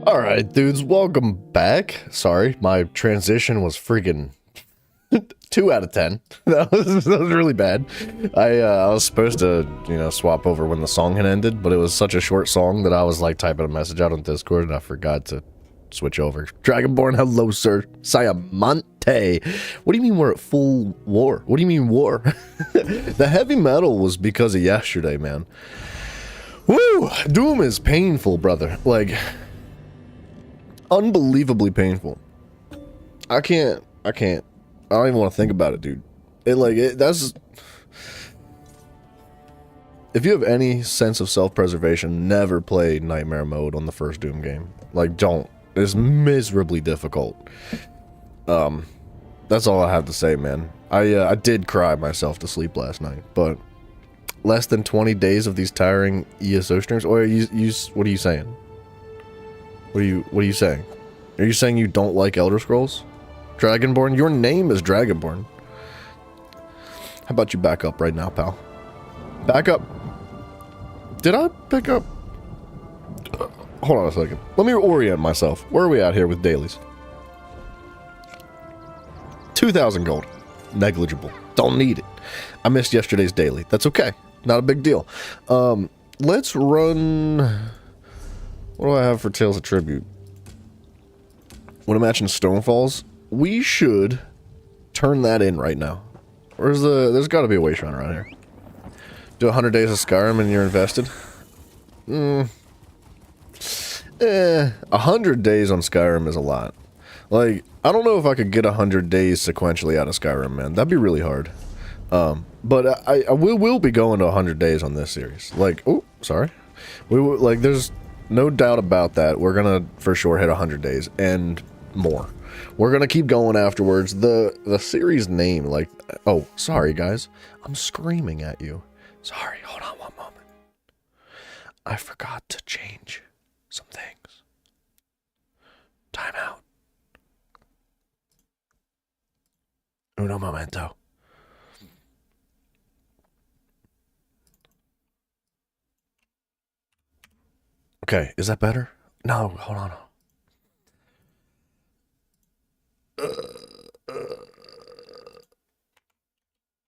Alright, dudes, welcome back. Sorry, my transition was freaking 2 out of 10. That was really bad. I was supposed to, swap over when the song had ended, but it was such a short song that I was like typing a message out on Discord and I forgot to switch over. Dragonborn, hello, sir. Sayamante. What do you mean we're at full war? What do you mean war? The heavy metal was because of yesterday, man. Woo! Doom is painful, brother. Like, unbelievably painful. I don't even want to think about it, dude. That's... If you have any sense of self-preservation, never play Nightmare Mode on the first Doom game. Like, don't. It's miserably difficult. That's all I have to say, man. I did cry myself to sleep last night, but less than 20 days of these tiring ESO streams? Or what are you saying? What are you saying? Are you saying you don't like Elder Scrolls? Dragonborn? Your name is Dragonborn. How about you back up right now, pal? Back up. Did I pick up? Hold on a second. Let me orient myself. Where are we at here with dailies? 2,000 gold. Negligible. Don't need it. I missed yesterday's daily. That's okay. Not a big deal. Let's run... What do I have for Tales of Tribute? When I'm matching Stonefalls, we should turn that in right now. There's got to be a waste run around here. Do 100 days of Skyrim and you're invested? 100 days on Skyrim is a lot. Like, I don't know if I could get 100 days sequentially out of Skyrim, man. That'd be really hard. But I will be going to 100 days on this series. Like, oh, sorry. Like, there's no doubt about that. We're gonna for sure hit 100 days and more. We're gonna keep going afterwards. The series name, like, oh, sorry guys, I'm screaming at you. Sorry, hold on one moment. I forgot to change some things. Time out. Uno momento. Okay, is that better? No, hold on.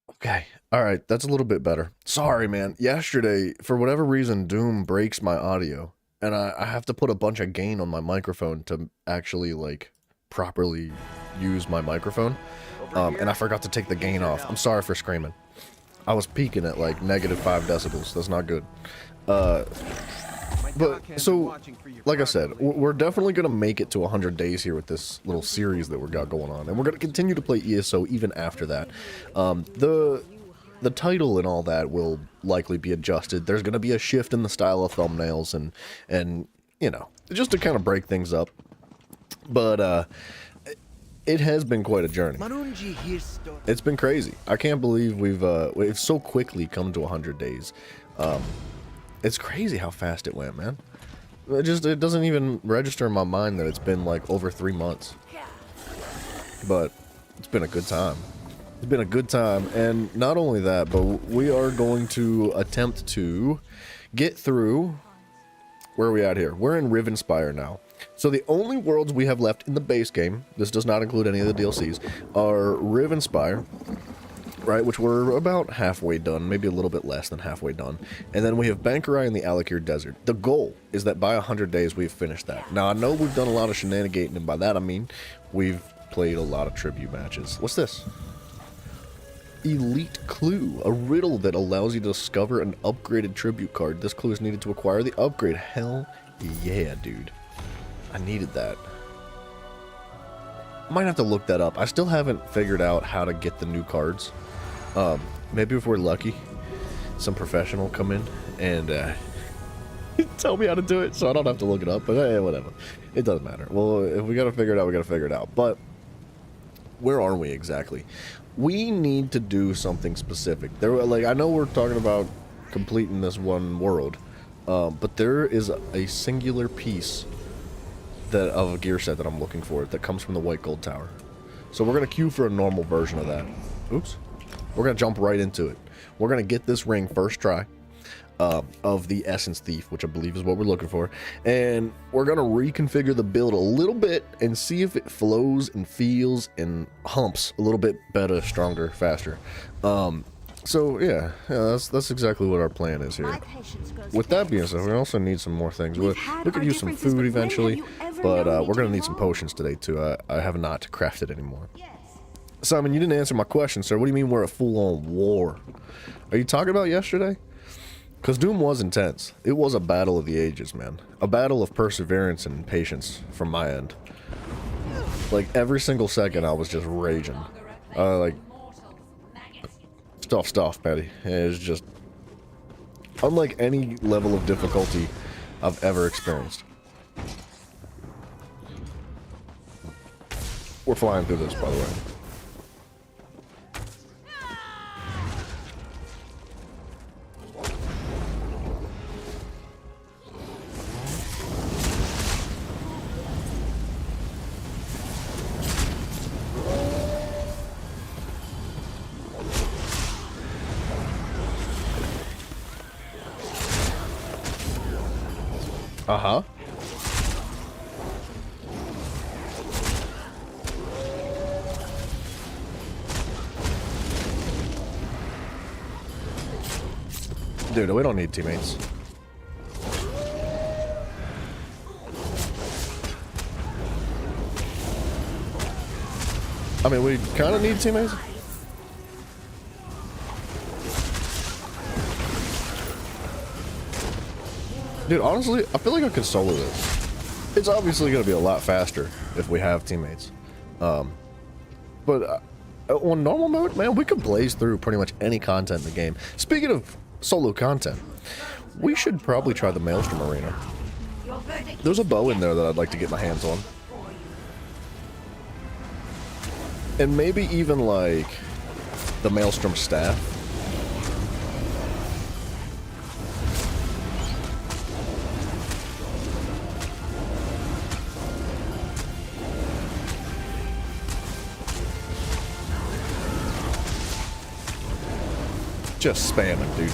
Okay, alright, that's a little bit better. Sorry, man. Yesterday, for whatever reason, Doom breaks my audio. And I have to put a bunch of gain on my microphone to actually, like, properly use my microphone. And I forgot to take the gain off. I'm sorry for screaming. I was peaking at, like, -5 decibels. That's not good. But, so, like I said, we're definitely going to make it to 100 days here with this little series that we've got going on. And we're going to continue to play ESO even after that. The title and all that will likely be adjusted. There's going to be a shift in the style of thumbnails and you know, just to kind of break things up. But, it has been quite a journey. It's been crazy. I can't believe we've so quickly come to 100 days. It's crazy how fast it went, man. It doesn't even register in my mind that it's been like over 3 months. But it's been a good time. It's been a good time, and not only that, but we are going to attempt to get through... Where are we at here? We're in Rivenspire now. So the only worlds we have left in the base game, this does not include any of the DLCs, are Rivenspire, right, which we're about halfway done, maybe a little bit less than halfway done. And then we have Bankerai in the Alakir Desert. The goal is that by 100 days we've finished that. Now, I know we've done a lot of shenanigating, and by that I mean we've played a lot of tribute matches. What's this? Elite Clue, a riddle that allows you to discover an upgraded tribute card. This clue is needed to acquire the upgrade. Hell yeah, dude. I needed that. Might have to look that up. I still haven't figured out how to get the new cards. Maybe if we're lucky, some professional come in and tell me how to do it so I don't have to look it up, but hey, whatever. It doesn't matter. Well, if we gotta figure it out, we gotta figure it out. But where are we exactly? We need to do something specific. Like, I know we're talking about completing this one world, but there is a singular piece of a gear set that I'm looking for that comes from the White Gold Tower. So we're gonna queue for a normal version of that. Oops. We're gonna jump right into it. We're gonna get this ring first try. of the Essence Thief, which I believe is what we're looking for. And we're going to reconfigure the build a little bit and see if it flows and feels and humps a little bit better, stronger, faster. So yeah, that's exactly what our plan is here. With that being said, we also need some more things. We could use some food eventually, but we're going to need some potions today too. I have not crafted anymore. Simon, you didn't answer my question, sir. What do you mean we're a full-on war? Are you talking about yesterday? Because Doom was intense. It was a battle of the ages, man. A battle of perseverance and patience from my end. Like, every single second I was just raging. Like... Stuff, Patty. It was just... unlike any level of difficulty I've ever experienced. We're flying through this, by the way. Uh-huh. Dude, we don't need teammates. I mean, we kind of need teammates. Dude, honestly, I feel like I could solo this. It's obviously going to be a lot faster if we have teammates. But on normal mode, man, we could blaze through pretty much any content in the game. Speaking of solo content, we should probably try the Maelstrom Arena. There's a bow in there that I'd like to get my hands on. And maybe even, like, the Maelstrom Staff. Just spamming, dude.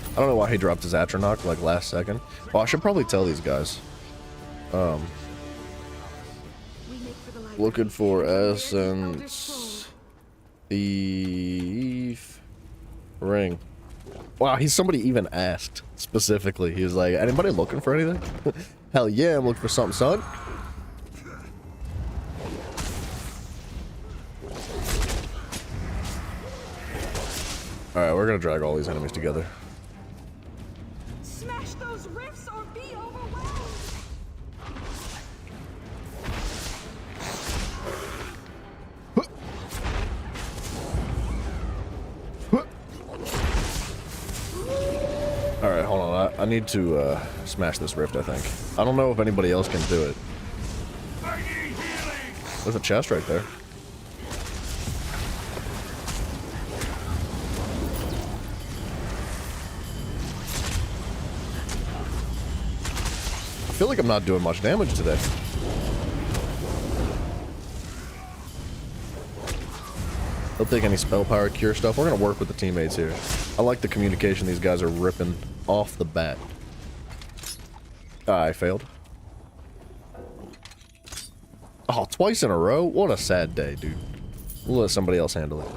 I don't know why he dropped his Atronach like last second. Well, I should probably tell these guys. Looking for Essence Thief Ring. Wow, somebody even asked specifically. He was like, anybody looking for anything? Hell yeah, I'm looking for something, son. Alright, we're gonna drag all these enemies together. Smash those rifts or be overwhelmed. Alright, hold on. I need to smash this rift, I think. I don't know if anybody else can do it. There's a chest right there. I feel like I'm not doing much damage today. Don't take any spell power cure stuff. We're gonna work with the teammates here. I like the communication these guys are ripping off the bat. I failed. Oh, twice in a row? What a sad day, dude. We'll let somebody else handle it.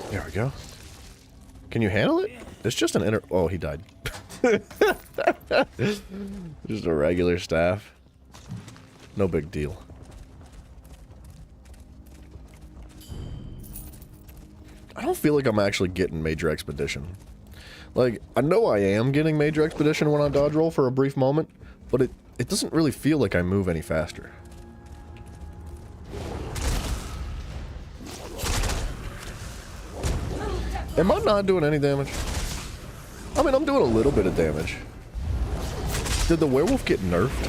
There we go. Can you handle it? It's just an inner... Oh, he died. Just a regular staff. No big deal. I don't feel like I'm actually getting Major Expedition. Like, I know I am getting Major Expedition when I dodge roll for a brief moment, but it doesn't really feel like I move any faster. Am I not doing any damage? I mean, I'm doing a little bit of damage. Did the werewolf get nerfed?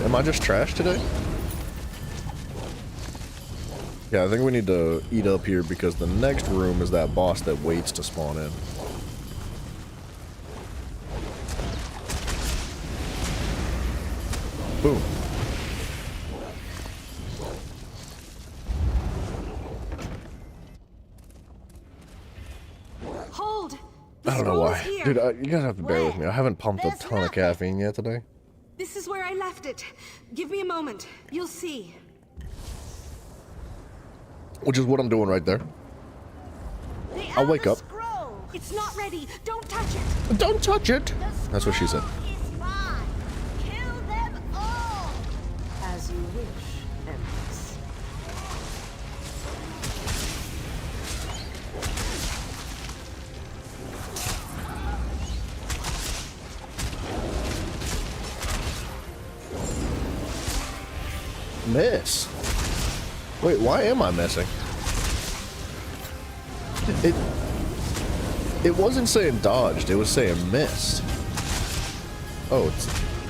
Am I just trash today? Yeah, I think we need to eat up here because the next room is that boss that waits to spawn in. Boom. Hold. I don't know why. Dude, you guys have to bear with me. I haven't pumped a ton of caffeine yet today. This is where I left it. Give me a moment. You'll see. Which is what I'm doing right there. The I'll wake Alpha up. Scroll. It's not ready. Don't touch it. Don't touch it! That's what she said. Is mine. Kill them all. As you wish, Empress. Miss. Wait, why am I missing? It wasn't saying dodged, it was saying missed. Oh,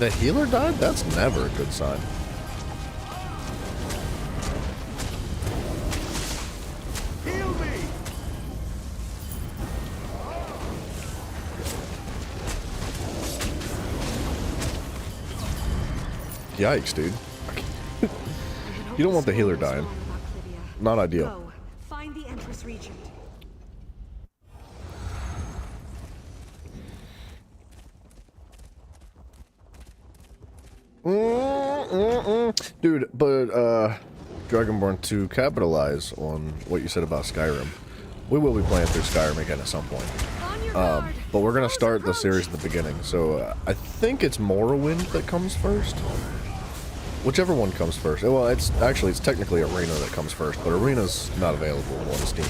the healer died? That's never a good sign. Heal me! Yikes, dude. You don't want the healer dying. Not ideal. Go. Find the Empress Regent. Dude, but, Dragonborn, to capitalize on what you said about Skyrim, we will be playing through Skyrim again at some point. On your guard. But we're gonna Foes start the approach. series at the beginning, so I think it's Morrowind that comes first. Whichever one comes first. Well, it's technically Arena that comes first, but Arena's not available on Steam.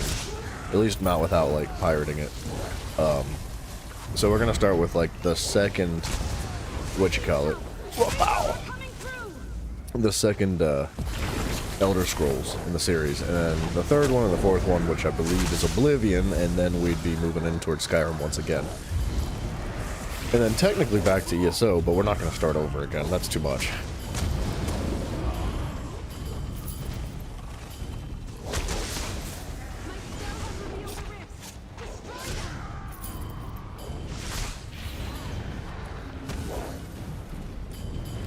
At least not without, like, pirating it. So we're gonna start with, like, the second, Coming through. the second, Elder Scrolls in the series, and then the third one and the fourth one, which I believe is Oblivion, and then we'd be moving in towards Skyrim once again. And then technically back to ESO, but we're not gonna start over again, that's too much.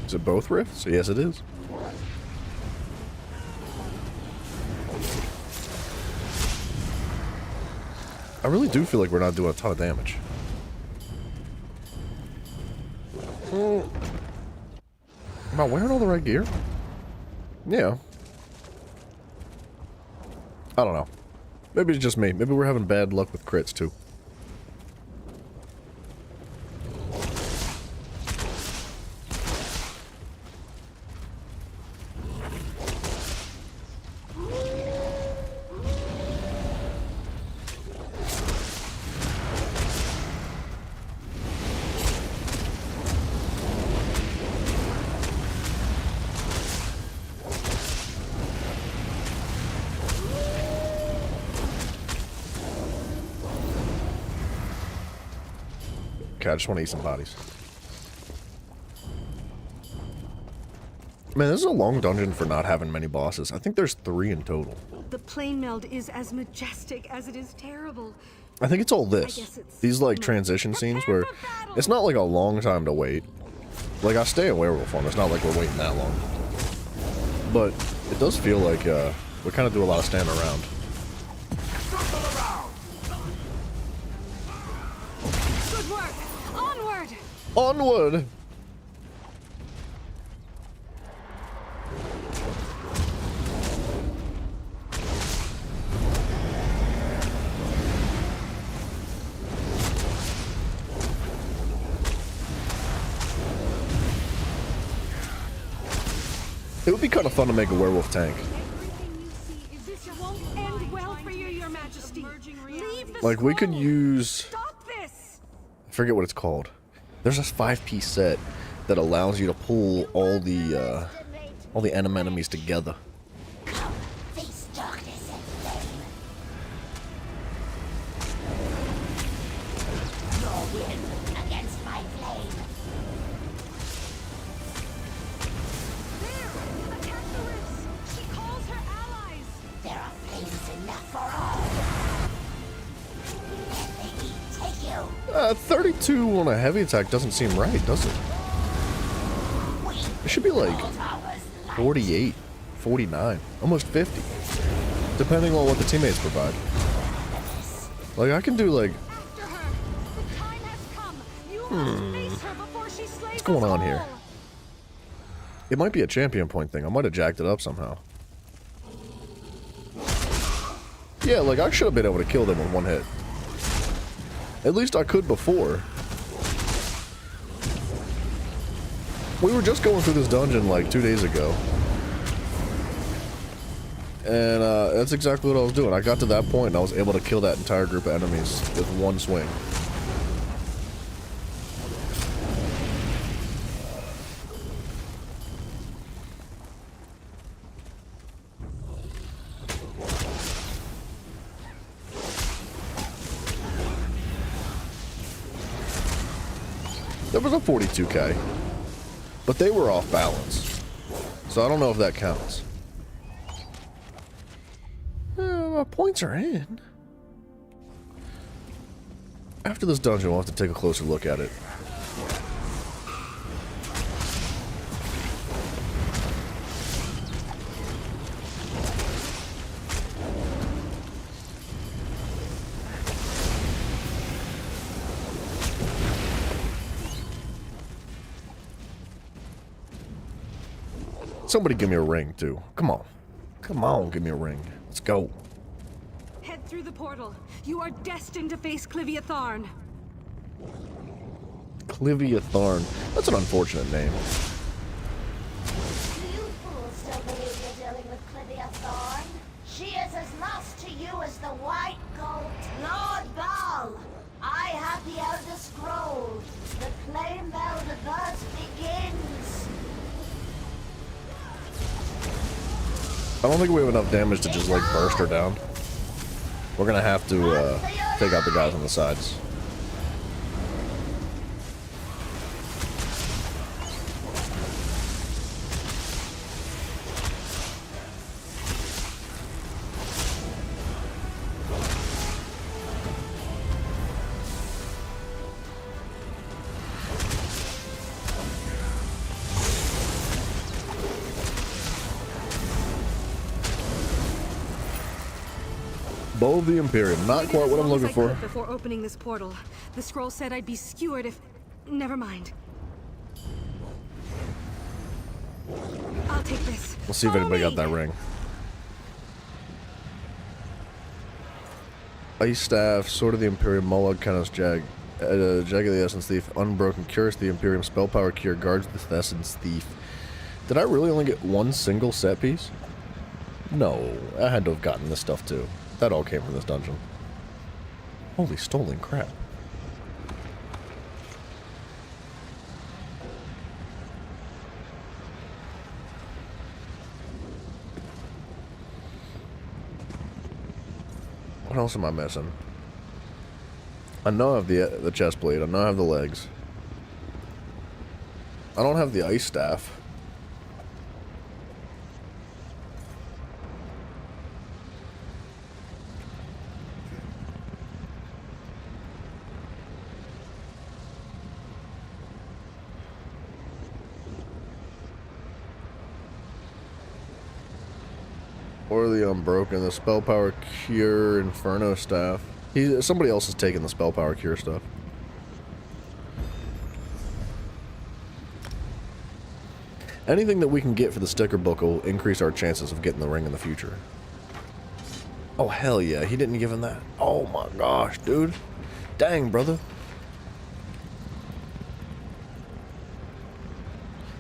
Is it both rifts? Yes, it is. I really do feel like we're not doing a ton of damage. Am I wearing all the right gear? Yeah. I don't know. Maybe it's just me. Maybe we're having bad luck with crits, too. Okay, I just want to eat some bodies. Man, this is a long dungeon for not having many bosses. I think there's 3 in total. The plane meld is as majestic as it is terrible. I think it's all I guess this. it's These, like, not. transition scenes Prepare where for battle. it's not like a long time to wait. Like, I stay in werewolf form. It's not like we're waiting that long. But it does feel like we kind of do a lot of standing around. Circle around! Good work. Onward. Onward! It would be kind of fun to make a werewolf tank. Everything you see is this won't end well for you, Your Majesty. Leave the Like, we could scroll. use... Stop this. I forget what it's called. There's this 5-piece set that allows you to pull all the enemies together. Face darkness and flame. Your will against my flame. There. Attack the rifts. She calls her allies. There are flames enough for all. Let the heat take you. 32 on a heavy attack doesn't seem right, does it? should be like 48, 49, almost 50. Depending on what the teammates provide. Like, I can do like... After her. The time has come. You must face her before she slays What's going us on here? all. It might be a champion point thing. I might have jacked it up somehow. Yeah, like, I should have been able to kill them with one hit. At least I could before. We were just going through this dungeon like 2 days ago. And that's exactly what I was doing. I got to that point and I was able to kill that entire group of enemies with one swing. There was a 42k, but they were off balance, so I don't know if that counts. My points are in. After this dungeon, we'll have to take a closer look at it. Somebody give me a ring, too. Come on. Come on, give me a ring. Let's go. Head through the portal. You are destined to face Clivia Tharn. Clivia Tharn. That's an unfortunate name. Do you fools still believe you're dealing with Clivia Thorn? She is as lost to you as the white goat. Lord Baal, I have the Elder Scroll. The flame bell the birth begins. I don't think we have enough damage to just, like, burst her down. We're gonna have to, take out the guys on the sides. Bow of the Imperium. Not quite what I'm looking for. Before opening this portal, the scroll said I'd be skewered if... Never mind. I'll take this. We'll see if Follow anybody got me. that ring. Ice Staff, Sword of the Imperium, Mollog, Canos Jag, Jag of the Essence Thief, Unbroken, Curse the Imperium, Spell Power Cure, Guards the Essence Thief. Did I really only get one single set piece? No, I had to have gotten this stuff too. That all came from this dungeon. Holy stolen crap. What else am I missing? I know I have the chest plate. I know I have the legs. I don't have the ice staff. Or the Unbroken, the Spell Power Cure, Inferno Staff. Somebody else is taking the Spell Power Cure stuff. Anything that we can get for the sticker book will increase our chances of getting the ring in the future. Oh, hell yeah. He didn't give him that. Oh my gosh, dude. Dang, brother.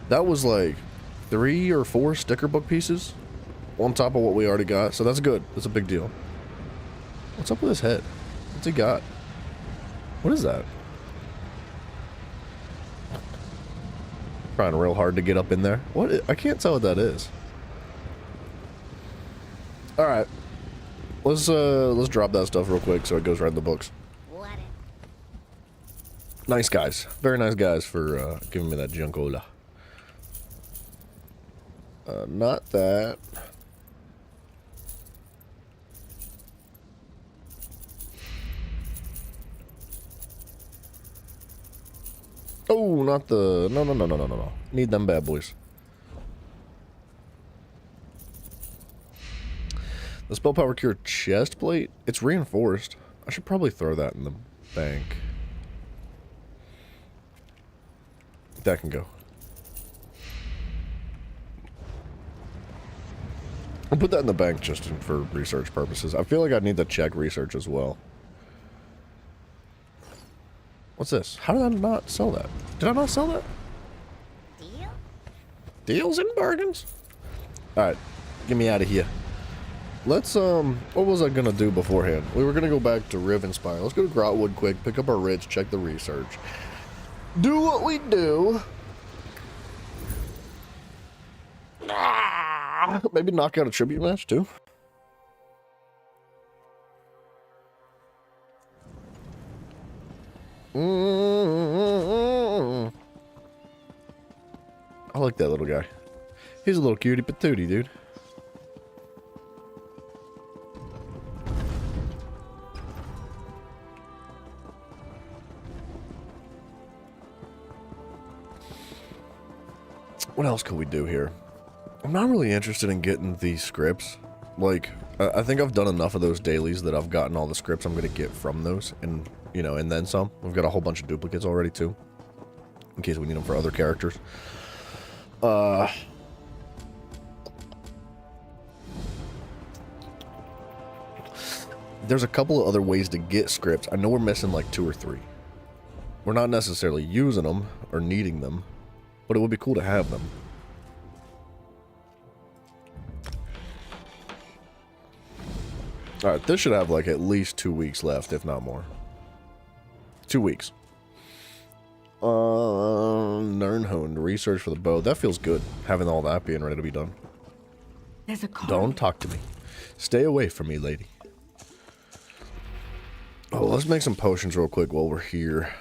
That was like 3 or 4 sticker book pieces on top of what we already got. So that's good. That's a big deal. What's up with his head? What's he got? What is that? Trying real hard to get up in there. What? I can't tell what that is. All right. Let's drop that stuff real quick so it goes right in the books. Nice guys. Very nice guys for giving me that Junkola. Not that. Oh, not the... No. Need them bad boys. The spell power cure chest plate, it's reinforced. I should probably throw that in the bank. That can go. I'll put that in the bank just for research purposes. I feel like I need to check research as well. What's this? How did I not sell that? Did I not sell that? Deal? Deals and bargains. Alright, get me out of here. Let's, what was I gonna do beforehand? We were gonna go back to Rivenspire. Let's go to Grotwood quick, pick up our writs, check the research. Do what we do. Maybe knock out a tribute match too. I like that little guy. He's a little cutie patootie, dude. What else could we do here? I'm not really interested in getting these scripts. Like, I think I've done enough of those dailies that I've gotten all the scripts I'm going to get from those. And, you know, and then some. We've got a whole bunch of duplicates already, too. In case we need them for other characters. There's a couple of other ways to get scripts. I know we're missing like 2 or 3. We're not necessarily using them or needing them, but it would be cool to have them. Alright, this should have like at least 2 weeks left, if not more. 2 weeks. Nirnhone, research for the bow. That feels good, having all that being ready to be done. There's a car. Don't talk to me. Stay away from me, lady. Oh, let's make some potions real quick while we're here.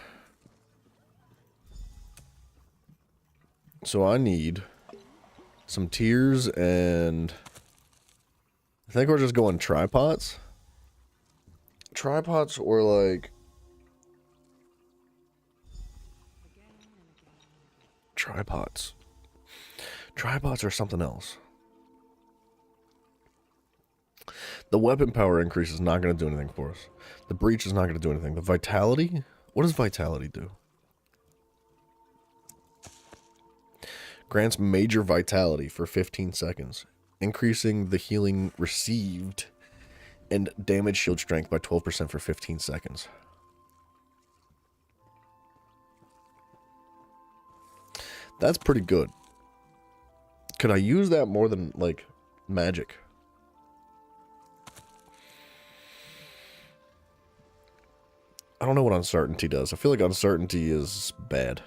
So I need some tears and I think we're just going tripods. Tripods or like tripods. Tripods or something else. The weapon power increase is not going to do anything for us. The breach is not going to do anything. The vitality? What does vitality do? Grants major vitality for 15 seconds, increasing the healing received and damage shield strength by 12% for 15 seconds. That's pretty good. Could I use that more than, like, magic? I don't know what uncertainty does. I feel like uncertainty is bad.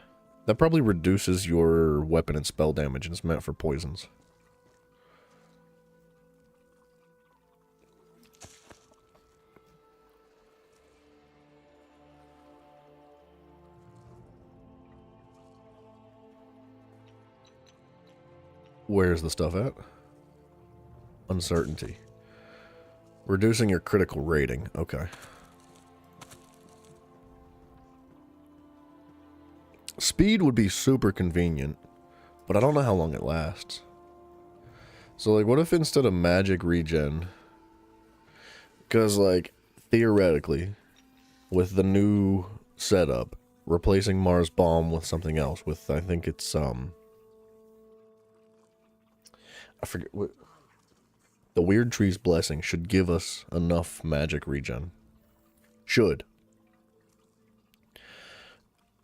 That probably reduces your weapon and spell damage and it's meant for poisons. Where's the stuff at? Uncertainty. Reducing your critical rating. Okay. Speed would be super convenient, but I don't know how long it lasts. So, like, what if instead of magic regen, because, like, theoretically, with the new setup, replacing Mars Bomb with something else, with, I think it's, I forget what, the Weird Tree's Blessing should give us enough magic regen. Should.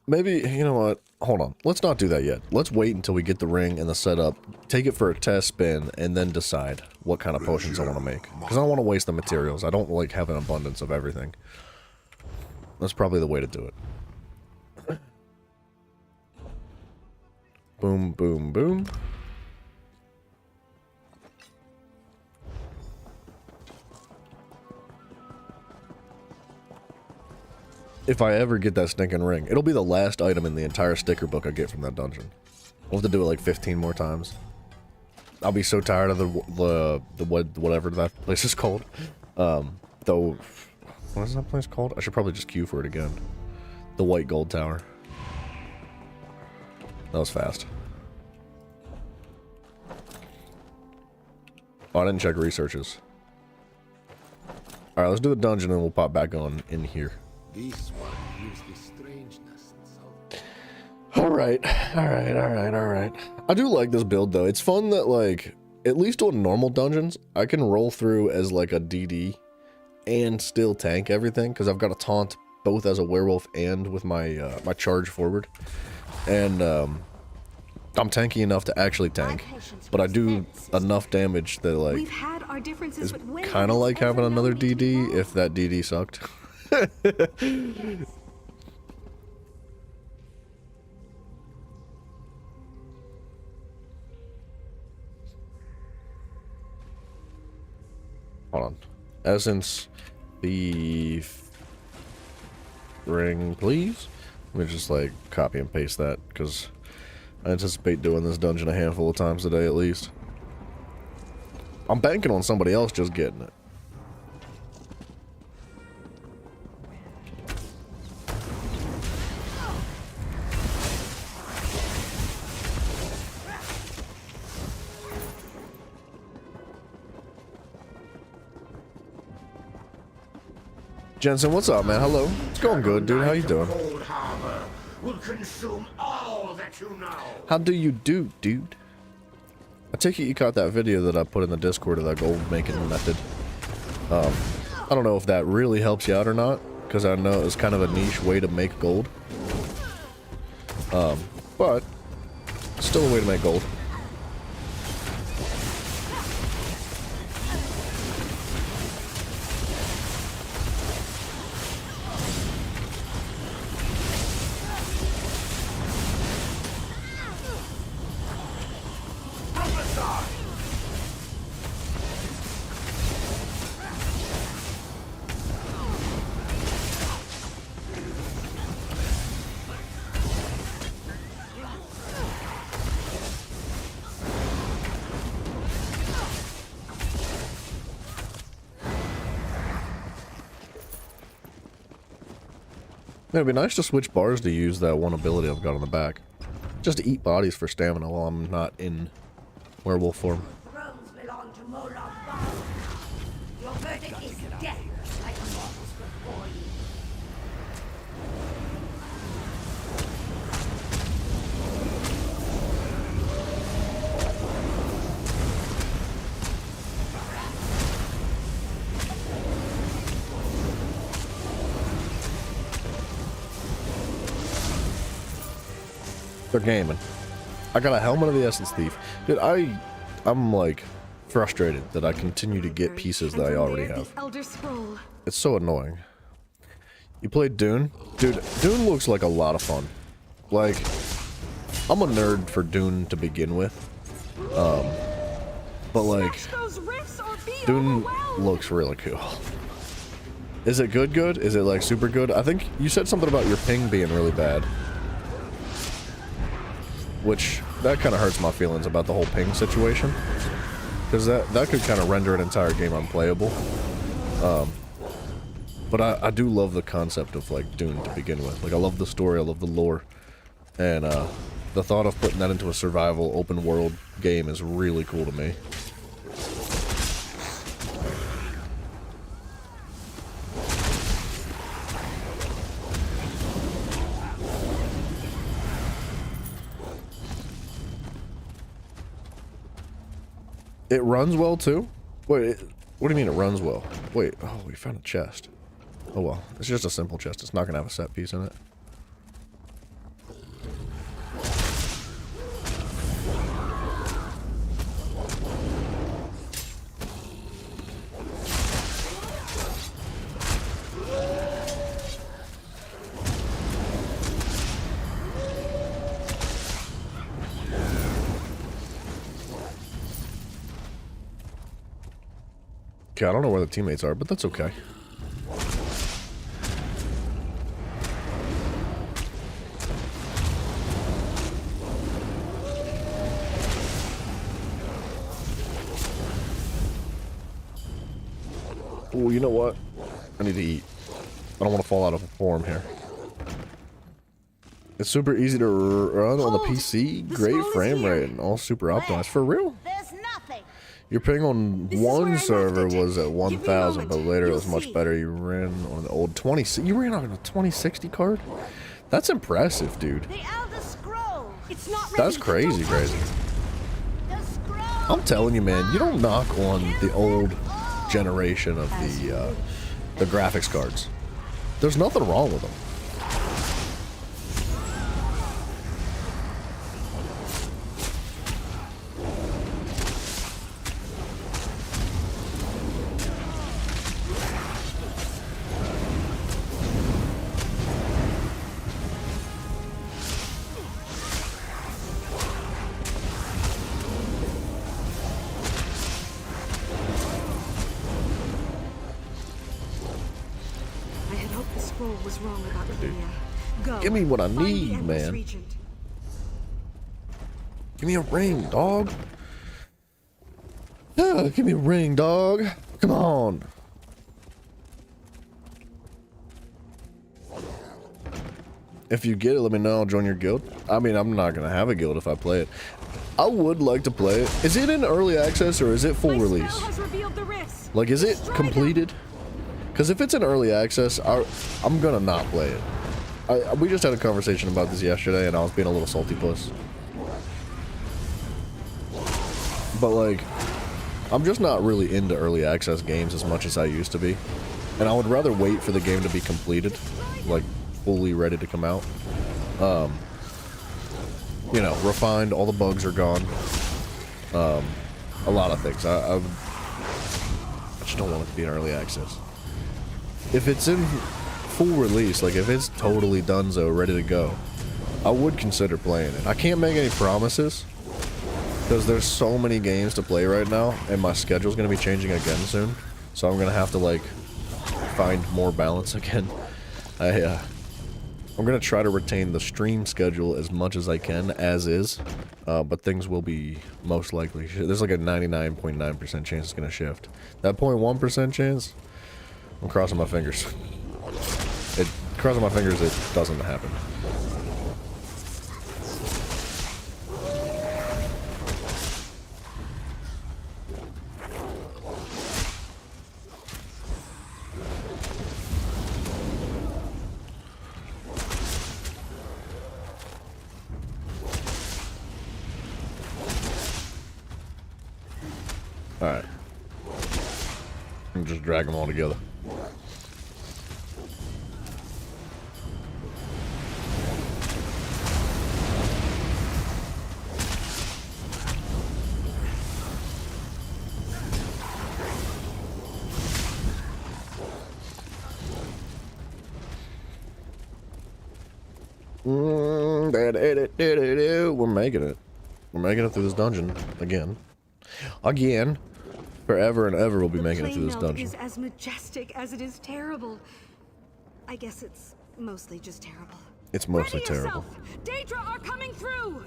Maybe, you know what, hold on, let's not do that yet. Let's wait until we get the ring and the setup, take it for a test spin, and then decide what kind of potions I want to make. Because I don't want to waste the materials. I don't like have an abundance of everything. That's probably the way to do it. Boom, boom, boom. If I ever get that stinking ring, it'll be the last item in the entire sticker book I get from that dungeon. I'll have to do it like 15 more times. I'll be so tired of the whatever that place is called. Though, what is that place called? I should probably just queue for it again. The White Gold Tower. That was fast. Oh, I didn't check researches. All right, let's do the dungeon and we'll pop back on in here. This one used the strangeness and so. All right. I do like this build though. It's fun that like at least on normal dungeons, I can roll through as like a DD and still tank everything because I've got a taunt both as a werewolf and with my my charge forward, and I'm tanky enough to actually tank, but I do enough damage that like We've had our differences, it's but when kind of has like having ever another known me to be DD wrong? if that DD sucked. Hold on. Essence, thief, ring, please. Let me just like copy and paste that because I anticipate doing this dungeon a handful of times a day at least. I'm banking on somebody else just getting it. Jensen, what's up, man? Hello. It's going good, dude. How you doing? Cold Harbor will consume all that you know. How do you do, dude? I take it you caught that video that I put in the Discord of that gold making method. I don't know if that really helps you out or not, because I know it's kind of a niche way to make gold. But still a way to make gold. It'd be nice to switch bars to use that one ability I've got on the back. Just to eat bodies for stamina while I'm not in werewolf form. Thrones belong to Moloch Baal. Your verdict is death, like mortals before you. They're gaming. I got a helmet of the Essence Thief. Dude, I'm like frustrated that I continue to get pieces that I already have. Elder Scroll. It's so annoying. You played Dune? Dude, Dune looks like a lot of fun. Like, I'm a nerd for Dune to begin with. But like, Those rifts or be Dune overwhelmed. looks really cool. Is it good? Is it like super good? I think you said something about your ping being really bad. Which, that kind of hurts my feelings about the whole ping situation. Because that could kind of render an entire game unplayable. But I do love the concept of, like, Dune to begin with. Like, I love the story, I love the lore. And, the thought of putting that into a survival, open-world game is really cool to me. It runs well, too? Wait, what do you mean it runs well? Wait, oh, we found a chest. Oh well, it's just a simple chest. It's not going to have a set piece in it. Okay, I don't know where the teammates are, but that's okay. Oh, you know what? I need to eat. I don't want to fall out of form here. It's super easy to run on the PC. The Great scroll is frame here. rate and all super optimized. For real? There's nothing. Your ping on This is where I one left server it. was at Give me a 1,000, but moment. later it You'll was much see. better. You ran on the old 20. You ran on a 2060 card? That's impressive, dude. The Elder Scroll. It's not ready. That's crazy, Don't touch crazy. it. The scroll. I'm telling you, man, you don't knock on the old generation of As you wish. the graphics cards. There's nothing wrong with them. I had hoped the scroll was wrong about Lydia. Go. Give me what I Find the need, Empress man. Regent. Give me a ring, dog. Yeah, give me a ring, dog. Come on. If you get it, let me know. I'll join your guild. I mean, I'm not going to have a guild if I play it. I would like to play it. Is it in early access or is it full My release? spell has revealed the rifts. Like, is it Destroy completed? Because if it's in early access, I'm going to not play it. We just had a conversation about this yesterday, and I was being a little salty puss. But, like, I'm just not really into early access games as much as I used to be. And I would rather wait for the game to be completed, like, fully ready to come out. You know, refined, all the bugs are gone. A lot of things. I just don't want it to be in early access. If it's in full release, like if it's totally donezo, ready to go, I would consider playing it. I can't make any promises because there's so many games to play right now, and my schedule's gonna be changing again soon. So I'm gonna have to like find more balance again. I'm gonna try to retain the stream schedule as much as I can, as is, but things will be most likely. There's like a 99.9% chance it's gonna shift. That 0.1% chance, I'm crossing my fingers. Crossing my fingers, it doesn't happen. Alright. Just drag them all together. We're making it. We're making it through this dungeon again. Again. Forever and ever we'll be making it through this dungeon. Is as majestic as it is terrible. I guess it's mostly just terrible. It's mostly Ready terrible. yourself. Daedra are coming through.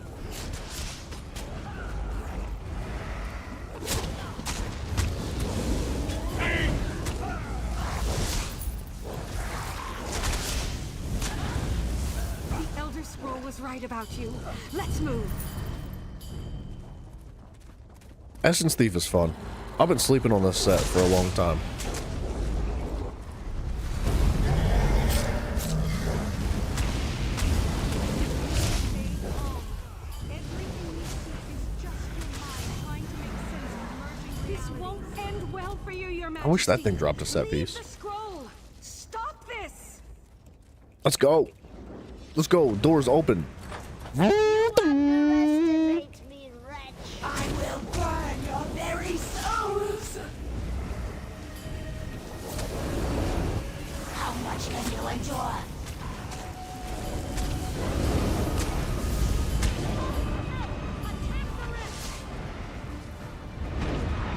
The Elder Scroll was right about you. Let's move. Essence Thief is fun. I've been sleeping on this set for a long time. This won't end well for you, Your Majesty. I wish that thing dropped a set Leave piece. the scroll. Stop this. Let's go. Let's go. Doors open. Underestimate me, wretch. I will burn your very souls. How much can you endure?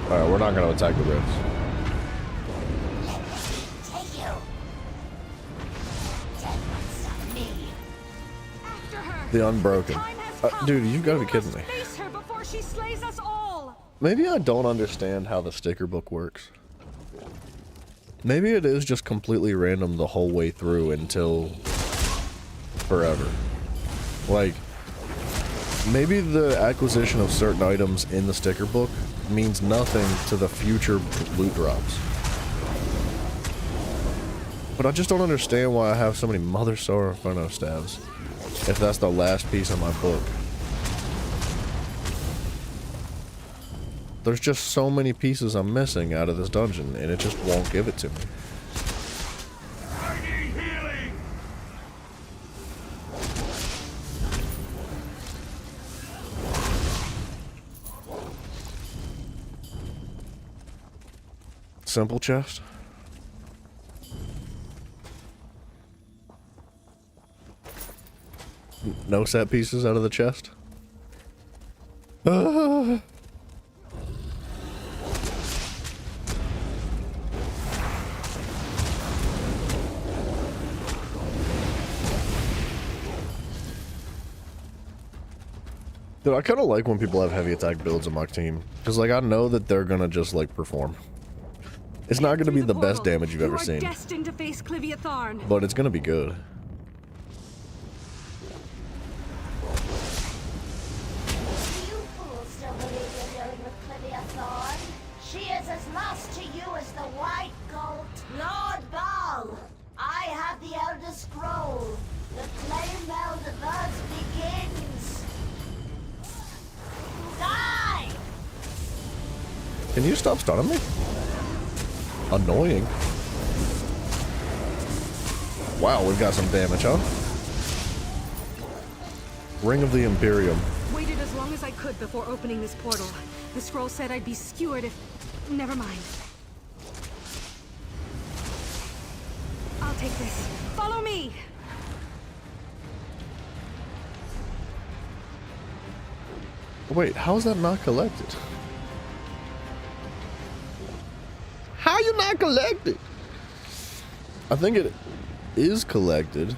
Alright, we're not going to attack the rifts. Take you. Dead ones of me. After her. The Unbroken. Time has come. Dude, you've got to be We kidding must me. Face her before she slays us all. Maybe I don't understand how the sticker book works. Maybe it is just completely random the whole way through until forever. Like, maybe the acquisition of certain items in the sticker book means nothing to the future loot drops. But I just don't understand why I have so many Mother Sorrow Inferno stabs, if that's the last piece of my book. There's just so many pieces I'm missing out of this dungeon, and it just won't give it to me. I need healing! Simple chest. No set pieces out of the chest. Dude, I kind of like when people have heavy attack builds on my team, because like I know that they're gonna just like perform. It's not gonna be the best damage you've ever seen, Destined to face Clivia Tharn. but it's gonna be good. You fools still believe you're dealing with Clivia Thorn? She is as lost to you as the White Goat. Lord Baal, I have the Elder Scroll. The flame meld thus begins. Die! Can you stop stunning me? Annoying. Wow, we've got some damage, huh? Ring of the Imperium. Waited as long as I could before opening this portal. The scroll said I'd be skewered if... Never mind. I'll take this. Follow me! Wait, how's that not collected? How you not collected? I think it is collected.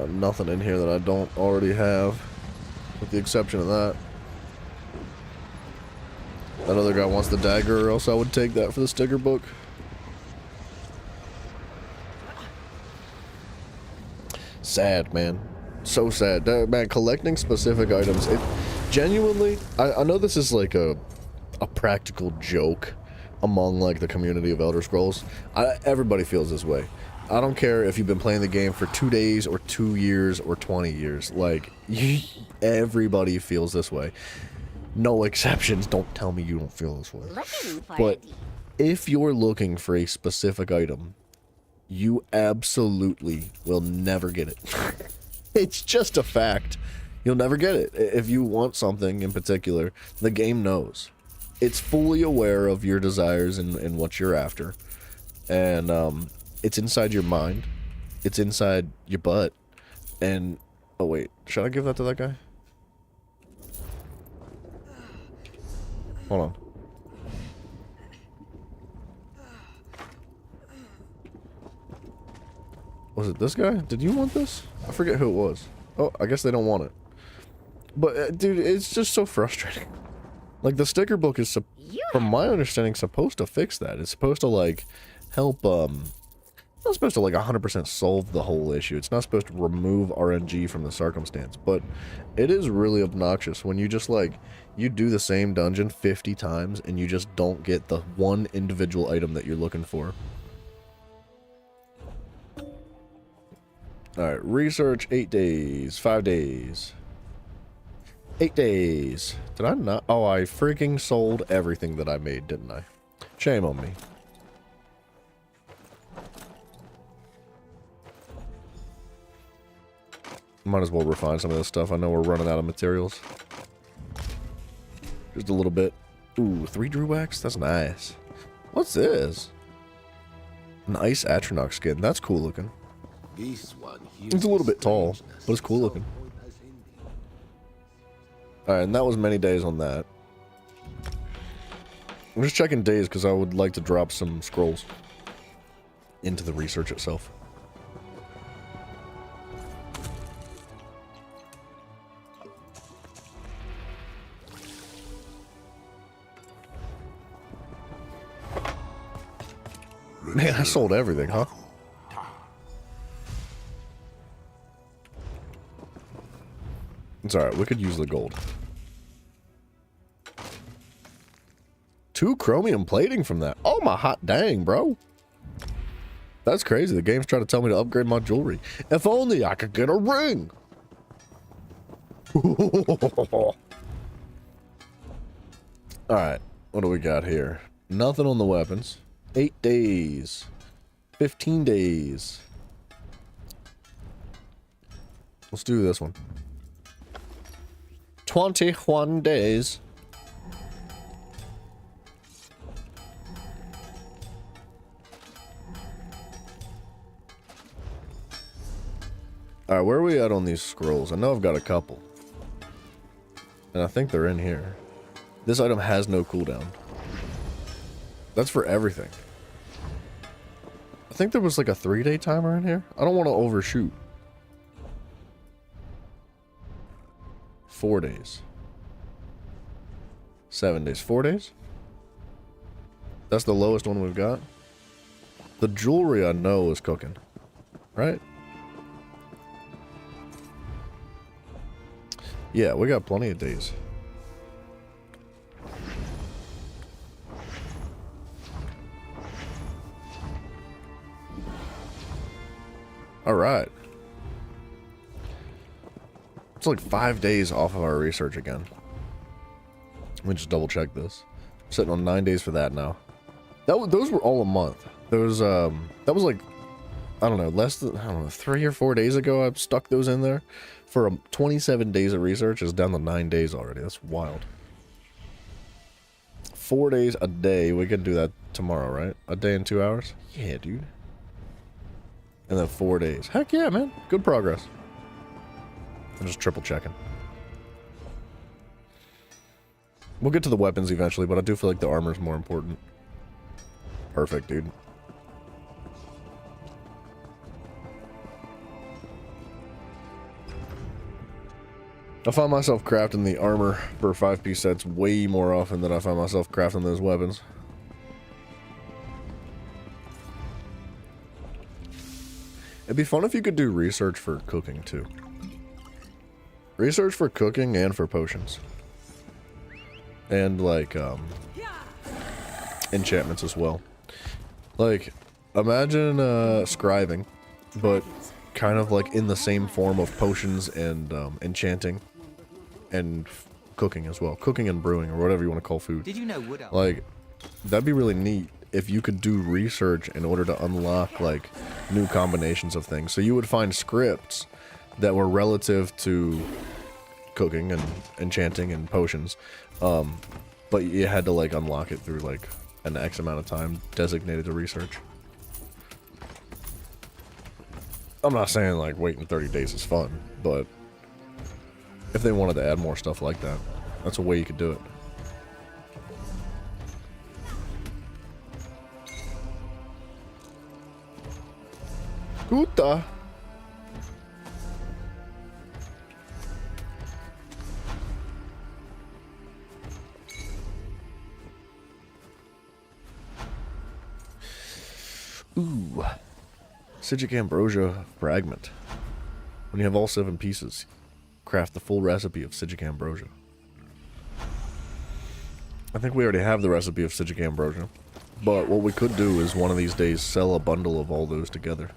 Nothing in here that I don't already have, with the exception of that. That other guy wants the dagger, or else I would take that for the sticker book. Sad, man. So sad. Man, collecting specific items, it genuinely, I know this is like a practical joke among like the community of Elder Scrolls. Everybody feels this way. I don't care if you've been playing the game for 2 days or 2 years or 20 years. Like, everybody feels this way. No exceptions. Don't tell me you don't feel this way. But if you're looking for a specific item, you absolutely will never get it. It's just a fact. You'll never get it. If you want something in particular, the game knows. It's fully aware of your desires and what you're after. And it's inside your mind. It's inside your butt. And, oh wait, should I give that to that guy? Hold on. Was it this guy? Did you want this? I forget who it was. Oh, I guess they don't want it. But, dude, it's just so frustrating. Like, the sticker book is, from my understanding, supposed to fix that. It's supposed to, like, help, it's not supposed to, like, 100% solve the whole issue. It's not supposed to remove RNG from the circumstance. But it is really obnoxious when you just, like, you do the same dungeon 50 times and you just don't get the one individual item that you're looking for. Alright, research 8 days, 5 days. 8 days. Did I not? Oh, I freaking sold everything that I made, didn't I? Shame on me. Might as well refine some of this stuff. I know we're running out of materials. Just a little bit. Ooh, 3 Druax? That's nice. What's this? Nice Atronach skin. That's cool looking. This one It's a little bit tall, but it's cool looking. Alright, and that was many days on that. I'm just checking days because I would like to drop some scrolls into the research itself. Man, I sold everything, huh? It's alright, we could use the gold. 2 chromium plating from that. Oh my hot dang, bro. That's crazy. The game's trying to tell me to upgrade my jewelry. If only I could get a ring. Alright, what do we got here? Nothing on the weapons. 8 days. 15 days. Let's do this one. 21 days. Alright, where are we at on these scrolls? I know I've got a couple. And I think they're in here. This item has no cooldown. That's for everything. I think there was like a 3-day timer in here. I don't want to overshoot. 4 days. 7 days. 4 days? That's the lowest one we've got. The jewelry I know is cooking. Right? Yeah, we got plenty of days. Alright. It's like 5 days off of our research again. Let me just double check this. I'm sitting on 9 days for that now. Those were all a month. Those, that was like, I don't know, less than, I don't know, 3 or 4 days ago I stuck those in there. For 27 days of research, is down to 9 days already. That's wild. 4 days a day. We can do that tomorrow, right? A day and 2 hours? Yeah, dude. And then 4 days. Heck yeah, man. Good progress. I'm just triple checking. We'll get to the weapons eventually, but I do feel like the armor's more important. Perfect, dude. I find myself crafting the armor for 5-piece sets way more often than I find myself crafting those weapons. It'd be fun if you could do research for cooking too. Research for cooking and for potions. And like, enchantments as well. Like, imagine scribing, but kind of like in the same form of potions and enchanting. And cooking as well. Cooking and brewing, or whatever you want to call food. Did you know Wood Elf? Like, that'd be really neat if you could do research in order to unlock, like, new combinations of things. So you would find scripts that were relative to cooking and enchanting and potions. But you had to, like, unlock it through, like, an X amount of time designated to research. I'm not saying, like, waiting 30 days is fun, but if they wanted to add more stuff like that, that's a way you could do it. Guta. Ooh. Psijic Ambrosia fragment. When you have all 7 pieces, craft the full recipe of Psijic Ambrosia. I think we already have the recipe of Psijic Ambrosia, but what we could do is one of these days sell a bundle of all those together.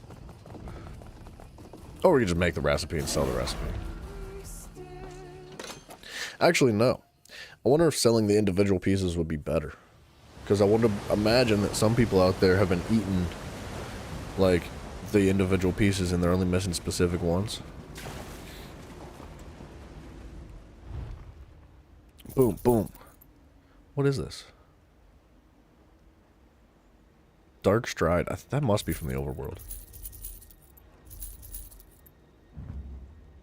Or we could just make the recipe and sell the recipe. Actually, no. I wonder if selling the individual pieces would be better. Because I want to imagine that some people out there have been eating, like, the individual pieces and they're only missing specific ones. Boom, boom. What is this? Dark Stride. That must be from the overworld.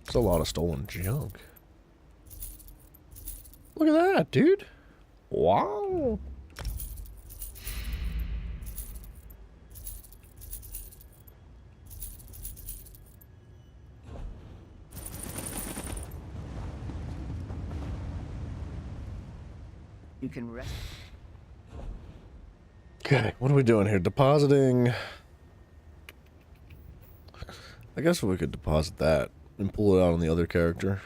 It's a lot of stolen junk. Look at that, dude. Wow. You can rest. Okay, what are we doing here? Depositing. I guess we could deposit that and pull it out on the other character.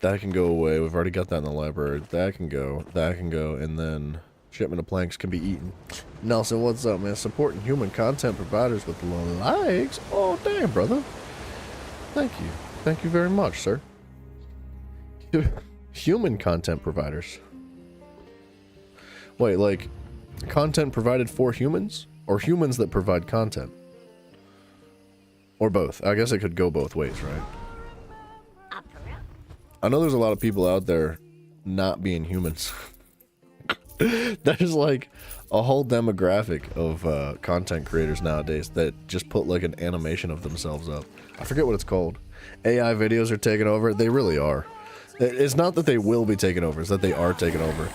That can go away. We've already got that in the library. That can go. That can go. And then shipment of planks can be eaten. Nelson, what's up, man? Supporting human content providers with likes. Oh, damn, brother. Thank you. Thank you very much, sir. Human content providers. Wait, like, content provided for humans? Or humans that provide content? Or both. I guess it could go both ways, right? I know there's a lot of people out there not being humans. There's like a whole demographic of content creators nowadays that just put like an animation of themselves up. I forget what it's called. AI videos are taking over. They really are. It's not that they will be taken over, it's that they are taken over.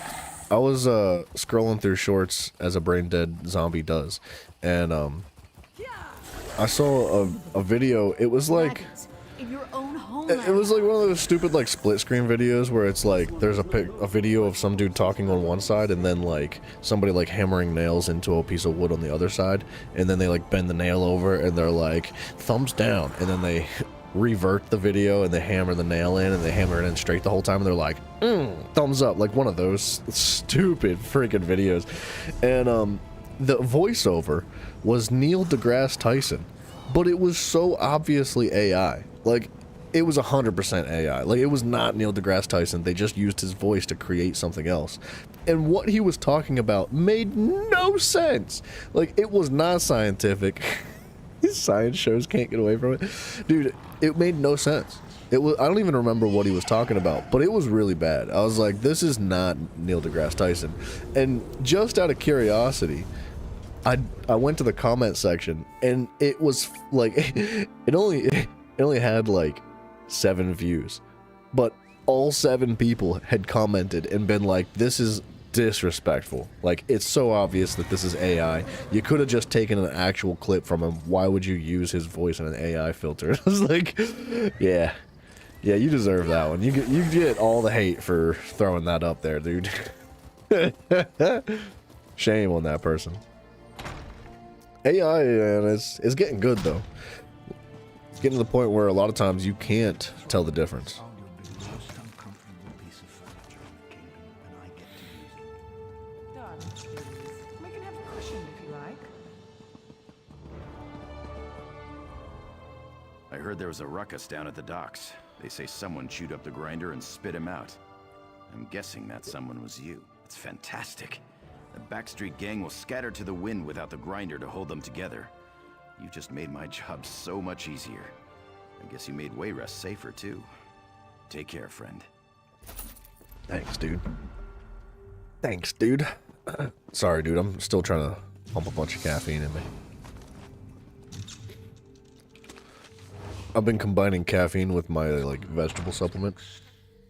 I was scrolling through shorts as a brain dead zombie does, and I saw a video. It was like in your own it was like one of those stupid like split screen videos where it's like there's a video of some dude talking on one side and then like somebody like hammering nails into a piece of wood on the other side, and then they like bend the nail over and they're like thumbs down, and then they revert the video and they hammer the nail in and they hammer it in straight the whole time and they're like thumbs up, like one of those stupid freaking videos. And the voiceover was Neil deGrasse Tyson, but it was so obviously AI. Like, it was 100% AI. Like, it was not Neil deGrasse Tyson. They just used his voice to create something else. And what he was talking about made no sense. Like, it was not scientific. These science shows can't get away from it. Dude, it made no sense. I don't even remember what he was talking about, but it was really bad. I was like, this is not Neil deGrasse Tyson. And just out of curiosity, I went to the comment section, and it was like it only had like 7 views, but all 7 people had commented and been like, this is disrespectful. Like, it's so obvious that this is AI. You could have just taken an actual clip from him. Why would you use his voice in an AI filter? I was like, yeah, you deserve that one. You get all the hate for throwing that up there, dude. Shame on that person. AI, man, is getting good though. It's getting to the point where a lot of times you can't tell the difference. We can have a cushion if you like. I heard there was a ruckus down at the docks. They say someone chewed up the grinder and spit him out. I'm guessing that someone was you. It's fantastic. The Backstreet gang will scatter to the wind without the grinder to hold them together. You just made my job so much easier. I guess you made Wayrest safer too. Take care, friend. Thanks, dude. Thanks, dude. Sorry, dude. I'm still trying to pump a bunch of caffeine in me. I've been combining caffeine with my like vegetable supplement.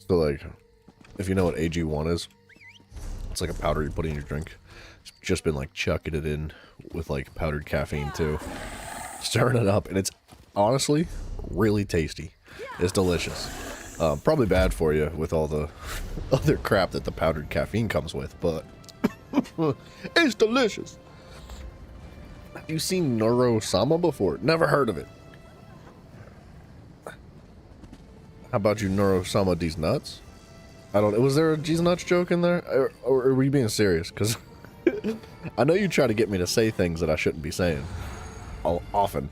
So like, if you know what AG1 is, it's like a powder you put in your drink. It's just been like chucking it in with like powdered caffeine too. Stirring it up, and it's honestly really tasty. It's delicious. Probably bad for you with all the other crap that the powdered caffeine comes with, but it's delicious. Have you seen Neurosama before? Never heard of it. How about you, Neurosama these nuts? I don't. Was there a G's nuts joke in there, or are we being serious? Because I know you try to get me to say things that I shouldn't be saying, often,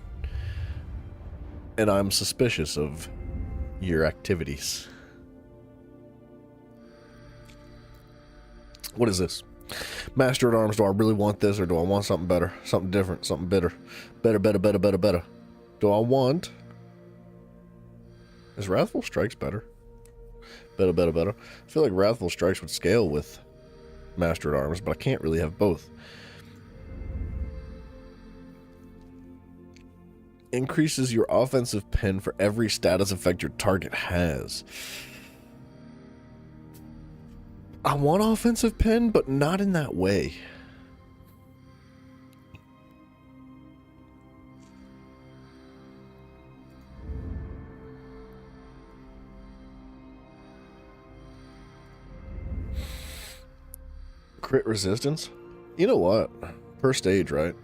and I'm suspicious of your activities. What is this? Master at Arms, do I really want this, or do I want something better? Something different, something better. Better. Do I want... Is Wrathful Strikes better? Better. I feel like Wrathful Strikes would scale with Master at Arms, but I can't really have both. Increases your offensive pen for every status effect your target has. I want offensive pen, but not in that way. Crit resistance? You know what? Per stage, right?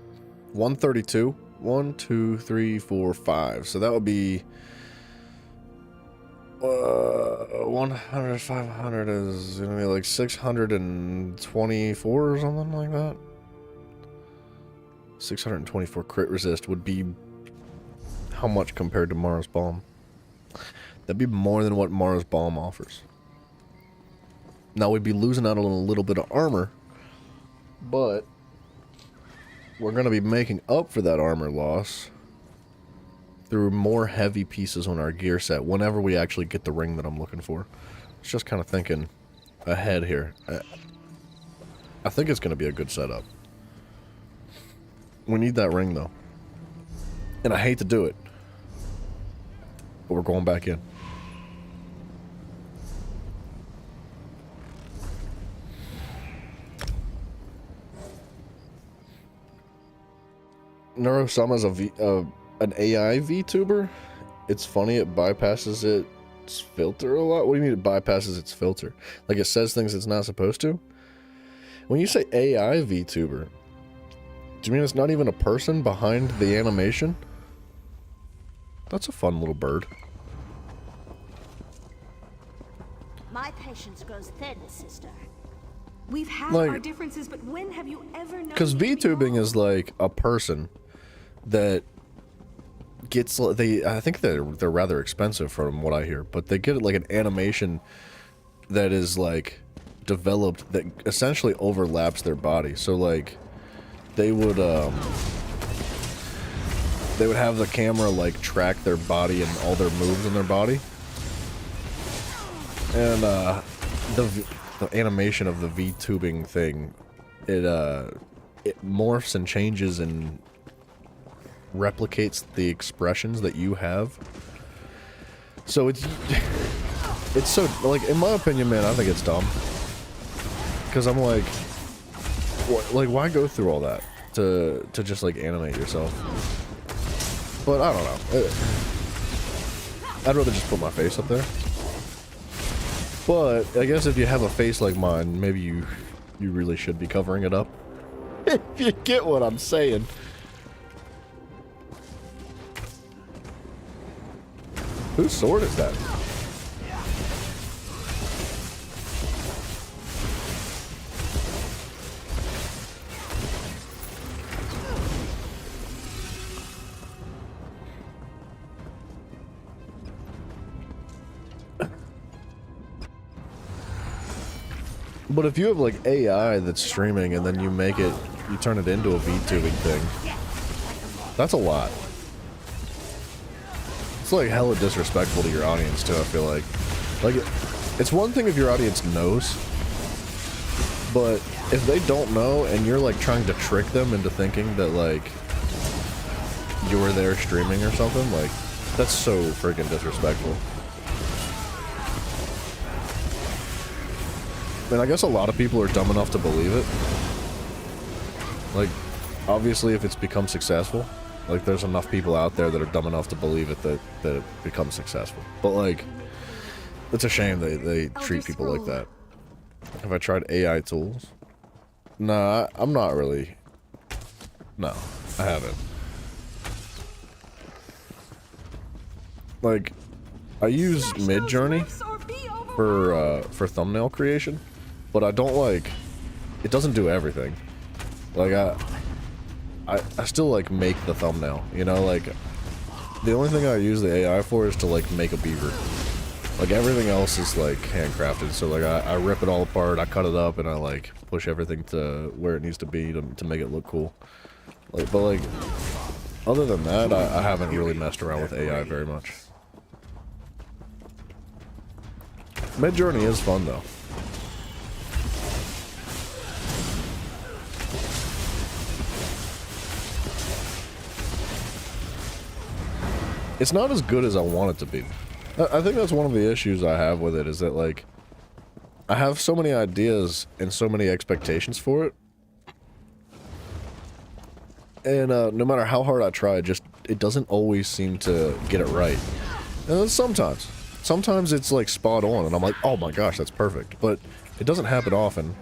132. 1, 2, 3, 4, 5. So that would be 100, 500 is gonna be like 624 or something like that. 624 crit resist would be how much compared to Mara's Balm? That'd be more than what Mara's Balm offers. Now we'd be losing out on a little bit of armor, but we're gonna be making up for that armor loss through more heavy pieces on our gear set whenever we actually get the ring that I'm looking for. It's just kind of thinking ahead here. I think it's going to be a good setup. We need that ring though. And I hate to do it, but we're going back in. Neurosama's an AI VTuber. It's funny, it bypasses its filter a lot. What do you mean it bypasses its filter? Like it says things it's not supposed to? When you say AI VTuber, do you mean it's not even a person behind the animation? That's a fun little bird. My patience grows thin, sister. We've had Like- our differences, but when have you ever known? Because VTubing is like a person that gets I think they're rather expensive from what I hear, but they get like an animation that is like developed that essentially overlaps their body. So like they would have the camera like track their body and all their moves in their body, and the animation of the VTubing thing, it morphs and changes and replicates the expressions that you have. So it's so, like, in my opinion, man, I think it's dumb. Because I'm like, why go through all that to just like animate yourself? But I don't know. I'd rather just put my face up there. But I guess if you have a face like mine, maybe you really should be covering it up. If you get what I'm saying. Whose sword is that? But if you have like AI that's streaming and then you turn it into a VTubing thing, that's a lot. It's like hella disrespectful to your audience too, I feel like. Like, it's one thing if your audience knows, but if they don't know and you're like trying to trick them into thinking that like you're there streaming or something, like, that's so freaking disrespectful. And I guess a lot of people are dumb enough to believe it. Like, obviously if it's become successful, like there's enough people out there that are dumb enough to believe it that it becomes successful. But like, it's a shame they treat people like that. Have I tried AI tools? Nah, I'm not really. No, I haven't. Like, I use Midjourney for thumbnail creation, but I don't like. It doesn't do everything. Like I still like make the thumbnail. You know, like the only thing I use the AI for is to like make a beaver. Like everything else is like handcrafted. So like I rip it all apart, I cut it up, and I like push everything to where it needs to be to make it look cool. Like, but like other than that, I haven't really messed around with AI very much. Midjourney is fun though. It's not as good as I want it to be. I think that's one of the issues I have with it, is that like I have so many ideas and so many expectations for it, and no matter how hard I try, it doesn't always seem to get it right. And sometimes it's like spot on, and I'm like, oh my gosh, that's perfect. But it doesn't happen often,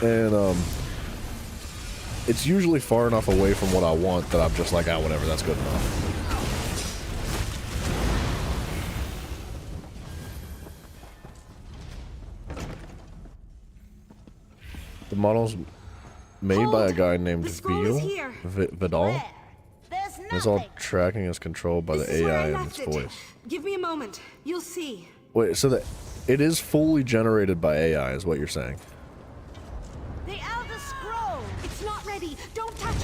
and it's usually far enough away from what I want that I'm just like, ah, whatever, that's good enough. The model's made by a guy named The scroll is Veal, here. Vidal. Where? There's nothing. It's all tracking is controlled by This the is where I AI and left its it. voice. Give me a moment. You'll see. Wait, so that it is fully generated by AI, is what you're saying? The Elder Scroll. It's not ready. Don't touch it.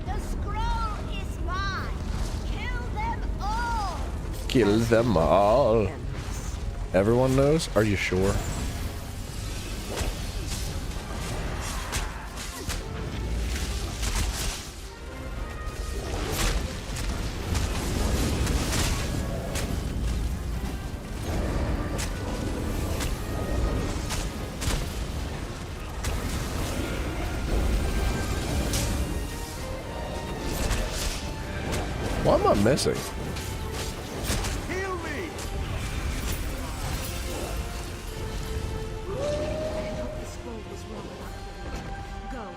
The scroll is mine. Kill them all. Kill them all. Everyone knows? Are you sure? Why am I missing? Heal me! I hope the scroll was wrong about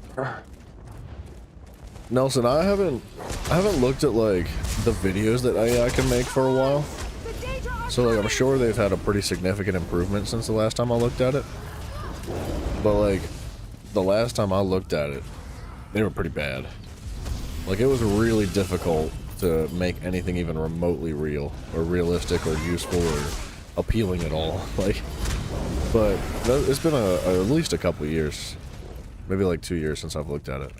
Go. Nelson, I haven't looked at like the videos that AI can make for a while. The Daedra are So like I'm coming. sure they've had a pretty significant improvement since the last time I looked at it. But like the last time I looked at it, they were pretty bad. Like it was really difficult to make anything even remotely real or realistic or useful or appealing at all. Like, but it's been at least a couple years, maybe like 2 years since I've looked at it.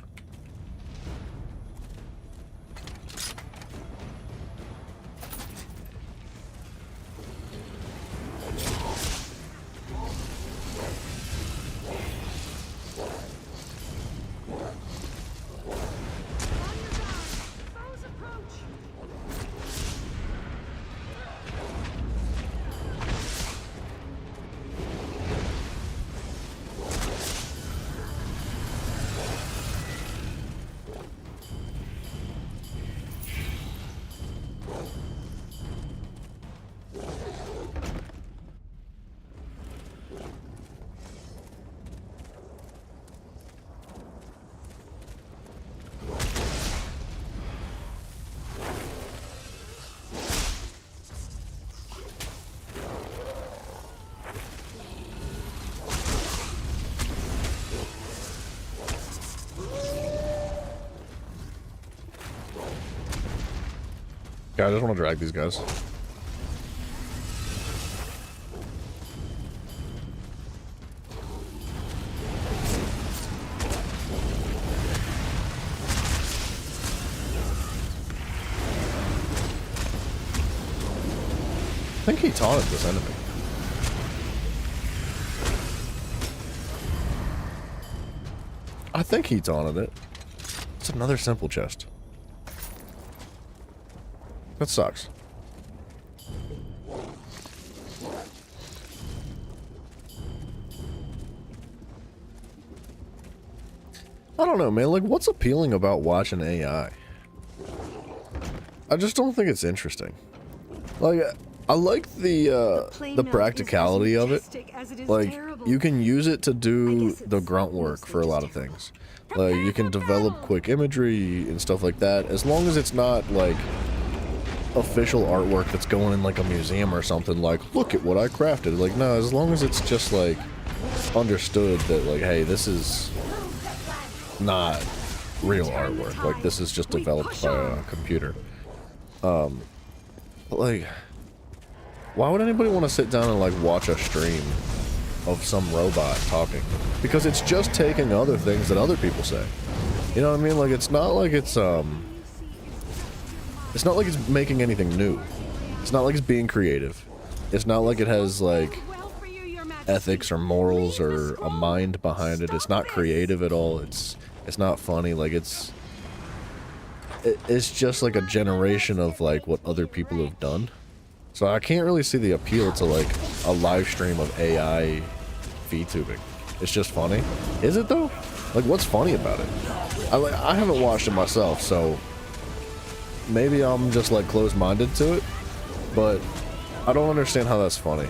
Foes approach. Yeah, I just want to drag these guys. I think he taunted this enemy. I think he taunted it. It's another simple chest. That sucks. I don't know, man. Like, what's appealing about watching AI? I just don't think it's interesting. Like, I like the practicality of it. Like, you can use it to do the grunt work for a lot of things. Like, you can develop quick imagery and stuff like that, as long as it's not, like, official artwork that's going in, like, a museum or something, like, look at what I crafted. Like, no, as long as it's just, like, understood that, like, hey, this is not real artwork. Like, this is just developed by a computer. But, like, why would anybody want to sit down and, like, watch a stream of some robot talking? Because it's just taking other things that other people say. You know what I mean? Like, it's not like it's making anything new. It's not like it's being creative. It's not like it has, like, ethics or morals or a mind behind it. It's not creative at all. It's not funny. Like, it's just like a generation of, like, what other people have done. So I can't really see the appeal to, like, a live stream of AI VTubing. It's just funny. Is it though? Like, what's funny about it? I haven't watched it myself, so maybe I'm just, like, closed-minded to it, but I don't understand how that's funny.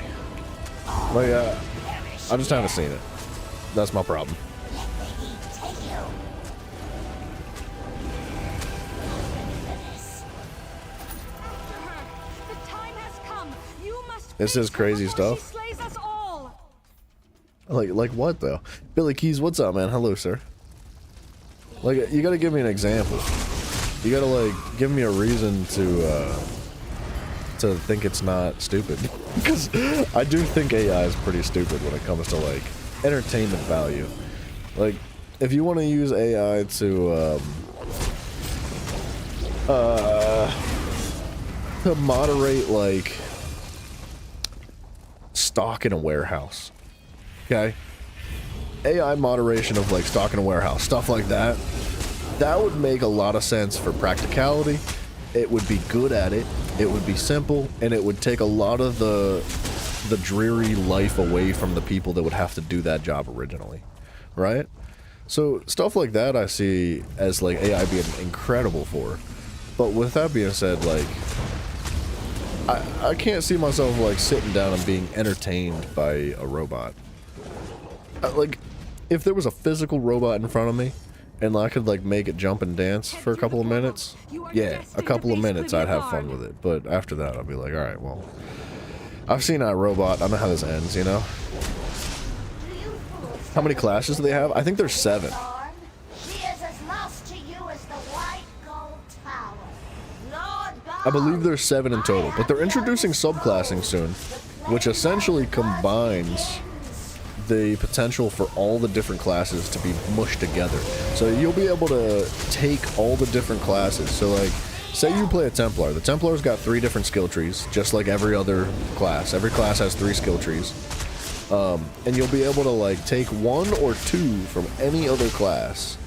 Like, I just haven't seen it. That's my problem. It says crazy She stuff. slays us all. Like what though? Billy Keys, what's up, man? Hello, sir. Like, you gotta give me an example. You gotta like give me a reason to think it's not stupid. Because I do think AI is pretty stupid when it comes to like entertainment value. Like, if you want to use AI to moderate like stock in a warehouse, okay? AI moderation of like stock in a warehouse, stuff like that. That would make a lot of sense for practicality. It would be good at it. It would be simple, and it would take a lot of the dreary life away from the people that would have to do that job originally, right? So stuff like that I see as like AI being incredible for. But with that being said, like I can't see myself like sitting down and being entertained by a robot. Like, if there was a physical robot in front of me and I could like make it jump and dance for a couple of minutes, yeah, a couple of minutes I'd have fun with it. But after that I'll be like, alright, well, I've seen that robot, I know how this ends, you know? How many classes do they have? I think there's 7. She is as lost to you as the White Gold Tower. Lord I believe there's 7 in total, but they're introducing subclassing soon, which essentially combines the potential for all the different classes to be mushed together. So you'll be able to take all the different classes. So like, say you play a Templar. The Templar's got 3 different skill trees, just like every other class. Every class has 3 skill trees. And you'll be able to like take 1 or 2 from any other class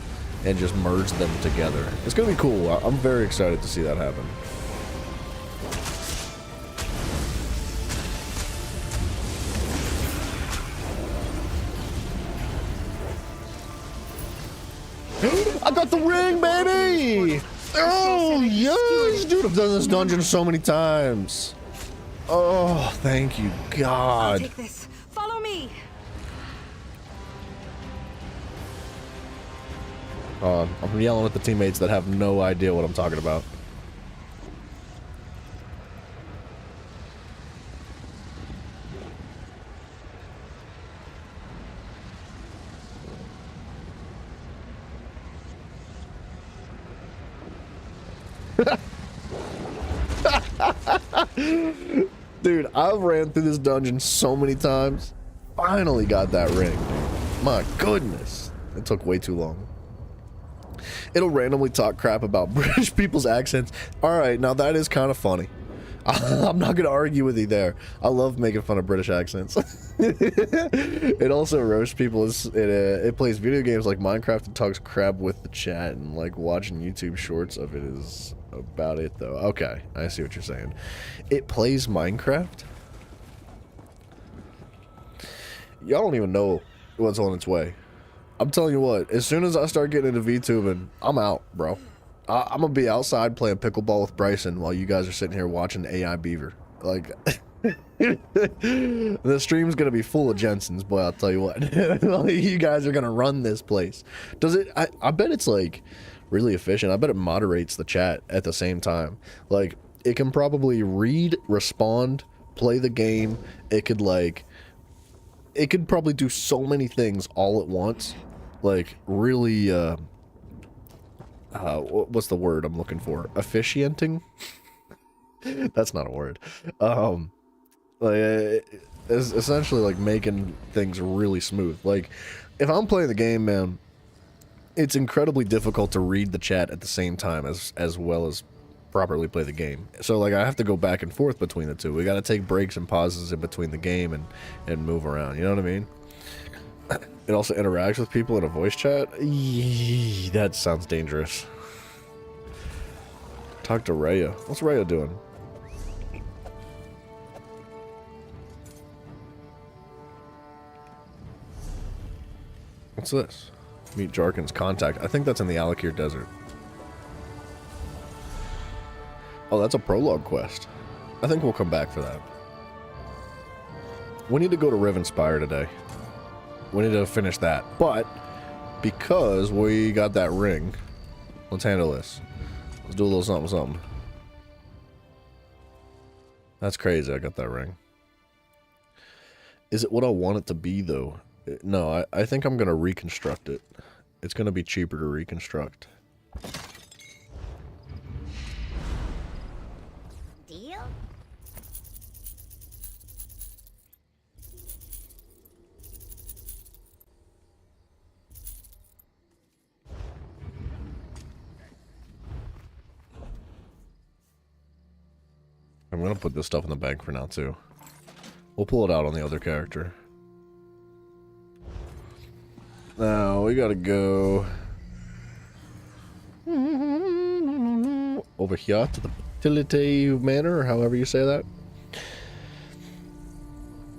and just merge them together. It's gonna be cool. I'm very excited to see that happen. I got the ring, baby! Oh, yes! Dude, I've done this dungeon so many times. Oh, thank you, God. Take this. Follow me. I'm yelling at the teammates that have no idea what I'm talking about. Dude, I've ran through this dungeon so many times. Finally got that ring, dude. My goodness. It took way too long. It'll randomly talk crap about British people's accents. Alright, now that is kind of funny. I'm not gonna argue with you there. I love making fun of British accents. It also roasts people. It plays video games like Minecraft and talks crap with the chat, and like watching YouTube shorts of it is about it though. Okay, I see what you're saying. It plays Minecraft? Y'all don't even know what's on its way. I'm telling you what, as soon as I start getting into VTubing, I'm out, bro. I'm gonna be outside playing pickleball with Bryson while you guys are sitting here watching AI Beaver. Like, the stream's gonna be full of Jensen's, boy, I'll tell you what. You guys are gonna run this place. Does it? I bet it's like really efficient. I bet it moderates the chat at the same time. Like, it can probably read, respond, play the game. It could probably do so many things all at once. Like, really, what's the word I'm looking for? Officiating? That's not a word. Like, it's essentially like making things really smooth. Like, if I'm playing the game, man, it's incredibly difficult to read the chat at the same time as well as properly play the game. So like, I have to go back and forth between the two. We gotta take breaks and pauses in between the game and move around, you know what I mean? It also interacts with people in a voice chat. Eee, that sounds dangerous. Talk to Raya. What's Raya doing? What's this? Meet Jarkin's contact. I think that's in the Alakir Desert. Oh, that's a prologue quest. I think we'll come back for that. We need to go to Rivenspire today. We need to finish that. But, because we got that ring, let's handle this. Let's do a little something, something. That's crazy, I got that ring. Is it what I want it to be, though? No, I think I'm going to reconstruct it. It's going to be cheaper to reconstruct. Deal? I'm going to put this stuff in the bank for now, too. We'll pull it out on the other character. Now, we gotta go over here to the Utility Manor, or however you say that.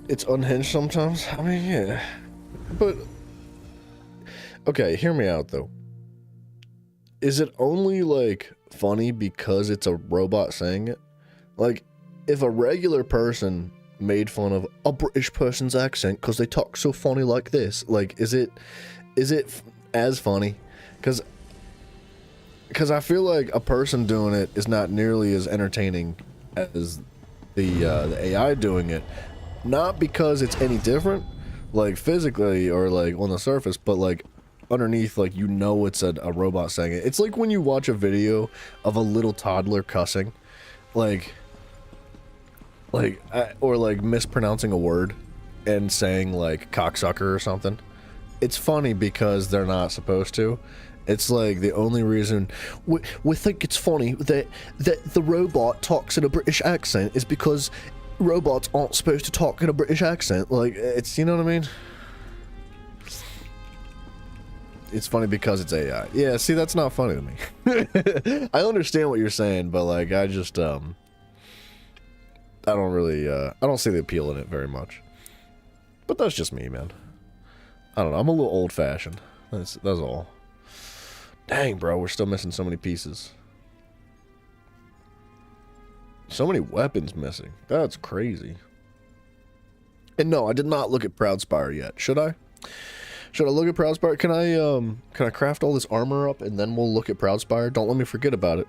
It's unhinged sometimes. I mean, yeah. But, okay, hear me out, though. Is it only, like, funny because it's a robot saying it? Like, if a regular person made fun of a British person's accent because they talk so funny like this, like, is it as funny? Because I feel like a person doing it is not nearly as entertaining as the AI doing it. Not because it's any different, like physically or like on the surface, but like underneath, like, you know, it's a robot saying it. It's like when you watch a video of a little toddler cussing, or like mispronouncing a word and saying like cocksucker or something. It's funny because they're not supposed to. It's like the only reason we think it's funny that the robot talks in a British accent is because robots aren't supposed to talk in a British accent. Like, it's, you know what I mean? It's funny because it's AI. Yeah, see, that's not funny to me. I understand what you're saying, but like, I just I don't really, I don't see the appeal in it very much. But that's just me, man. I don't know, I'm a little old-fashioned. That's all. Dang, bro, we're still missing so many pieces. So many weapons missing. That's crazy. And no, I did not look at Proudspire yet. Should I? Should I look at Proudspire? Can I craft all this armor up and then we'll look at Proudspire? Don't let me forget about it.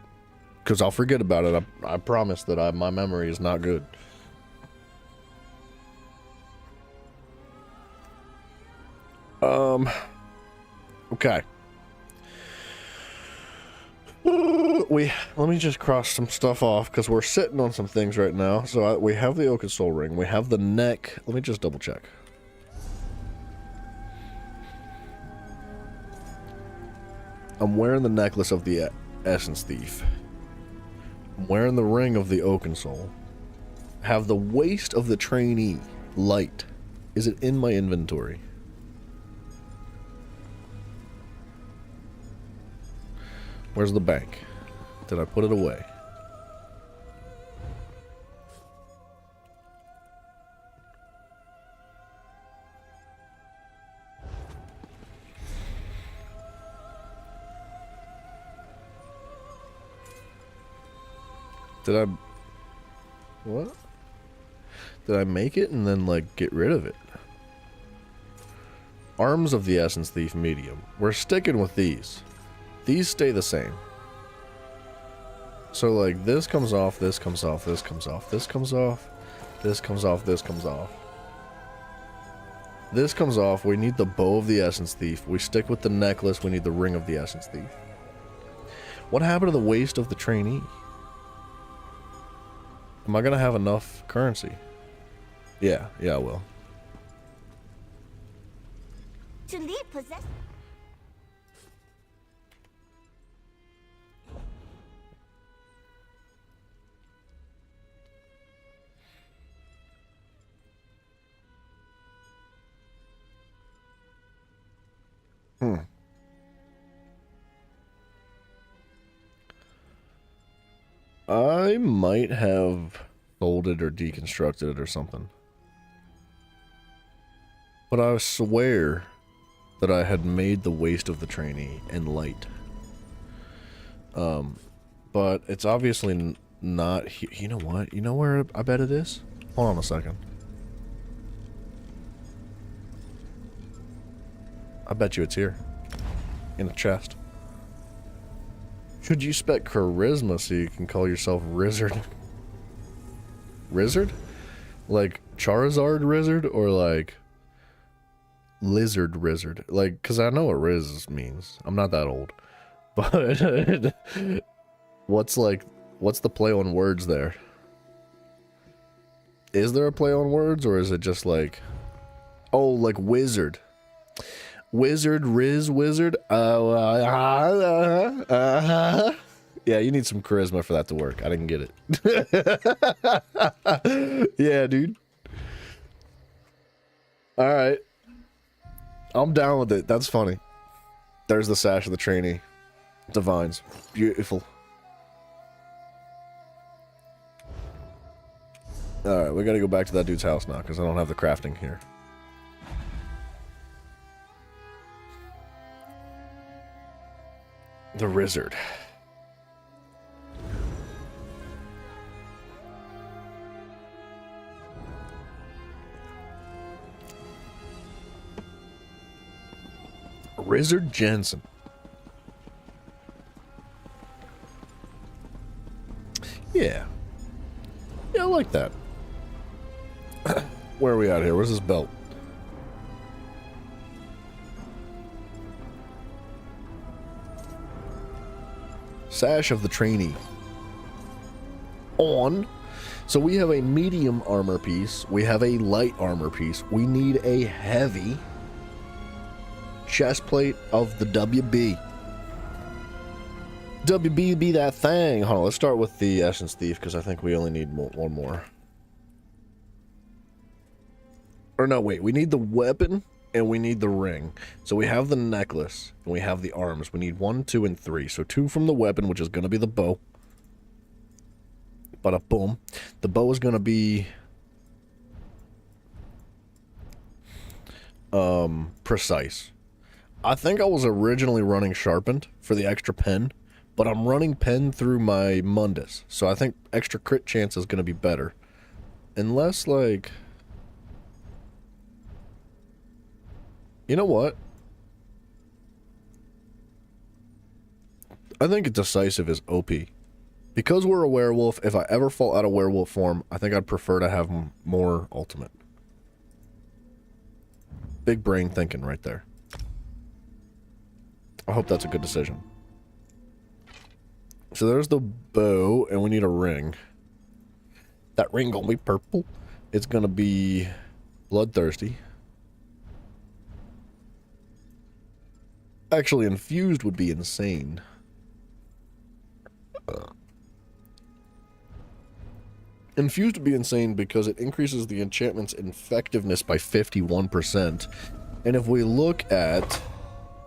Because I'll forget about it. I promise that my memory is not good. Okay. Let me just cross some stuff off because we're sitting on some things right now. So we have the Oak and Soul ring. We have the neck. Let me just double check. I'm wearing the necklace of the Essence Thief. I'm wearing the ring of the Oak and Soul. Have the waist of the trainee. Light. Is it in my inventory? Where's the bank? Did I put it away? Did I... What? Did I make it and then, like, get rid of it? Arms of the Essence Thief medium. We're sticking with these. These stay the same. So, like, this comes off, this comes off, this comes off, this comes off, this comes off, this comes off. This comes off. We need the bow of the Essence Thief. We stick with the necklace. We need the ring of the Essence Thief. What happened to the waist of the trainee? Am I going to have enough currency? Yeah, I will. To leave possess. I might have folded or deconstructed it or something. But I swear that I had made the waist of the trainee in light. But it's obviously not here. You know what? You know where I bet it is? Hold on a second. I bet you it's here. In a chest. Should you spec charisma so you can call yourself Rizzard? Rizzard? Like Charizard Rizzard or like Lizard Rizzard? Like, because I know what Riz means. I'm not that old. But what's the play on words there? Is there a play on words, or is it just like, oh, like wizard? Wizard, Riz, wizard? Yeah, you need some charisma for that to work. I didn't get it. Yeah, dude. Alright. I'm down with it. That's funny. There's the sash of the trainee. Divines. Beautiful. Alright, we gotta go back to that dude's house now, because I don't have the crafting here. The Rizzard. Rizzard Jensen. Yeah. Yeah, I like that. Where are we at here? Where's this belt? Sash of the trainee. On. So we have a medium armor piece. We have a light armor piece. We need a heavy chest plate of the WB. WB be that thing. Hold on, let's start with the Essence Thief, because I think we only need one more. Or no, wait. We need the weapon, and we need the ring. So we have the necklace, and we have the arms. We need 1, 2, and 3. So 2 from the weapon, which is going to be the bow. Bada boom. The bow is going to be precise. I think I was originally running sharpened for the extra pen, but I'm running pen through my Mundus, so I think extra crit chance is going to be better. Unless, like... You know what? I think decisive is OP. Because we're a werewolf, if I ever fall out of werewolf form, I think I'd prefer to have more ultimate. Big brain thinking right there. I hope that's a good decision. So there's the bow, and we need a ring. That ring gonna be purple. It's gonna be bloodthirsty. Actually, infused would be insane. Infused would be insane because it increases the enchantment's effectiveness by 51%. And if we look at,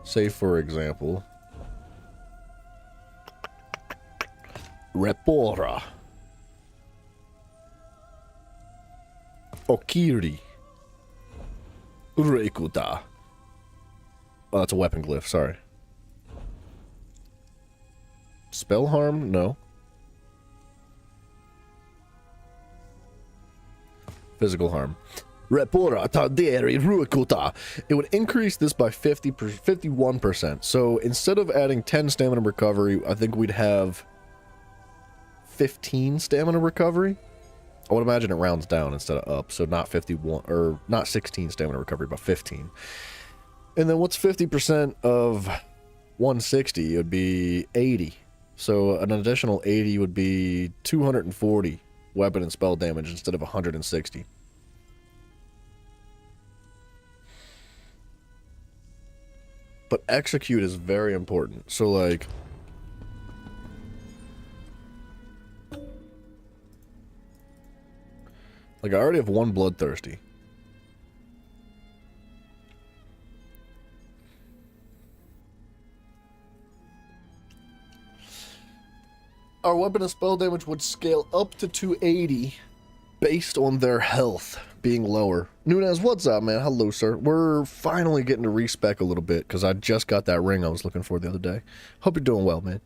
say for example, Repora, Okiri, Reikuta. Oh, that's a weapon glyph, sorry. Spell harm? No. Physical harm. Repora Taderi Ruikuta. It would increase this by 51%. So instead of adding 10 stamina recovery, I think we'd have 15 stamina recovery. I would imagine it rounds down instead of up, so not 51 or not 16 stamina recovery, but 15. And then what's 50% of 160? It would be 80. So an additional 80 would be 240 weapon and spell damage instead of 160. But execute is very important. So like I already have one bloodthirsty. Our weapon and spell damage would scale up to 280 based on their health being lower. Nunez, what's up, man? Hello, sir. We're finally getting to respec a little bit because I just got that ring I was looking for the other day. Hope you're doing well, man.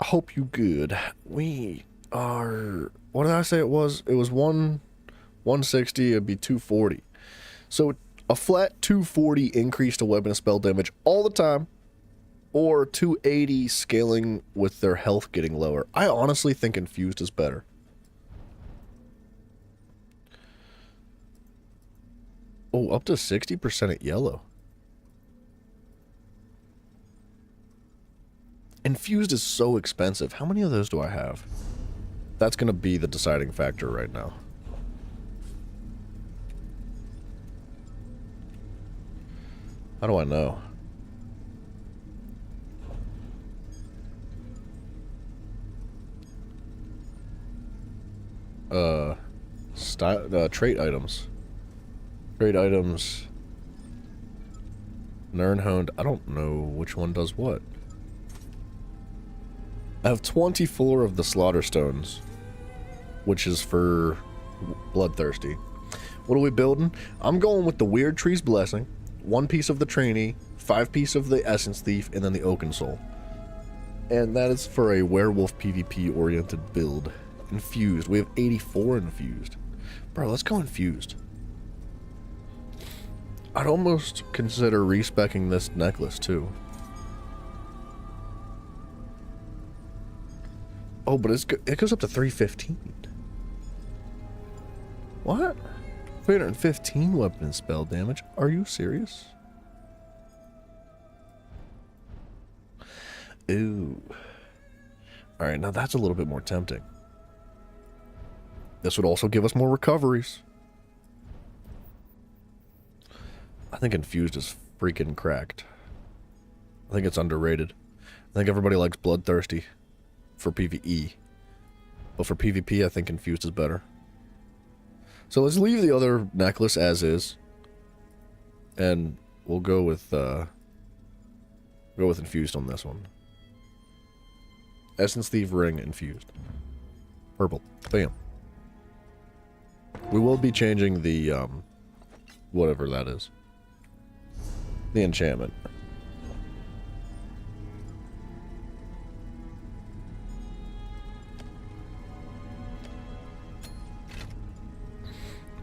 I hope you good. We are... What did I say it was? It was 160. It'd be 240. So a flat 240 increase to weapon and spell damage all the time. Or 280 scaling with their health getting lower. I honestly think infused is better. Oh, up to 60% at yellow. Infused is so expensive. How many of those do I have? That's going to be the deciding factor right now. How do I know? Trait items. Trait items. Nirnhound. I don't know which one does what. I have 24 of the Slaughter Stones, which is for Bloodthirsty. What are we building? I'm going with the Weird Tree's Blessing, 1 piece of the Trainee, 5 piece of the Essence Thief, and then the Oaken Soul. And that is for a werewolf PvP oriented build. Infused. We have 84 infused. Bro, let's go infused. I'd almost consider respecking this necklace too. Oh, but it goes up to 315. What? 315 weapon and spell damage? Are you serious? Ooh. Alright, now that's a little bit more tempting. This would also give us more recoveries. I think infused is freaking cracked. I think it's underrated. I think everybody likes Bloodthirsty for PvE. But for PvP, I think infused is better. So let's leave the other necklace as is. And we'll go with infused on this one. Essence Thief ring infused. Purple. Bam. We will be changing the whatever that is. The enchantment.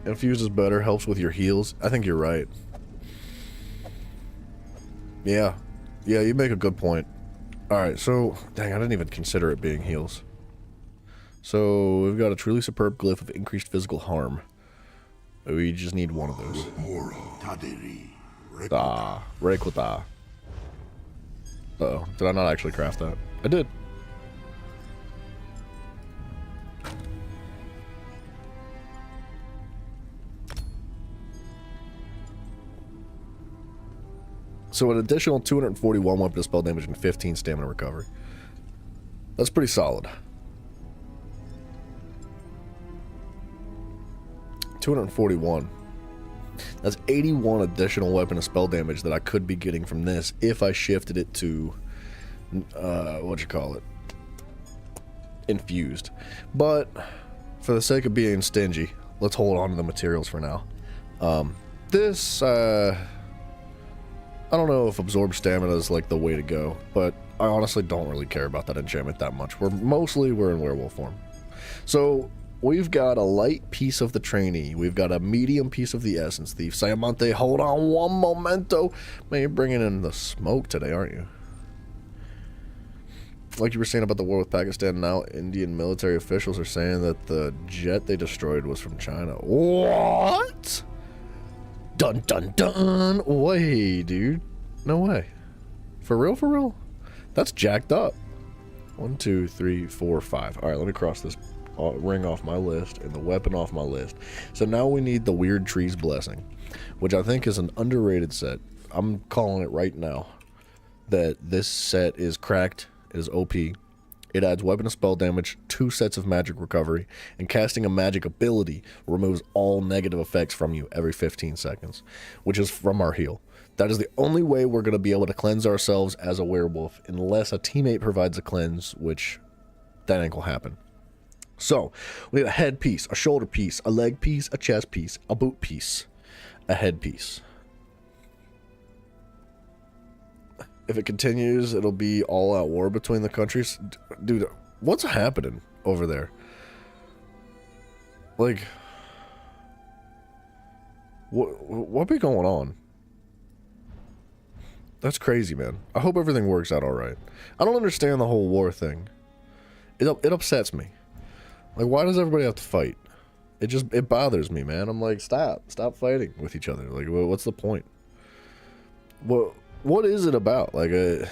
Infused is better, helps with your heals. I think you're right. Yeah. Yeah, you make a good point. Alright, so... Dang, I didn't even consider it being heals. So, we've got a truly superb glyph of increased physical harm. We just need one of those. Ah, Requita. Uh-oh, did I not actually craft that? I did. So an additional 241 weapon to spell damage and 15 stamina recovery. That's pretty solid. 241. That's 81 additional weapon and spell damage that I could be getting from this if I shifted it to, infused. But for the sake of being stingy, let's hold on to the materials for now. I don't know if absorb stamina is like the way to go, but I honestly don't really care about that enchantment that much. We're in werewolf form. So we've got a light piece of the Trainee. We've got a medium piece of the Essence Thief. Sayamante, hold on one momento. Man, you're bringing in the smoke today, aren't you? Like you were saying about the war with Pakistan, now Indian military officials are saying that the jet they destroyed was from China. What? Dun dun dun. Way, dude. No way. For real, for real? That's jacked up. 1, 2, 3, 4, 5. Alright, let me cross this ring off my list and the weapon off my list. So now we need the Weird Tree's Blessing, which I think is an underrated set. I'm calling it right now that this set is cracked. It is OP. It adds weapon and spell damage, 2 sets of magic recovery, and casting a magic ability removes all negative effects from you every 15 seconds, which is from our heal. That is the only way we're going to be able to cleanse ourselves as a werewolf, unless a teammate provides a cleanse, which that ain't gonna happen. So, we have a head piece, a shoulder piece, a leg piece, a chest piece, a boot piece, a head piece. If it continues, it'll be all-out war between the countries. Dude, what's happening over there? Like, what be going on? That's crazy, man. I hope everything works out all right. I don't understand the whole war thing. It upsets me. Like, why does everybody have to fight? It bothers me, man. I'm like, stop fighting with each other. Like, what's the point? What is it about? Like, I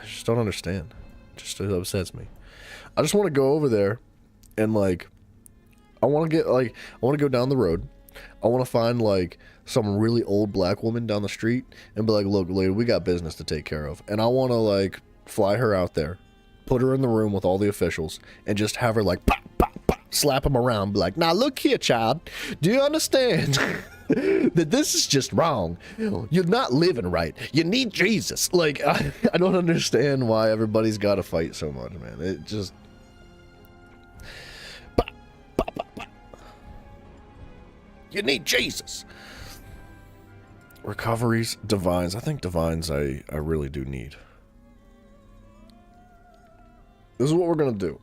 just don't understand. It just upsets me. I just want to go over there and like, I want to go down the road. I want to find like some really old black woman down the street and be like, look, lady, we got business to take care of. And I want to like fly her out there, put her in the room with all the officials, and just have her like pop, pop, pop, slap them around, be like, now look here, child, do you understand that this is just wrong? You're not living right. You need Jesus. Like, I don't understand why everybody's got to fight so much, man. It just... You need Jesus. Recoveries, divines. I think divines I really do need. This is what we're going to do.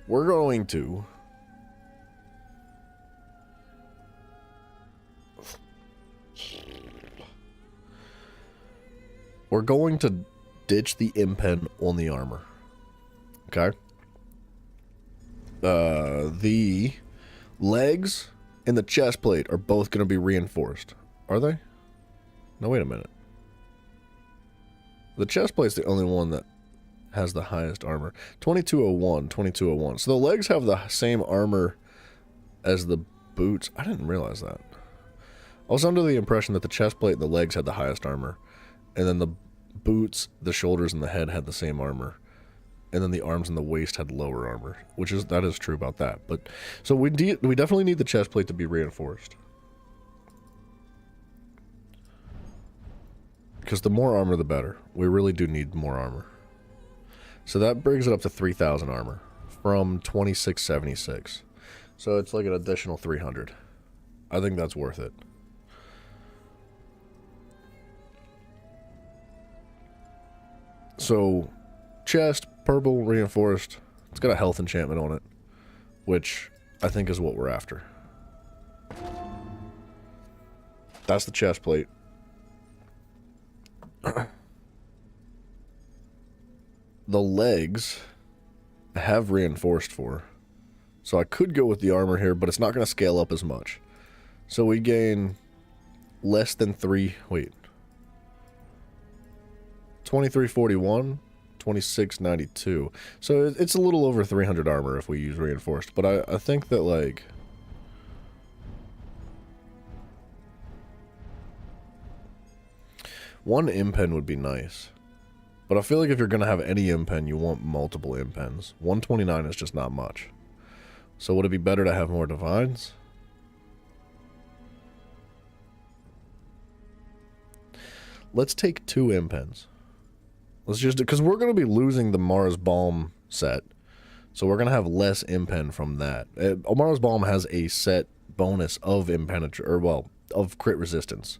We're going to... We're going to ditch the impen on the armor. Okay? The legs and the chest plate are both going to be reinforced. Are they? No, wait a minute. The chest plate's the only one that has the highest armor. 2201, 2201. So the legs have the same armor as the boots. I didn't realize that. I was under the impression that the chest plate and the legs had the highest armor. And then the boots, the shoulders, and the head had the same armor. And then the arms and the waist had lower armor, that is true about that. But so we definitely need the chest plate to be reinforced, because the more armor the better. We really do need more armor. So that brings it up to 3,000 armor from 2676. So it's like an additional 300. I think that's worth it. So chest, purple, reinforced. It's got a health enchantment on it, which I think is what we're after. That's the chest plate. The legs I have reinforced for, so I could go with the armor here, but it's not going to scale up as much. So we gain less than 2341, 2692. So it's a little over 300 armor if we use reinforced, but I think that like one impen would be nice. But I feel like if you're going to have any impen, you want multiple impens. 129 is just not much. So would it be better to have more divines? Let's take 2 impens. Let's just... because we're going to be losing the Mara's Balm set. So we're going to have less impen from that. Mara's Balm has a set bonus of impenetrate, or well, of crit resistance.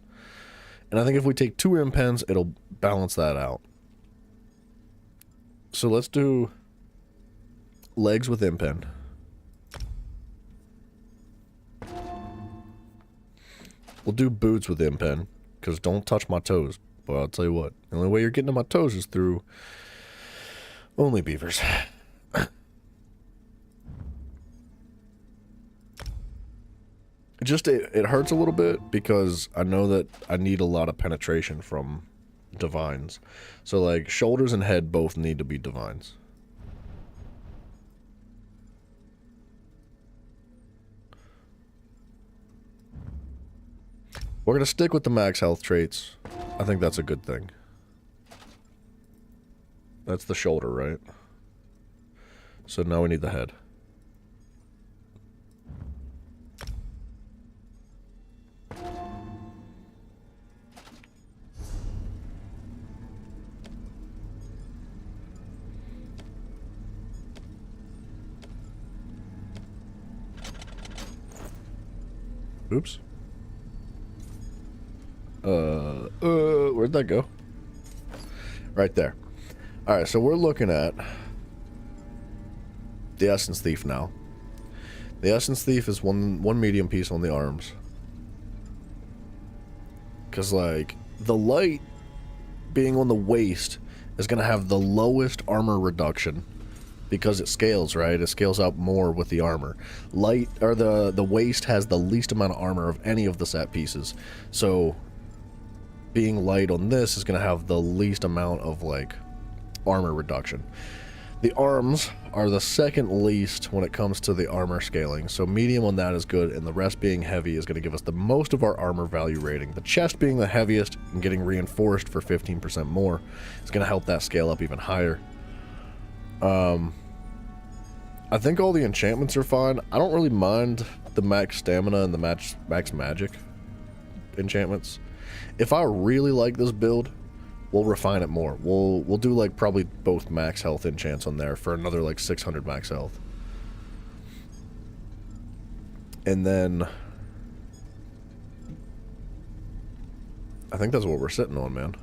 And I think if we take 2 impens, it'll balance that out. So let's do legs with impen. We'll do boots with impen, because don't touch my toes. But I'll tell you what, the only way you're getting to my toes is through only beavers. It hurts a little bit because I know that I need a lot of penetration from divines. So like shoulders and head both need to be divines. We're going to stick with the max health traits. I think that's a good thing. That's the shoulder, right? So now we need the head. Oops. Where'd that go? Right there. Alright, so we're looking at the Essence Thief now. The Essence Thief is one medium piece on the arms. Because, like, the light being on the waist is going to have the lowest armor reduction because it scales, right? It scales out more with the armor. Light, or the waist has the least amount of armor of any of the set pieces. So being light on this is going to have the least amount of like armor reduction. The arms are the second least when it comes to the armor scaling, so medium on that is good, and the rest being heavy is going to give us the most of our armor value rating. The chest being the heaviest and getting reinforced for 15% more is going to help that scale up even higher. I think all the enchantments are fine. I don't really mind the max stamina and the max magic enchantments. If I really like this build, we'll refine it more. We'll do like probably both max health enchants on there for another like 600 max health. And then I think that's what we're sitting on, man.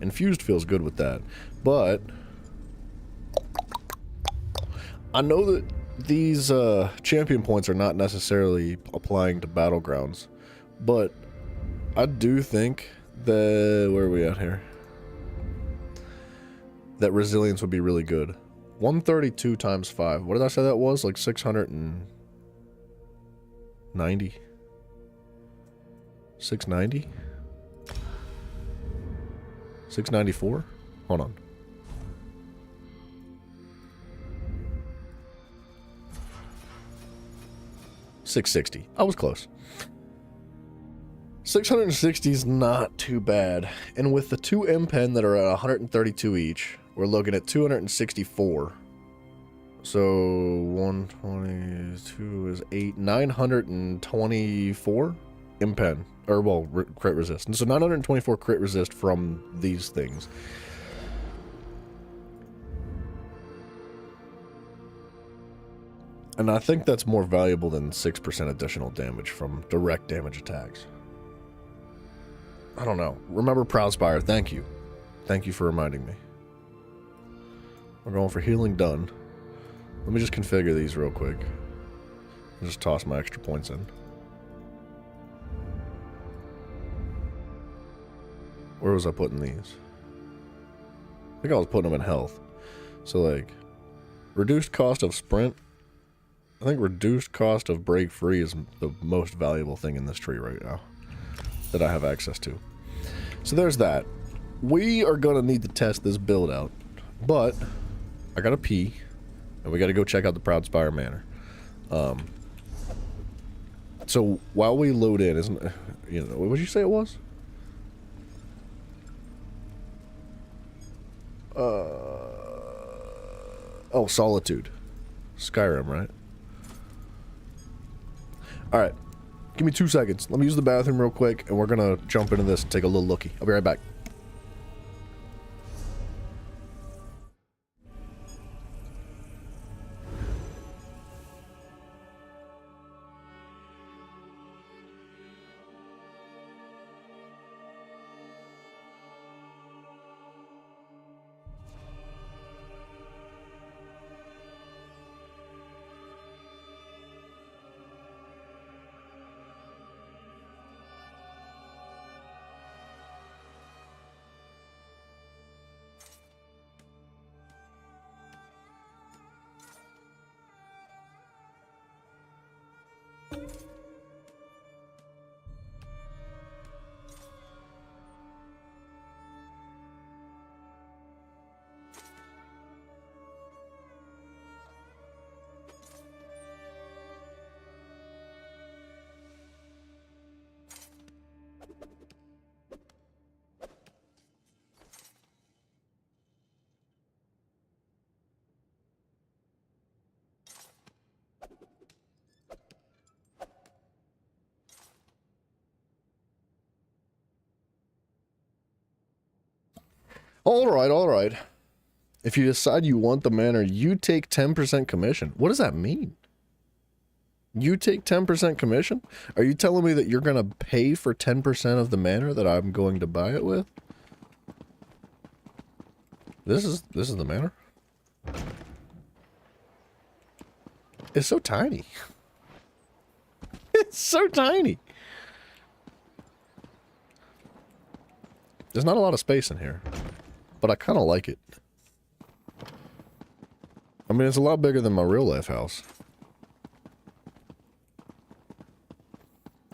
Infused feels good with that. But I know that these champion points are not necessarily applying to battlegrounds, but I do think that, where are we at here? That resilience would be really good. 132 times 5. What did I say that was? Like 690? 690? 694? Hold on. $660. I was close. 660 is not too bad. And with the 2 M-Pen that are at 132 each, we're looking at 264. So 122 is 924 M-Pen. Or, well, crit resist. And so 924 crit resist from these things. And I think that's more valuable than 6% additional damage from direct damage attacks. I don't know. Remember Proudspire, thank you. Thank you for reminding me. We're going for healing done. Let me just configure these real quick. I'll just toss my extra points in. Where was I putting these? I think I was putting them in health. So like, reduced cost of sprint. I think reduced cost of break free is the most valuable thing in this tree right now that I have access to. So there's that. We are going to need to test this build out. But I got to pee. And we got to go check out the Proudspire Manor. So while we load in, isn't, you know, what did you say it was? Oh, Solitude. Skyrim, right? Alright. Give me 2 seconds. Let me use the bathroom real quick, and we're gonna jump into this and take a little looky. I'll be right back. All right. If you decide you want the manor, you take 10% commission. What does that mean? You take 10% commission? Are you telling me that you're going to pay for 10% of the manor that I'm going to buy it with? This is the manor? It's so tiny. It's so tiny. There's not a lot of space in here, but I kind of like it. I mean, it's a lot bigger than my real life house.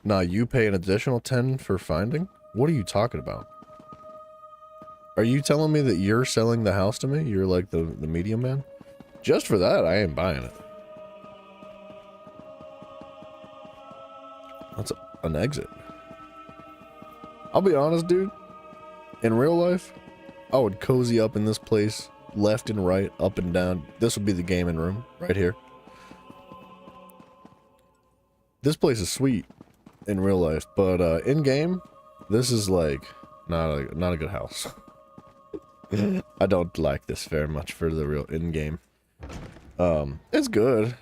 Now you pay an additional 10 for finding? What are you talking about? Are you telling me that you're selling the house to me? You're like the medium man? Just for that, I ain't buying it. That's an exit. I'll be honest, dude. In real life, I would cozy up in this place, left and right, up and down. This would be the gaming room, right here. This place is sweet in real life, but in game, this is like not a good house. I don't like this very much for the real in game. It's good.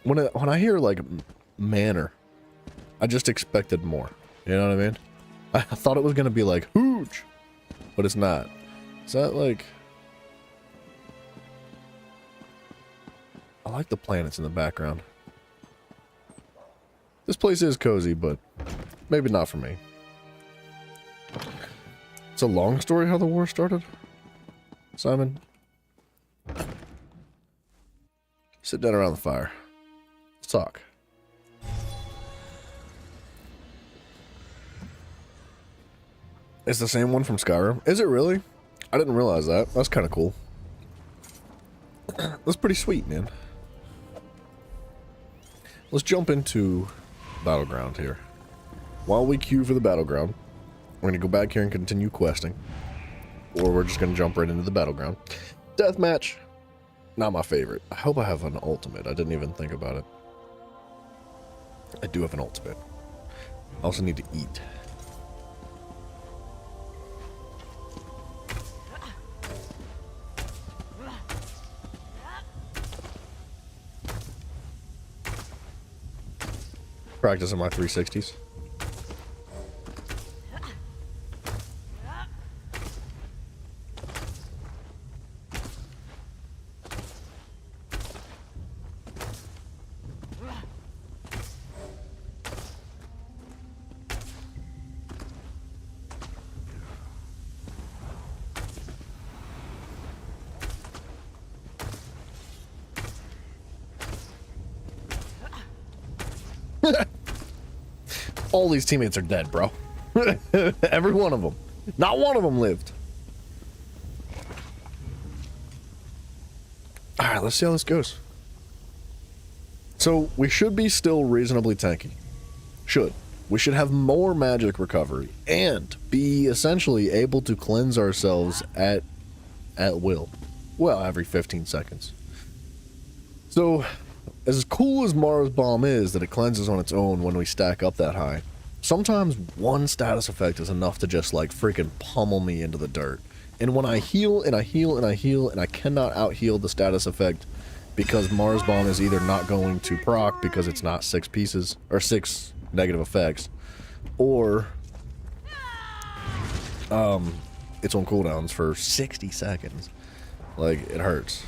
When I hear like manor, I just expected more. You know what I mean? I thought it was gonna be like huge, but it's not. Is that like? I like the planets in the background. This place is cozy, but maybe not for me. It's a long story how the war started. Simon, sit down around the fire. Let's talk. It's the same one from Skyrim. Is it really? I didn't realize that. That's kind of cool. That's pretty sweet, man. Let's jump into Battleground here. While we queue for the Battleground, we're going to go back here and continue questing. Or we're just going to jump right into the Battleground. Deathmatch. Not my favorite. I hope I have an ultimate. I didn't even think about it. I do have an ultimate. I also need to eat. Practicing my 360s. All these teammates are dead, bro. Every one of them. Not one of them lived. Alright, let's see how this goes. So, we should be still reasonably tanky. We should have more magic recovery and be essentially able to cleanse ourselves at will. Well, every 15 seconds. So, as cool as Mars Bomb is that it cleanses on its own when we stack up that high, sometimes one status effect is enough to just like freaking pummel me into the dirt. And when I heal and I heal and I heal and I cannot out heal the status effect because Mars Bomb is either not going to proc because it's not 6 pieces or 6 negative effects, or it's on cooldowns for 60 seconds. Like, it hurts.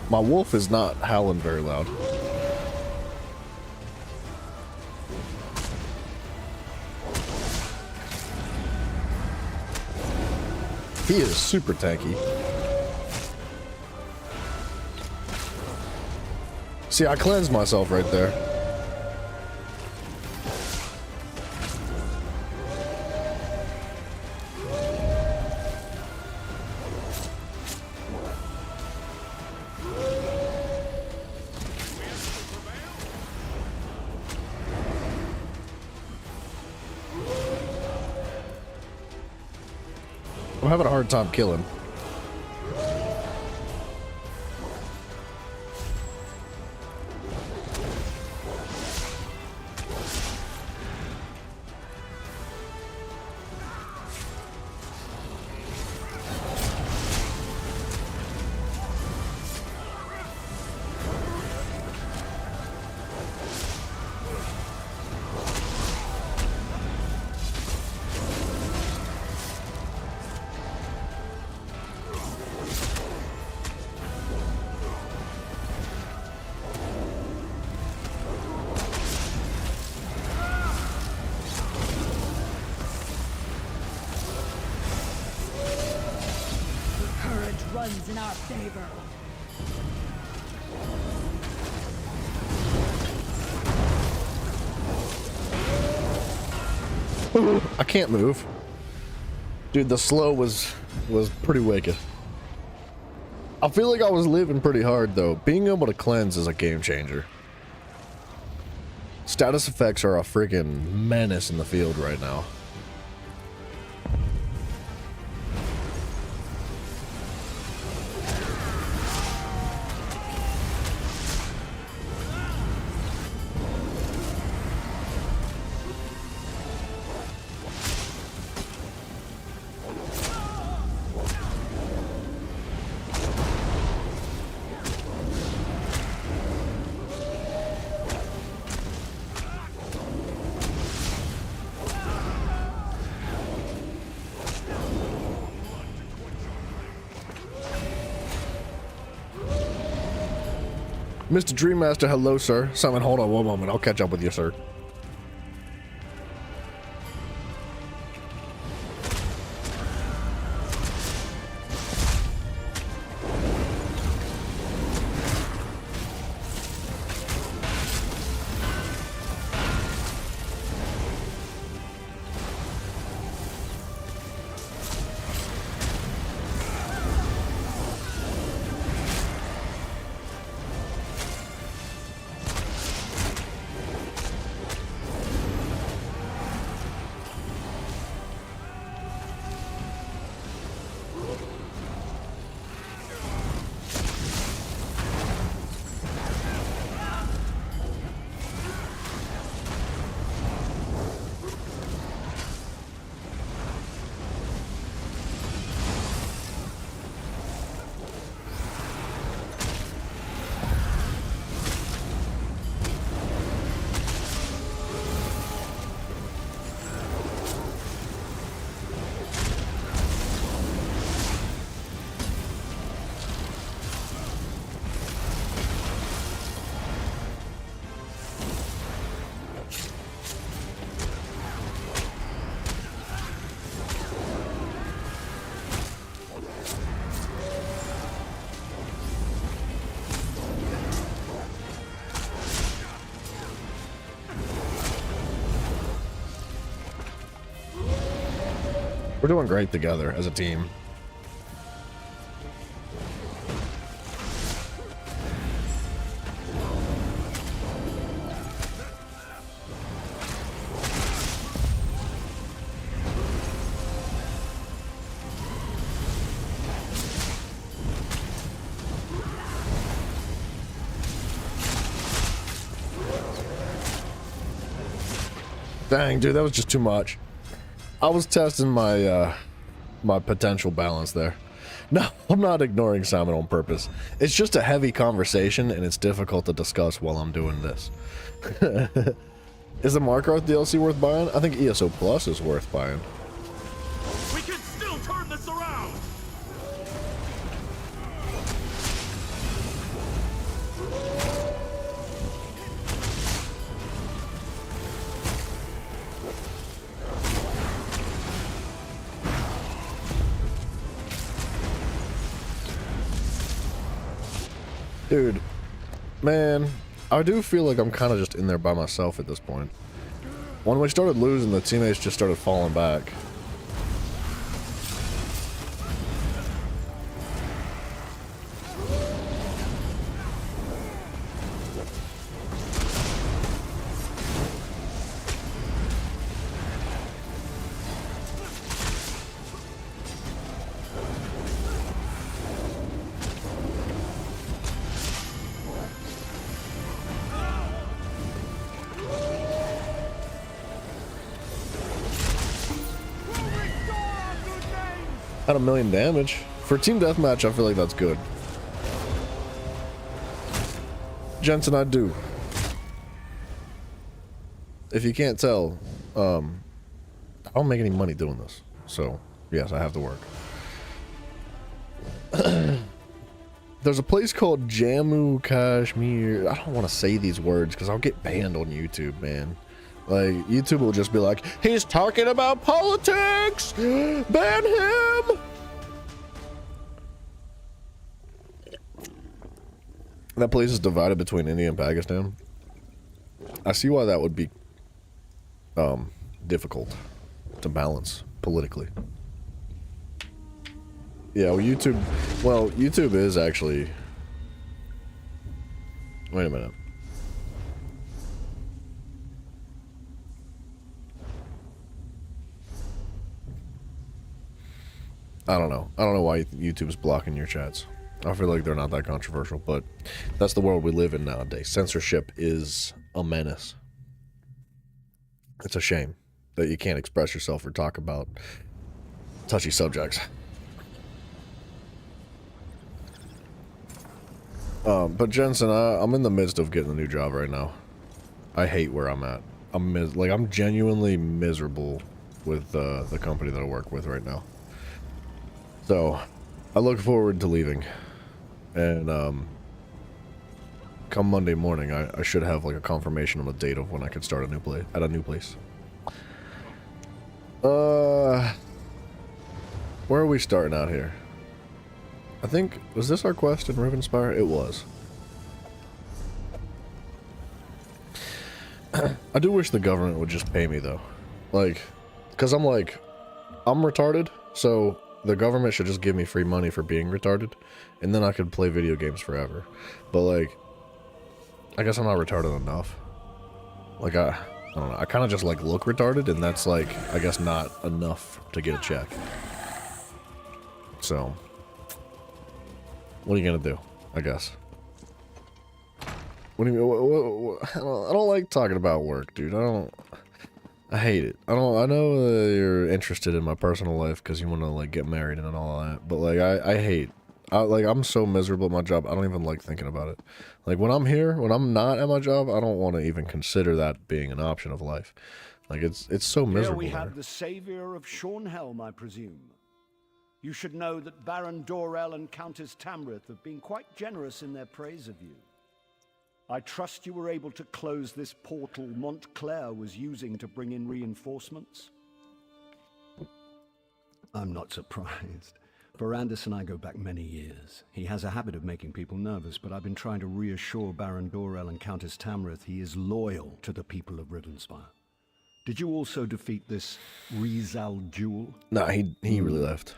My wolf is not howling very loud. He is super tanky. See, I cleansed myself right there. I'm having a hard time killing. Runs in our favor. I can't move. Dude, the slow was pretty wicked. I feel like I was living pretty hard though. Being able to cleanse is a game changer. Status effects are a freaking menace in the field right now. Mr. Dreammaster, hello, sir. Simon, hold on one moment. I'll catch up with you, sir. We're doing great together as a team. Dang, dude, that was just too much. I was testing my my potential balance there. No, I'm not ignoring Simon on purpose. It's just a heavy conversation and it's difficult to discuss while I'm doing this. Is the Markarth DLC worth buying? I think ESO Plus is worth buying. We can still turn this around! Dude, man, I do feel like I'm kind of just in there by myself at this point. When we started losing, the teammates just started falling back. Had 1 million damage. For Team Deathmatch, I feel like that's good. Jensen, I do. If you can't tell, I don't make any money doing this. So, yes, I have to work. There's a place called Jammu Kashmir. I don't want to say these words because I'll get banned on YouTube, man. Like, YouTube will just be like, he's talking about politics! Ban him! That place is divided between India and Pakistan. I see why that would be difficult to balance politically. Yeah, well, YouTube is actually... Wait a minute. I don't know. I don't know why YouTube's blocking your chats. I feel like they're not that controversial, but that's the world we live in nowadays. Censorship is a menace. It's a shame that you can't express yourself or talk about touchy subjects. But Jensen, I'm in the midst of getting a new job right now. I hate where I'm at. I'm genuinely miserable with the company that I work with right now. So, I look forward to leaving. And come Monday morning, I should have like a confirmation on the date of when I could start a new place. Where are we starting out here? I think, was this our quest in Rivenspire? It was. I do wish the government would just pay me though. Like, cause I'm retarded, so the government should just give me free money for being retarded, and then I could play video games forever. But like, I guess I'm not retarded enough. Like, I don't know, I kind of just like look retarded, and that's like, I guess not enough to get a check. So, what are you gonna do, I guess? What do you mean? I don't like talking about work, dude. I hate it. I know you're interested in my personal life because you want to like get married and all that, but like I'm so miserable at my job. I don't even like thinking about it. Like when I'm not at my job, I don't want to even consider that being an option of life. Like it's so miserable. Here we have the savior of Shornhelm, I presume. You should know that Baron Dorell and Countess Tamrith have been quite generous in their praise of you. I trust you were able to close this portal Montclair was using to bring in reinforcements? I'm not surprised. Verandis and I go back many years. He has a habit of making people nervous, but I've been trying to reassure Baron Dorell and Countess Tamrith he is loyal to the people of Rivenspire. Did you also defeat this Rizal Jewel? No, he really left.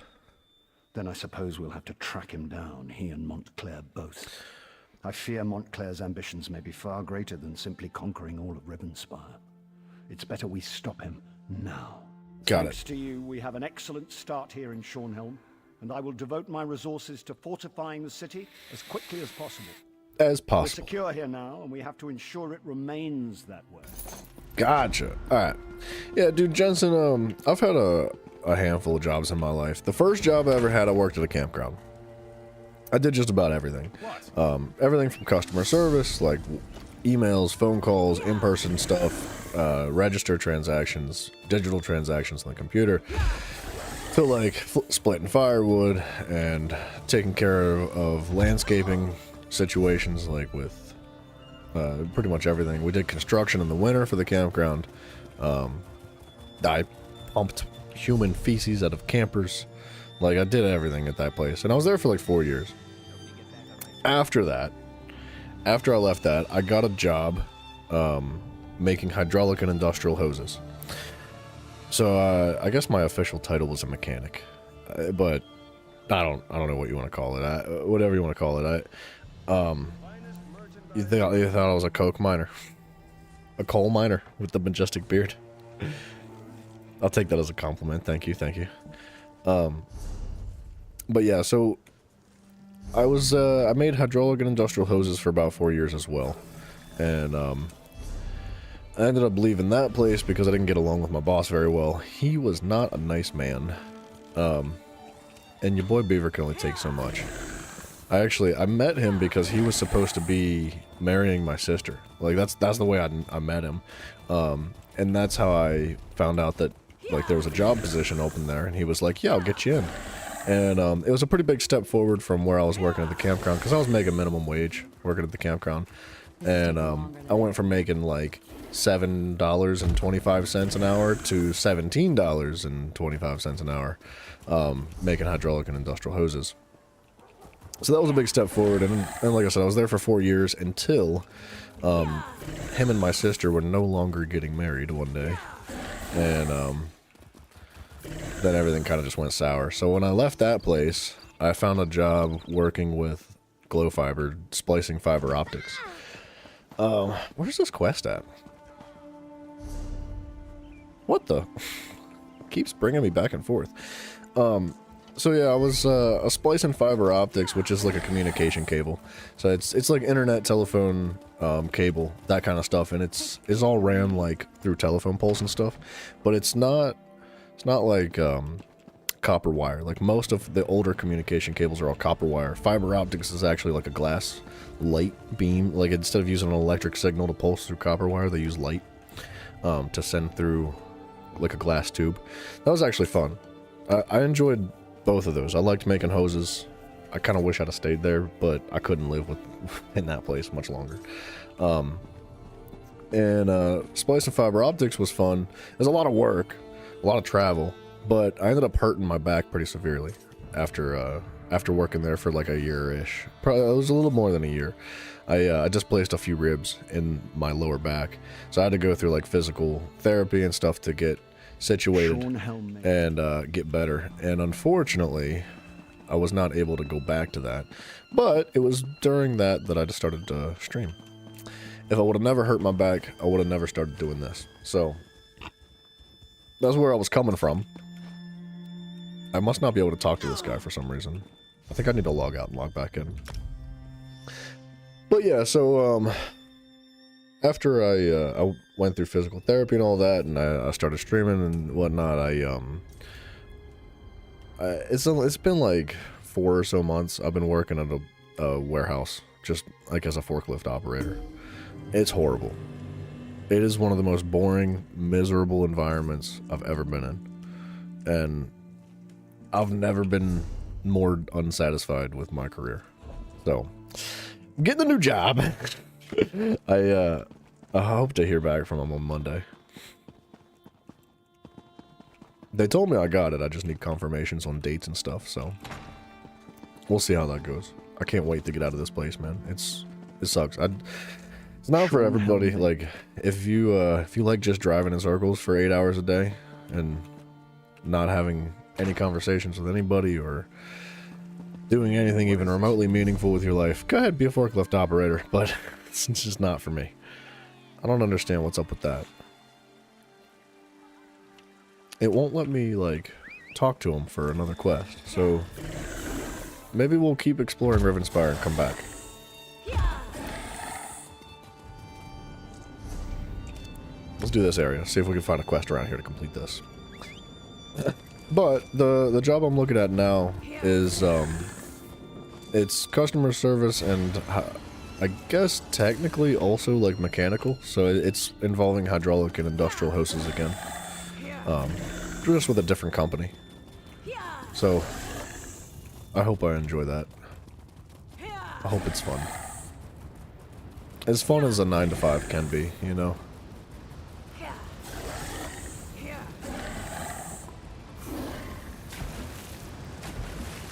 Then I suppose we'll have to track him down, he and Montclair both. I fear Montclair's ambitions may be far greater than simply conquering all of Rivenspire. It's better we stop him now. Thanks to you, we have an excellent start here in Shornhelm, and I will devote my resources to fortifying the city as quickly as possible. We're secure here now, and we have to ensure it remains that way. Gotcha. Alright. Yeah, dude, Jensen, I've had a handful of jobs in my life. The first job I ever had, I worked at a campground. I did just about everything. Everything from customer service, like emails, phone calls, in-person stuff, register transactions, digital transactions on the computer, to like splitting firewood and taking care of landscaping situations, like with pretty much everything. We did construction in the winter for the campground. I pumped human feces out of campers. Like, I did everything at that place. And I was there for like 4 years. After that, after I left that, I got a job making hydraulic and industrial hoses. So, I guess my official title was a mechanic. But I don't know what you want to call it. Whatever you want to call it. You thought I was a coke miner? A coal miner with the majestic beard? I'll take that as a compliment. Thank you. But yeah, so I made hydraulic and industrial hoses for about 4 years as well. And I ended up leaving that place because I didn't get along with my boss very well. He was not a nice man. and your boy Beaver can only take so much. I met him because he was supposed to be marrying my sister. Like, that's the way I met him. And that's how I found out that, like, there was a job position open there, and he was like, yeah, I'll get you in. And it was a pretty big step forward from where I was working at the campground, because I was making minimum wage working at the campground. And I went from making like $7.25 an hour to $17.25 an hour, making hydraulic and industrial hoses. So that was a big step forward, and like I said, I was there for 4 years until him and my sister were no longer getting married one day, and then everything kind of just went sour. So when I left that place, I found a job working with glow fiber, splicing fiber optics. Where's this quest at? What the? Keeps bringing me back and forth. So yeah, I was splicing fiber optics, which is like a communication cable. So it's like internet, telephone, cable, that kind of stuff, and it's all ran like through telephone poles and stuff. But it's not like copper wire. Like most of the older communication cables are all copper wire. Fiber optics is actually like a glass light beam. Like instead of using an electric signal to pulse through copper wire, they use light to send through like a glass tube. That was actually fun. I enjoyed both of those. I liked making hoses. I kind of wish I'd have stayed there, but I couldn't live in that place much longer. Splicing fiber optics was fun. There's a lot of work, a lot of travel, but I ended up hurting my back pretty severely after working there for like a year-ish. Probably it was a little more than a year. I displaced a few ribs in my lower back, so I had to go through like physical therapy and stuff to get situated and get better. And unfortunately, I was not able to go back to that. But it was during that I just started to stream. If I would have never hurt my back, I would have never started doing this. So that's where I was coming from. I must not be able to talk to this guy for some reason. I think I need to log out and log back in. But yeah, so after I went through physical therapy and all that, and I started streaming and whatnot, it's been like 4 or so months. I've been working at a warehouse, just like as a forklift operator. It's horrible. It is one of the most boring, miserable environments I've ever been in, and I've never been more unsatisfied with my career. So, getting a new job. I hope to hear back from them on Monday. They told me I got it. I just need confirmations on dates and stuff, so we'll see how that goes. I can't wait to get out of this place, man. It sucks. It's not for everybody. Like, if you like just driving in circles for 8 hours a day and not having any conversations with anybody or doing anything even remotely meaningful with your life, go ahead, be a forklift operator, but it's just not for me. I don't understand what's up with that. It won't let me, like, talk to him for another quest, so maybe we'll keep exploring Rivenspire and come back. Let's do this area, see if we can find a quest around here to complete this. But the job I'm looking at now is it's customer service and I guess technically also like mechanical, so it's involving hydraulic and industrial hoses again, just with a different company. So I hope I enjoy that. I hope it's fun. As fun as a 9 to 5 can be, you know.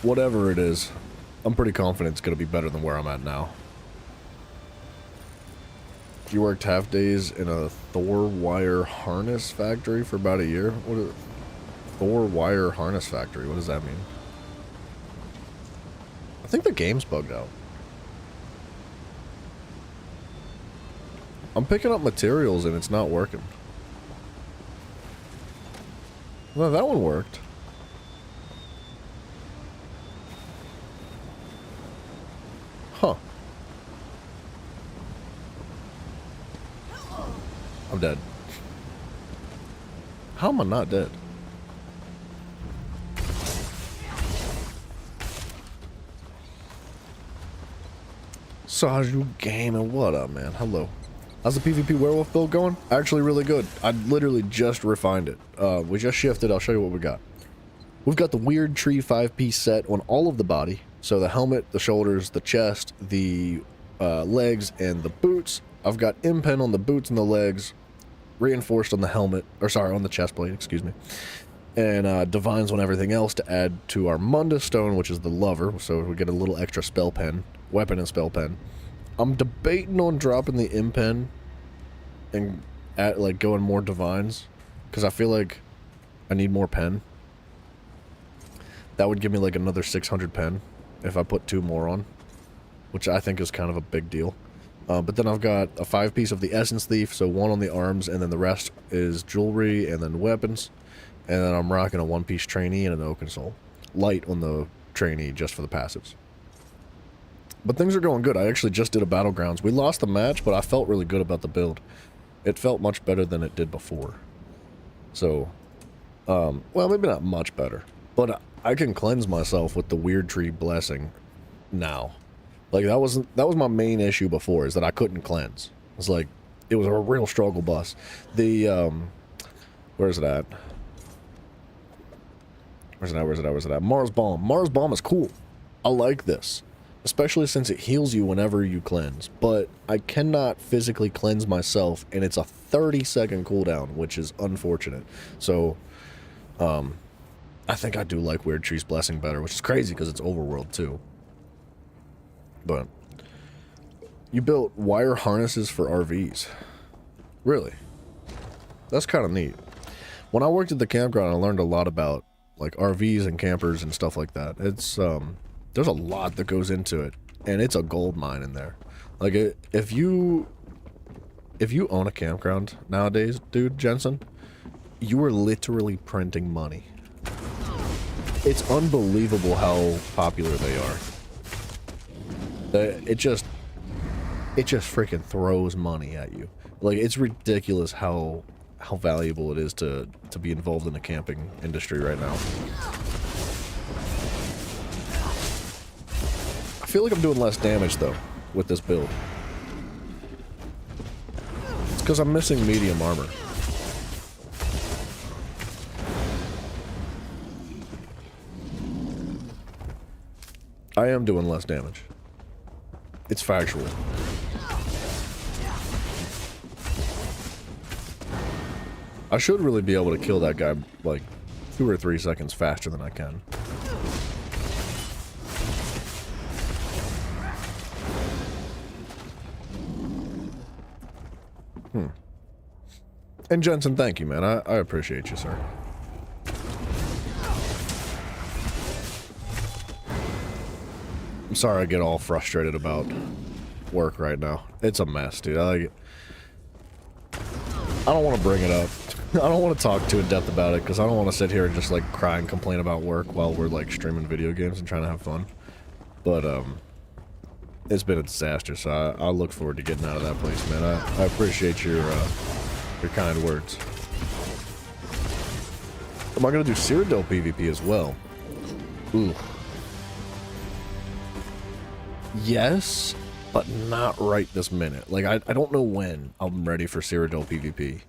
Whatever it is, I'm pretty confident it's going to be better than where I'm at now. You worked half days in a Thor wire harness factory for about a year? What is Thor wire harness factory? What does that mean? I think the game's bugged out. I'm picking up materials and it's not working. Well, that one worked. Huh. I'm dead. How am I not dead? Saju Gaming, what up, man? Hello. How's the PvP werewolf build going? Actually, really good. I literally just refined it. We just shifted. I'll show you what we got. We've got the Weird Tree 5-piece set on all of the body. So the helmet, the shoulders, the chest, the legs, and the boots. I've got impen on the boots and the legs, reinforced on the helmet, or sorry, on the chest plate, excuse me. And divines on everything else to add to our Mundus Stone, which is the lover, so we get a little extra spell pen, weapon and spell pen. I'm debating on dropping the impen and like going more divines, because I feel like I need more pen. That would give me like another 600 pen if I put 2 more on, which I think is kind of a big deal. But then I've got a 5-piece of the Essence Thief, so 1 on the arms, and then the rest is jewelry and then weapons. And then I'm rocking a 1-piece trainee and an Oaken Soul. Light on the trainee just for the passives. But things are going good. I actually just did a Battlegrounds. We lost the match, but I felt really good about the build. It felt much better than it did before. So, well, maybe not much better. But I can cleanse myself with the Weird Tree Blessing now. Like, that was my main issue before, is that I couldn't cleanse. It's like, it was a real struggle bus. The, where's it at? Where's it at? Mars Bomb. Mars Bomb is cool. I like this. Especially since it heals you whenever you cleanse. But I cannot physically cleanse myself, and it's a 30-second cooldown, which is unfortunate. So, I think I do like Weird Tree's Blessing better, which is crazy because it's overworld too. But you built wire harnesses for RVs. Really? That's kind of neat. When I worked at the campground, I learned a lot about like RVs and campers and stuff like that. It's there's a lot that goes into it, and it's a gold mine in there. Like if you own a campground nowadays, dude, Jensen, you are literally printing money. It's unbelievable how popular they are. It just freaking throws money at you. Like, it's ridiculous how valuable it is to be involved in the camping industry right now. I feel like I'm doing less damage though with this build. It's because I'm missing medium armor. I am doing less damage. It's factual. I should really be able to kill that guy like 2 or 3 seconds faster than I can. And Jensen, thank you, man. I appreciate you, sir. I'm sorry I get all frustrated about work right now. It's a mess, dude. I don't want to bring it up. I don't want to talk too in depth about it because I don't want to sit here and just like cry and complain about work while we're like streaming video games and trying to have fun. But it's been a disaster, so I look forward to getting out of that place, man. I appreciate your kind words. Am I gonna do Cyrodiil PvP as well? Ooh. Yes, but not right this minute. Like, I don't know when I'm ready for Cyrodiil PvP.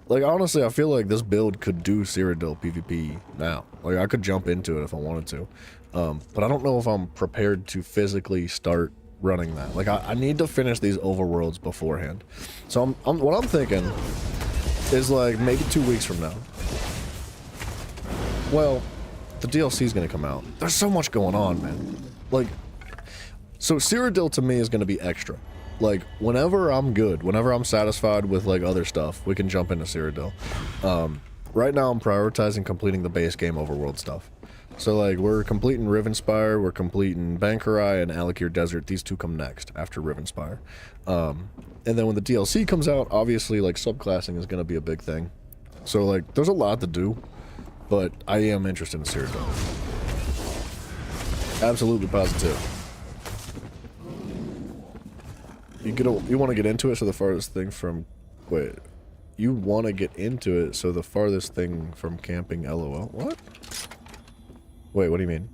Like, honestly, I feel like this build could do Cyrodiil PvP now. Like, I could jump into it if I wanted to. But I don't know if I'm prepared to physically start running that. Like, I need to finish these overworlds beforehand. So what I'm thinking is, like, maybe 2 weeks from now. Well, the DLC is going to come out. There's so much going on, man. Like, so Cyrodiil to me is going to be extra. Like, whenever I'm good, whenever I'm satisfied with, like, other stuff, we can jump into Cyrodiil. Right now I'm prioritizing completing the base game overworld stuff. So, like, we're completing Rivenspire, we're completing Bankurai and Alakir Desert. These two come next, after Rivenspire. And then when the DLC comes out, obviously, like, subclassing is going to be a big thing. So, like, there's a lot to do, but I am interested in Cyrodiil. Absolutely positive. You want to get into it, so the farthest thing from... Wait. You want to get into it, so the farthest thing from camping, LOL. What? Wait, what do you mean?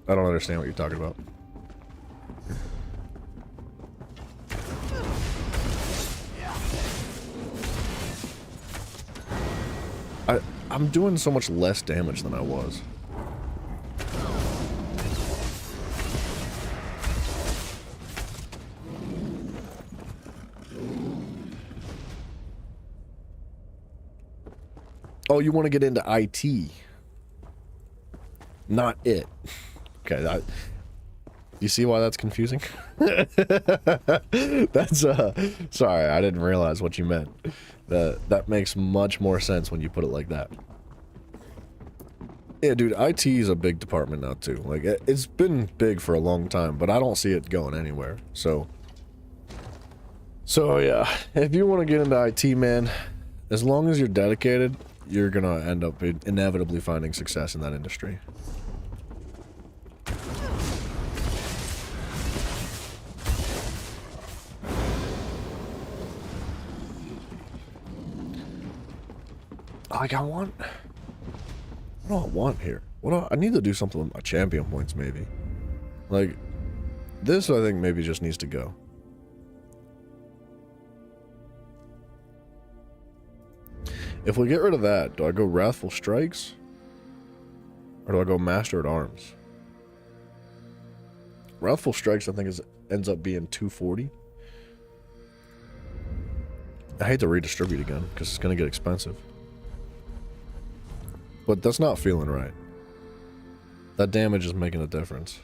I don't understand what you're talking about. I'm doing so much less damage than I was. Oh, you want to get into IT. Not it. Okay, you see why that's confusing? That's sorry, I didn't realize what you meant. That makes much more sense when you put it like that. Yeah, dude, IT is a big department now too. Like it's been big for a long time, but I don't see it going anywhere. So yeah, if you want to get into IT, man, as long as you're dedicated, you're gonna end up inevitably finding success in that industry. Like what do I want here? I need to do something with my champion points, maybe. Like, this I think maybe just needs to go. If we get rid of that, do I go Wrathful Strikes? Or do I go Master at Arms? Wrathful Strikes I think ends up being 240. I hate to redistribute again, because it's going to get expensive. But that's not feeling right. That damage is making a difference.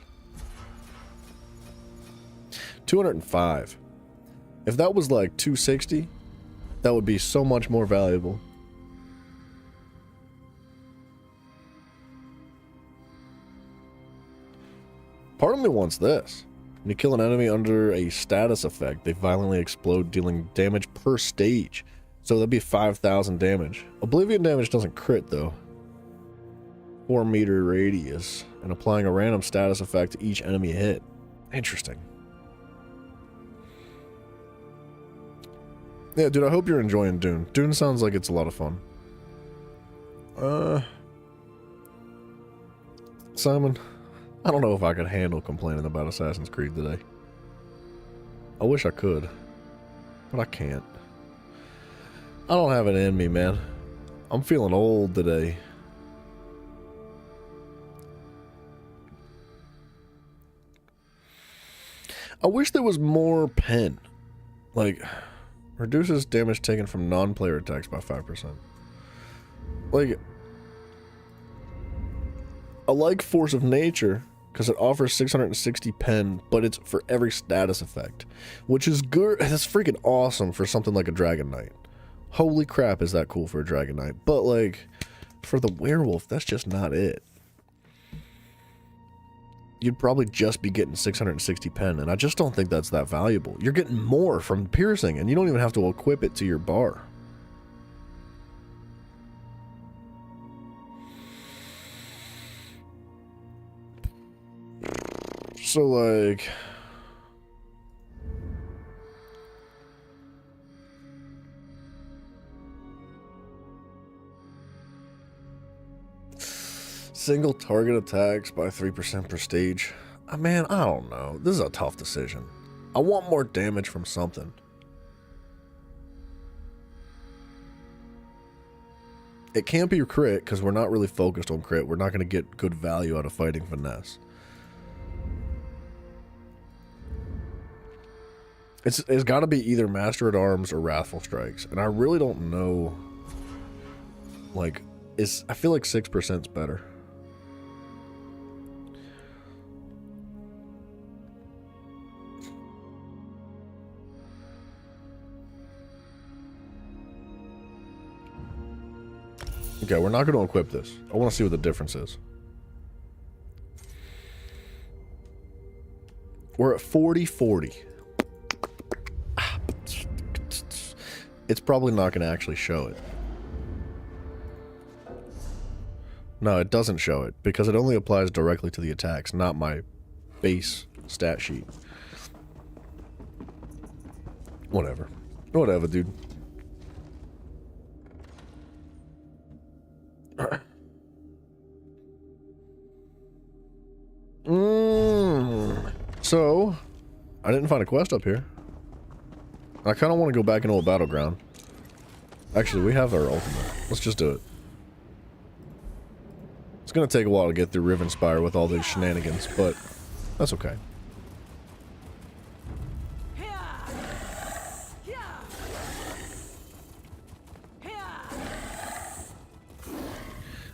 205. If that was like 260, that would be so much more valuable. Part of me wants this. When you kill an enemy under a status effect, they violently explode, dealing damage per stage. So that'd be 5,000 damage. Oblivion damage doesn't crit though. 4-meter radius, and applying a random status effect to each enemy hit. Interesting. Yeah, dude, I hope you're enjoying Dune. Dune sounds like it's a lot of fun. Simon, I don't know if I could handle complaining about Assassin's Creed today. I wish I could, but I can't. I don't have it in me, man. I'm feeling old today. I wish there was more pen. Like, reduces damage taken from non-player attacks by 5%. Like, I like Force of Nature because it offers 660 pen, but it's for every status effect, which is good. That's freaking awesome for something like a Dragon Knight. Holy crap, is that cool for a Dragon Knight. But, like, for the werewolf, that's just not it. You'd probably just be getting 660 pen, and I just don't think that's that valuable. You're getting more from piercing, and you don't even have to equip it to your bar. So, like... single target attacks by 3% per stage. Man, I don't know. This is a tough decision. I want more damage from something. It can't be crit, because we're not really focused on crit. We're not going to get good value out of fighting finesse. It's got to be either Master at Arms or Wrathful Strikes. And I really don't know. Like, I feel like 6% is better. Okay, we're not going to equip this. I want to see what the difference is. We're at 40-40. It's probably not going to actually show it. No, it doesn't show it, because it only applies directly to the attacks, not my base stat sheet. Whatever. Whatever, dude. So, I didn't find a quest up here. I kind of want to go back into a battleground. Actually, we have our ultimate. Let's just do it. It's going to take a while to get through Rivenspire with all these shenanigans, but that's okay.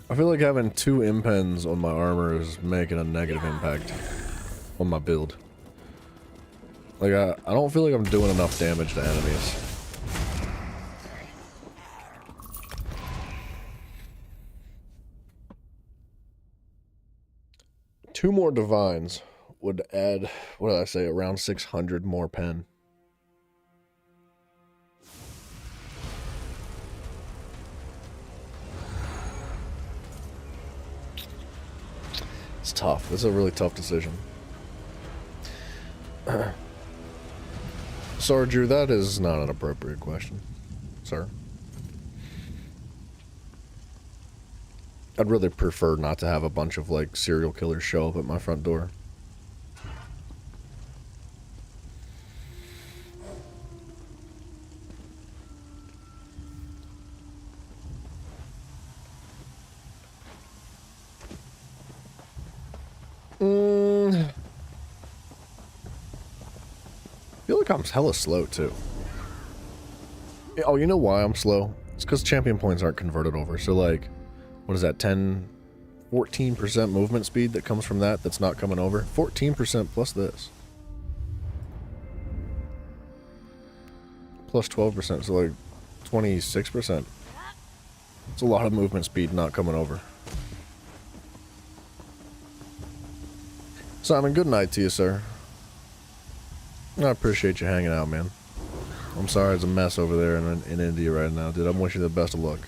I feel like having 2 impens on my armor is making a negative impact on my build. Like, I don't feel like I'm doing enough damage to enemies. Two more divines would add, what did I say, around 600 more pen. It's tough. It's a really tough decision. Sorry, Drew, that is not an appropriate question, sir. I'd really prefer not to have a bunch of, like, serial killers show up at my front door. I feel like I'm hella slow, too. Oh, you know why I'm slow? It's because champion points aren't converted over. So, like, what is that, 14% movement speed that comes from that that's not coming over? 14% plus this. Plus 12%, so like 26%. It's a lot of movement speed not coming over. Simon, good night to you, sir. I appreciate you hanging out, man. I'm sorry it's a mess over there in India right now, dude. I'm wishing you the best of luck.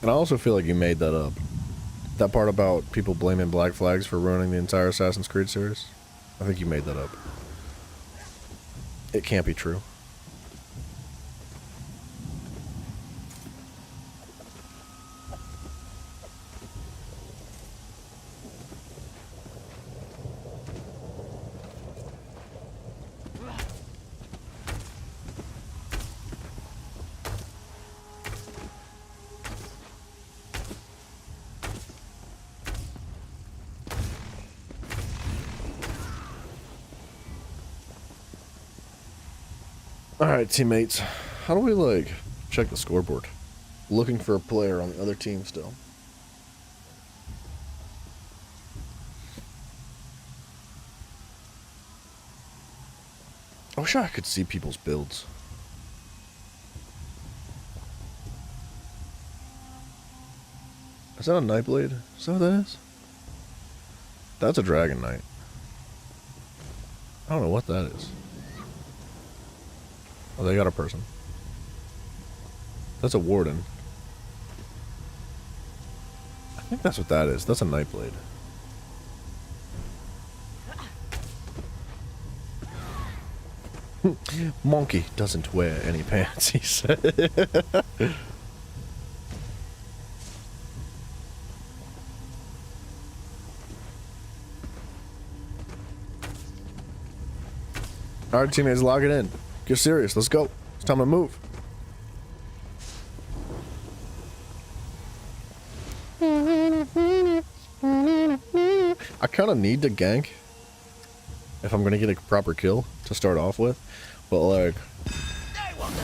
And I also feel like you made that up. That part about people blaming Black Flags for ruining the entire Assassin's Creed series. I think you made that up. It can't be true. Alright, teammates. How do we, like, check the scoreboard? Looking for a player on the other team still. I wish I could see people's builds. Is that a Nightblade? Is that what that is? That's a Dragon Knight. I don't know what that is. Oh, they got a person. That's a Warden. I think that's what that is. That's a Nightblade. Monkey doesn't wear any pants, he said. Alright, teammates, log it in. Get serious. Let's go. It's time to move. I kind of need to gank if I'm going to get a proper kill to start off with. But, like,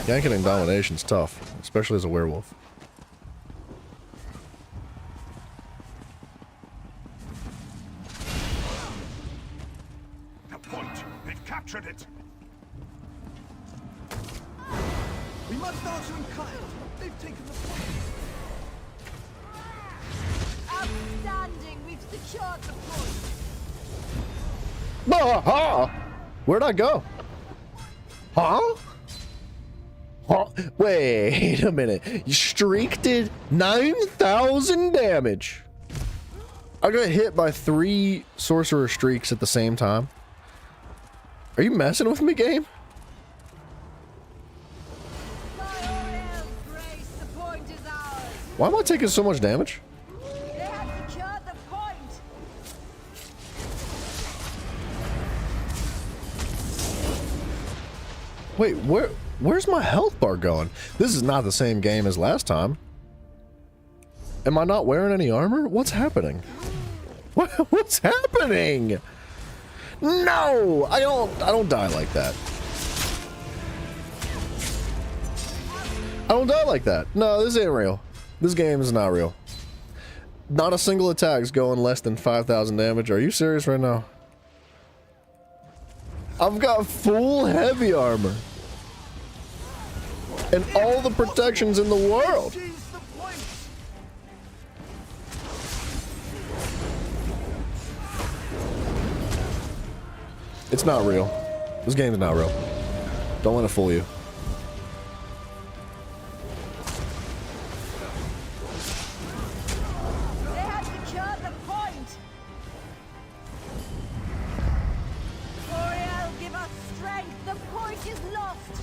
ganking in Domination's tough, especially as a werewolf. The point. They've captured it. We must answer in kind. They've taken the point. Outstanding! We've secured the point. Aha! Where'd I go? Huh? Huh? Wait a minute. You streak did 9,000 damage. I got hit by 3 sorcerer streaks at the same time. Are you messing with me, game? Why am I taking so much damage? Wait, where's my health bar going? This is not the same game as last time. Am I not wearing any armor? What's happening? What's happening? No! I don't die like that. I don't die like that. No, this ain't real. This game is not real. Not a single attack's going less than 5,000 damage. Are you serious right now? I've got full heavy armor. And all the protections in the world. It's not real. This game's not real. Don't let it fool you. They have secured the point. Oriel, give us strength. The point is lost.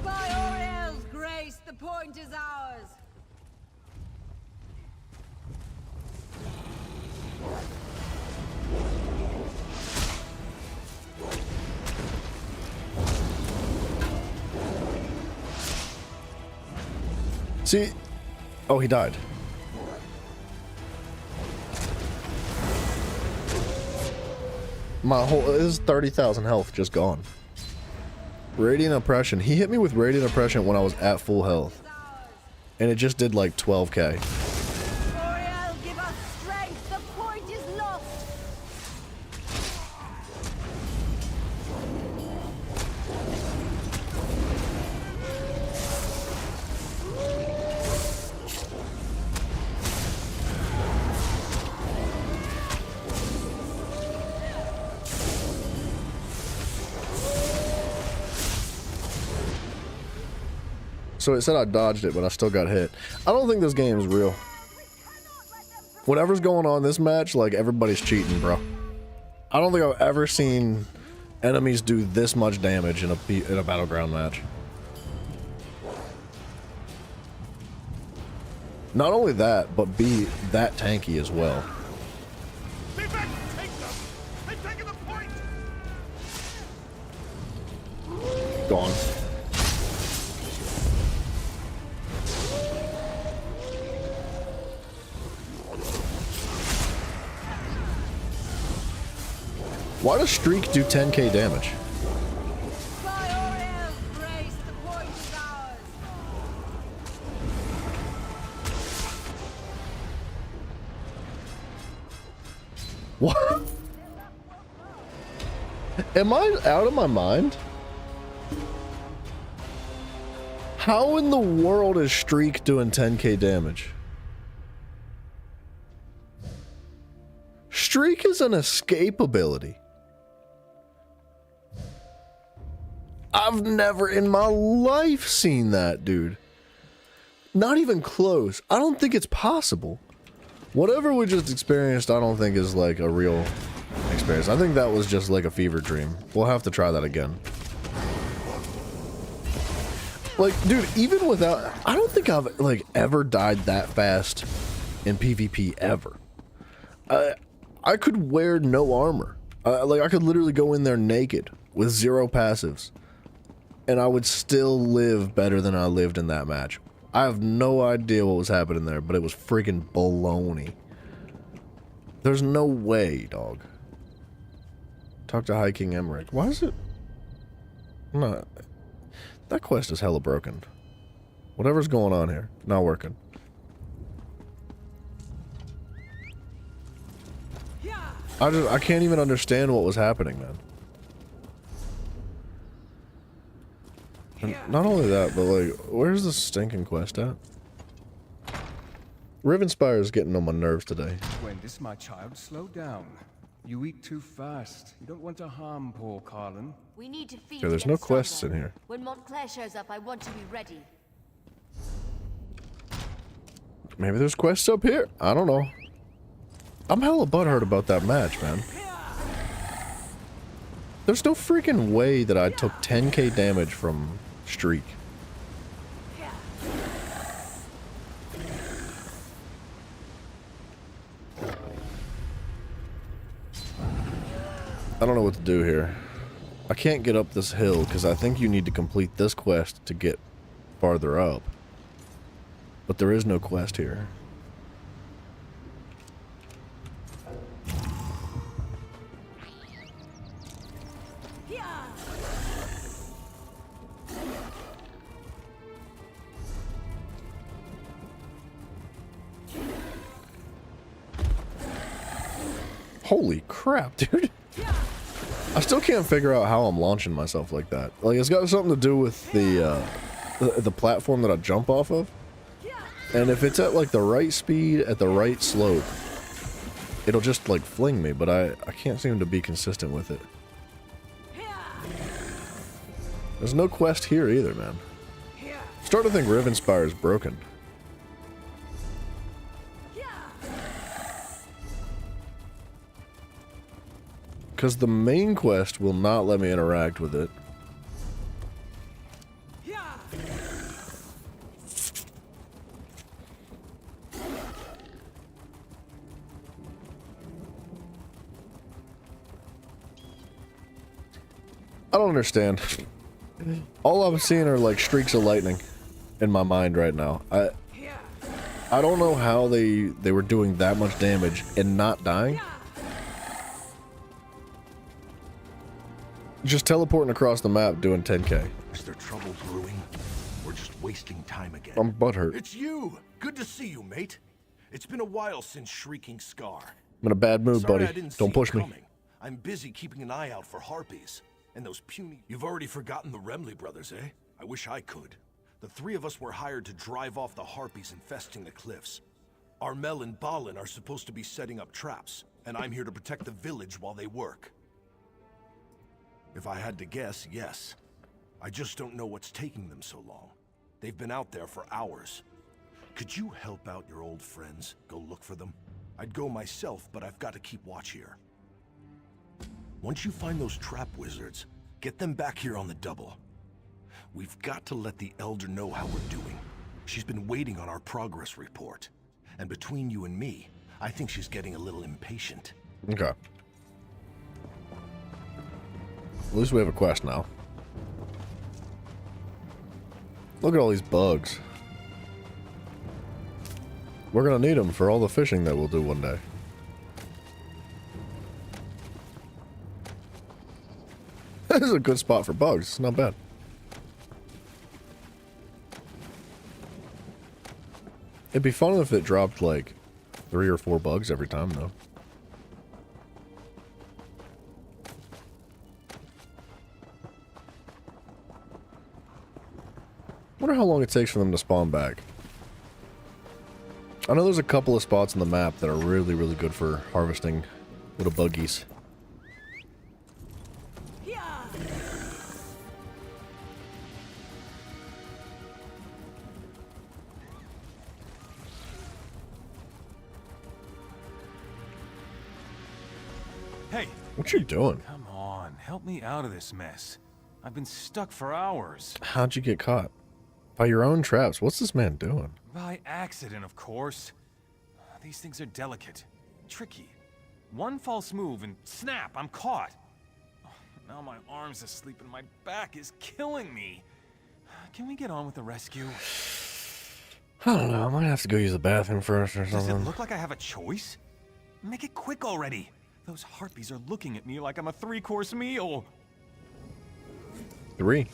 By Oriel's grace, the point is ours. See? Oh, he died. My whole... This is 30,000 health just gone. Radiant Oppression. He hit me with Radiant Oppression when I was at full health. And it just did like 12k. Oriel, give us strength. The point is lost. So it said I dodged it, but I still got hit. I don't think this game is real. Whatever's going on in this match, like, everybody's cheating, bro. I don't think I've ever seen enemies do this much damage in a battleground match. Not only that, but be that tanky as well. Take them! They've taken the point! Gone. Why does Streak do 10k damage? By Oriel's grace, the point is ours. What? Am I out of my mind? How in the world is Streak doing 10k damage? Streak is an escape ability. I've never in my life seen that, dude. Not even close. I don't think it's possible. Whatever we just experienced, I don't think is like a real experience. I think that was just like a fever dream. We'll have to try that again. Like, dude, even without... I don't think I've, like, ever died that fast in PvP ever. I could wear no armor. Like, I could literally go in there naked with 0 passives. And I would still live better than I lived in that match. I have no idea what was happening there, but it was freaking baloney. There's no way, dog. Talk to High King Emmerich. Why is it... No. That quest is hella broken. Whatever's going on here, not working. I can't even understand what was happening, man. And not only that, but like, where's the stinking quest at? Rivenspire is getting on my nerves today. Gwendis, my child, slow down. You eat too fast. You don't want to harm poor Carlin. We need to feed. Yeah, there's no quests in here. When Montclair shows up, I want to be ready. Maybe there's quests up here. I don't know. I'm hella butthurt about that match, man. There's no freaking way that I took 10k damage from Streak. I don't know what to do here. I can't get up this hill because I think you need to complete this quest to get farther up. But there is no quest here. Holy crap, dude. I still can't figure out how I'm launching myself like that. Like, it's got something to do with the platform that I jump off of. And if it's at, like, the right speed, at the right slope, it'll just, like, fling me, but I can't seem to be consistent with it. There's no quest here either, man. I'm starting to think Rivenspire is broken. Because the main quest will not let me interact with it. I don't understand. All I'm seeing are like streaks of lightning in my mind right now. I don't know how they were doing that much damage and not dying. Just teleporting across the map doing 10k. Is there trouble brewing? We're just wasting time again. I'm butthurt. It's you! Good to see you, mate. It's been a while since Shrieking Scar. I'm in a bad mood, Sorry buddy. I didn't Don't see push you me. coming. I'm busy keeping an eye out for harpies. And those puny... You've already forgotten the Remley brothers, eh? I wish I could. The three of us were hired to drive off the harpies infesting the cliffs. Armel and Balin are supposed to be setting up traps, and I'm here to protect the village while they work. If I had to guess, yes. I just don't know what's taking them so long. They've been out there for hours. Could you help out your old friends? Go look for them? I'd go myself, but I've got to keep watch here. Once you find those trap wizards, get them back here on the double. We've got to let the Elder know how we're doing. She's been waiting on our progress report. And between you and me, I think she's getting a little impatient. Okay. At least we have a quest now. Look at all these bugs. We're gonna need them for all the fishing that we'll do one day. This is a good spot for bugs. It's not bad. It'd be fun if it dropped like 3 or 4 bugs every time, though. Wonder how long it takes for them to spawn back. I know there's a couple of spots on the map that are really, really good for harvesting little buggies. Hey! What you doing? Come on, help me out of this mess. I've been stuck for hours. How'd you get caught? By your own traps. What's this man doing? By accident, of course. These things are delicate, tricky. One false move and snap, I'm caught. Now my arm's asleep and my back is killing me. Can we get on with the rescue? I don't know. I might have to go use the bathroom first or Does something. it look like I have a choice? Make it quick already. Those harpies are looking at me like I'm a 3-course meal. 3.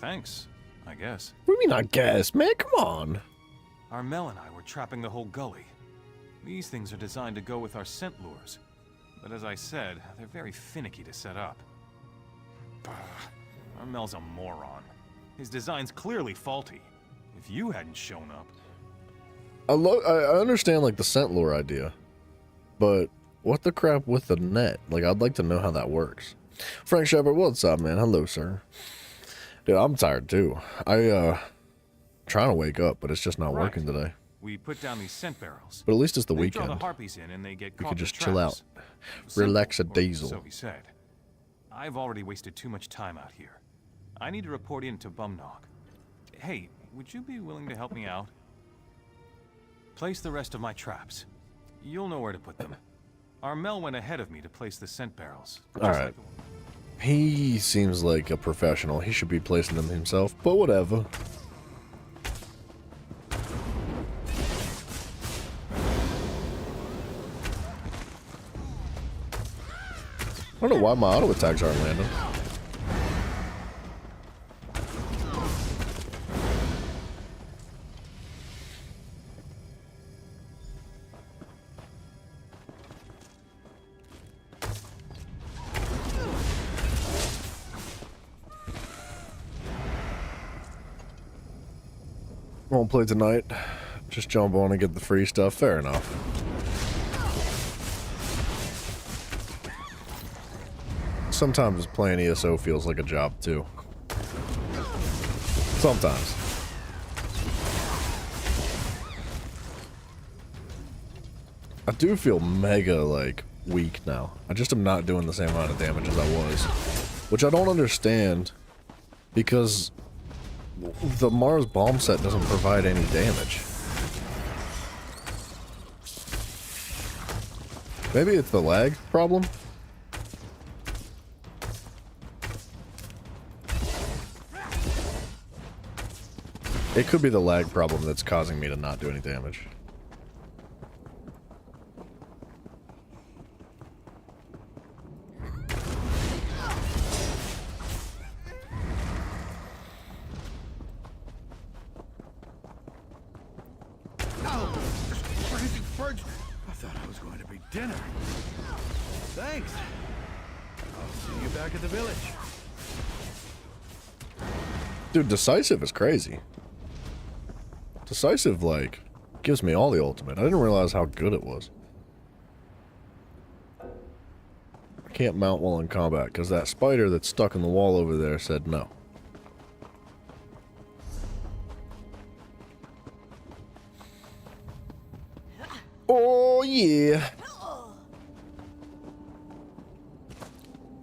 Thanks, I guess. What do you mean, I guess? Man, come on. Armel and I were trapping the whole gully. These things are designed to go with our scent lures. But as I said, they're very finicky to set up. Armel's a moron. His design's clearly faulty. If you hadn't shown up... I understand, like, the scent lure idea. But what the crap with the net? Like, I'd like to know how that works. Frank Shepard, what's up, man? Hello, sir. Dude, I'm tired, too. Trying to wake up, but it's just not working today. We put down these scent barrels. But at least it's the They weekend. draw the harpies in and they get We caught could in just chill out. traps. Relax a Simple, or diesel. So he said. I've already wasted too much time out here. I need to report in to Bumnog. Hey, would you be willing to help me out? place the rest of my traps. You'll know where to put them. Armel went ahead of me to place the scent barrels. Alright. He seems like a professional. He should be placing them himself, but whatever. I don't know why my auto attacks aren't landing. Won't play tonight. Just jump on and get the free stuff. Fair enough. Sometimes playing ESO feels like a job too. Sometimes. I do feel mega like weak now. I just am not doing the same amount of damage as I was, which I don't understand because the Mars bomb set doesn't provide any damage. Maybe it's the lag problem? It could be the lag problem that's causing me to not do any damage. I thought I was going to be dinner. Thanks. I'll see you back at the village. Dude, Decisive is crazy. Decisive, like, gives me all the ultimate. I didn't realize how good it was. I can't mount while in combat, because that spider that's stuck in the wall over there said no. Oh, yeah.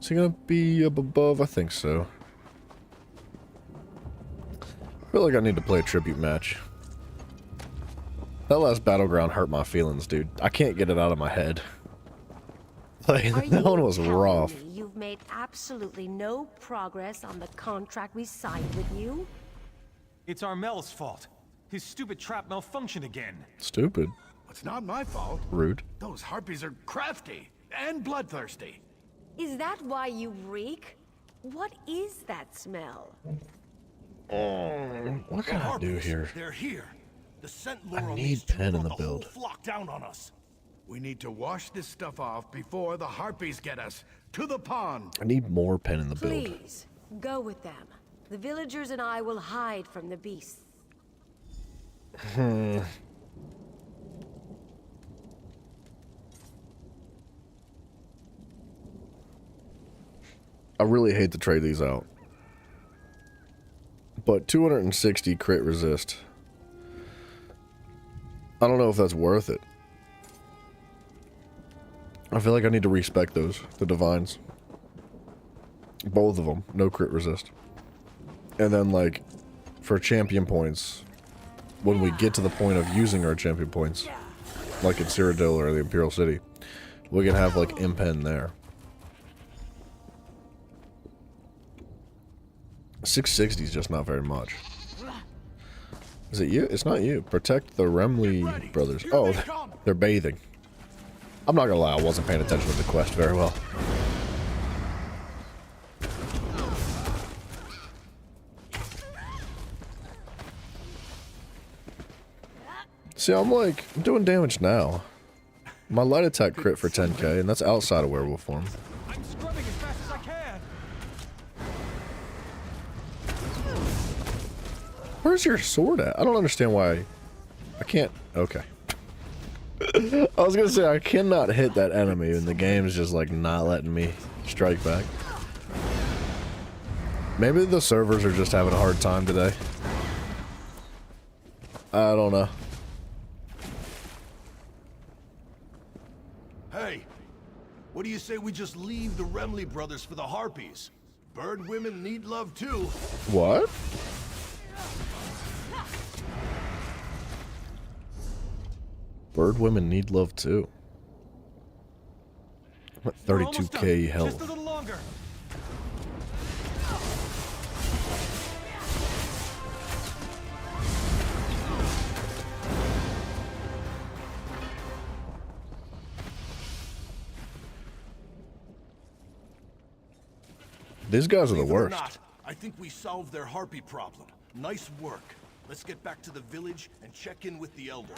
Is he gonna be up above? I think so. I feel like I need to play a tribute match. That last battleground hurt my feelings, dude. I can't get it out of my head. Like, that one was rough. You've made absolutely no progress on the contract we signed with you? It's Armel's fault. His stupid trap malfunctioned again. Stupid. It's not my fault. Rude. Those harpies are crafty and bloodthirsty. Is that why you reek? What is that smell? What can I do here? They're here. The scent I lure on need these two pen in brought the whole build. flock down on us. We need to wash this stuff off before the harpies get us. To the pond. I need more pen in the build. Please, go with them. The villagers and I will hide from the beasts. I really hate to trade these out. But 260 crit resist. I don't know if that's worth it. I feel like I need to respec those, the divines. Both of them, no crit resist. And then, like, for champion points, when we get to the point of using our champion points, like in Cyrodiil or the Imperial City, we can have, like, impen there. 660 is just not very much. Is it you? It's not you. Protect the Remley brothers. Oh, they're bathing. I'm not gonna lie, I wasn't paying attention to the quest very well. See, I'm doing damage now. My light attack crit for 10k, and that's outside of werewolf form. I'm scrubbing as fast as I can. Where's your sword at? I don't understand why I can't. Okay. I was gonna say I cannot hit that enemy and the game's just like not letting me strike back. Maybe the servers are just having a hard time today. I don't know. Hey, what do you say we just leave the Remley brothers for the harpies? Bird women need love too. What? Bird women need love too. What, We're almost 32k done. Just a health. little longer. These guys are the Believe it or worst. not, I think we solved their harpy problem. Nice work. Let's get back to the village and check in with the elder.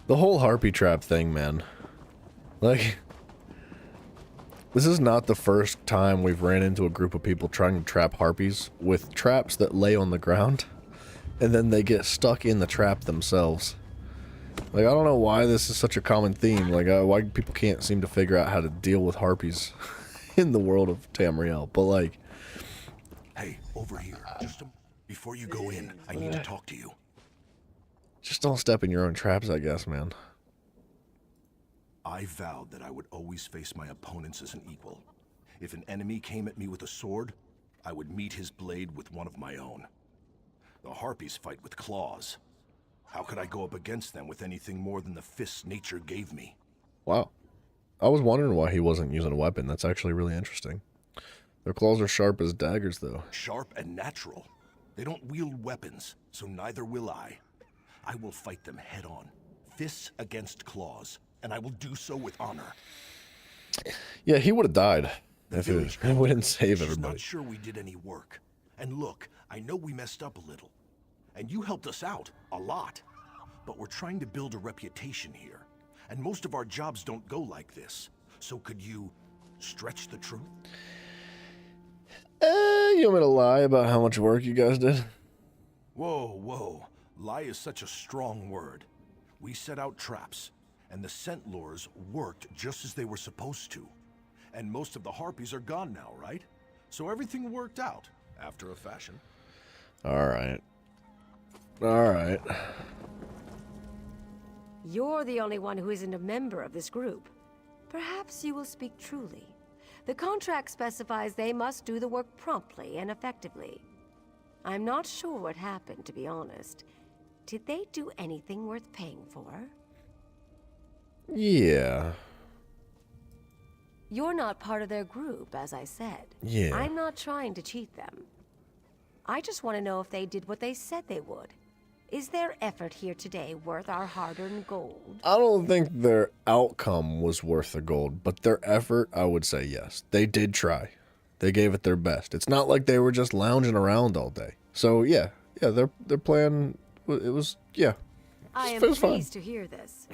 The whole harpy trap thing, man. Like, this is not the first time we've ran into a group of people trying to trap harpies with traps that lay on the ground, and then they get stuck in the trap themselves. Like, I don't know why this is such a common theme. Like, why people can't seem to figure out how to deal with harpies in the world of Tamriel. But, like... Hey, over here. Before you go in, I need to talk to you. Just don't step in your own traps, I guess, man. I vowed that I would always face my opponents as an equal. If an enemy came at me with a sword, I would meet his blade with one of my own. The harpies fight with claws. How could I go up against them with anything more than the fists nature gave me? Wow. I was wondering why he wasn't using a weapon. That's actually really interesting. Their claws are sharp as daggers, though. Sharp and natural. They don't wield weapons, so neither will I. I will fight them head-on, fists against claws, and I will do so with honor. Yeah, he would have died if village we didn't save She's everybody. not sure we did any work. And look, I know we messed up a little. And you helped us out, a lot. But we're trying to build a reputation here. And most of our jobs don't go like this. So could you stretch the truth? You want me to lie about how much work you guys did? Whoa, whoa. Lie is such a strong word. We set out traps, and the scent lures worked just as they were supposed to. And most of the harpies are gone now, right? So everything worked out, after a fashion. Alright. Alright. You're the only one who isn't a member of this group. Perhaps you will speak truly. The contract specifies they must do the work promptly and effectively. I'm not sure what happened, to be honest. Did they do anything worth paying for? Yeah. You're not part of their group, as I said. Yeah. I'm not trying to cheat them. I just want to know if they did what they said they would. Is their effort here today worth our hard-earned gold? I don't think their outcome was worth the gold, but their effort, I would say yes. They did try. They gave it their best. It's not like they were just lounging around all day. So yeah, their plan, it was, yeah. I am It was fine. pleased to hear this.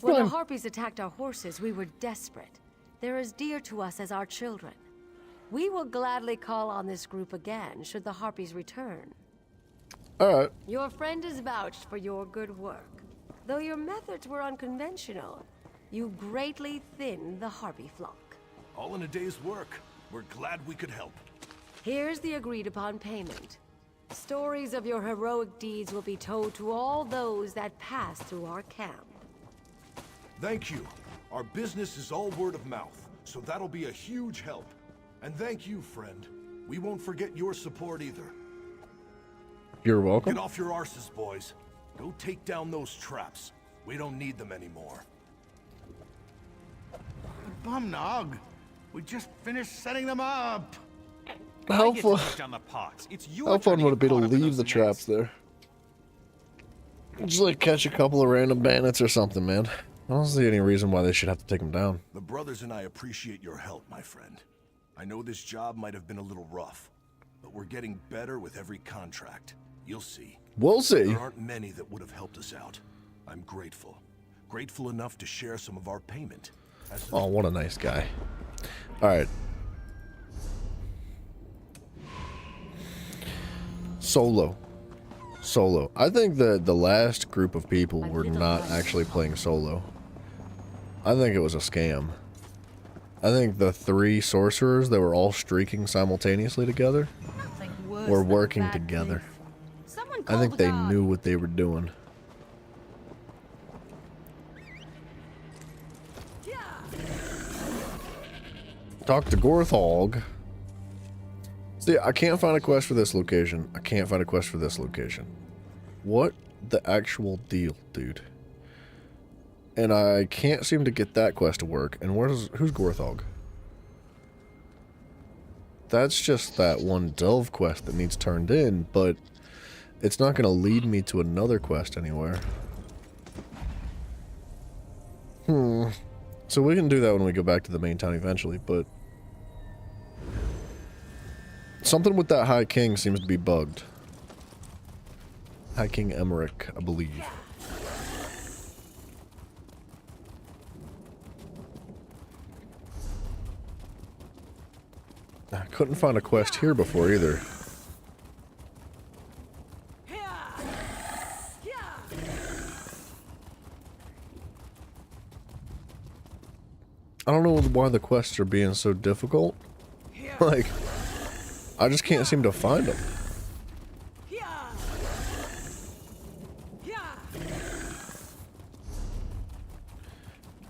When the fine. Harpies attacked our horses, we were desperate. They're as dear to us as our children. We will gladly call on this group again, should the Harpies return. Alright. Your friend is vouched for your good work. Though your methods were unconventional, you greatly thinned the Harpy flock. All in a day's work. We're glad we could help. Here's the agreed-upon payment. Stories of your heroic deeds will be told to all those that pass through our camp. Thank you. Our business is all word of mouth, so that'll be a huge help. And thank you, friend. We won't forget your support either. You're welcome. Get off your arses, boys. Go take down those traps. We don't need them anymore. Bumnog, we just finished setting them up. How I get to fun, take down the pots. It's your how turn fun to would it get be to caught up in leave those the traps nets. there? Just like catch a couple of random bandits or something, man. I don't see any reason why they should have to take them down. The brothers and I appreciate your help, my friend. I know this job might have been a little rough, but we're getting better with every contract. You'll see. We'll see. There aren't many that would have helped us out. I'm grateful. Grateful enough to share some of our payment. Oh, what a nice guy. Alright. Solo. I think that the last group of people were not actually playing solo. I think it was a scam. I think the 3 sorcerers that were all streaking simultaneously together were working together. I think they knew what they were doing. Talk to Gorthog. See, I can't find a quest for this location. I can't find a quest for this location. What the actual deal, dude? And I can't seem to get that quest to work. And who's Gorthog? That's just that one delve quest that needs turned in, but it's not going to lead me to another quest anywhere. So we can do that when we go back to the main town eventually, but something with that High King seems to be bugged. High King Emmerich, I believe. I couldn't find a quest here before either. I don't know why the quests are being so difficult. Like, I just can't seem to find them.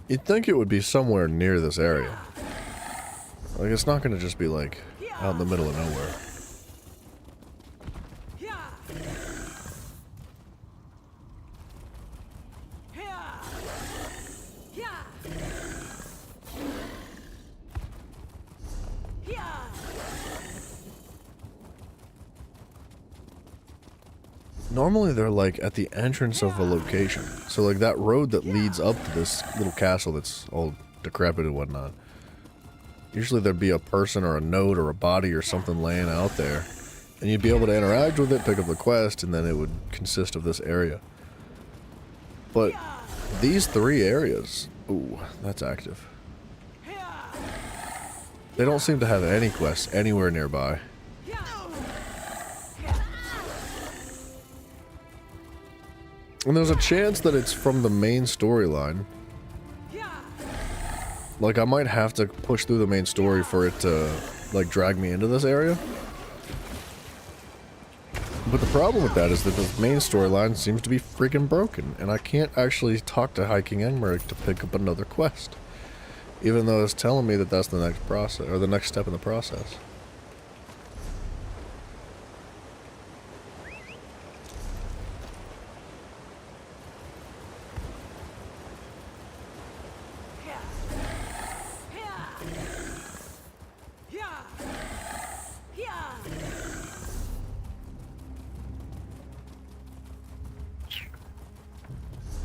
You'd think it would be somewhere near this area. Like, it's not going to just be, like, out in the middle of nowhere. Normally they're like at the entrance of a location. So like that road that leads up to this little castle that's all decrepit and whatnot. Usually there'd be a person or a note or a body or something laying out there. And you'd be able to interact with it, pick up the quest, and then it would consist of this area. But these 3 areas... Ooh, that's active. They don't seem to have any quests anywhere nearby. And there's a chance that it's from the main storyline. Like, I might have to push through the main story for it to, like, drag me into this area. But the problem with that is that the main storyline seems to be freaking broken, and I can't actually talk to High King Emmerich to pick up another quest. Even though it's telling me that that's the next process, or the next step in the process.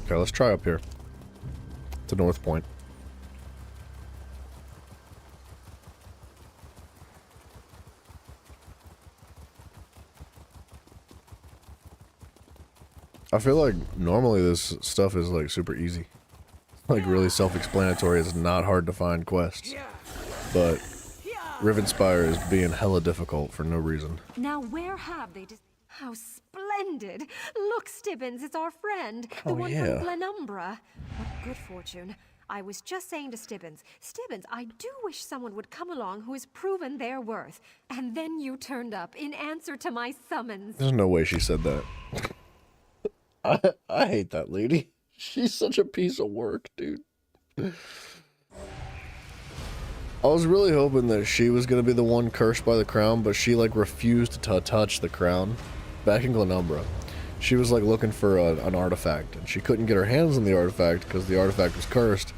Okay, let's try up here. To North Point. I feel like normally this stuff is like super easy. Like really self-explanatory. It's not hard to find quests. But Rivenspire is being hella difficult for no reason. Now where have they just... How splendid! Look, Stibbins, it's our friend, the one from Glenumbra. What good fortune. I was just saying to Stibbins, I do wish someone would come along who has proven their worth. And then you turned up in answer to my summons. There's no way she said that. I hate that lady. She's such a piece of work, dude. I was really hoping that she was going to be the one cursed by the crown, but she like refused to touch the crown. Back in Glenumbra, she was like looking for an artifact, and she couldn't get her hands on the artifact because the artifact was cursed.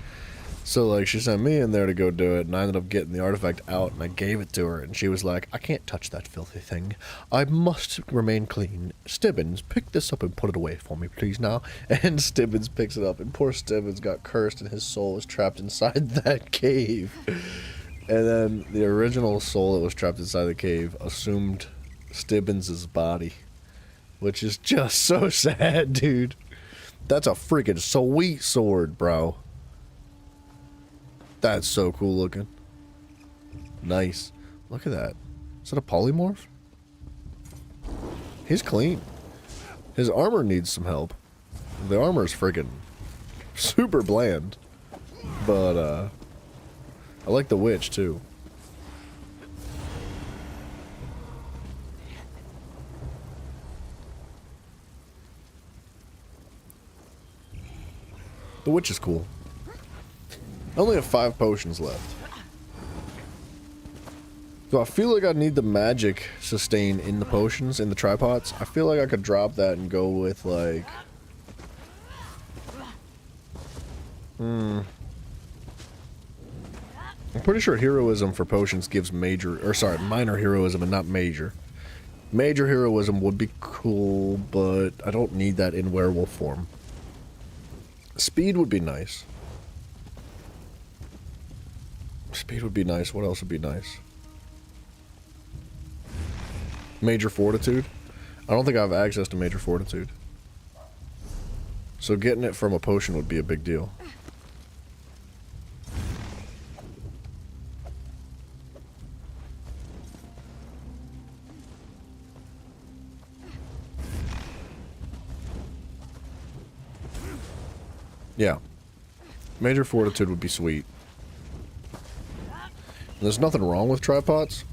So like she sent me in there to go do it, and I ended up getting the artifact out, and I gave it to her, and she was like, I can't touch that filthy thing. I must remain clean. Stibbins, pick this up and put it away for me, please now. And Stibbins picks it up, and poor Stibbins got cursed, and his soul was trapped inside that cave. And then the original soul that was trapped inside the cave assumed Stibbins' body. Which is just so sad, dude. That's a freaking sweet sword, bro. That's so cool looking. Nice. Look at that. Is that a polymorph? He's clean. His armor needs some help. The armor is freaking super bland. But, I like the witch, too. The witch is cool. I only have 5 potions left. So I feel like I need the magic sustain in the potions, in the tripods. I feel like I could drop that and go with like... I'm pretty sure heroism for potions gives major, or sorry, minor heroism and not major. Major heroism would be cool, but I don't need that in werewolf form. Speed would be nice. Speed would be nice. What else would be nice? Major fortitude? I don't think I have access to major fortitude. So getting it from a potion would be a big deal. Yeah. Major fortitude would be sweet. There's nothing wrong with tripods.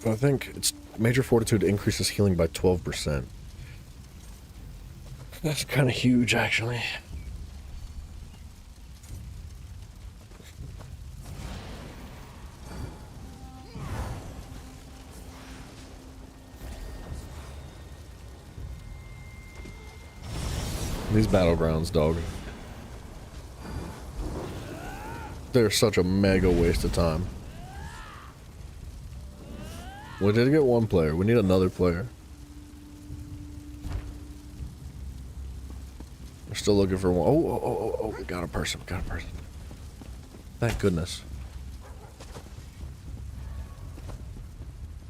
I think it's major fortitude increases healing by 12%. That's kind of huge, actually. These battlegrounds, dog. They're such a mega waste of time. We did get one player. We need another player. We're still looking for one. Oh, we got a person. We got a person. Thank goodness.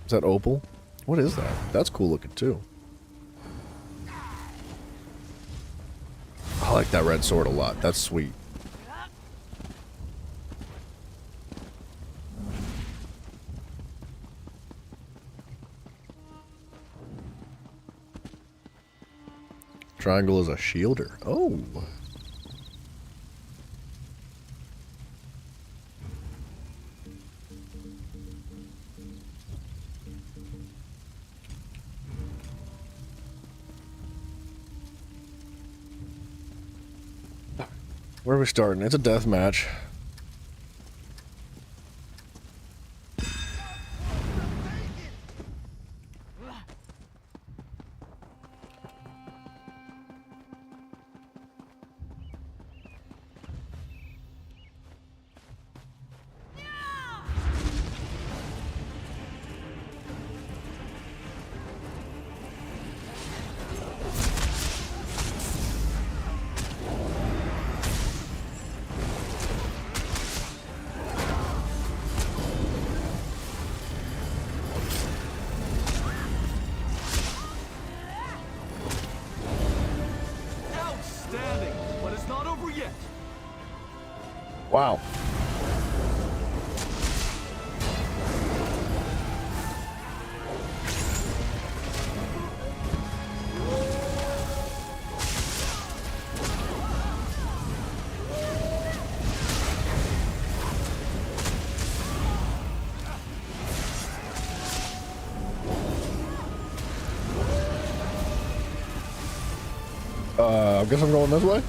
Is that Opal? What is that? That's cool looking too. I like that red sword a lot. That's sweet. Triangle is a shielder. Oh. Where are we starting? It's a death match. Wow. I guess I'm going this way.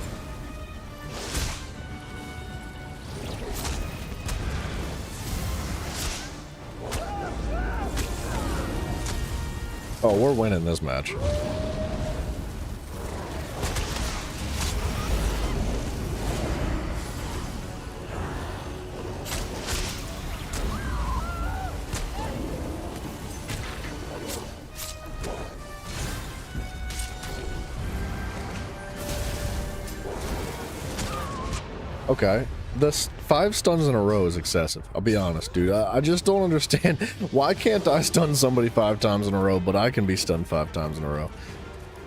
Oh, we're winning this match. Okay, this 5 stuns in a row is excessive. I'll be honest, dude. I just don't understand. Why can't I stun somebody 5 times in a row, but I can be stunned 5 times in a row?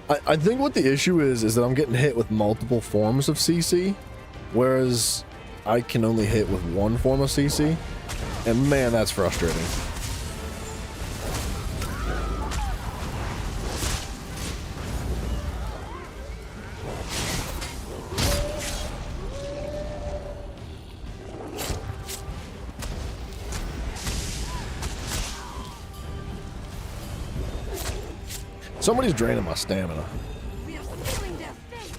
I think what the issue is that I'm getting hit with multiple forms of CC, whereas I can only hit with one form of CC. And man, that's frustrating. Somebody's draining my stamina. We are sealing their fate.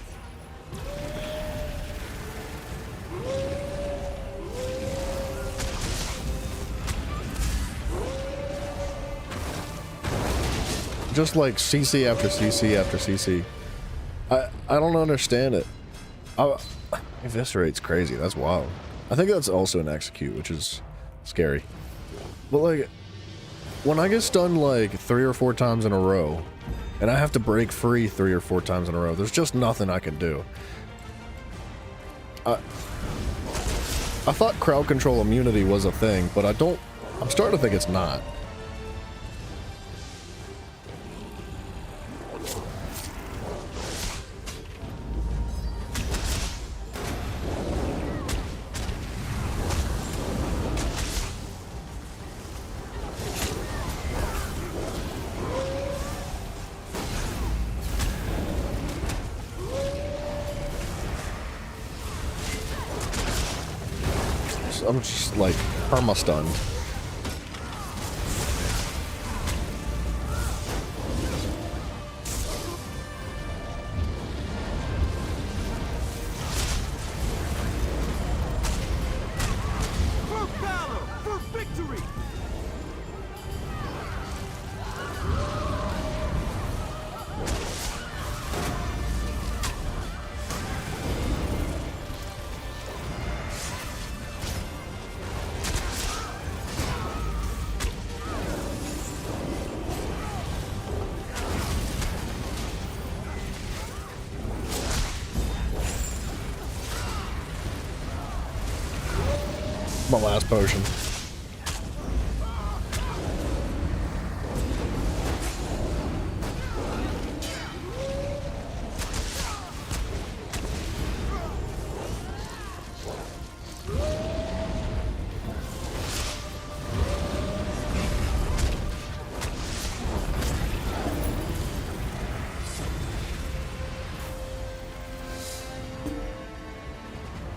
just like CC after CC after CC. I don't understand it. Eviscerate's crazy. That's wild. I think that's also an execute, which is scary. But like, when I get stunned like 3 or 4 times in a row, and I have to break free 3 or 4 times in a row, there's just nothing I can do. I thought crowd control immunity was a thing, but I'm starting to think it's not. I'm just like perma-stunned. For valor, for victory! My last potion.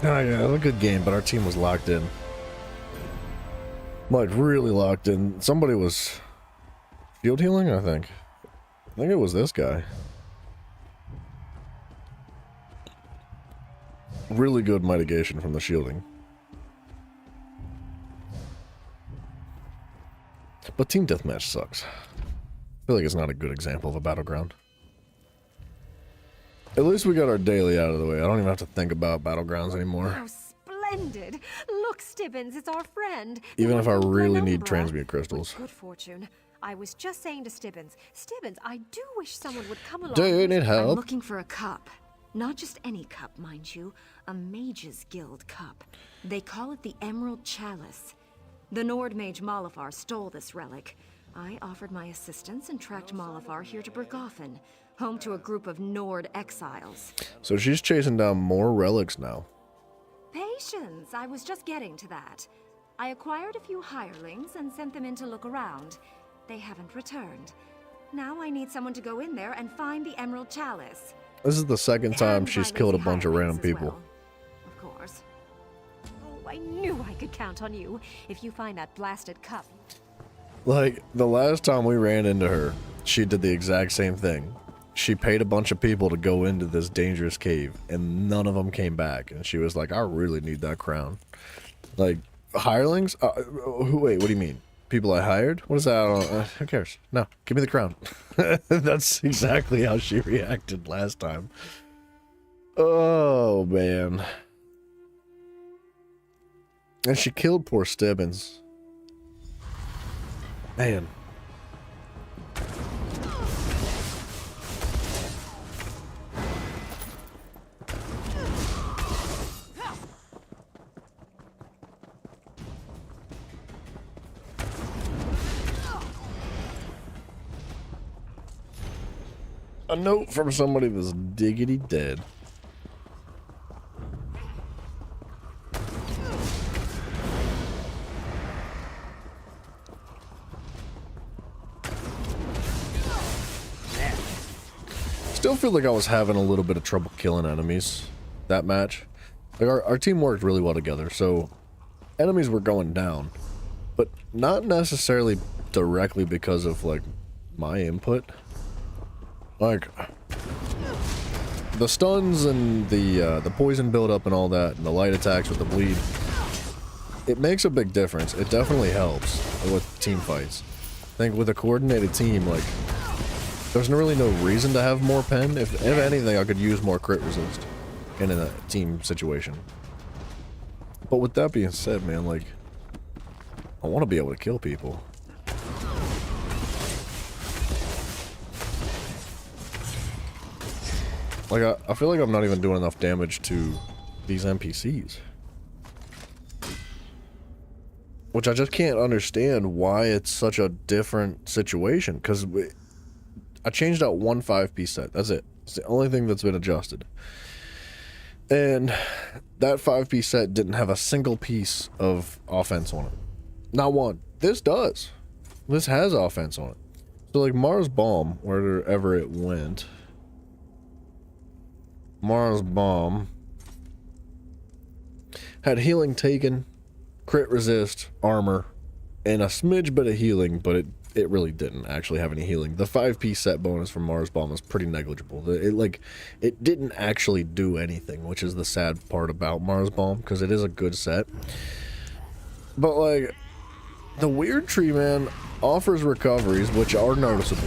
Oh yeah, it was a good game, but our team was locked in. Like, really locked in. Somebody was field healing, I think. I think it was this guy. Really good mitigation from the shielding. But Team Deathmatch sucks. I feel like it's not a good example of a battleground. At least we got our daily out of the way. I don't even have to think about battlegrounds anymore. How splendid! Look, Stibbins, it's our friend. Even if I really need Penumbra. transmute crystals. With good fortune. I was just saying to Stibbins, I do wish someone would come along. Do you need I'm help? looking for a cup. Not just any cup, mind you. A Mage's Guild cup. They call it the Emerald Chalice. The Nord mage Malafar stole this relic. I offered my assistance and tracked Malafar here to Berghafen, home to a group of Nord exiles. So she's chasing down more relics now. Patience! I was just getting to that. I acquired a few hirelings and sent them in to look around. They haven't returned. Now I need someone to go in there and find the Emerald Chalice. This is the second time And she's my killed a lazy bunch of hirelings random as people. well, of course. Oh, I knew I could count on you if you find that blasted cup. Like, the last time we ran into her, she did the exact same thing. She paid a bunch of people to go into this dangerous cave, and none of them came back. And she was like, I really need that crown. Like, hirelings? Wait, what do you mean? People I hired? What is that? Who cares? No, give me the crown. That's exactly how she reacted last time. Oh, man. And she killed poor Stibbins. Man. A note from somebody that's diggity dead. Still feel like I was having a little bit of trouble killing enemies that match. Like our team worked really well together, so enemies were going down, but not necessarily directly because of like my input. Like the stuns and the poison buildup and all that, and the light attacks with the bleed, it makes a big difference. It definitely helps with team fights. I think with a coordinated team, like There's really no reason to have more pen. If anything, I could use more crit resist in a team situation. But with that being said, man, like, I want to be able to kill people. Like, I feel like I'm not even doing enough damage to these NPCs. Which I just can't understand why it's such a different situation, because I changed out one 5-piece set. That's it. It's the only thing that's been adjusted. And that 5-piece set didn't have a single piece of offense on it. Not one. This does. This has offense on it. So like Mars Bomb, wherever it went. Mars Bomb had healing taken, crit resist, armor, and a smidge bit of healing, but it really didn't actually have any healing. The 5-piece set bonus from Mars Bomb was pretty negligible. It didn't actually do anything, which is the sad part about Mars Bomb, because it is a good set. But like, the Weird Tree, man, offers recoveries, which are noticeable.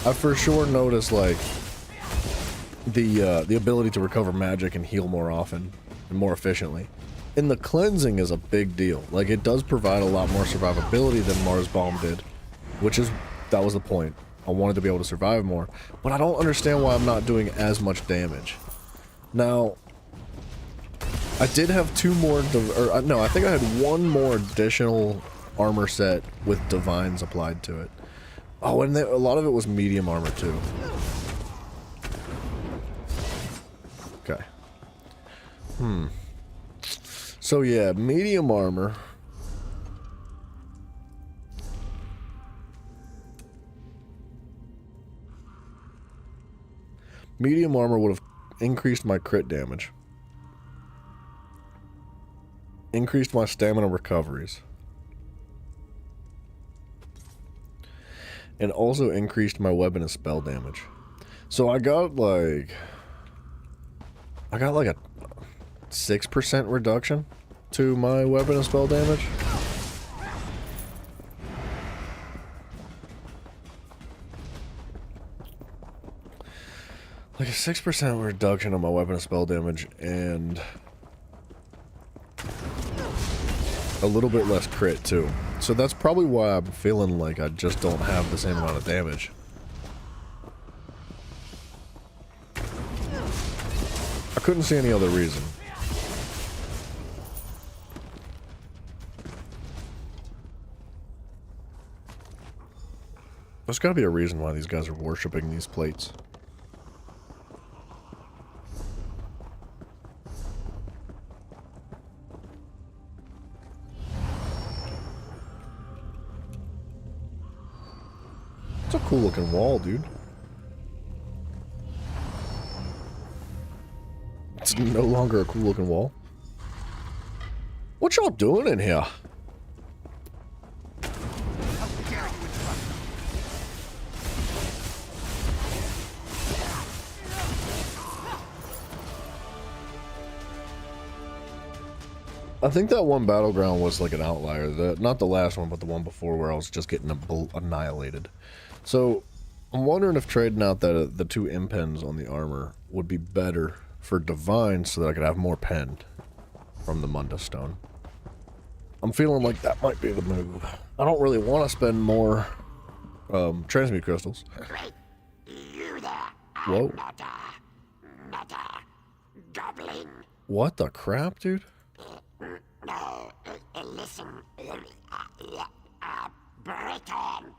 I for sure noticed like the ability to recover magic and heal more often and more efficiently. And the cleansing is a big deal. Like, it does provide a lot more survivability than Mars Bomb did. That was the point. I wanted to be able to survive more. But I don't understand why I'm not doing as much damage. Now, I did have I think I had one more additional armor set with divines applied to it. Oh, and a lot of it was medium armor too. Okay. So yeah, medium armor. Medium armor would have increased my crit damage. Increased my stamina recoveries. And also increased my weapon and spell damage. So I got like a 6% reduction to my weapon and spell damage. Like a 6% reduction on my weapon and spell damage, and a little bit less crit too. So that's probably why I'm feeling like I just don't have the same amount of damage. I couldn't see any other reason. There's gotta be a reason why these guys are worshipping these plates. It's a cool looking wall, dude. It's no longer a cool looking wall. What y'all doing in here? I think that one battleground was like an outlier. Not the last one, but the one before where I was just getting annihilated. So I'm wondering if trading out the 2 impens on the armor would be better for divine so that I could have more pen from the Munda Stone. I'm feeling like that might be the move. I don't really want to spend more transmute crystals. Whoa. Goblin. What the crap, dude? No, listen. Breton.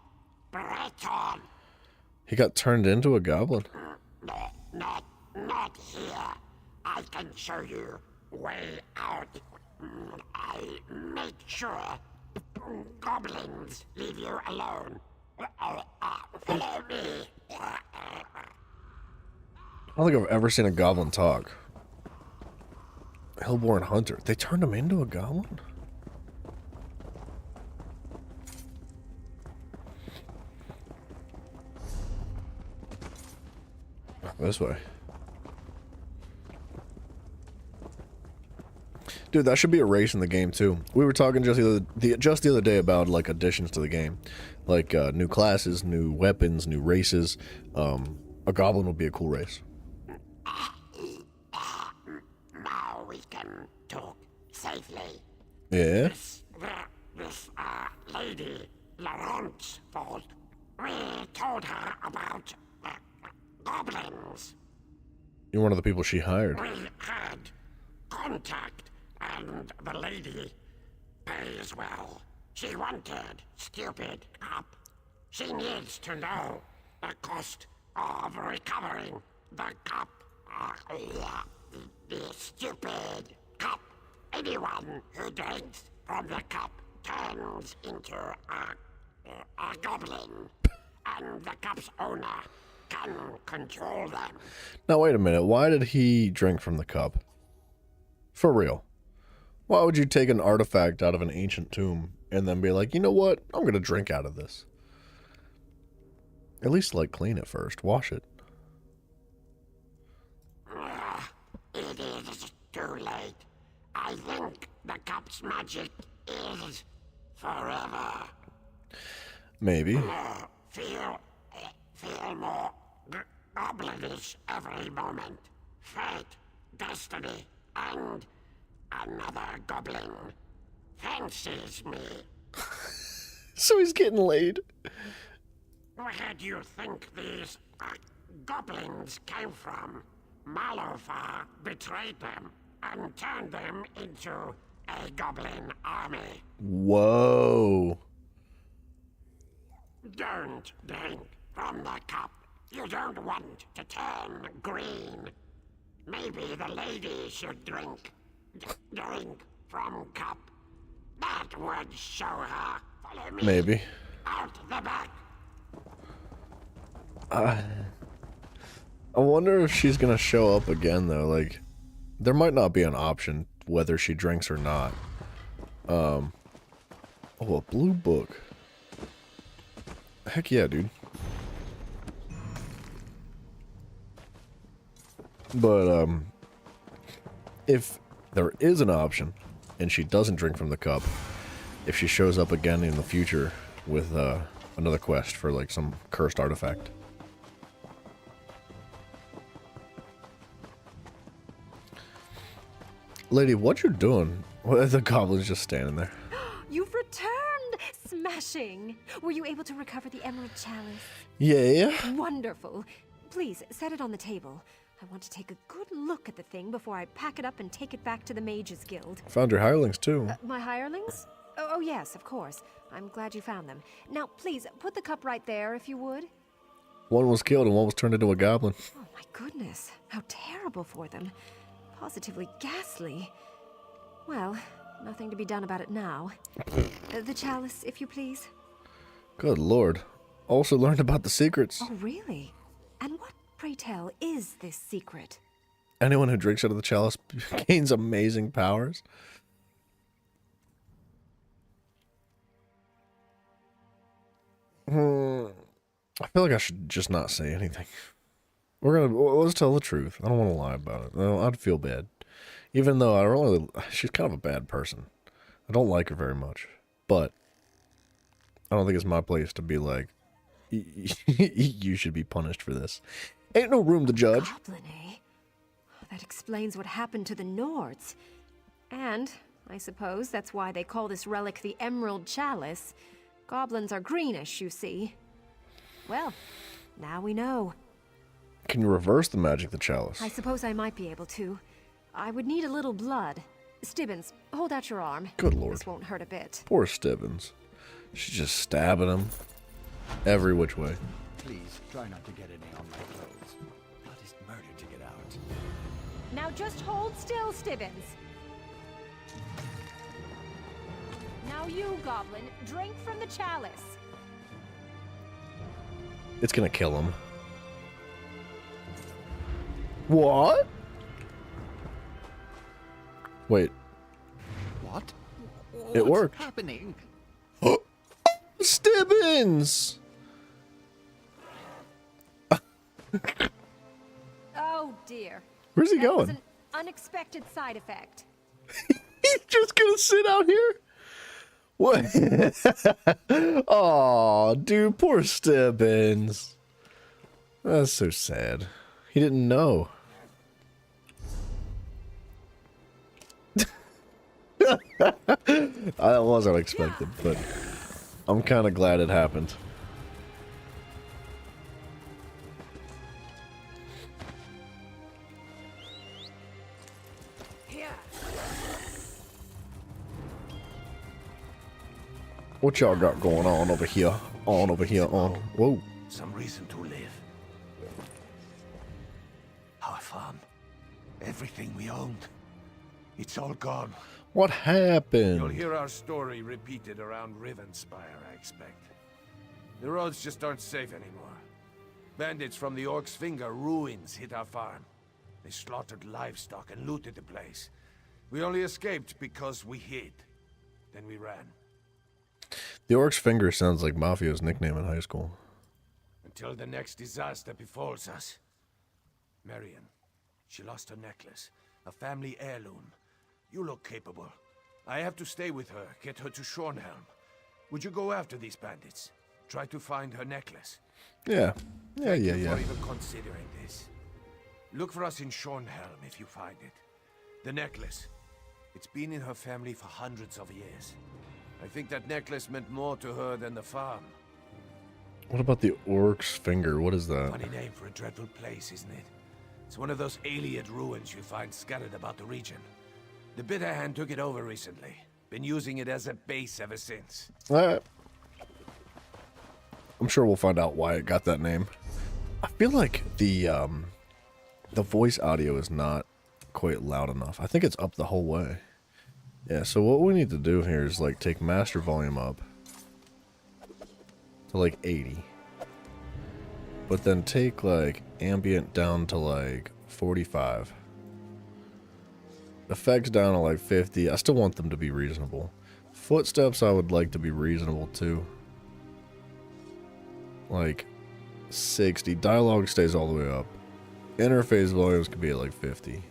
He got turned into a goblin. Not here. I can show you way out. I make sure goblins leave you alone. Follow me. I don't think I've ever seen a goblin talk. Hellborn Hunter. They turned him into a goblin? This way. Dude, that should be a race in the game too. We were talking just the other day about like additions to the game. Like new classes, new weapons, new races. A goblin would be a cool race. Now we can talk safely. Yeah. This lady, Laurent's fault. We told her about goblins. You're one of the people she hired. We had contact, and the lady pays well. She wanted stupid cop. She needs to know the cost of recovering the cup. The stupid cup. Anyone who drinks from the cup turns into a goblin, and the cup's owner can control them. Now wait a minute, why did he drink from the cup? For real. Why would you take an artifact out of an ancient tomb and then be like, you know what, I'm gonna drink out of this? At least, like, clean it first. Wash it. It is too late. I think the cup's magic is forever. Maybe. Feel more goblinish every moment. Fate, destiny, and another goblin fancies me. So he's getting laid. Where do you think these goblins came from? Malofar betrayed them and turned them into a goblin army. Whoa. Don't drink from the cup. You don't want to turn green. Maybe the lady should drink from cup. That would show her. Follow me. Maybe. Out the back. I wonder if she's gonna show up again though. Like, there might not be an option whether she drinks or not. Oh, a blue book. Heck yeah, dude. But if there is an option and she doesn't drink from the cup, if she shows up again in the future with another quest for like some cursed artifact. Lady, what you doing? Well, the goblin's just standing there. You've returned! Smashing! Were you able to recover the Emerald Chalice? Yeah. Wonderful. Please, set it on the table. I want to take a good look at the thing before I pack it up and take it back to the Mages Guild. Found your hirelings too. My hirelings? Oh, yes, of course. I'm glad you found them. Now, please, put the cup right there, if you would. One was killed and one was turned into a goblin. Oh, my goodness. How terrible for them. Positively ghastly. Well, nothing to be done about it now. The chalice, if you please. Good lord. Also learned about the secrets. Oh, really? And what, pray tell, is this secret? Anyone who drinks out of the chalice gains amazing powers. I feel like I should just not say anything. Let's tell the truth. I don't want to lie about it. I'd feel bad. Even though she's kind of a bad person. I don't like her very much. But I don't think it's my place to be like, you should be punished for this. Ain't no room to judge. Goblin, eh? That explains what happened to the Nords. And, I suppose, that's why they call this relic the Emerald Chalice. Goblins are greenish, you see. Well, now we know. Can you reverse the magic of the chalice? I suppose I might be able to. I would need a little blood. Stibbins, hold out your arm. Good lord. This won't hurt a bit. Poor Stibbins. She's just stabbing him every which way. Please, try not to get any on my clothes. Blood is murder to get out. Now just hold still, Stibbins. Now you, Goblin, drink from the chalice. It's gonna kill him. What? Wait. What? It worked. What's happening? Stibbins! Oh dear. Where's he That was going? an unexpected side effect. He's just gonna sit out here? What? Aw, dude, poor Stebbins. That's so sad. He didn't know. That wasn't expected, but I'm kind of glad it happened. What y'all got going on over here? On over here, on. Whoa. Some reason to live. Our farm. Everything we owned. It's all gone. What happened? You'll hear our story repeated around Rivenspire, I expect. The roads just aren't safe anymore. Bandits from the Orc's Finger ruins hit our farm. They slaughtered livestock and looted the place. We only escaped because we hid. Then we ran. The Orc's Finger sounds like Mafio's nickname in high school. Until the next disaster befalls us. Marion. She lost her necklace. A family heirloom. You look capable. I have to stay with her, get her to Shornhelm. Would you go after these bandits? Try to find her necklace. Yeah. Thank you for even considering this. Look for us in Shornhelm if you find it. The necklace. It's been in her family for hundreds of years. I think that necklace meant more to her than the farm. What about the Orc's Finger? What is that? Funny name for a dreadful place, isn't it? It's one of those Ayleid ruins you find scattered about the region. The Bitter Hand took it over recently. Been using it as a base ever since. I'm sure we'll find out why it got that name. I feel like the voice audio is not quite loud enough. I think it's up the whole way. Yeah, so what we need to do here is like take master volume up to like 80. But then take like ambient down to like 45. Effects down to like 50. I still want them to be reasonable. Footsteps I would like to be reasonable too. Like 60. Dialogue stays all the way up. Interface volumes could be at like 50.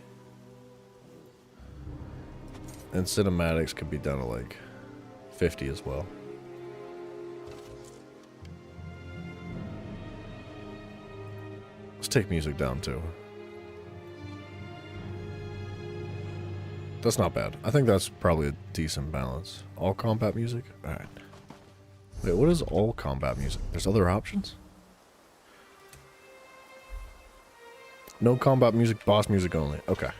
And cinematics could be down to like 50 as well. Let's take music down too. That's not bad. I think that's probably a decent balance. All combat music? Alright. Wait, what is all combat music? There's other options? No combat music, boss music only. Okay.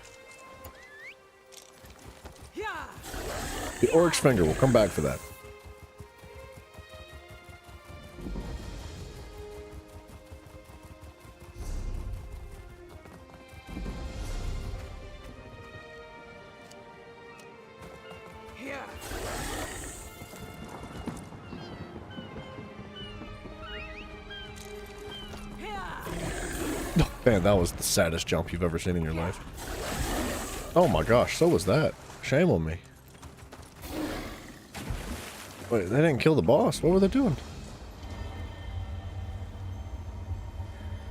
The Orc's Finger, we'll come back for that. Oh, man, that was the saddest jump you've ever seen in your life. Oh my gosh, so was that. Shame on me. Wait, they didn't kill the boss. What were they doing?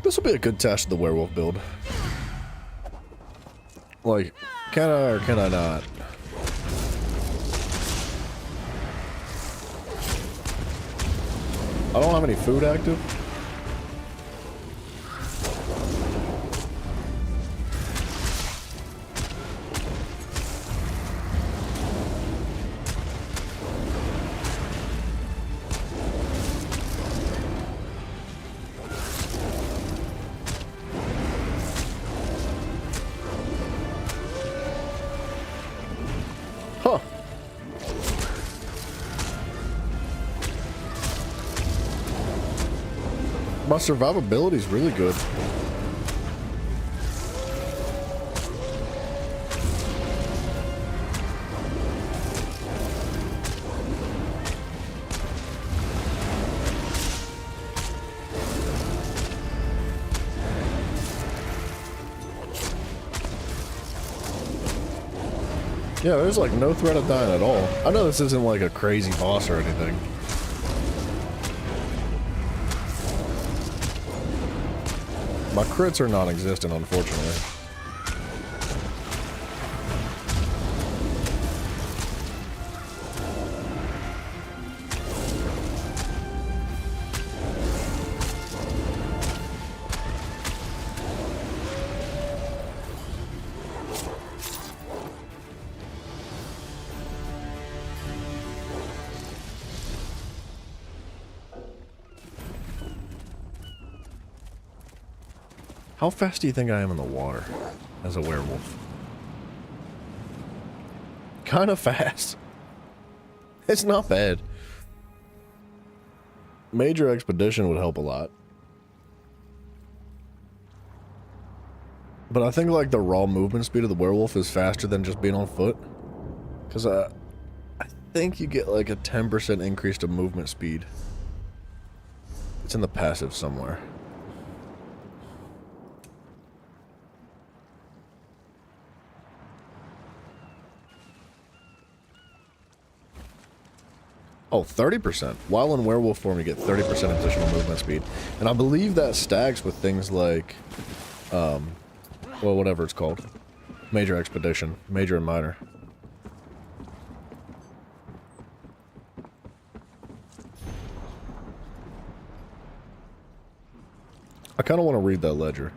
This will be a good test of the werewolf build. Like, can I or can I not? I don't have any food active. Huh. My survivability is really good. Yeah, there's like no threat of dying at all. I know this isn't like a crazy boss or anything. My crits are non-existent, unfortunately. How fast do you think I am in the water as a werewolf? Kind of fast. It's not bad. Major expedition would help a lot. But I think like the raw movement speed of the werewolf is faster than just being on foot. Because I think you get like a 10% increase to movement speed. It's in the passive somewhere. Oh, 30%. While in werewolf form, you get 30% additional movement speed. And I believe that stacks with things like, well, whatever it's called. Major expedition. Major and minor. I kind of want to read that ledger.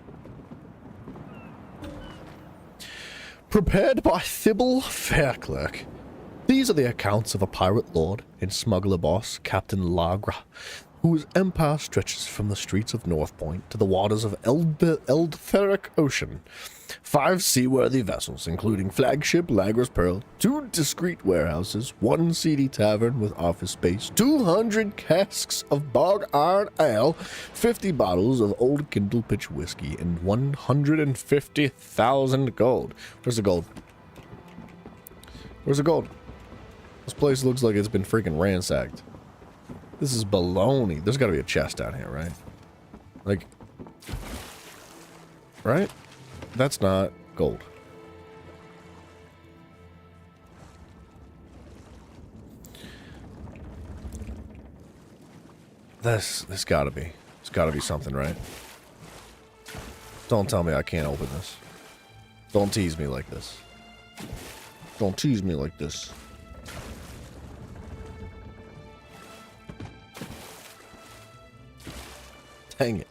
Prepared by Thibael Fairclerk. These are the accounts of a pirate lord and smuggler boss, Captain Lagra, whose empire stretches from the streets of North Point to the waters of Eldtheric Ocean. 5 seaworthy vessels, including flagship Lagra's Pearl, 2 discreet warehouses, 1 seedy tavern with office space, 200 casks of bog iron ale, 50 bottles of old Kindle Pitch whiskey, and 150,000 gold. Where's the gold? Where's the gold? This place looks like it's been freaking ransacked. This is baloney. There's gotta be a chest down here, right? Like... Right? That's not gold. This gotta be. It's gotta be something, right? Don't tell me I can't open this. Don't tease me like this. Don't tease me like this. Dang it.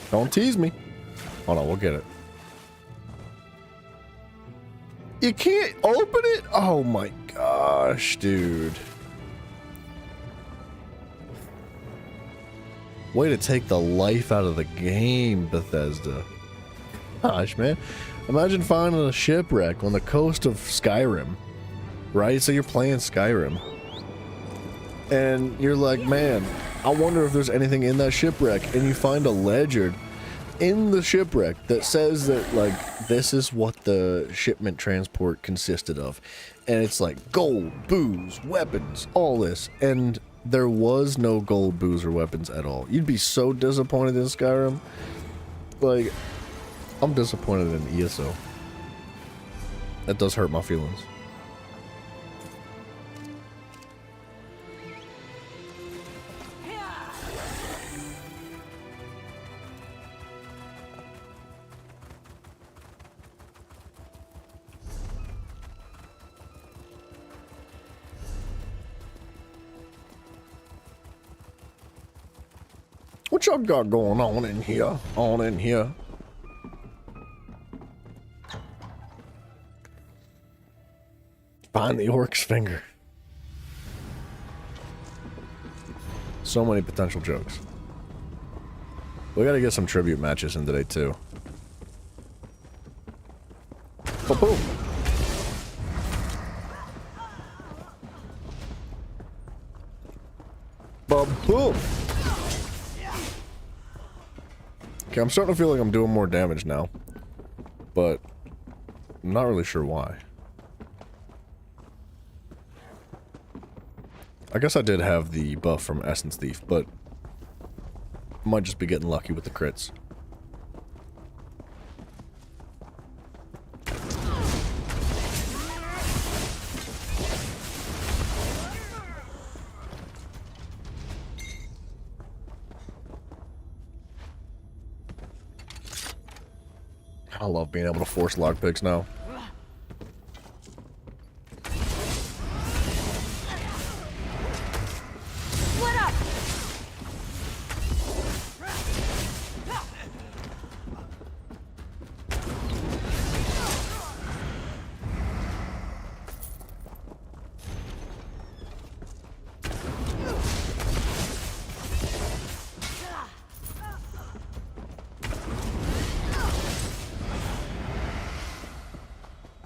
Don't tease me. Hold on, we'll get it. You can't open it? Oh my gosh, dude. Way to take the life out of the game, Bethesda. Gosh, man. Imagine finding a shipwreck on the coast of Skyrim. Right? So you're playing Skyrim. And you're like, man, I wonder if there's anything in that shipwreck. And you find a ledger in the shipwreck that says that, like, this is what the shipment transport consisted of. And it's like gold, booze, weapons, all this. And there was no gold, booze, or weapons at all. You'd be so disappointed in Skyrim. Like, I'm disappointed in ESO. That does hurt my feelings. What y'all got going on in here? On in here. Find the orc's finger. So many potential jokes. We gotta get some tribute matches in today too. Ba-boom. Ba-boom. Okay, I'm starting to feel like I'm doing more damage now, but I'm not really sure why. I guess I did have the buff from Essence Thief, but I might just be getting lucky with the crits. I love being able to force lockpicks now. What up?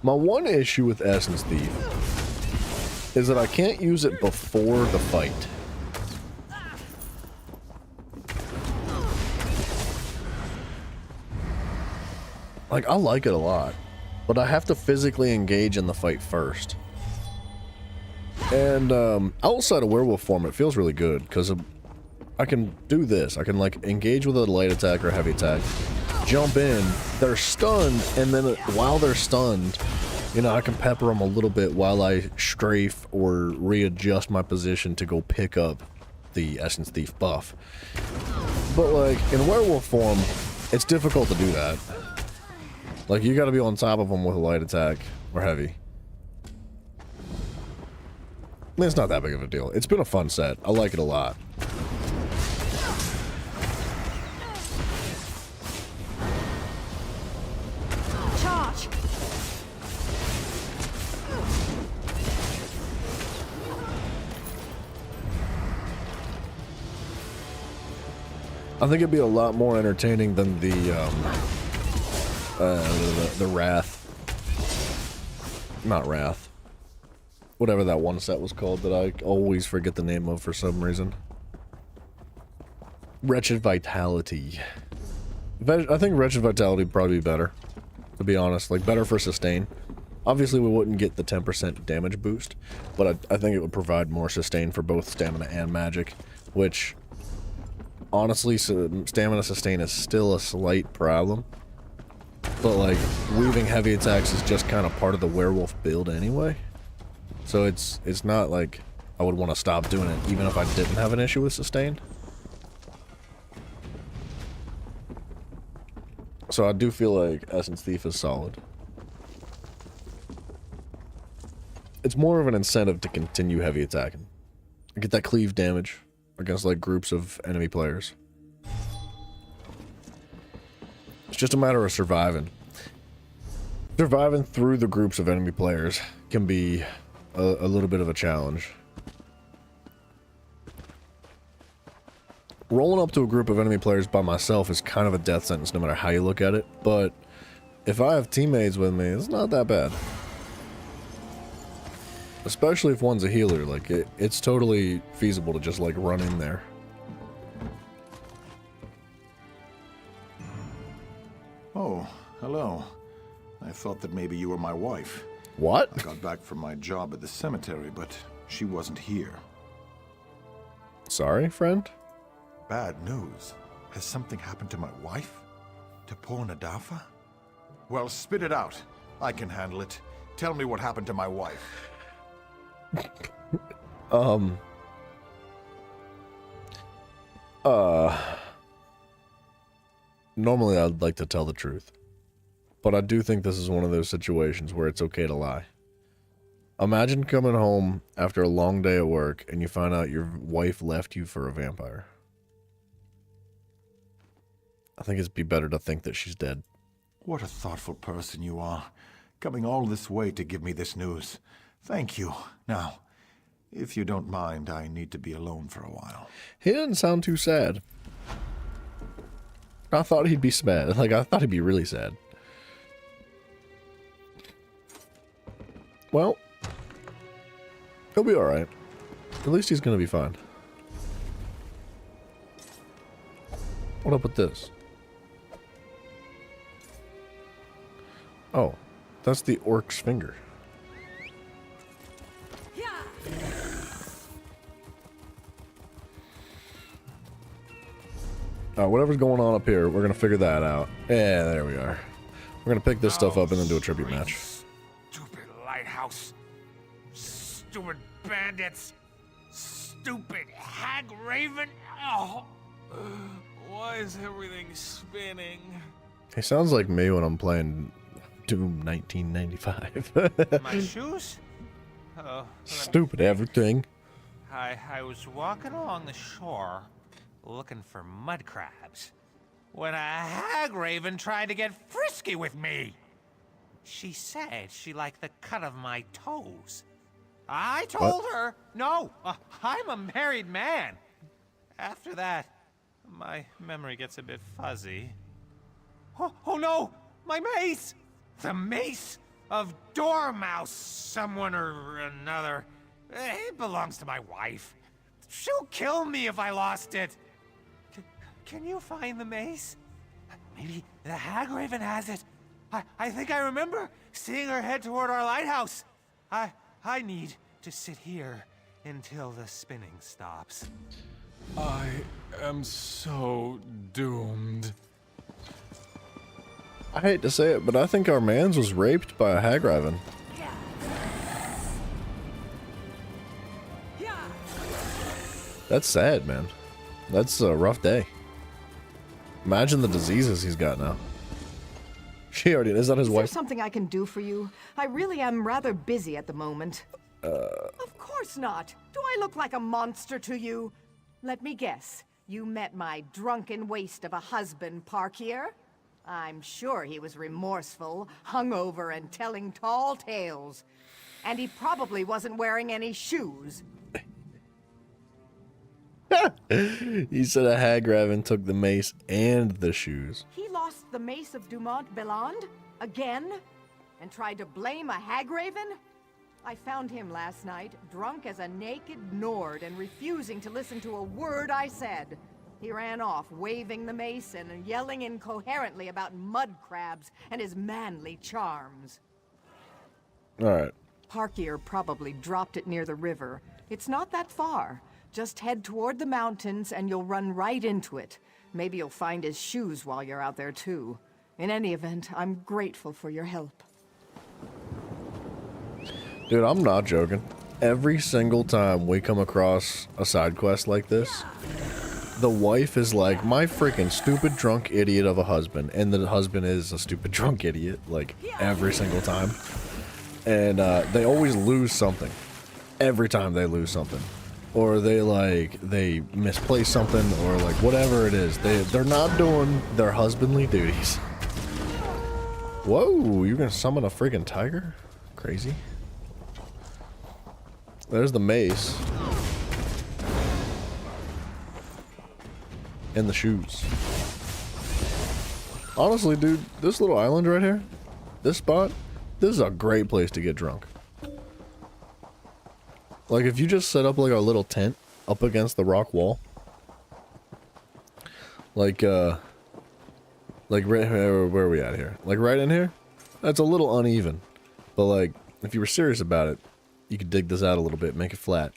My one issue with Essence Thief is that I can't use it before the fight. Like, I like it a lot, but I have to physically engage in the fight first. And outside of werewolf form, it feels really good because I can do this. I can like engage with a light attack or heavy attack, jump in, they're stunned, and then while they're stunned, you know, I can pepper them a little bit while I strafe or readjust my position to go pick up the Essence Thief buff. But like in werewolf form, it's difficult to do that. Like, you gotta be on top of them with a light attack or heavy. I mean, it's not that big of a deal. It's been a fun set. I like it a lot. Charge! I think it'd be a lot more entertaining than the Wrath. Not Wrath. Whatever that one set was called that I always forget the name of for some reason. Wretched Vitality. I think Wretched Vitality would probably be better, to be honest. Like, better for sustain. Obviously, we wouldn't get the 10% damage boost, but I think it would provide more sustain for both stamina and magic, which, honestly, stamina sustain is still a slight problem. But, like, weaving heavy attacks is just kind of part of the werewolf build anyway. So it's not like I would want to stop doing it, even if I didn't have an issue with sustain. So I do feel like Essence Thief is solid. It's more of an incentive to continue heavy attacking. Get that cleave damage against, like, groups of enemy players. It's just a matter of surviving. Surviving through the groups of enemy players can be a little bit of a challenge. Rolling up to a group of enemy players by myself is kind of a death sentence no matter how you look at it, but if I have teammates with me, it's not that bad. Especially if one's a healer, like, it's totally feasible to just, like, run in there. Oh, hello. I thought that maybe you were my wife. What? I got back from my job at the cemetery, but she wasn't here. Sorry, friend? Bad news. Has something happened to my wife? To poor Nadafa? Well, spit it out. I can handle it. Tell me what happened to my wife. Normally I'd like to tell the truth, but I do think this is one of those situations where it's okay to lie. Imagine coming home after a long day at work and you find out your wife left you for a vampire. I think it'd be better to think that she's dead. What a thoughtful person you are, coming all this way to give me this news. Thank you. Now, if you don't mind, I need to be alone for a while. He didn't sound too sad. I thought he'd be sad. Like, I thought he'd be really sad. Well, he'll be alright. At least he's gonna be fine. What up with this? Oh, that's the orc's finger. Whatever's going on up here, we're gonna figure that out. Yeah, there we are. We're gonna pick this stuff up and then do a tribute match. Stupid lighthouse. Stupid bandits. Stupid hag raven. Oh. Why is everything spinning? He sounds like me when I'm playing Doom 1995. My shoes? Oh. Stupid everything. I was walking along the shore looking for mud crabs when a hag raven tried to get frisky with me. She said she liked the cut of my toes. I told her, no, I'm a married man. After that, my memory gets a bit fuzzy. Oh no, my mace! The mace! of Dormouse someone or another. It belongs to my wife. She'll kill me if I lost it. Can you find the mace? Maybe the Hagraven has it. I think I remember seeing her head toward our lighthouse. I need to sit here until the spinning stops. I am so doomed. I hate to say it, but I think our mans was raped by a Hagraven. That's sad, man. That's a rough day. Imagine the diseases he's got now. She already is that his Is wife? there something I can do for you? I really am rather busy at the moment. Of course not. Do I look like a monster to you? Let me guess. You met my drunken waste of a husband, Parkier? I'm sure he was remorseful, hungover, and telling tall tales. And he probably wasn't wearing any shoes. He said a Hagraven took the mace and the shoes. He lost the mace of Dumont Belland? Again? And tried to blame a Hagraven? I found him last night, drunk as a naked Nord and refusing to listen to a word I said. He ran off, waving the mace and yelling incoherently about mud crabs and his manly charms. Alright. Parkier probably dropped it near the river. It's not that far. Just head toward the mountains and you'll run right into it. Maybe you'll find his shoes while you're out there too. In any event, I'm grateful for your help. Dude, I'm not joking. Every single time we come across a side quest like this, the wife is like, my freaking stupid drunk idiot of a husband, and the husband is a stupid drunk idiot, like, every single time. And they always lose something. Every time they lose something. Or they misplace something, or like whatever it is. They're not doing their husbandly duties. Whoa, you're gonna summon a freaking tiger? Crazy. There's the mace. And the shoes. Honestly, dude, this little island right here, this spot, this is a great place to get drunk. Like, if you just set up like a little tent up against the rock wall. Like right here, where are we at here? Like right in here? That's a little uneven. But like, if you were serious about it, you could dig this out a little bit, make it flat.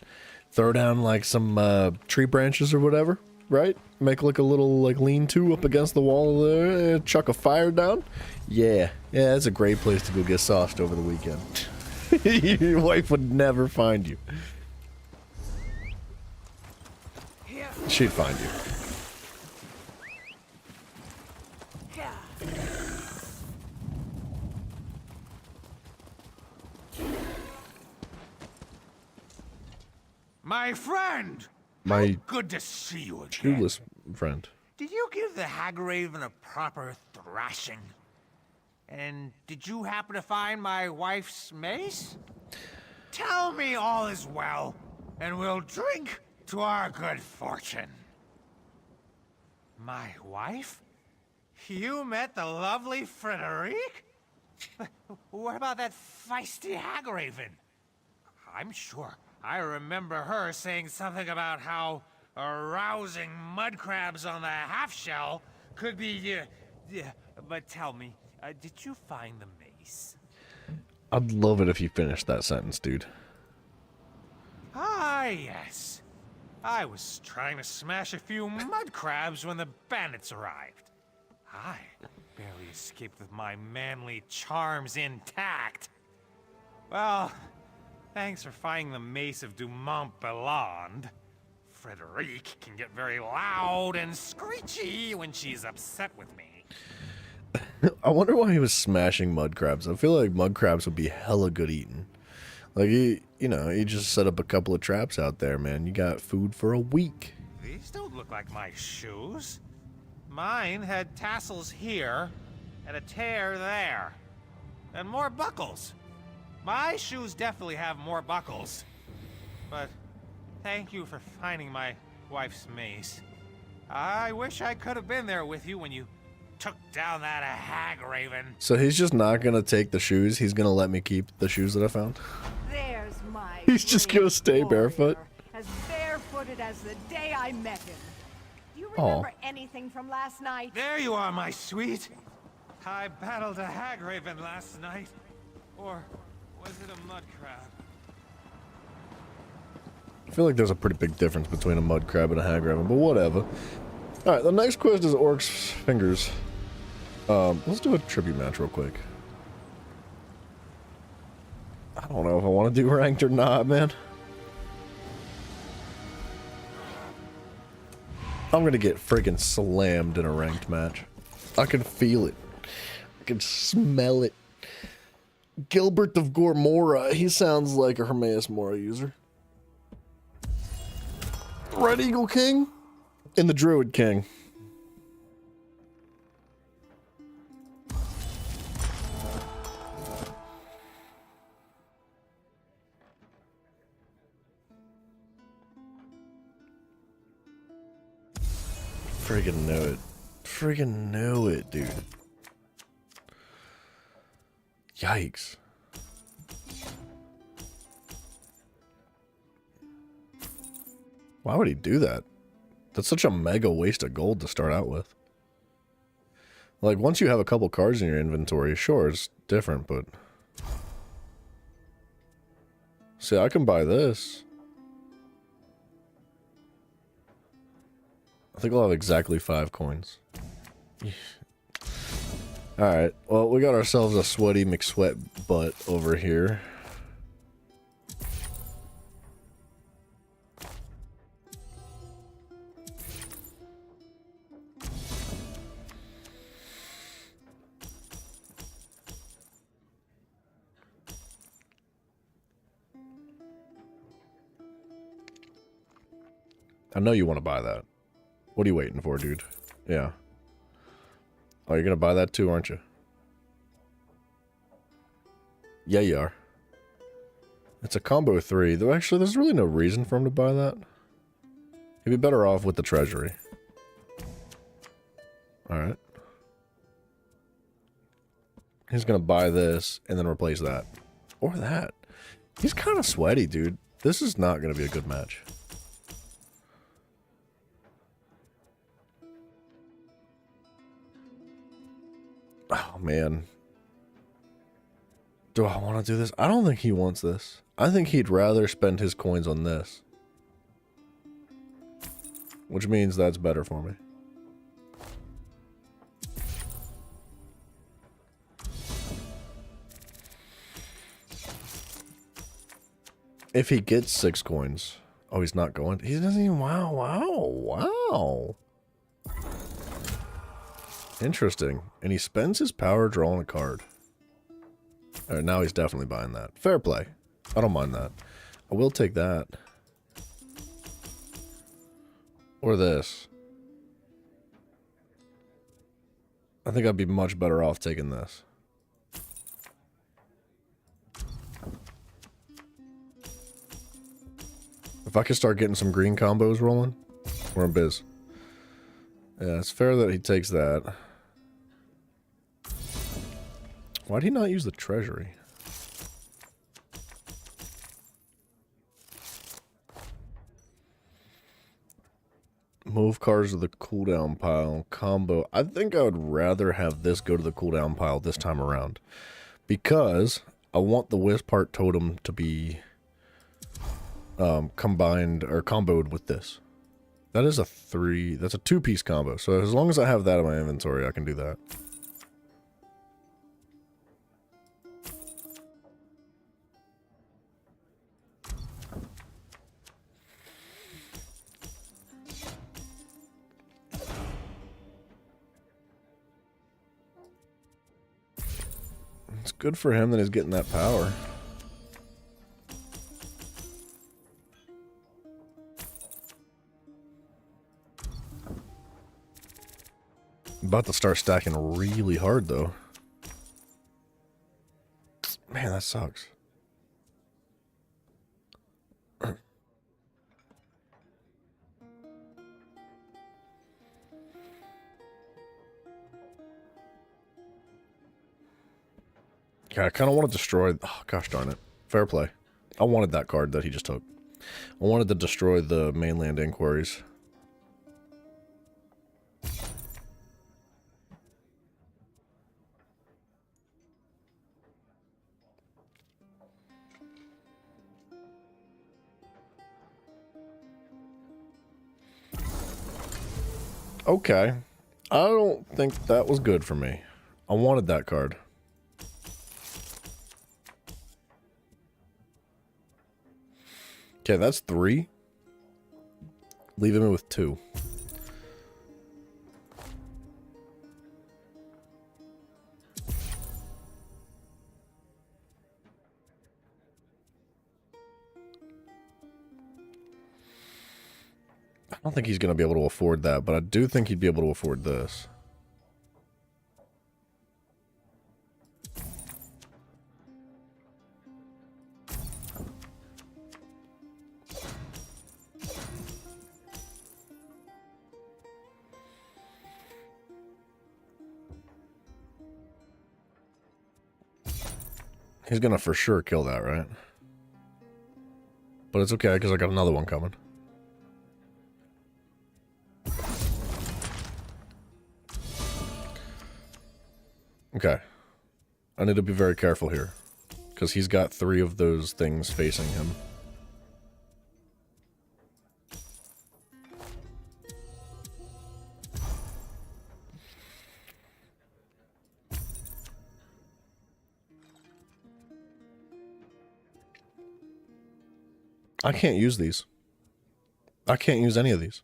Throw down like some tree branches or whatever, right? Make like a little like lean-to up against the wall there, chuck a fire down. Yeah, that's a great place to go get sauced over the weekend. Your wife would never find you. She'd find you. My friend! My good to see you again. shoeless friend. Did you give the Hagraven a proper thrashing? And did you happen to find my wife's mace? Tell me all is well, and we'll drink to our good fortune. My wife? You met the lovely Frederique? What about that feisty Hagraven? I'm sure I remember her saying something about how arousing mud crabs on the half-shell could be, but tell me, did you find the mace? I'd love it if you finished that sentence, dude. Ah, yes. I was trying to smash a few mud crabs when the bandits arrived. I barely escaped with my manly charms intact. Well, thanks for finding the mace of Dumont Belland. Frederique can get very loud and screechy when she's upset with me. I wonder why he was smashing mud crabs. I feel like mud crabs would be hella good eating. Like, he just set up a couple of traps out there, man. You got food for a week. These don't look like my shoes. Mine had tassels here, and a tear there, and more buckles. My shoes definitely have more buckles. But thank you for finding my wife's mace. I wish I could have been there with you when you took down that hag raven. So he's just not gonna take the shoes. He's gonna let me keep the shoes that I found. There's my He's just gonna brave stay warrior, barefoot. as barefooted as the day I met him. Do you remember anything from last night? There you are, my sweet. I battled a hag raven last night. Or was it a mud crab? I feel like there's a pretty big difference between a mud crab and a hag raven, but whatever. Alright, the next quest is Orc's Fingers. Let's do a tribute match real quick. I don't know if I want to do ranked or not, man. I'm gonna get friggin' slammed in a ranked match. I can feel it. I can smell it. Gilbert of Gormora. He sounds like a Hermaeus Mora user. Red Eagle King and the Druid King. Friggin' knew it. Friggin' knew it, dude. Yikes. Why would he do that? That's such a mega waste of gold to start out with. Like, once you have a couple cards in your inventory, sure, it's different, but... See, I can buy this. I think I'll have exactly 5 coins. Alright, well, we got ourselves a sweaty McSweat butt over here. I know you want to buy that. What are you waiting for, dude? Yeah. Oh, you're gonna buy that too, aren't you? Yeah, you are. It's a combo 3. Though actually, there's really no reason for him to buy that. He'd be better off with the treasury. Alright. He's gonna buy this and then replace that. Or that. He's kind of sweaty, dude. This is not gonna be a good match. Oh, man. Do I want to do this? I don't think he wants this. I think he'd rather spend his coins on this. Which means that's better for me. If he gets 6 coins. Oh, he's not going. He doesn't even. Wow. Interesting. And he spends his power drawing a card. Alright, now he's definitely buying that. Fair play. I don't mind that. I will take that. Or this. I think I'd be much better off taking this. If I could start getting some green combos rolling, we're in biz. Yeah, it's fair that he takes that. Why'd he not use the treasury? Move cards to the cooldown pile. Combo. I think I would rather have this go to the cooldown pile this time around. Because I want the Wispart Totem to be combined or comboed with this. That is a 3. That's a 2-piece combo. So as long as I have that in my inventory, I can do that. It's good for him that he's getting that power. About to start stacking really hard, though. Man, that sucks. Yeah, I kind of want to destroy... Oh, gosh darn it. Fair play. I wanted that card that he just took. I wanted to destroy the mainland inquiries. Okay. I don't think that was good for me. I wanted that card. Okay, that's 3. Leaving me with 2. I don't think he's going to be able to afford that, but I do think he'd be able to afford this. He's gonna for sure kill that, right? But it's okay, because I got another one coming. Okay. I need to be very careful here. Because he's got 3 of those things facing him. I can't use these. I can't use any of these.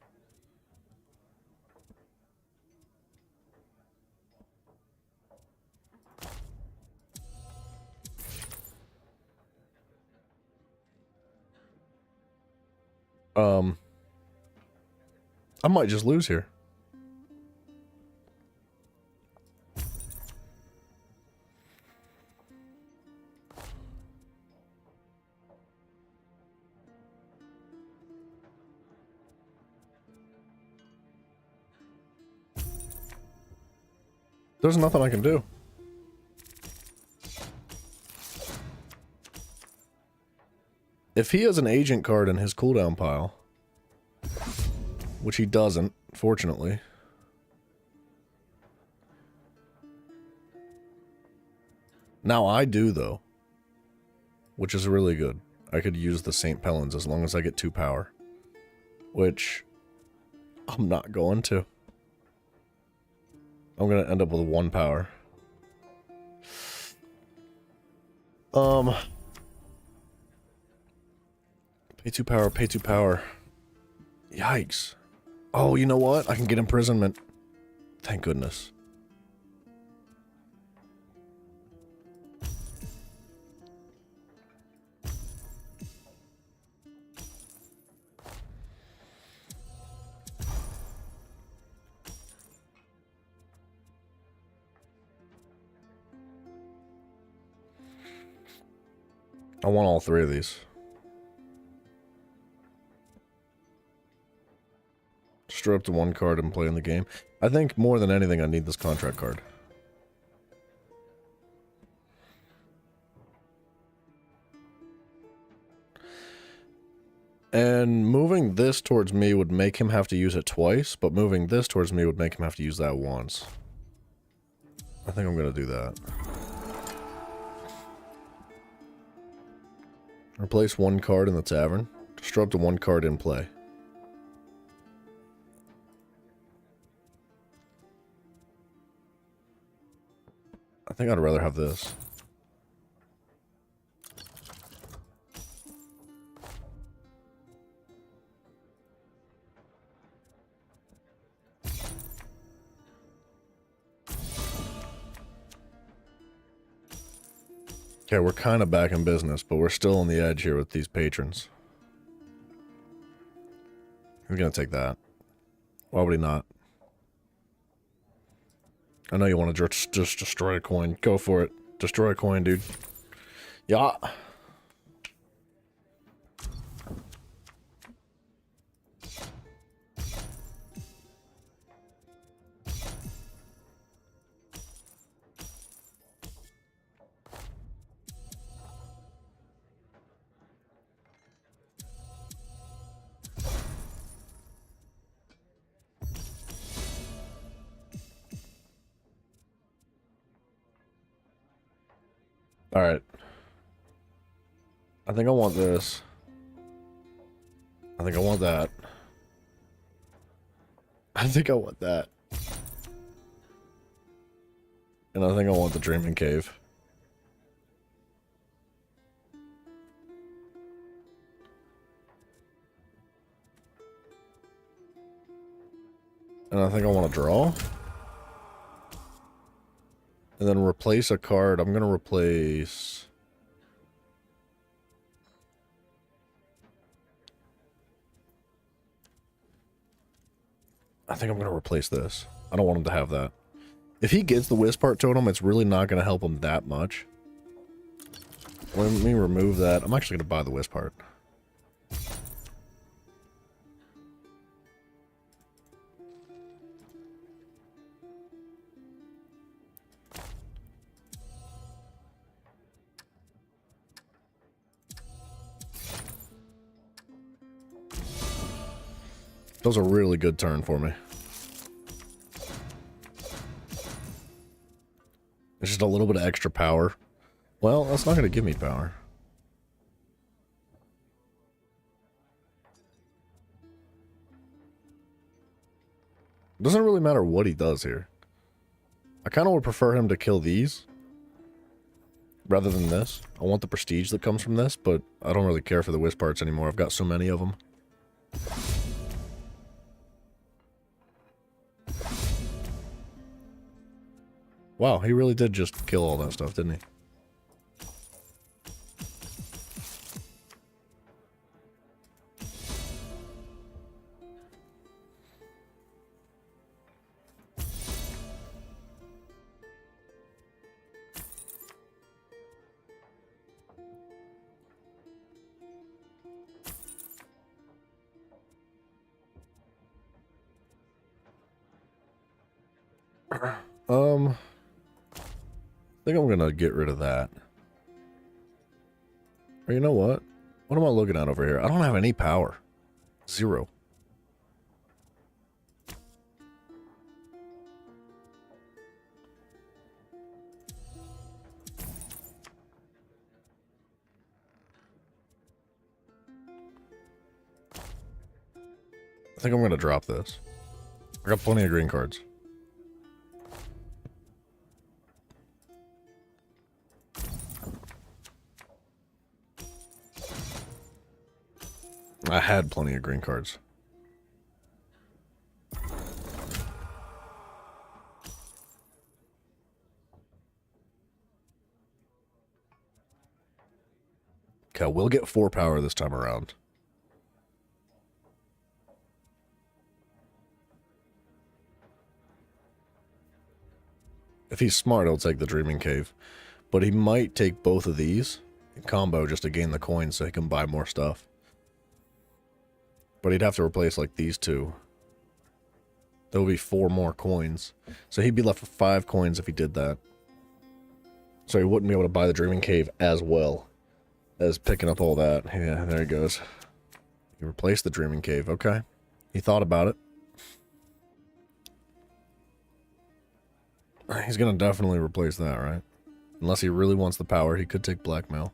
I might just lose here. There's nothing I can do. If he has an agent card in his cooldown pile, which he doesn't, fortunately. Now I do, though, which is really good. I could use the St. Pellins as long as I get 2 power, which I'm not going to. I'm gonna end up with 1 power. Pay 2 power, pay 2 power. Yikes. Oh, you know what? I can get imprisonment. Thank goodness. I want all 3 of these. Destroy up to 1 card and play in the game. I think more than anything I need this contract card. And moving this towards me would make him have to use it twice, but moving this towards me would make him have to use that once. I think I'm gonna do that. Replace 1 card in the tavern. Destroy up to 1 card in play. I think I'd rather have this. Okay, we're kind of back in business, but we're still on the edge here with these patrons. He's gonna take that. Why would he not? I know you want to just destroy a coin. Go for it. Destroy a coin, dude. Yeah. Alright. I think I want this. I think I want that. I think I want that. And I think I want the Dreaming Cave. And I think I want to draw. And then replace a card. I'm going to replace... I think I'm going to replace this. I don't want him to have that. If he gets the Wispart Totem, it's really not going to help him that much. Let me remove that. I'm actually going to buy the Wispart. That was a really good turn for me. It's just a little bit of extra power. Well, that's not going to give me power. Doesn't really matter what he does here. I kind of would prefer him to kill these rather than this. I want the prestige that comes from this, but I don't really care for the Wisparts anymore. I've got so many of them. Wow, he really did just kill all that stuff, didn't he? I think I'm gonna get rid of that. Or you know what? What am I looking at over here? I don't have any power. 0. I think I'm gonna drop this. I got plenty of green cards. I had plenty of green cards. Okay, we'll get 4 power this time around. If he's smart, he'll take the Dreaming Cave. But he might take both of these in combo just to gain the coins so he can buy more stuff. But he'd have to replace, like, these two. There will be 4 more coins. So he'd be left with 5 coins if he did that. So he wouldn't be able to buy the Dreaming Cave as well as picking up all that. Yeah, there he goes. He replaced the Dreaming Cave. Okay. He thought about it. He's going to definitely replace that, right? Unless he really wants the power, he could take Blackmail.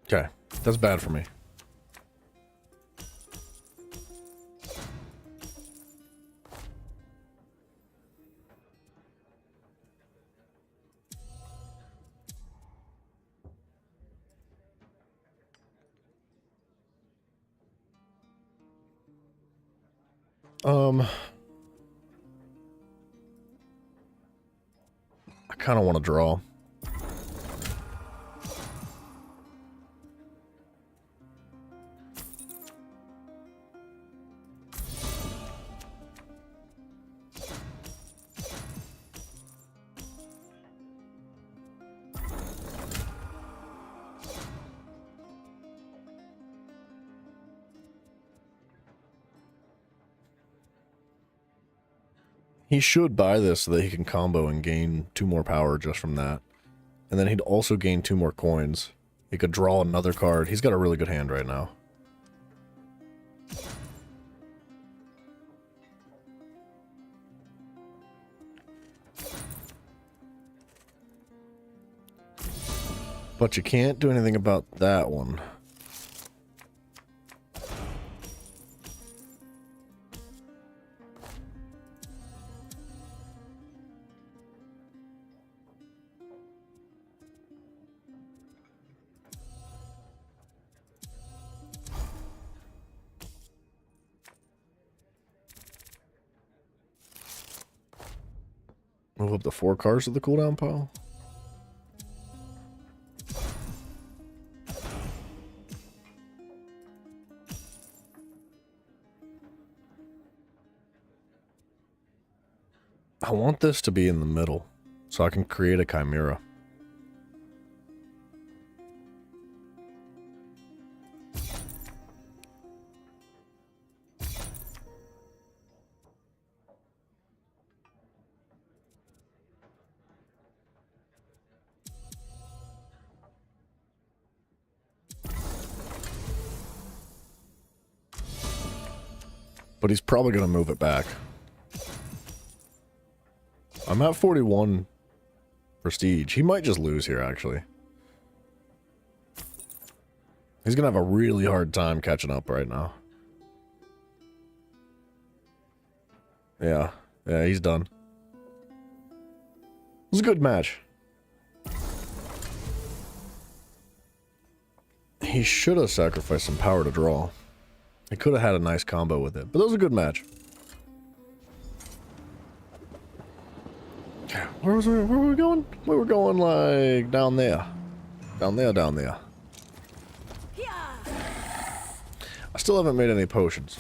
Okay, that's bad for me. I kind of want to draw. He should buy this so that he can combo and gain 2 more power just from that. And then he'd also gain 2 more coins. He could draw another card. He's got a really good hand right now. But you can't do anything about that one. Move up the 4 cards to the cooldown pile. I want this to be in the middle, so I can create a Chimera. But he's probably going to move it back. I'm at 41 prestige. He might just lose here, actually. He's going to have a really hard time catching up right now. Yeah, he's done. It was a good match. He should have sacrificed some power to draw. He could have had a nice combo with it, but that was a good match. Where were we going? We were going like down there. Down there. I still haven't made any potions.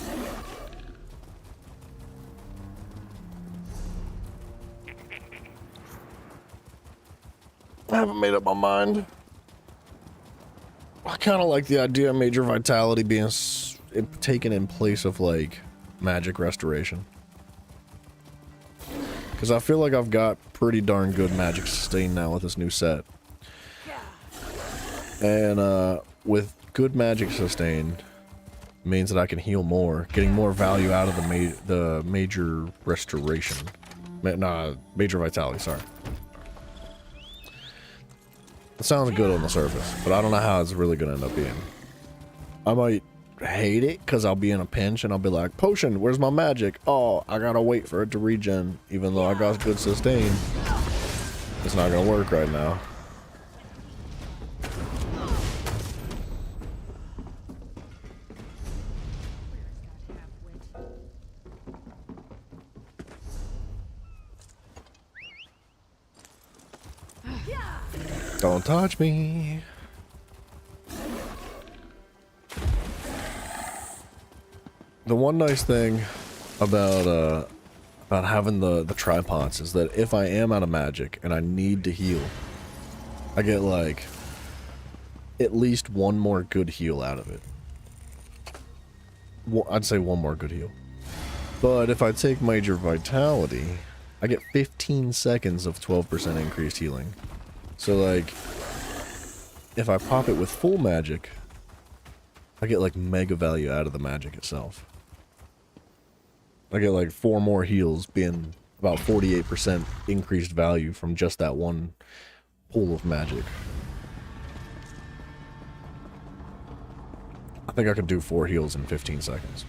I haven't made up my mind. I kind of like the idea of Major Vitality being taken in place of like magic restoration. Because I feel like I've got pretty darn good magic sustain now with this new set. And with good magic sustain means that I can heal more, getting more value out of the major restoration. Major vitality, sorry. It sounds good on the surface, but I don't know how it's really going to end up being. I might hate it because I'll be in a pinch and I'll be like, potion, where's my magic? Oh, I gotta wait for it to regen, even though I got good sustain. It's not gonna work right now. Don't touch me. The one nice thing about having the tripods is that if I am out of magic and I need to heal, I get like at least one more good heal out of it. I'd say one more good heal. But if I take Major Vitality, I get 15 seconds of 12% increased healing. So like, if I pop it with full magic, I get like mega value out of the magic itself. I get like 4 more heals, being about 48% increased value from just that one pool of magic. I think I could do 4 heals in 15 seconds.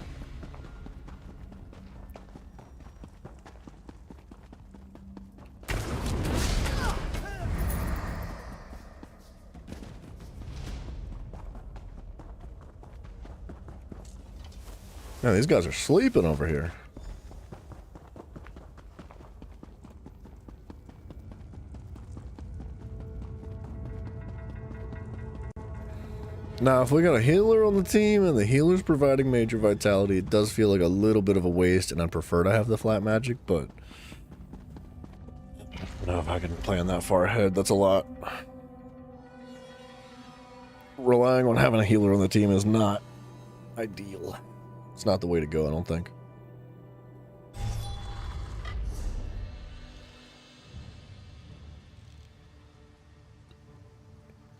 Man, these guys are sleeping over here. Now, if we got a healer on the team and the healer's providing Major Vitality, it does feel like a little bit of a waste, and I'd prefer to have the flat magic, but I don't know if I can plan that far ahead. That's a lot. Relying on having a healer on the team is not ideal. It's not the way to go, I don't think.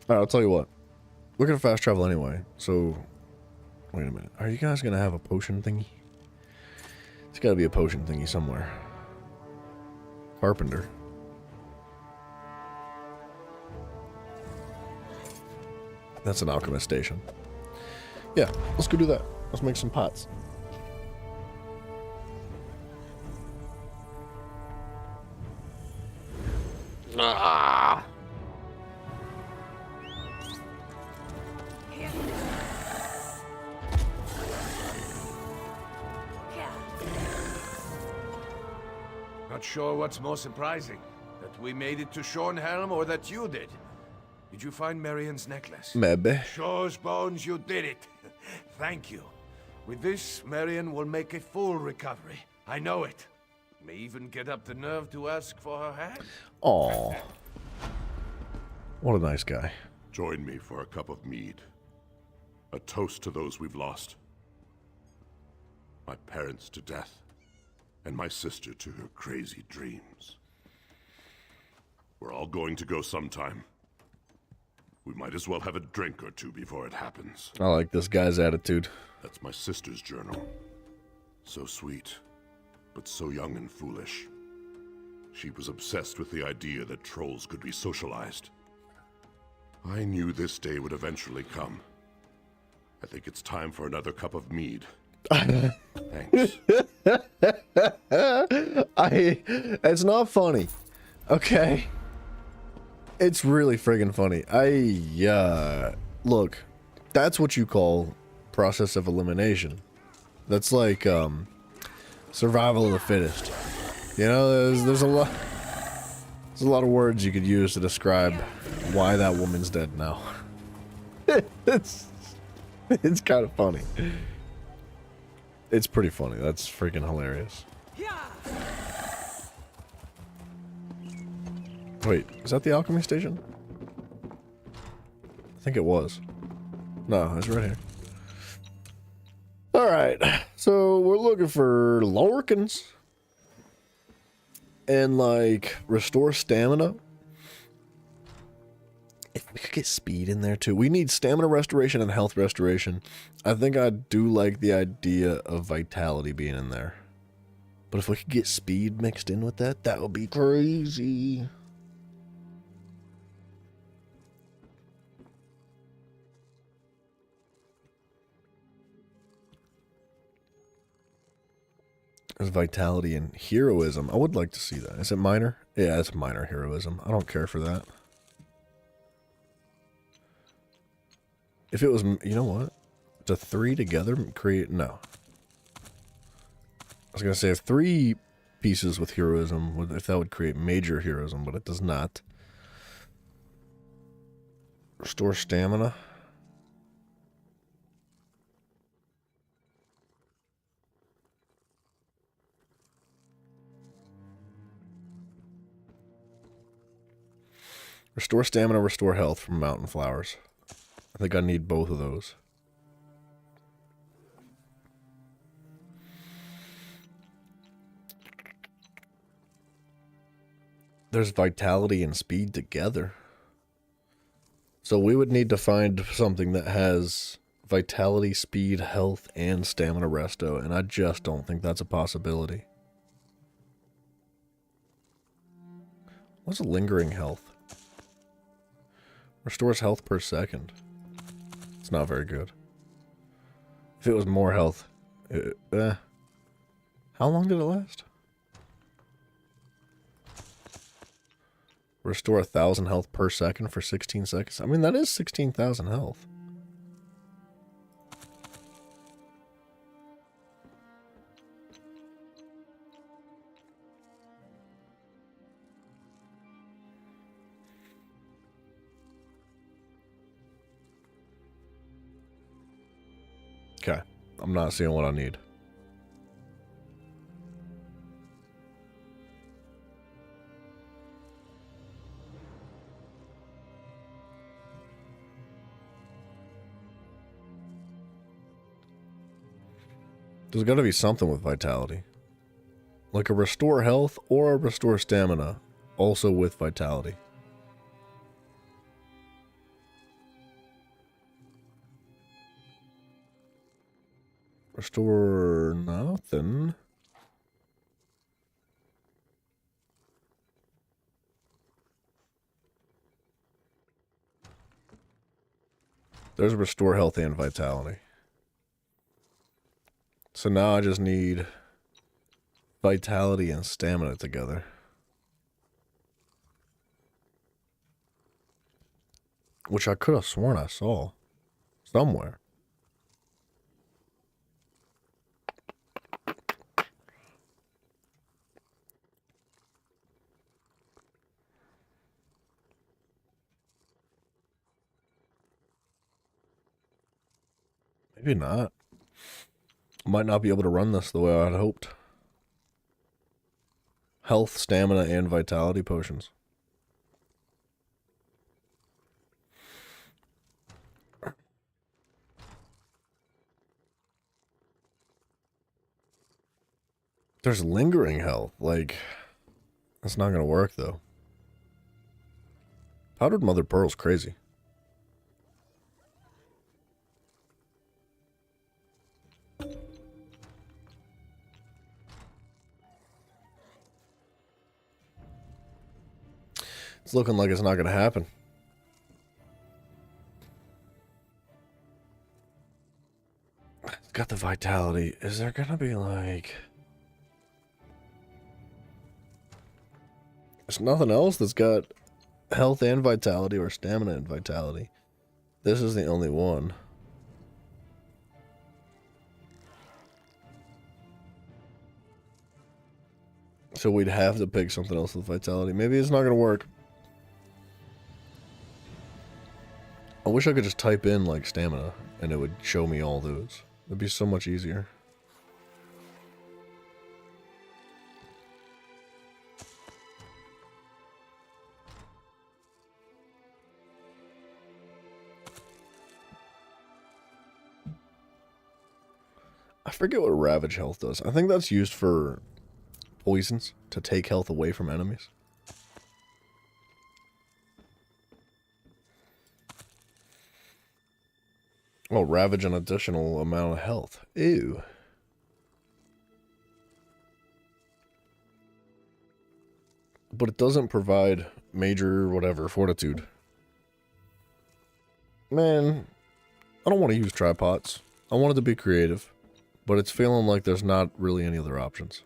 Alright, I'll tell you what. We're gonna fast travel anyway, so... Wait a minute. Are you guys gonna have a potion thingy? There's gotta be a potion thingy somewhere. Carpenter. That's an alchemist station. Yeah, let's go do that. Let's make some pots. Ah. Not sure what's more surprising, that we made it to Shornhelm or that you did. Did you find Marion's necklace? Maybe. Shows bones you did it. Thank you. With this, Marion will make a full recovery. I know it. May even get up the nerve to ask for her hand. Aw. What a nice guy. Join me for a cup of mead. A toast to those we've lost. My parents to death, and my sister to her crazy dreams. We're all going to go sometime. We might as well have a drink or two before it happens. I like this guy's attitude. That's my sister's journal. So sweet, but so young and foolish. She was obsessed with the idea that trolls could be socialized. I knew this day would eventually come. I think it's time for another cup of mead. Thanks. It's not funny. Okay. It's really friggin' funny. Look, that's what you call process of elimination. That's like, survival of the fittest. You know, there's a lot of words you could use to describe why that woman's dead now. It's kind of funny. It's pretty funny. That's freaking hilarious. Wait, is that the alchemy station? I think it was. No, it's right here. Alright, so we're looking for Lorkins. And, like, restore stamina. If we could get speed in there, too. We need stamina restoration and health restoration. I think I do like the idea of vitality being in there. But if we could get speed mixed in with that, that would be crazy. There's vitality and heroism. I would like to see that. Is it minor? Yeah, it's minor heroism. I don't care for that. If it was, you know what? The 3 together create, no. I was going to say if 3 pieces with heroism, if that would create major heroism, but it does not. Restore stamina. Restore stamina, restore health from mountain flowers. I think I need both of those. There's vitality and speed together. So we would need to find something that has vitality, speed, health, and stamina resto, and I just don't think that's a possibility. What's lingering health? Restores health per second. It's not very good. If it was more health... How long did it last? Restore 1,000 health per second for 16 seconds. I mean, that is 16,000 health. Okay, I'm not seeing what I need. There's got to be something with vitality. Like a restore health or a restore stamina, also with vitality. Restore nothing. There's restore health and vitality. So now I just need vitality and stamina together. Which I could have sworn I saw somewhere. Maybe not. Might not be able to run this the way I'd hoped. Health, stamina, and vitality potions. There's lingering health. Like, that's not going to work, though. Powdered mother pearl's crazy. It's looking like it's not going to happen. It's got the vitality. Is there going to be like... There's nothing else that's got health and vitality or stamina and vitality. This is the only one. So we'd have to pick something else with vitality. Maybe it's not going to work. I wish I could just type in, like, stamina, and it would show me all those. It'd be so much easier. I forget what Ravage Health does. I think that's used for poisons, to take health away from enemies. Oh, ravage an additional amount of health. Ew. But it doesn't provide major whatever fortitude. Man, I don't want to use tripods. I wanted to be creative, but it's feeling like there's not really any other options.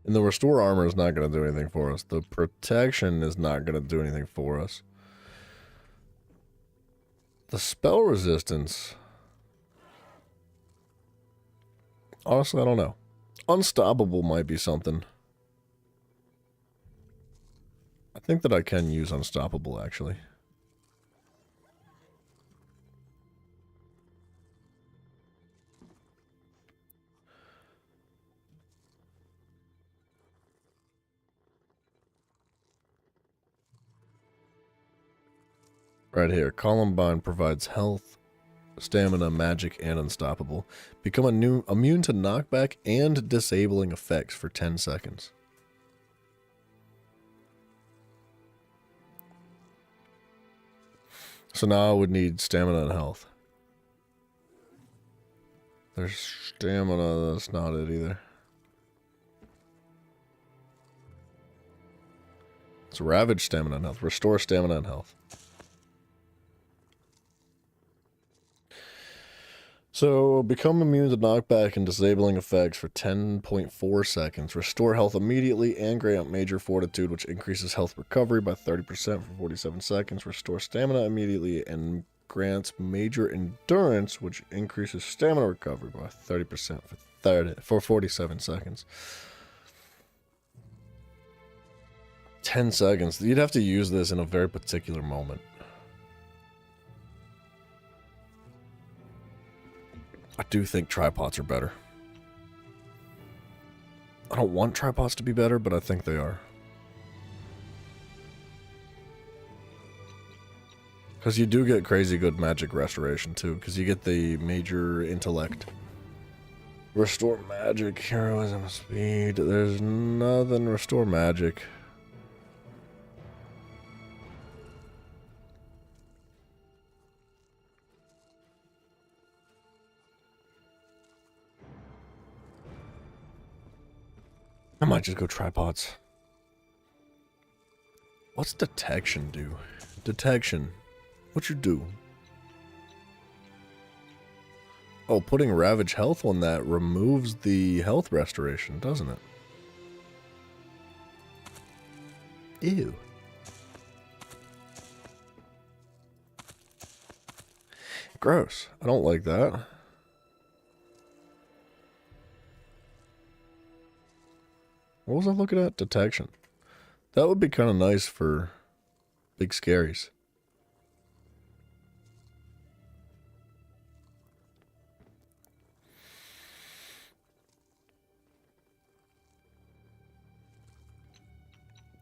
And the restore armor is not going to do anything for us. The protection is not going to do anything for us. The spell resistance... Honestly, I don't know. Unstoppable might be something. I think that I can use Unstoppable, actually. Right here. Columbine provides health, stamina, magic, and unstoppable. Become immune to knockback and disabling effects for 10 seconds. So now I would need stamina and health. There's stamina, that's not it either. It's ravage stamina and health. Restore stamina and health. So, become immune to knockback and disabling effects for 10.4 seconds. Restore health immediately and grant major fortitude, which increases health recovery by 30% for 47 seconds. Restore stamina immediately and grants major endurance, which increases stamina recovery by 30% for 47 seconds. 10 seconds. You'd have to use this in a very particular moment. I do think tripods are better. I don't want tripods to be better, but I think they are. Because you do get crazy good magic restoration too, because you get the major intellect. Restore magic, heroism, speed. There's nothing restore magic. I might just go tripods. What's detection do? Detection. What you do? Oh, putting Ravage Health on that removes the health restoration, doesn't it? Ew. Gross. I don't like that. What was I looking at? Detection. That would be kind of nice for big scaries.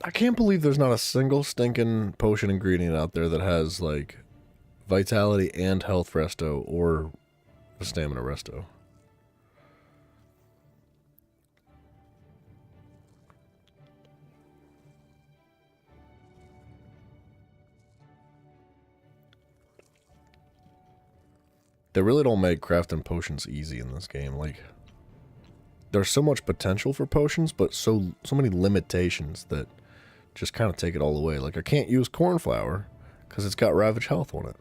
I can't believe there's not a single stinking potion ingredient out there that has, like, vitality and health resto or a stamina resto. They really don't make crafting potions easy in this game. Like, there's so much potential for potions, but so many limitations that just kind of take it all away. Like, I can't use cornflower because it's got Ravage Health on it.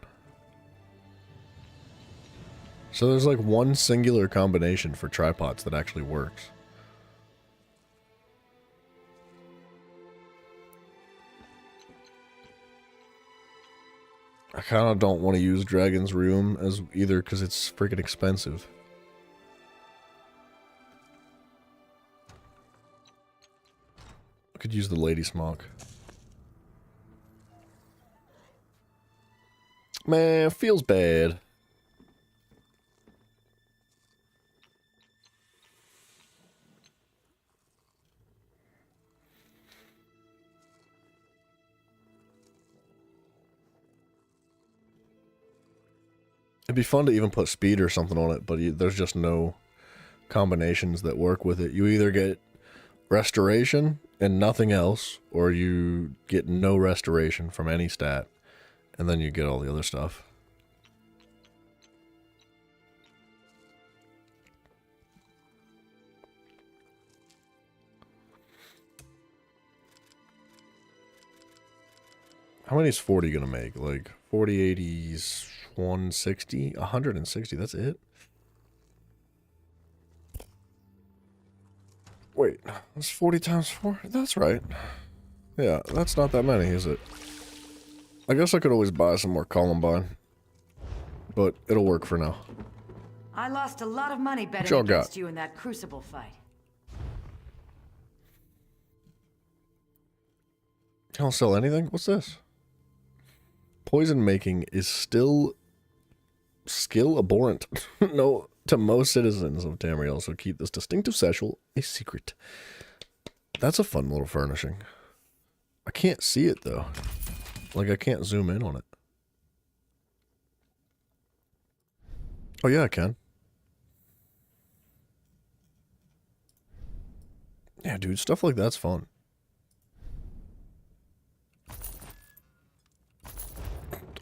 So there's like one singular combination for tripods that actually works. I kind of don't want to use Dragon's Room as either because it's freaking expensive. I could use the Lady Smock. Man, feels bad. It'd be fun to even put speed or something on it, but there's just no combinations that work with it. You either get restoration and nothing else, or you get no restoration from any stat, and then you get all the other stuff. How many is 40 gonna make? Like 40, 80s, 160, 160, that's it? Wait, that's 40 times 4? That's right. Yeah, that's not that many, is it? I guess I could always buy some more Columbine, but it'll work for now. I lost a lot of money betting y'all against got? you in that Crucible fight. Can't sell anything? What's this? Poison making is still skill abhorrent no, to most citizens of Tamriel, so keep this distinctive satchel a secret. That's a fun little furnishing. I can't see it though. Like, I can't zoom in on it. Oh yeah, I can. Yeah, dude, stuff like that's fun.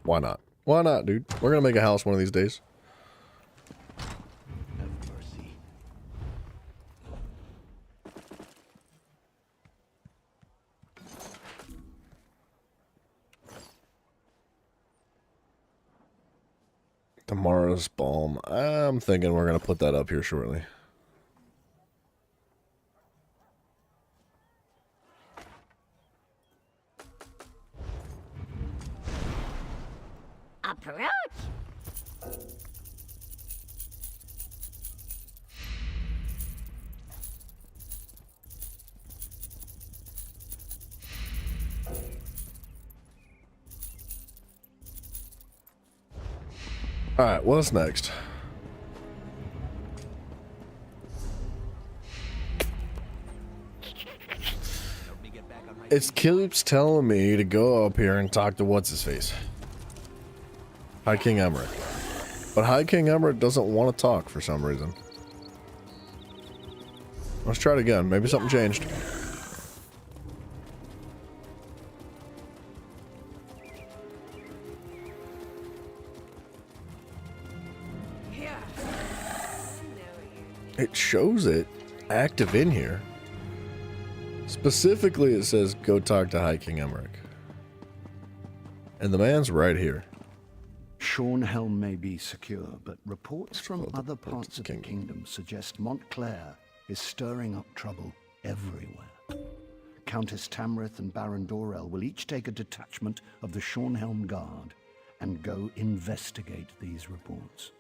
Why not? Why not, dude? We're gonna make a house one of these days. Tomorrow's balm. I'm thinking we're gonna put that up here shortly. Approach. Alright, what's next? It keeps telling me to go up here and talk to what's-his-face. High King Emmerich. But High King Emmerich doesn't want to talk for some reason. Let's try it again. Maybe something changed. It shows it active in here. Specifically, it says go talk to High King Emmerich. And the man's right here. Shornhelm may be secure, but reports from other parts of the kingdom suggest Montclair is stirring up trouble everywhere. Countess Tamrith and Baron Dorel will each take a detachment of the Shornhelm Guard and go investigate these reports.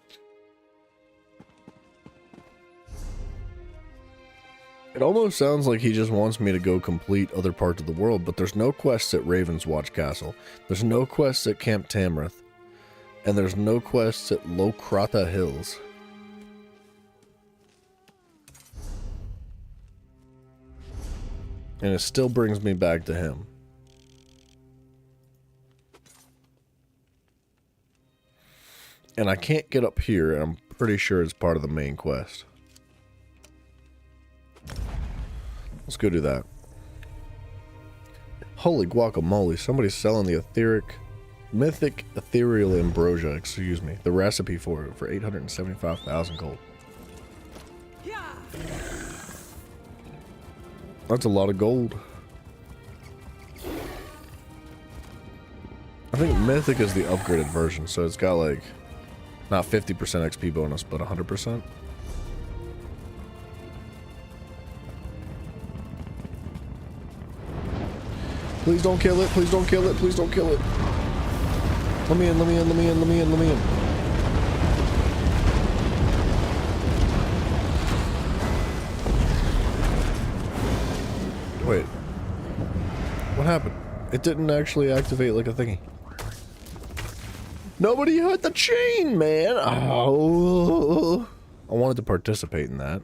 It almost sounds like he just wants me to go complete other parts of the world, but there's no quests at Ravenswatch Castle. There's no quests at Camp Tamrith. And there's no quests at Lokrata Hills. And it still brings me back to him. And I can't get up here, and I'm pretty sure it's part of the main quest. Let's go do that. Holy guacamole, somebody's selling the mythic ethereal ambrosia, excuse me, the recipe for it for 875,000 gold. That's a lot of gold. I think mythic is the upgraded version, so it's got like not 50% XP bonus, but 100%. Please don't kill it, please don't kill it, please don't kill it. Let me in, let me in, let me in, let me in, let me in. Wait. What happened? It didn't actually activate like a thingy. Nobody hurt the chain, man! Oh. I wanted to participate in that.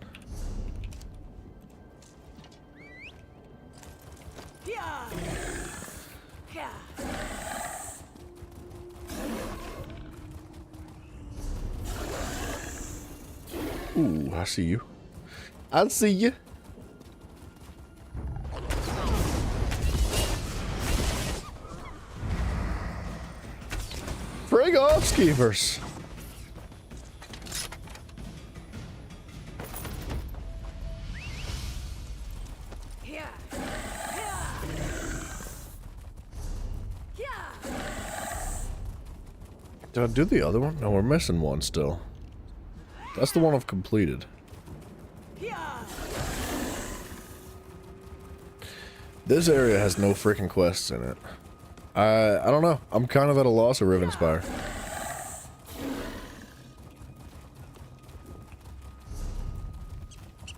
Ooh, I see you. I see you. Frig off, Skeevers. Did I do the other one? No, we're missing one still. That's the one I've completed. This area has no freaking quests in it. I don't know. I'm kind of at a loss of Rivenspire.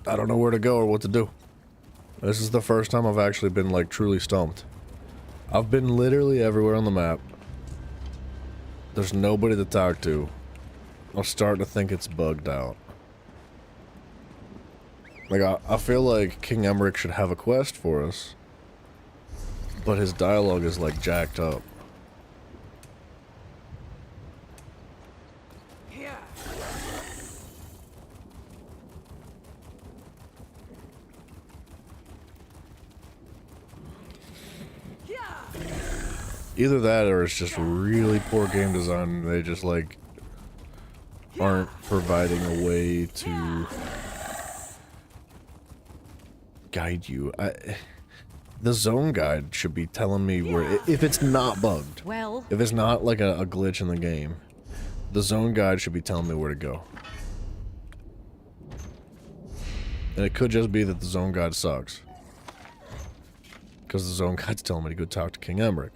I don't know where to go or what to do. This is the first time I've actually been like truly stumped. I've been literally everywhere on the map. There's nobody to talk to. I'm starting to think it's bugged out. Like, I feel like King Emmerich should have a quest for us. But his dialogue is, like, jacked up. Either that or it's just really poor game design. They just, like, aren't providing a way to guide you. The zone guide should be telling me where, if it's not bugged, Well, if it's not like a glitch in the game, the zone guide should be telling me where to go. And it could just be that the zone guide sucks, because the zone guide's telling me to go talk to King Emmerich.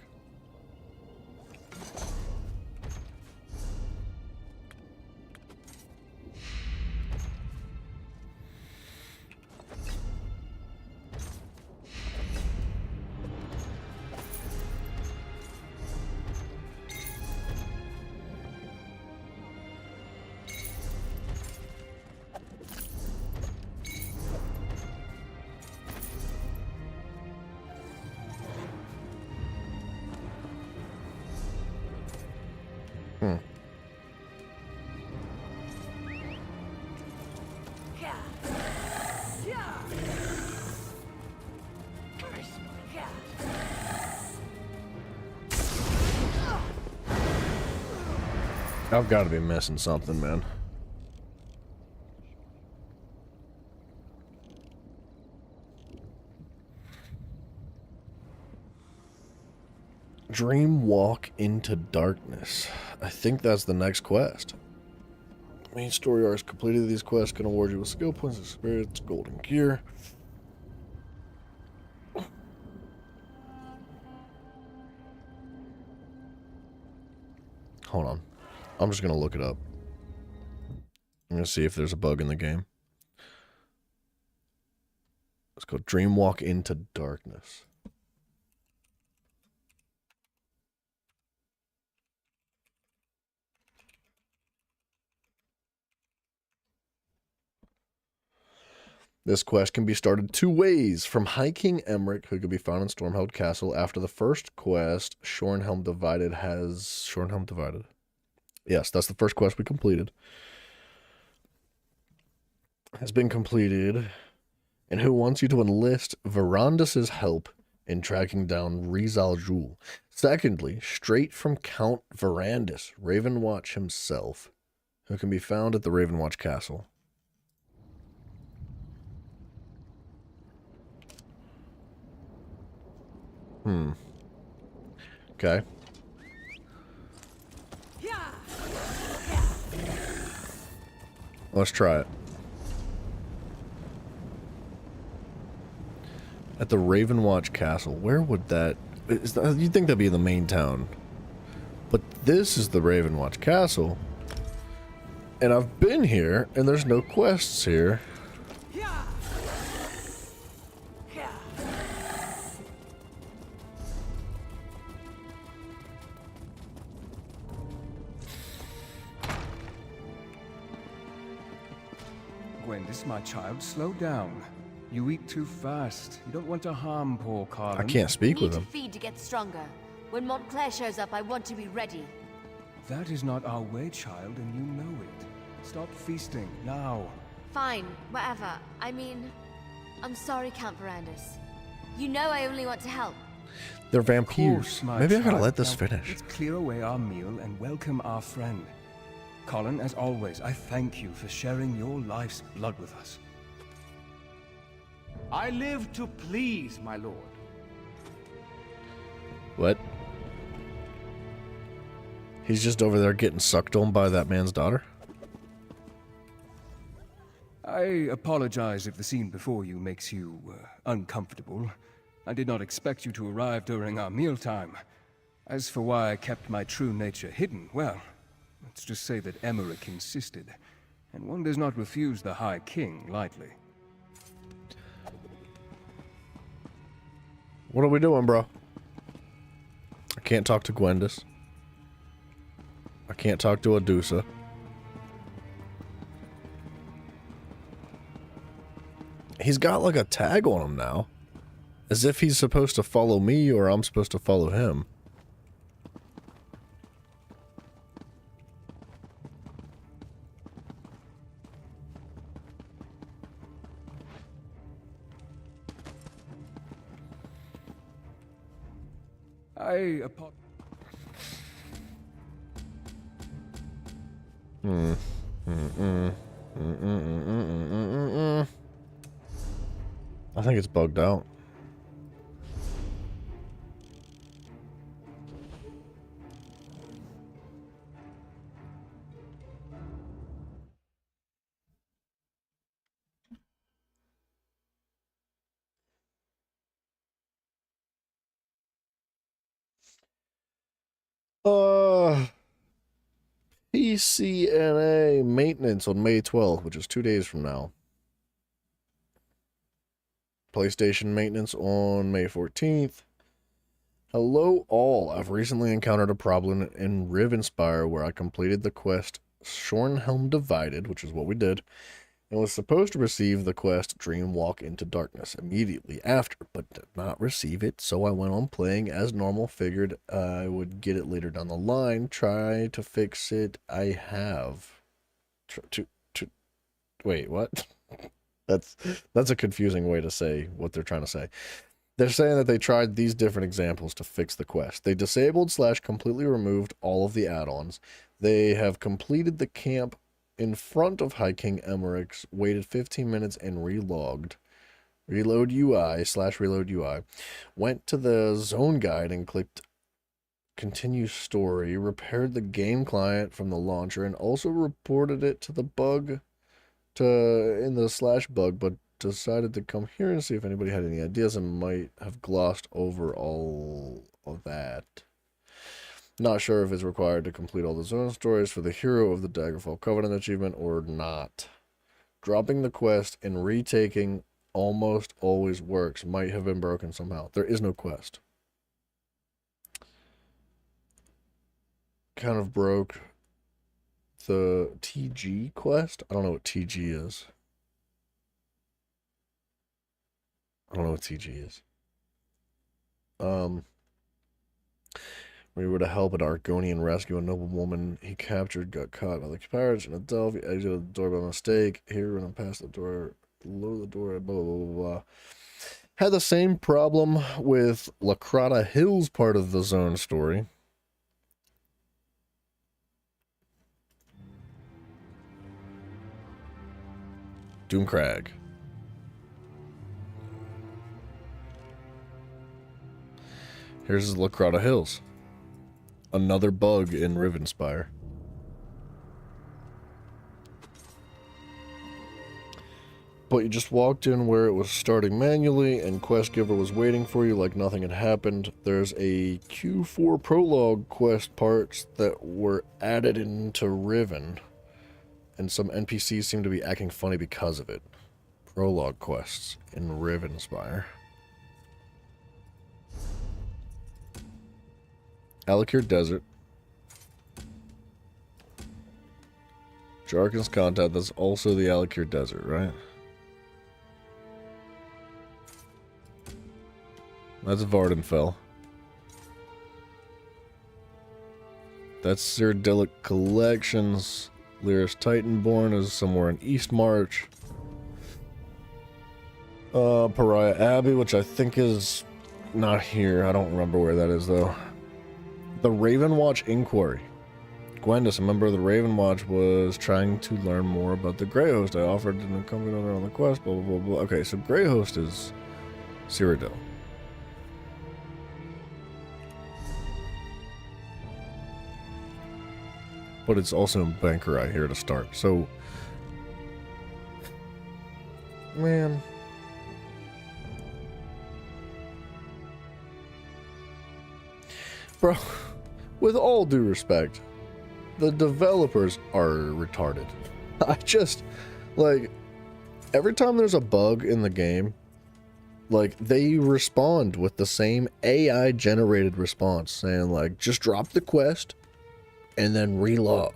I've got to be missing something, man. Dream Walk into Darkness. I think that's the next quest. Main story arcs completed. These quests can award you with skill points, experience, golden gear. Hold on. I'm just going to look it up. I'm going to see if there's a bug in the game. Let's go Dream Walk into Darkness. This quest can be started 2 ways. From High King Emmerich, who can be found in Stormheld Castle. After the first quest, Shornhelm Divided has... Shornhelm Divided? Yes, that's the first quest we completed. Has been completed. And who wants you to enlist Verandis' help in tracking down Rizal Jul. Secondly, straight from Count Verandis, Ravenwatch himself, who can be found at the Ravenwatch Castle. Okay. Let's try it. At the Ravenwatch Castle. Where would that... you'd think that'd be the main town. But this is the Ravenwatch Castle. And I've been here, and there's no quests here. Gwendis, my child, slow down. You eat too fast. You don't want to harm poor Carlin. I can't speak with him. Need to feed to get stronger. When Montclair shows up, I want to be ready. That is not our way, child, and you know it. Stop feasting, now. Fine, whatever. I mean, I'm sorry, Count Verandis. You know I only want to help. They're vampires. Course, my Maybe I gotta child. let this Now, finish. Let's clear away our meal and welcome our friend. Colin, as always, I thank you for sharing your life's blood with us. I live to please, my lord. What? He's just over there getting sucked on by that man's daughter? I apologize if the scene before you makes you uncomfortable. I did not expect you to arrive during our mealtime. As for why I kept my true nature hidden, well, let's just say that Emmerich insisted, and one does not refuse the High King lightly. What are we doing, bro? I can't talk to Gwendis. I can't talk to Adusa. He's got like a tag on him now. As if he's supposed to follow me or I'm supposed to follow him. I think it's bugged out. PCNA maintenance on May 12th, which is 2 days from now. PlayStation maintenance on May 14th. Hello all, I've recently encountered a problem in Rivenspire where I completed the quest Shornhelm Divided, which is what we did, and was supposed to receive the quest Dream Walk into Darkness immediately after, but did not receive it, so I went on playing as normal, figured I would get it later down the line, try to fix it, I have. Wait, what? That's a confusing way to say what they're trying to say. They're saying that they tried these different examples to fix the quest. They disabled / completely removed all of the add-ons. They have completed the camp in front of High King Emmerich's, waited 15 minutes and relogged. Reload UI / reload UI. Went to the zone guide and clicked continue story. Repaired the game client from the launcher and also reported it to the bug in the /bug, but decided to come here and see if anybody had any ideas and might have glossed over all of that. Not sure if it's required to complete all the zone stories for the hero of the Daggerfall Covenant achievement or not. Dropping the quest and retaking almost always works. Might have been broken somehow. There is no quest. Kind of broke the TG quest. I don't know what TG is. I don't know what TG is. We were to help an Argonian rescue a noblewoman he captured, got caught by the pirates in a delve. He exited the door by mistake. Here, when I passed the door, lower the door, blah, blah, blah, blah. Had the same problem with Lacrata Hills part of the zone story. Doomcrag. Here's Lacrata Hills. Another bug in Rivenspire. But you just walked in where it was starting manually and Quest Giver was waiting for you like nothing had happened. There's a Q4 prologue quest parts that were added into Riven. And some NPCs seem to be acting funny because of it. Prologue quests in Rivenspire. Alikir Desert. Jarkan's Contact, that's also the Alikir Desert, right? That's Vardenfell. That's Cyrodiilic Collections. Lyris Titanborn is somewhere in Eastmarch. Pariah Abbey, which I think is not here. I don't remember where that is, though. The Ravenwatch Inquiry. Gwendis, a member of the Ravenwatch, was trying to learn more about the Greyhost. I offered to accompany her on the quest, blah, blah, blah, blah. Okay, so Greyhost is Cyrodiil. But it's also in Bankerai here to start, so... Man... Bro, with all due respect, the developers are retarded. I just, like, every time there's a bug in the game, like, they respond with the same AI-generated response, saying, like, just drop the quest, and then relog.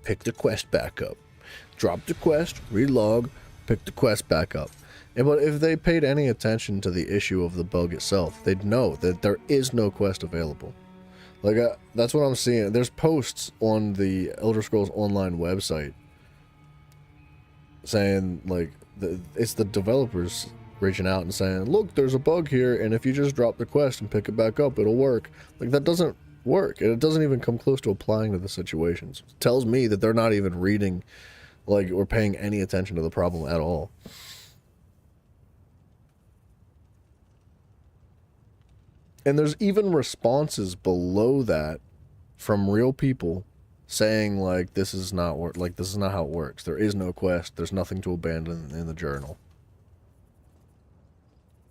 Pick the quest back up. Drop the quest, relog, pick the quest back up. But if they paid any attention to the issue of the bug itself, they'd know that there is no quest available. Like, that's what I'm seeing. There's posts on the Elder Scrolls Online website saying, like, it's the developers reaching out and saying, look, there's a bug here, and if you just drop the quest and pick it back up, it'll work. Like, that doesn't work, and it doesn't even come close to applying to the situations. It tells me that they're not even reading, like, or paying any attention to the problem at all. And there's even responses below that from real people saying, like, this is not this is not how it works. There is no quest. There's nothing to abandon in the journal.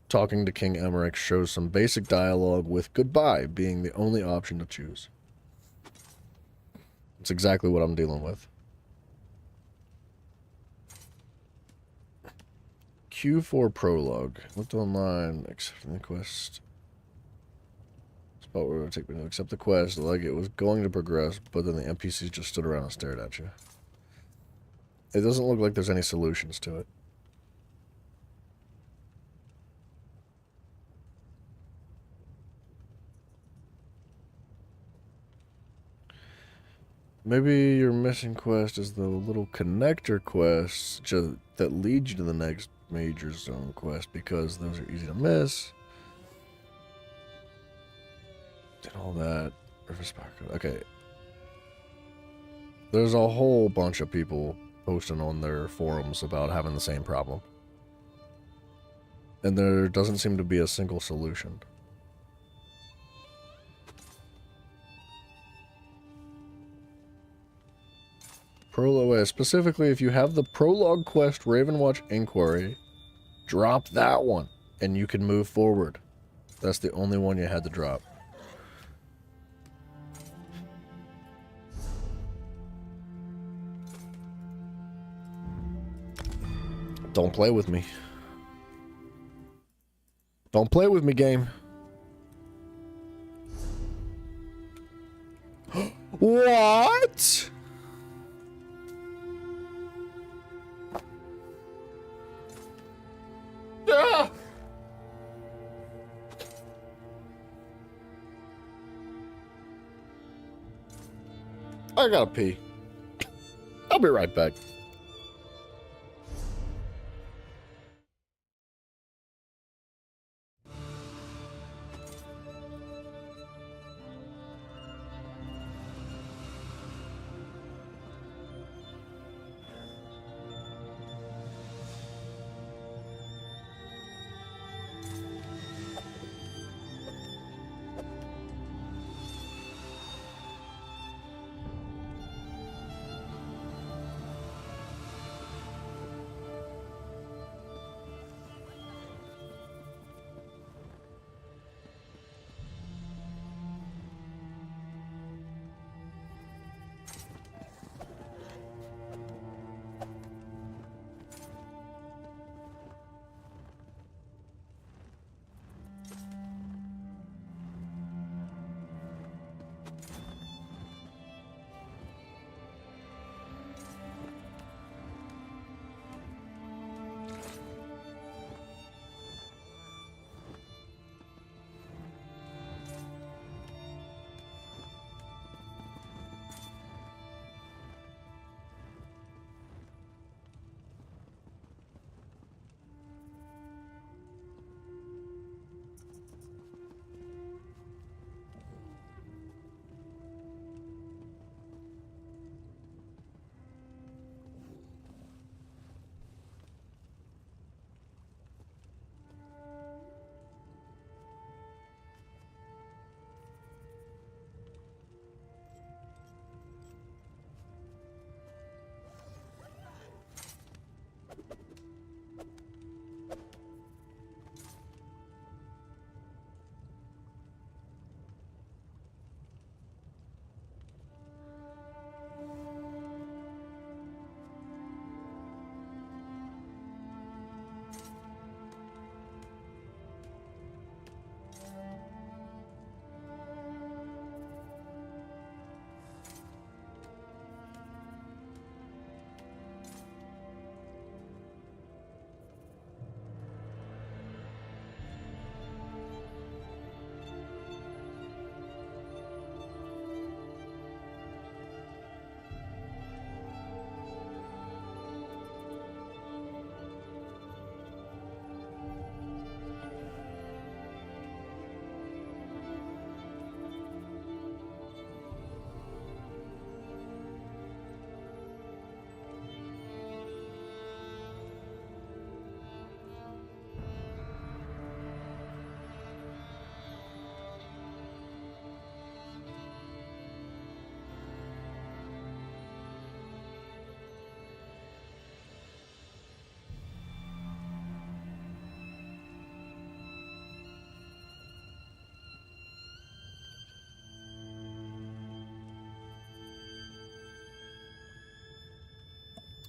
Talking to King Emmerich shows some basic dialogue with goodbye being the only option to choose. It's exactly what I'm dealing with. Q4 prologue. Looked online, accepting the quest. Spot where it would take me to accept the quest, like it was going to progress, but then the NPCs just stood around and stared at you. It doesn't look like there's any solutions to it. Maybe your missing quest is the little connector quests that lead you to the next major zone quest, because those are easy to miss. all that. Okay. There's a whole bunch of people posting on their forums about having the same problem. And there doesn't seem to be a single solution. Prologue, specifically if you have the Prologue Quest Ravenwatch Inquiry, drop that one and you can move forward. That's the only one you had to drop. Don't play with me. Don't play with me, game. What? Ah! I gotta pee. I'll be right back.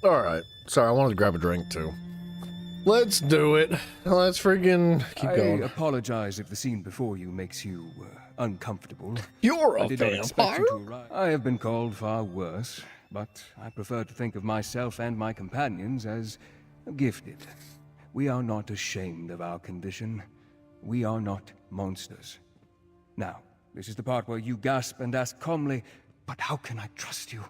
Alright. Sorry, I wanted to grab a drink too. Let's do it. Let's friggin' keep going. I apologize if the scene before you makes you uncomfortable. You're a I did not expect vampire? you to arrive. I have been called far worse, but I prefer to think of myself and my companions as gifted. We are not ashamed of our condition. We are not monsters. Now, this is the part where you gasp and ask calmly, but how can I trust you?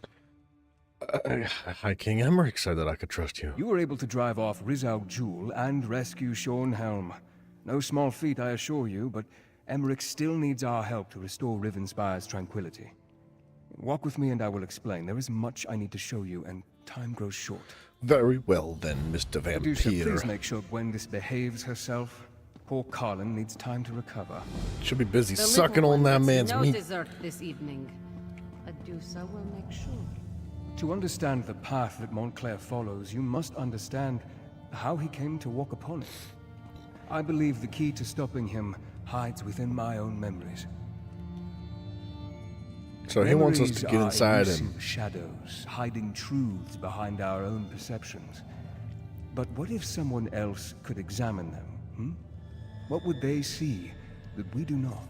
High King Emmerich said that I could trust you. You were able to drive off Riz al Jul and rescue Sean Helm. No small feat, I assure you, but Emmerich still needs our help to restore Rivenspire's tranquility. Walk with me and I will explain. There is much I need to show you, and time grows short. Very well then, Mr. Medusa, Vampire. please make sure Gwendis behaves herself. Poor Carlin needs time to recover. She'll be busy The sucking little on one that gets man's no meat. dessert this evening. Medusa will make sure. To understand the path that Montclair follows, you must understand how he came to walk upon it. I believe the key to stopping him hides within my own memories. So he wants us to Memories get are inside him. elusive shadows, hiding truths behind our own perceptions. But what if someone else could examine them, hmm? What would they see that we do not?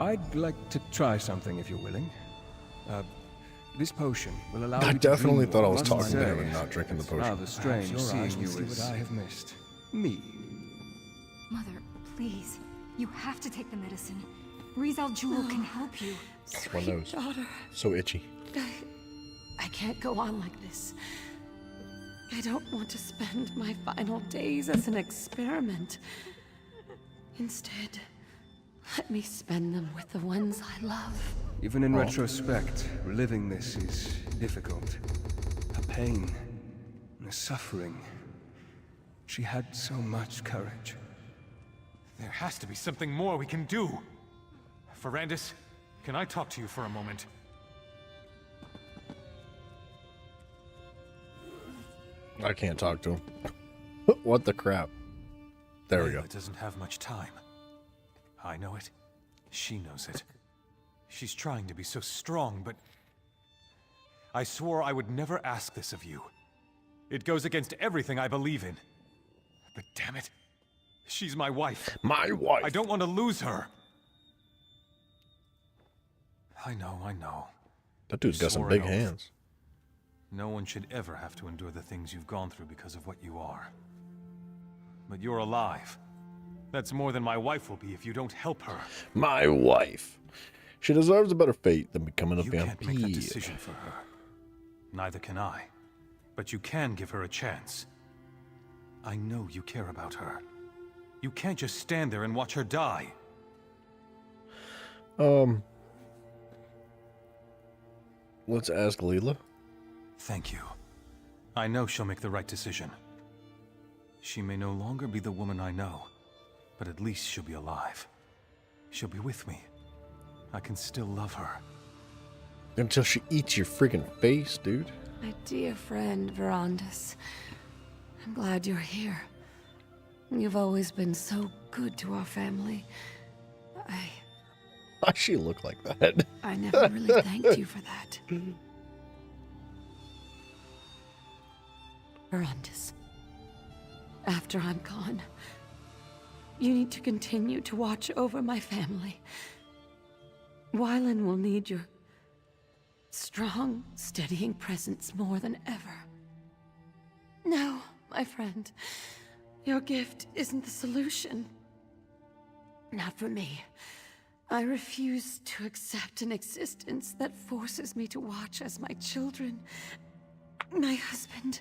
I'd like to try something if you're willing. This potion will allow I you to definitely dream thought I more, was must talking to say. him and not drinking the potion. Rather strange Perhaps your seeing eyes you will see as what I have missed. Me. Mother, please. You have to take the medicine. Rizal Jewel can help you. My nose. daughter. So itchy. I can't go on like this. I don't want to spend my final days as an experiment. Instead, let me spend them with the ones I love. Even in retrospect, reliving this is difficult. Her pain, and the suffering. She had so much courage. There has to be something more we can do. Ferrandis, can I talk to you for a moment? I can't talk to him. What the crap? There we go. Layla doesn't have much time. I know it. She knows it. She's trying to be so strong, but... I swore I would never ask this of you. It goes against everything I believe in. But damn it, she's my wife. My wife. I don't want to lose her. I know. That dude's got some Swore big an oath. hands. No one should ever have to endure the things you've gone through because of what you are. But you're alive. That's more than my wife will be if you don't help her. My wife. She deserves a better fate than becoming a You vampire. can't make that decision for her. Neither can I. But you can give her a chance. I know you care about her. You can't just stand there and watch her die. Let's ask Leela. Thank you. I know she'll make the right decision. She may no longer be the woman I know, but at least she'll be alive. She'll be with me. I can still love her. Until she eats your freaking face, dude. My dear friend, Verandis. I'm glad you're here. You've always been so good to our family. Why she look like that? I never really thanked you for that. Verandis, after I'm gone, you need to continue to watch over my family. Wylan will need your strong, steadying presence more than ever. No, my friend. Your gift isn't the solution. Not for me. I refuse to accept an existence that forces me to watch as my children, my husband,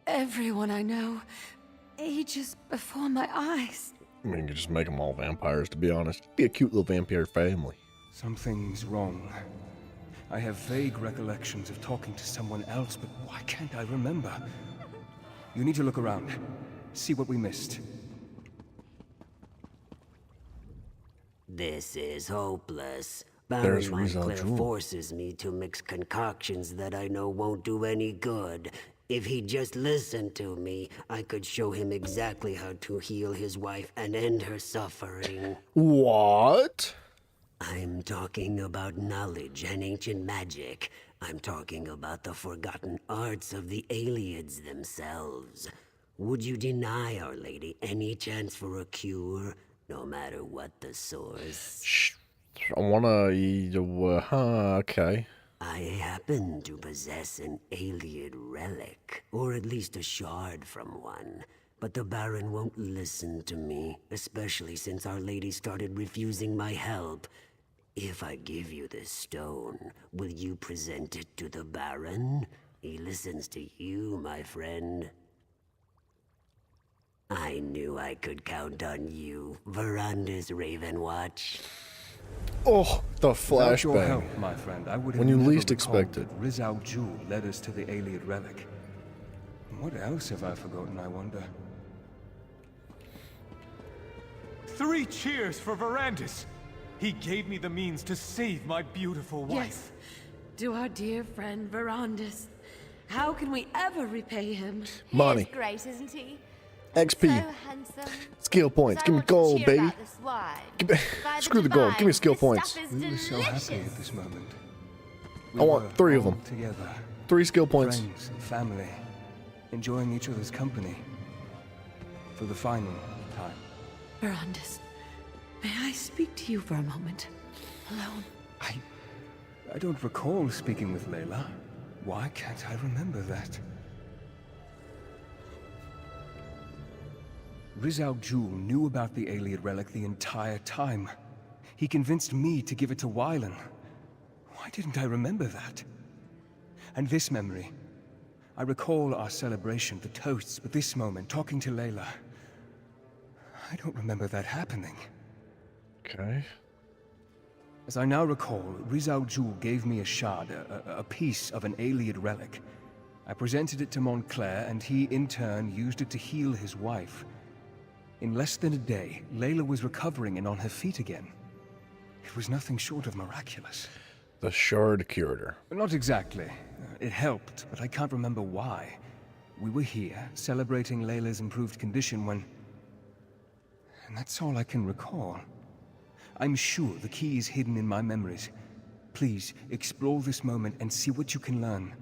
everyone I know, ages before my eyes. I mean, you just make them all vampires, to be honest. Be a cute little vampire family. Something's wrong. I have vague recollections of talking to someone else, but why can't I remember? You need to look around. See what we missed. This is hopeless. There's Baron Rizal Montclair Jewel. forces me to mix concoctions that I know won't do any good. If he'd just listened to me, I could show him exactly how to heal his wife and end her suffering. What? I'm talking about knowledge and ancient magic. I'm talking about the forgotten arts of the Ayleids themselves. Would you deny Our Lady any chance for a cure, no matter what the source? I wanna eat okay. I happen to possess an Ayleid relic, or at least a shard from one. But the Baron won't listen to me, especially since Our Lady started refusing my help. If I give you this stone, will you present it to the Baron? He listens to you, my friend. I knew I could count on you, Veranda's Ravenwatch. Oh, the Without your flashbang. help, my friend, I would have When you never least recalled expect it. that Rizal Jul led us to the Ayleid relic. What else have I forgotten, I wonder? 3 cheers for Verandis! He gave me the means to save my beautiful wife. Yes, to our dear friend Verandis. How can we ever repay him? Money. He is great, isn't he? XP. So handsome. Skill points. But Give I me want to gold, cheer baby. about this wine. By the Screw the gold. Give me divine, skill this points. stuff is We were so happy delicious. at this moment. I want were 3 of all them. Together. 3 skill points. Friends and family. Enjoying each other's company. For the final time. Verandis, may I speak to you for a moment? Alone. I don't recall speaking with Layla. Why can't I remember that? Rizal Jul knew about the Ayleid relic the entire time. He convinced me to give it to Wylan. Why didn't I remember that? And this memory. I recall our celebration, the toasts, but this moment, talking to Layla. I don't remember that happening. Okay. As I now recall, Rizal Jul gave me a shard, a piece of an Ayleid relic. I presented it to Montclair, and he, in turn, used it to heal his wife. In less than a day, Layla was recovering and on her feet again. It was nothing short of miraculous. The shard cured her. Not exactly. It helped, but I can't remember why. We were here, celebrating Layla's improved condition when... And that's all I can recall. I'm sure the key is hidden in my memories. Please, explore this moment and see what you can learn.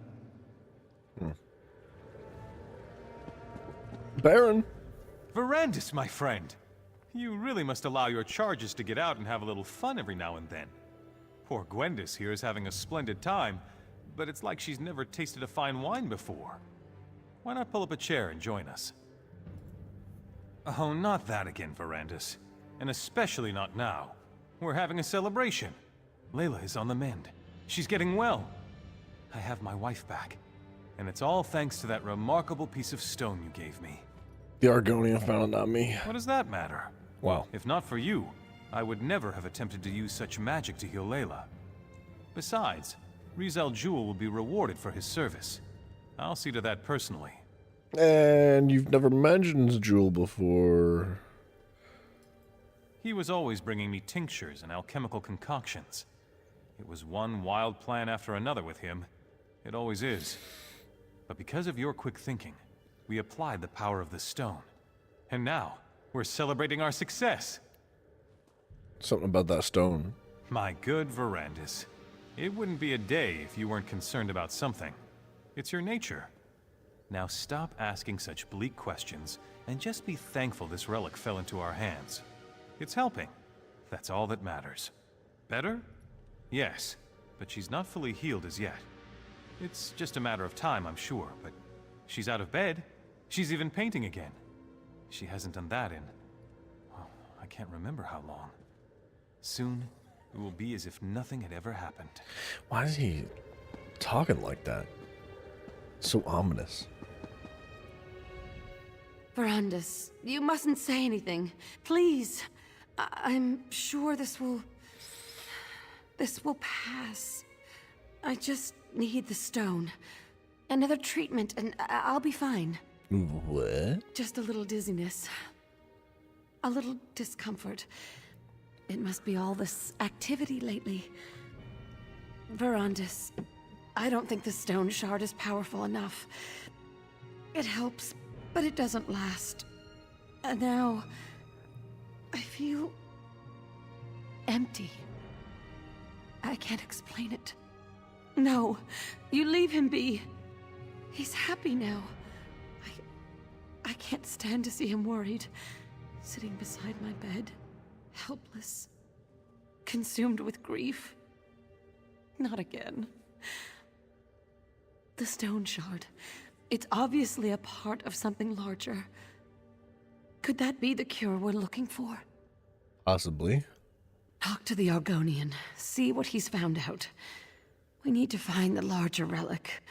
Baron! Verandis, my friend! You really must allow your charges to get out and have a little fun every now and then. Poor Gwendis here is having a splendid time, but it's like she's never tasted a fine wine before. Why not pull up a chair and join us? Oh, not that again, Verandis. And especially not now. We're having a celebration. Layla is on the mend. She's getting well. I have my wife back. And it's all thanks to that remarkable piece of stone you gave me. The Argonian found it, not me. What does that matter? Wow. If not for you, I would never have attempted to use such magic to heal Layla. Besides, Rizal Jul will be rewarded for his service. I'll see to that personally. And you've never mentioned Jewel before. He was always bringing me tinctures and alchemical concoctions. It was one wild plan after another with him. It always is. But because of your quick thinking, we applied the power of the stone. And now, we're celebrating our success. Something about that stone. My good Verandis. It wouldn't be a day if you weren't concerned about something. It's your nature. Now stop asking such bleak questions, and just be thankful this relic fell into our hands. It's helping. That's all that matters. Better? Yes, but she's not fully healed as yet. It's just a matter of time, I'm sure, but she's out of bed. She's even painting again. She hasn't done that in... well, I can't remember how long. Soon, it will be as if nothing had ever happened. Why is he talking like that? So ominous. Verandis, you mustn't say anything. Please. I'm sure this will pass. I just need the stone. Another treatment and I'll be fine. What? Just a little dizziness. A little discomfort. It must be all this activity lately. Verandis, I don't think the stone shard is powerful enough. It helps, but it doesn't last. And now, I feel empty. I can't explain it. No, you leave him be. He's happy now. I can't stand to see him worried, sitting beside my bed, helpless, consumed with grief. Not again. The stone shard. It's obviously a part of something larger. Could that be the cure we're looking for? Possibly. Talk to the Argonian. See what he's found out. We need to find the larger relic.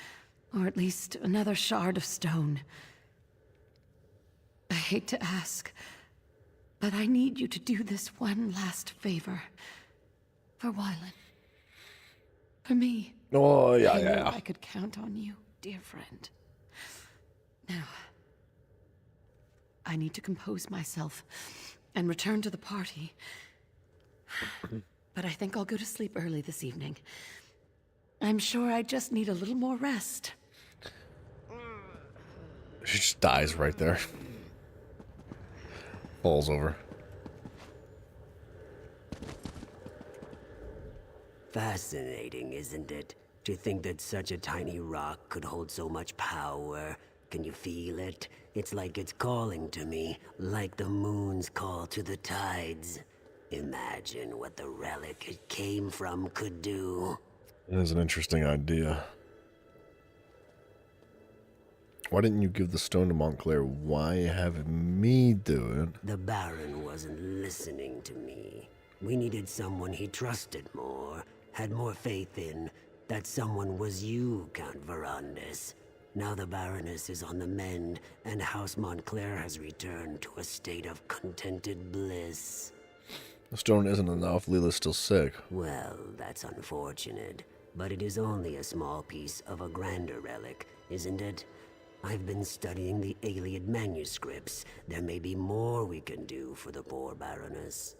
Or at least another shard of stone. I hate to ask, but I need you to do this one last favor. For Wylan. For me. Oh, yeah, I knew yeah. I could count on you, dear friend. Now, I need to compose myself and return to the party. But I think I'll go to sleep early this evening. I'm sure I just need a little more rest. She just dies right there. Falls over. Fascinating, isn't it? To think that such a tiny rock could hold so much power. Can you feel it? It's like it's calling to me, like the moon's call to the tides. Imagine what the relic it came from could do. That is an interesting idea. Why didn't you give the stone to Montclair? Why have me do it? The Baron wasn't listening to me. We needed someone he trusted more, had more faith in. That someone was you, Count Verandis. Now the Baroness is on the mend, and House Montclair has returned to a state of contented bliss. The stone isn't enough. Leela's still sick. Well, that's unfortunate. But it is only a small piece of a grander relic, isn't it? I've been studying the Ayleid manuscripts. There may be more we can do for the poor Baroness.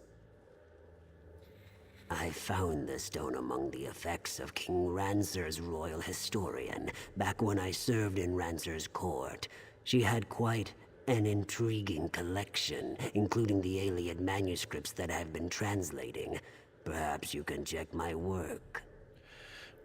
I found the stone among the effects of King Rancer's royal historian, back when I served in Rancer's court. She had quite an intriguing collection, including the Ayleid manuscripts that I've been translating. Perhaps you can check my work.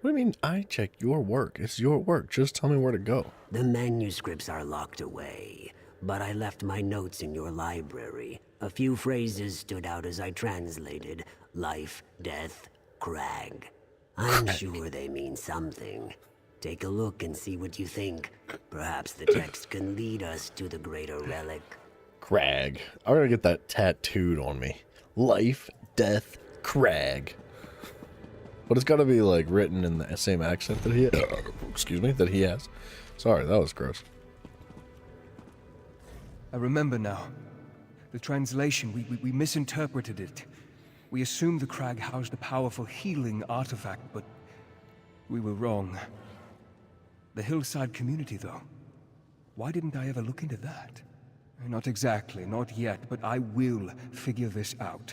What do you mean I check your work? It's your work. Just tell me where to go. The manuscripts are locked away, but I left my notes in your library. A few phrases stood out as I translated. Life, death, crag. I'm sure they mean something. Take a look and see what you think. Perhaps the text can lead us to the greater relic. Crag. I'm gonna get that tattooed on me. Life, death, crag. But it's gotta be like written in the same accent that he excuse me, that he has. Sorry, that was gross. I remember now. The translation, we misinterpreted it. We assumed the crag housed a powerful healing artifact, but we were wrong. The hillside community, though. Why didn't I ever look into that? Not exactly, not yet, but I will figure this out.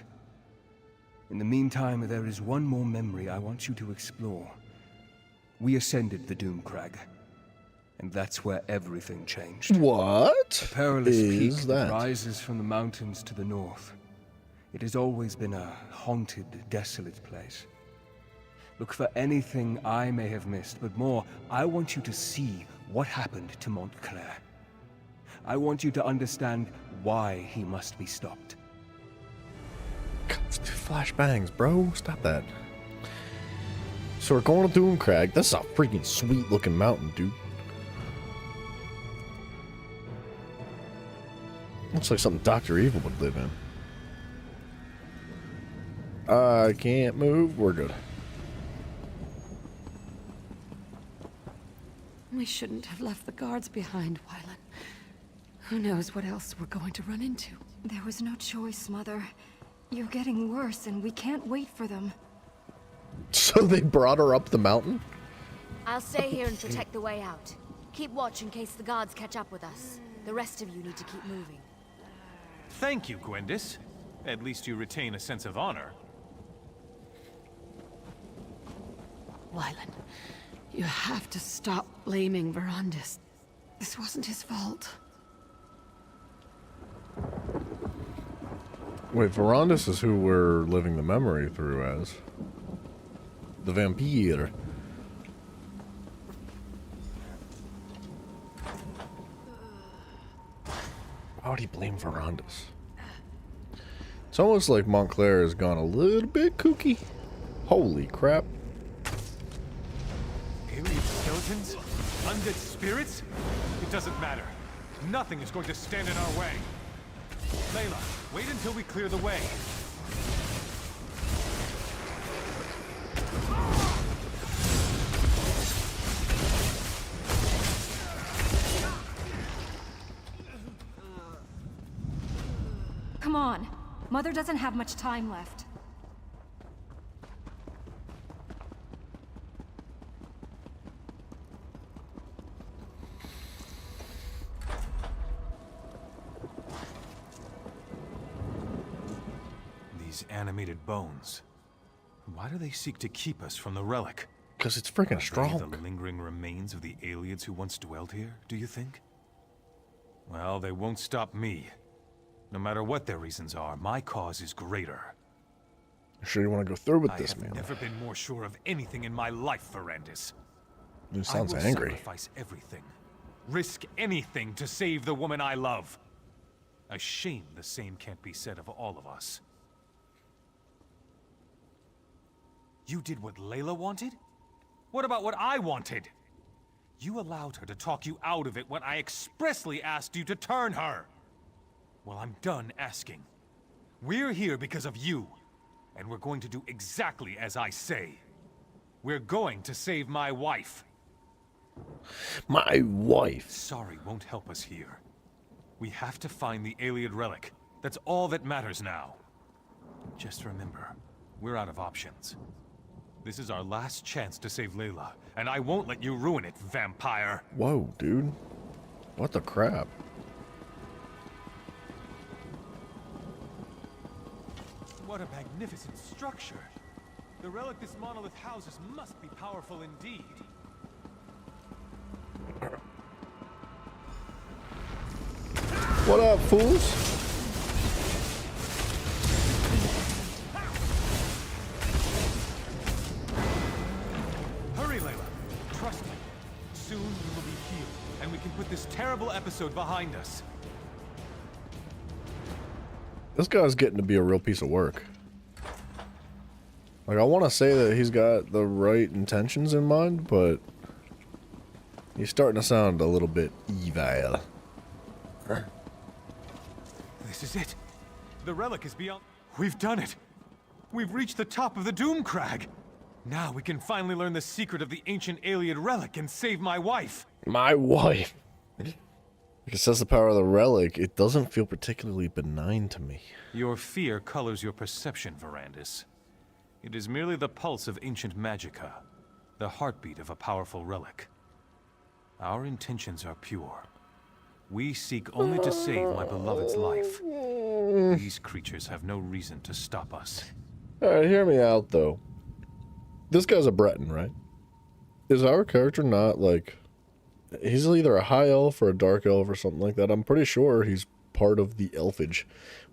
In the meantime, there is one more memory I want you to explore. We ascended the Doom Crag, and that's where everything changed. What? A perilous is peak that rises from the mountains to the north. It has always been a haunted, desolate place. Look for anything I may have missed, but more, I want you to see what happened to Montclair. I want you to understand why he must be stopped. Flashbangs, bro. Stop that. So we're going to Doom Crag. That's a freaking sweet looking mountain, dude. Looks like something Dr. Evil would live in. I can't move. We're good. We shouldn't have left the guards behind, Wylan. Who knows what else we're going to run into? There was no choice, Mother. You're getting worse, and we can't wait for them. So they brought her up the mountain? I'll stay here and protect the way out. Keep watch in case the guards catch up with us. The rest of you need to keep moving. Thank you, Gwendis. At least you retain a sense of honor. Wylan, you have to stop blaming Verandis. This wasn't his fault. Wait, Verandis is who we're living the memory through as. The vampire. Why would he blame Verandis? It's almost like Montclair has gone a little bit kooky. Holy crap. Alien skeletons? Undead spirits? It doesn't matter. Nothing is going to stand in our way. Layla, wait until we clear the way. Mother doesn't have much time left. These animated bones. Why do they seek to keep us from the relic? Because it's freaking Are strong. they the lingering remains of the aliens who once dwelled here, do you think? Well, they won't stop me. No matter what their reasons are, my cause is greater. You sure you want to go through with this, I man? have never been more sure of anything in my life, Verandis. You sounds I will angry. sacrifice everything, risk anything to save the woman I love. A shame the same can't be said of all of us. You did what Layla wanted? What about what I wanted? You allowed her to talk you out of it when I expressly asked you to turn her. Well, I'm done asking. We're here because of you, and we're going to do exactly as I say. We're going to save my wife. My wife? Sorry won't help us here. We have to find the Ayleid relic. That's all that matters now. Just remember, we're out of options. This is our last chance to save Layla, and I won't let you ruin it, vampire. Whoa, dude. What the crap? What a magnificent structure. The relic this monolith houses must be powerful indeed. What up, fools? Hurry, Layla. Trust me. Soon we will be healed, and we can put this terrible episode behind us. This guy's getting to be a real piece of work. Like, I want to say that he's got the right intentions in mind, but he's starting to sound a little bit evil. This is it. The relic is beyond... We've done it. We've reached the top of the Doom Crag. Now we can finally learn the secret of the ancient Ayleid relic and save my wife. My wife. It says the power of the relic. It doesn't feel particularly benign to me. Your fear colors your perception, Verandis. It is merely the pulse of ancient magicka, the heartbeat of a powerful relic. Our intentions are pure. We seek only to save my beloved's life. These creatures have no reason to stop us. Alright, hear me out, though. This guy's a Breton, right? Is our character not, like... He's either a high elf or a dark elf or something like that. I'm pretty sure he's part of the elfage,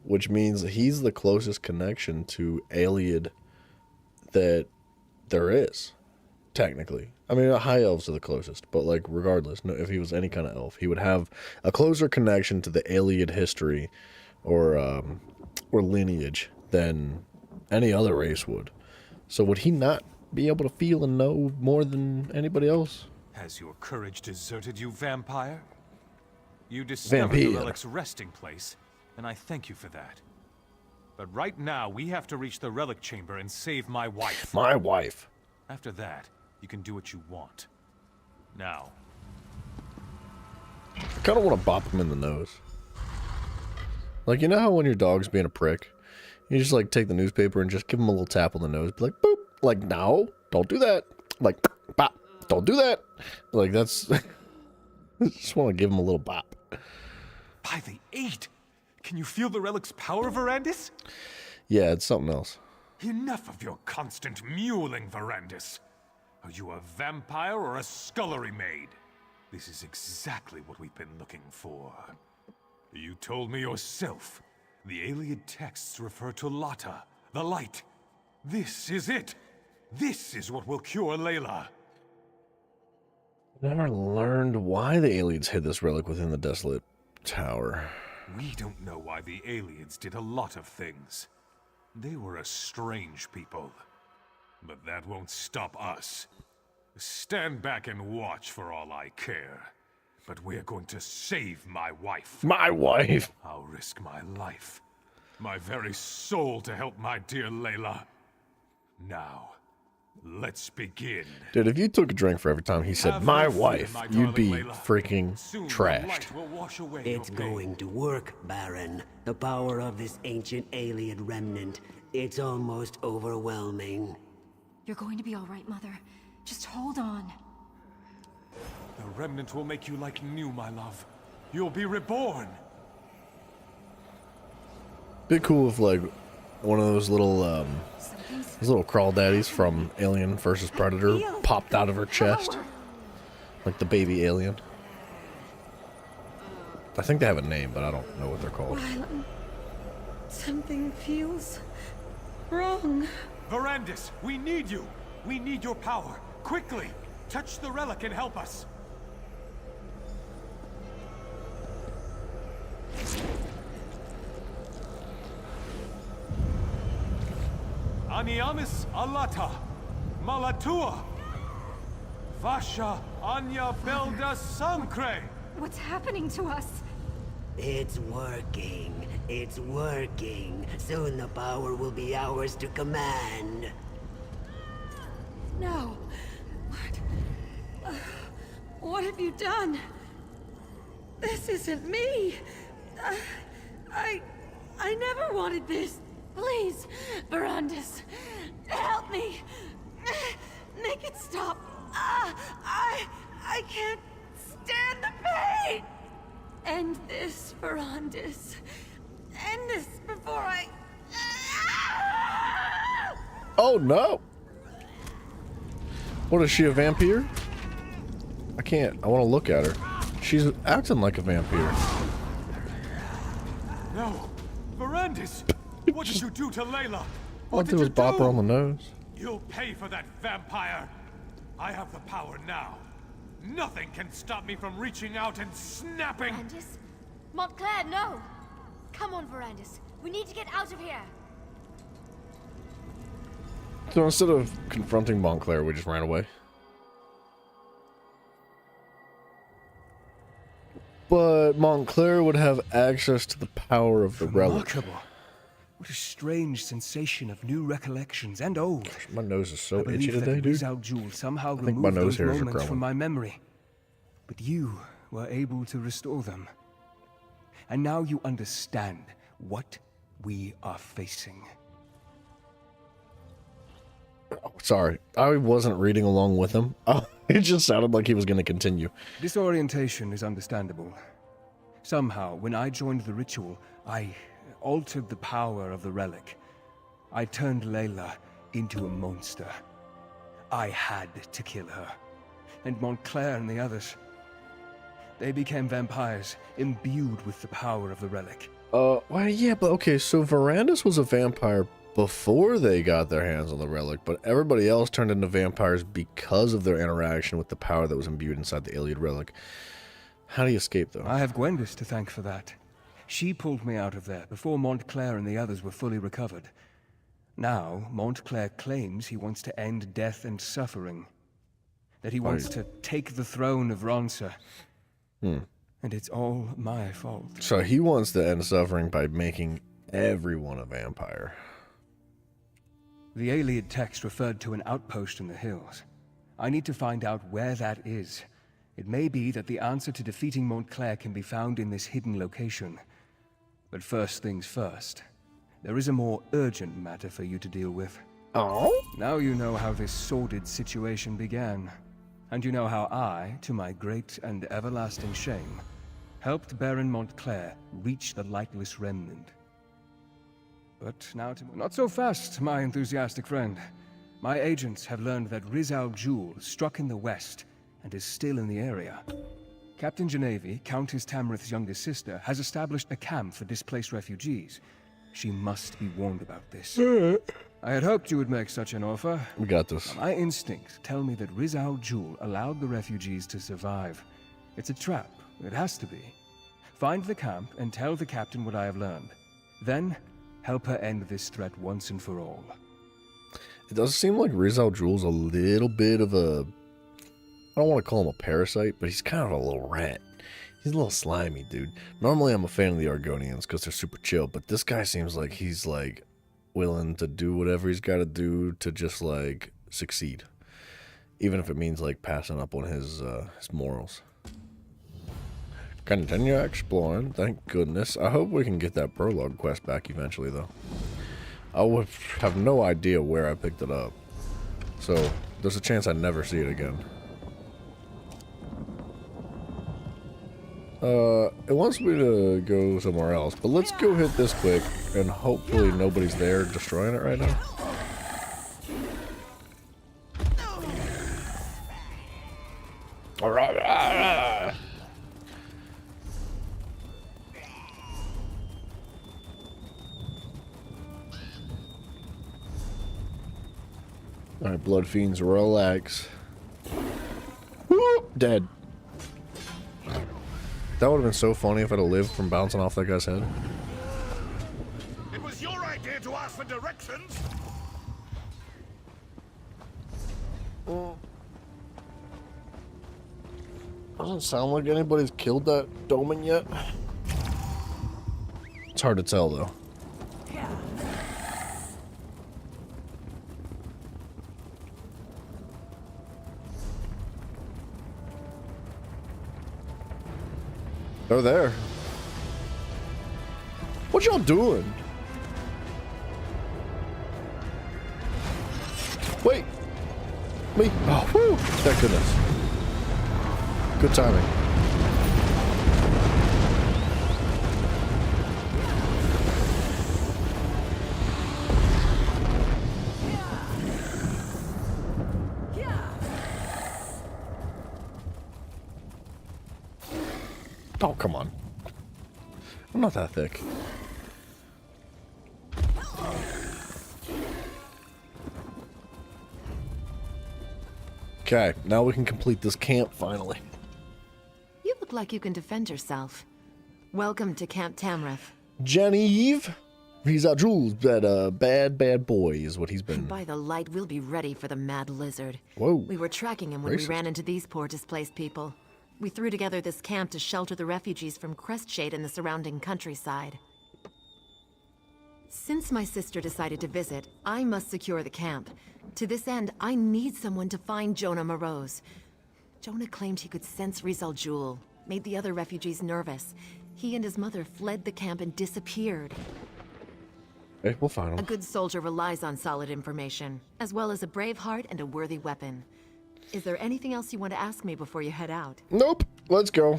which means he's the closest connection to Ayleid that there is, technically. I mean, high elves are the closest, but like regardless, no, if he was any kind of elf, he would have a closer connection to the Ayleid history or lineage than any other race would. So would he not be able to feel and know more than anybody else? Has your courage deserted you, vampire? You discovered the relic's resting place, and I thank you for that. But right now, we have to reach the relic chamber and save my wife. My wife. After that, you can do what you want. Now. I kind of want to bop him in the nose. Like, you know how when your dog's being a prick, you just like take the newspaper and just give him a little tap on the nose, be like, boop. Like, no, don't do that. Like, bop. Don't do that. Like, that's... I just want to give him a little bop. By the 8! Can you feel the relic's power, Verandis? Yeah, it's something else. Enough of your constant mewling, Verandis. Are you a vampire or a scullery maid? This is exactly what we've been looking for. You told me yourself. The Ayleid texts refer to Lata, the light. This is it. This is what will cure Layla. Never learned why the Ayleids hid this relic within the desolate tower. We don't know why the Ayleids did a lot of things. They were a strange people. But that won't stop us. Stand back and watch for all I care. But we're going to save my wife. My wife? I'll risk my life. My very soul to help my dear Layla. Now, Let's begin. Dude, if you took a drink for every time he said, my wife, you'd be freaking trashed. It's going to work, Baron. The power of this ancient alien remnant, it's almost overwhelming. You're going to be all right, Mother. Just hold on. The remnant will make you like new, my love. You'll be reborn. Be cool if, like, one of those little crawdaddies from Alien vs. Predator popped out of her chest. Like the baby alien. I think they have a name, but I don't know what they're called. Wylan, something feels wrong. Verandis, we need you. We need your power. Quickly, touch the relic and help us. Aniamis Alata, Malatua, Vasha Anya Belda Sancre. What's happening to us? It's working. It's working. Soon the power will be ours to command. No. What have you done? This isn't me. I never wanted this. Please, Verandis, help me. Make it stop. I can't stand the pain. End this, Verandis. End this before I... Oh no! What is she, a vampire? I can't. I want to look at her. She's acting like a vampire. No, Verandis! What did you do to Layla? All I did was bop her on the nose. You'll pay for that, vampire! I have the power now. Nothing can stop me from reaching out and snapping! Verandis? Montclair, no! Come on, Verandis. We need to get out of here. So instead of confronting Montclair, we just ran away. But Montclair would have access to the power of the relic. Remarkable. What a strange sensation of new recollections and old. My nose is so I itchy believe today, that dude. Riz Al Jul somehow I think my removed nose those hairs are moments growing. from my memory. But you were able to restore them. And now you understand what we are facing. Oh, sorry, I wasn't reading along with him. Oh, it just sounded like he was going to continue. Disorientation is understandable. Somehow, when I joined the ritual, I altered the power of the relic. I turned Layla into a monster. I had to kill her. And Montclair and the others, they became vampires, imbued with the power of the relic. Well, yeah, but okay, so Verandis was a vampire before they got their hands on the relic, but everybody else turned into vampires because of their interaction with the power that was imbued inside the Iliad relic. How do you escape, though? I have Gwendis to thank for that. She pulled me out of there before Montclair and the others were fully recovered. Now, Montclair claims he wants to end death and suffering. That he wants to take the throne of Ronsa. And it's all my fault. So he wants to end suffering by making everyone a vampire. The Iliad text referred to an outpost in the hills. I need to find out where that is. It may be that the answer to defeating Montclair can be found in this hidden location. But first things first. There is a more urgent matter for you to deal with. Oh? Now you know how this sordid situation began. And you know how I, to my great and everlasting shame, helped Baron Montclair reach the Lightless Remnant. But now to... Not so fast, my enthusiastic friend. My agents have learned that Riz Al Jul struck in the west and is still in the area. Captain Genevieve, Countess Tamrith's youngest sister, has established a camp for displaced refugees. She must be warned about this. I had hoped you would make such an offer. We got this. My instincts tell me that Riz Al Jul allowed the refugees to survive. It's a trap. It has to be. Find the camp and tell the captain what I have learned. Then, help her end this threat once and for all. It does seem like Riz Al Jul's a little bit of a... I don't want to call him a parasite, but he's kind of a little rat. He's a little slimy, dude. Normally, I'm a fan of the Argonians because they're super chill, but this guy seems like he's, like, willing to do whatever he's got to do to just, like, succeed. Even if it means, like, passing up on his morals. Continue exploring, thank goodness. I hope we can get that prologue quest back eventually, though. I would have no idea where I picked it up. So, there's a chance I never see it again. It wants me to go somewhere else, but let's go hit this quick, and hopefully nobody's there destroying it right now. Alright, Blood Fiends, relax. Whoop, dead. That would have been so funny if I'd have lived from bouncing off that guy's head. It was your idea to ask for directions. Doesn't sound like anybody's killed that Doman yet. It's hard to tell, though. They're there. What y'all doing? Wait. Me? Oh, whew. Thank goodness. Good timing. Oh, come on. I'm not that thick. Okay, now we can complete this camp finally. You look like you can defend yourself. Welcome to Camp Tamrath. Genevieve? He's our Jules, that bad boy is what he's been. By the light, we'll be ready for the mad lizard. Whoa. We were tracking him when we ran into these poor displaced people. We threw together this camp to shelter the refugees from Crestshade and the surrounding countryside. Since my sister decided to visit, I must secure the camp. To this end, I need someone to find Jonah Morose. Jonah claimed he could sense Rizal Jul, made the other refugees nervous. He and his mother fled the camp and disappeared. Hey, we'll find him. A good soldier relies on solid information, as well as a brave heart and a worthy weapon. Is there anything else you want to ask me before you head out? Nope. Let's go.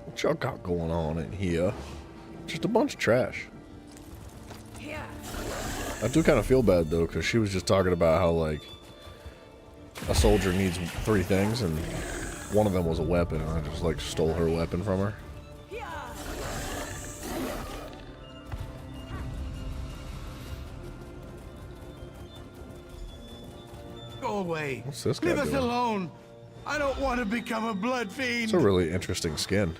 What y'all got going on in here? Just a bunch of trash. I do kind of feel bad, though, because she was just talking about how, like, a soldier needs 3 things, and one of them was a weapon, and I just, like, stole her weapon from her. Go away. What's this guy Leave us doing? alone. I don't want to become a blood fiend. It's a really interesting skin.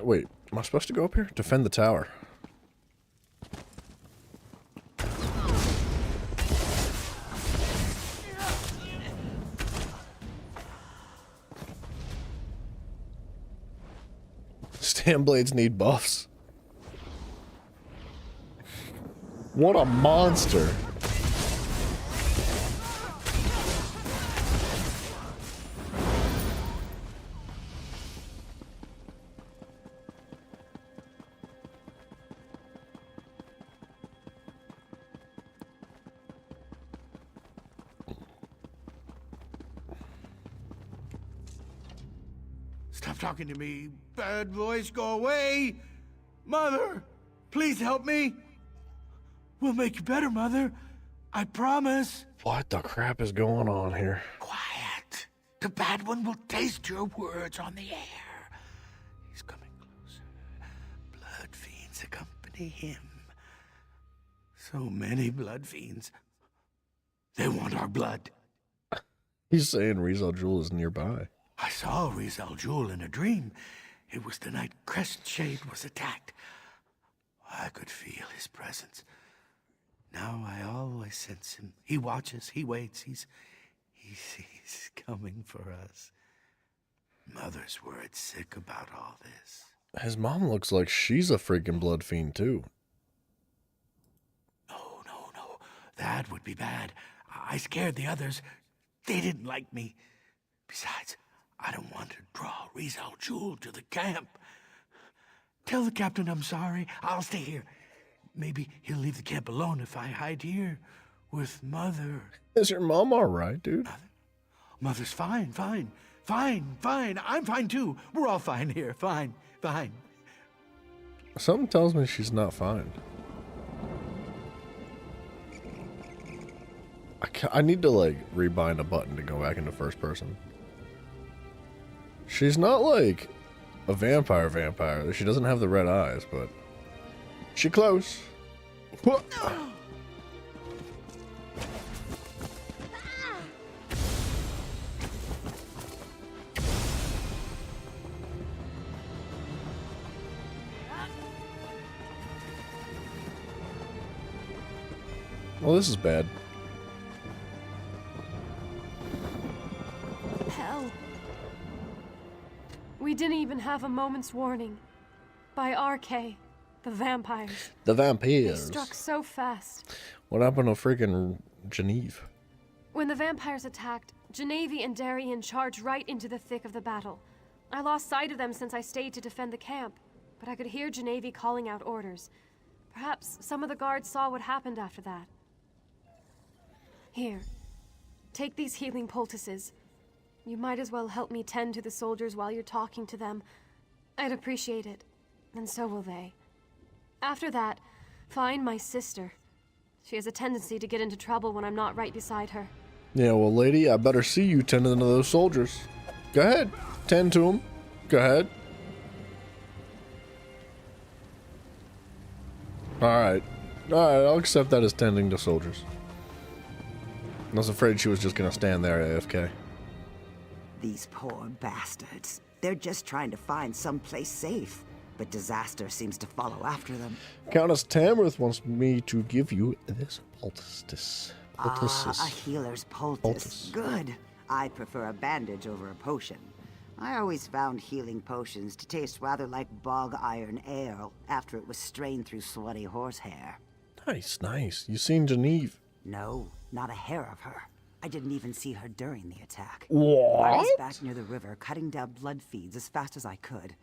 Wait, am I supposed to go up here? Defend the tower. Stand blades need buffs. What a monster. Stop talking to me. Bad voice, go away. Mother, please help me. We'll make you better, Mother. I promise. What the crap is going on here? Quiet. The bad one will taste your words on the air. He's coming closer. Blood fiends accompany him. So many blood fiends. They want our blood. He's saying Rizal Jul is nearby. I saw Rizal Jul in a dream. It was the night Crestshade was attacked. I could feel his presence. Now I always sense him. He watches, he waits, he's coming for us. Mother's worried sick about all this. His mom looks like she's a freaking blood fiend, too. No. That would be bad. I scared the others. They didn't like me. Besides, I don't want to draw Riz al Jul to the camp. Tell the captain I'm sorry. I'll stay here. Maybe he'll leave the camp alone if I hide here with Mother. Is your mom all right, dude? Mother's fine. I'm fine too. We're all fine here. Fine. Something tells me she's not fine. I need to, like, rebind a button to go back into first person. She's not, like, a vampire. She doesn't have the red eyes, but she close. Well, this is bad. Hell. We didn't even have a moment's warning. By RK, the vampires. The They vampires. struck so fast. What happened to freaking Genevieve? When the vampires attacked, Genevieve and Darien charged right into the thick of the battle. I lost sight of them since I stayed to defend the camp, but I could hear Genevieve calling out orders. Perhaps some of the guards saw what happened after that. Here, take these healing poultices. You might as well help me tend to the soldiers while you're talking to them. I'd appreciate it, and so will they. After that, find my sister. She has a tendency to get into trouble when I'm not right beside her. Yeah, well, lady, I better see you tending to those soldiers. Go ahead. Tend to them. Go ahead. Alright, I'll accept that as tending to soldiers. I was afraid she was just gonna stand there AFK. These poor bastards. They're just trying to find someplace safe, but disaster seems to follow after them. Countess Tamrith wants me to give you this poultice. A healer's poultice. Good. I prefer a bandage over a potion. I always found healing potions to taste rather like bog iron ale after it was strained through sweaty horsehair. Nice. You seen Genevieve? No, not a hair of her. I didn't even see her during the attack. What? I was back near the river, cutting down blood feeds as fast as I could.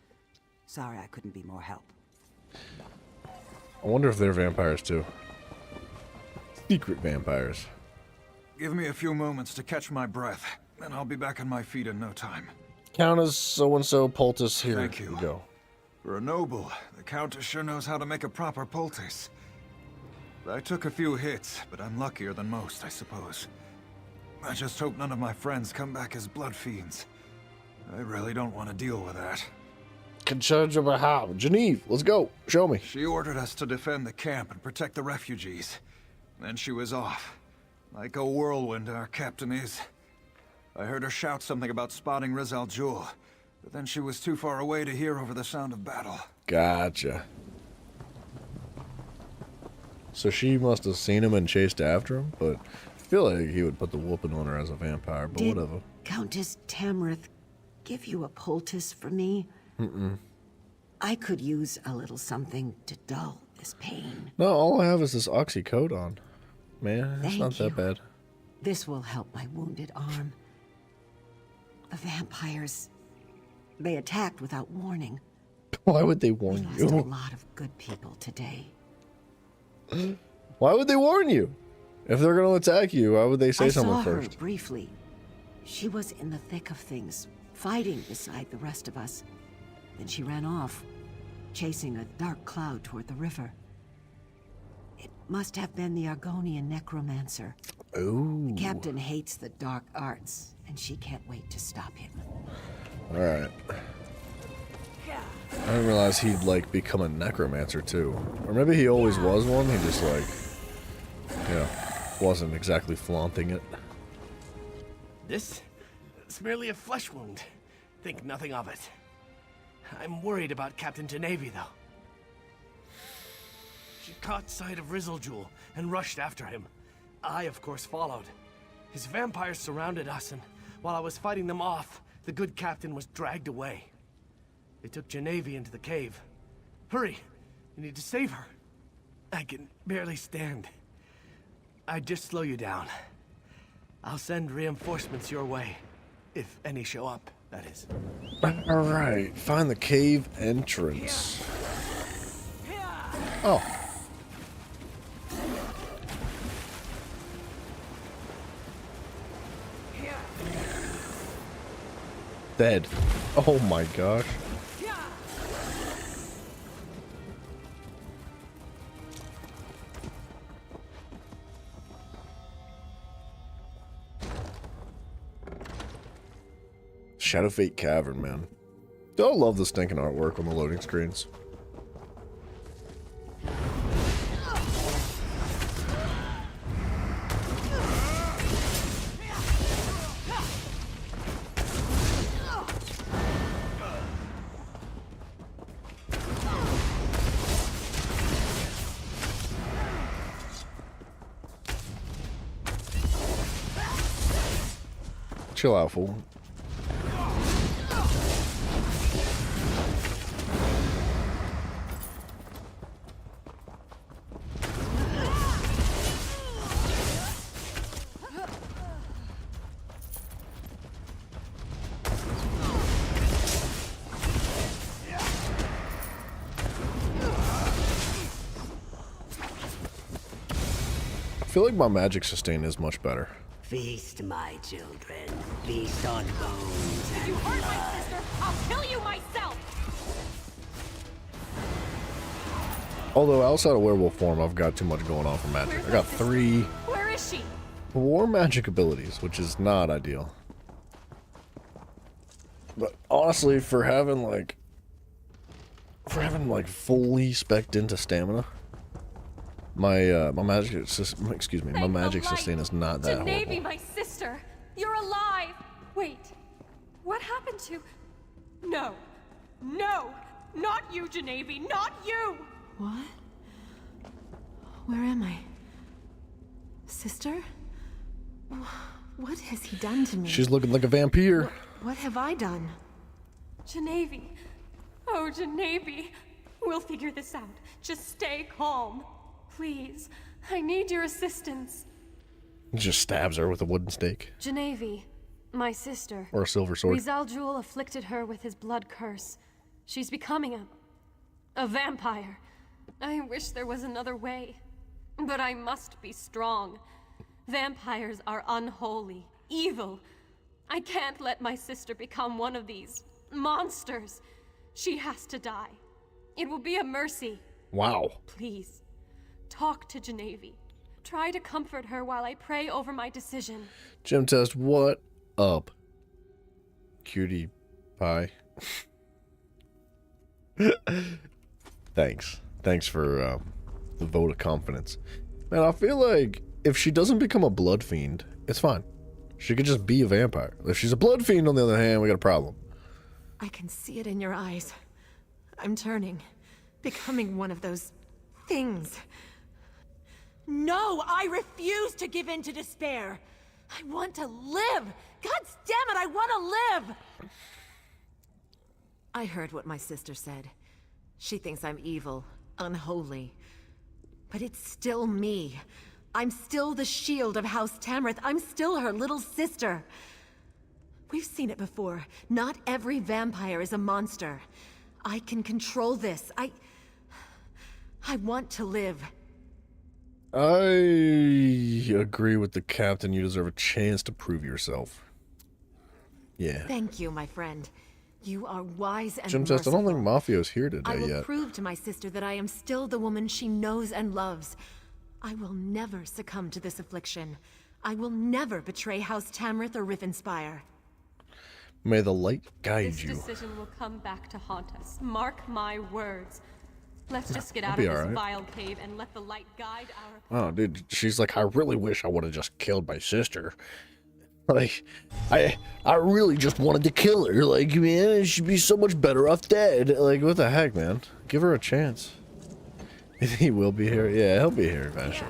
Sorry I couldn't be more help. I wonder if they're vampires too. Secret vampires. Give me a few moments to catch my breath, and I'll be back on my feet in no time. Countess so-and-so poultice here. Thank you. Go. For a noble, the Countess sure knows how to make a proper poultice. I took a few hits, but I'm luckier than most, I suppose. I just hope none of my friends come back as blood fiends. I really don't want to deal with that. Genevieve, let's go. Show me. She ordered us to defend the camp and protect the refugees. Then she was off. Like a whirlwind, our captain is. I heard her shout something about spotting Riz al Jul, but then she was too far away to hear over the sound of battle. Gotcha. So she must have seen him and chased after him, but I feel like he would put the whooping on her as a vampire, but Did whatever. Countess Tamrith give you a poultice for me? Mm-mm. I could use a little something to dull this pain. No, all I have is this oxycodone. Man, it's not that bad. This will help my wounded arm. The vampires, they attacked without warning. Why would they warn We lost a you? lot of good people today. Why would they warn you? If they're going to attack you, why would they say I something saw her first? briefly. She was in the thick of things, fighting beside the rest of us. Then she ran off, chasing a dark cloud toward the river. It must have been the Argonian necromancer. Ooh. The captain hates the dark arts, and she can't wait to stop him. Alright. I didn't realize he'd, like, become a necromancer, too. Or maybe he always was one, he just, like, you know, wasn't exactly flaunting it. This is merely a flesh wound. Think nothing of it. I'm worried about Captain Genevieve, though. She caught sight of Rizzlejewel and rushed after him. I, of course, followed. His vampires surrounded us, and while I was fighting them off, the good captain was dragged away. They took Genevieve into the cave. Hurry! You need to save her. I can barely stand. I'd just slow you down. I'll send reinforcements your way. If any show up, that is. Alright, find the cave entrance. Oh. Dead. Oh my gosh. Shadow Fate Cavern, man. I love the stinking artwork on the loading screens. Chill out, fool. I feel like my magic sustain is much better. Feast, my children. Feast on bones and You hurt blood. my sister! I'll kill you myself! Although outside of werewolf form, I've got too much going on for magic. I got 3 Where is she? war magic abilities, which is not ideal. But honestly, for having like fully spec'd into stamina, my magic sustain is not that Genevieve, horrible. my sister! You're alive! Wait, what happened to... No! No! Not you, Genevieve! Not you! What? Where am I? Sister? What has he done to me? She's looking like a vampire. What have I done? Genevieve! Oh, Genevieve! We'll figure this out. Just stay calm. Please, I need your assistance. Just stabs her with a wooden stake. Genevieve, my sister. Or a silver sword. Rizzlejewel afflicted her with his blood curse. She's becoming a vampire. I wish there was another way. But I must be strong. Vampires are unholy, evil. I can't let my sister become one of these monsters. She has to die. It will be a mercy. Wow. Please, talk to Genevieve. Try to comfort her while I pray over my decision. Gym test, what up? Cutie pie. Thanks. Thanks for the vote of confidence. Man, I feel like if she doesn't become a blood fiend, it's fine. She could just be a vampire. If she's a blood fiend, on the other hand, we got a problem. I can see it in your eyes. I'm turning, becoming one of those things. No, I refuse to give in to despair. I want to live. God damn it, I want to live. I heard what my sister said. She thinks I'm evil, unholy. But it's still me. I'm still the shield of House Tamrith. I'm still her little sister. We've seen it before. Not every vampire is a monster. I can control this. I want to live. I agree with the captain. You deserve a chance to prove yourself. Yeah. Thank you, my friend. You are wise and Gym test, I don't think merciful. Mafio's here I today will yet. prove to my sister that I am still the woman she knows and loves. I will never succumb to this affliction. I will never betray House Tamrith or Rivenspire. May the light guide This you. decision will come back to haunt us. Mark my words. Let's just get I'll out be of this alright. vile cave and let the light guide our... Oh, dude, she's like, I really wish I would have just killed my sister. Like, I really just wanted to kill her. Like, man, she'd be so much better off dead. Like, what the heck, man? Give her a chance. He will be here? Yeah, he'll be here eventually.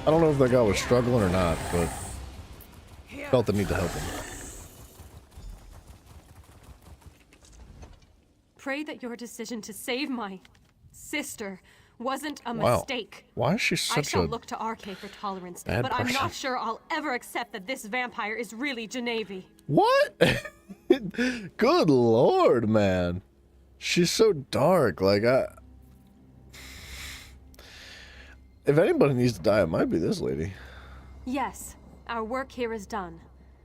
I don't know if that guy was struggling or not, but felt the need to help him. Pray that your decision to save my sister wasn't a Wow. mistake. Why is she I such shall a look to RK for tolerance, bad but I'm person? not sure I'll ever accept that this vampire is really Genevieve. What? Good lord, man. She's so dark. Like, if anybody needs to die, it might be this lady. Yes, our work here is done.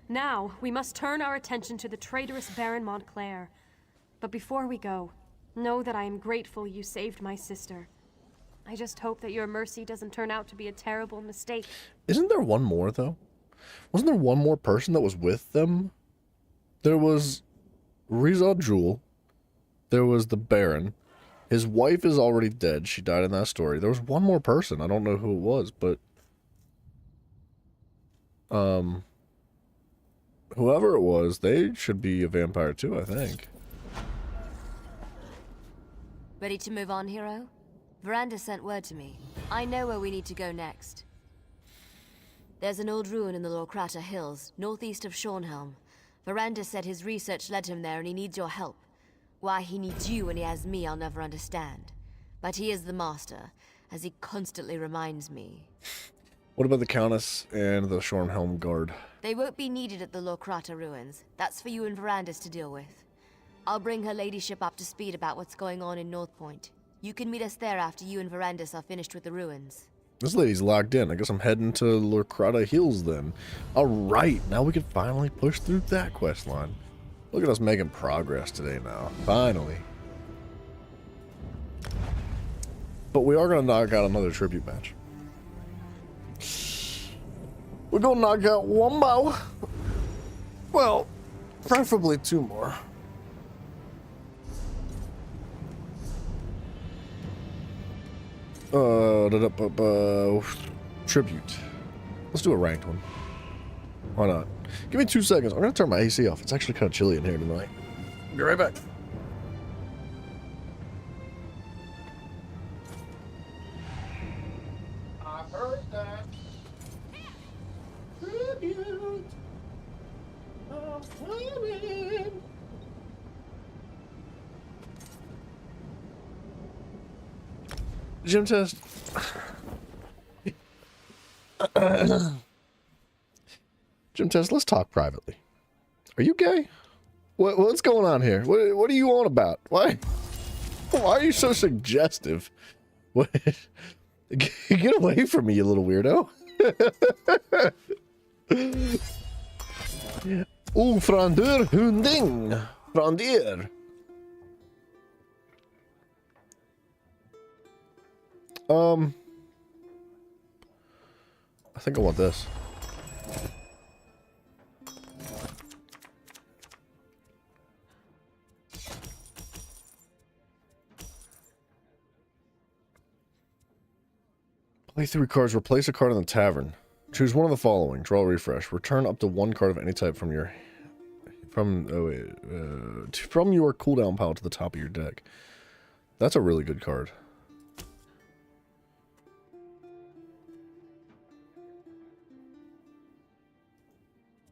Now, we must turn our attention to the traitorous Baron Montclair. But before we go, know that I am grateful you saved my sister. I just hope that your mercy doesn't turn out to be a terrible mistake. Isn't there one more, though? Wasn't there one more person that was with them? There was Rizal Jul. There was the Baron. His wife is already dead. She died in that story. There was one more person. I don't know who it was, but... whoever it was, they should be a vampire too, I think. Ready to move on, hero? Veranda sent word to me. I know where we need to go next. There's an old ruin in the Lorkrata Hills, northeast of Shornhelm. Veranda said his research led him there and he needs your help. Why he needs you when he has me, I'll never understand. But he is the master, as he constantly reminds me. What about the Countess and the Shornhelm Guard? They won't be needed at the Lorkrata ruins. That's for you and Verandas to deal with. I'll bring her ladyship up to speed about what's going on in North Point. You can meet us there after you and Verandas are finished with the ruins. This lady's locked in. I guess I'm heading to Lorkrata Hills then. Alright, now we can finally push through that quest line. Look at us making progress today now. Finally. But we are going to knock out another tribute match. We're going to knock out one more. Well, preferably two more. Tribute. Let's do a ranked one. Why not? Give me 2 seconds. I'm going to turn my AC off. It's actually kind of chilly in here tonight. Be right back. I heard that. Tribute. Gym test. Gym test, let's talk privately. Are you gay? What's going on here? What are you on about? Why are you so suggestive? What? Get away from me, you little weirdo. Frondeur hunding. Frondier. I think I want this. Play 3 cards. Replace a card in the tavern. Choose one of the following. Draw a refresh. Return up to 1 card of any type from your from your cooldown pile to the top of your deck. That's a really good card.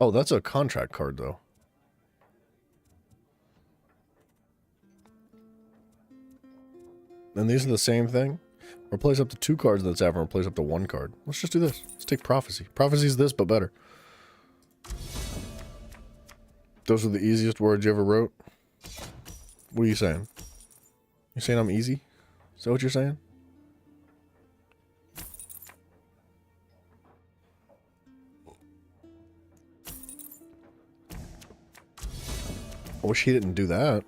Oh, that's a contract card though. And these are the same thing. Replace up to 2 cards in the tavern, replace up to 1 card. Let's just do this. Let's take Prophecy. Prophecy's this, but better. Those are the easiest words you ever wrote. What are you saying? You saying I'm easy? Is that what you're saying? I wish he didn't do that.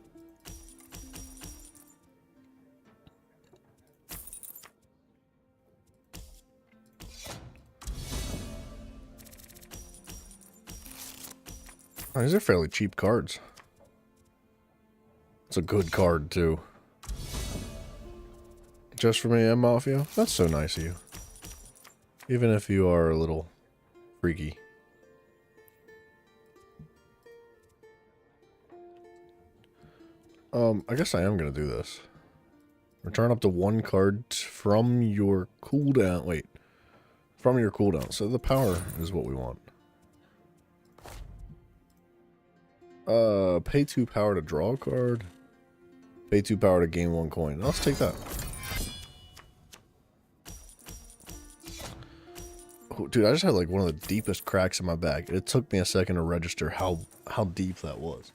Oh, these are fairly cheap cards. It's a good card, too. Just for me and Mafia? That's so nice of you. Even if you are a little freaky. I guess I am gonna do this. Return up to 1 card from your cooldown. Wait. From your cooldown. So the power is what we want. Pay 2 power to draw a card. Pay 2 power to gain 1 coin. Let's take that. Oh, dude, I just had like one of the deepest cracks in my back. It took me a second to register how deep that was.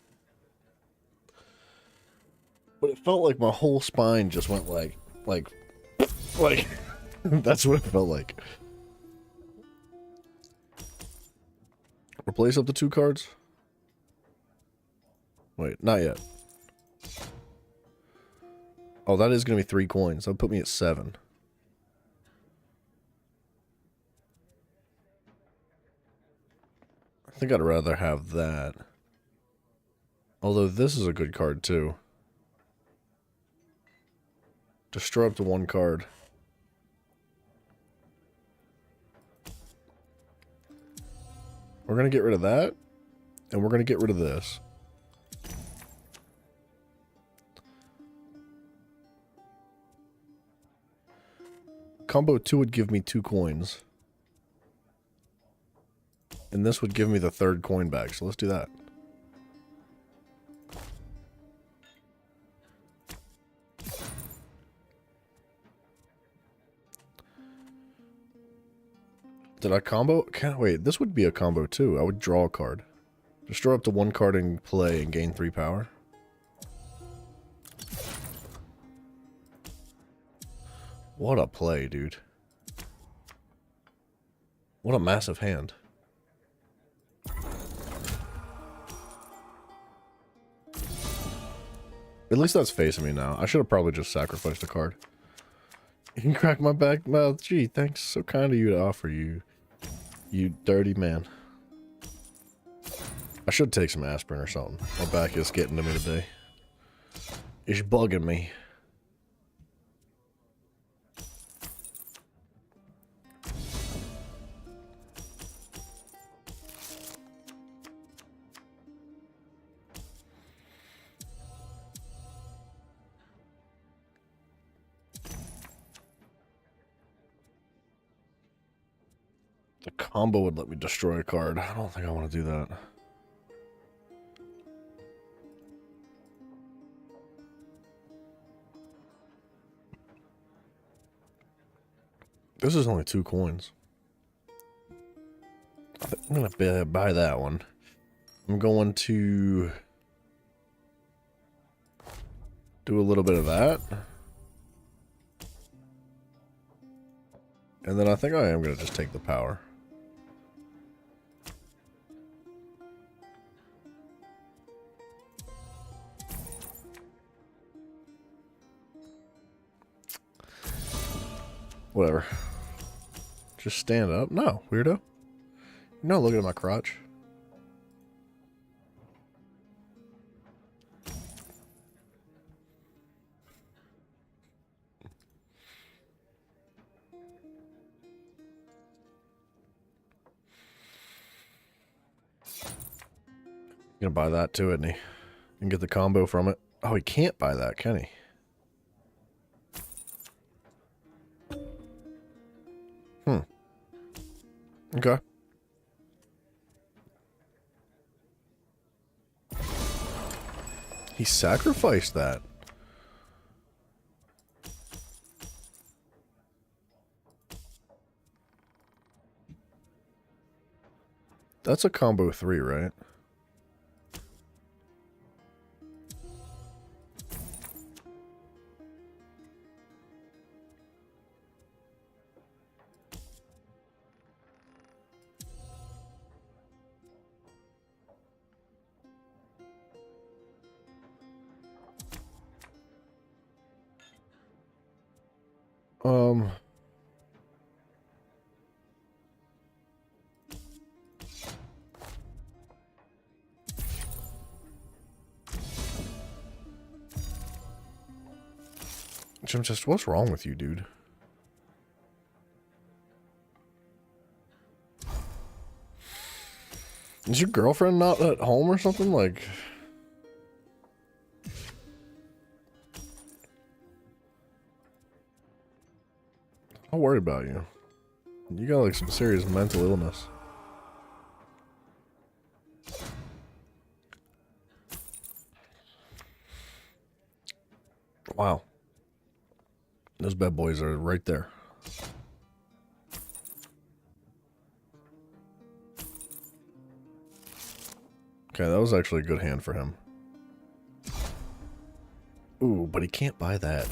But it felt like my whole spine just went like that's what it felt like. Replace up to 2 cards? Wait, not yet. Oh, that is going to be 3 coins. That'll put me at 7. I think I'd rather have that. Although this is a good card too. Destroy up to 1 card. We're going to get rid of that. And we're going to get rid of this. Combo 2 would give me 2 coins. And this would give me the 3rd coin back. So let's do that. Did I combo? Wait, this would be a combo too. I would draw a card. Destroy up to 1 card in play and gain 3 power. What a play, dude. What a massive hand. At least that's facing me now. I should have probably just sacrificed a card. You can crack my back mouth. Gee, thanks. So kind of you to offer, you dirty man. I should take some aspirin or something. My back is getting to me today. It's bugging me. The combo would let me destroy a card. I don't think I want to do that. This is only 2 coins. I think I'm going to buy that one. I'm going to do a little bit of that. And then I think I am going to just take the power. Whatever. Just stand up? No, weirdo. You're not looking at my crotch. Gonna buy that too, isn't he? And get the combo from it. Oh, he can't buy that, can he? Okay. He sacrificed that. That's a combo 3, right? Um. Jim, just what's wrong with you, dude? Is your girlfriend not at home or something? Like, I'm worried about you. You got like some serious mental illness. Wow. Those bad boys are right there. Okay, that was actually a good hand for him. Ooh, but he can't buy that.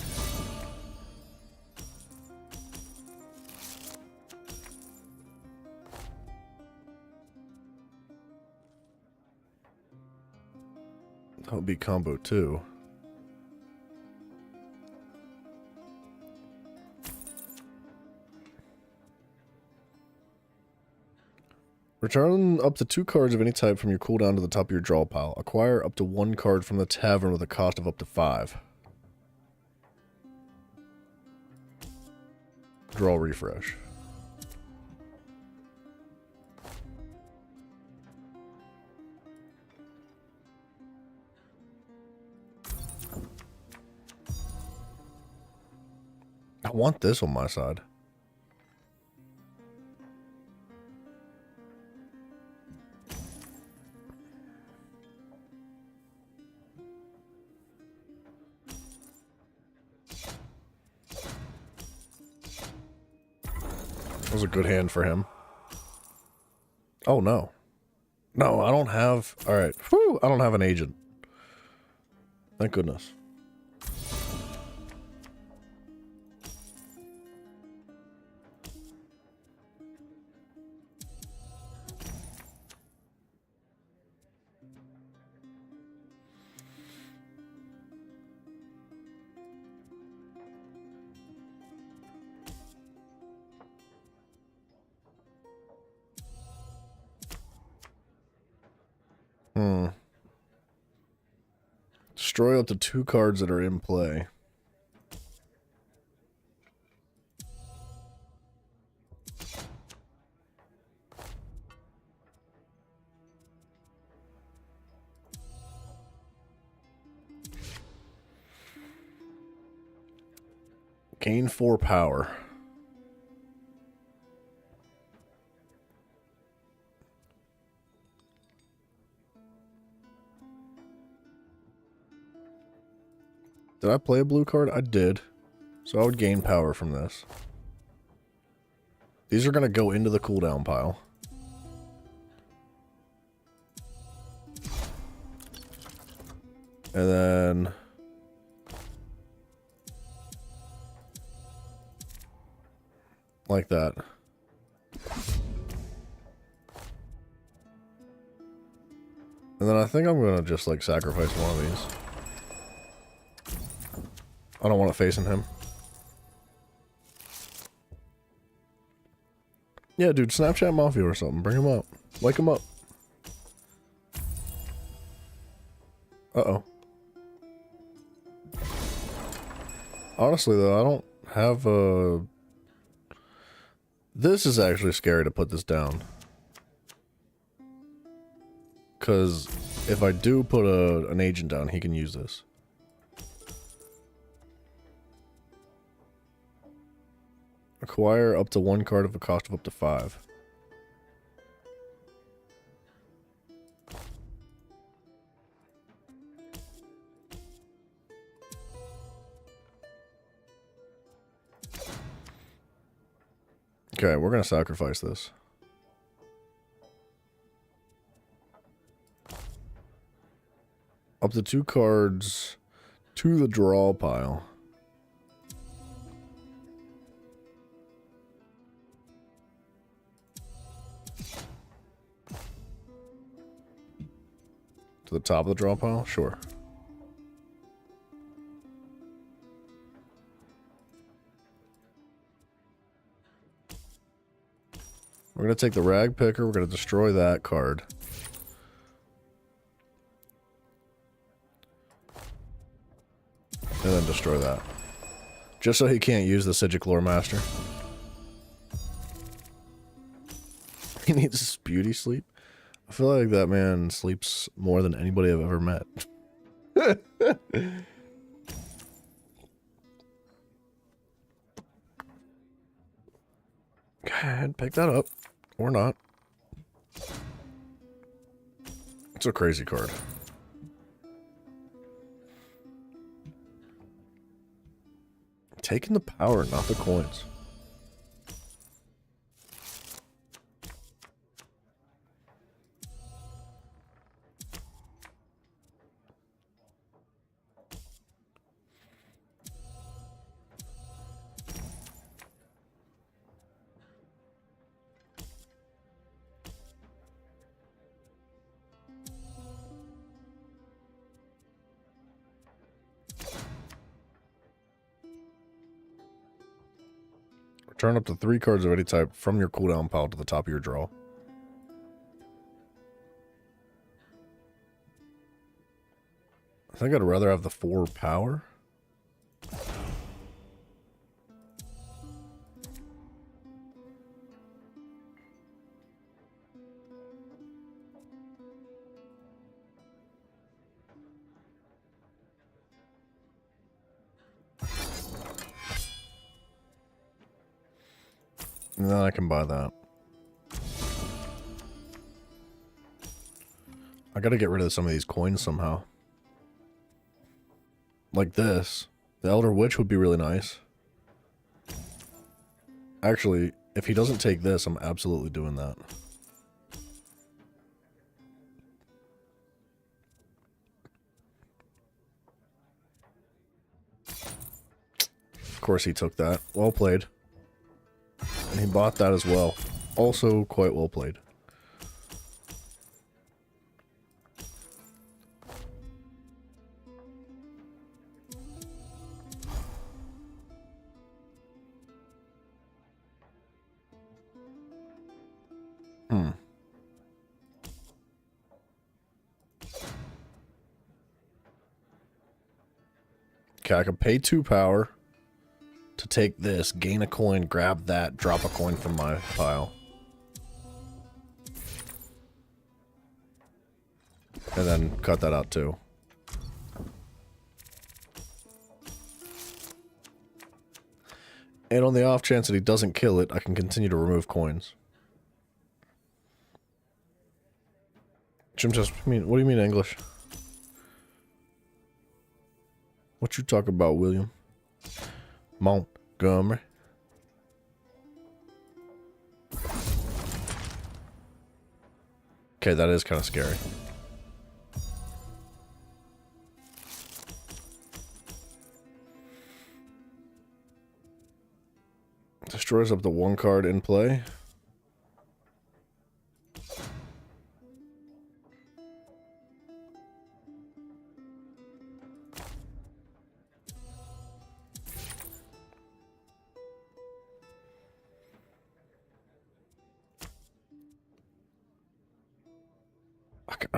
That would be combo 2. Return up to 2 cards of any type from your cooldown to the top of your draw pile. Acquire up to 1 card from the tavern with a cost of up to 5. Draw refresh. I want this on my side. That was a good hand for him. Oh, no. No, I don't have... Alright. Whew, I don't have an agent. Thank goodness. Destroy up to 2 cards that are in play. Gain 4 power. Did I play a blue card? I did. So I would gain power from this. These are going to go into the cooldown pile. And then... like that. And then I think I'm going to just like sacrifice one of these. I don't want it facing him. Yeah, dude, Snapchat Mafia or something. Bring him up. Wake him up. Uh-oh. Honestly, though, I don't have a... This is actually scary to put this down. Because if I do put an agent down, he can use this. Acquire up to 1 card of a cost of up to 5. Okay, we're gonna sacrifice this. Up to 2 cards to the draw pile. To the top of the draw pile? Sure. We're going to take the rag picker. We're going to destroy that card. And then destroy that. Just so he can't use the Psijic Lore Master. He needs beauty sleep. I feel like that man sleeps more than anybody I've ever met. Go ahead, pick that up. Or not. It's a crazy card. Taking the power, not the coins. Return up to 3 cards of any type from your cooldown pile to the top of your draw. I think I'd rather have the 4 power. And then I can buy that. I gotta get rid of some of these coins somehow. Like this. The Elder Witch would be really nice. Actually, if he doesn't take this, I'm absolutely doing that. Of course he took that. Well played. And he bought that as well. Also quite well played. Okay, I can pay 2 power to take this, gain a coin, grab that, drop a coin from my pile. And then cut that out too. And on the off chance that he doesn't kill it, I can continue to remove coins. Jim just, what do you mean English? What you talk about, William? Montgomery. Okay, that is kind of scary. Destroys up to 1 card in play.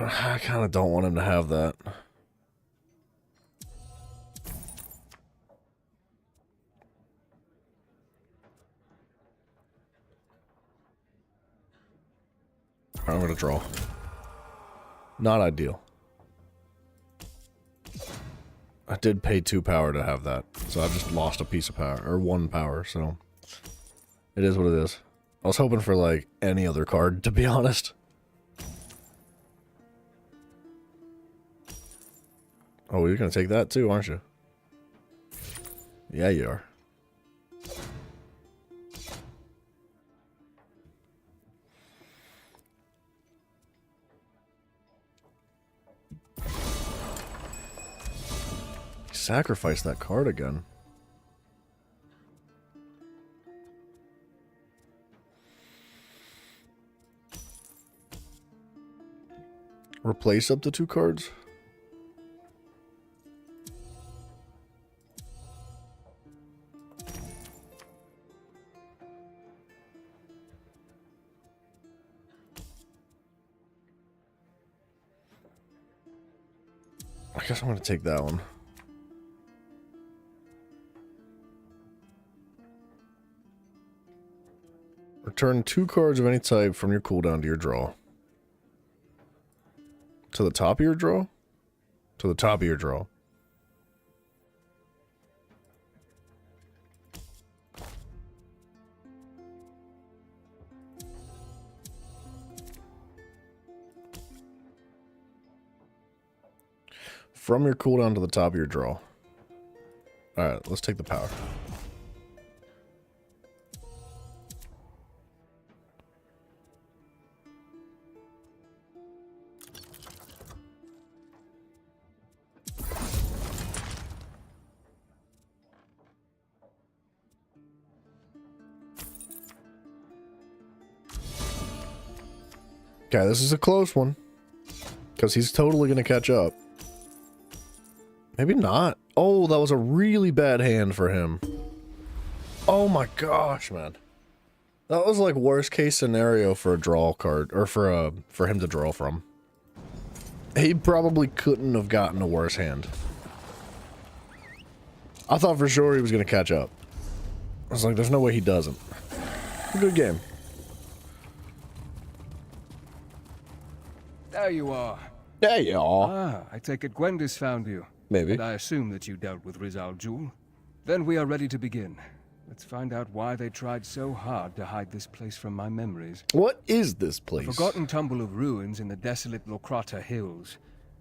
I kind of don't want him to have that. I'm going to draw. Not ideal. I did pay 2 power to have that, so I just lost a piece of power, or 1 power, so it is what it is. I was hoping for, like, any other card, to be honest. Oh, you're gonna take that too, aren't you? Yeah, you are. Sacrifice that card again. Replace up to 2 cards? I guess I'm gonna take that one. Return 2 cards of any type from your cooldown to your draw. To the top of your draw? To the top of your draw. From your cooldown to the top of your draw. Alright, let's take the power. Okay, this is a close one. Because he's totally going to catch up. Maybe not. Oh, that was a really bad hand for him. Oh my gosh, man. That was like worst case scenario for a draw card. Or for him to draw from. He probably couldn't have gotten a worse hand. I thought for sure he was going to catch up. I was like, there's no way he doesn't. Good game. There you are. There you are. Ah, I take it Gwendis found you. Maybe. And I assume that you dealt with Riz Al Jul. Then we are ready to begin. Let's find out why they tried so hard to hide this place from my memories. What is this place? A forgotten tumble of ruins in the desolate Lokrata Hills.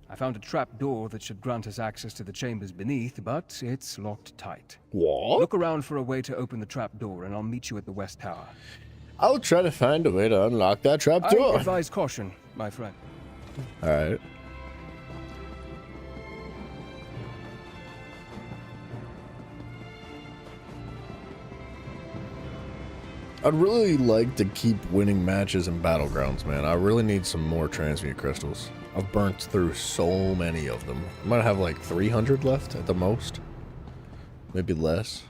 I found a trap door that should grant us access to the chambers beneath, but it's locked tight. What? Look around for a way to open the trap door, and I'll meet you at the West Tower. I'll try to find a way to unlock that trap door. I advise caution, my friend. Alright. I'd really like to keep winning matches in Battlegrounds, man. I really need some more transmute crystals. I've burnt through so many of them. I might have like 300 left at the most. Maybe less.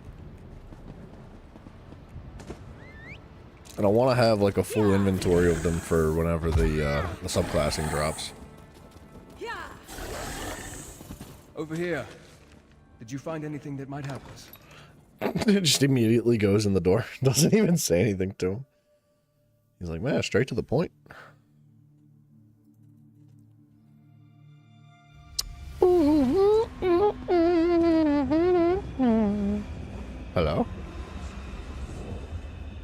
And I want to have like a full inventory of them for whenever the subclassing drops. Over here. Did you find anything that might help us? It just immediately goes in the door. Doesn't even say anything to him. He's like, man, straight to the point. Hello?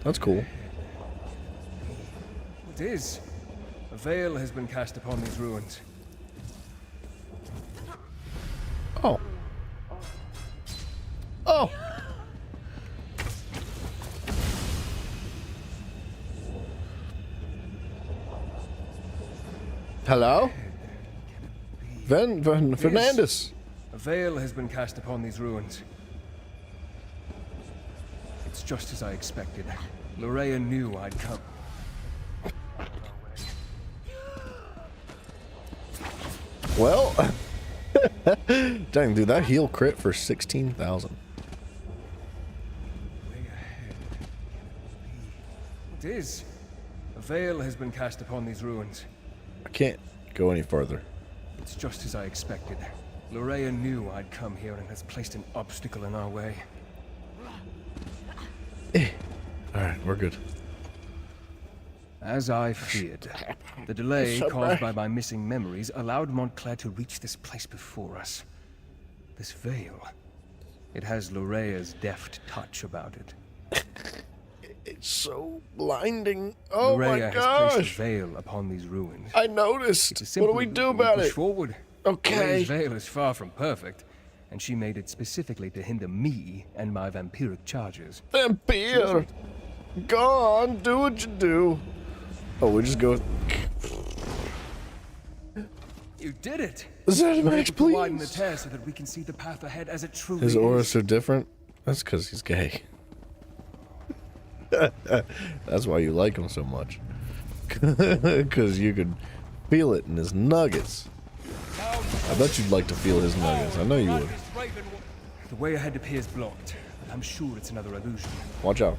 That's cool. It is. A veil has been cast upon these ruins. Oh. Oh! Hello? Fernandez. A veil has been cast upon these ruins. It's just as I expected. Loraya knew I'd come. Well, dang, dude, that heal crit for 16,000. It is. A veil has been cast upon these ruins. I can't go any further. It's just as I expected. Loraya knew I'd come here and has placed an obstacle in our way. Alright, we're good. As I feared, the delay caused by my missing memories allowed Montclair to reach this place before us. This veil, it has Lorea's deft touch about it. It's so blinding. Oh my Loraya gosh! has placed a veil upon these ruins. I noticed. What do we do about it? Forward. Okay. Lorea's veil is far from perfect, and she made it specifically to hinder me and my vampiric charges. Vampire! Go on, do what you do. Oh, we just go. You did it! Zenimax, please! Widen the tear so that we can see the path ahead as it truly His is. aura's so different? That's because he's gay. That's why you like him so much. Because you could feel it in his nuggets. I bet you'd like to feel his nuggets. I know you would. The way ahead appears blocked, but I'm sure it's another illusion. Watch out.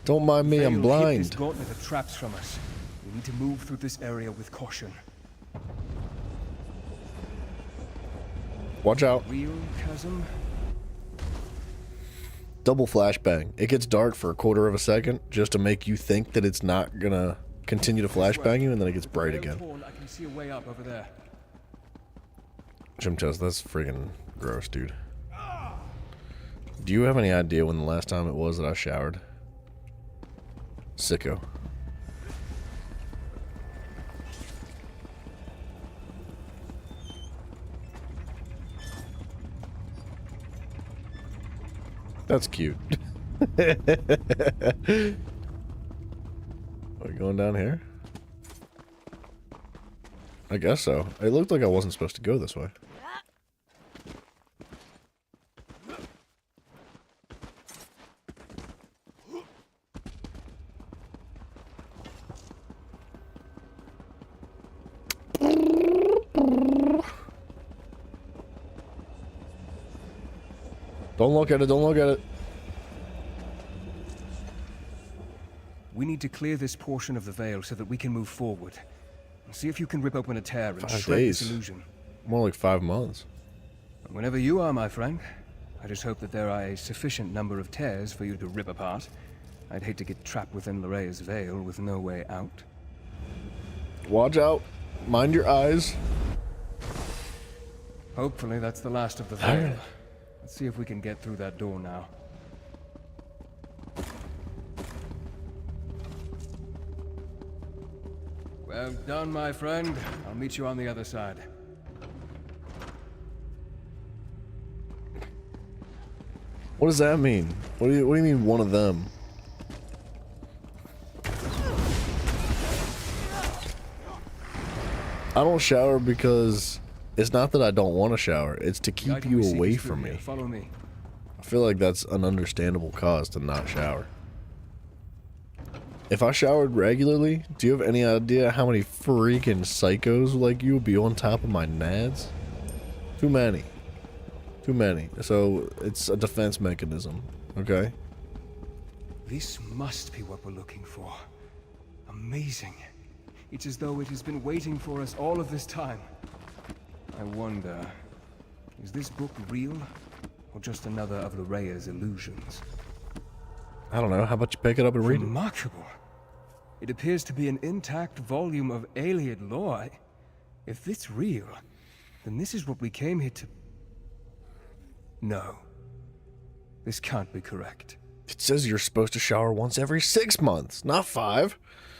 Don't mind me, I'm This blind. gauntlet of traps from us. We need to move through this area with caution. Watch out. Real chasm? Double flashbang. It gets dark for a quarter of a second just to make you think that it's not gonna continue to flashbang you, and then it gets bright again. I can see a way up over there. Jim Test, that's friggin' gross, dude. Do you have any idea when the last time it was that I showered? Sicko. That's cute. Are we going down here? I guess so. It looked like I wasn't supposed to go this way. Don't look at it, don't look at it. We need to clear this portion of the veil so that we can move forward. See if you can rip open a tear and 5 shred days. this illusion. More like 5 months. Whenever you are, my friend. I just hope that there are a sufficient number of tears for you to rip apart. I'd hate to get trapped within Llyraea's veil with no way out. Watch out. Mind your eyes. Hopefully that's the last of the veil. Let's see if we can get through that door now. Well done, my friend. I'll meet you on the other side. What does that mean? What do you mean one of them? I don't shower because it's not that I don't want to shower. It's to keep you away from me. Follow me. I feel like that's an understandable cause to not shower. If I showered regularly, do you have any idea how many freaking psychos like you would be on top of my nads? Too many. Too many. So it's a defense mechanism, okay? This must be what we're looking for. Amazing. It's as though it has been waiting for us all of this time. I wonder, is this book real? Or just another of Llyraea's illusions? I don't know. How about you pick it up and read it? Remarkable. It appears to be an intact volume of Ayleid lore. If it's real, then this is what we came here to... No. This can't be correct. It says you're supposed to shower once every 6 months, not 5.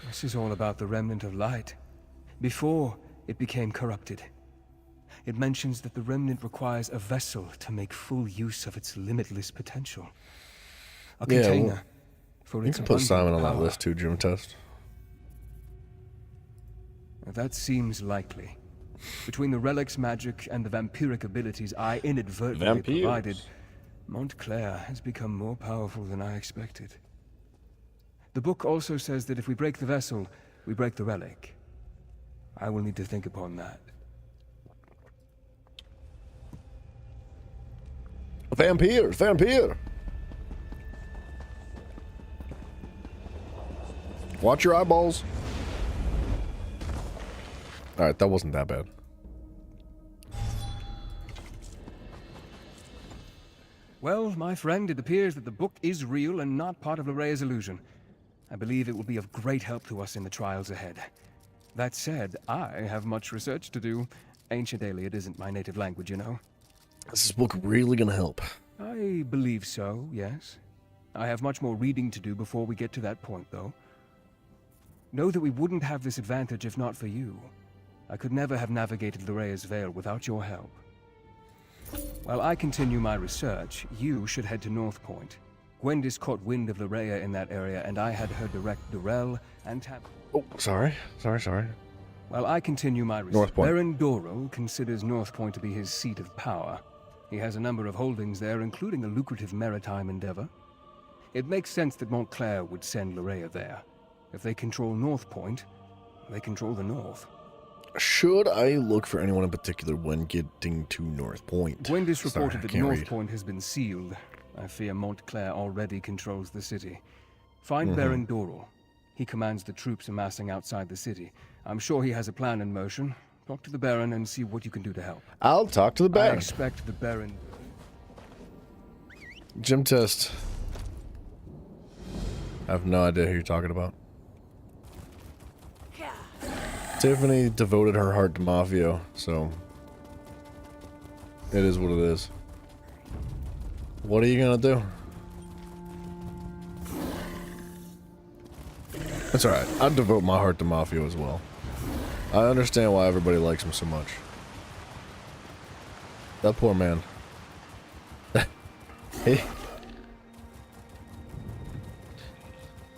This is all about the remnant of light. Before it became corrupted. It mentions that the remnant requires a vessel to make full use of its limitless potential. A container for you its can put Simon on that power. list too, Jim Test. That seems likely. Between the relic's magic and the vampiric abilities I inadvertently provided, Montclair has become more powerful than I expected. The book also says that if we break the vessel, we break the relic. I will need to think upon that. Vampires! Vampire! Watch your eyeballs. Alright, that wasn't that bad. Well, my friend, it appears that the book is real and not part of Llyraea's illusion. I believe it will be of great help to us in the trials ahead. That said, I have much research to do. Ancient Ayleid isn't my native language, you know. Is this book really gonna help? I believe so, yes. I have much more reading to do before we get to that point, though. Know that we wouldn't have this advantage if not for you. I could never have navigated Llyraea's Veil without your help. While I continue my research, you should head to North Point. Gwendis caught wind of Llyraea in that area, and I had her direct Durell and Tam... Oh, sorry. Sorry. While I continue my research, North Point. Baron Dorrell considers North Point to be his seat of power. He has a number of holdings there, including a lucrative maritime endeavor. It makes sense that Montclair would send Llyraea there. If they control North Point, they control the North. Should I look for anyone in particular when getting to North Point? Gwendis reported Sorry, that I can't North read. Point has been sealed. I fear Montclair already controls the city. Find Baron Dorrell. He commands the troops amassing outside the city. I'm sure he has a plan in motion, Talk to the Baron and see what you can do to help. I'll talk to the I Baron. expect the Baron... Gym test. I have no idea who you're talking about. Tiffany devoted her heart to Mafio, so it is what it is. What are you gonna do? That's alright. I'd devote my heart to Mafio as well. I understand why everybody likes him so much. That poor man. Hey.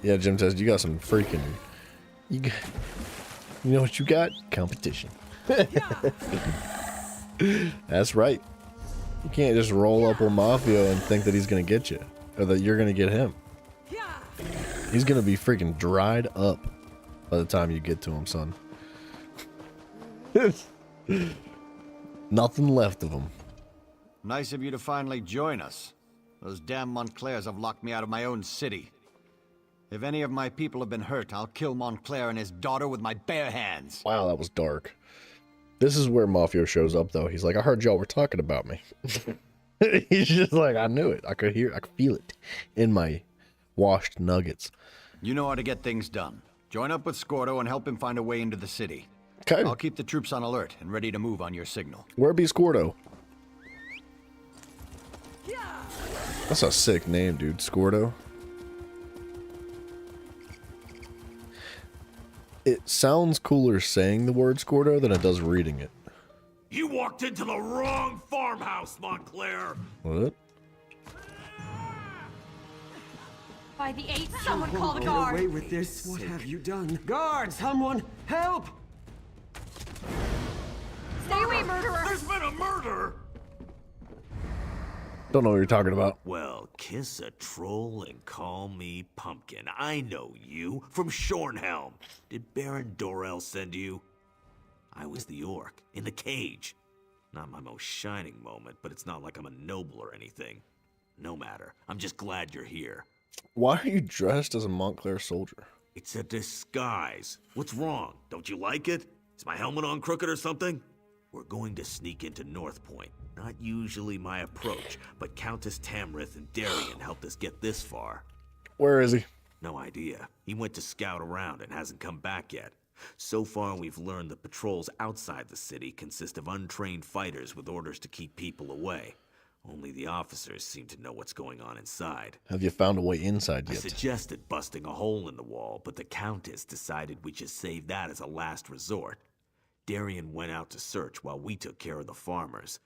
Yeah, Gym Test, you got some freaking... You know what you got? Competition. That's right. You can't just roll up with Mafio and think that he's gonna get you. Or that you're gonna get him. He's gonna be freaking dried up by the time you get to him, son. Nothing left of him. Nice of you to finally join us. Those damn Montclairs have locked me out of my own city. If any of my people have been hurt, I'll kill Montclair and his daughter with my bare hands. Wow, that was dark. This is where Mafio shows up, though. He's like, I heard y'all were talking about me. He's just like, I knew it. I could feel it in my washed nuggets. You know how to get things done. Join up with Scordo and help him find a way into the city. Okay. I'll keep the troops on alert and ready to move on your signal. Where be Scordo? That's a sick name, dude. Scordo. It sounds cooler saying the word Scordo than it does reading it. You walked into the wrong farmhouse, Montclair. What? By the 8th, someone call the guard! Get away with this. What have you done? Guard, someone, help! Stay away, murderer! There's been a murder! Don't know what you're talking about. Well, kiss a troll and call me Pumpkin. I know you, from Shornhelm. Did Baron Dorell send you? I was the orc, in the cage. Not my most shining moment, but it's not like I'm a noble or anything. No matter, I'm just glad you're here. Why are you dressed as a Montclair soldier? It's a disguise. What's wrong? Don't you like it? Is my helmet on crooked or something? We're going to sneak into North Point. Not usually my approach, but Countess Tamrith and Darien helped us get this far. Where is he? No idea. He went to scout around and hasn't come back yet. So far, we've learned the patrols outside the city consist of untrained fighters with orders to keep people away. Only the officers seem to know what's going on inside. Have you found a way inside I yet? suggested busting a hole in the wall, but the Countess decided we should save that as a last resort. Darien went out to search while we took care of the farmers.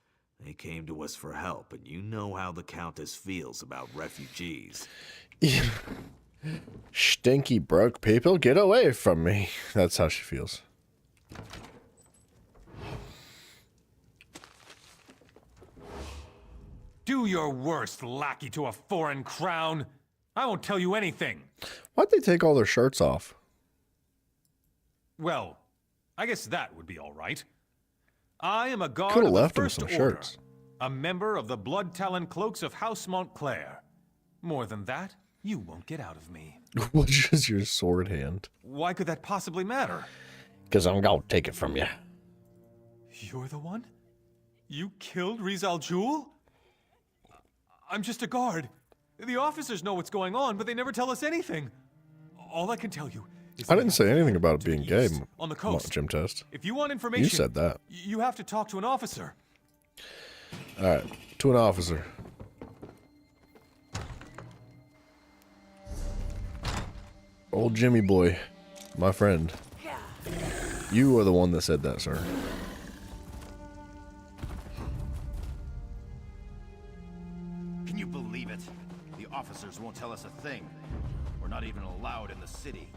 They came to us for help, and you know how the Countess feels about refugees. Stinky broke people, get away from me. That's how she feels. Do your worst, lackey to a foreign crown. I won't tell you anything. Why'd they take all their shirts off? Well, I guess that would be all right. I am a guard Coulda of the left them First some Order, shirts. a member of the Blood Talon Cloaks of House Montclair. More than that, you won't get out of me. Which is your sword hand? Why could that possibly matter? Because I'm gonna take it from you. You're the one? You killed Rizal Jul? I'm just a guard. The officers know what's going on, but they never tell us anything. All I can tell you is I didn't say anything about it being gay. on the coast. Gym Test. If you want information, You said that. You have to talk to an officer. All right, to an officer. Old Jimmy boy, my friend. You are the one that said that, sir. Can you believe it? The officers won't tell us a thing. We're not even allowed in the city.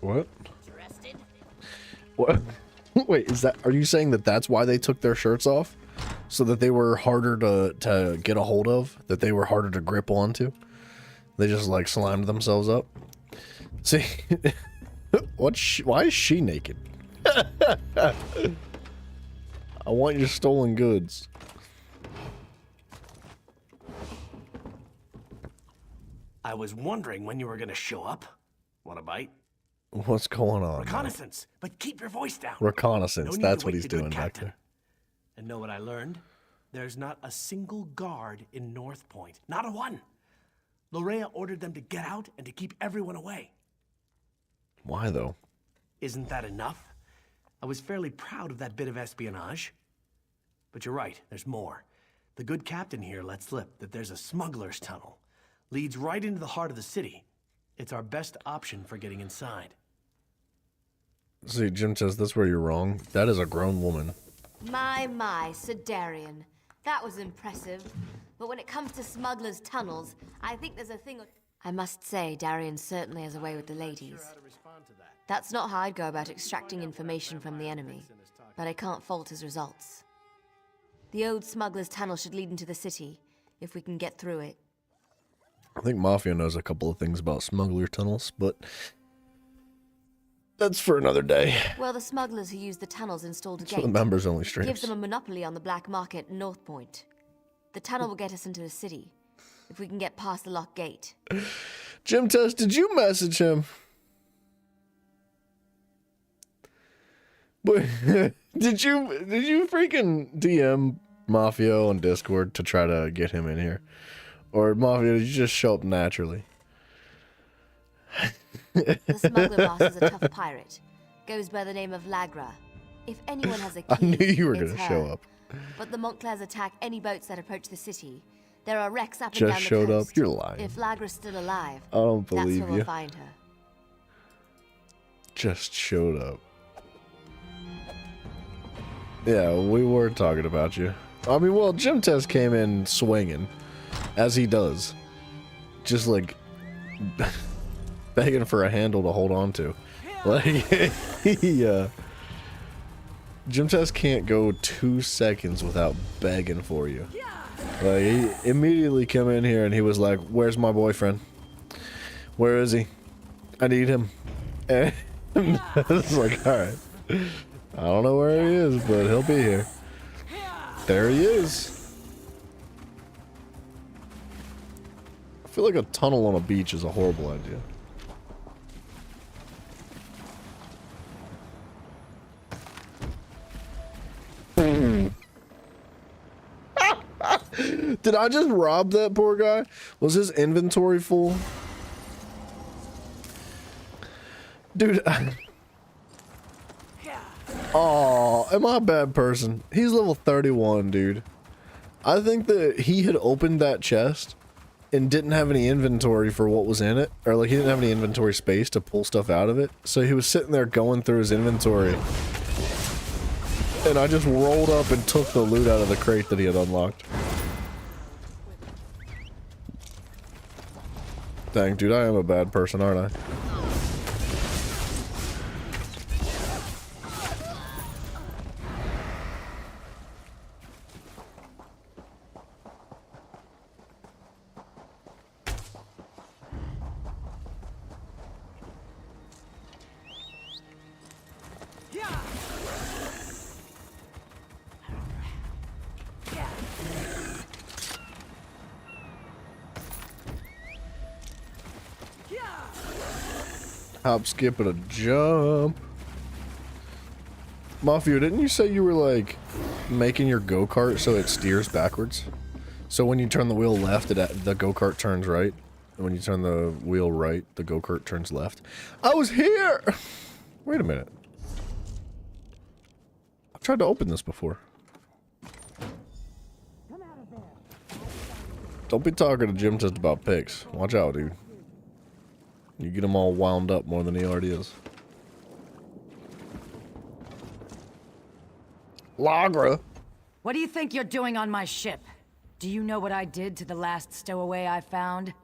What? What? Wait, are you saying that that's why they took their shirts off? So that they were harder to get a hold of? That they were harder to grip onto? They just like slimed themselves up? See, why is she naked? I want your stolen goods. I was wondering when you were gonna show up. Want a bite? What's going on? Reconnaissance, but keep your voice down. Reconnaissance, No need that's to what wake he's the good doing back captain. there. And know what I learned? There's not a single guard in North Point. Not a one. Lorea ordered them to get out and to keep everyone away. Why though? Isn't that enough? I was fairly proud of that bit of espionage. But you're right, there's more. The good captain here let slip that there's a smuggler's tunnel. Leads right into the heart of the city. It's our best option for getting inside. See, Jim says that's where you're wrong. That is a grown woman. My, Sir Darian. That was impressive. But when it comes to smugglers' tunnels, I think there's a thing... I must say, Darian certainly has a way with the ladies. That's not how I'd go about extracting information from the enemy, but I can't fault his results. The old smuggler's tunnel should lead into the city, if we can get through it. I think Mafia knows a couple of things about smuggler tunnels, but that's for another day. Well, the smugglers who use the tunnels installed a It's gate. for the members only streams. Gives them a monopoly on the black market in North Point. The tunnel will get us into the city, if we can get past the locked gate. Jim Test, did you message him? But did you freaking DM Mafia on Discord to try to get him in here? Or Mafia, did you just show up naturally? The smuggler boss is a tough pirate. Goes by the name of Lagra. If anyone has a key, I knew you were it's gonna her. show up. But the Montclairs attack any boats that approach the city. There are wrecks up and Just down the showed up? coast. You're lying. If Lagra's still alive, I don't that's believe where we'll you. find her. Just showed up. Yeah, we were talking about you. I mean, well, Jim Test came in swinging, as he does. Just like begging for a handle to hold on to. Like, Jim Test can't go 2 seconds without begging for you. Like, he immediately came in here and he was like, "Where's my boyfriend? Where is he? I need him." And I was like, alright. I don't know where he is, but he'll be here. There he is. I feel like a tunnel on a beach is a horrible idea. Did I just rob that poor guy? Was his inventory full? Dude. Oh, am I a bad person? He's level 31, dude. I think that he had opened that chest and didn't have any inventory for what was in it. Or like he didn't have any inventory space to pull stuff out of it. So he was sitting there going through his inventory. And I just rolled up and took the loot out of the crate that he had unlocked. Dang, dude, I am a bad person, aren't I? Hop, skip, and a jump. Mafia, didn't you say you were like making your go-kart so it steers backwards? So when you turn the wheel left, the go-kart turns right. And when you turn the wheel right, the go-kart turns left. I was here! Wait a minute. I've tried to open this before. Don't be talking to Jim Test about pics. Watch out, dude. You get him all wound up more than he already is. Lagra. What do you think you're doing on my ship? Do you know what I did to the last stowaway I found?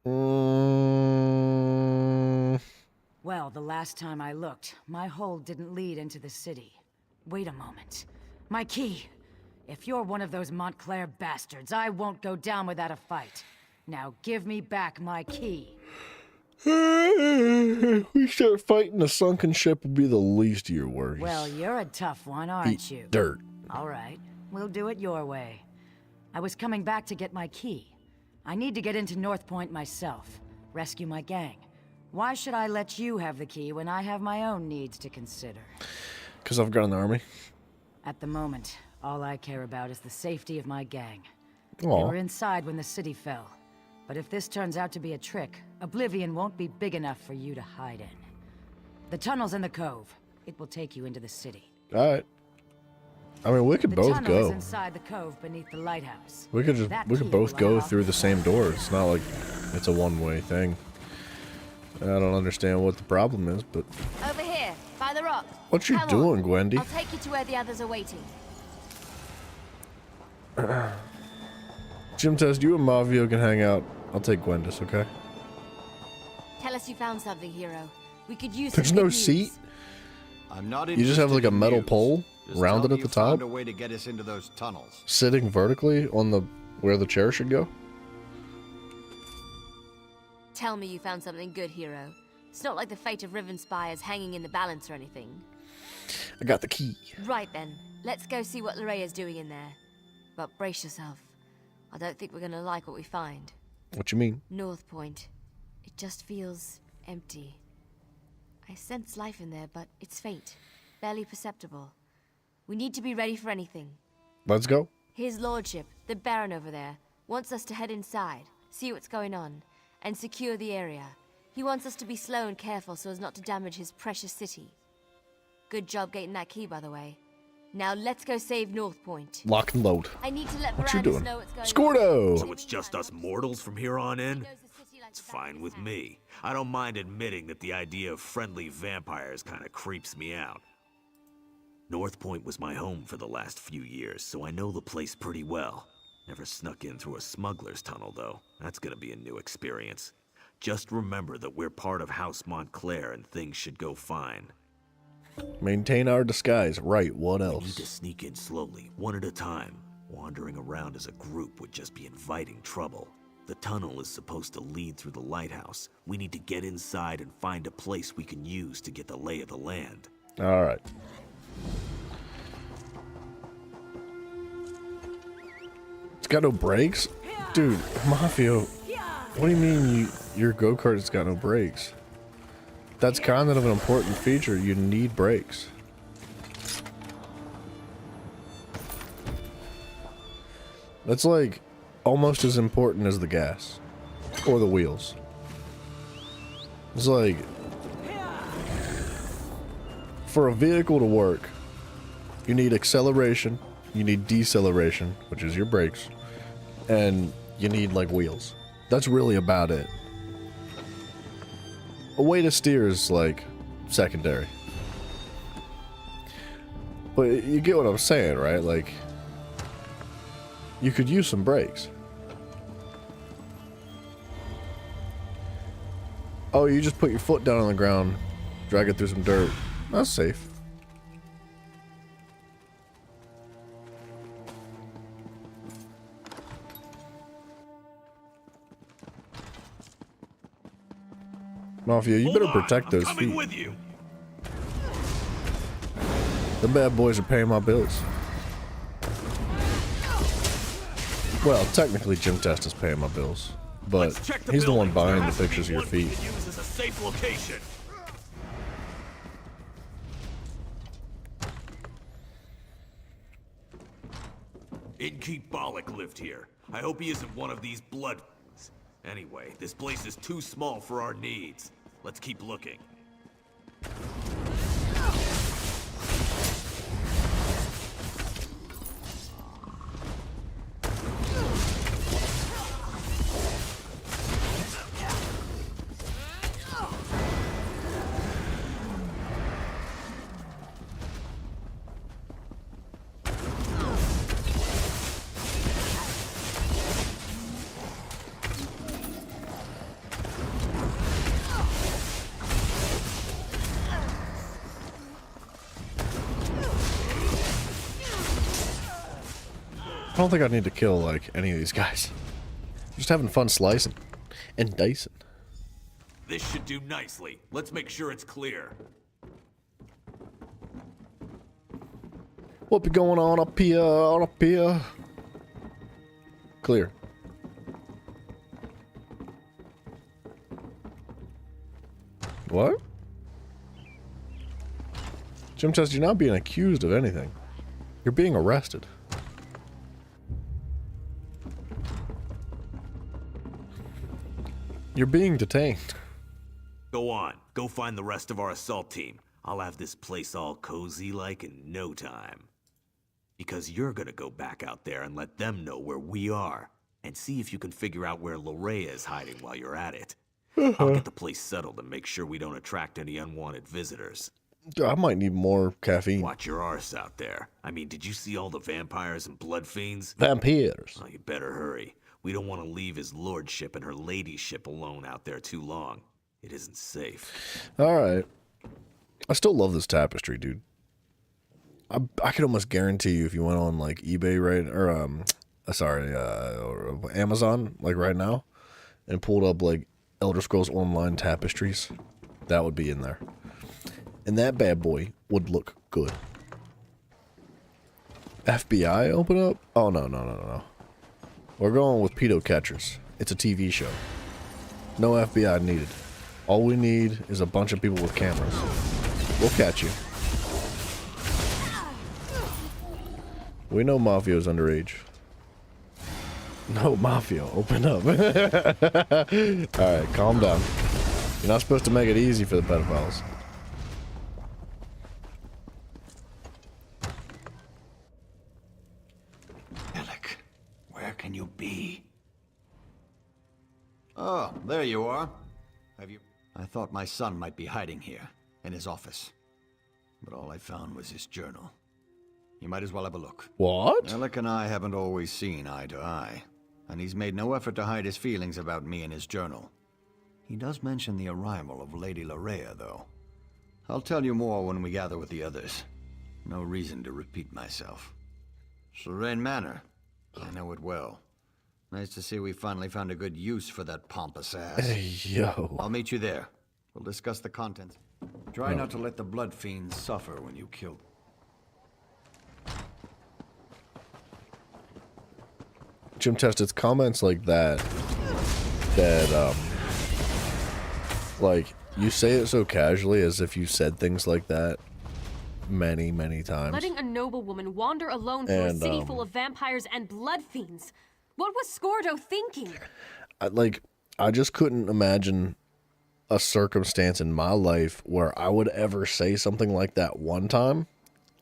Well, Well, the last time I looked, my hole didn't lead into the city. Wait a moment. My key! If you're one of those Montclair bastards, I won't go down without a fight. Now give me back my key. We start fighting, a sunken ship will be the least of your worries. Well, you're a tough one, aren't Eat you? dirt. All right, we'll do it your way. I was coming back to get my key. I need to get into North Point myself, rescue my gang. Why should I let you have the key when I have my own needs to consider? Because I've got an army. At the moment, all I care about is the safety of my gang. Aw. They were inside when the city fell. But if this turns out to be a trick, Oblivion won't be big enough for you to hide in. The tunnel's in the cove. It will take you into the city. Alright. I mean, we could The both tunnel is go. inside the cove beneath the lighthouse. We could That we key could both will go unlock through the the same door. It's not like it's a one-way thing. I don't understand what the problem is, but Over here, by the rock. what you Come on. doing, Gwendy? I'll take you to where the others are waiting. Jim Test, you and Mavio can hang out. I'll take Gwendis, okay? Tell us you found something, hero. We could use There's some no good news. seat. I'm not You just have like a interested in metal news. pole, Just rounded tell at me the you found top, a way to get us into those tunnels. sitting vertically on the where the chair should go. Tell me you found something good, hero. It's not like the fate of Rivenspire is hanging in the balance or anything. I got the key. Right then, let's go see what Lorraya's doing in there. But brace yourself. I don't think we're gonna like what we find. What you mean? North Point. It just feels empty. I sense life in there, but it's faint. Barely perceptible. We need to be ready for anything. Let's go. His lordship, the Baron over there, wants us to head inside, see what's going on, and secure the area. He wants us to be slow and careful so as not to damage his precious city. Good job getting that key, by the way. Now let's go save North Point. Lock and load. I need to let What you Verandis doing? know what's going Scordo! So it's just us mortals from here on in? It's fine with me. I don't mind admitting that the idea of friendly vampires kind of creeps me out. North Point was my home for the last few years, so I know the place pretty well. Never snuck in through a smuggler's tunnel, though. That's gonna be a new experience. Just remember that we're part of House Montclair and things should go fine. Maintain our disguise. Right, what We need else? to sneak in slowly, one at a time. Wandering around as a group would just be inviting trouble. The tunnel is supposed to lead through the lighthouse. We need to get inside and find a place we can use to get the lay of the land. Alright. It's got no brakes? Dude, Mafio, what do you mean your go-kart has got no brakes? That's kind of an important feature. You need brakes. That's like almost as important as the gas or the wheels. It's like for a vehicle to work, you need acceleration, you need deceleration, which is your brakes, and you need like wheels. That's really about it. A way to steer is like secondary. But you get what I'm saying, right? Like, you could use some brakes. Oh, you just put your foot down on the ground, drag it through some dirt. That's safe. Mafia, you better protect those feet. With you. The bad boys are paying my bills. Well, technically Jim Test is paying my bills, but he's the one buying the pictures of your feet. Use as a safe location. Innkeep Bollock lived here. I hope he isn't one of these blood. Anyway, this place is too small for our needs. Let's keep looking. don't think I need to kill, like, any of these guys. Just having fun slicing and dicing. This should do nicely. Let's make sure it's clear. What be going on up here, Clear. What? Jim says you're not being accused of anything. You're being arrested. You're being detained. Go on. Go find the rest of our assault team. I'll have this place all cozy like in no time. Because you're gonna go back out there and let them know where we are. And see if you can figure out where Larea is hiding while you're at it. I'll get the place settled and make sure we don't attract any unwanted visitors. I might need more caffeine. Watch your arse out there. I mean, did you see all the vampires and blood fiends? Vampires. Oh, you better hurry. We don't want to leave his lordship and her ladyship alone out there too long. It isn't safe. Alright. I still love this tapestry, dude. I could almost guarantee you if you went on, like, eBay, right, or, or Amazon, like, right now, and pulled up, like, Elder Scrolls Online tapestries, that would be in there. And that bad boy would look good. FBI open up? Oh, no. We're going with Pedo Catchers. It's a TV show. No FBI needed. All we need is a bunch of people with cameras. We'll catch you. We know Mafio's underage. No, Mafia, open up. Alright, calm down. You're not supposed to make it easy for the pedophiles. Alec, where can you be? Oh, there you are. Have you... I thought my son might be hiding here, in his office. But all I found was his journal. You might as well have a look. What? Alec and I haven't always seen eye to eye, and he's made no effort to hide his feelings about me in his journal. He does mention the arrival of Lady Larea, though. I'll tell you more when we gather with the others. No reason to repeat myself. Serene Manor. I know it well. Nice to see we finally found a good use for that pompous ass. Hey, yo. I'll meet you there. We'll discuss the contents. Try not to let the blood fiends suffer when you kill them. Jim Test, it's comments like that, like, you say it so casually as if you said things like that many, many times. Letting a noblewoman wander alone through a city full of vampires and blood fiends. What was Scordo thinking? I just couldn't imagine a circumstance in my life where I would ever say something like that one time,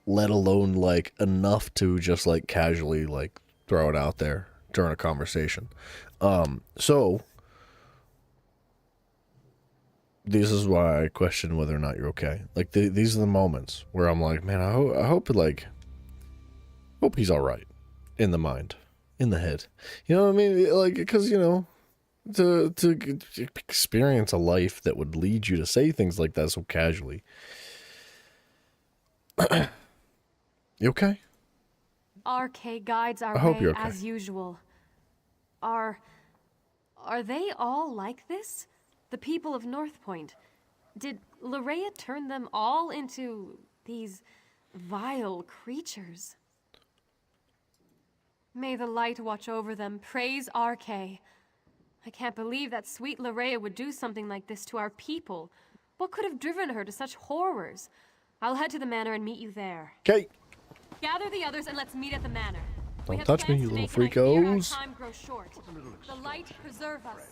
let alone, like, enough to just, like, casually, like, throw it out there during a conversation. So this is why I question whether or not you're okay. Like, these are the moments where I'm like, man, I hope he's all right in the mind, in the head. You know what I mean? Like, because, you know, to experience a life that would lead you to say things like that so casually. You okay? RK guides our I hope way you're okay. as usual. Are they all like this? The people of Northpoint? Did Larea turn them all into these vile creatures? May the light watch over them. Praise RK. I can't believe that sweet Larea would do something like this to our people. What could have driven her to such horrors? I'll head to the manor and meet you there. Okay. Gather the others and let's meet at the manor. Don't touch me, you little freakos. Time grows short. The light preserve us.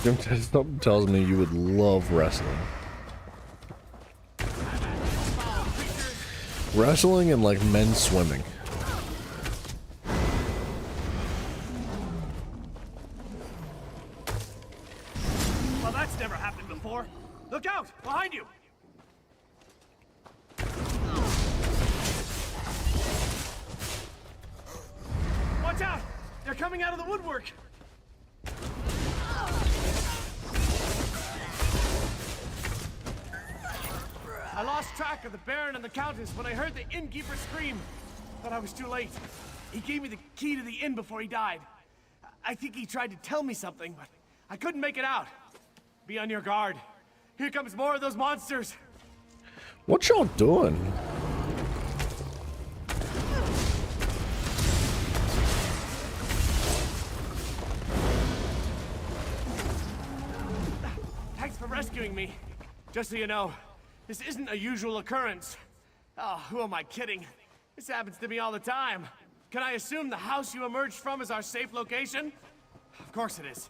Something tells me you would love wrestling. Wrestling and, like, men's swimming. Well, that's never happened before. Look out! Behind you! Watch out! They're coming out of the woodwork! I lost track of the Baron and the Countess when I heard the innkeeper scream, but I was too late. He gave me the key to the inn before he died. I think he tried to tell me something, but I couldn't make it out. Be on your guard. Here comes more of those monsters. What y'all doing? Thanks for rescuing me. Just so you know, this isn't a usual occurrence. Oh, who am I kidding? This happens to me all the time. Can I assume the house you emerged from is our safe location? Of course it is.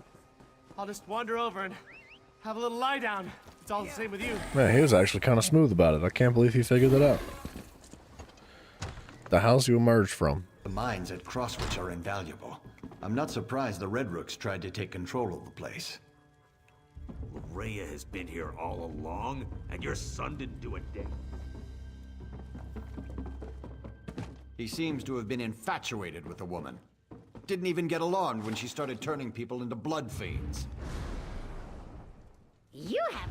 I'll just wander over and have a little lie down. It's all the same with you. Man, he was actually kind of smooth about it. I can't believe he figured that out. The house you emerged from. The mines at Crosswich are invaluable. I'm not surprised the Red Rooks tried to take control of the place. Loraya has been here all along, and your son didn't do a thing. He seems to have been infatuated with the woman. Didn't even get alarmed when she started turning people into blood fiends. You have...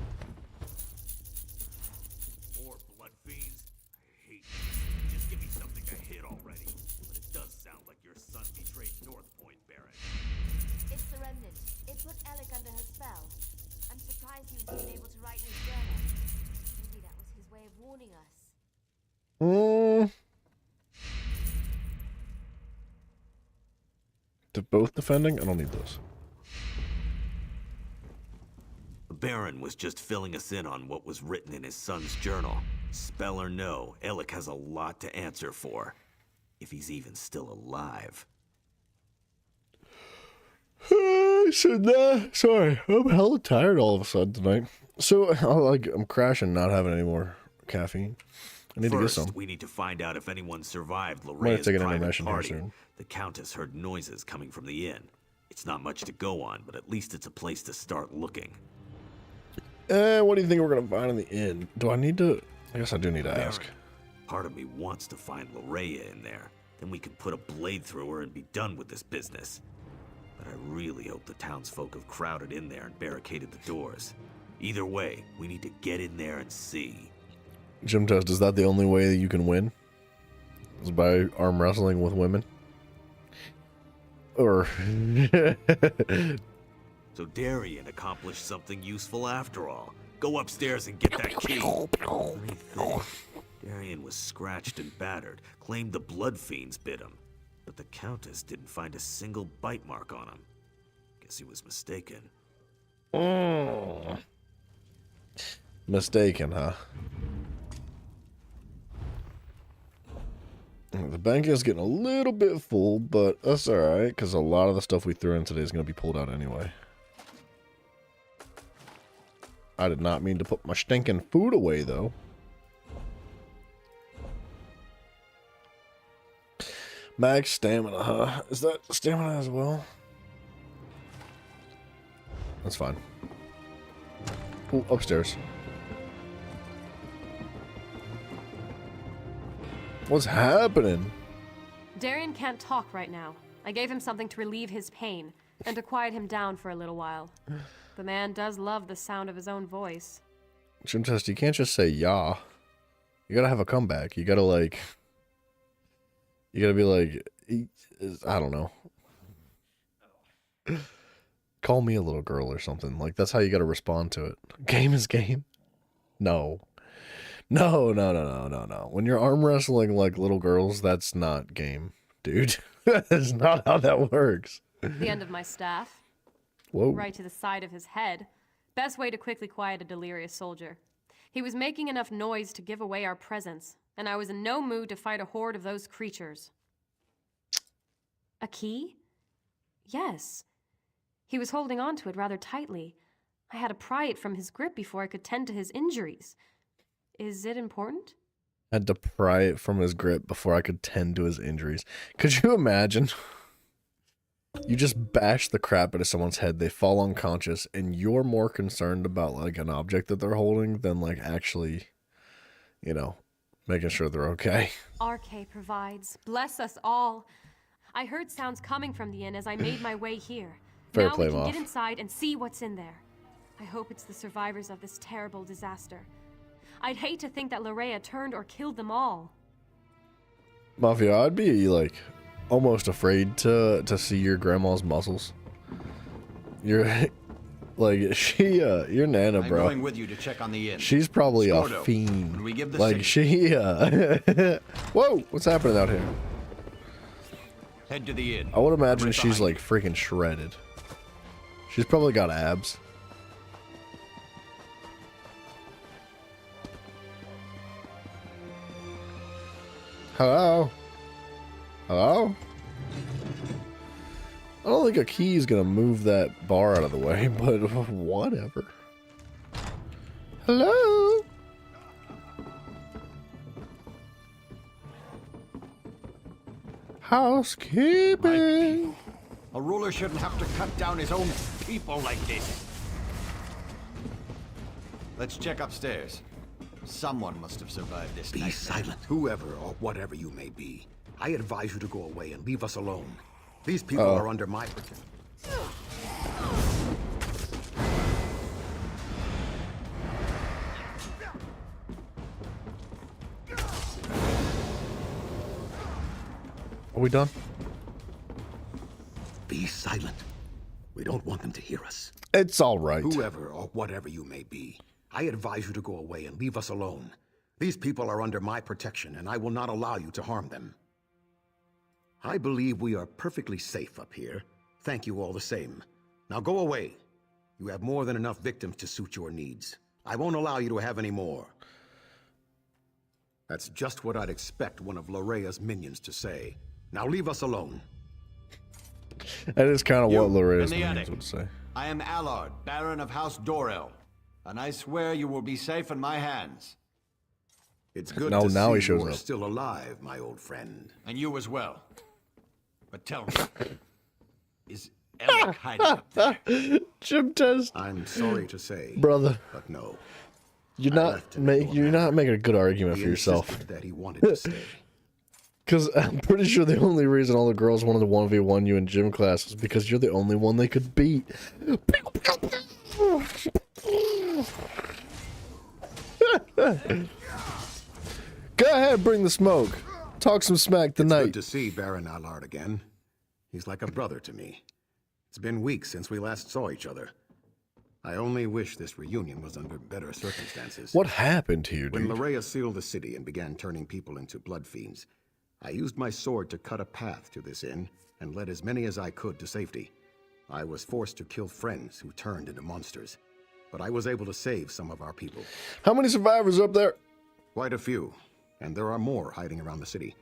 More blood fiends? I hate you. Just give me something to hit already. But it does sound like your son betrayed North Point, Baron. It's the remnant. It put Alec under her spell. I'm surprised he was even able to write in his journal. Maybe that was his way of warning us. They're both defending? I don't need those. The Baron was just filling us in on what was written in his son's journal. Spell or no, Alec has a lot to answer for. If he's even still alive. Sorry, I'm hella tired all of a sudden tonight. So, I'm crashing, not having any more caffeine. I need to get some. We need to find out if anyone survived Might Lorea's take an private intermission here party. soon. The Countess heard noises coming from the inn. It's not much to go on, but at least it's a place to start looking. What do you think we're gonna find in the inn? Do I need to? I guess I do need to ask. Part of me wants to find Loraya in there. Then we can put a blade through her and be done with this business. But I really hope the townsfolk have crowded in there and barricaded the doors. Either way, we need to get in there and see. Gym test, is that the only way that you can win? Is by arm wrestling with women? Or... So Darien accomplished something useful after all. Go upstairs and get that key. Let me think. Darien was scratched and battered, claimed the blood fiends bit him. But the Countess didn't find a single bite mark on him. Guess he was mistaken. Mistaken, huh? The bank is getting a little bit full, but that's alright, because a lot of the stuff we threw in today is going to be pulled out anyway. I did not mean to put my stinking food away, though. Max stamina, huh? Is that stamina as well? That's fine. Ooh, upstairs. What's happening? Darien can't talk right now. I gave him something to relieve his pain, and to quiet him down for a little while. The man does love the sound of his own voice. Gym test, you can't just say yeah. You gotta have a comeback. You gotta like... You gotta be like... I don't know. Call me a little girl or something. Like, that's how you gotta respond to it. Game is game? No. No. When you're arm wrestling like little girls, that's not game, dude. That's not how that works. The end of my staff. Whoa. Right to the side of his head. Best way to quickly quiet a delirious soldier. He was making enough noise to give away our presence, and I was in no mood to fight a horde of those creatures. A key? Yes. He was holding on to it rather tightly. I had to pry it from his grip before I could tend to his injuries. Is it important? I had to pry it from his grip before I could tend to his injuries. Could you imagine? You just bash the crap out of someone's head, they fall unconscious, and you're more concerned about like an object that they're holding than like actually, you know, making sure they're okay. RK provides. Bless us all. I heard sounds coming from the inn as I made my way here. Fair Now play, we can Moff. get inside and see what's in there. I hope it's the survivors of this terrible disaster. I'd hate to think that Larea turned or killed them all. Mafia, I'd be like almost afraid to see your grandma's muscles. You're like your Nana, I'm bro. going with you to check on the inn. She's probably a Scordo, fiend. when we give the Like signal- Whoa, what's happening out here? Head to the inn. I would imagine Right she's behind like freaking shredded. She's probably got abs. Hello? Hello? I don't think a key is gonna move that bar out of the way, but whatever. Hello? Housekeeping. A ruler shouldn't have to cut down his own people like this. Let's check upstairs. Someone must have survived this Be nightmare. silent, whoever or whatever you may be. I advise you to go away and leave us alone. These people Uh-oh. are under my protection. Are we done? Be silent. We don't want them to hear us. It's all right. Whoever or whatever you may be, I advise you to go away and leave us alone. These people are under my protection, and I will not allow you to harm them. I believe we are perfectly safe up here. Thank you all the same. Now go away. You have more than enough victims to suit your needs. I won't allow you to have any more. That's just what I'd expect one of Lorea's minions to say. Now leave us alone. That is kind of what In Lorea's the minions attic. would say. I am Allard, Baron of House Dorel, and I swear you will be safe in my hands. It's good Now- to now see he shows you are up. still alive, my old friend. And you as well. But tell me, is Alec hiding up there? Jim Test. I'm sorry to say, Brother. but no. You're not making a good argument He for yourself. insisted that he wanted to stay. Because I'm pretty sure the only reason all the girls wanted to 1v1 you in gym class was because you're the only one they could beat. Go ahead, bring the smoke. Talk some smack tonight. Good to see Baron Allard again. He's like a brother to me. It's been weeks since we last saw each other. I only wish this reunion was under better circumstances. What happened to you, When dude? Larea sealed the city and began turning people into blood fiends, I used my sword to cut a path to this inn and led as many as I could to safety. I was forced to kill friends who turned into monsters, but I was able to save some of our people. How many survivors up there? Quite a few, and there are more hiding around the city,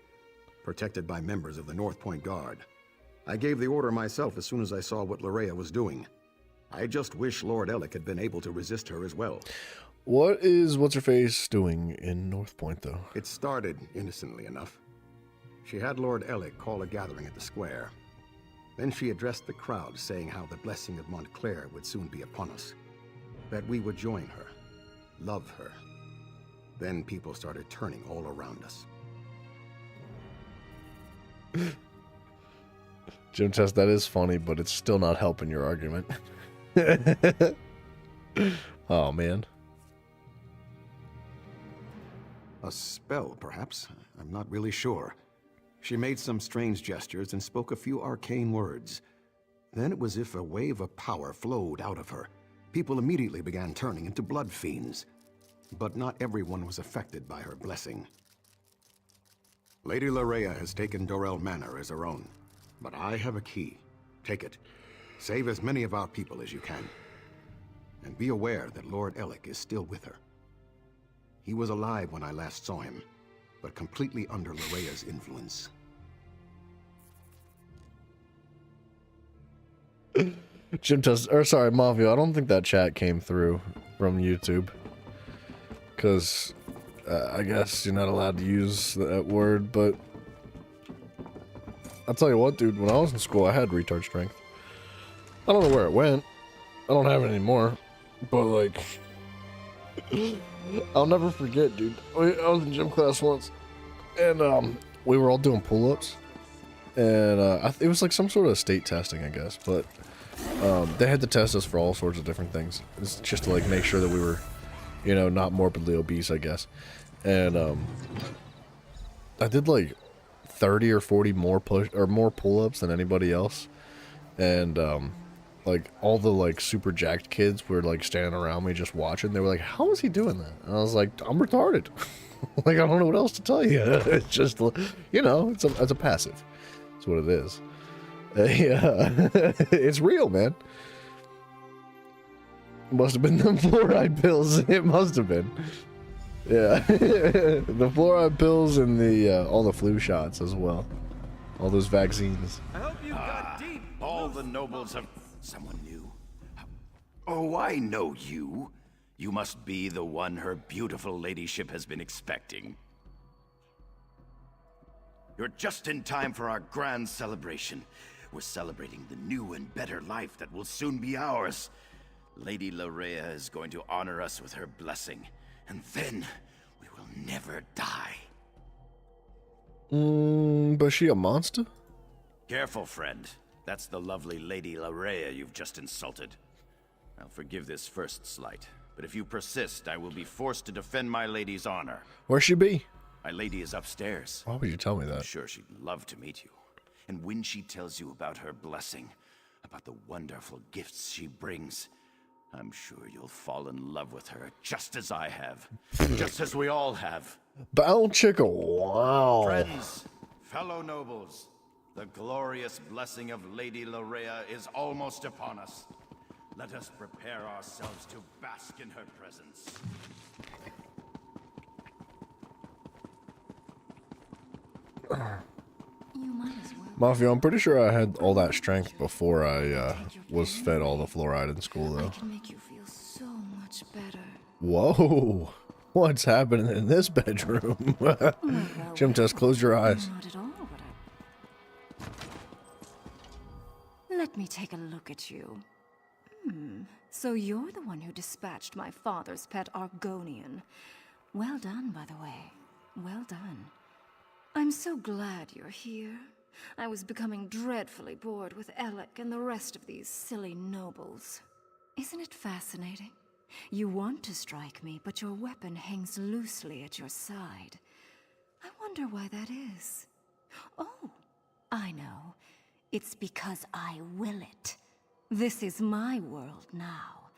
protected by members of the North Point Guard. I gave the order myself as soon as I saw what Larea was doing. I just wish Lord Alec had been able to resist her as well. What is What's-Her-Face doing in North Point, though? It started innocently enough. She had Lord Alec call a gathering at the square. Then she addressed the crowd, saying how the blessing of Montclair would soon be upon us. That we would join her, love her. Then people started turning all around us. Jim Test, that is funny, but it's still not helping your argument. Oh, man. A spell, perhaps? I'm not really sure. She made some strange gestures and spoke a few arcane words. Then it was as if a wave of power flowed out of her. People immediately began turning into blood fiends. But not everyone was affected by her blessing. Lady Larea has taken Dorel Manor as her own. But I have a key. Take it. Save as many of our people as you can. And be aware that Lord Alec is still with her. He was alive when I last saw him, but completely under Lorea's influence. Jim Test, or sorry, Mafia, I don't think that chat came through from YouTube. Because I guess you're not allowed to use that word, but I'll tell you what, dude, when I was in school, I had retard strength. I don't know where it went. I don't have it anymore. But, like, I'll never forget, dude. I was in gym class once, and we were all doing pull-ups. and it was like some sort of state testing, I guess. But they had to test us for all sorts of different things. It's just to like make sure that we were, you know, not morbidly obese, I guess. And I did like 30 or 40 more pull-ups than anybody else, and like all the like super jacked kids were like standing around me just watching. They were like, "How is he doing that?" And I was like, "I'm retarded." Like, I don't know what else to tell you. It's just, you know, it's a passive. That's what it is. Yeah, it's real, man. Must have been the fluoride pills. It must have been. Yeah, the fluoride pills and the all the flu shots as well. All those vaccines. I hope you got deep. All the nobles have someone new. Oh, I know you. You must be the one her beautiful ladyship has been expecting. You're just in time for our grand celebration. We're celebrating the new and better life that will soon be ours. Lady Larea is going to honor us with her blessing, and then we will never die. But is she a monster? Careful, friend. That's the lovely Lady Larea you've just insulted. I'll forgive this first slight, but if you persist, I will be forced to defend my lady's honor. Where'd she be? My lady is upstairs. Why would you tell me that? I'm sure she'd love to meet you. And when she tells you about her blessing, about the wonderful gifts she brings, I'm sure you'll fall in love with her just as I have. Just as we all have. Bow chicka, wow. Friends, fellow nobles, the glorious blessing of Lady Larea is almost upon us. Let us prepare ourselves to bask in her presence. Mafia, I'm pretty sure I had all that strength before I was fed all the fluoride in school, though. I can make you feel so much better. Whoa, what's happening in this bedroom? Jim, just close your eyes. Not at all, but Let me take a look at you. So you're the one who dispatched my father's pet Argonian. Well done, by the way. Well done. I'm so glad you're here. I was becoming dreadfully bored with Alec and the rest of these silly nobles. Isn't it fascinating? You want to strike me, but your weapon hangs loosely at your side. I wonder why that is. Oh, I know. It's because I will it. This is my world now.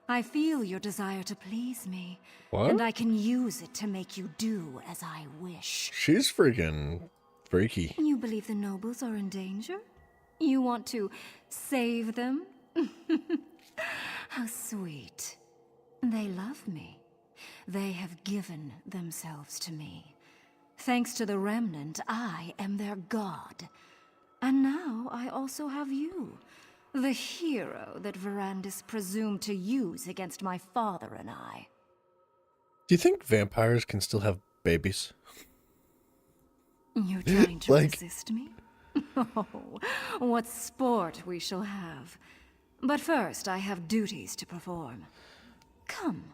I feel your desire to please me. What? And I can use it to make you do as I wish. She's freaking freaky. You believe the nobles are in danger? You want to save them? How sweet. They love me. They have given themselves to me. Thanks to the Remnant, I am their god. And now I also have you, the hero that Verandis presumed to use against my father and I. Do you think vampires can still have babies? You're trying to Like- resist me? Oh, what sport we shall have. But first, I have duties to perform. Come,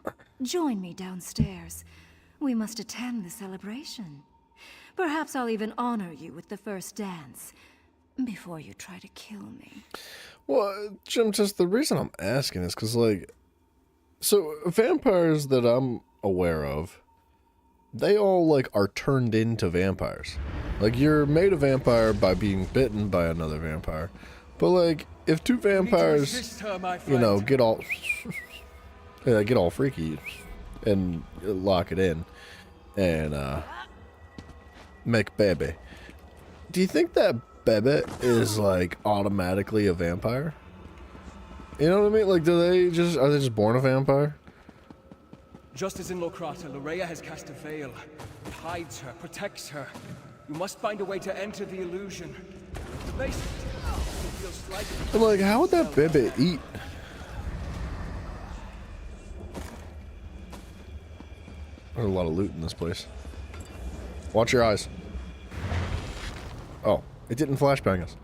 join me downstairs. We must attend the celebration. Perhaps I'll even honor you with the first dance, before you try to kill me. Well, Jim, just the reason I'm asking is because, like, so vampires that I'm aware of, they all, like, are turned into vampires. Like, you're made a vampire by being bitten by another vampire. But, like, if two vampires, you know, get all freaky and lock it in and, make baby, do you think that baby is, like, automatically a vampire? You know what I mean? Like, are they just born a vampire? Just as in Locrata, Larea has cast a veil. It hides her, protects her. You must find a way to enter the illusion. The basement. It feels slightly... But, like, how would that baby eat? There's a lot of loot in this place. Watch your eyes. Oh, it didn't flashbang us.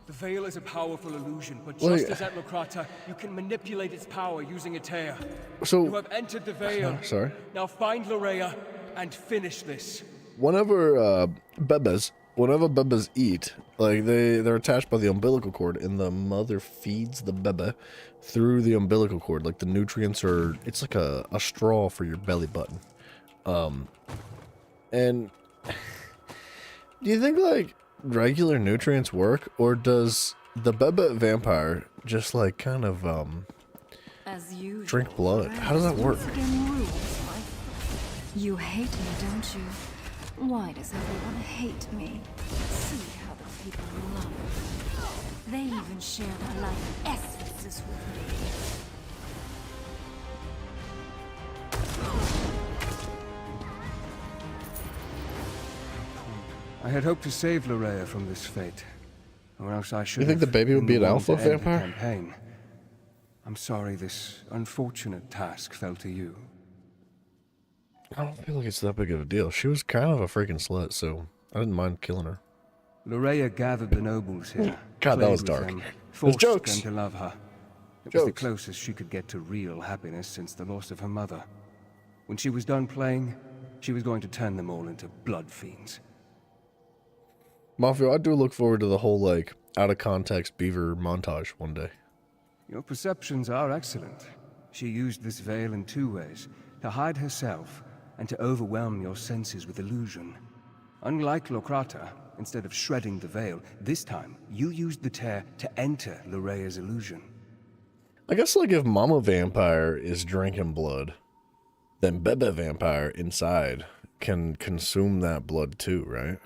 The veil is a powerful illusion, but Like- just as at Locrata, you can manipulate its power using a tear. So- you have entered the veil. Sorry. Now find Larea and finish this. Whenever Bebes whenever bebes eat, like they're attached by the umbilical cord, and the mother feeds the bebe through the umbilical cord. Like the nutrients are, it's like a straw for your belly button. And do you think like regular nutrients work, or does the bebe vampire just like kind of As usual, drink blood? How does that work? You hate me, don't you? Why does everyone hate me? See how the people love me. They even share their life essences with me. I had hoped to save Lorrea from this fate, or else I should. You think the baby would be an alpha vampire? Campaign. I'm sorry this unfortunate task fell to you. I don't feel like it's that big of a deal. She was kind of a freaking slut, so I didn't mind killing her. Lorrea gathered the nobles here. God, that was played with dark. them, It was forced jokes. them to love her. It was the Jokes. closest she could get to real happiness since the loss of her mother. When she was done playing, she was going to turn them all into blood fiends. Mafia, I do look forward to the whole, like, out-of-context beaver montage one day. Your perceptions are excellent. She used this veil in two ways, to hide herself and to overwhelm your senses with illusion. Unlike Locrata, instead of shredding the veil, this time you used the tear to enter Lorea's illusion. I guess, like, if Mama Vampire is drinking blood, then Bebe Vampire inside can consume that blood too, right?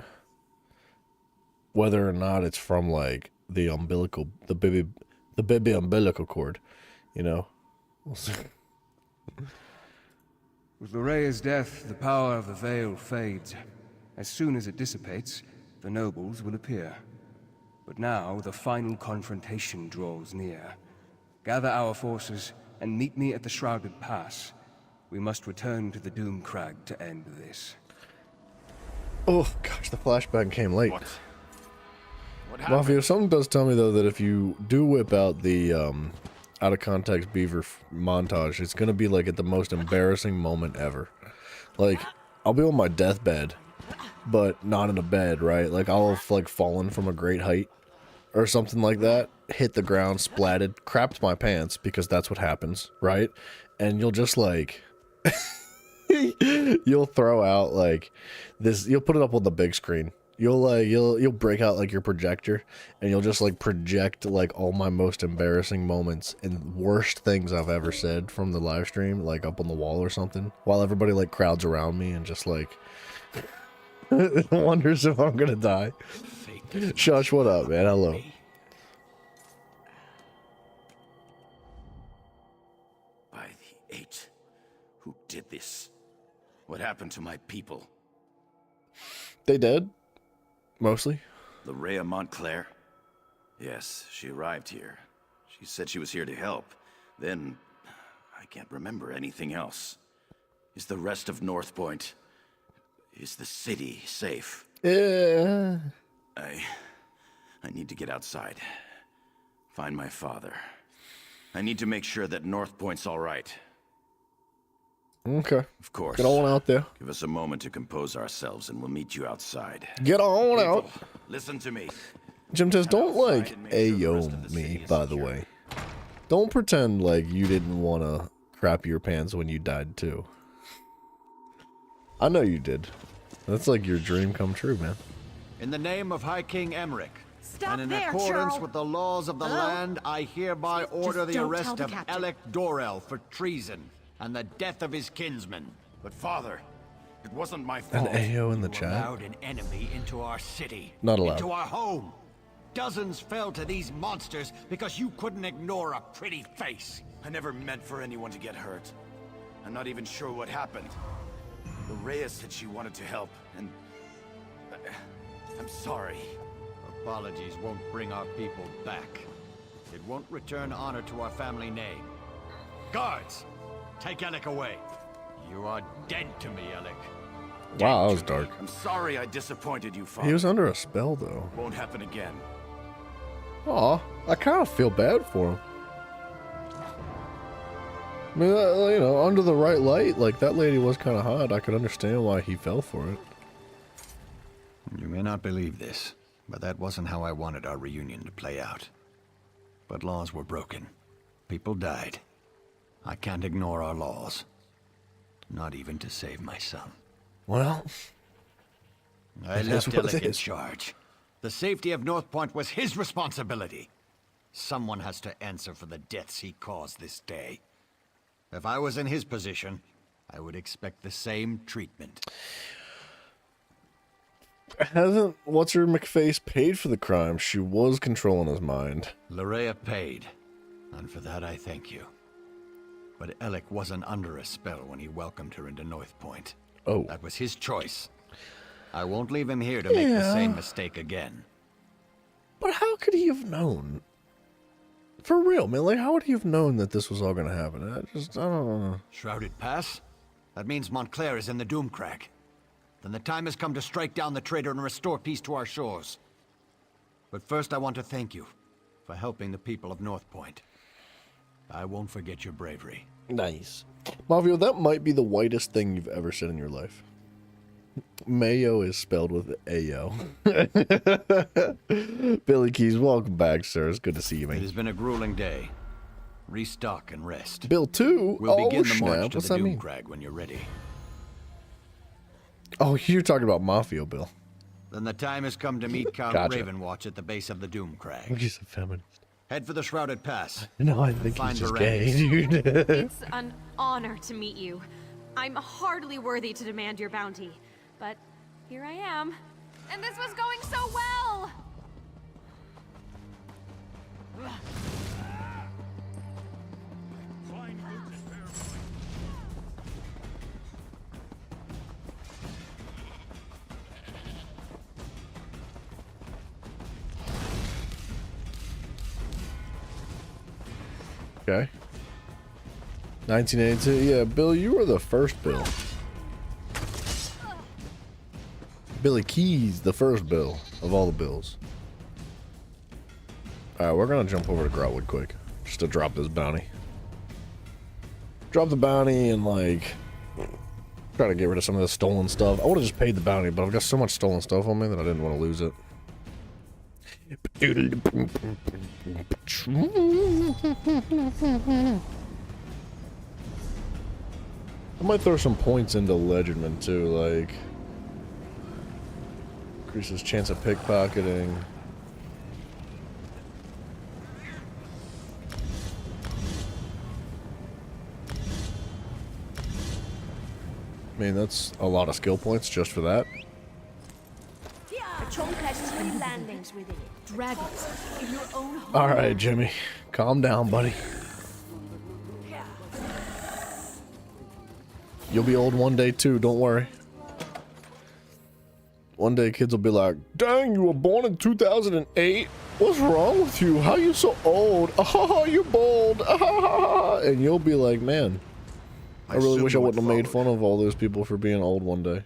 Whether or not it's from, like, the baby umbilical cord, you know? We'll see. With Lorea's death, the power of the veil fades. As soon as it dissipates, the nobles will appear. But now the final confrontation draws near. Gather our forces and meet me at the Shrouded Pass. We must return to the Doom Crag to end this. Oh, gosh, the flashback came late. What happened? Mafia, something does tell me, though, that if you do whip out the out-of-context beaver montage, it's going to be, like, at the most embarrassing moment ever. Like, I'll be on my deathbed, but not in a bed, right? Like, I'll have, like, fallen from a great height or something like that, hit the ground, splatted, crapped my pants, because that's what happens, right? And you'll just, like... you'll throw out, like, this... You'll put it up on the big screen. You'll break out like your projector, and you'll just like project like all my most embarrassing moments and worst things I've ever said from the live stream, like up on the wall or something, while everybody like crowds around me and just like wonders if I'm gonna die. Shush, what up, man? Hello. By the Eight, who did this? What happened to my people? They dead? Mostly? Lorrea Montclair? Yes, she arrived here. She said she was here to help. Then, I can't remember anything else. Is the rest of North Point... Is the city safe? Yeah. I need to get outside. Find my father. I need to make sure that North Point's all right. Okay. Of course. Get on out there. Give us a moment to compose ourselves and we'll meet you outside. Get on People, out. Listen to me. Jim Tez, don't like ayo me, by the way. Don't pretend like you didn't want to crap your pants when you died too. I know you did. That's like your dream come true, man. In the name of High King Emmerich, Stop and in there, accordance Churl. with the laws of the Hello? land, I hereby order the don't tell arrest the of captain. Alec Dorel for treason and the death of his kinsman. But father, it wasn't my An fault. AO in the You chat. allowed an enemy into our city. Not allowed. Into our home. Dozens fell to these monsters because you couldn't ignore a pretty face. I never meant for anyone to get hurt. I'm not even sure what happened. Lorrea said she wanted to help, and... I'm sorry. Apologies won't bring our people back. It won't return honor to our family name. Guards, take Alec away. You are dead to me, Alec. Wow, that was dark. I'm sorry I disappointed you, father. He was under a spell, though. Won't happen again. Aw, I kind of feel bad for him. I mean, you know, under the right light, like, that lady was kind of hot. I could understand why he fell for it. You may not believe this, but that wasn't how I wanted our reunion to play out. But laws were broken. People died. I can't ignore our laws. Not even to save my son. Well, I left Alec in charge. The safety of North Point was his responsibility. Someone has to answer for the deaths he caused this day. If I was in his position, I would expect the same treatment. Hasn't What's-Her-McFace paid for the crime? She was controlling his mind. Larea paid, and for that I thank you. But Alec wasn't under a spell when he welcomed her into North Point. Oh. That was his choice. I won't leave him here to make the same mistake again. But how could he have known? For real, man, like, how would he have known that this was all gonna happen? I don't know. Shrouded Pass? That means Montclair is in the Doomcrag. Then the time has come to strike down the traitor and restore peace to our shores. But first I want to thank you for helping the people of North Point. I won't forget your bravery. Nice. Mafio, that might be the whitest thing you've ever said in your life. Mayo is spelled with A-O. Billy Keys, welcome back, sir. It's good to see you, man. It has been a grueling day. Restock and rest. Bill 2? We'll begin the snap. march to What's the that mean? Doomcrag when you're ready. Oh, you're talking about Mafio, Bill. Then the time has come to meet Count Gotcha. Ravenwatch at the base of the Doomcrag. He's a feminist. Head for the Shrouded Pass. No, I think Find he's just Varandas. gay, dude. It's an honor to meet you. I'm hardly worthy to demand your bounty, but here I am. And this was going so well! Okay. 1982. Yeah, Bill, you were the first Bill. Billy Keys, the first Bill of all the Bills. Alright, we're gonna jump over to Grautwood quick. Just to drop this bounty. Drop the bounty and, like, try to get rid of some of the stolen stuff. I would have just paid the bounty, but I've got so much stolen stuff on me that I didn't want to lose it. I might throw some points into Legendman too, like increases chance of pickpocketing. I mean, that's a lot of skill points just for that. The chunk has 3 landings within it. Dragons in your own home. All right, Jimmy, calm down, buddy. You'll be old one day too, don't worry. One day kids will be like, dang, you were born in 2008? What's wrong with you? How you so old? Oh, you're bold. And you'll be like, man, I really wish I wouldn't have made fun of all those people for being old one day.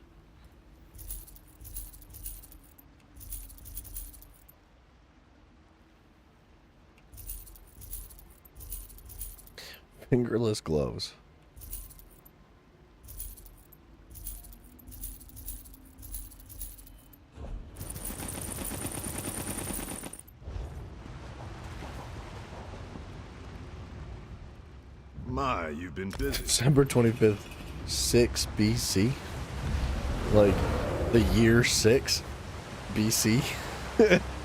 Fingerless gloves. My, you've been busy. December 25th, 6 BC. Like the year 6 BC.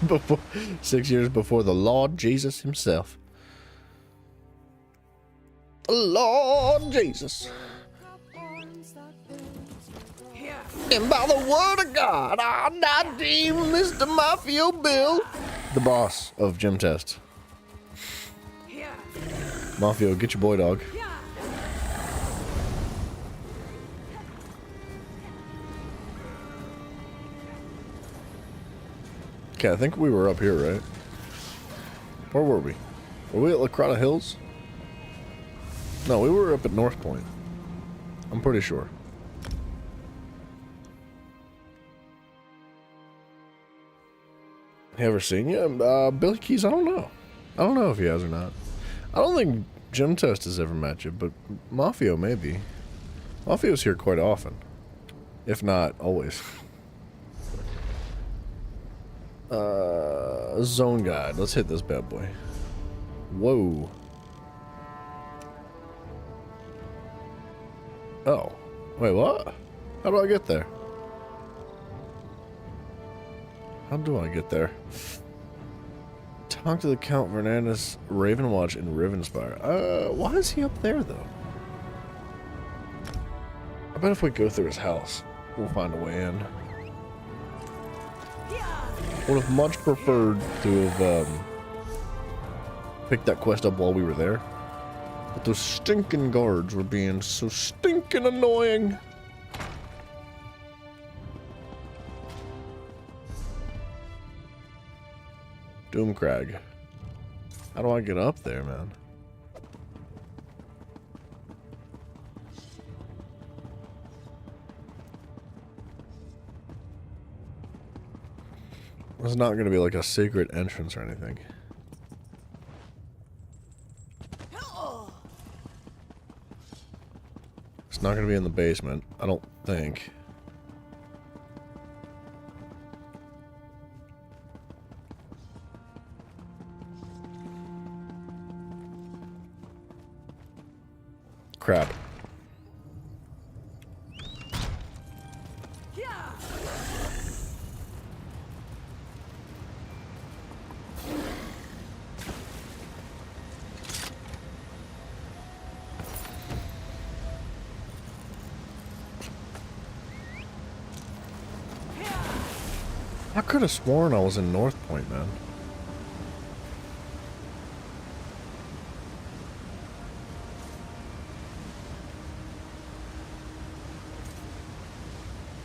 Before, 6 years before the Lord Jesus himself. Lord Jesus. And by the word of God, I now deem Mr. Mafio Bill the boss of Gym Test. Mafio, get your boy dog. Okay, I think we were up here, right? Where were we? Were we at Lacrata Hills? No, we were up at North Point. I'm pretty sure. You ever seen you? Billy Keys, I don't know. I don't know if he has or not. I don't think Gym Test has ever met you, but Mafio maybe. Mafio's here quite often. If not, always. Zone guide. Let's hit this bad boy. Whoa. Oh. Wait, what? How do I get there? How do I get there? Talk to the Count Fernandez, Ravenwatch, and Rivenspire. Why is he up there, though? I bet if we go through his house, we'll find a way in. Would have much preferred to have picked that quest up while we were there. But those stinking guards were being so stinking annoying. Doomcrag. How do I get up there, man? There's not going to be like a secret entrance or anything. It's not going to be in the basement, I don't think. Crap. I could have sworn I was in North Point, man.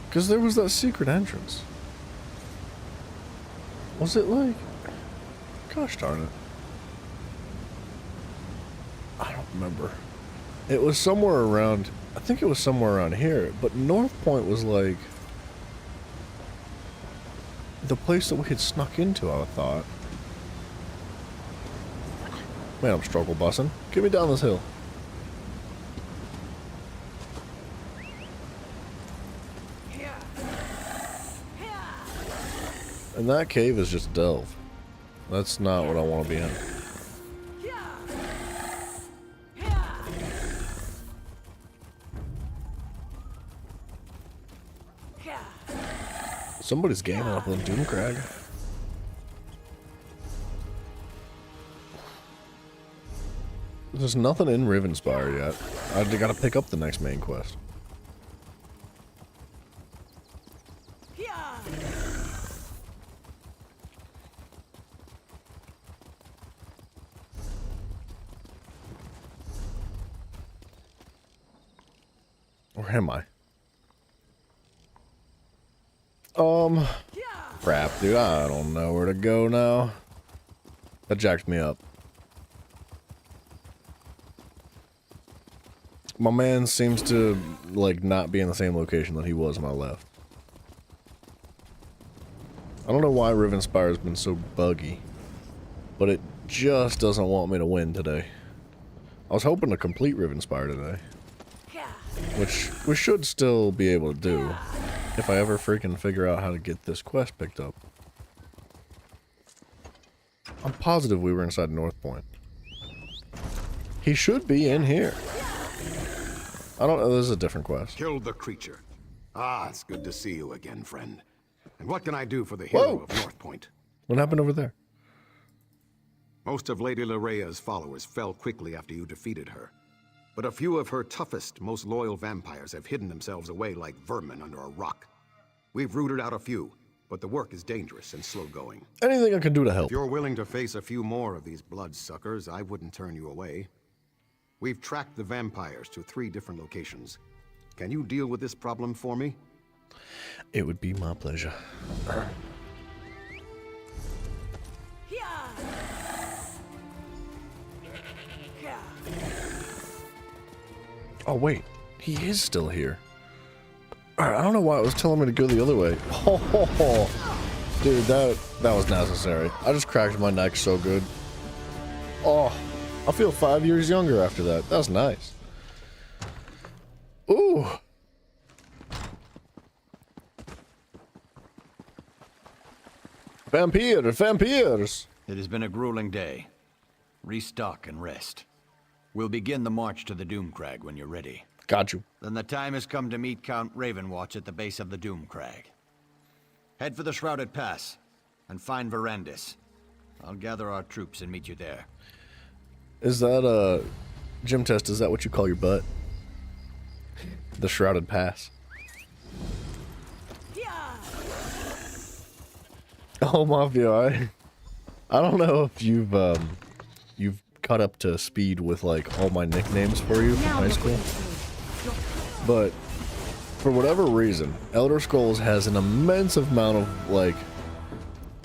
Because there was that secret entrance. Was it like... Gosh darn it. I don't remember. It was somewhere around... I think it was somewhere around here. But North Point was like... the place that we had snuck into, I thought. Man, I'm struggle bussing. Get me down this hill. And that cave is just delve. That's not what I want to be in. Somebody's gaining up on Doomcrag. There's nothing in Rivenspire yet. I gotta pick up the next main quest. Where am I? Crap, dude. I don't know where to go now. That jacked me up. My man seems to, like, not be in the same location that he was when I left. I don't know why Rivenspire's been so buggy, but it just doesn't want me to win today. I was hoping to complete Rivenspire today, which we should still be able to do. If I ever freaking figure out how to get this quest picked up. I'm positive we were inside North Point. He should be in here. I don't know, this is a different quest. Killed the creature. Ah, it's good to see you again, friend. And what can I do for the hero of North Point? What happened over there? Most of Lady Larea's followers fell quickly after you defeated her. But a few of her toughest, most loyal vampires have hidden themselves away like vermin under a rock. We've rooted out a few, but the work is dangerous and slow going. Anything I can do to help. If you're willing to face a few more of these bloodsuckers, I wouldn't turn you away. We've tracked the vampires to 3 different locations. Can you deal with this problem for me? It would be my pleasure. Oh wait, he is still here. Alright, I don't know why it was telling me to go the other way. Oh, dude, that was necessary. I just cracked my neck so good. Oh, I feel 5 years younger after that. That was nice. Ooh. Vampires! It has been a grueling day. Restock and rest. We'll begin the march to the Doomcrag when you're ready. Got you. Then the time has come to meet Count Ravenwatch at the base of the Doomcrag. Head for the Shrouded Pass and find Verandis. I'll gather our troops and meet you there. Is that, Gym Test, is that what you call your butt? The Shrouded Pass. Oh, Mafia, I don't know if you've caught up to speed with, like, all my nicknames for you in high school. But, for whatever reason, Elder Scrolls has an immense amount of, like,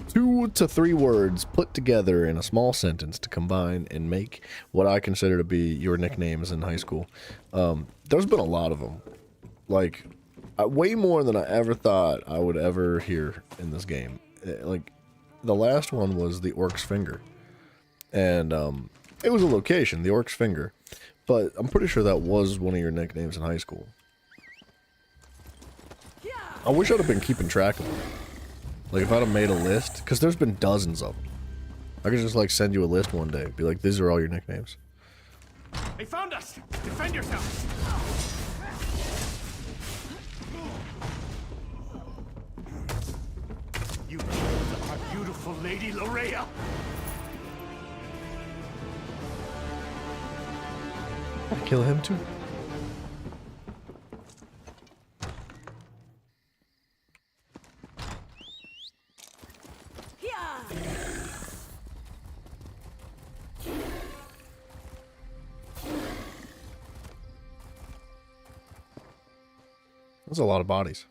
2 to 3 words put together in a small sentence to combine and make what I consider to be your nicknames in high school. There's been a lot of them. Like, way more than I ever thought I would ever hear in this game. Like, the last one was the Orc's Finger. And, it was a location, the Orc's Finger. But I'm pretty sure that was one of your nicknames in high school. I wish I'd have been keeping track of them. Like, if I'd have made a list, because there's been dozens of them. I could just, like, send you a list one day. Be like, these are all your nicknames. They found us! Defend yourselves! You killed our beautiful Lady Larea! I kill him too. That's a lot of bodies.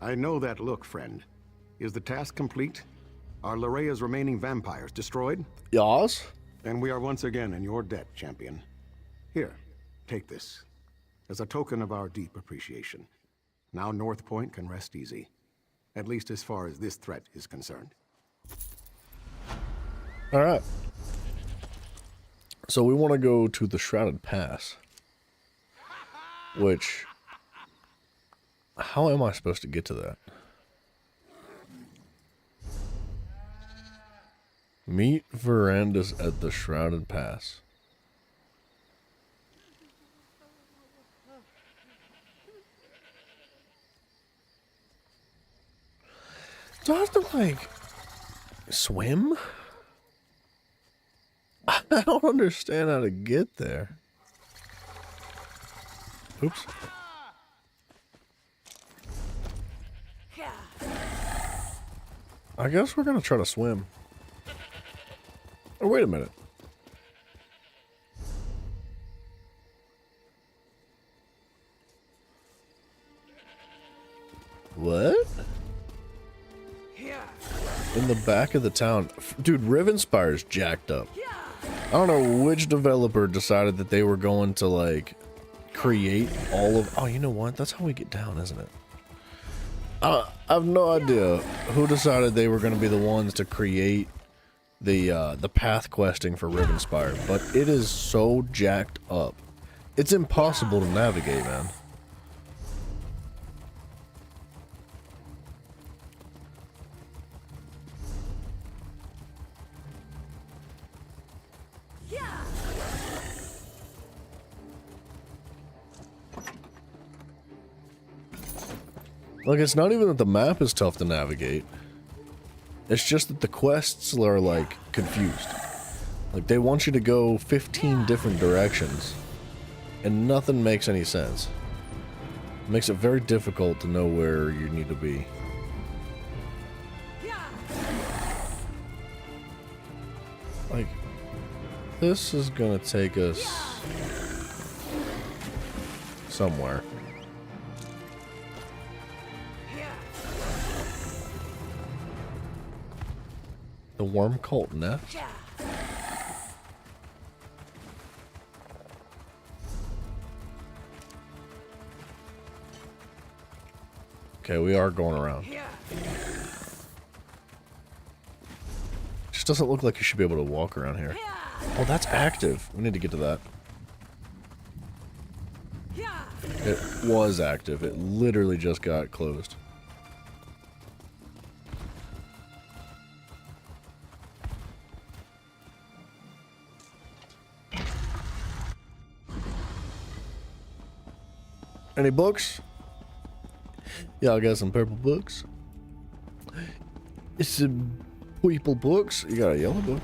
I know that look, friend. Is the task complete? Are Larea's remaining vampires destroyed? Yes. And we are once again in your debt, champion. Here, take this. As a token of our deep appreciation. Now North Point can rest easy. At least as far as this threat is concerned. Alright. So we want to go to the Shrouded Pass. Which... how am I supposed to get to that? Meet Verandis at the Shrouded Pass. Do I have to, like, swim? I don't understand how to get there. Oops. I guess we're gonna try to swim. Oh, wait a minute. What? In the back of the town. Dude, Rivenspire's jacked up. I don't know which developer decided that they were going to, like, create all of... oh, you know what? That's how we get down, isn't it? I have no idea who decided they were going to be the ones to create the path questing for Rivenspire, but it is so jacked up. It's impossible to navigate, man. Like, it's not even that the map is tough to navigate. It's just that the quests are, like, confused. Like, they want you to go 15 different directions, and nothing makes any sense. It makes it very difficult to know where you need to be. Like, this is gonna take us somewhere. The Worm Cult Nest? Okay, we are going around. Just doesn't look like you should be able to walk around here. Oh, that's active. We need to get to that. It was active. It literally just got closed. Any books? Y'all got some purple books? It's some people books. You got a yellow book.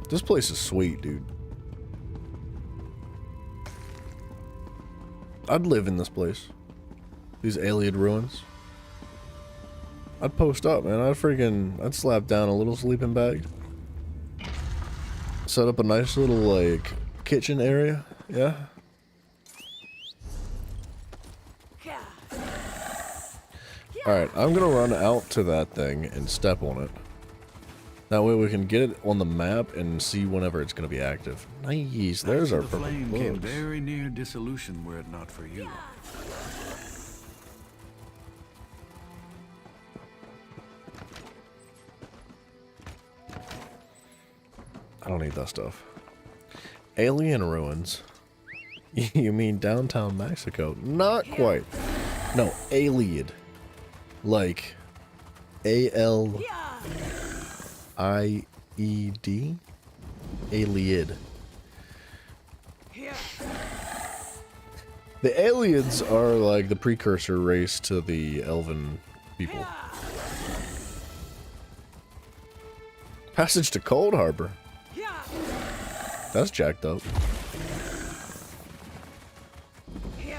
This place is sweet, dude. I'd live in this place. These Ayleid ruins. I'd post up, man. I'd slap down a little sleeping bag. Set up a nice little, like, kitchen area. Yeah. Alright, I'm gonna run out to that thing and step on it. That way we can get it on the map and see whenever it's gonna be active. Nice, there's our purple flame came books. very near dissolution were it not for you. I don't need that stuff. Alien ruins. You mean downtown Mexico? Not quite. No, Ayleid. Like A-L-I-E-D? Ayleid. The Ayleids are like the precursor race to the elven people. Passage to Cold Harbor. That's jacked up.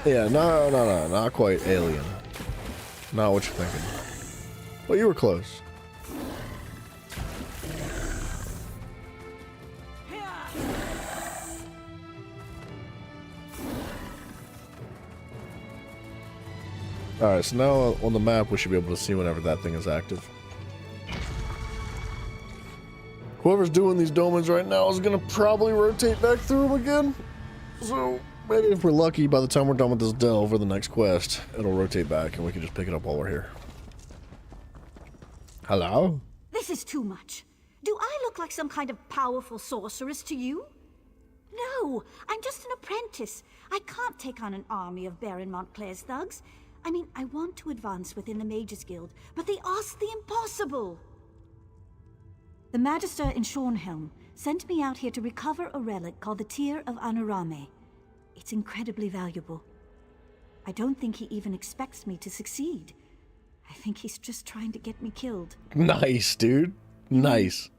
Yeah, no, not quite alien. Not what you're thinking. But you were close. Alright, so now on the map we should be able to see whenever that thing is active. Whoever's doing these domens right now is gonna probably rotate back through them again. So maybe if we're lucky, by the time we're done with this delve or the next quest, it'll rotate back and we can just pick it up while we're here. Hello? This is too much. Do I look like some kind of powerful sorceress to you? No, I'm just an apprentice. I can't take on an army of Baron Montclair's thugs. I mean, I want to advance within the Mages Guild, but they ask the impossible. The Magister in Shornhelm sent me out here to recover a relic called the Tear of Anurame. It's incredibly valuable. I don't think he even expects me to succeed. I think he's just trying to get me killed. Nice, dude. Nice.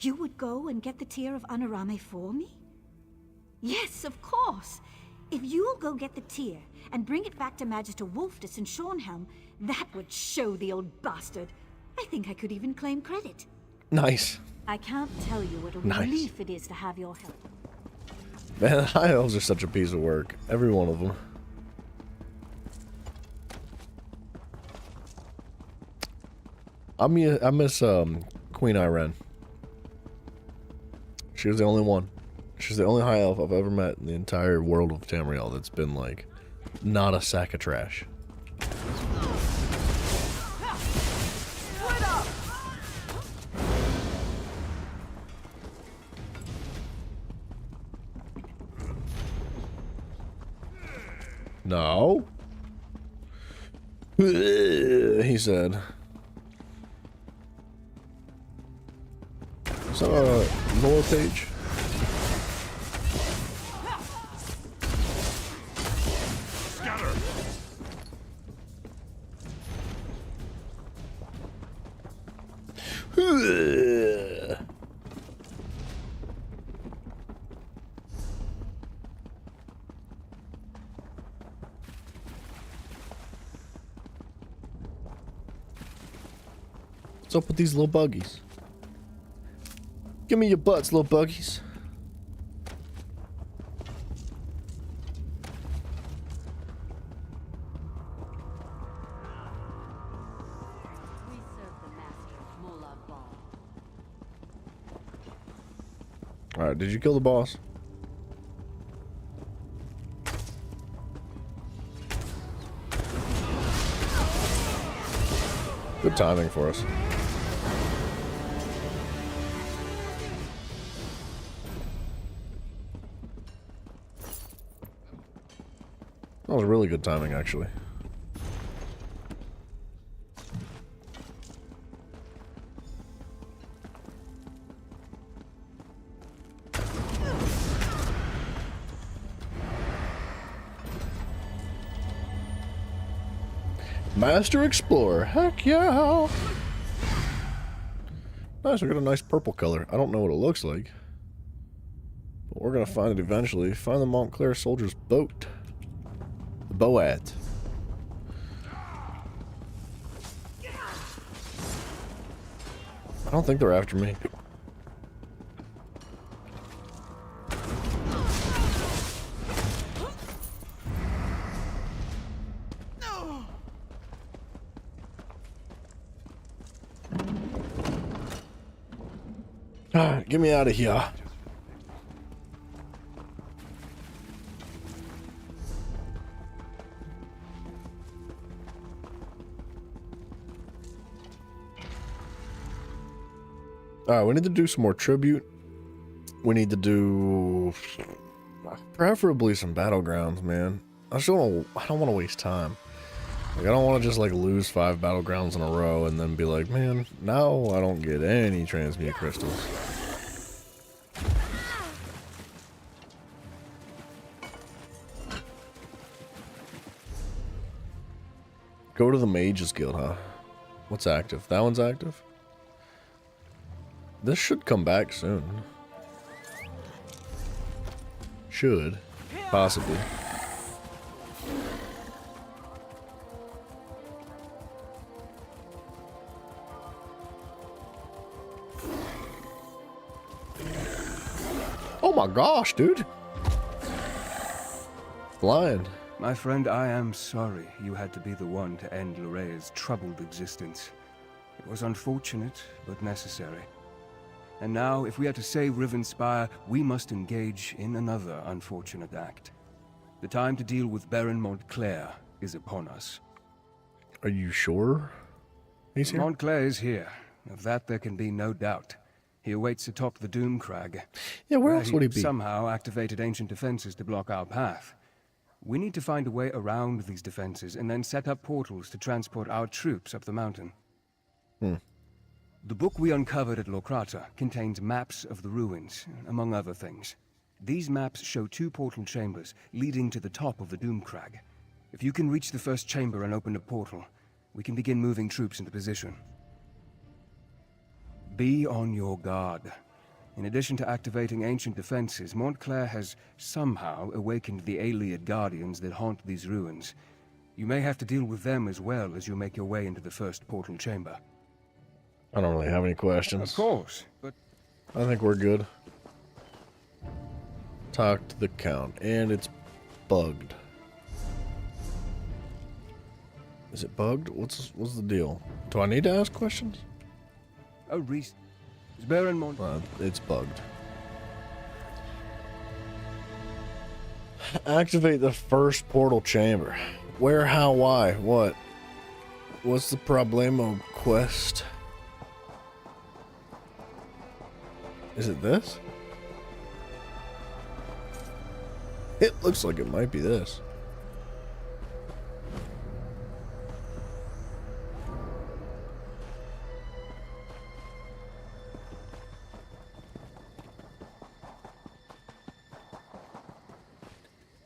You would go and get the Tear of Anurame for me? Yes, of course. If you'll go get the tear and bring it back to Magister Wolftus in Shornhelm, that would show the old bastard. I think I could even claim credit. Nice. I can't tell you what a Nice. relief it is to have your help. Man, high elves are such a piece of work. Every one of them. I miss Queen Irene. She was the only one. She's the only high elf I've ever met in the entire world of Tamriel that's been like not a sack of trash. No. He said. Is that a lower page? What's up with these little buggies? Give me your butts, little buggies. Alright, did you kill the boss? Good timing for us. That was really good timing, actually. Master Explorer. Heck yeah. Nice, we got a nice purple color. I don't know what it looks like. But we're gonna find it eventually. Find the Montclair soldier's boat. The Boat. I don't think they're after me. Get me out of here. Alright, we need to do some more tribute. We need to do preferably some battlegrounds, man. I don't want to waste time. Like, I don't want to just like lose 5 battlegrounds in a row and then be like, man, now I don't get any transmute crystals. Go to the Mages Guild, huh? What's active? That one's active? This should come back soon. Should. Possibly. Oh my gosh, dude. Flying. My friend, I am sorry you had to be the one to end Llorea's troubled existence. It was unfortunate, but necessary. And now, if we are to save Rivenspire, we must engage in another unfortunate act. The time to deal with Baron Montclair is upon us. Are you sure he's here? Montclair is here. Of that there can be no doubt. He awaits atop the Doomcrag. Yeah, where else would he be? Somehow activated ancient defenses to block our path. We need to find a way around these defenses and then set up portals to transport our troops up the mountain. The book we uncovered at Lorkrata contains maps of the ruins, among other things. These maps show 2 portal chambers leading to the top of the Doomcrag. If you can reach the first chamber and open a portal, we can begin moving troops into position. Be on your guard. In addition to activating ancient defenses, Montclair has somehow awakened the Ayleid guardians that haunt these ruins. You may have to deal with them as well as you make your way into the first portal chamber. I don't really have any questions. Of course, but I think we're good. Talk to the Count, and it's bugged. Is it bugged? What's the deal? Do I need to ask questions? Oh, Reese. Is Baron it's bugged. Activate the first portal chamber. Where, how, why, what? What's the problemo quest? Is it this? It looks like it might be this.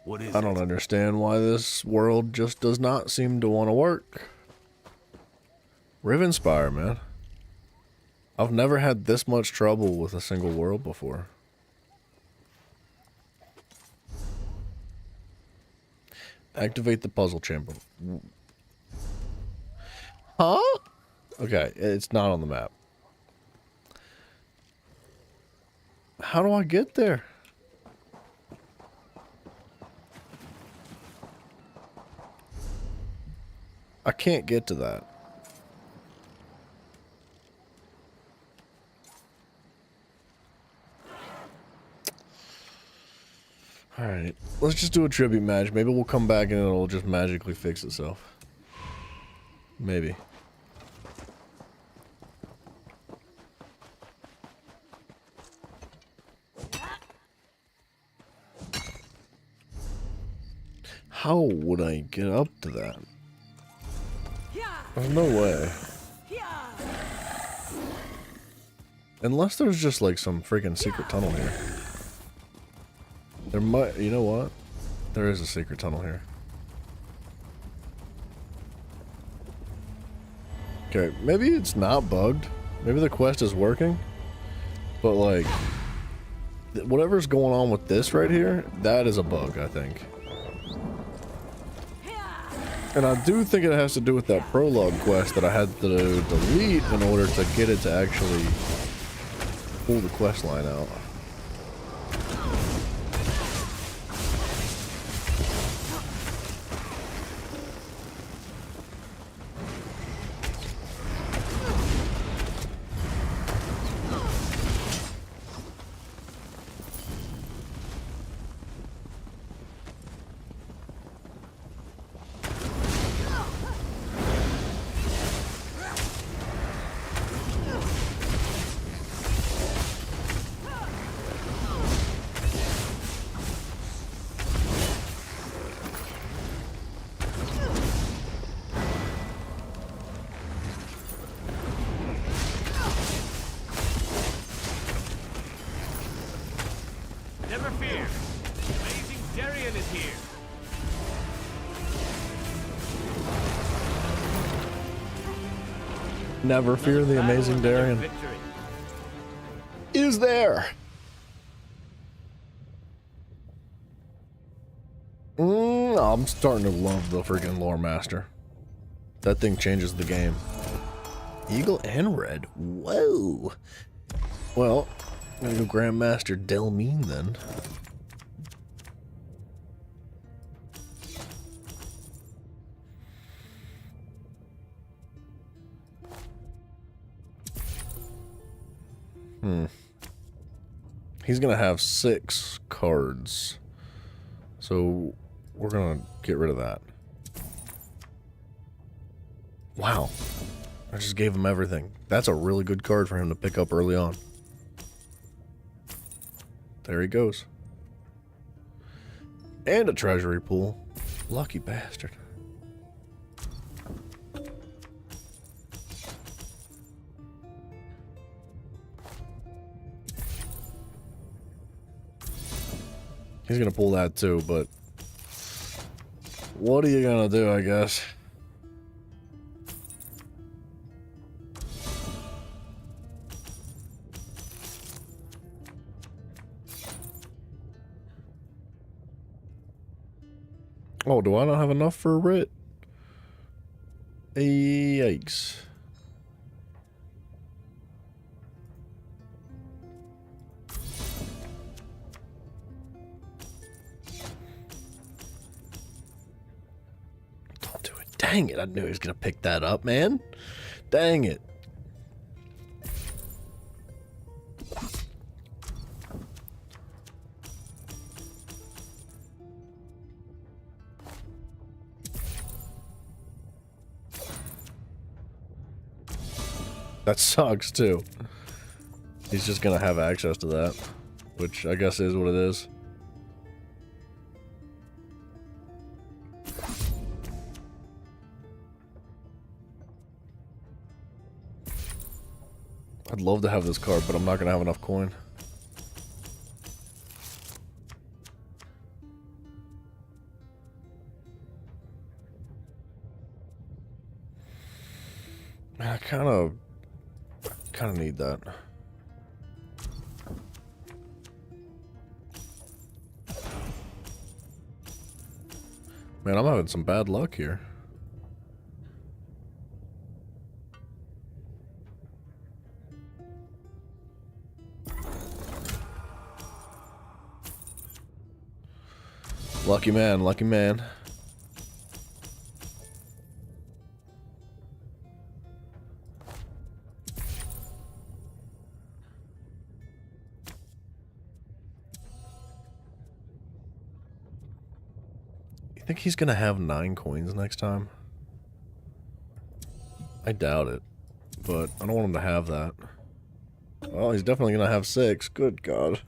What is I don't understand why this world just does not seem to want to work. Rivenspire, man. I've never had this much trouble with a single world before. Activate the puzzle chamber. Huh? Okay, it's not on the map. How do I get there? I can't get to that. Alright, let's just do a tribute match. Maybe we'll come back and it'll just magically fix itself. Maybe. How would I get up to that? There's no way. Unless there's just like some freaking secret tunnel here. There might, you know what? There is a secret tunnel here. Okay, maybe it's not bugged. Maybe the quest is working. But like, whatever's going on with this right here, that is a bug, I think. And I do think it has to do with that prologue quest that I had to delete in order to get it to actually pull the quest line out. Never fear. Amazing Darien is here. Never fear, the amazing Darien is there. I'm starting to love the freaking Lore Master. That thing changes the game. Eagle and red. Whoa. Well, I'm gonna go Grandmaster Delmine then. He's gonna have 6 cards. So we're gonna get rid of that. Wow. I just gave him everything. That's a really good card for him to pick up early on. There he goes. And a treasury pool. Lucky bastard. He's gonna pull that too, but what are you gonna do, I guess? Oh, do I not have enough for a writ? Yikes. Don't do it. Dang it, I knew he was gonna pick that up, man. Dang it. That sucks too. He's just gonna have access to that, which I guess is what it is. I'd love to have this card, but I'm not gonna have enough coin. I kind of need that. Man, I'm having some bad luck here. Lucky man, lucky man. You think he's gonna have 9 coins next time? I doubt it, but I don't want him to have that. Well, he's definitely gonna have 6. Good God.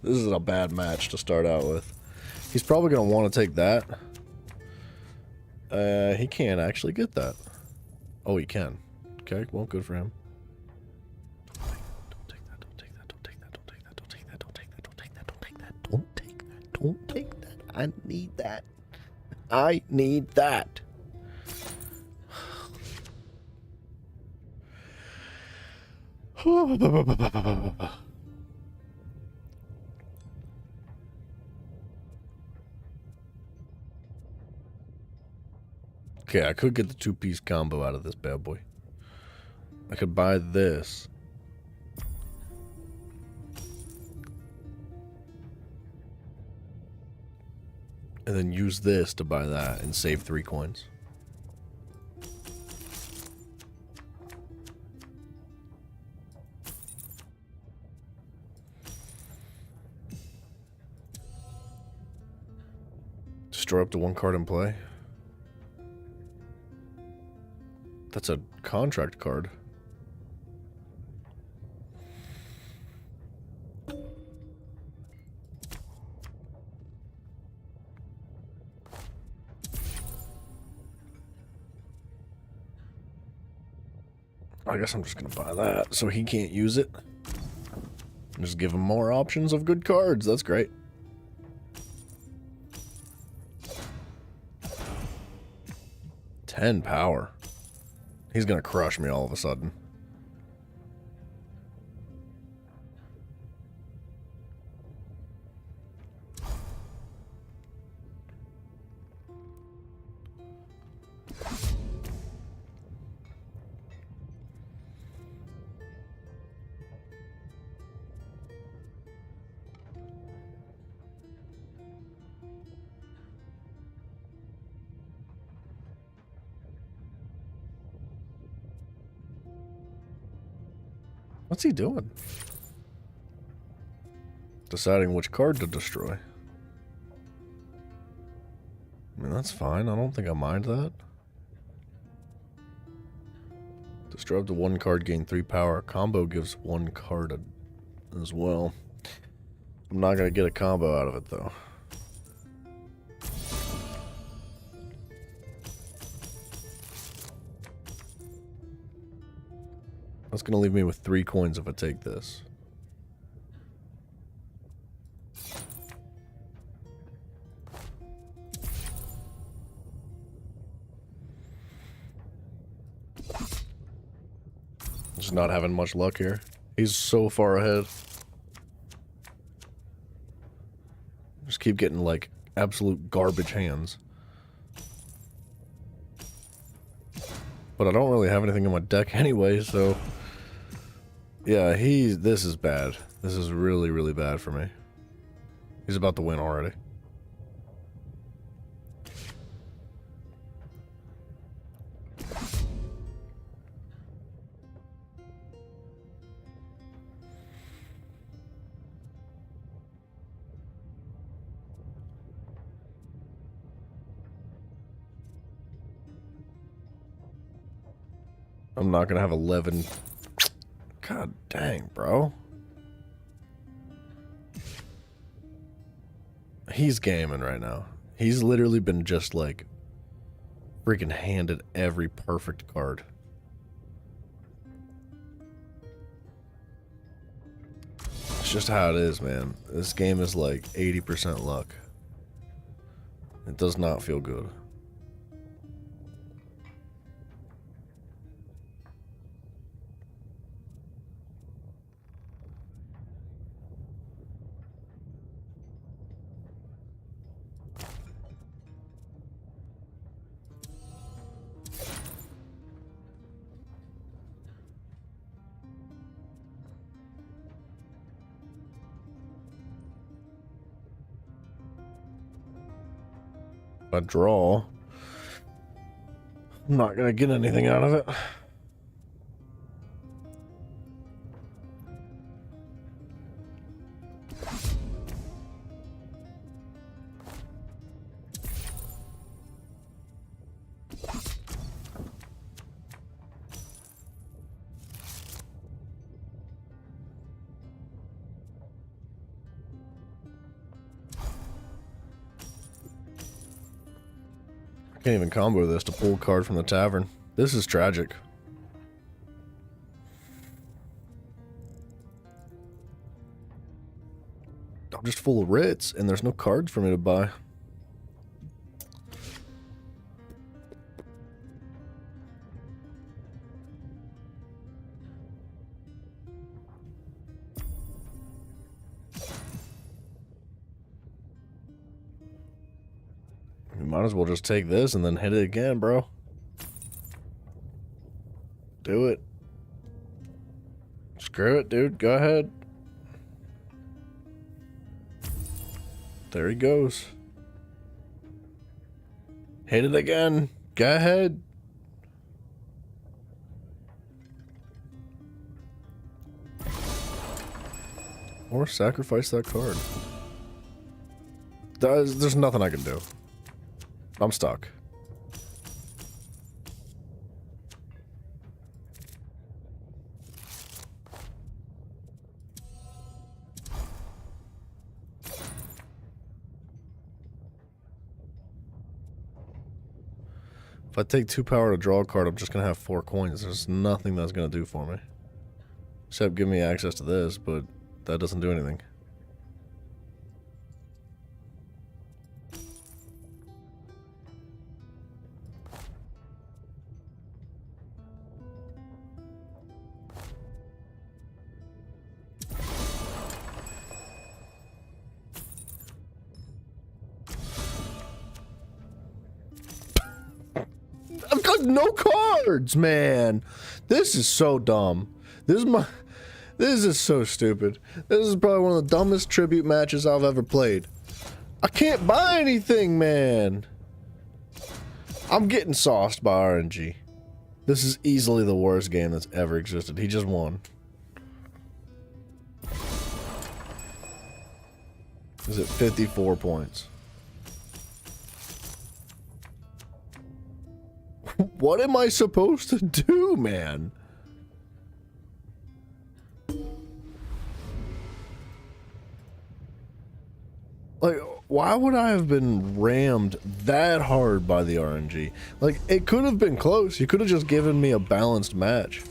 This is a bad match to start out with. He's probably gonna want to take that. He can't actually get that. Oh, he can. Okay, well, good for him. Don't take that, don't take that, don't take that, don't take that, don't take that, don't take that, don't take that, don't take that, don't take that, don't take that. I need that. I need that. Okay, I could get the two-piece combo out of this bad boy. I could buy this. And then use this to buy that and save 3 coins. Destroy up to 1 card in play. That's a contract card. I guess I'm just gonna buy that so he can't use it. Just give him more options of good cards. That's great. $10 power. He's gonna crush me all of a sudden. What's he doing? Deciding which card to destroy. I mean, that's fine. I don't think I mind that. Destroy up to 1 card, gain 3 power. Combo gives 1 card as well. I'm not going to get a combo out of it, though. That's going to leave me with 3 coins if I take this. Just not having much luck here. He's so far ahead. Just keep getting, like, absolute garbage hands. But I don't really have anything in my deck anyway, so... Yeah, this is bad. This is really, really bad for me. He's about to win already. I'm not gonna have 11. God dang, bro. He's gaming right now. He's literally been just like freaking handed every perfect card. It's just how it is, man. This game is like 80% luck. It does not feel good. A draw. I'm not gonna get anything out of it. Can't even combo this to pull a card from the tavern. This is tragic. I'm just full of writs, and there's no cards for me to buy. Might as well just take this and then hit it again, bro. Do it. Screw it, dude. Go ahead. There he goes. Hit it again. Go ahead. Or sacrifice that card. There's nothing I can do. I'm stuck. If I take 2 power to draw a card, I'm just going to have 4 coins. There's nothing that's going to do for me. Except give me access to this, but that doesn't do anything. I've got no cards, man. This is so dumb. This is so stupid. This is probably one of the dumbest tribute matches I've ever played. I can't buy anything, man. I'm getting sauced by RNG. This is easily the worst game that's ever existed. He just won. Is it 54 points? What am I supposed to do, man? Like, why would I have been rammed that hard by the RNG? Like, it could have been close. You could have just given me a balanced match.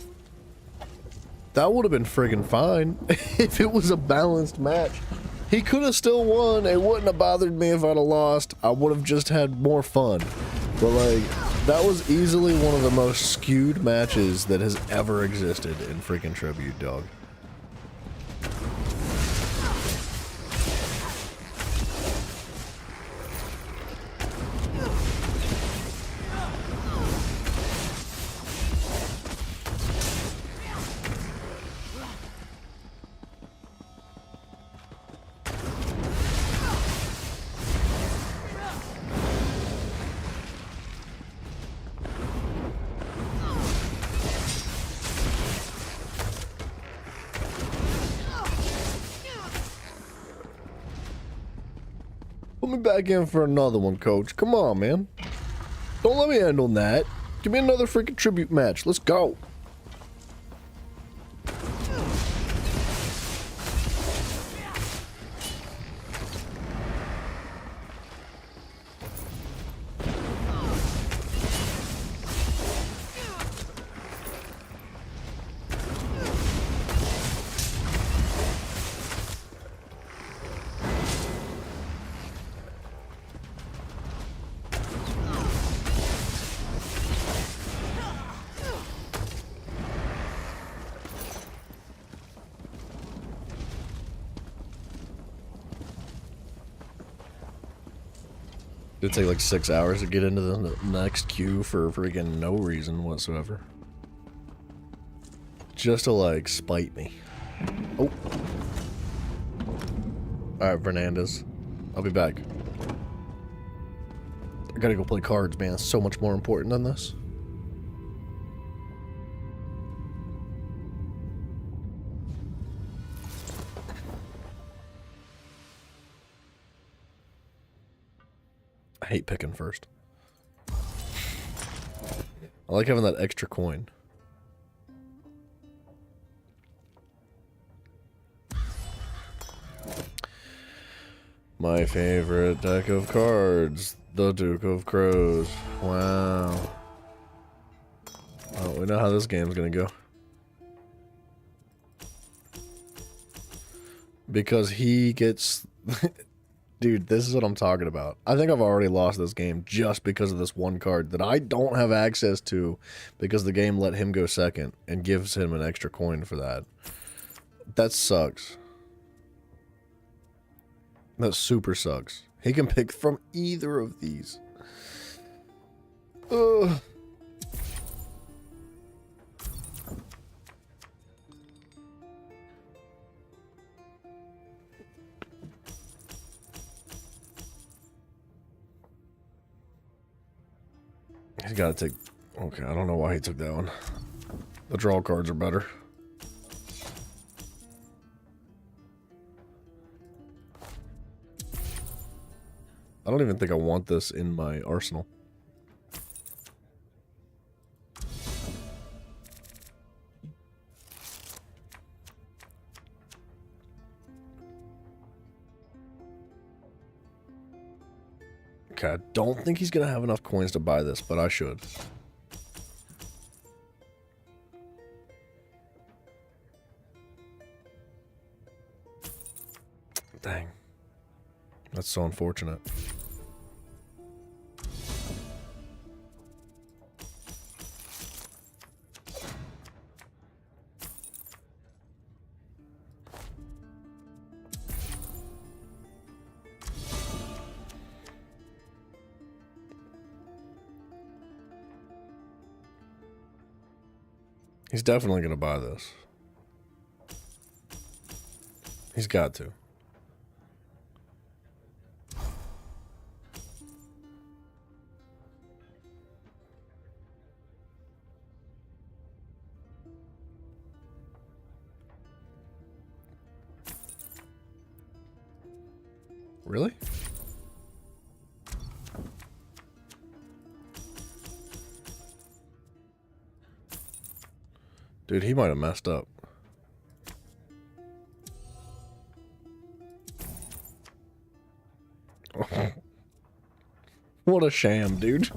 That would have been friggin' fine if it was a balanced match. He could have still won. It wouldn't have bothered me if I'd have lost. I would have just had more fun. But, like, that was easily one of the most skewed matches that has ever existed in freaking Tribute, dog. Put me back in for another one, coach. Come on, man. Don't let me end on that. Give me another freaking tribute match. Let's go. It'd take like 6 hours to get into the next queue for freaking no reason whatsoever. Just to like spite me. Oh. Alright, Fernandez. I'll be back. I gotta go play cards, man. It's so much more important than this. I hate picking first. I like having that extra coin. My favorite deck of cards, the Duke of Crows. Wow. Oh, we know how this game's gonna go. Because he gets... Dude, this is what I'm talking about. I think I've already lost this game just because of this one card that I don't have access to because the game let him go second and gives him an extra coin for that. That sucks. That super sucks. He can pick from either of these. Ugh. He's got to take... Okay, I don't know why he took that one. The draw cards are better. I don't even think I want this in my arsenal. Okay, I don't think he's going to have enough coins to buy this, but I should. Dang. That's so unfortunate. He's definitely going to buy this. He's got to. Really? Dude, he might have messed up. What a sham, dude.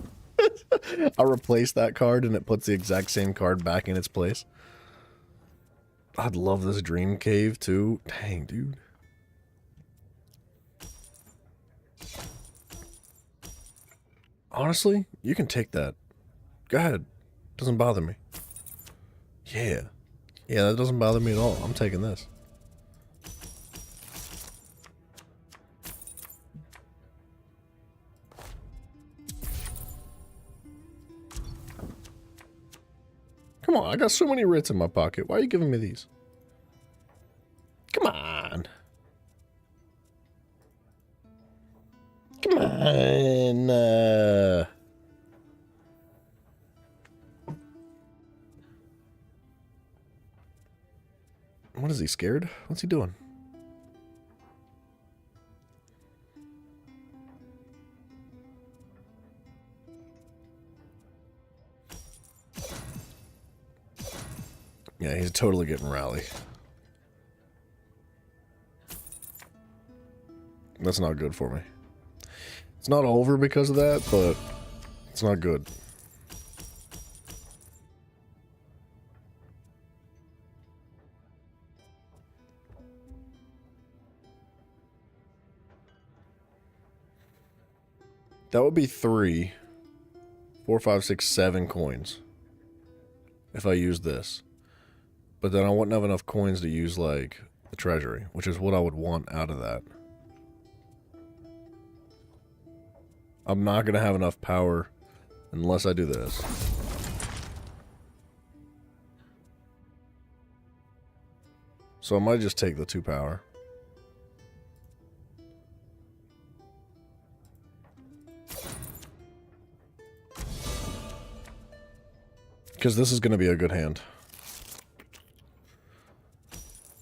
I replaced that card and it puts the exact same card back in its place. I'd love this dream cave too. Dang, dude. Honestly, you can take that. Go ahead. Doesn't bother me. Yeah. Yeah, that doesn't bother me at all. I'm taking this. Come on, I got so many writs in my pocket. Why are you giving me these? Come on. Come on. What is he, scared? What's he doing? Yeah, he's totally getting rally. That's not good for me. It's not over because of that, but it's not good. That would be 3, 4, 5, 6, 7 coins if I use this. But then I wouldn't have enough coins to use, like, the treasury, which is what I would want out of that. I'm not going to have enough power unless I do this. So I might just take the 2 power. Because this is going to be a good hand.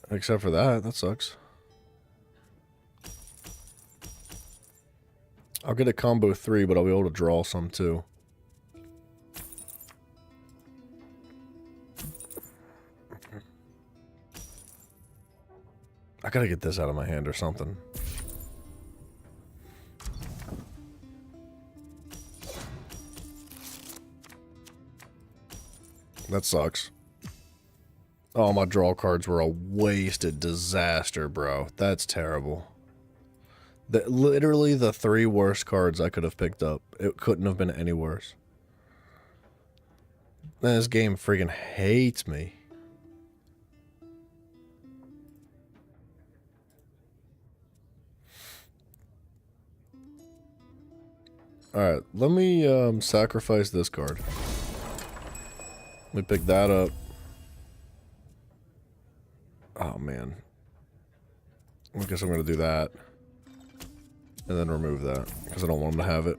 Except for that. That sucks. I'll get a combo 3, but I'll be able to draw some too. I gotta get this out of my hand or something. That sucks. Oh, my draw cards were a wasted disaster, bro. That's terrible. Literally the 3 worst cards I could have picked up. It couldn't have been any worse. Man, this game freaking hates me. Alright, let me sacrifice this card. Let me pick that up. Oh man. I guess I'm gonna do that. And then remove that, because I don't want him to have it.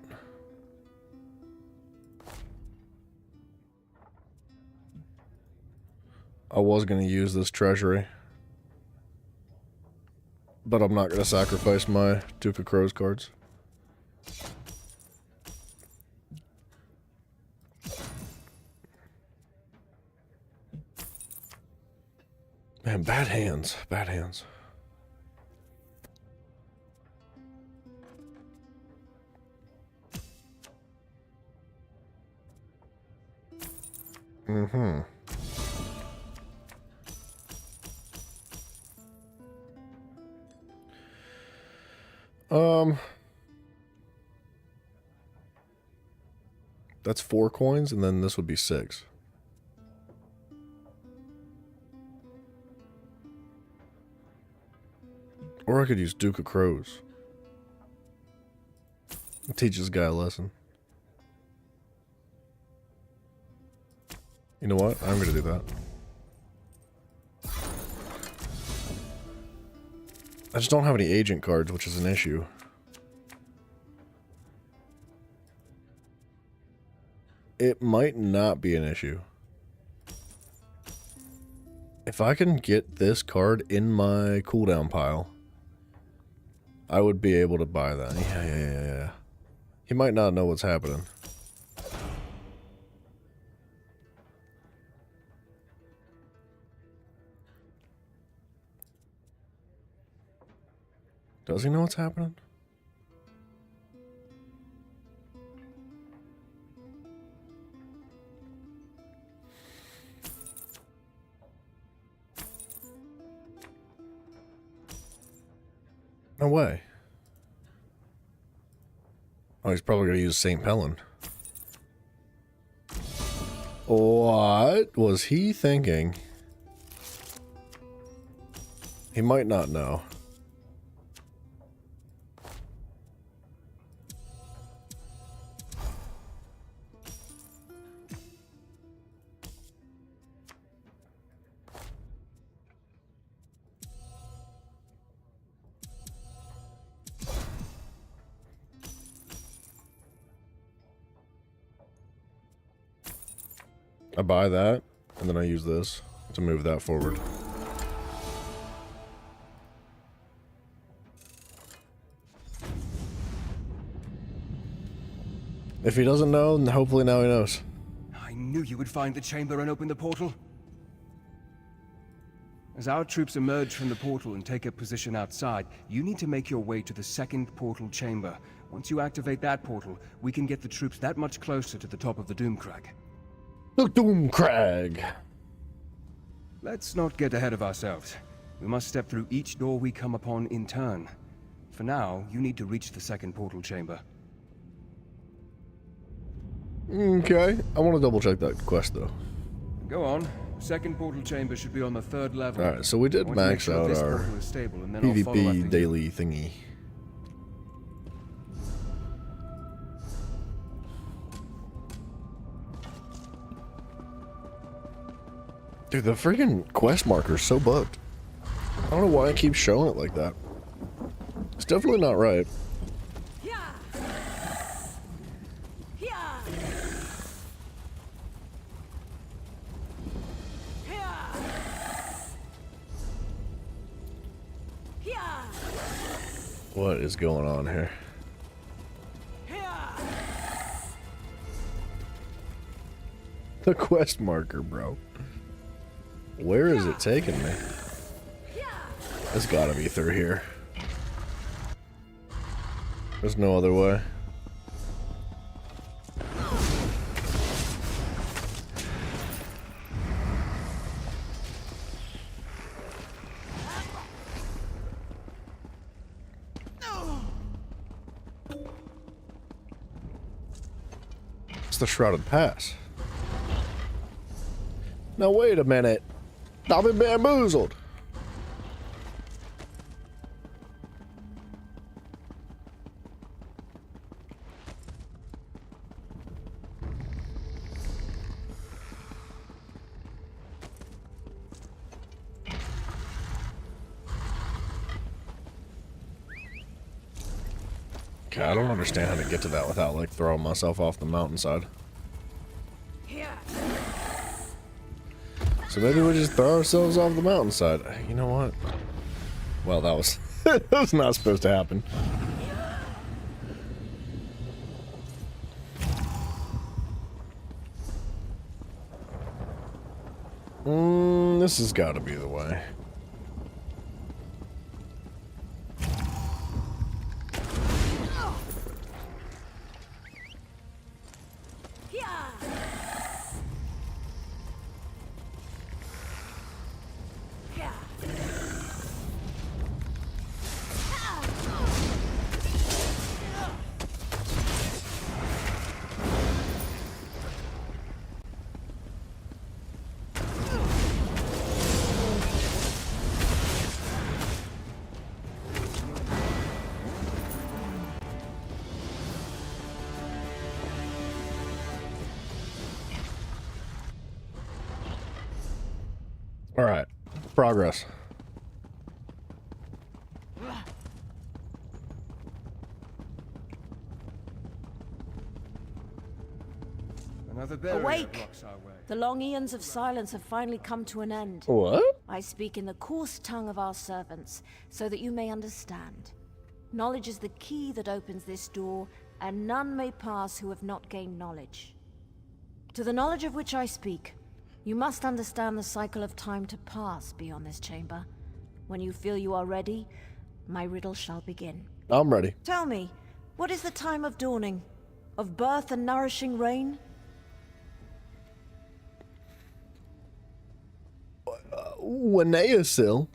I was gonna use this treasury. But I'm not gonna sacrifice my Duke of Crows cards. Man, bad hands. Bad hands. Mm-hmm. That's 4 coins, and then this would be 6. Or I could use Duke of Crows. Teach this guy a lesson. You know what? I'm gonna do that. I just don't have any agent cards, which is an issue. It might not be an issue. If I can get this card in my cooldown pile, I would be able to buy that. Yeah. He might not know what's happening. Does he know what's happening? No way. Oh, he's probably going to use St. Pellin. What was he thinking? He might not know. I buy that, and then I use this to move that forward. If he doesn't know, then hopefully now he knows. I knew you would find the chamber and open the portal. As our troops emerge from the portal and take a position outside, you need to make your way to the second portal chamber. Once you activate that portal, we can get the troops that much closer to the top of the Doomcrag. The Doomcrag! Let's not get ahead of ourselves. We must step through each door we come upon in turn. For now, you need to reach the second portal chamber. Okay, I want to double check that quest though. Go on. Second portal chamber should be on the 3rd level. Alright, so we did max out our PvP daily thingy. Dude, the freaking quest marker is so bugged. I don't know why it keeps showing it like that. It's definitely not right. What is going on here? The quest marker, bro. Where is it taking me? It's gotta be through here. There's no other way. It's the Shrouded Pass. Now wait a minute. I've been bamboozled. Okay, I don't understand how to get to that without, like, throwing myself off the mountainside. So maybe we just throw ourselves off the mountainside. You know what? Well, that was that was not supposed to happen. This has got to be the way. All right, progress. Another barrier Awake! blocks our way. The long eons of silence have finally come to an end. What? I speak in the coarse tongue of our servants, so that you may understand. Knowledge is the key that opens this door, and none may pass who have not gained knowledge. To the knowledge of which I speak, you must understand the cycle of time to pass beyond this chamber. When you feel you are ready, my riddle shall begin. I'm ready. Tell me, what is the time of dawning? Of birth and nourishing rain? Wanayasil.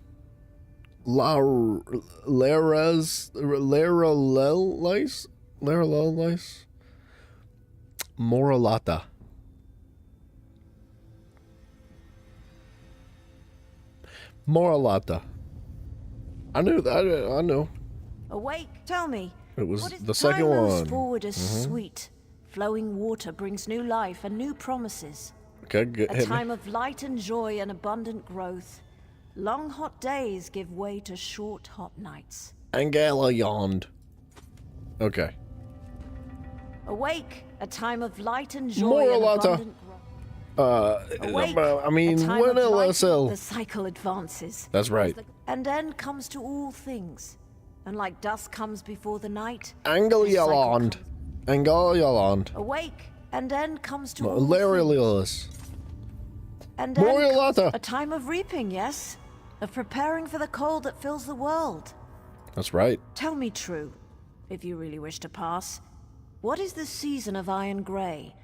Laralelis? Moralata. Moralata. I knew that. I know. Awake, tell me. It was what is the second time moves one. Forward as Mhm. sweet. Flowing water brings new life and new promises. Okay, good. A Hit time me. of light and joy and abundant growth. Long hot days give way to short hot nights. Angela yawned. Okay. Awake, a time of light and joy Moralata. and abundant Awake, I mean, a time of light, Winnelasel. the cycle advances. That's right. And end comes to all things. And like dusk comes before the night, Angelyaland. Angelyaland. awake, and end comes to all things. Larilius. And then comes Morialata. a time of reaping, yes? Of preparing for the cold that fills the world. That's right. Tell me true, if you really wish to pass. What is the season of Iron Grey?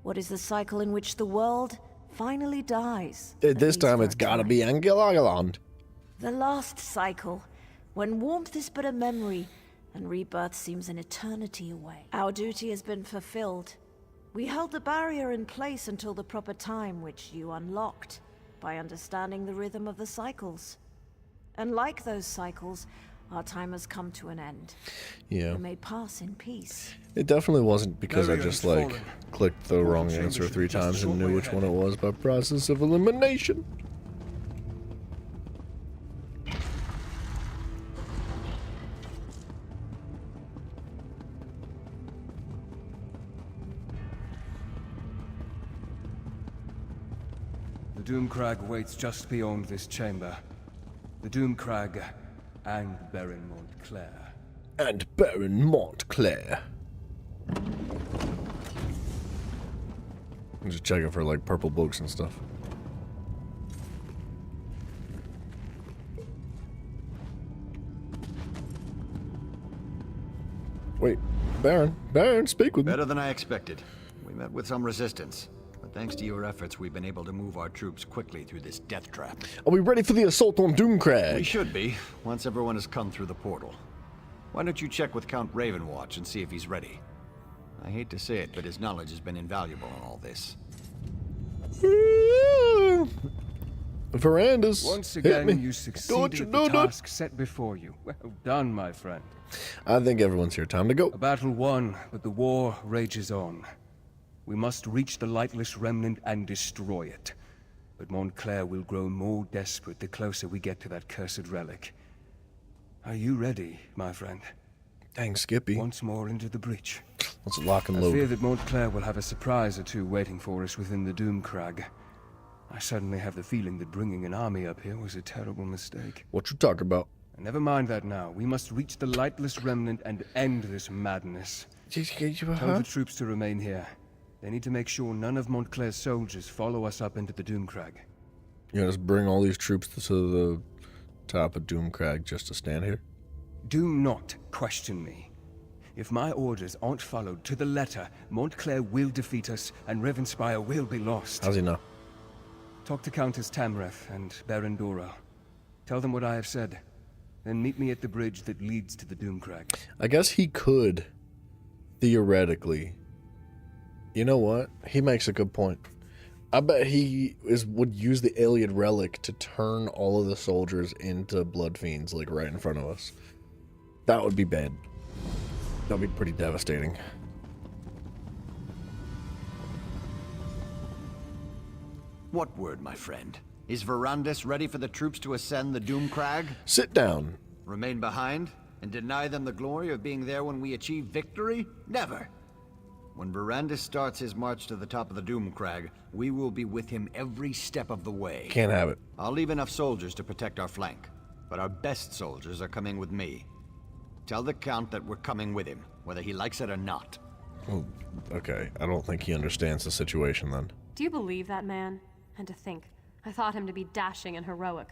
What is the cycle in which the world finally dies? This time it's gotta be Angelyaland. The last cycle, when warmth is but a memory, and rebirth seems an eternity away. Our duty has been fulfilled. We held the barrier in place until the proper time, which you unlocked, by understanding the rhythm of the cycles. And like those cycles, our time has come to an end. Yeah. We may pass in peace. It definitely wasn't because I Barrier just, has like, fallen. clicked the wrong chamber answer should 3 be just a times and short knew way which ahead. one it was by process of elimination. The Doomcrag waits just beyond this chamber. The Doomcrag and Baron Montclair. And Baron Montclair. I'm just checking for, like, purple books and stuff. Wait, Baron, speak with me. Better than I expected. We met with some resistance, but thanks to your efforts, we've been able to move our troops quickly through this death trap. Are we ready for the assault on Doomcrag? We should be, once everyone has come through the portal. Why don't you check with Count Ravenwatch and see if he's ready? I hate to say it, but his knowledge has been invaluable in all this. Verandas. Once hit again, me. you succeeded at the task set before you. Well done, my friend. I think everyone's here. Time to go. A battle won, but the war rages on. We must reach the Lightless Remnant and destroy it. But Montclair will grow more desperate the closer we get to that cursed relic. Are you ready, my friend? Dang, Skippy. Once more into the breach. Let's lock and I load. fear that Montclair will have a surprise or two waiting for us within the Doomcrag. I suddenly have the feeling that bringing an army up here was a terrible mistake. What you talking about? Never mind that now. We must reach the Lightless Remnant and end this madness. Tell the troops to remain here. They need to make sure none of Montclair's soldiers follow us up into the Doomcrag. You just bring all these troops to the top of Doomcrag just to stand here? Do not question me. If my orders aren't followed to the letter, Montclair will defeat us and Ravenspire will be lost. How's he know? Talk to Countess Tamreth and Baron Dorel. Tell them what I have said. Then meet me at the bridge that leads to the Doomcrag. I guess he could, theoretically. You know what? He makes a good point. I bet he would use the Iliad relic to turn all of the soldiers into blood fiends, like right in front of us. That would be bad. That would be pretty devastating. What word, my friend? Is Verandis ready for the troops to ascend the Doomcrag? Sit down. Remain behind and deny them the glory of being there when we achieve victory? Never. When Verandis starts his march to the top of the Doomcrag, we will be with him every step of the way. Can't have it. I'll leave enough soldiers to protect our flank, but our best soldiers are coming with me. Tell the Count that we're coming with him, whether he likes it or not. Oh, okay. I don't think he understands the situation then. Do you believe that man? And to think, I thought him to be dashing and heroic.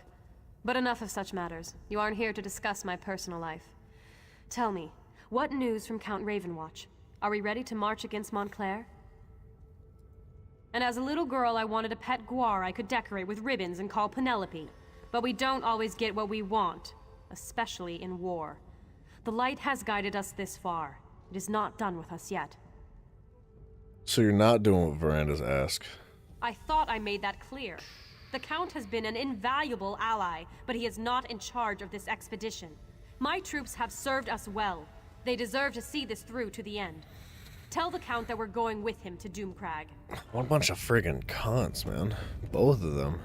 But enough of such matters. You aren't here to discuss my personal life. Tell me, what news from Count Ravenwatch? Are we ready to march against Montclair? And as a little girl, I wanted a pet guar I could decorate with ribbons and call Penelope. But we don't always get what we want, especially in war. The light has guided us this far. It is not done with us yet. So you're not doing what Verandas ask. I thought I made that clear. The Count has been an invaluable ally, but he is not in charge of this expedition. My troops have served us well. They deserve to see this through to the end. Tell the Count that we're going with him to Doomcrag. What a bunch of friggin' cons, man. Both of them.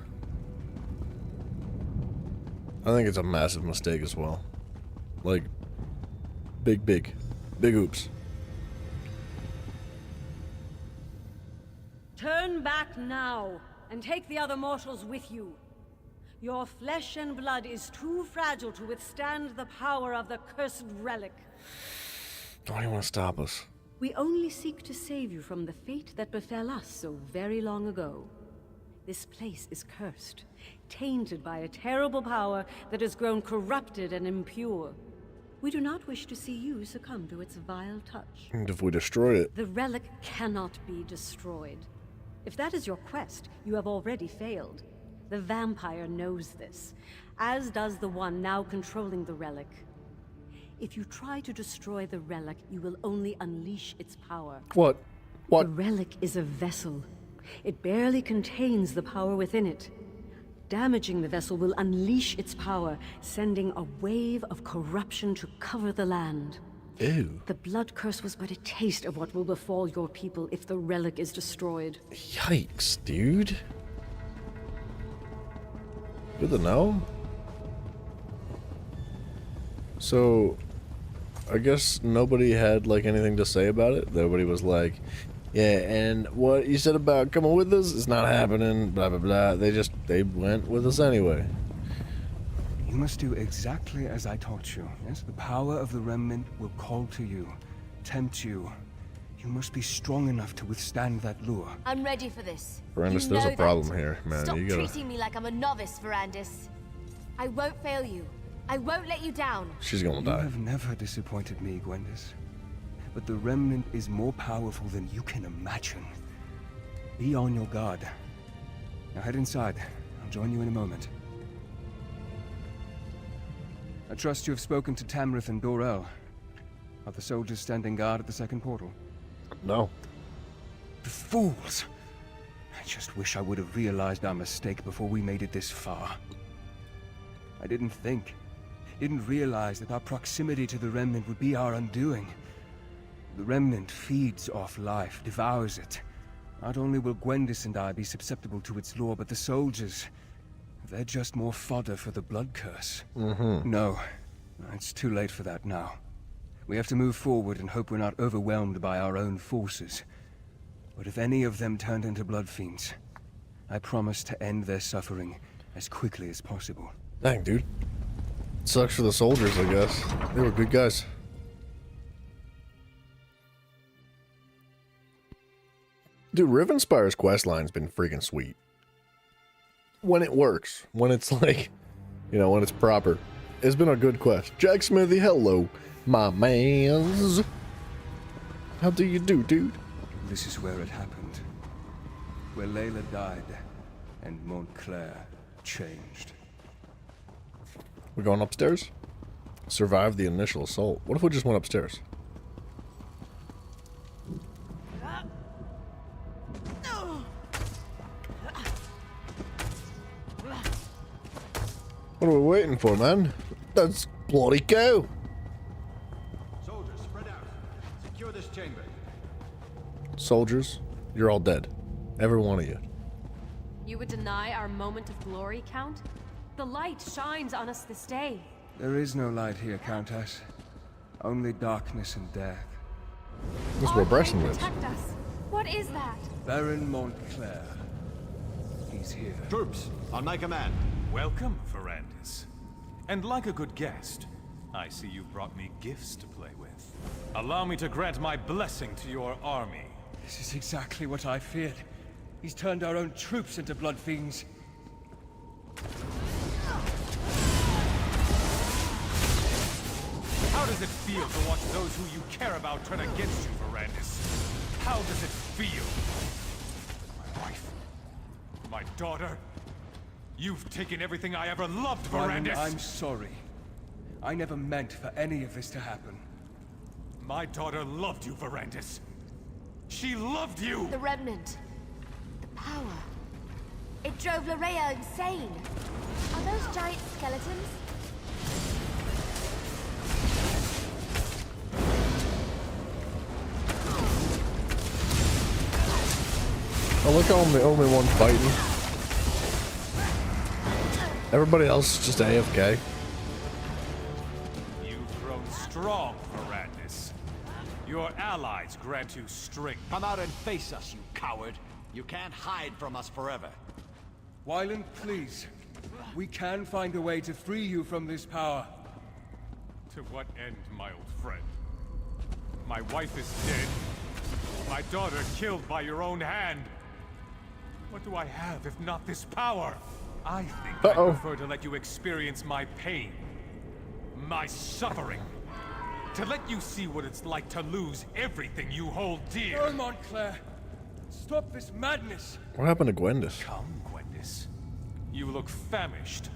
I think it's a massive mistake as well. Like, big oops. Turn back now, and take the other mortals with you. Your flesh and blood is too fragile to withstand the power of the cursed relic. Don't you want to stop us? We only seek to save you from the fate that befell us so very long ago. This place is cursed, tainted by a terrible power that has grown corrupted and impure. We do not wish to see you succumb to its vile touch. And if we destroyed it? The relic cannot be destroyed. If that is your quest, you have already failed. The vampire knows this, as does the one now controlling the relic. If you try to destroy the relic, you will only unleash its power. What? The relic is a vessel. It barely contains the power within it. Damaging the vessel will unleash its power, sending a wave of corruption to cover the land. Ew. The blood curse was but a taste of what will befall your people if the relic is destroyed. Yikes, dude. Good to know. So, I guess nobody had, like, anything to say about it? Nobody was like, yeah, and what you said about coming with us is not happening, blah, blah, blah. They went with us anyway. You must do exactly as I taught you. Yes, the power of the Remnant will call to you, tempt you. You must be strong enough to withstand that lure. I'm ready for this. Verandis, there's a problem here, man. Stop You gotta... treating me like I'm a novice, Verandis. I won't fail you. I won't let you down. She's gonna die. You have never disappointed me, Gwendis. But the Remnant is more powerful than you can imagine. Be on your guard. Now head inside. I'll join you in a moment. I trust you have spoken to Tamrith and Dorel. Are the soldiers standing guard at the second portal? No. The fools! I just wish I would have realized our mistake before we made it this far. I didn't realize that our proximity to the Remnant would be our undoing. The Remnant feeds off life, devours it. Not only will Gwendis and I be susceptible to its lure, but the soldiers... they're just more fodder for the blood curse. Mm-hmm. No, it's too late for that now. We have to move forward and hope we're not overwhelmed by our own forces. But if any of them turned into blood fiends, I promise to end their suffering as quickly as possible. Dang, dude. Sucks for the soldiers, I guess. They were good guys. Dude, Rivenspire's questline's been freaking sweet. When it works. When it's like, you know, when it's proper. It's been a good quest. Jack Smithy, hello, my mans. How do you do, dude? This is where it happened. Where Layla died, and Montclair changed. We're going upstairs? Survived the initial assault. What if we just went upstairs? What are we waiting for, man? Let's bloody go! Soldiers, spread out. Secure this chamber. Soldiers, you're all dead. Every one of you. You would deny our moment of glory, Count? The light shines on us this day. There is no light here, Countess. Only darkness and death. This is where Bresson lives. Protect us. What is that? Baron Montclair. He's here. Troops, on my command. Welcome, Verandis. And like a good guest, I see you've brought me gifts to play with. Allow me to grant my blessing to your army. This is exactly what I feared. He's turned our own troops into blood fiends. How does it feel to watch those who you care about turn against you, Verandis? How does it feel? My wife? My daughter? You've taken everything I ever loved, Verandis! I'm sorry. I never meant for any of this to happen. My daughter loved you, Verandis. She loved you! The Remnant. The power. It drove Larea insane. Are those giant skeletons? Oh, look, I'm the only one fighting. Everybody else is just AFK. You've grown strong, Verandis. Your allies grant you strength. Come out and face us, you coward. You can't hide from us forever. Wyland, please. We can find a way to free you from this power. To what end, my old friend? My wife is dead. My daughter killed by your own hand. What do I have if not this power? I think I prefer to let you experience my pain. My suffering. To let you see what it's like to lose everything you hold dear. No, Montclair. Stop this madness. What happened to Gwendis? Come, Gwendis. You look famished.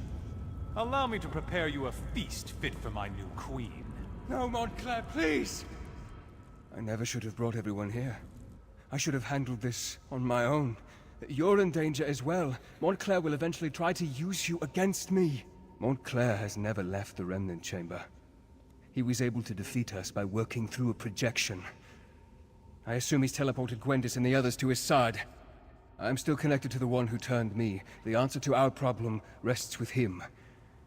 Allow me to prepare you a feast fit for my new queen. No, Montclair, please! I never should have brought everyone here. I should have handled this on my own. You're in danger as well. Montclair will eventually try to use you against me. Montclair has never left the Remnant Chamber. He was able to defeat us by working through a projection. I assume he's teleported Gwendis and the others to his side. I'm still connected to the one who turned me. The answer to our problem rests with him.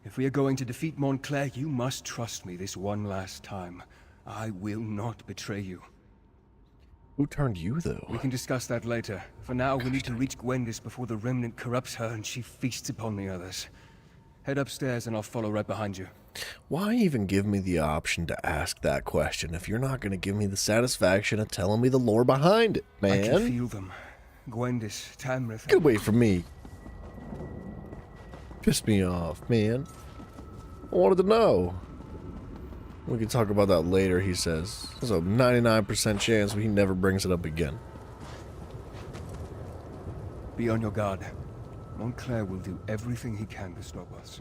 If we are going to defeat Montclair, you must trust me this one last time. I will not betray you. Who turned you, though? We can discuss that later. For now, we need to reach Gwendis before the Remnant corrupts her and she feasts upon the others. Head upstairs and I'll follow right behind you. Why even give me the option to ask that question if you're not going to give me the satisfaction of telling me the lore behind it, man? I can feel them. Gwendis, Tamrith... Get away from me. Pissed me off, man. I wanted to know. We can talk about that later, he says. There's a 99% chance he never brings it up again. Be on your guard. Montclair will do everything he can to stop us.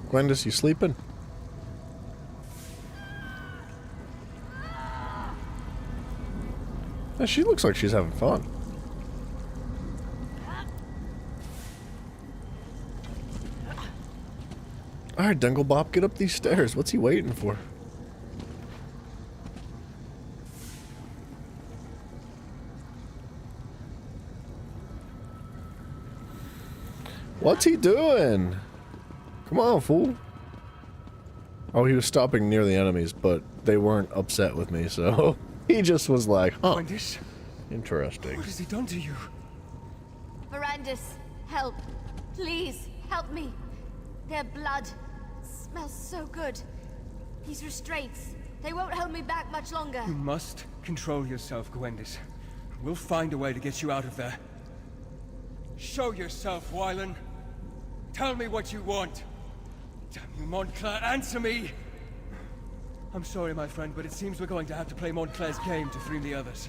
Gwendis, you sleeping? Yeah, she looks like she's having fun. Alright, Dinglebop, get up these stairs. What's he waiting for? What's he doing? Come on, fool. Oh, he was stopping near the enemies, but they weren't upset with me, so he just was like, huh. Gwendis? Interesting. What has he done to you? Verandis, help. Please, help me. Their blood smells so good. These restraints, they won't hold me back much longer. You must control yourself, Gwendis. We'll find a way to get you out of there. Show yourself, Wylan. Tell me what you want. Damn you, Montclair, answer me! I'm sorry, my friend, but it seems we're going to have to play Montclair's game to free the others.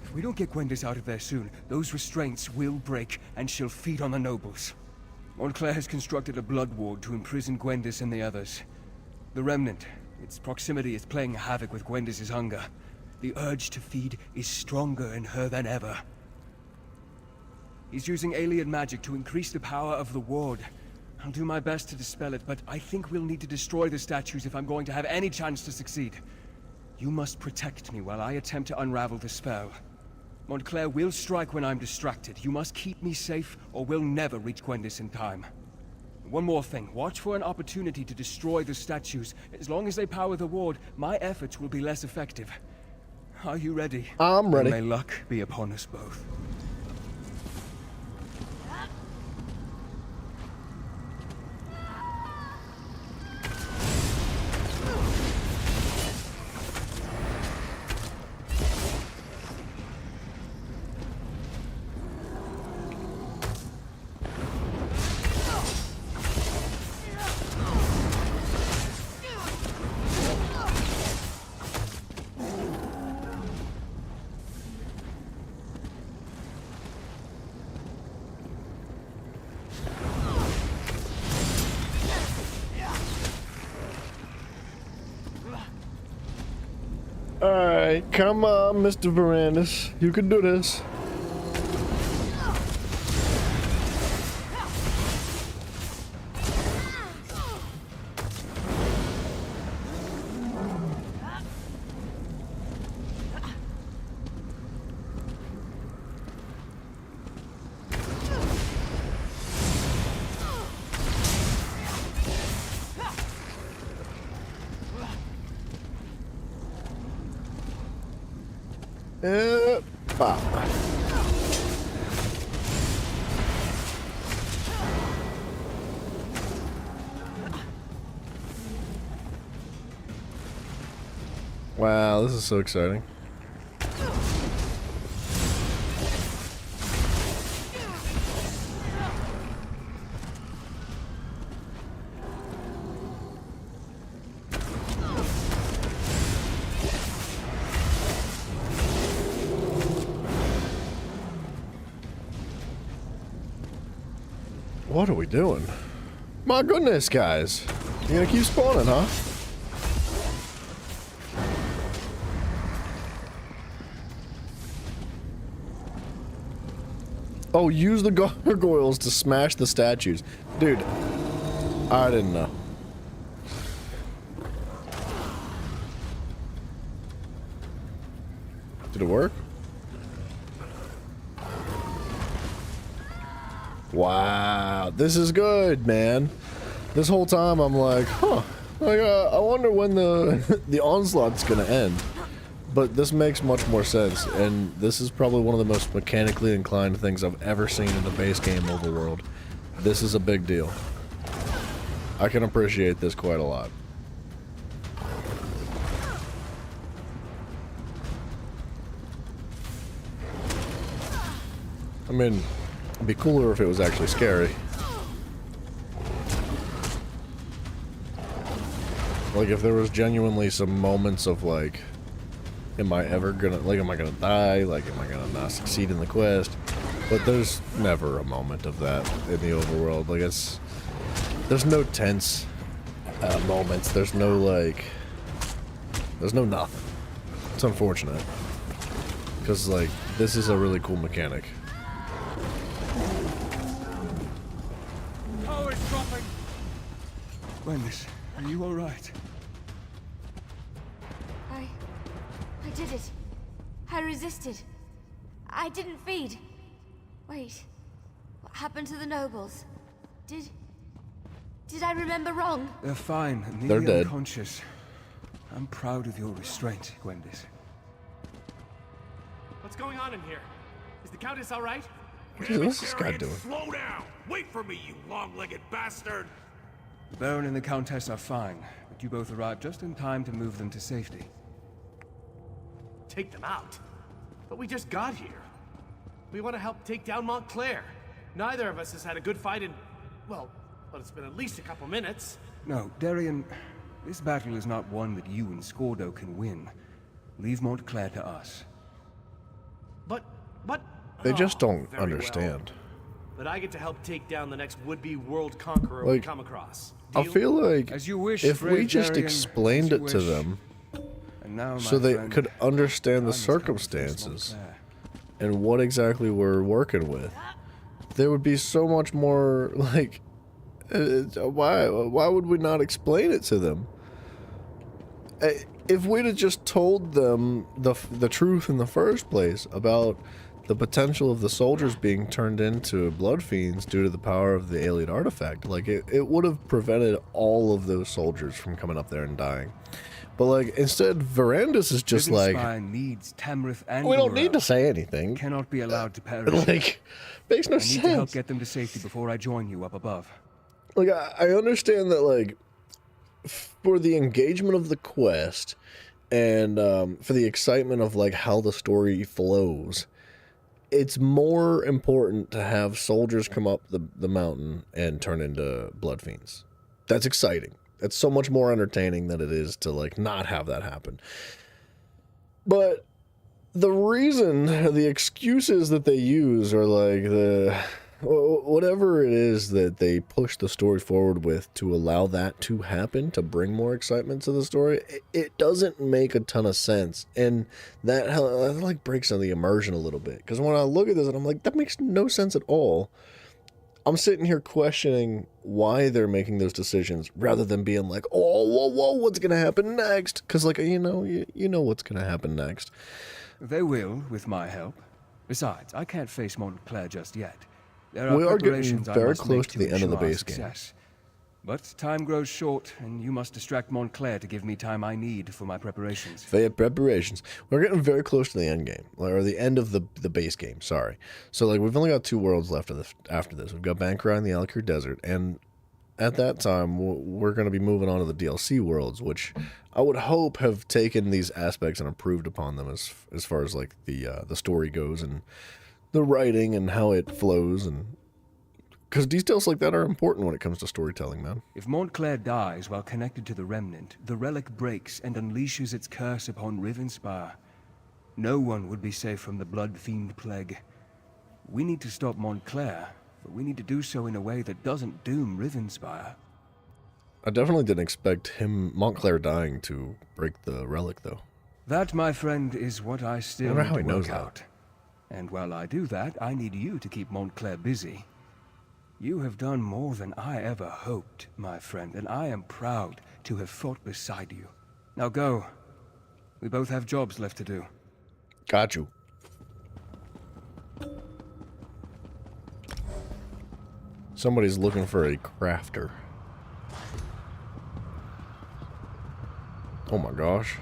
If we don't get Gwendis out of there soon, those restraints will break, and she'll feed on the nobles. Montclair has constructed a blood ward to imprison Gwendis and the others. The Remnant, its proximity is playing havoc with Gwendis' hunger. The urge to feed is stronger in her than ever. He's using alien magic to increase the power of the ward. I'll do my best to dispel it, but I think we'll need to destroy the statues if I'm going to have any chance to succeed. You must protect me while I attempt to unravel the spell. Montclair will strike when I'm distracted. You must keep me safe, or we'll never reach Gwendis in time. One more thing. Watch for an opportunity to destroy the statues. As long as they power the ward, my efforts will be less effective. Are you ready? I'm ready. And may luck be upon us both. Alright, come on, Mr. Verandis. You can do this. Pop. Wow, this is so exciting. What are we doing? My goodness, guys. You're gonna keep spawning, huh? Oh, use the gargoyles to smash the statues. Dude, I didn't know. Did it work? Wow, this is good, man. This whole time I'm like, huh, like, I wonder when the the onslaught's gonna end. But this makes much more sense, and this is probably one of the most mechanically inclined things I've ever seen in the base game overworld. This is a big deal. I can appreciate this quite a lot. I mean, it'd be cooler if it was actually scary. Like, if there was genuinely some moments of, like, am I ever gonna, like, am I gonna die? Like, am I gonna not succeed in the quest? But there's never a moment of that in the overworld. Like, there's no tense moments. There's no, like, there's no nothing. It's unfortunate. Because, like, this is a really cool mechanic. Power's dropping. Gwendis, are you alright? I did it. I resisted. I didn't feed. Wait, what happened to the nobles? Did I remember wrong? They're fine, They're nearly dead. unconscious. I'm proud of your restraint, Gwendis. What's going on in here? Is the Countess all right? What is this guy doing? Slow down! Wait for me, you long-legged bastard! The Baron and the Countess are fine, but you both arrived just in time to move them to safety. Take them out? But we just got here. We want to help take down Montclair. Neither of us has had a good fight in... well, it's been at least a couple minutes. No, Darien, this battle is not one that you and Scordo can win. Leave Montclair to us. But... They just don't very understand. well. But I get to help take down the next would-be world conqueror we Like, come across. I Deal? feel like As you wish, if we brave just Darien, explained as it you to wish. them, And now, so my they friend, could understand the I must come to face circumstances Montclair. and what exactly we're working with, there would be so much more, like, why would we not explain it to them? If we'd have just told them the truth in the first place about the potential of the soldiers being turned into blood fiends due to the power of the alien artifact, like, it would have prevented all of those soldiers from coming up there and dying. But, like, instead, Verandis is just like, Rivenspire needs Tamrith and we don't Dorel. need to say anything. Cannot be allowed to perish. Like, makes no I need to help sense. get them to safety before I join you up above. Like, I understand that, like, for the engagement of the quest and for the excitement of, like, how the story flows, it's more important to have soldiers come up the mountain and turn into blood fiends. That's exciting. That's so much more entertaining than it is to, like, not have that happen. But the reason, the excuses that they use are, like, whatever it is that they push the story forward with to allow that to happen, to bring more excitement to the story, it doesn't make a ton of sense. And that like breaks on the immersion a little bit. Because when I look at this and I'm like, that makes no sense at all. I'm sitting here questioning why they're making those decisions rather than being like, oh, whoa, what's going to happen next? Because, like, you know what's going to happen next. They will, with my help. Besides, I can't face Montclair just yet. There We are getting preparations I very must close make to the end of the ensure our base game. success. But time grows short, and you must distract Montclair to give me time I need for my preparations. Fair preparations. We're getting very close to the end game, or the end of the base game. Sorry. So, like, we've only got 2 worlds left after this. We've got Bankrai and the Alik'r Desert, and at that time, we're going to be moving on to the DLC worlds, which I would hope have taken these aspects and improved upon them as far as, like, the story goes and the writing and how it flows, and because details like that are important when it comes to storytelling, man. If Montclair dies while connected to the Remnant, the relic breaks and unleashes its curse upon Rivenspire. No one would be safe from the Blood Fiend Plague. We need to stop Montclair, but we need to do so in a way that doesn't doom Rivenspire. I definitely didn't expect Montclair dying to break the relic, though. That, my friend, is what I still Wonder need how to he knows work that. out. And while I do that, I need you to keep Montclair busy. You have done more than I ever hoped, my friend, and I am proud to have fought beside you. Now go. We both have jobs left to do. Got you. Somebody's looking for a crafter. Oh my gosh.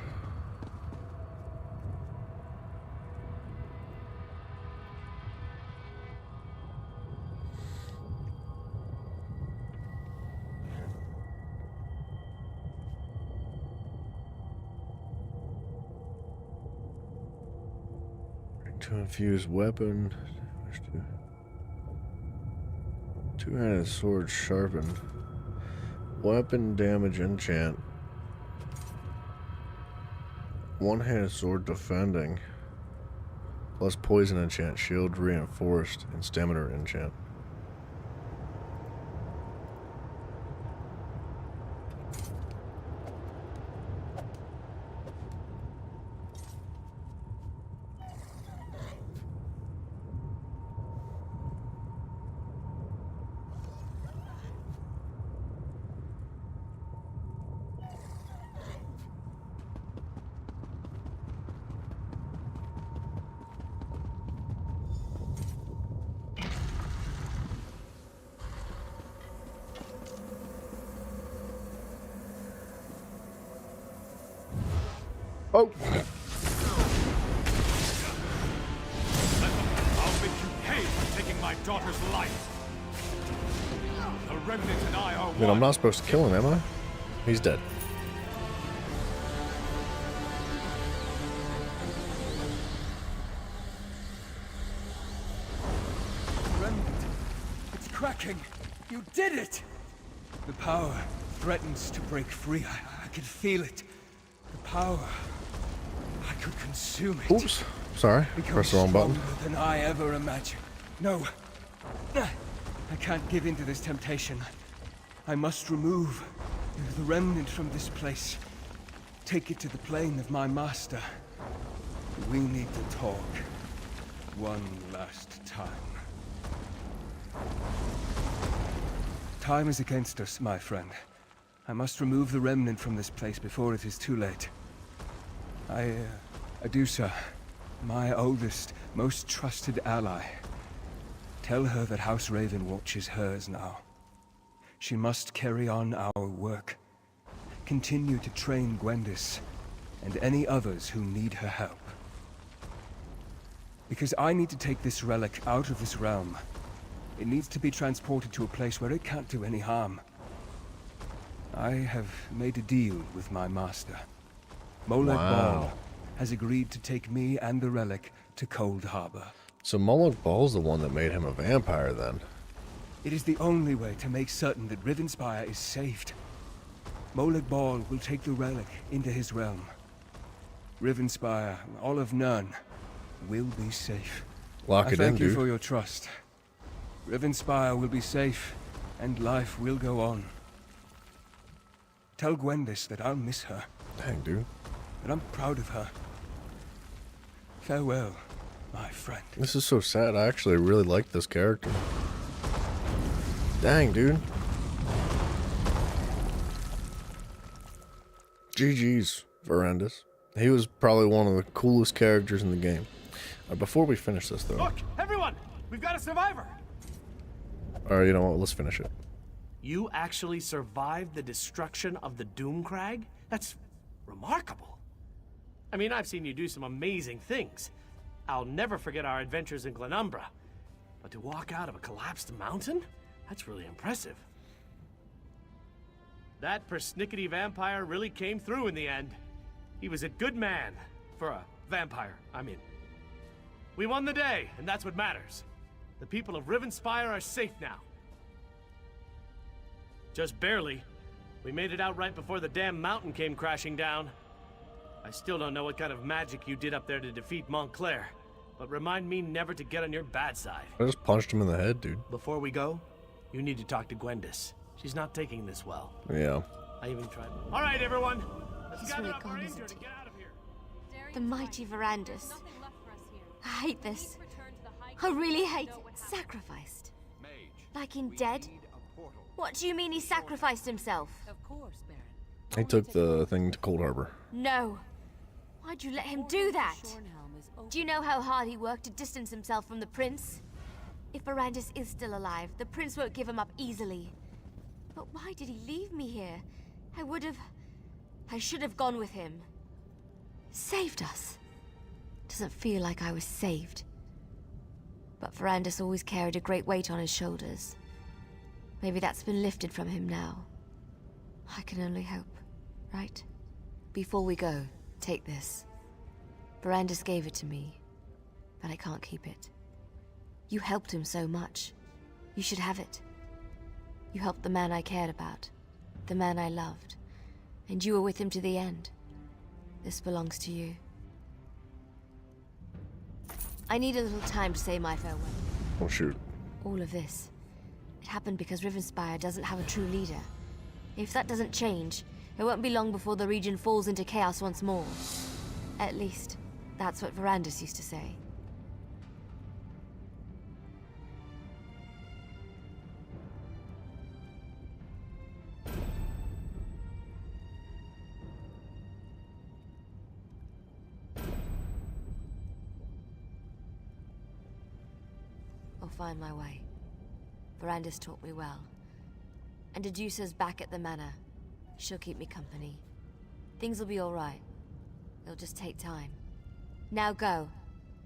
To infuse weapon. Two-handed sword sharpened. Weapon damage enchant. One-handed sword defending. Plus poison enchant. Shield reinforced. And stamina enchant. Oh! I'll make you pay for taking my daughter's life. The Remnant and I are I mean, I'm not supposed to kill him, am I? He's dead. Remnant, it's cracking. You did it! The power threatens to break free. I can feel it. The power. I could consume it. Oops. Sorry. Press the wrong button. Stronger than I ever imagined. No. I can't give in to this temptation. I must remove the Remnant from this place. Take it to the plane of my master. We need to talk. One last time. Time is against us, my friend. I must remove the Remnant from this place before it is too late. Adusa, my oldest, most trusted ally. Tell her that House Ravenwatch is hers now. She must carry on our work. Continue to train Gwendis, and any others who need her help. Because I need to take this relic out of this realm. It needs to be transported to a place where it can't do any harm. I have made a deal with my master. Molag Bal has agreed to take me and the relic to Cold Harbor. So Molag Bal's the one that made him a vampire, then? It is the only way to make certain that Rivenspire is saved. Molag Bal will take the relic into his realm. Rivenspire, all of Nurn, will be safe. Lock it in, thank you dude. for your trust. Rivenspire will be safe, and life will go on. Tell Gwendis that I'll miss her. Dang, dude. But I'm proud of her. Farewell, my friend. This is so sad. I actually really like this character. Dang, dude. GG's, Verandis. He was probably one of the coolest characters in the game. Before we finish this, though. Look, everyone! We've got a survivor! Alright, you know what? Let's finish it. You actually survived the destruction of the Doomcrag? That's remarkable. I mean, I've seen you do some amazing things. I'll never forget our adventures in Glenumbra. But to walk out of a collapsed mountain? That's really impressive. That persnickety vampire really came through in the end. He was a good man. For a vampire, I mean. We won the day, and that's what matters. The people of Rivenspire are safe now. Just barely. We made it out right before the damn mountain came crashing down. I still don't know what kind of magic you did up there to defeat Montclair, but remind me never to get on your bad side. I just punched him in the head, dude. Before we go, you need to talk to Gwendis. She's not taking this well. Yeah. I even tried. All right, everyone. Let's He's gather really up gone, our isn't Ranger to he? get out of here. The mighty Verandis. I hate this. I really hate it. Sacrificed. Like in dead? What do you mean he sacrificed himself? Of course, Baron. He took the thing to Cold Harbor. No. Why'd you let him do that? Do you know how hard he worked to distance himself from the prince? If Verandis is still alive, the prince won't give him up easily. But why did he leave me here? I should have gone with him. Saved us. Doesn't feel like I was saved. But Verandis always carried a great weight on his shoulders. Maybe that's been lifted from him now. I can only hope, right? Before we go, take this. Verandis gave it to me, but I can't keep it. You helped him so much. You should have it. You helped the man I cared about, the man I loved, and you were with him to the end. This belongs to you. I need a little time to say my farewell. Oh, shoot. All of this, it happened because Rivenspire doesn't have a true leader. If that doesn't change, it won't be long before the region falls into chaos once more. At least, that's what Verandis used to say. I'll find my way. Verandis taught me well. And Adusa's back at the manor. She'll keep me company. Things will be all right. It'll just take time. Now go.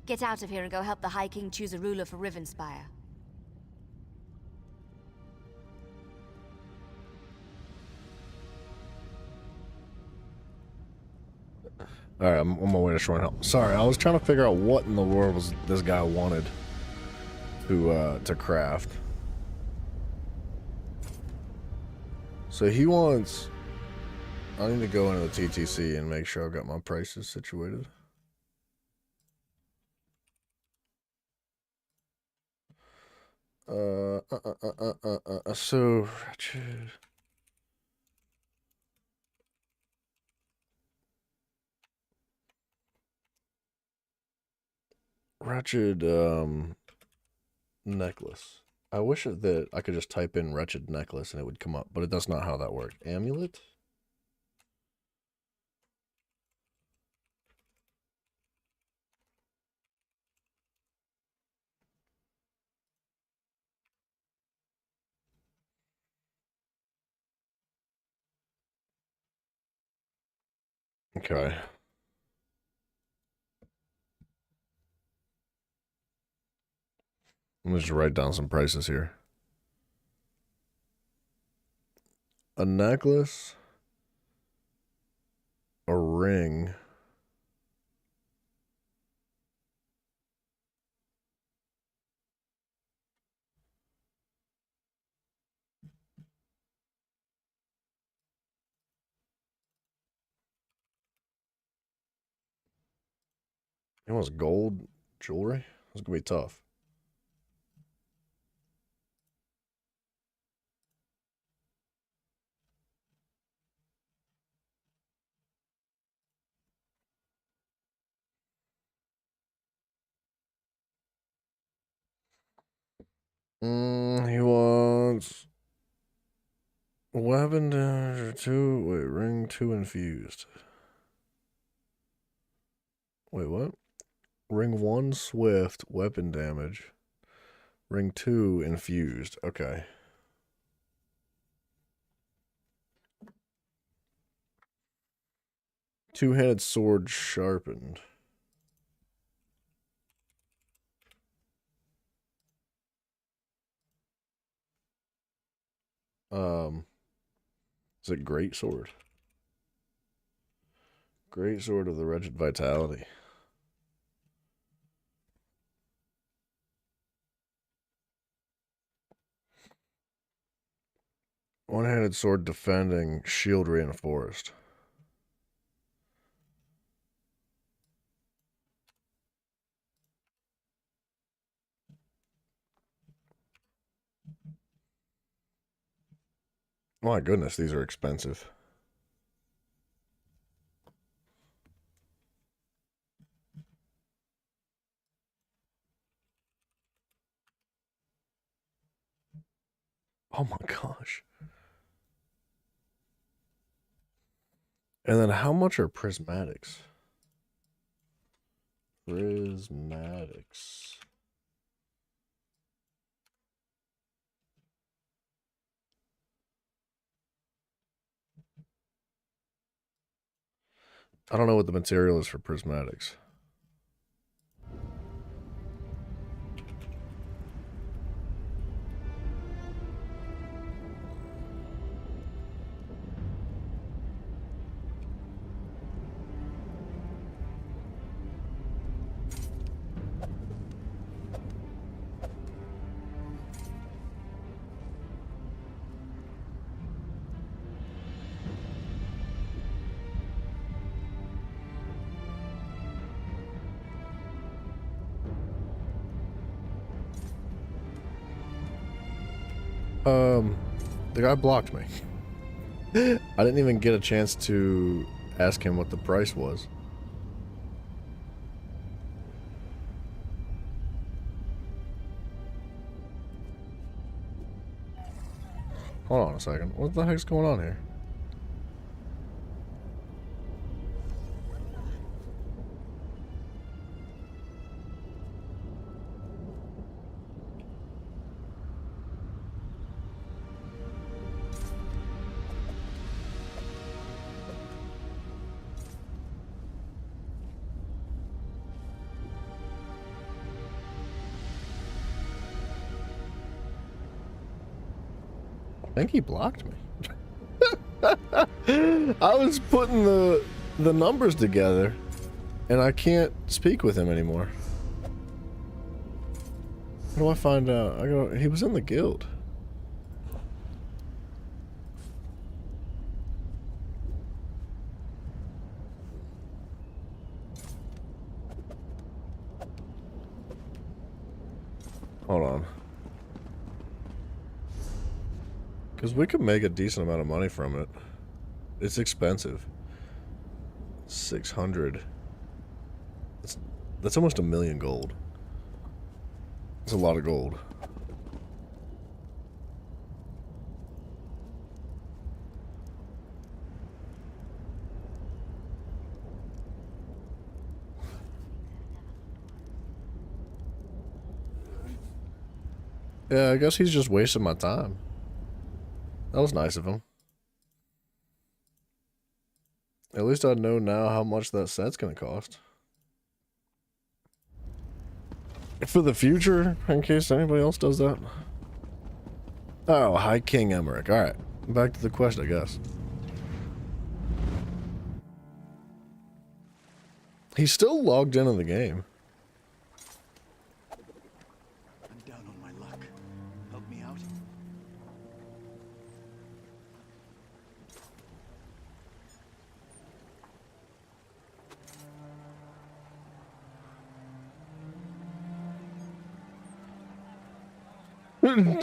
Get out of here and go help the High King choose a ruler for Rivenspire. Alright, I'm on my way to Shornhelm. Sorry, I was trying to figure out what in the world was this guy wanted to craft. So he wants... I need to go into the TTC and make sure I've got my prices situated. So Wretched. Wretched necklace. I wish that I could just type in wretched necklace and it would come up, but it does not how that works. Amulet? Okay. Let me just write down some prices here. A necklace, a ring, it was gold jewelry. It's gonna be tough. He wants weapon damage 2. Wait, ring 2 infused. Wait, what? Ring 1 swift, weapon damage. Ring 2 infused. Okay. Two-handed sword sharpened. Is it great sword? Great sword of the wretched vitality. One-handed sword defending, shield reinforced. My goodness, these are expensive. Oh my gosh. And then how much are prismatics? Prismatics. I don't know what the material is for prismatics. The guy blocked me. I didn't even get a chance to ask him what the price was. Hold on a second. What the heck's going on here? I think he blocked me. I was putting the numbers together, and I can't speak with him anymore. How do I find out? He was in the guild. Hold on. Because we could make a decent amount of money from it. It's expensive. 600. That's almost 1 million gold. It's a lot of gold. Yeah, I guess he's just wasting my time. That was nice of him. At least I know now how much that set's gonna cost. For the future, in case anybody else does that. Oh, High King Emmerich. Alright, back to the quest, I guess. He's still logged into the game. I'm down on my luck. Help me out.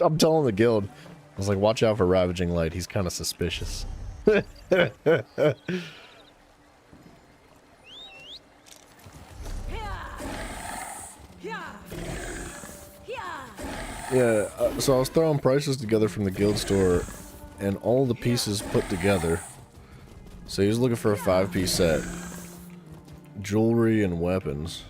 I'm telling the guild. I was like, watch out for Ravaging Light. He's kind of suspicious. Yeah, so I was throwing prices together from the guild store, and all the pieces put together. So he was looking for a 5-piece set. Jewelry and weapons.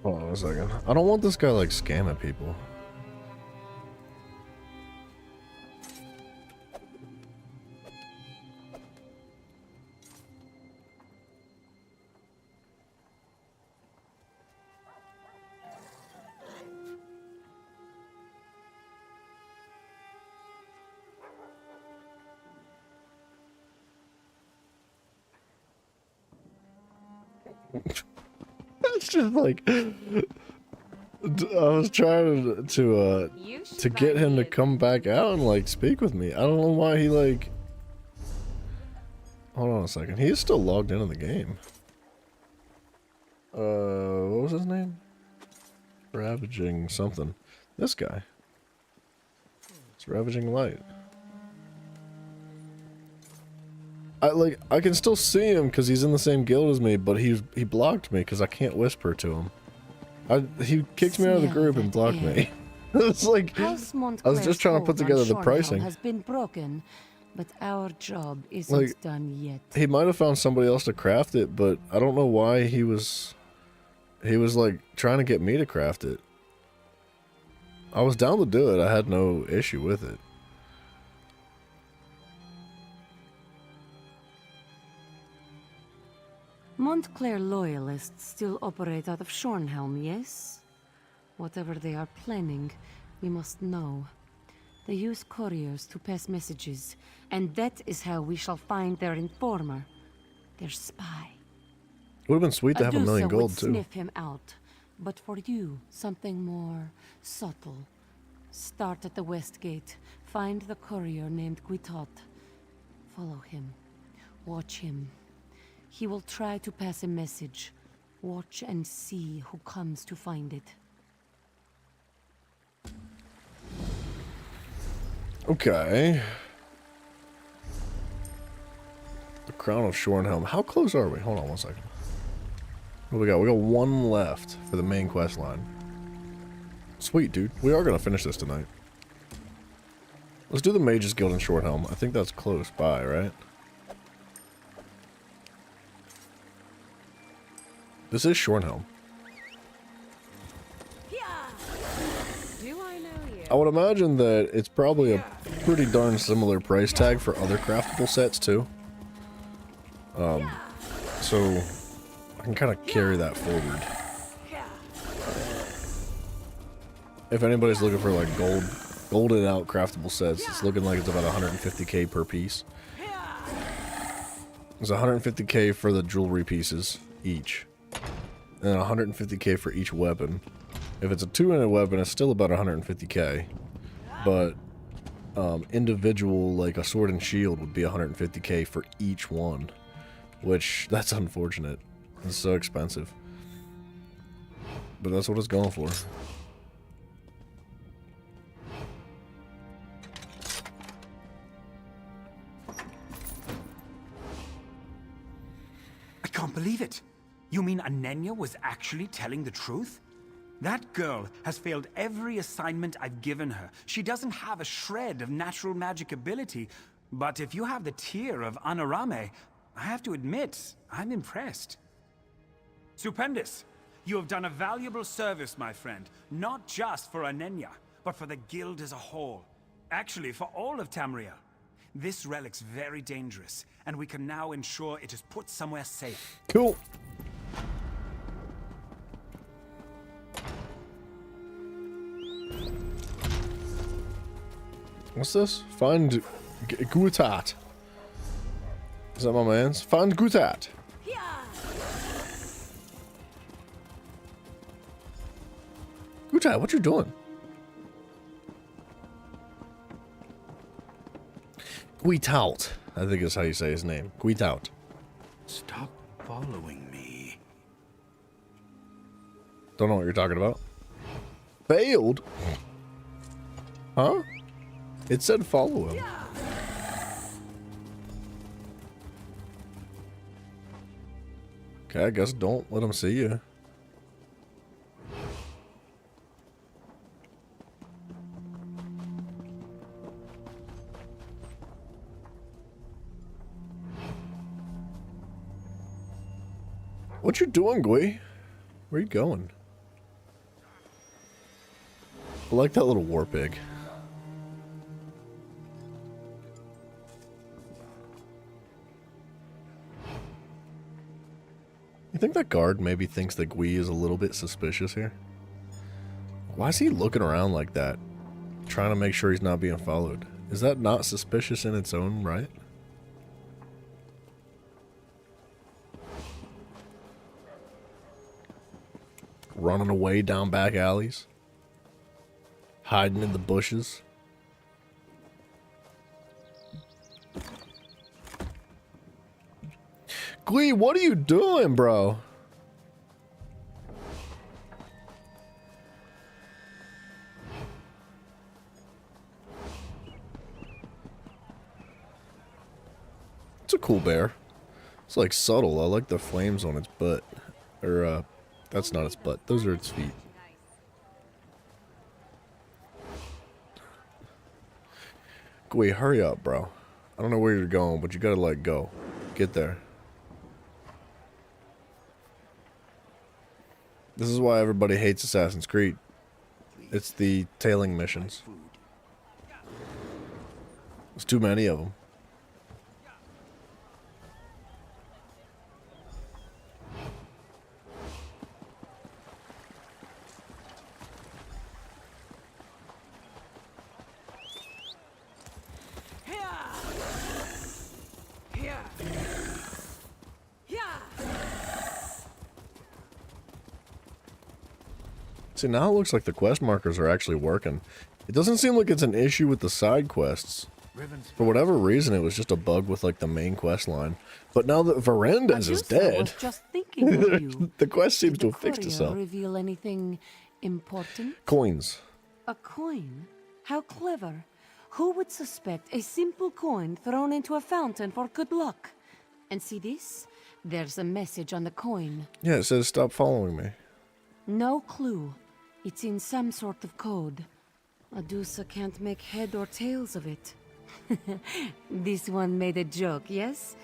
Hold on a second. I don't want this guy like scamming people. It's just like I was trying to get him to come back out and like speak with me. I don't know why he like. Hold on a second. He is still logged into the game. What was his name? Ravaging something. This guy. It's Ravaging Light. I can still see him because he's in the same guild as me, but he blocked me because I can't whisper to him. He kicked me out of the group and blocked me. It's like I was just trying to put together the pricing. Has been broken, but our job isn't done yet. He might have found somebody else to craft it, but I don't know why he was like trying to get me to craft it. I was down to do it. I had no issue with it. Montclair loyalists still operate out of Shornhelm, yes? Whatever they are planning, we must know. They use couriers to pass messages, and that is how we shall find their informer, their spy. Would have been sweet to have $1 million gold too. Sniff him out, but for you, something more subtle. Start at the west gate, find the courier named Guitot. Follow him, watch him. He will try to pass a message. Watch and see who comes to find it. Okay. The Crown of Shornhelm. How close are we? Hold on one second. What do we got? We got one left for the main quest line. Sweet, dude. We are going to finish this tonight. Let's do the Mages Guild in Shornhelm. I think that's close by, right? This is Shornhelm. I would imagine that it's probably a pretty darn similar price tag for other craftable sets too. So I can kind of carry that forward. If anybody's looking for like golded out craftable sets, it's looking like it's about 150k per piece. It's 150k for the jewelry pieces each, and 150k for each weapon. If it's a two-handed weapon, it's still about 150k, but individual, like a sword and shield, would be 150k for each one, which, that's unfortunate. It's so expensive. But that's what it's going for. I can't believe it. You mean Anenya was actually telling the truth? That girl has failed every assignment I've given her. She doesn't have a shred of natural magic ability, but if you have the tear of Anarame, I have to admit, I'm impressed. Stupendous! You have done a valuable service, my friend, not just for Anenya, but for the guild as a whole. Actually, for all of Tamriel. This relic's very dangerous, and we can now ensure it is put somewhere safe. Cool. What's this? Find Gutat. Is that my man's? Find Gutat. Gutat, what you doing? Guitaut, I think is how you say his name. Guitaut. Stop following me. Don't know what you're talking about. Failed? Huh? It said follow him. Okay, I guess don't let him see you. What you doing, Gui? Where you going? I like that little war pig. You think that guard maybe thinks that Gui is a little bit suspicious here? Why is he looking around like that? Trying to make sure he's not being followed. Is that not suspicious in its own right? Running away down back alleys. Hiding in the bushes. Glee, what are you doing, bro? It's a cool bear. It's like subtle. I like the flames on its butt. Or, that's not its butt. Those are its feet. Gui, hurry up, bro. I don't know where you're going, but you gotta, like, go. Get there. This is why everybody hates Assassin's Creed. It's the tailing missions. There's too many of them. See, now it looks like the quest markers are actually working. It doesn't seem like it's an issue with the side quests. For whatever reason, it was just a bug with like the main quest line. But now that Varandas is dead, just thinking of you. the quest seems to have fixed itself. Reveal anything important? Coins. A coin? How clever. Who would suspect a simple coin thrown into a fountain for good luck? And see this? There's a message on the coin. Yeah, it says stop following me. No clue. It's in some sort of code. Adusa can't make head or tails of it. This one made a joke, yes?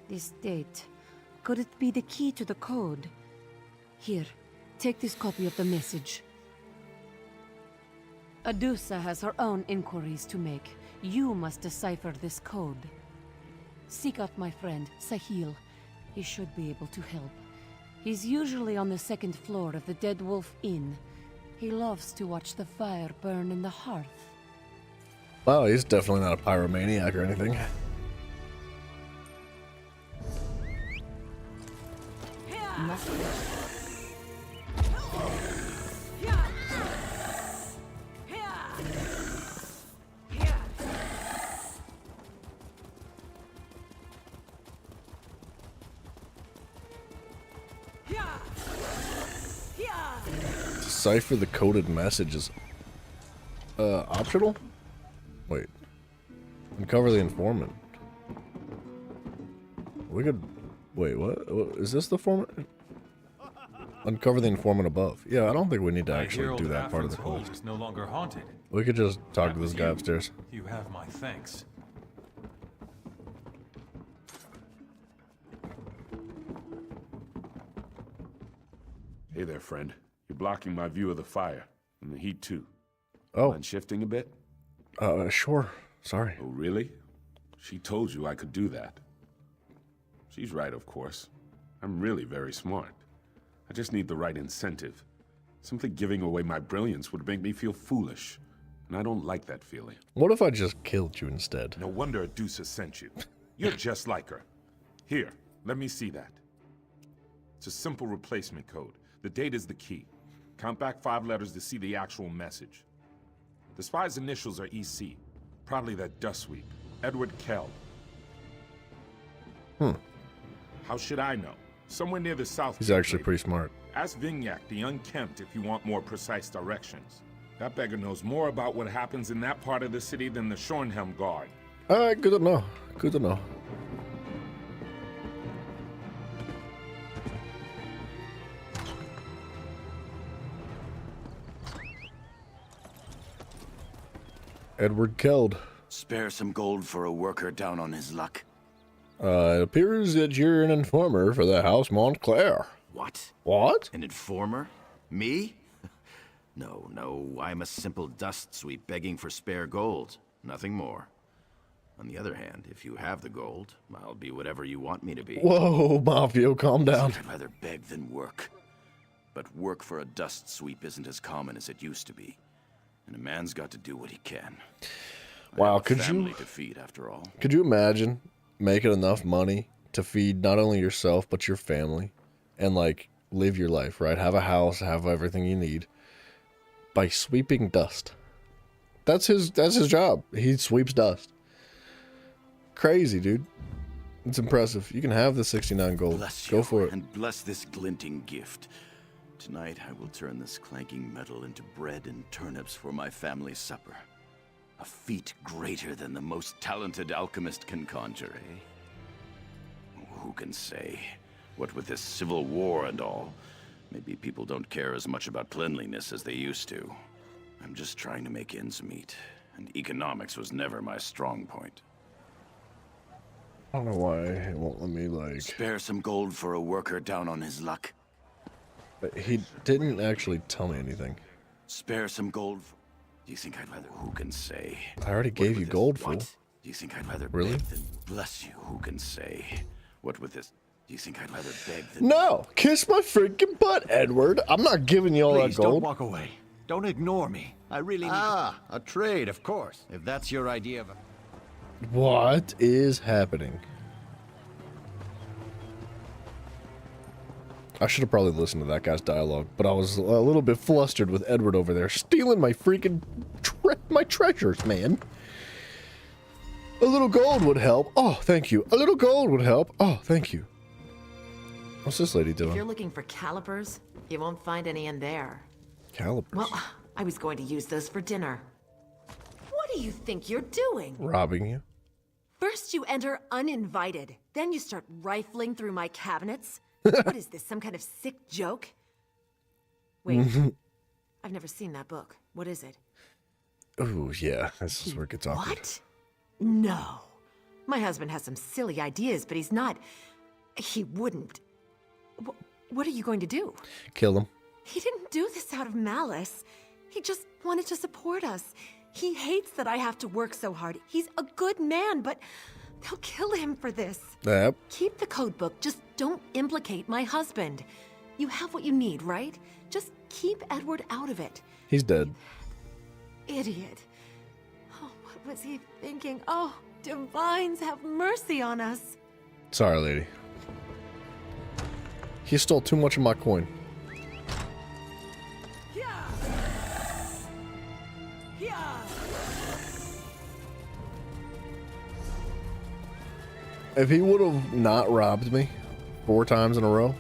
This date. Could it be the key to the code? Here, take this copy of the message. Adusa has her own inquiries to make. You must decipher this code. Seek out my friend, Sahil. He should be able to help. He's usually on the second floor of the Dead Wolf Inn. He loves to watch the fire burn in the hearth. Wow, he's definitely not a pyromaniac or anything. Decipher the coded messages. Optional? Wait. Uncover the informant. We could... Wait, what? Is this the informant? Uncover the informant above. Yeah, I don't think we need to actually do that part of the quest. Is no longer haunted. We could just talk to this guy upstairs. You have my thanks. Hey there, friend. You're blocking my view of the fire. And the heat, too. Oh. Mind shifting a bit? Sure. Sorry. Oh, really? She told you I could do that. She's right, of course. I'm really very smart. I just need the right incentive. Simply giving away my brilliance would make me feel foolish. And I don't like that feeling. What if I just killed you instead? No wonder Adusa sent you. You're just like her. Here, let me see that. It's a simple replacement code. The date is the key. Count back 5 letters to see the actual message. The spy's initials are EC. Probably that dust sweep. Edward Kell. How should I know? Somewhere near the south. He's actually pretty smart. Ask Vignac, the Unkempt, if you want more precise directions. That beggar knows more about what happens in that part of the city than the Shornhelm Guard. Alright, good to know. Good to know. Edward Keld. Spare some gold for a worker down on his luck. It appears that you're an informer for the House Montclair. What? What? An informer? Me? No, I'm a simple dust sweep begging for spare gold. Nothing more. On the other hand, if you have the gold, I'll be whatever you want me to be. Whoa, Mafio, calm down. I'd rather beg than work. But work for a dust sweep isn't as common as it used to be. And a man's got to do what he can. Wow, could family you to feed, after all. Could you imagine making enough money to feed not only yourself but your family and like live your life, right? Have a house, have everything you need by sweeping dust. That's his job. He sweeps dust. Crazy, dude. It's impressive. You can have the 69 gold. Bless Go you, for it. and bless this glinting gift. Tonight I will turn this clanking metal into bread and turnips for my family's supper. A feat greater than the most talented alchemist can conjure, eh? Who can say? What with this civil war and all, maybe people don't care as much about cleanliness as they used to. I'm just trying to make ends meet, and economics was never my strong point. I don't know why it won't let me, like... Spare some gold for a worker down on his luck. But he didn't actually tell me anything. Spare some gold. Do you think I'd rather? Who can say? I already gave you gold, fool. What? Do you think I'd rather Really? beg than bless you? Who can say? What with this? Do you think I'd rather beg than? No! Kiss my freaking butt, Edward! I'm not giving you all Please that gold. don't walk away. Don't ignore me. I really need a trade, of course. If that's your idea of a... What is happening? I should have probably listened to that guy's dialogue, but I was a little bit flustered with Edward over there stealing my freaking my treasures, man. A little gold would help. Oh, thank you. A little gold would help. Oh, thank you. What's this lady If you're doing? looking for calipers, you won't find any in there. Calipers. Well, I was going to use those for dinner. do you think you're doing? Robbing you? First you enter uninvited, then you start rifling through my cabinets. What is this, some kind of sick joke? Wait, I've never seen that book. What is it? Oh, yeah. This is where it gets awkward. What? No. My husband has some silly ideas, but he's not... He wouldn't. What are you going to do? Kill him. He didn't do this out of malice. He just wanted to support us. He hates that I have to work so hard. He's a good man, but they'll kill him for this. Yep. Keep the code book. Just don't implicate my husband. You have what you need, right? Just keep Edward out of it. He's dead. Idiot. Oh, what was he thinking? Oh, divines, have mercy on us. Sorry, lady. He stole too much of my coin. If he would have not robbed me 4 times in a row,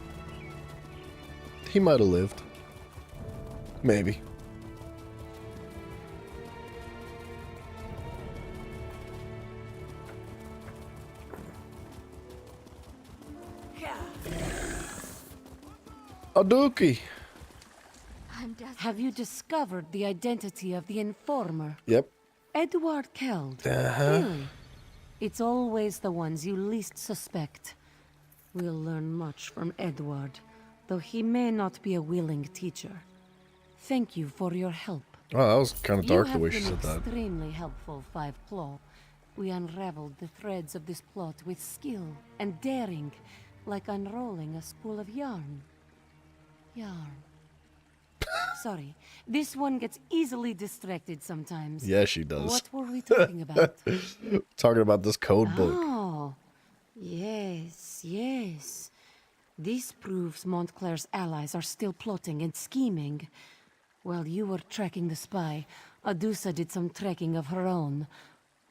he might have lived. Maybe. A dookie. Have you discovered the identity of the informer? Yep. Edward Keld. Uh-huh. Really? It's always the ones you least suspect. We'll learn much from Edward, though he may not be a willing teacher. Thank you for your help. Oh, that was kind of dark the way she You said have that. been extremely helpful, Five Claw. We unraveled the threads of this plot with skill and daring, like unrolling a spool of yarn. Sorry, this one gets easily distracted sometimes. Yeah, she does. What were we talking about? Talking about this code book. Oh, yes. This proves Montclair's allies are still plotting and scheming. While you were tracking the spy, Adusa did some tracking of her own.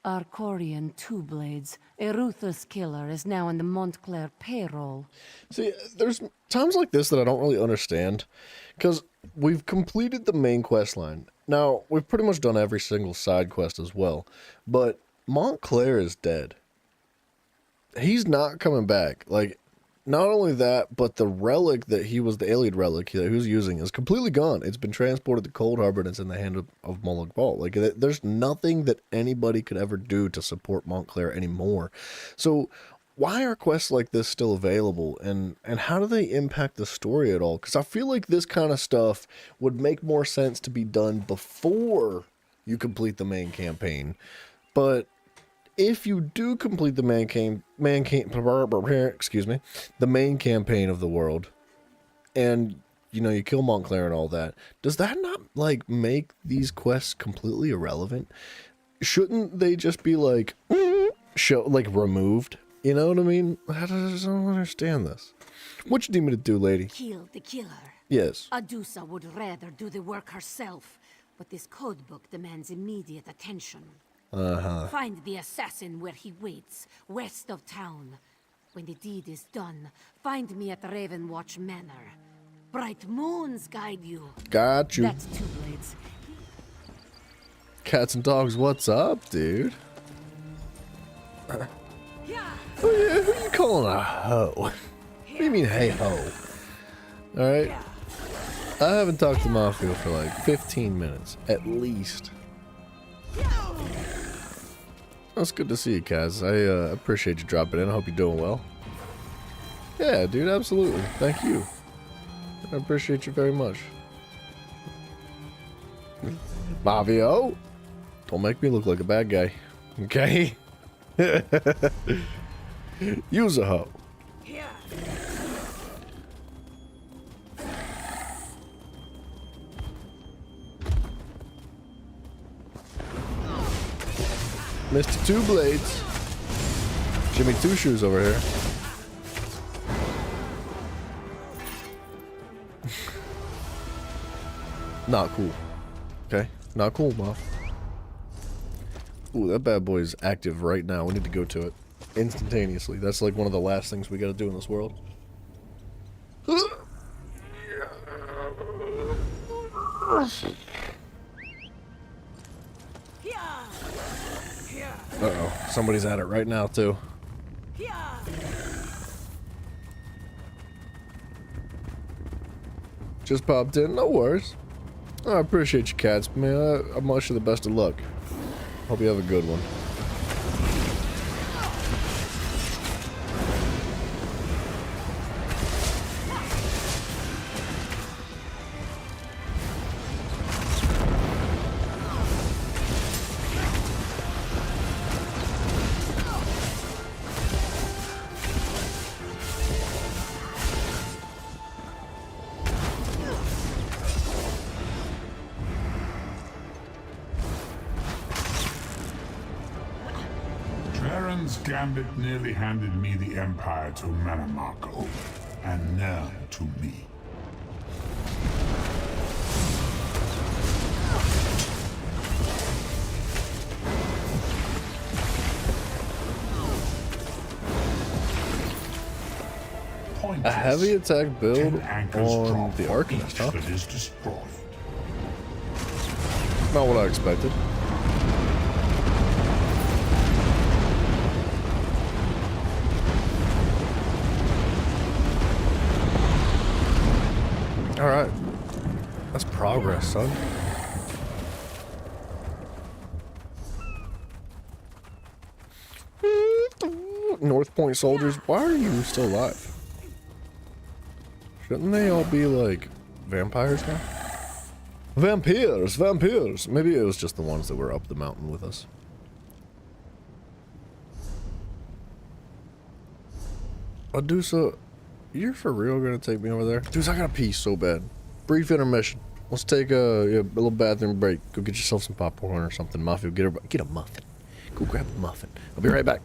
Arcorian Two Blades, a ruthless killer, is now on the Montclair payroll. See, there's times like this that I don't really understand, because we've completed the main quest line. Now, we've pretty much done every single side quest as well, but Montclair is dead. He's not coming back. Like, not only that, but the relic that he was, the Ayleid relic that he was using, is completely gone. It's been transported to Cold Harbor and it's in the hand of Molag Bal. Like, there's nothing that anybody could ever do to support Montclair anymore. So, why are quests like this still available, and how do they impact the story at all? Because I feel like this kind of stuff would make more sense to be done before you complete the main campaign. But if you do complete the main campaign of the world, and you kill Montclair and all that, does that not like make these quests completely irrelevant? Shouldn't they just be like removed? You know what I mean? I just don't understand this. What you need me to do, lady? Kill the killer. Yes. Adusa would rather do the work herself, but this codebook demands immediate attention. Find the assassin where he waits, west of town. When the deed is done, find me at Ravenwatch Manor. Bright moons guide you. Got you. That's Two Blades. Cats and dogs, what's up, dude? Who you calling a hoe? What do you mean, hey ho? Alright. I haven't talked to Mafia for like 15 minutes, at least. That's good to see you, Kaz. I appreciate you dropping in. I hope you're doing well. Yeah, dude, absolutely. Thank you. I appreciate you very much. Mafia, don't make me look like a bad guy. Okay? Use a hoe. Mr. Two Blades. Jimmy Two Shoes over here. Not cool. Okay? Not cool, Moff. Ooh, that bad boy is active right now. We need to go to it instantaneously. That's like one of the last things we gotta do in this world. Uh-oh. Somebody's at it right now, too. Just popped in. No worries. I appreciate you, cats, man. I wish you the best of luck. Hope you have a good one. Baron's Gambit nearly handed me the Empire to Manamako, and Nern to me. A heavy attack build on the Arcanist, huh? That is destroyed. Not what I expected. Alright. That's progress, son. North Point soldiers, why are you still alive? Shouldn't they all be like vampires now? Vampires! Vampires! Maybe it was just the ones that were up the mountain with us. Adusa, you're for real gonna take me over there? Dude, I gotta pee so bad. Brief intermission. Let's take a little bathroom break. Go get yourself some popcorn or something. Mafia, get a muffin. Go grab a muffin. I'll be right back.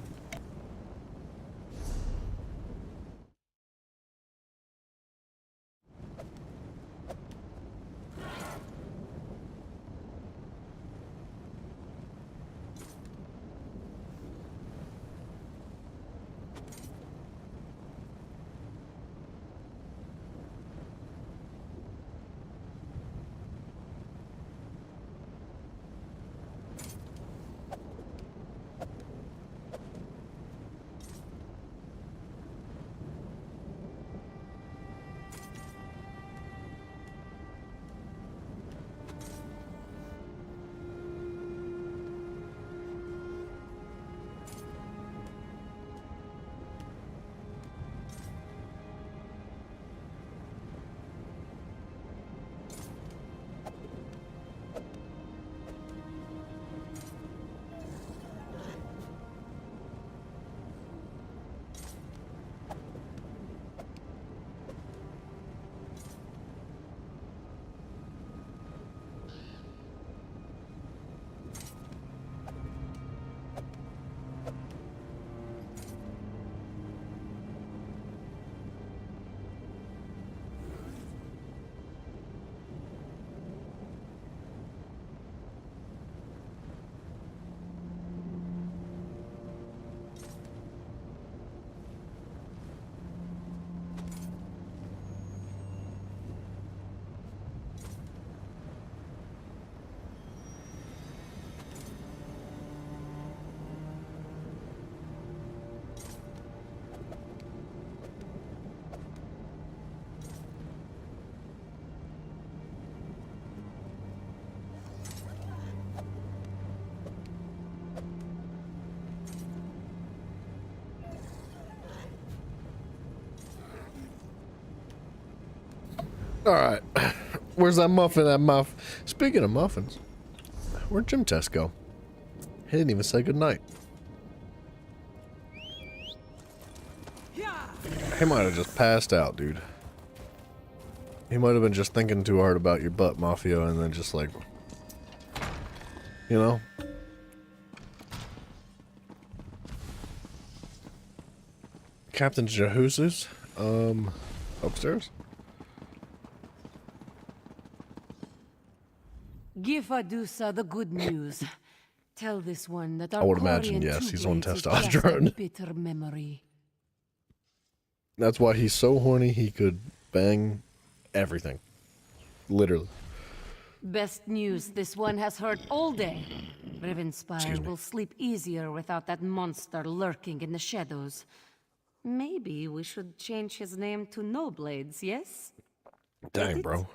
Alright. Where's that muffin at, Muff? Speaking of muffins, where'd Jim Test go? He didn't even say goodnight. He might have just passed out, dude. He might have been just thinking too hard about your butt, Mafia, and then just like... You know? Captain Jehusus? Upstairs? Give Adusa the good news. Tell this one that our I would imagine, yes, he's on testosterone. Bitter memory. That's why he's so horny he could bang everything. Literally. Best news this one has heard all day. Rivenspire will sleep easier without that monster lurking in the shadows. Maybe we should change his name to Noblades, yes? Dang, bro.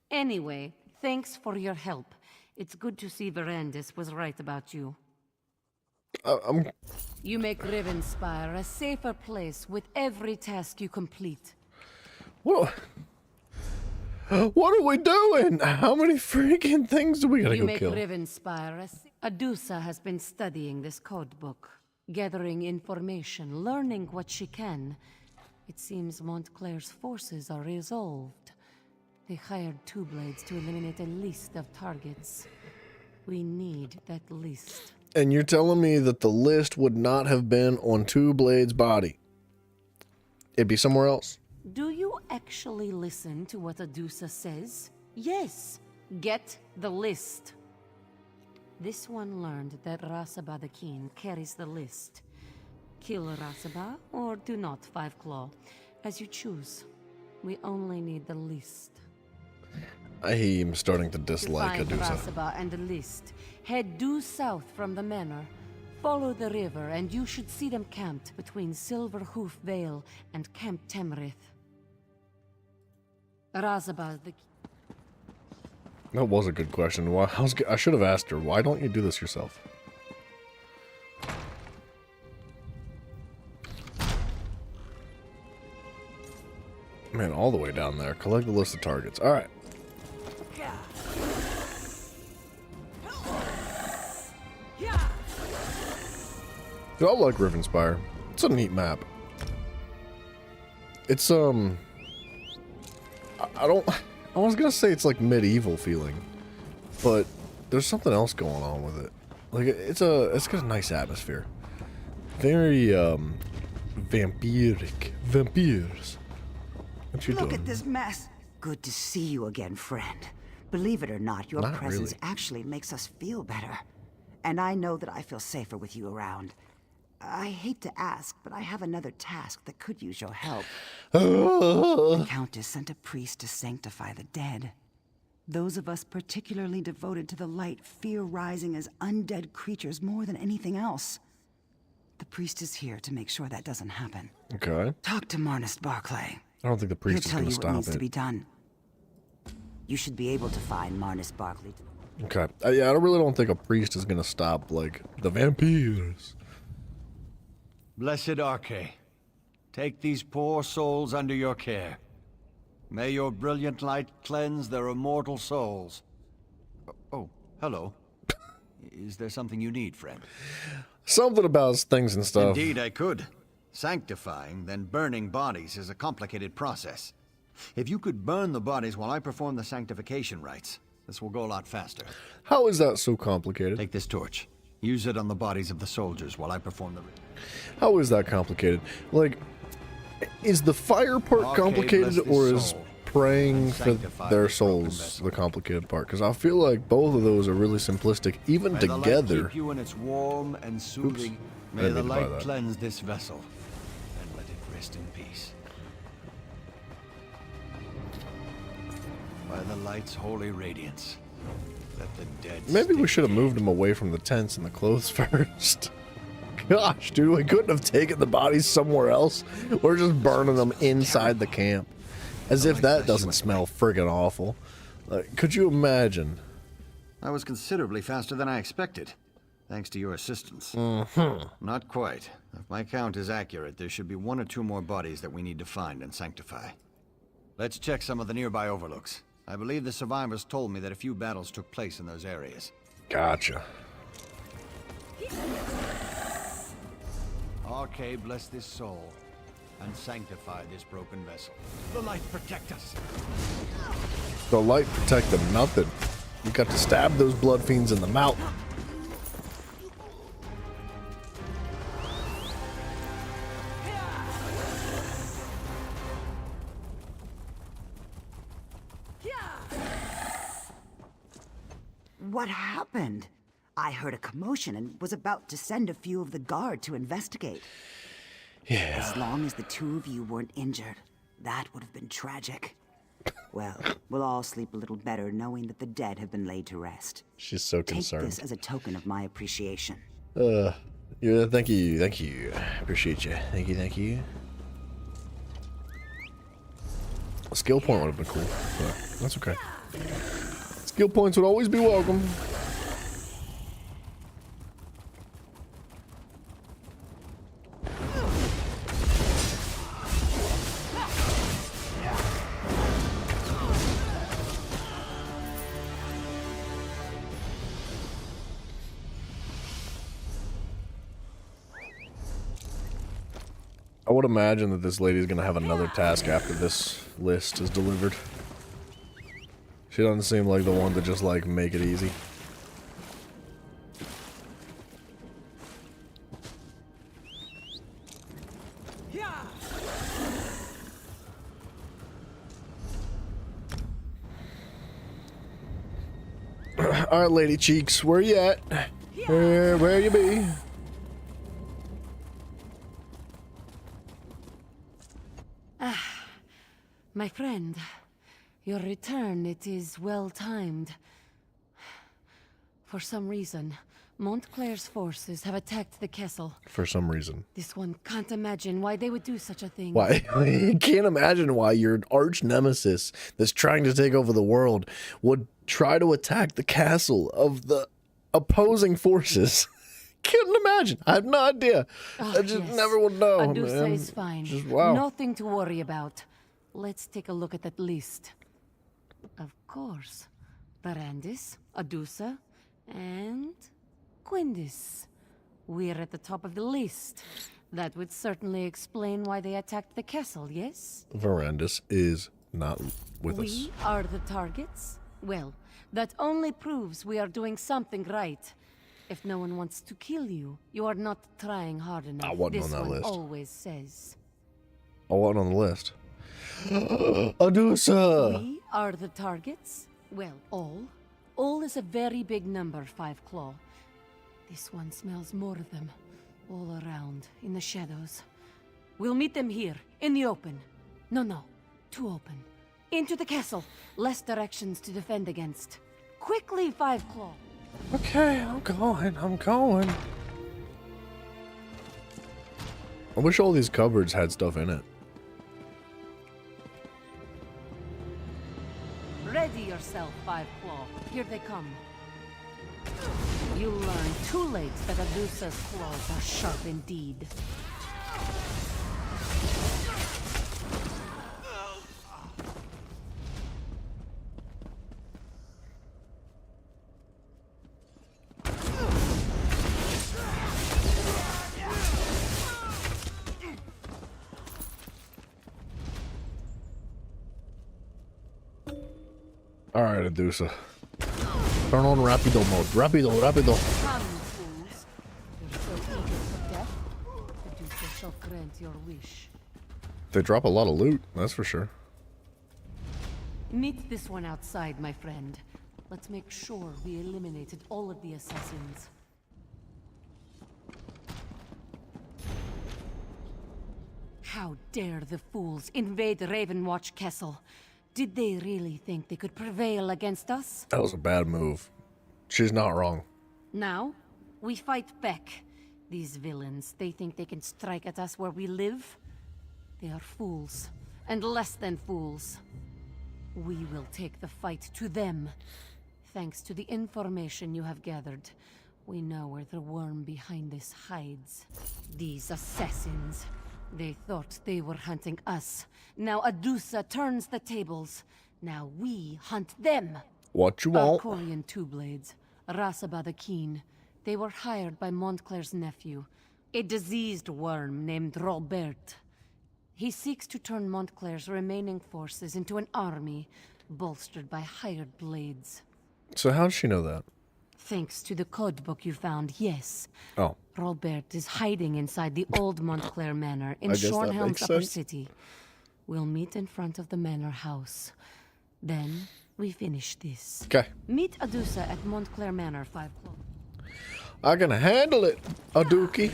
Anyway, thanks for your help. It's good to see Verandis was right about you. You make Rivenspire a safer place with every task you complete. What are we doing? How many freaking things do we gotta go kill? You make Rivenspire Adusa has been studying this code book, gathering information, learning what she can. It seems Montclair's forces are resolved. They hired Two Blades to eliminate a list of targets. We need that list. And you're telling me that the list would not have been on Two Blades' body? It'd be somewhere else? Do you actually listen to what Adusa says? Yes. Get the list. This one learned that Rasaba the Keen carries the list. Kill Rasaba or do not, Five Claw. As you choose. We only need the list. I am starting to dislike Find Adusa. Rasaba and the list. Head due south from the manor. Follow the river and you should see them camped between Silverhoof Vale and Camp Temrith. Rasaba the... That was a good question. Why, I should have asked her, why don't you do this yourself? Man, all the way down there. Collect the list of targets. Alright. Dude, I like Rivenspire. It's a neat map. It's, I was gonna say it's like medieval feeling, but there's something else going on with it. Like, it's got a nice atmosphere. Very, vampiric. Vampires. What you Look doing? at this mess. Good to see you again, friend. Believe it or not, your presence really. actually makes us feel better. And I know that I feel safer with you around. I hate to ask, but I have another task that could use your help. The Countess sent a priest to sanctify the dead. Those of us particularly devoted to the light fear rising as undead creatures more than anything else. The priest is here to make sure that doesn't happen. Okay. Talk to Marnus Barclay. I don't think the priest is He'll going tell to you what stop needs to be it. done. You should be able to find Marnus Barclay. Okay. Yeah, I really don't think a priest is going to stop, like, the vampires. Blessed Arche, take these poor souls under your care. May your brilliant light cleanse their immortal souls. Oh, hello. Is there something you need, friend? Something about things and stuff. Indeed, I could. Sanctifying, then burning bodies is a complicated process. If you could burn the bodies while I perform the sanctification rites, this will go a lot faster. How is that so complicated? Take this torch. Use it on the bodies of the soldiers while I perform the ritual. How is that complicated? Like, is the fire part Okay, complicated, bless this or is soul, praying for sanctify their this broken souls vessel. the complicated part? Because I feel like both of those are really simplistic, even May the light together. keep you in its warm and soothing. May didn't the mean to buy light that. cleanse this vessel, and let it rest in peace. By the light's holy radiance, let the dead. Maybe we should have moved them away from the tents and the clothes first. Gosh, dude, we couldn't have taken the bodies somewhere else. We're just burning them inside the camp. As if that doesn't smell friggin' awful. Could you imagine? I was considerably faster than I expected, thanks to your assistance. Not quite. If my count is accurate, there should be 1 or 2 more bodies that we need to find and sanctify. Let's check some of the nearby overlooks. I believe the survivors told me that a few battles took place in those areas. Gotcha. Okay, bless this soul and sanctify this broken vessel. The light protect us. The light protected nothing. You got to stab those blood fiends in the mouth. What happened? I heard a commotion and was about to send a few of the guard to investigate. Yeah. As long as the 2 of you weren't injured, that would have been tragic. Well, we'll all sleep a little better knowing that the dead have been laid to rest. She's so Take concerned. this as a token of my appreciation. Yeah, thank you. Appreciate you. Thank you. A skill point would have been cool, but that's okay. Skill points would always be welcome. I would imagine that this lady's gonna have another task after this list is delivered. She doesn't seem like the one to just like make it easy. All right, Lady Cheeks, where you at? Where you be? My friend, your return, it is well timed. For some reason, Montclair's forces have attacked the castle. For some reason. This one can't imagine why they would do such a thing. Why? You can't imagine why your arch nemesis that's trying to take over the world would try to attack the castle of the opposing forces. Couldn't imagine. I have no idea. I just never would know. Adusa man. is fine. Just, wow. Nothing to worry about. Let's take a look at that list. Of course. Varandis, Adusa, and Quindis. We're at the top of the list. That would certainly explain why they attacked the castle, yes? Varandis is not with us. We are the targets? Well, that only proves we are doing something right. If no one wants to kill you, you are not trying hard enough. I wasn't this on that one list. always says. I wasn't on the list. Adusa! We are the targets? Well, all? All is a very big number, Five Claw. This one smells more of them. All around, in the shadows. We'll meet them here, in the open. No, too open. Into the castle. Less directions to defend against. Quickly, Five Claw! Okay, I'm going. I wish all these cupboards had stuff in it. Ready yourself, Five Claw. Here they come. You learn too late that Adusa's claws are sharp indeed. Alright, Adusa. Turn on Rapido mode. Rapido. Come, fools. You're so eager for death. Adusa shall grant your wish. They drop a lot of loot, that's for sure. Meet this one outside, my friend. Let's make sure we eliminated all of the assassins. How dare the fools invade Ravenwatch Castle? Did they really think they could prevail against us? That was a bad move. She's not wrong. Now, we fight back. These villains, they think they can strike at us where we live? They are fools, and less than fools. We will take the fight to them. Thanks to the information you have gathered, we know where the worm behind this hides. These assassins. They thought they were hunting us. Now Adusa turns the tables. Now we hunt them. What you want? Arcorian Two-Blades, Rasaba the Keen. They were hired by Montclair's nephew, a diseased worm named Robert. He seeks to turn Montclair's remaining forces into an army, bolstered by hired blades. So how does she know that? Thanks to the codebook you found, yes. Oh. Robert is hiding inside the old Montclair Manor in I guess that Shornhelm's makes upper sense. city. We'll meet in front of the manor house. Then we finish this. Okay. Meet Adusa at Montclair Manor, 5 o'clock. I can handle it, Aduki.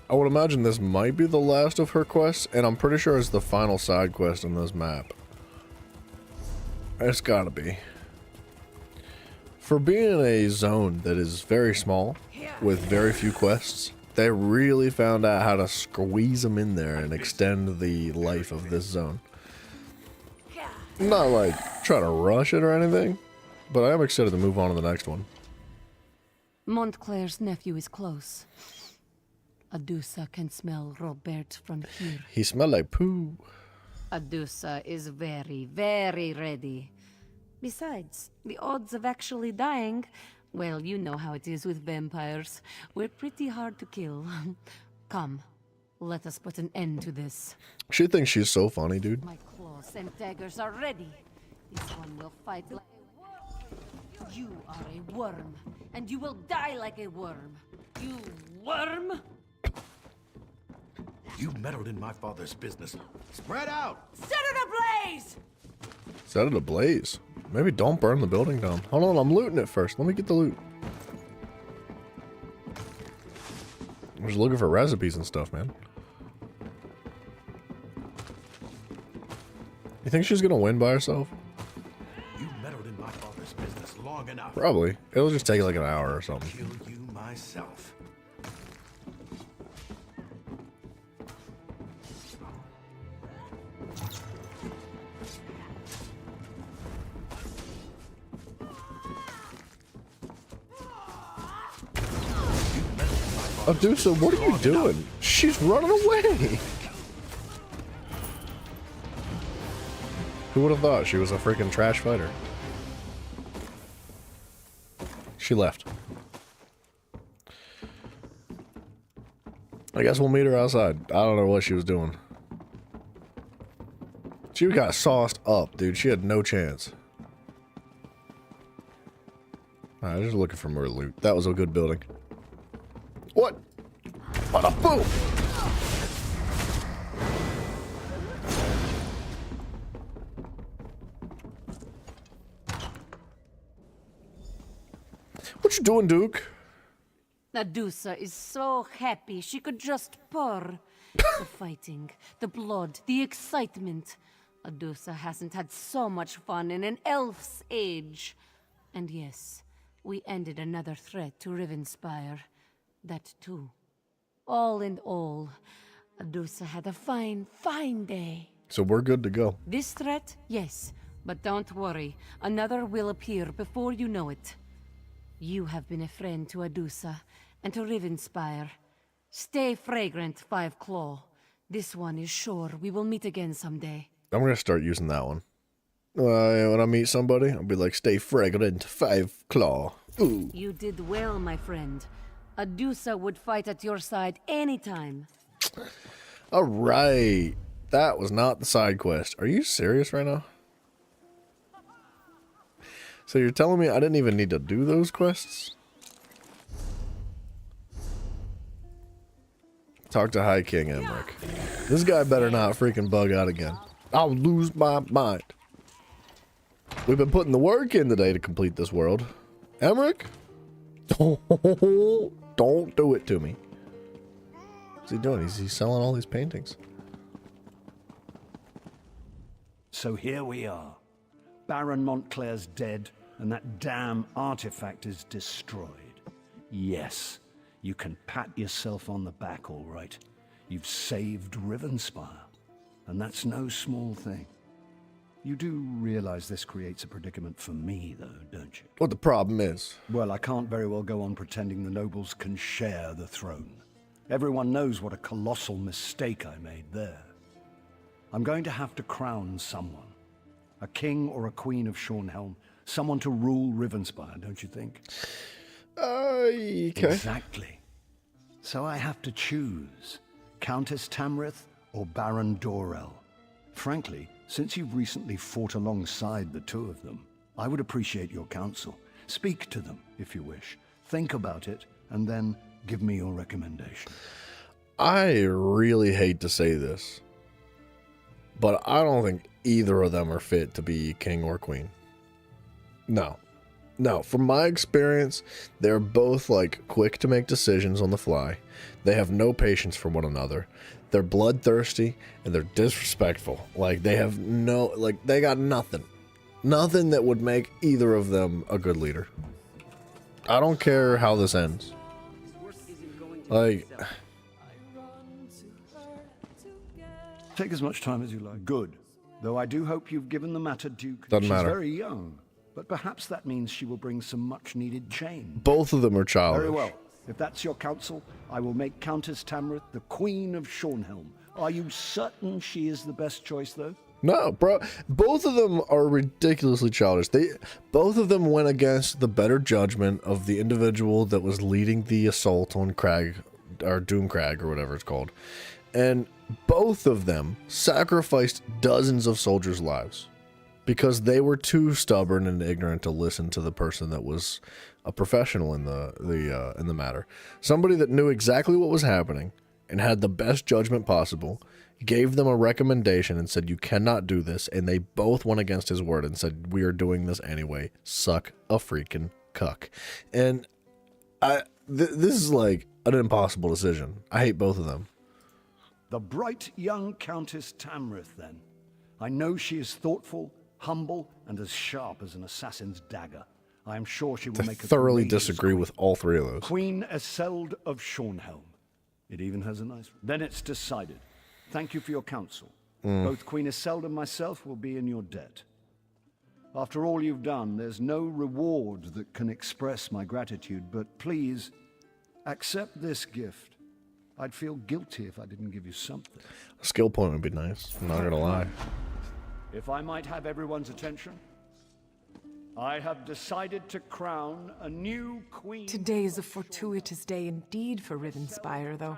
I would imagine this might be the last of her quests, and I'm pretty sure it's the final side quest in this map. It's gotta be. For being a zone that is very small, with very few quests, they really found out how to squeeze them in there and extend the life of this zone. Not like trying to rush it or anything, but I am excited to move on to the next one. Montclair's nephew is close. Adusa can smell Robert from here. He smelled like poo. Adusa is very, very ready. Besides, the odds of actually dying, well, you know how it is with vampires. We're pretty hard to kill. Come, let us put an end to this. She thinks she's so funny, dude. My claws and daggers are ready. This one will fight like a worm. You are a worm, and you will die like a worm. You worm! You meddled in my father's business. Spread out! Set it ablaze! Set it ablaze. Maybe don't burn the building down. Hold on, I'm looting it first. Let me get the loot. I'm just looking for recipes and stuff, man. You think she's gonna win by herself? You meddled in my father's business long enough. Probably. It'll just take like an hour or something. Kill you myself. Adusa, what are you doing? She's running away. Who would have thought she was a freaking trash fighter? She left. I guess we'll meet her outside. I don't know what she was doing. She got sauced up, dude. She had no chance. Alright, just looking for more loot. That was a good building. What? What a boom! What you doing, Duke? Adusa is so happy she could just purr. The fighting, the blood, the excitement. Adusa hasn't had so much fun in an elf's age. And yes, we ended another threat to Rivenspire. That too. All in all, Adusa had a fine, fine day. So we're good to go. This threat, yes. But don't worry, another will appear before you know it. You have been a friend to Adusa and to Rivenspire. Stay fragrant, Five Claw. This one is sure we will meet again someday. I'm gonna start using that one. When I meet somebody, I'll be like, stay fragrant, Five Claw. Ooh. You did well, my friend. Adusa would fight at your side anytime. Alright. That was not the side quest. Are you serious right now? So you're telling me I didn't even need to do those quests? Talk to High King Emmerich. This guy better not freaking bug out again. I'll lose my mind. We've been putting the work in today to complete this world. Emmerich? Don't do it to me. What's he doing? He's selling all these paintings. So here we are. Baron Montclair's dead, and that damn artifact is destroyed. Yes, you can pat yourself on the back, all right. You've saved Rivenspire, and that's no small thing. You do realize this creates a predicament for me, though, don't you? What the problem is? Well, I can't very well go on pretending the nobles can share the throne. Everyone knows what a colossal mistake I made there. I'm going to have to crown someone. A king or a queen of Shornhelm. Someone to rule Rivenspire, don't you think? Okay. Exactly. So I have to choose. Countess Tamrith or Baron Dorell. Frankly, since you've recently fought alongside the two of them, I would appreciate your counsel. Speak to them, if you wish. Think about it, and then give me your recommendation. I really hate to say this, but I don't think either of them are fit to be king or queen. No. No, from my experience, they're both like quick to make decisions on the fly. They have no patience for one another. They're bloodthirsty and they're disrespectful. Like they have no, like they got nothing. Nothing that would make either of them a good leader. I don't care how this ends. Like, take as much time as you like. Good. Though I do hope you've given the matter due. Doesn't She's matter. very young, but perhaps that means she will bring some much-needed change. Both of them are childish. Very well. If that's your counsel, I will make Countess Tamrith the Queen of Shornhelm. Are you certain she is the best choice, though? No, bro. Both of them are ridiculously childish. Both of them went against the better judgment of the individual that was leading the assault on Crag, or Doomcrag, or whatever it's called. And both of them sacrificed dozens of soldiers' lives because they were too stubborn and ignorant to listen to the person that was a professional in the matter. Somebody that knew exactly what was happening and had the best judgment possible, gave them a recommendation and said, you cannot do this. And they both went against his word and said, we are doing this anyway. Suck a freaking cuck. And this is like an impossible decision. I hate both of them. The bright young Countess Tamrith, then. I know she is thoughtful, humble, and as sharp as an assassin's dagger. I am sure she will make a thoroughly courageous disagree with all three of those. Queen Eseld of Shornhelm. It even has a nice... Then it's decided. Thank you for your counsel. Both Queen Eseld and myself will be in your debt. After all you've done, there's no reward that can express my gratitude, but please, accept this gift. I'd feel guilty if I didn't give you something. A skill point would be nice. I'm not gonna lie. If I might have everyone's attention, I have decided to crown a new queen. Today is a fortuitous day indeed for Rivenspire, though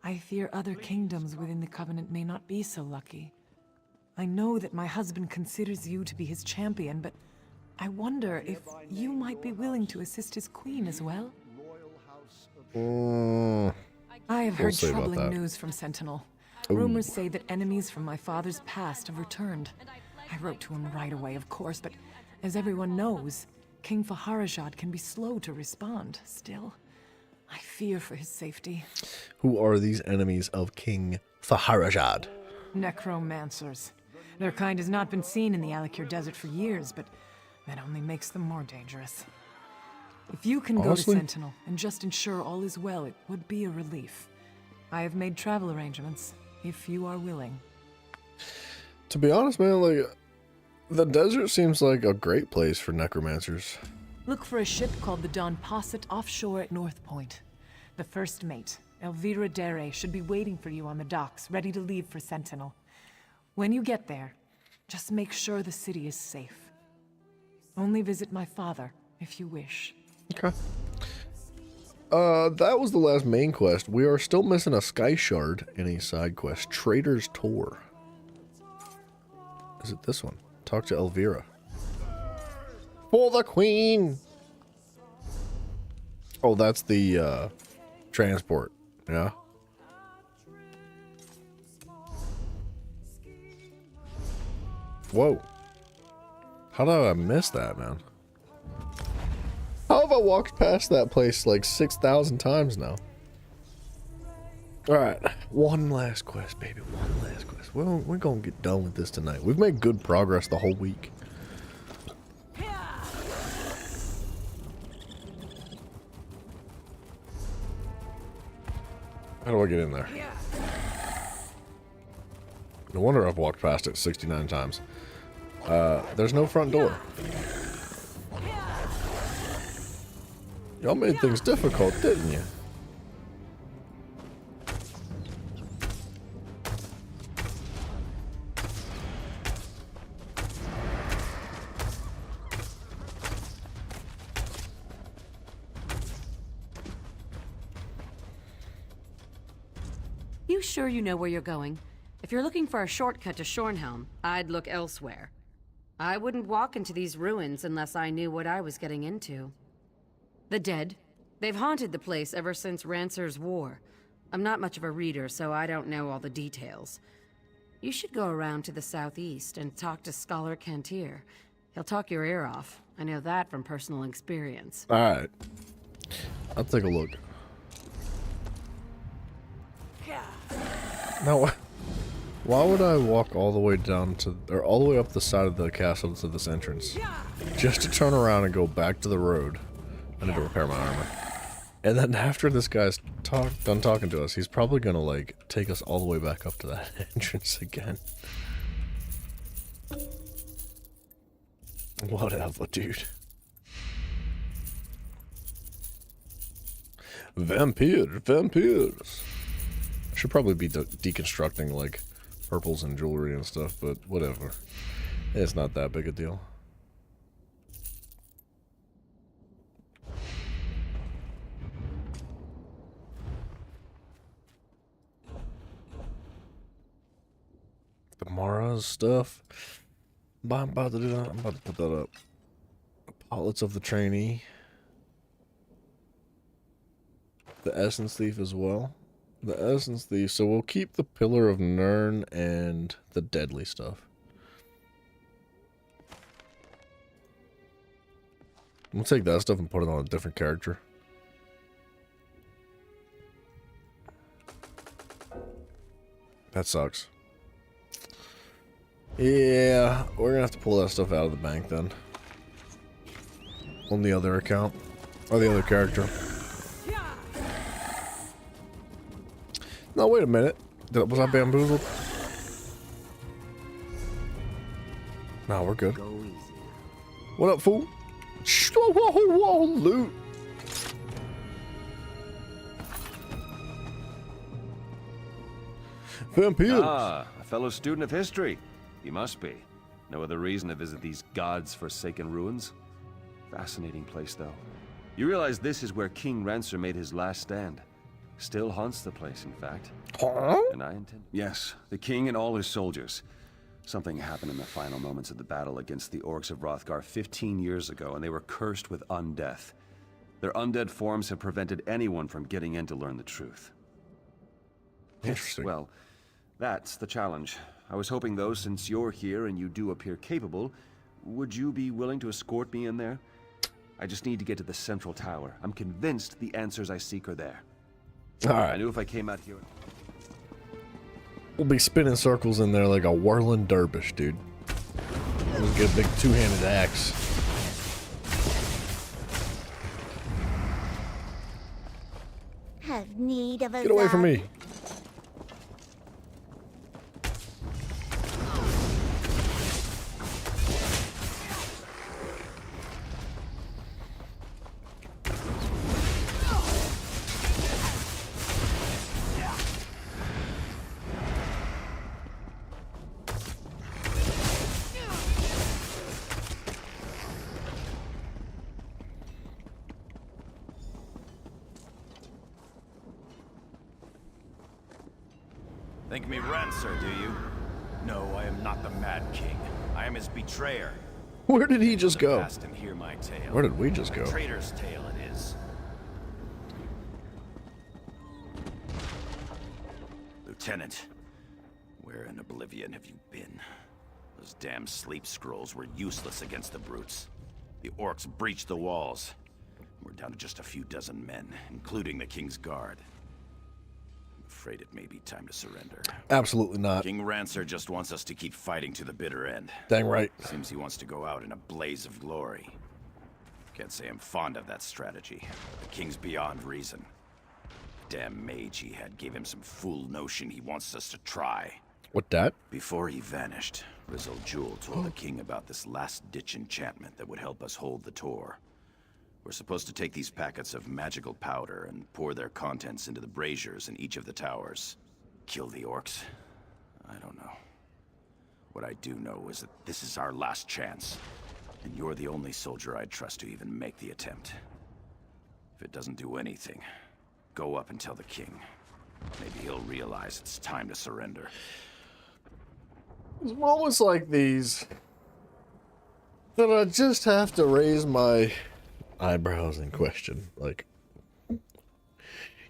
I fear other kingdoms within the Covenant may not be so lucky. I know that my husband considers you to be his champion, but I wonder if you might be willing to assist his queen as well? I have heard troubling news from Sentinel. Rumors say that enemies from my father's past have returned. I wrote to him right away, of course, but as everyone knows, King Faharajad can be slow to respond. Still, I fear for his safety. Who are these enemies of King Faharajad? Necromancers. Their kind has not been seen in the Alakir Desert for years, but that only makes them more dangerous. If you can go to Sentinel and just ensure all is well, it would be a relief. I have made travel arrangements, if you are willing. To be honest, man, like, the desert seems like a great place for necromancers. Look for a ship called the Don Posset offshore at North Point. The first mate, Elvira Dere, should be waiting for you on the docks, ready to leave for Sentinel. When you get there, just make sure the city is safe. Only visit my father, if you wish. Okay. That was the last main quest. We are still missing a Sky Shard in a side quest. Trader's Tour. Is it this one? Talk to Elvira. For the Queen! Oh, that's the, transport. Yeah? Whoa. How did I miss that, man? How have I walked past that place like 6,000 times now? Alright, one last quest, baby. One last quest. We're gonna get done with this tonight. We've made good progress the whole week. How do I get in there? No wonder I've walked past it 69 times. There's no front door. Y'all made things difficult, didn't you? You sure you know where you're going? If you're looking for a shortcut to Shornhelm, I'd look elsewhere. I wouldn't walk into these ruins unless I knew what I was getting into. The dead. They've haunted the place ever since Rancer's War. I'm not much of a reader, so I don't know all the details. You should go around to the southeast and talk to Scholar Cantir. He'll talk your ear off. I know that from personal experience. Alright. I'll take a look. Now, why would I walk all the way down to, or all the way up the side of the castle to this entrance? Just to turn around and go back to the road. I need to repair my armor. And then after this guy's done talking to us, he's probably gonna, like, take us all the way back up to that entrance again. Whatever, dude. Vampires. Should probably be deconstructing, like, purples and jewelry and stuff, but whatever. It's not that big a deal. The Mara's stuff. I'm about to do that. I'm about to put that up. Apotlets of the Trainee. The Essence Thief as well. The Essence Thief. So we'll keep the Pillar of Nirn and the Deadly stuff. We'll take that stuff and put it on a different character. That sucks. Yeah, we're gonna have to pull that stuff out of the bank then. On the other account. Or the other character. No, wait a minute. Was I bamboozled? No, we're good. What up, fool? Whoa, whoa, whoa, loot. Vampires. Ah, a fellow student of history. You must be. No other reason to visit these gods-forsaken ruins? Fascinating place, though. You realize this is where King Rancer made his last stand. Still haunts the place, in fact. Huh? And I intend... Yes, the king and all his soldiers. Something happened in the final moments of the battle against the Orcs of Hrothgar 15 years ago, and they were cursed with undeath. Their undead forms have prevented anyone from getting in to learn the truth. Interesting. Well, that's the challenge. I was hoping, though, since you're here and you do appear capable, would you be willing to escort me in there? I just need to get to the central tower. I'm convinced the answers I seek are there. Alright. I knew if I came out here... We'll be spinning circles in there like a whirling dervish, dude. We'll get a big two-handed axe. Have need of a Get away from me. Think me Rancer, do you? No, I am not the Mad King. I am his betrayer. Where did he just go? Past and hear my tale. Where did we just go? A traitor's tale it is. Lieutenant, where in oblivion have you been? Those damn sleep scrolls were useless against the brutes. The orcs breached the walls. We're down to just a few dozen men, including the King's Guard. Afraid it may be time to surrender. Absolutely not. King Rancer just wants us to keep fighting to the bitter end. Dang right. Seems he wants to go out in a blaze of glory. Can't say I'm fond of that strategy. The king's beyond reason. Damn mage he had gave him some fool notion he wants us to try. What that? Before he vanished, Rizal Jewel told the king about this last-ditch enchantment that would help us hold the Tor. We're supposed to take these packets of magical powder and pour their contents into the braziers in each of the towers. Kill the orcs? I don't know. What I do know is that this is our last chance, and you're the only soldier I'd trust to even make the attempt. If it doesn't do anything, go up and tell the king. Maybe he'll realize it's time to surrender. It's moments like these that I just have to raise my eyebrows in question. Like,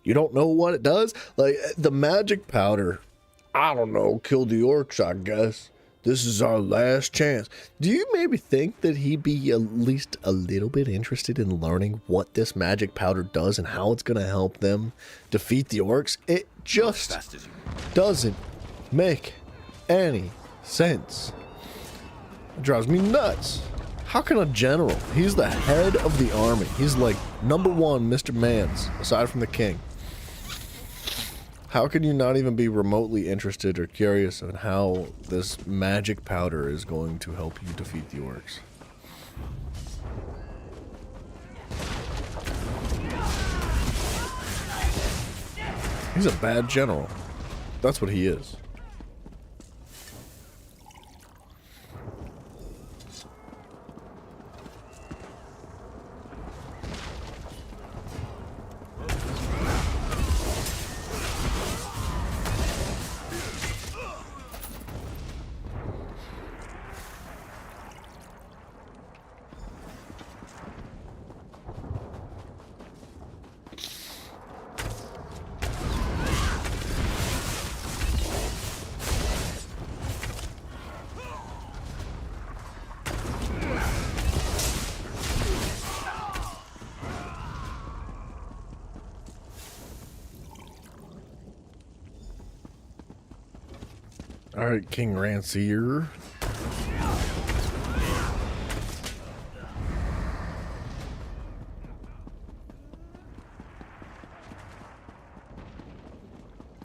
you don't know what it does? Like, the magic powder, I don't know, killed the orcs, I guess. This is our last chance. Do you maybe think that he'd be at least a little bit interested in learning what this magic powder does and how it's going to help them defeat the orcs? It just doesn't make any sense. It drives me nuts. How can a general, he's the head of the army, he's like #1 Mr. Mans, aside from the king. How can you not even be remotely interested or curious on how this magic powder is going to help you defeat the orcs? He's a bad general. That's what he is. Alright, King Rancier.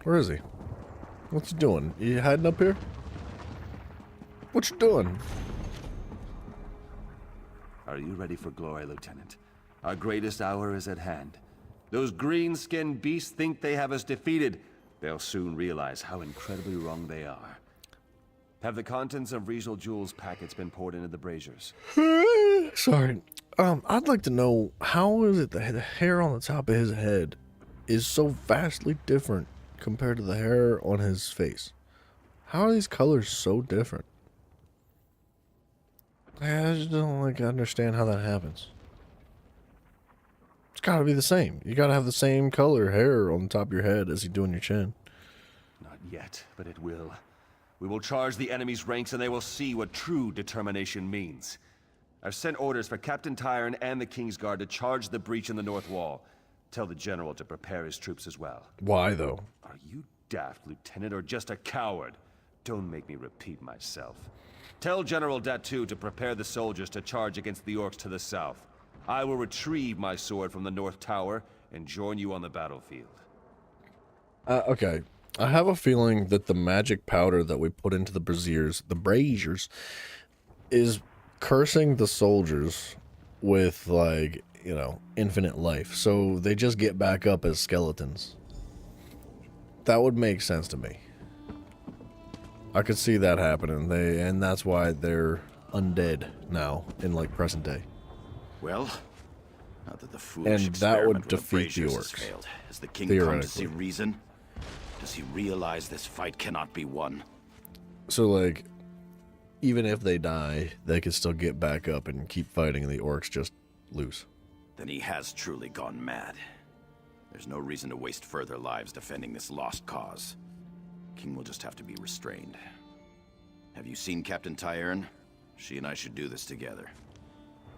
Where is he? What's he doing? You hiding up here? What you doing? Are you ready for glory, Lieutenant? Our greatest hour is at hand. Those green-skinned beasts think they have us defeated. They'll soon realize how incredibly wrong they are. Have the contents of Rizal Jewel's packets been poured into the braziers? Sorry. I'd like to know, how is it that the hair on the top of his head is so vastly different compared to the hair on his face? How are these colors so different? I just don't understand how that happens. It's gotta be the same. You gotta have the same color hair on the top of your head as you do on your chin. Not yet, but it will. We will charge the enemy's ranks and they will see what true determination means. I've sent orders for Captain Tyrone and the Kingsguard to charge the breach in the north wall. Tell the general to prepare his troops as well. Why, though? Are you daft, Lieutenant, or just a coward? Don't make me repeat myself. Tell General Datu to prepare the soldiers to charge against the orcs to the south. I will retrieve my sword from the North Tower and join you on the battlefield. Okay. I have a feeling that the magic powder that we put into the braziers, is cursing the soldiers with, like, you know, infinite life. So they just get back up as skeletons. That would make sense to me. I could see that happening. And that's why they're undead now in, like, present day. Well, now that the foolish and that would experiment with the defeat the braziers has orcs. failed, has the king come to see reason? Does he realize this fight cannot be won? So, like, even if they die, they can still get back up and keep fighting, and the orcs just lose. Then he has truly gone mad. There's no reason to waste further lives defending this lost cause. King will just have to be restrained. Have you seen Captain Tyrone? She and I should do this together.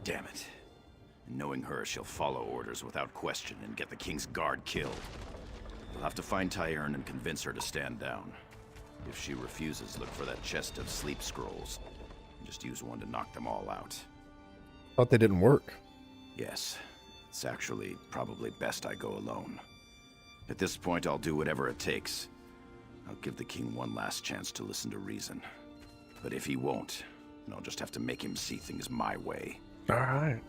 Damn it. And knowing her, she'll follow orders without question and get the King's Guard killed. You'll have to find Tyrone and convince her to stand down. If she refuses, look for that chest of sleep scrolls. And just use one to knock them all out. Thought they didn't work. Yes. It's actually probably best I go alone. At this point, I'll do whatever it takes. I'll give the king one last chance to listen to reason. But if he won't, then I'll just have to make him see things my way. All right.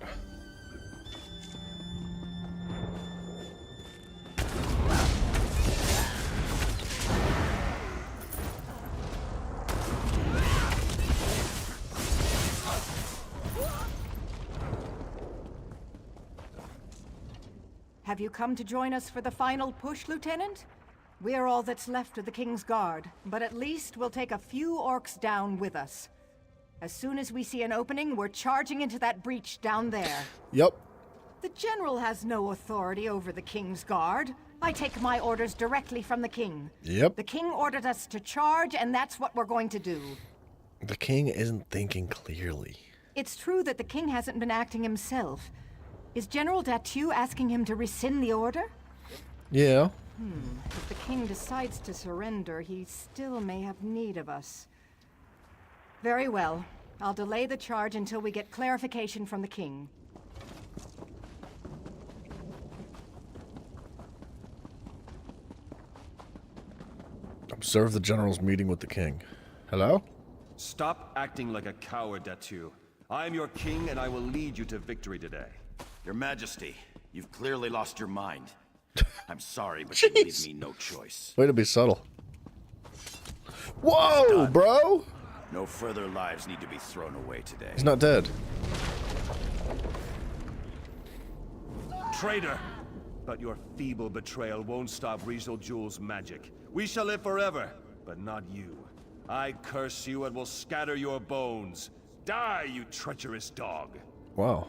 Have you come to join us for the final push, Lieutenant? We're all that's left of the King's Guard, but at least we'll take a few orcs down with us. As soon as we see an opening, we're charging into that breach down there. Yep. The General has no authority over the King's Guard. I take my orders directly from the King. Yep. The King ordered us to charge, and that's what we're going to do. The king isn't thinking clearly. It's true that the king hasn't been acting himself. Is General Datu asking him to rescind the order? Yeah. If the king decides to surrender, he still may have need of us. Very well. I'll delay the charge until we get clarification from the king. Observe the general's meeting with the king. Hello? Stop acting like a coward, Datu. I am your king, and I will lead you to victory today. Your Majesty, you've clearly lost your mind. I'm sorry, but you leave me no choice. Way to be subtle. Whoa, bro! No further lives need to be thrown away today. He's not dead. Traitor! But your feeble betrayal won't stop Rizal Jul's magic. We shall live forever, but not you. I curse you and will scatter your bones. Die, you treacherous dog! Wow.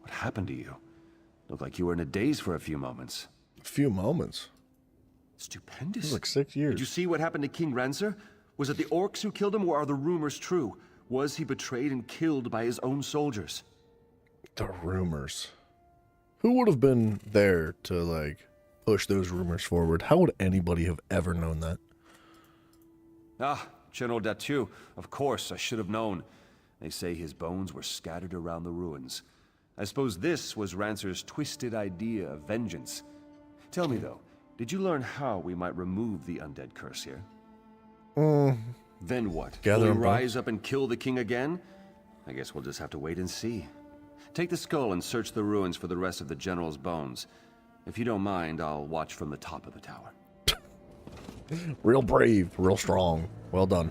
What happened to you? Looked like you were in a daze for a few moments. A few moments? Stupendous. It was like 6 years. Did you see what happened to King Rancer? Was it the orcs who killed him, or are the rumors true? Was he betrayed and killed by his own soldiers? The rumors. Who would have been there to, like, push those rumors forward? How would anybody have ever known that? Ah, General Datu. Of course, I should have known. They say his bones were scattered around the ruins. I suppose this was Rancer's twisted idea of vengeance. Tell me, though, did you learn how we might remove the undead curse here? Then what? Gather Will we them rise up and kill the king again? I guess we'll just have to wait and see. Take the skull and search the ruins for the rest of the general's bones. If you don't mind, I'll watch from the top of the tower. Real brave, real strong. Well done.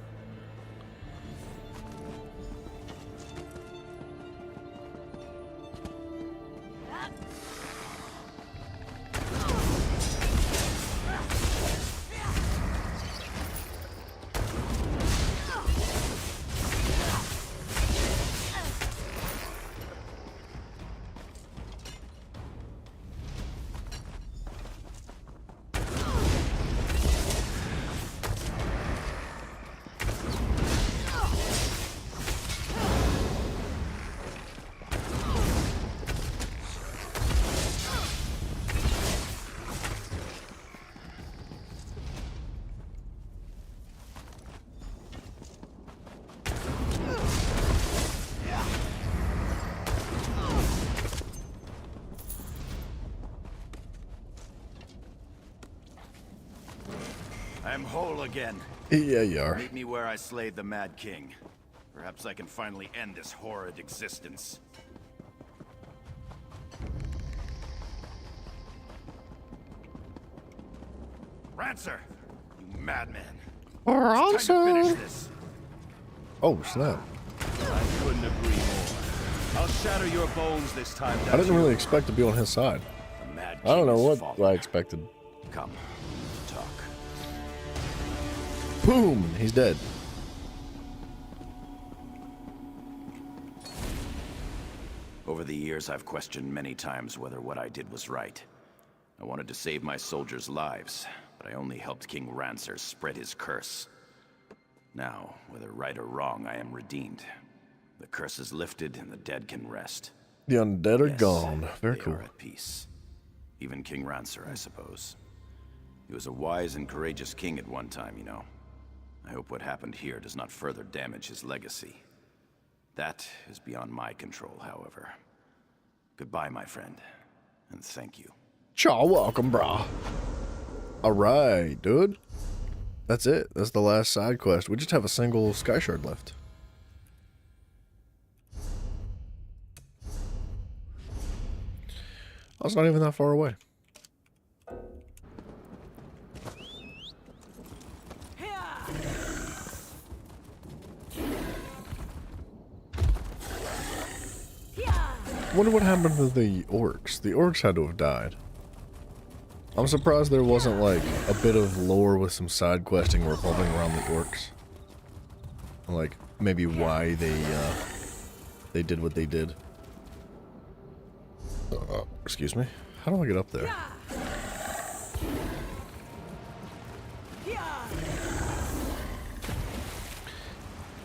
I'm whole again. Yeah, you are. Meet me where I slayed the Mad King. Perhaps I can finally end this horrid existence. Rancer! You madman! It's time to finish this. Oh, snap. I couldn't agree more. I'll shatter your bones this time, I didn't really expect to be on his side. I don't know what I expected. Come, talk. Boom! He's dead. Over the years, I've questioned many times whether what I did was right. I wanted to save my soldiers' lives, but I only helped King Rancer spread his curse. Now, whether right or wrong, I am redeemed. The curse is lifted and the dead can rest. The undead are gone. Very They cool. are at peace. Even King Rancer, I suppose. He was a wise and courageous king at one time, you know. I hope what happened here does not further damage his legacy. That is beyond my control, however. Goodbye, my friend, and thank you. Ciao, welcome, brah. Alright, dude. That's it. That's the last side quest. We just have a single Sky Shard left. Oh, it's not even that far away. Wonder what happened to the orcs. The orcs had to have died. I'm surprised there wasn't like a bit of lore with some side questing revolving around the orcs. Like maybe why they did what they did. Excuse me. How do I get up there?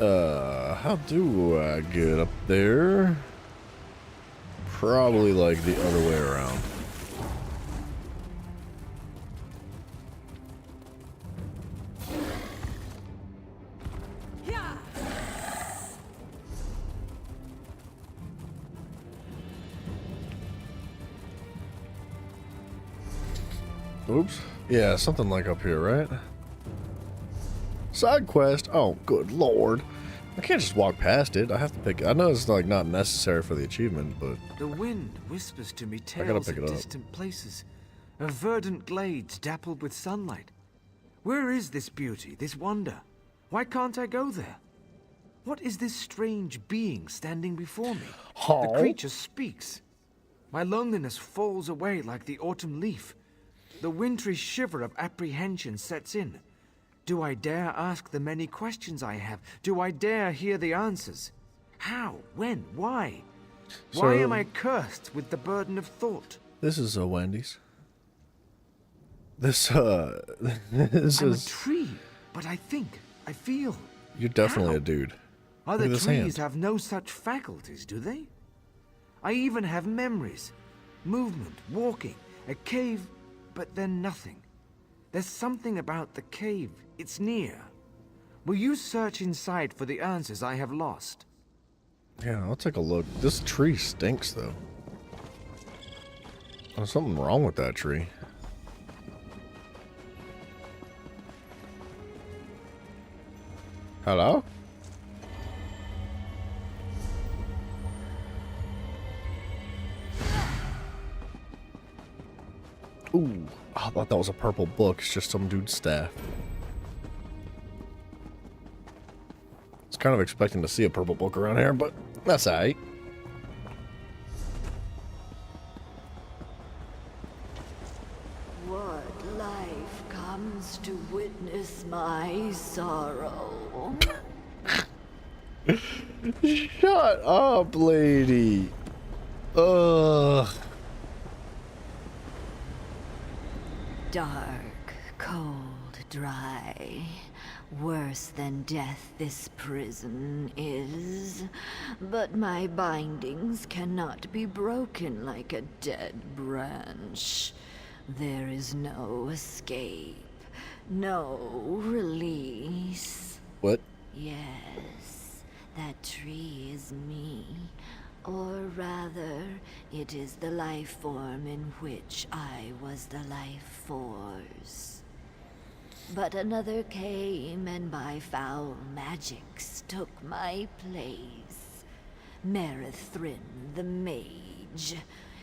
How do I get up there? Probably like the other way around. Oops. Yeah, something like up here, right? Side quest? Oh, good lord. I can't just walk past it. I have to pick it. I know it's like not necessary for the achievement, but the wind whispers to me I gotta tales pick of it up. distant places, of verdant glades dappled with sunlight. Where is this beauty, this wonder? Why can't I go there? What is this strange being standing before me? The creature speaks. My loneliness falls away like the autumn leaf. The wintry shiver of apprehension sets in. Do I dare ask the many questions I have? Do I dare hear the answers? How? When? Why? Why am I cursed with the burden of thought? This is Wendy's. This is I'm a tree, but I think, I feel. You're definitely How? a dude. Other Look at this trees hand. have no such faculties, do they? I even have memories. Movement, walking, a cave, but then nothing. There's something about the cave. It's near. Will you search inside for the answers I have lost? Yeah, I'll take a look. This tree stinks, though. There's something wrong with that tree. Hello? Ooh, I thought that was a purple book. It's just some dude's staff. I was kind of expecting to see a purple book around here, but that's alright. What life comes to witness my sorrow? Shut up, lady. Ugh. Dark, cold, dry. Worse than death this prison is. But my bindings cannot be broken like a dead branch. There is no escape, no release. What? Yes, that tree is me. Or rather, it is the life form in which I was the life force. But another came and by foul magics took my place. Merithrin the mage.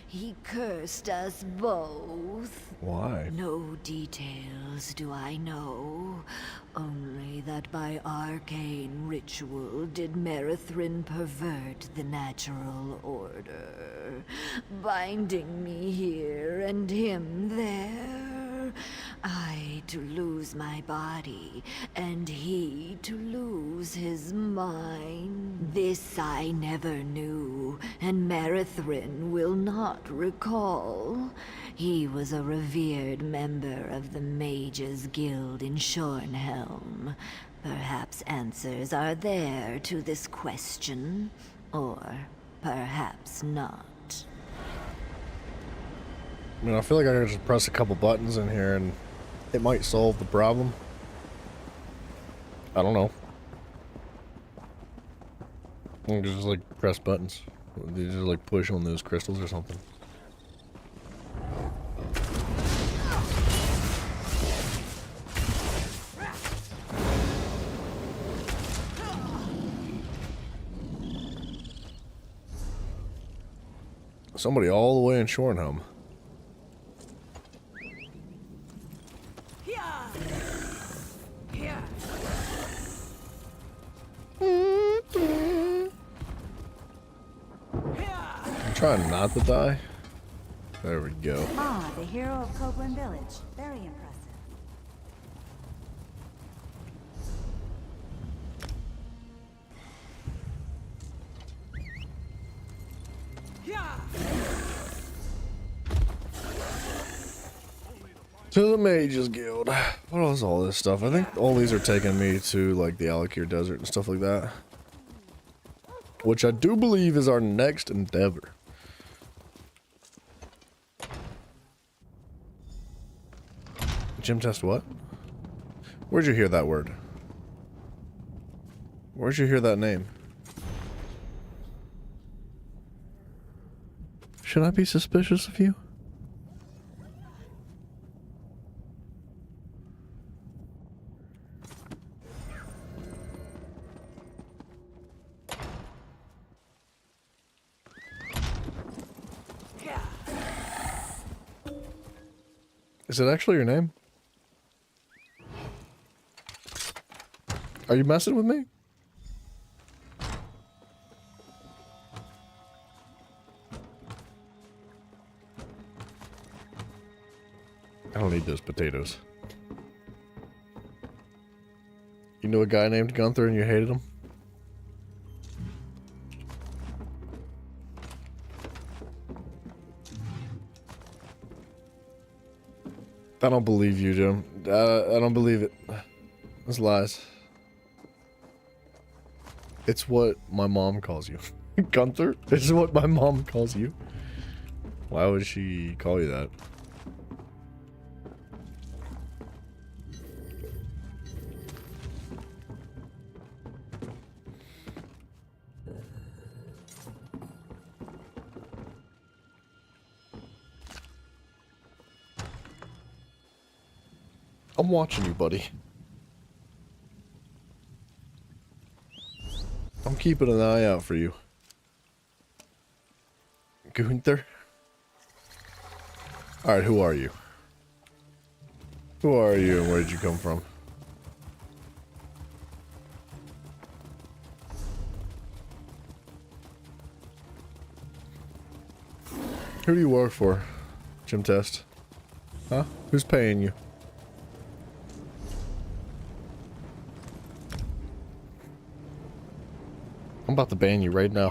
He cursed us both. Why? No details do I know. Only that by arcane ritual did Merithrin pervert the natural order, binding me here and him there. I to lose my body, and he to lose his mind. This I never knew, and Merithrin will not recall. He was a revered member of the Mages Guild in Shornhelm. Perhaps answers are there to this question, or perhaps not. I mean, I feel like I can just press a couple buttons in here and it might solve the problem. I don't know. You can just like press buttons. You just like push on those crystals or something. Somebody all the way in Shornhelm. I'm trying not to die. There we go. Ah, the hero of Copeland Village. Very impressive. To the Mages Guild. What else is all this stuff? I think all these are taking me to like the Alakir Desert and stuff like that. Which I do believe is our next endeavor. Gym test what? Where'd you hear that word? Where'd you hear that name? Should I be suspicious of you? Is it actually your name? Are you messing with me? I don't need those potatoes. You know a guy named Gunther and you hated him? I don't believe you, Jim. I don't believe it. It's lies. It's what my mom calls you. Gunther? This is what my mom calls you. Why would she call you that? I'm watching you, buddy. I'm keeping an eye out for you. Gunther? Alright, who are you? Who are you and where did you come from? Who do you work for, Gym Test? Huh? Who's paying you? I'm about to ban you right now.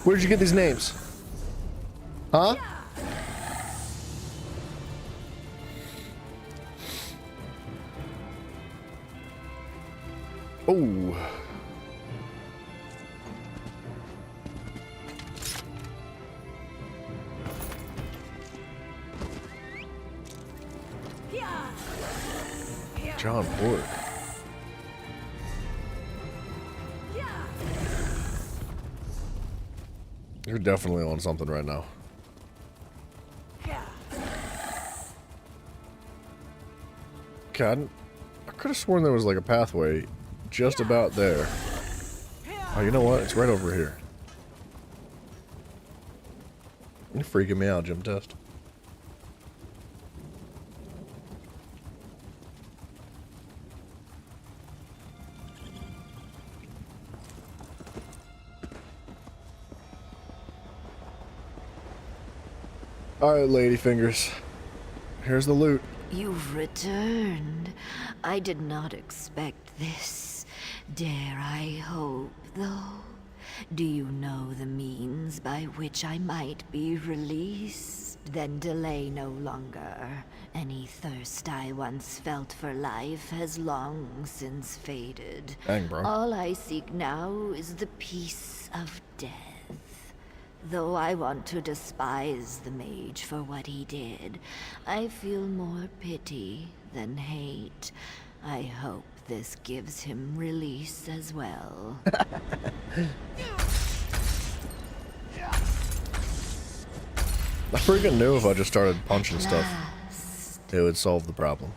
Where'd you get these names? Huh? Oh. John Ford. You're definitely on something right now. God, I could have sworn there was like a pathway just about there. Oh, you know what? It's right over here. You're freaking me out, Gym Test. Alright, ladyfingers. Here's the loot. You've returned. I did not expect this. Dare I hope, though? Do you know the means by which I might be released? Then delay no longer. Any thirst I once felt for life has long since faded. Dang, bro. All I seek now is the peace of death. Though I want to despise the mage for what he did, I feel more pity than hate. I hope this gives him release as well. I freaking knew if I just started punching stuff, it would solve the problem.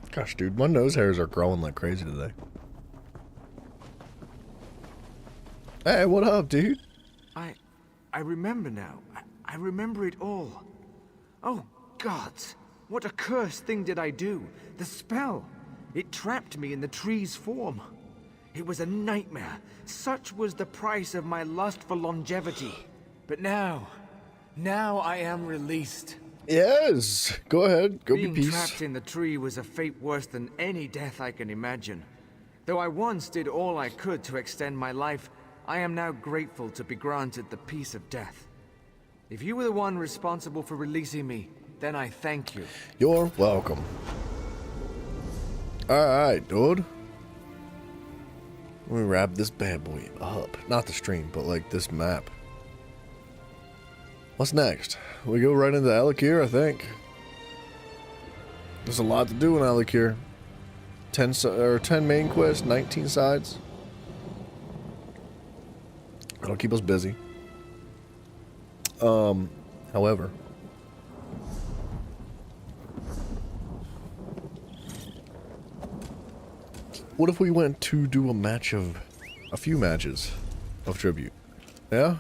Gosh, dude, my nose hairs are growing like crazy today. Hey, what up, dude? I remember now. I remember it all. Oh, gods. What accursed thing did I do? The spell. It trapped me in the tree's form. It was a nightmare. Such was the price of my lust for longevity. But now I am released. Yes! Go ahead, go Being be peace. trapped in the tree was a fate worse than any death I can imagine. Though I once did all I could to extend my life, I am now grateful to be granted the peace of death. If you were the one responsible for releasing me, then I thank you. You're welcome. Alright, dude. Let me wrap this bad boy up. Not the stream, but like this map. What's next? We go right into Alik'r, I think. There's a lot to do in Alik'r. 10 main quests, 19 sides. That'll keep us busy. However, what if we went to do a few matches of tribute? Yeah?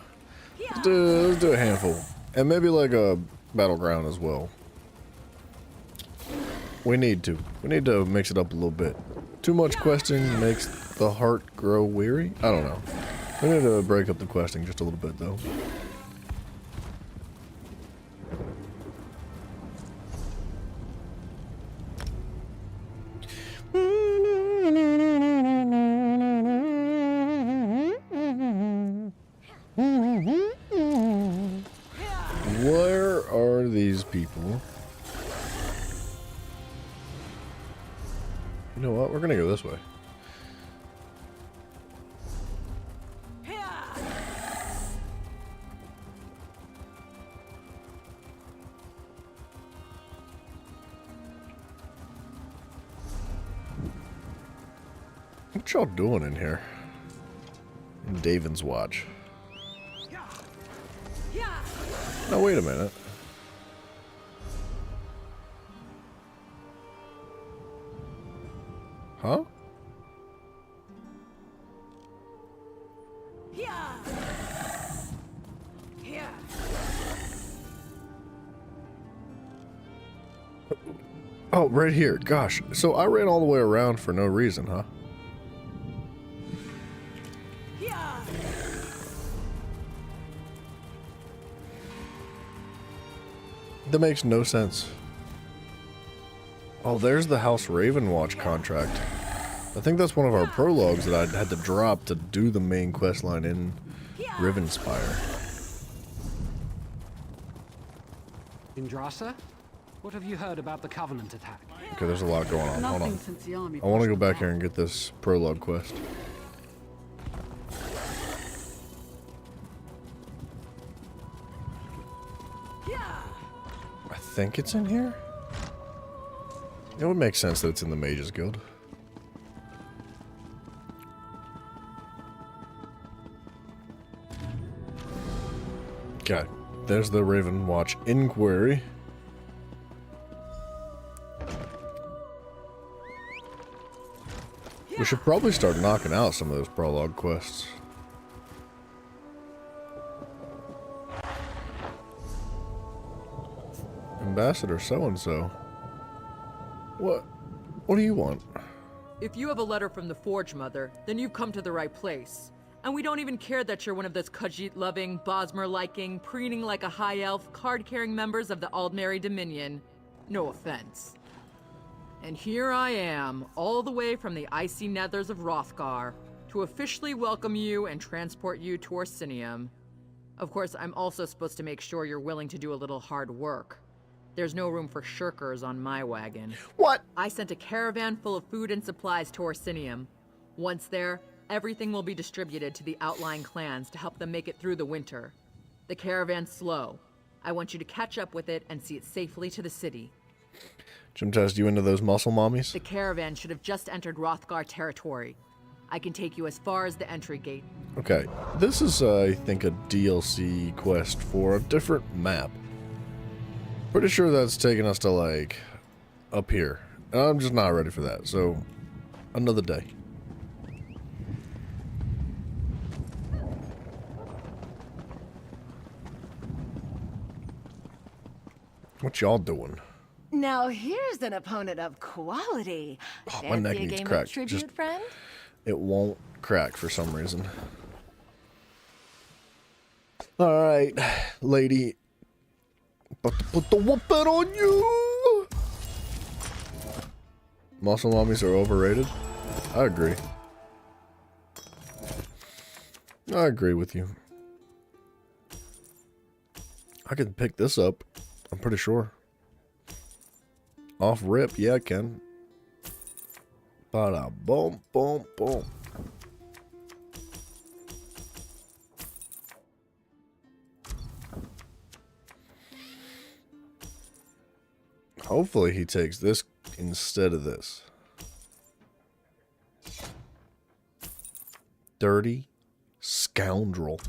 Let's do a handful. And maybe like a battleground as well. We need to mix it up a little bit. Too much questing makes the heart grow weary? I don't know. We need to break up the questing just a little bit though. Where are these people? You know what? We're gonna go this way. What y'all doing in here? In Daven's Watch. Now wait a minute. Huh? Oh, right here. Gosh. So I ran all the way around for no reason, huh? That makes no sense. Oh, there's the House Ravenwatch contract. I think that's one of our prologues that I had to drop to do the main quest line in Rivenspire. Indrasa, what have you heard about the Covenant attack? Okay, there's a lot going on. Hold on. I want to go back here and get this prologue quest. I think it's in here? It would make sense that it's in the Mages Guild. Okay, there's the Ravenwatch Inquiry. We should probably start knocking out some of those prologue quests. Ambassador so-and-so. What do you want? If you have a letter from the Forge Mother, then you've come to the right place. And we don't even care that you're one of those Khajiit-loving, Bosmer-liking, preening like a high elf, card-carrying members of the Aldmeri Dominion. No offense. And here I am, all the way from the icy nethers of Hrothgar, to officially welcome you and transport you to Orsinium. Of course, I'm also supposed to make sure you're willing to do a little hard work. There's no room for shirkers on my wagon. What? I sent a caravan full of food and supplies to Orsinium. Once there, everything will be distributed to the outlying clans to help them make it through the winter. The caravan's slow. I want you to catch up with it and see it safely to the city. Jim Test, you into those muscle mommies? The caravan should have just entered Hrothgar territory. I can take you as far as the entry gate. Okay, this is, I think, a DLC quest for a different map. Pretty sure that's taking us to, like, up here. And I'm just not ready for that, so another day. What y'all doing? Now here's an opponent of quality. Oh, my neck needs crack. Tribute, friend? It won't crack for some reason. Alright, lady. About to put the whooping on you! Muscle mommies are overrated? I agree. I agree with you. I can pick this up, I'm pretty sure. Off rip, yeah, I can. Bada boom, boom, boom. Hopefully he takes this instead of this. Dirty scoundrel.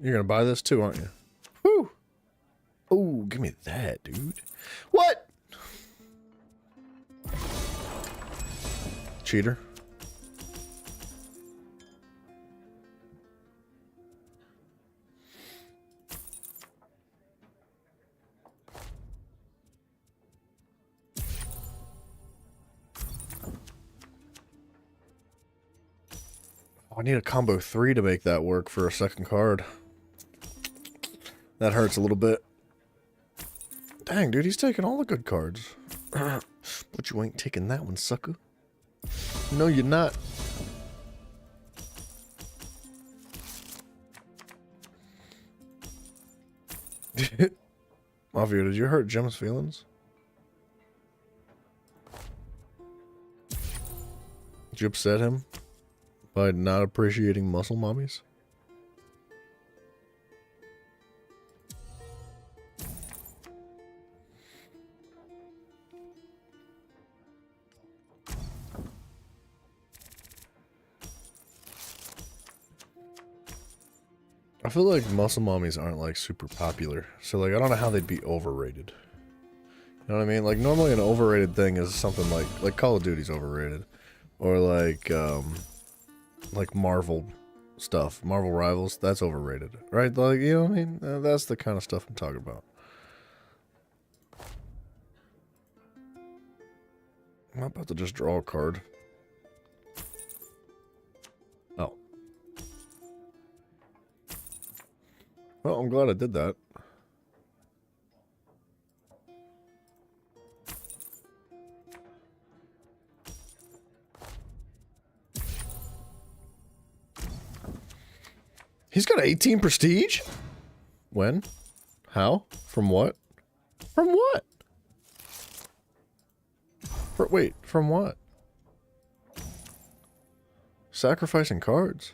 You're gonna buy this too, aren't you? Whew. Oh, give me that, dude. What? Cheater. I need a combo 3 to make that work for a second card. That hurts a little bit. Dang, dude, he's taking all the good cards. But you ain't taking that one, sucker. No, you're not. Mafia, did you hurt Jim's feelings? Did you upset him by not appreciating muscle mommies? I feel like muscle mommies aren't like super popular, so like I don't know how they'd be overrated. You know what I mean? Like normally an overrated thing is something like Call of Duty's overrated, or like Marvel stuff, Marvel Rivals, that's overrated, right? Like, you know what I mean? That's the kind of stuff I'm talking about. I'm about to just draw a card. Oh. Well, I'm glad I did that. He's got 18 prestige? When? How? From what? From what? Wait, from what? Sacrificing cards.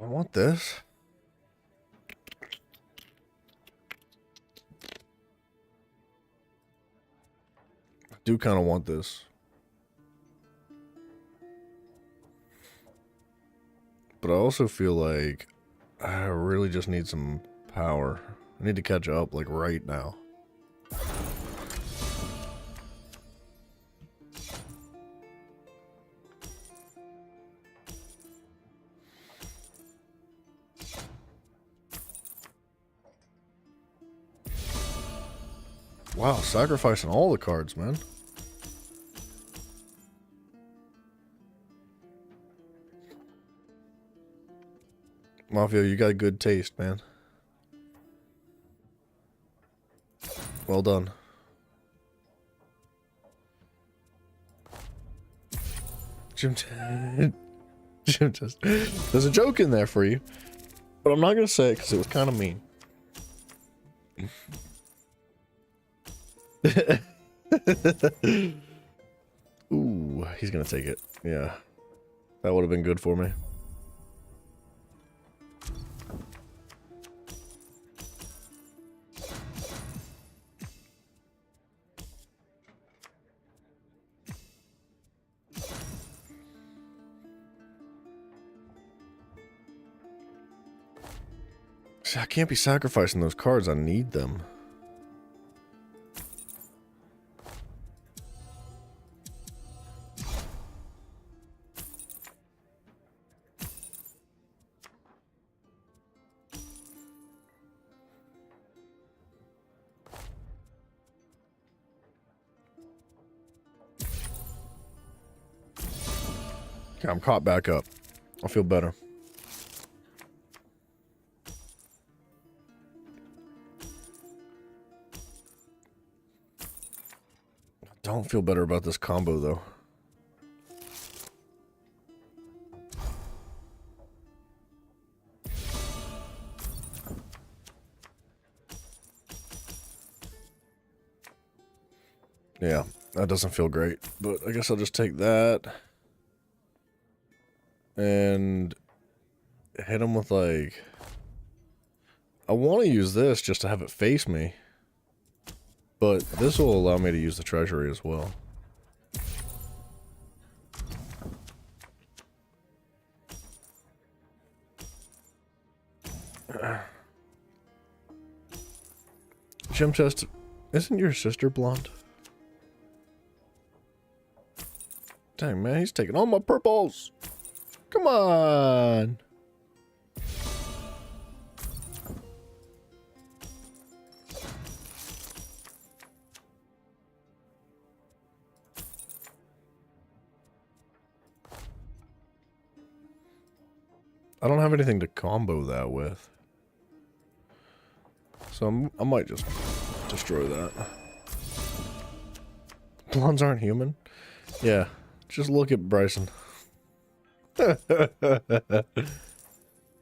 I want this. I do kind of want this. But I also feel like I really just need some power. I need to catch up like right now. Wow, sacrificing all the cards, man. Mafia, you got good taste, man. Well done. Jim just... There's a joke in there for you. But I'm not going to say it because it was kind of mean. Ooh, he's gonna take it. Yeah. That would have been good for me. See, I can't be sacrificing those cards. I need them. Okay, I'm caught back up. I feel better. I don't feel better about this combo, though. Yeah, that doesn't feel great, but I guess I'll just take that and hit him with, like, I want to use this just to have it face me, but this will allow me to use the treasury as well. Gem chest, isn't your sister blonde? Dang, man, he's taking all my purples. Come on. I don't have anything to combo that with. So I might just destroy that. Blondes aren't human? Yeah. Just look at Bryson.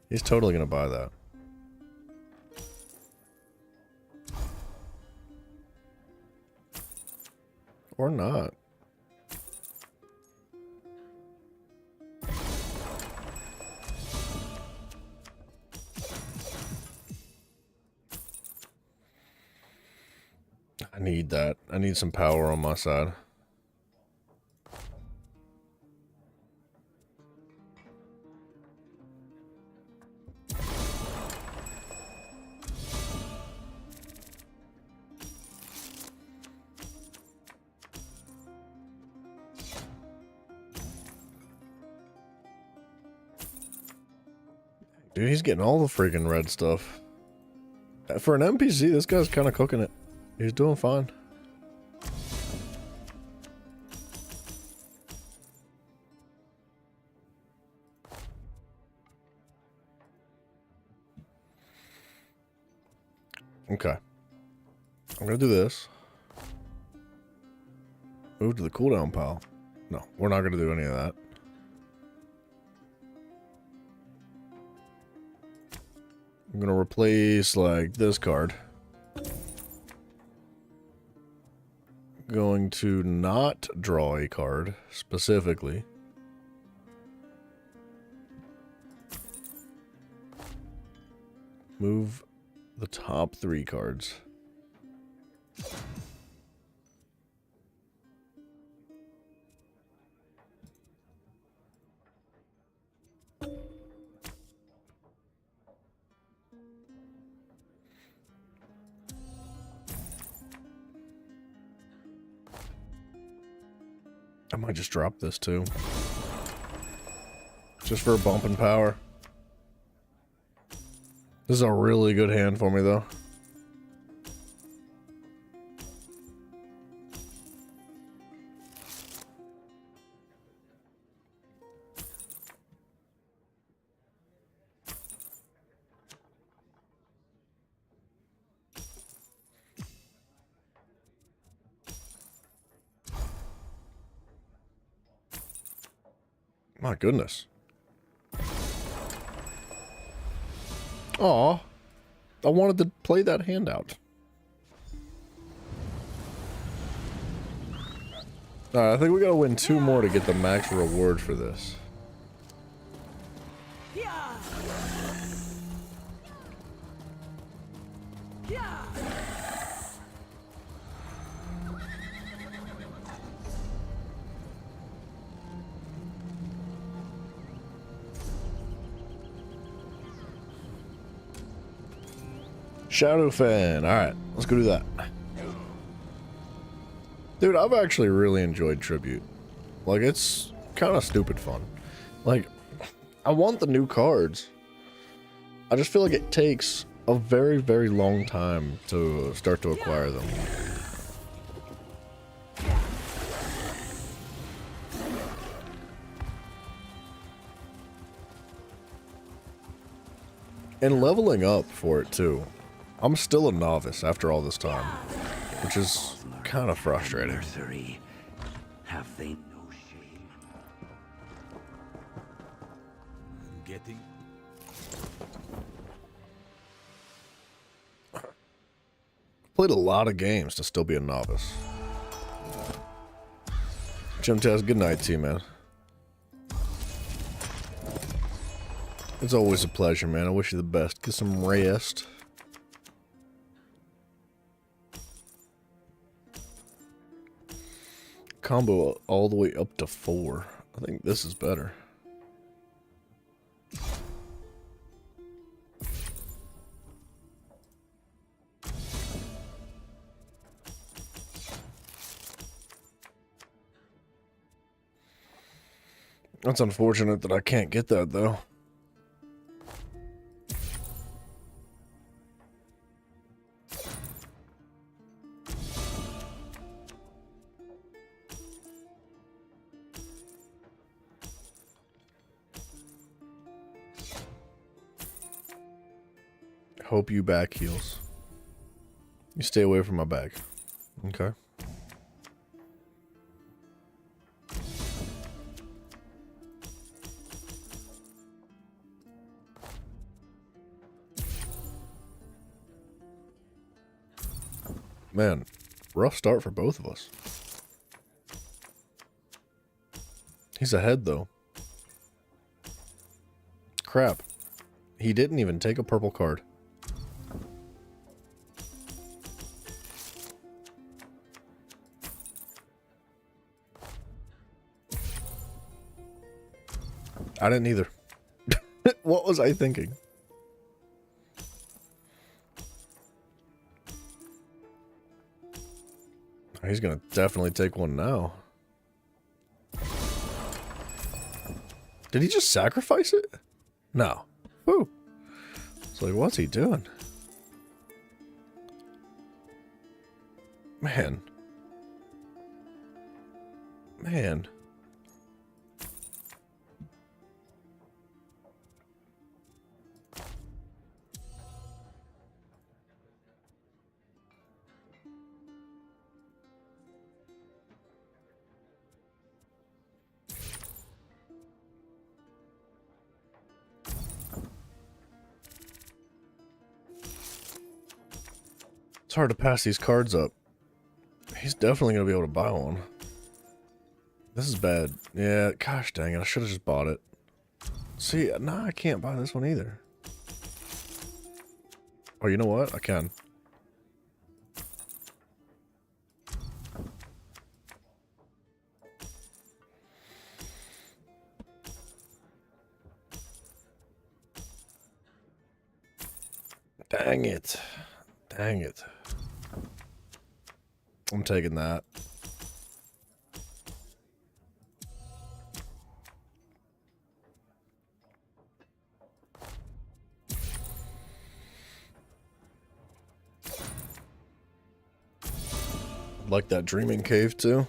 He's totally gonna buy that. Or not. I need that. I need some power on my side. Dude, he's getting all the freaking red stuff. For an NPC, this guy's kind of cooking it. He's doing fine. Okay. I'm gonna do this. Move to the cooldown pile. No, we're not gonna do any of that. I'm gonna replace, like, this card. Going to not draw a card, specifically. Move the top 3 cards. I might just drop this too. Just for a bump in power. This is a really good hand for me though. My goodness. Aw. I wanted to play that hand out. Alright, I think we gotta win 2 more to get the max reward for this. Shadowfen. Alright, let's go do that. Dude, I've actually really enjoyed Tribute. Like, it's kind of stupid fun. Like, I want the new cards. I just feel like it takes a very, very long time to start to acquire them. And leveling up for it too. I'm still a novice after all this time, which is kind of frustrating. Have they no shame? Getting. Played a lot of games to still be a novice. Jim Taz, good night to you, man. It's always a pleasure, man. I wish you the best. Get some rest. Combo all the way up to 4. I think this is better. That's unfortunate that I can't get that, though. Hope you back heals. You stay away from my bag. Okay. Man, rough start for both of us. He's ahead, though. Crap. He didn't even take a purple card. I didn't either. What was I thinking? He's gonna definitely take one now. Did he just sacrifice it? No. Whew. It's like, what's he doing? Man. Man. It's hard to pass these cards up. He's definitely going to be able to buy one. This is bad. Yeah, gosh dang it. I should have just bought it. See, nah, I can't buy this one either. Oh, you know what? I can. Dang it. Dang it. I'm taking that. Like that dreaming cave too.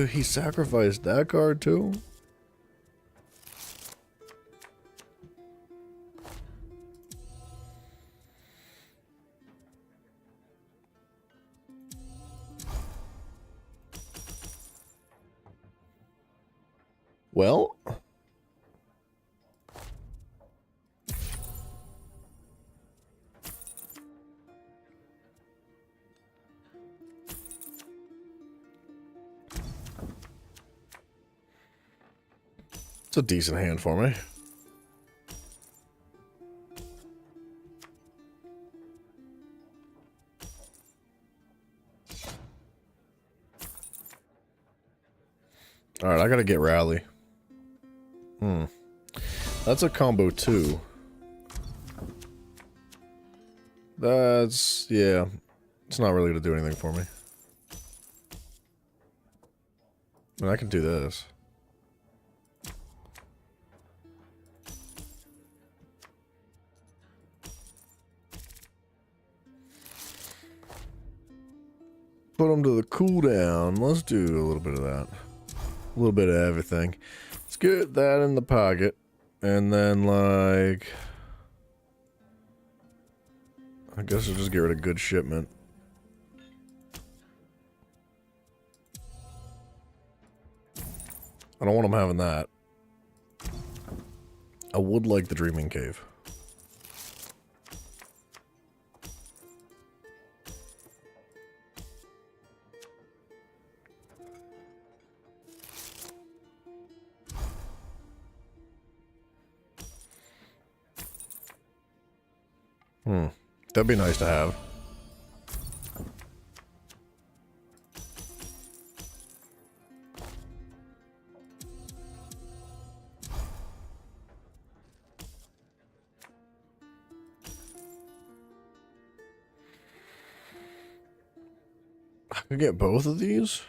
He sacrificed that card too. Well, it's a decent hand for me. All right, I gotta get Rally. That's a combo too. That's, yeah. It's not really gonna do anything for me. I mean, I can do this. Put them to the cooldown. Let's do a little bit of that. A little bit of everything. Let's get that in the pocket. And then, like... I guess I'll just get rid of good shipment. I don't want them having that. I would like the Dreaming Cave. That'd be nice to have. I could get both of these.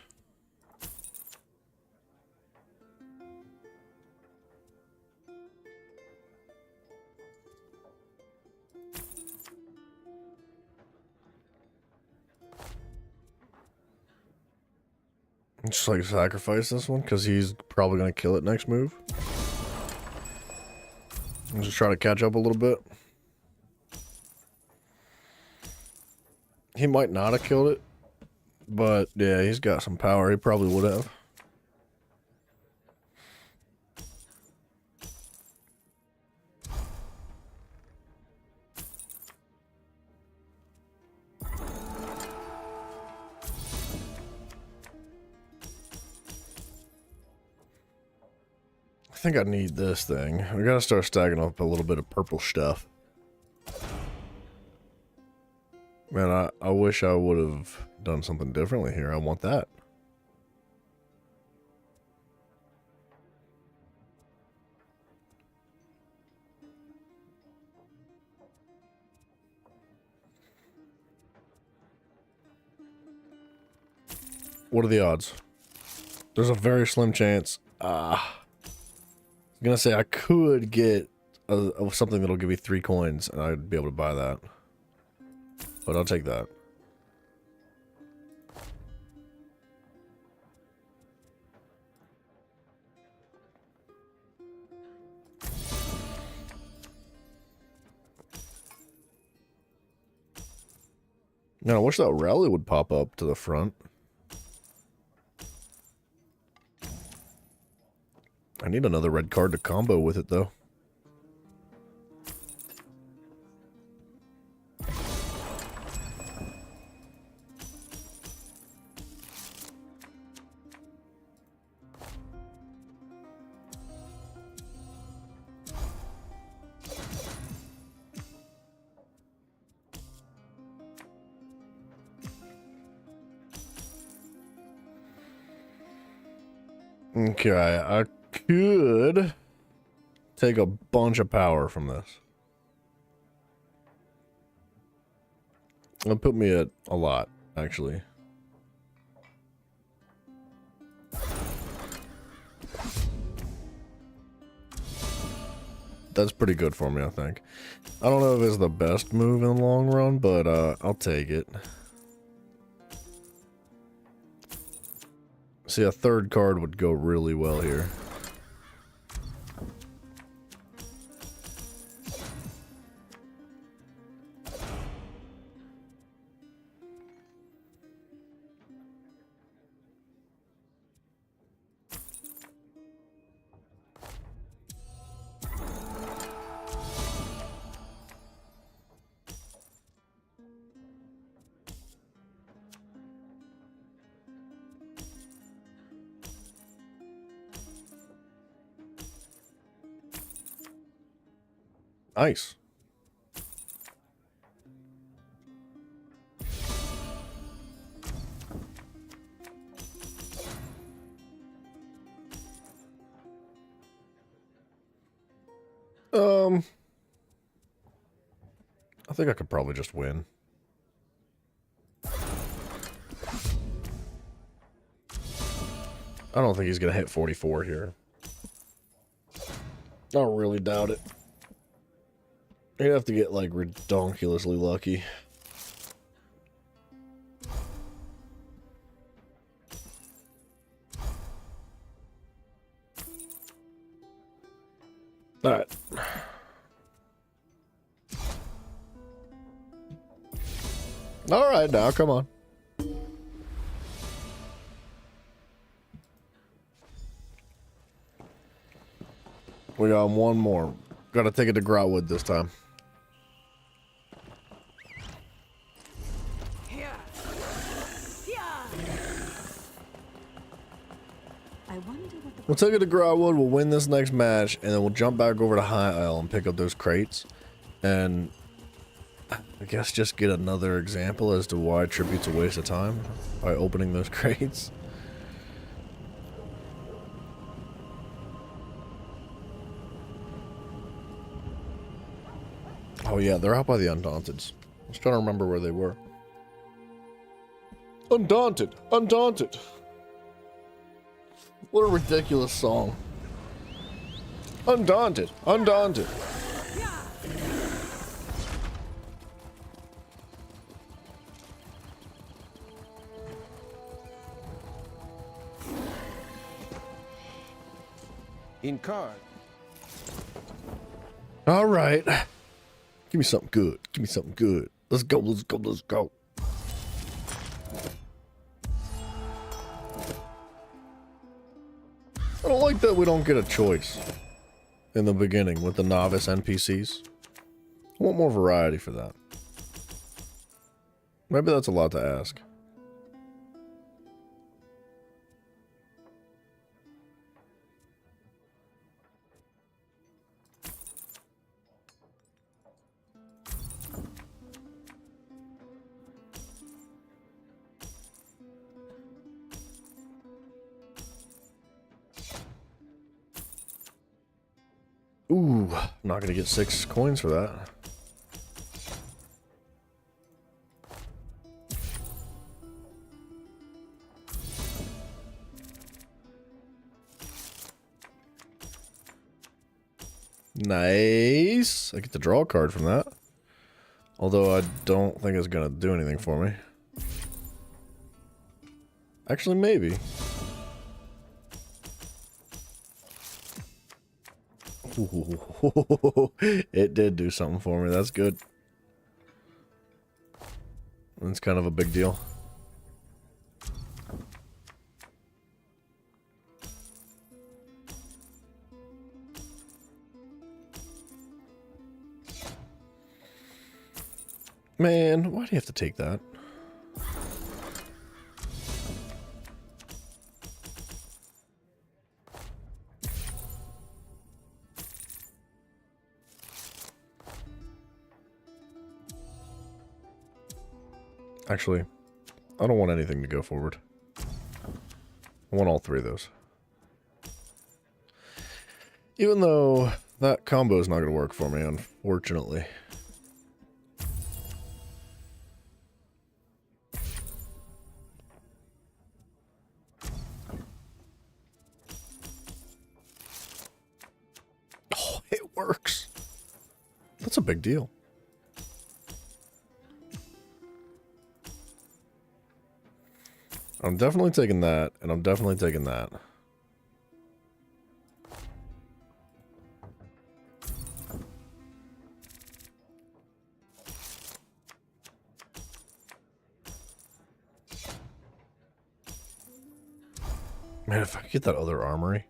Just like sacrifice this one because he's probably going to kill it next move. And just try to catch up a little bit. He might not have killed it, but yeah, he's got some power. He probably would have. I think I need this thing. We gotta start stacking up a little bit of purple stuff. Man, I wish I would have done something differently here. I want that. What are the odds? There's a very slim chance. I'm gonna say I could get something that'll give me 3 coins, and I'd be able to buy that. But I'll take that. Now, I wish that rally would pop up to the front. I need another red card to combo with it, though. Okay, I could take a bunch of power from this. It'll put me at a lot, actually. That's pretty good for me, I think. I don't know if it's the best move in the long run, but I'll take it. See, a third card would go really well here. Nice. I think I could probably just win. I don't think he's gonna hit 44 here. I really doubt it. You'd have to get, like, redonkulously lucky. Alright. Alright now, come on. We got one more. Gotta take it to Grotwood this time. We'll take it to Grotwood, we'll win this next match, and then we'll jump back over to High Isle and pick up those crates. And I guess just get another example as to why Tribute's a waste of time by opening those crates. Oh yeah, they're out by the Undaunteds. I was trying to remember where they were. Undaunted! Undaunted! What a ridiculous song. Undaunted! Undaunted! In card. Alright. Give me something good. Give me something good. Let's go, let's go, let's go. I don't like that we don't get a choice in the beginning with the novice NPCs. I want more variety for that. Maybe that's a lot to ask. Ooh, not gonna get 6 coins for that. Nice. I get to draw a card from that. Although I don't think it's gonna do anything for me. Actually, maybe. Ooh, it did do something for me. That's good. That's kind of a big deal. Man, why do you have to take that? Actually, I don't want anything to go forward. I want all 3 of those. Even though that combo is not going to work for me, unfortunately. Oh, it works. That's a big deal. I'm definitely taking that, and I'm definitely taking that. Man, if I could get that other armory.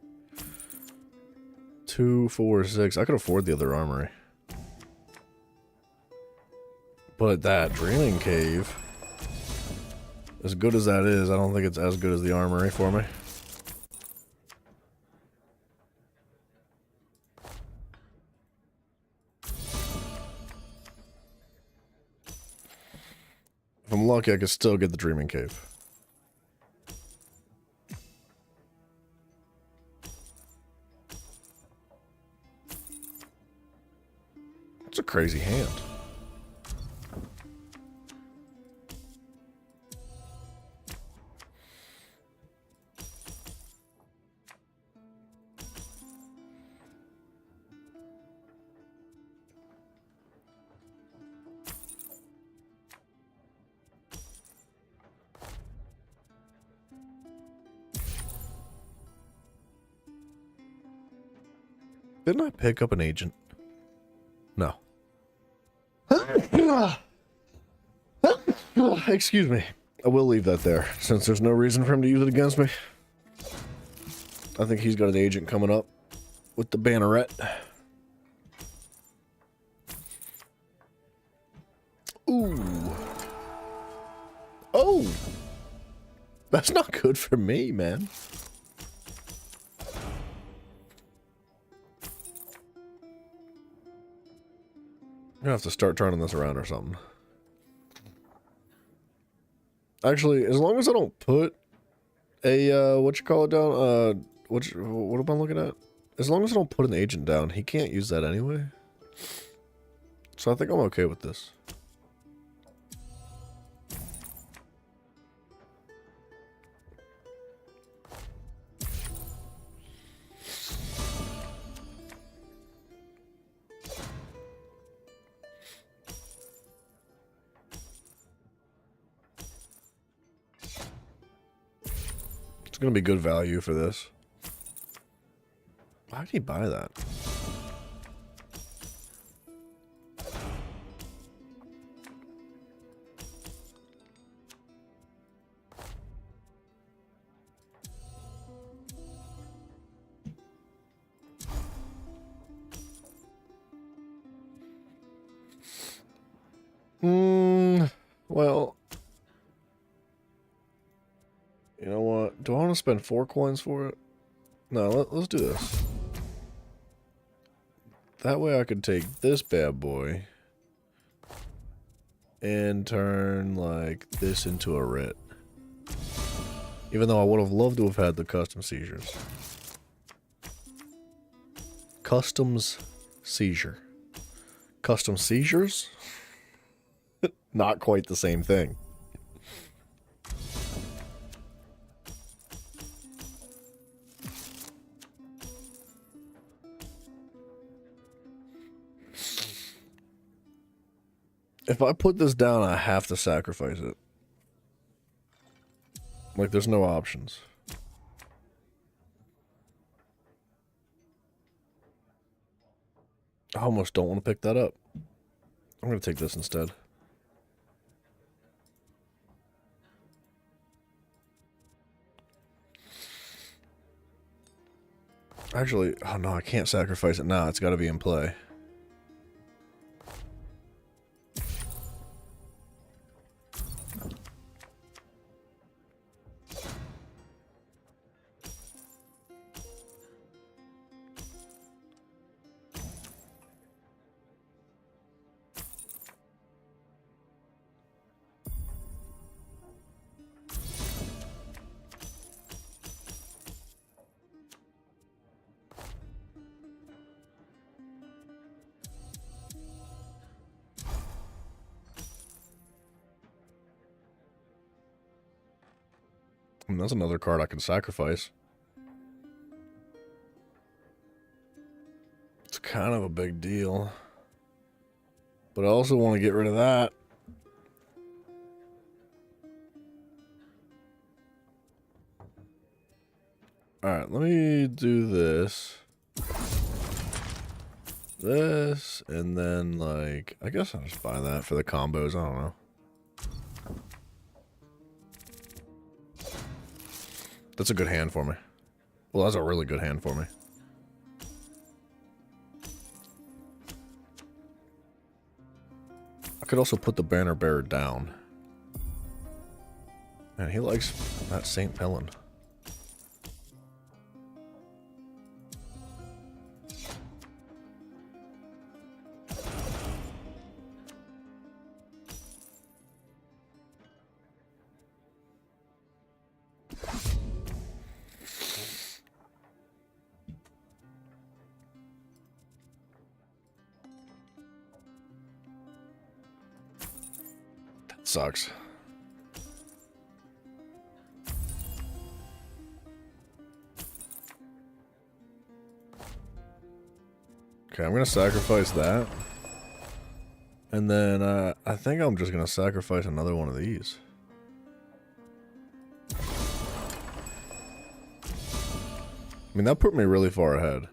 2, 4, 6. I could afford the other armory. But that Dreaming Cave... As good as that is, I don't think it's as good as the armory for me. If I'm lucky, I could still get the Dreaming Cave. It's a crazy hand. Didn't I pick up an agent? No. Excuse me. I will leave that there, since there's no reason for him to use it against me. I think he's got an agent coming up with the banneret. Ooh. Oh! That's not good for me, man. I'm gonna have to start turning this around or something. Actually, as long as I don't put a, what you call it down, what am I looking at? As long as I don't put an agent down, he can't use that anyway. So I think I'm okay with this. It's gonna be good value for this. Why did he buy that? Well, you know what? Do I want to spend 4 coins for it? No, let's do this. That way I could take this bad boy and turn, like, this into a writ. Even though I would have loved to have had the custom seizures. Customs seizure. Custom seizures? Not quite the same thing. If I put this down, I have to sacrifice it. Like, there's no options. I almost don't want to pick that up. I'm going to take this instead. Actually, oh no, I can't sacrifice it now. It's got to be in play. And that's another card I can sacrifice. It's kind of a big deal. But I also want to get rid of that. Alright, let me do this. This, and then, like, I guess I'll just buy that for the combos, I don't know. That's a good hand for me. Well, that's a really good hand for me. I could also put the banner bearer down. Man, he likes that St. Pellin. Sucks. Okay, I'm gonna sacrifice that. And then, I think I'm just gonna sacrifice another one of these. I mean, that put me really far ahead.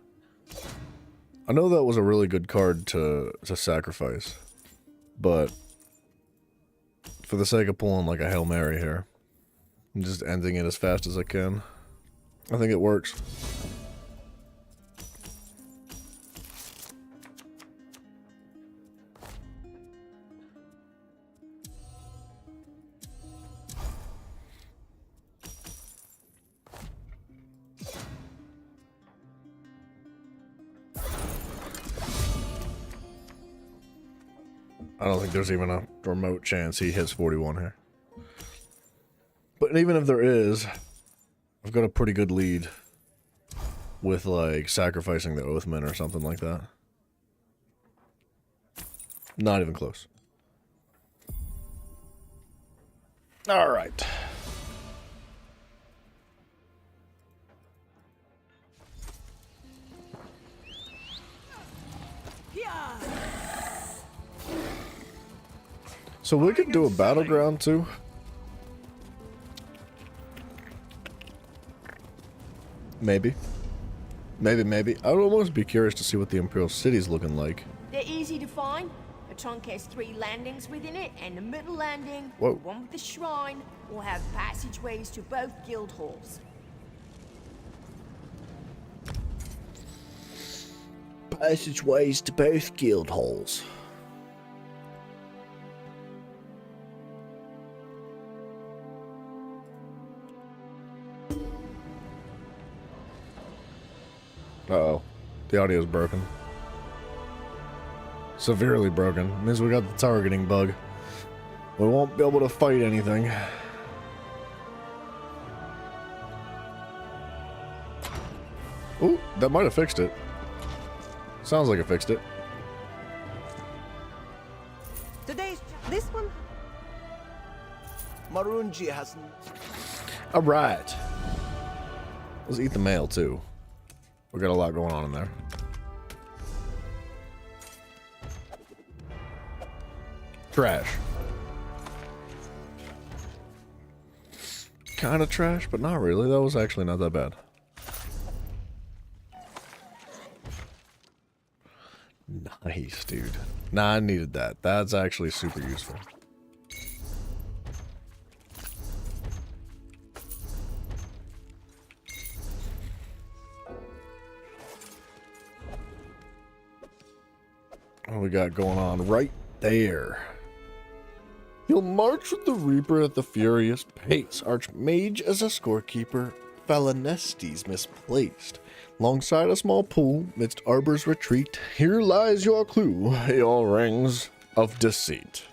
I know that was a really good card to sacrifice, but for the sake of pulling like a Hail Mary here, I'm just ending it as fast as I can. I think it works. I don't think there's even a remote chance he hits 41 here. But even if there is, I've got a pretty good lead with, like, sacrificing the Oathman or something like that. Not even close. Alright. So we could do a battleground too. Maybe. Maybe. I'd almost be curious to see what the Imperial City's looking like. They're easy to find. The trunk has 3 landings within it, and the middle landing, Whoa. the one with the shrine, will have passageways to both guild halls. Passageways to both guild halls. Uh-oh. The audio's broken. Severely broken. Means we got the targeting bug. We won't be able to fight anything. Ooh, that might have fixed it. Sounds like it fixed it. Today's this one? Marunji hasn't. Alright. Let's eat the mail too. We got a lot going on in there. Trash. Kind of trash, but not really. That was actually not that bad. Nice, dude. Nah, I needed that. That's actually super useful. What we got going on right there? You'll march with the Reaper at the furious pace. Archmage as a scorekeeper. Falanestes misplaced. Alongside a small pool, midst Arbor's retreat, here lies your clue, your rings of deceit.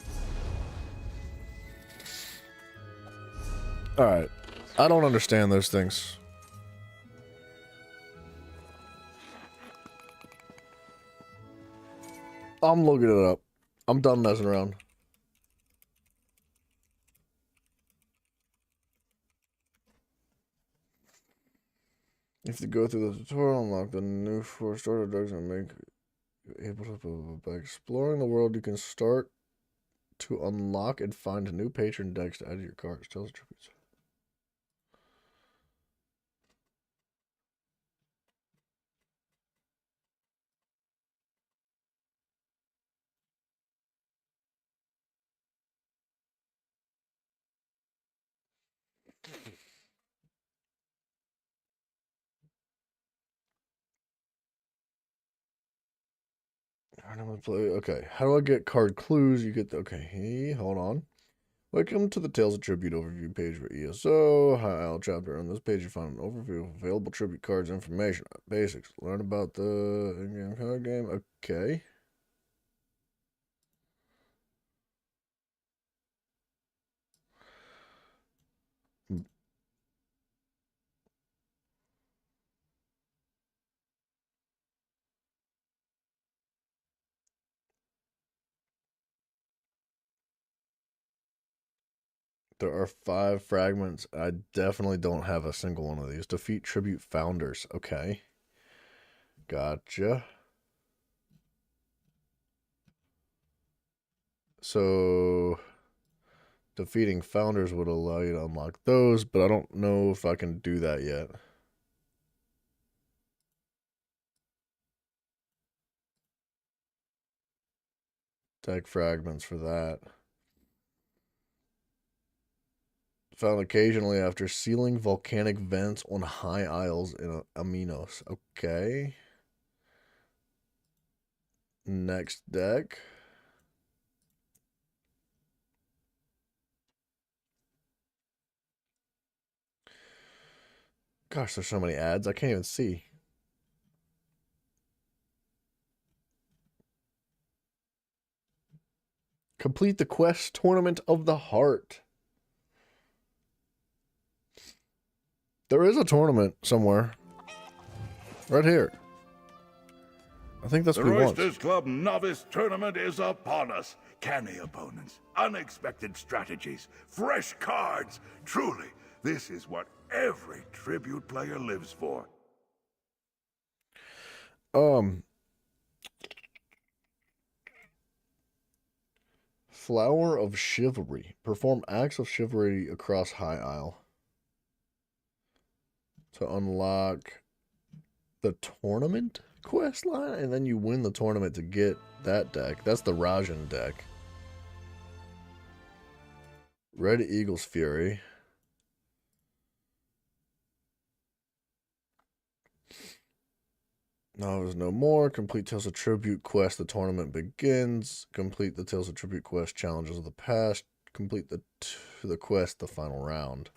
Alright, I don't understand those things. I'm looking it up. I'm done messing around. If you go through the tutorial, unlock the new 4 starter drugs and make able to by exploring the world, you can start to unlock and find a new patron decks to add to your cards. Tell us tributes. Okay, how do I get card clues? You get the, okay, hold on. Welcome to the Tales of Tribute overview page for ESO. Hi, Al chapter. On this page, you find an overview of available tribute cards information. Basics. Learn about the in-game card game. Okay. There are 5 fragments. I definitely don't have a single one of these. Defeat tribute founders. Okay. Gotcha. So, defeating founders would allow you to unlock those, but I don't know if I can do that yet. Deck fragments for that. Found occasionally after sealing volcanic vents on high isles in Aminos. Okay. Next deck. Gosh, there's so many ads. I can't even see. Complete the quest Tournament of the Heart. There is a tournament somewhere. Right here. I think that's what we want. The Roysters Club Novice Tournament is upon us. Canny opponents, unexpected strategies, fresh cards. Truly, this is what every tribute player lives for. Flower of Chivalry. Perform acts of chivalry across High Isle. To unlock the tournament quest line, and then you win the tournament to get that deck. That's the Rajan deck. Red Eagle's Fury. No, there's no more. Complete Tales of Tribute quest. The tournament begins. Complete the Tales of Tribute quest. Challenges of the past. Complete the quest. The final round.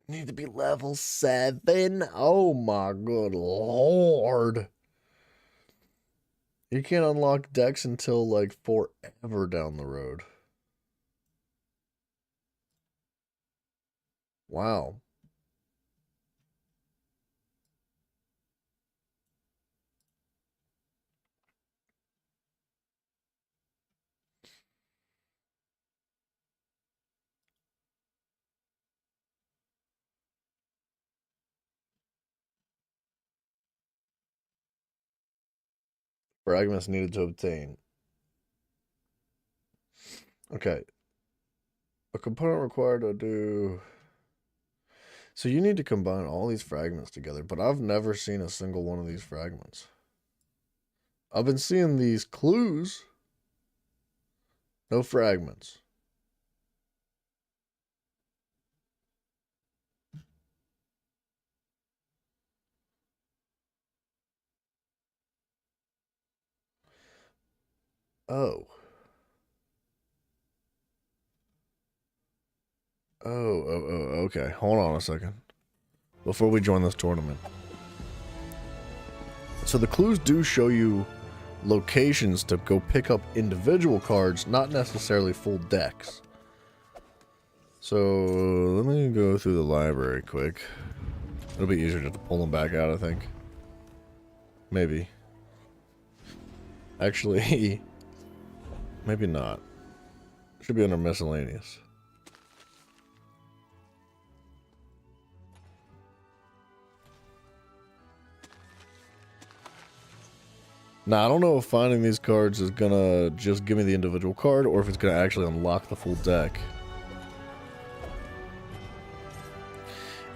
Need to be level 7. Oh my good lord. You can't unlock decks until like forever down the road. Wow. Fragments needed to obtain. Okay. A component required to do... So you need to combine all these fragments together, but I've never seen a single one of these fragments. I've been seeing these clues. No fragments. Oh. Okay. Hold on a second. Before we join this tournament. So the clues do show you locations to go pick up individual cards, not necessarily full decks. So let me go through the library quick. It'll be easier just to pull them back out, I think. Maybe. Actually, maybe not. Should be under miscellaneous. Now, I don't know if finding these cards is gonna just give me the individual card or if it's gonna actually unlock the full deck.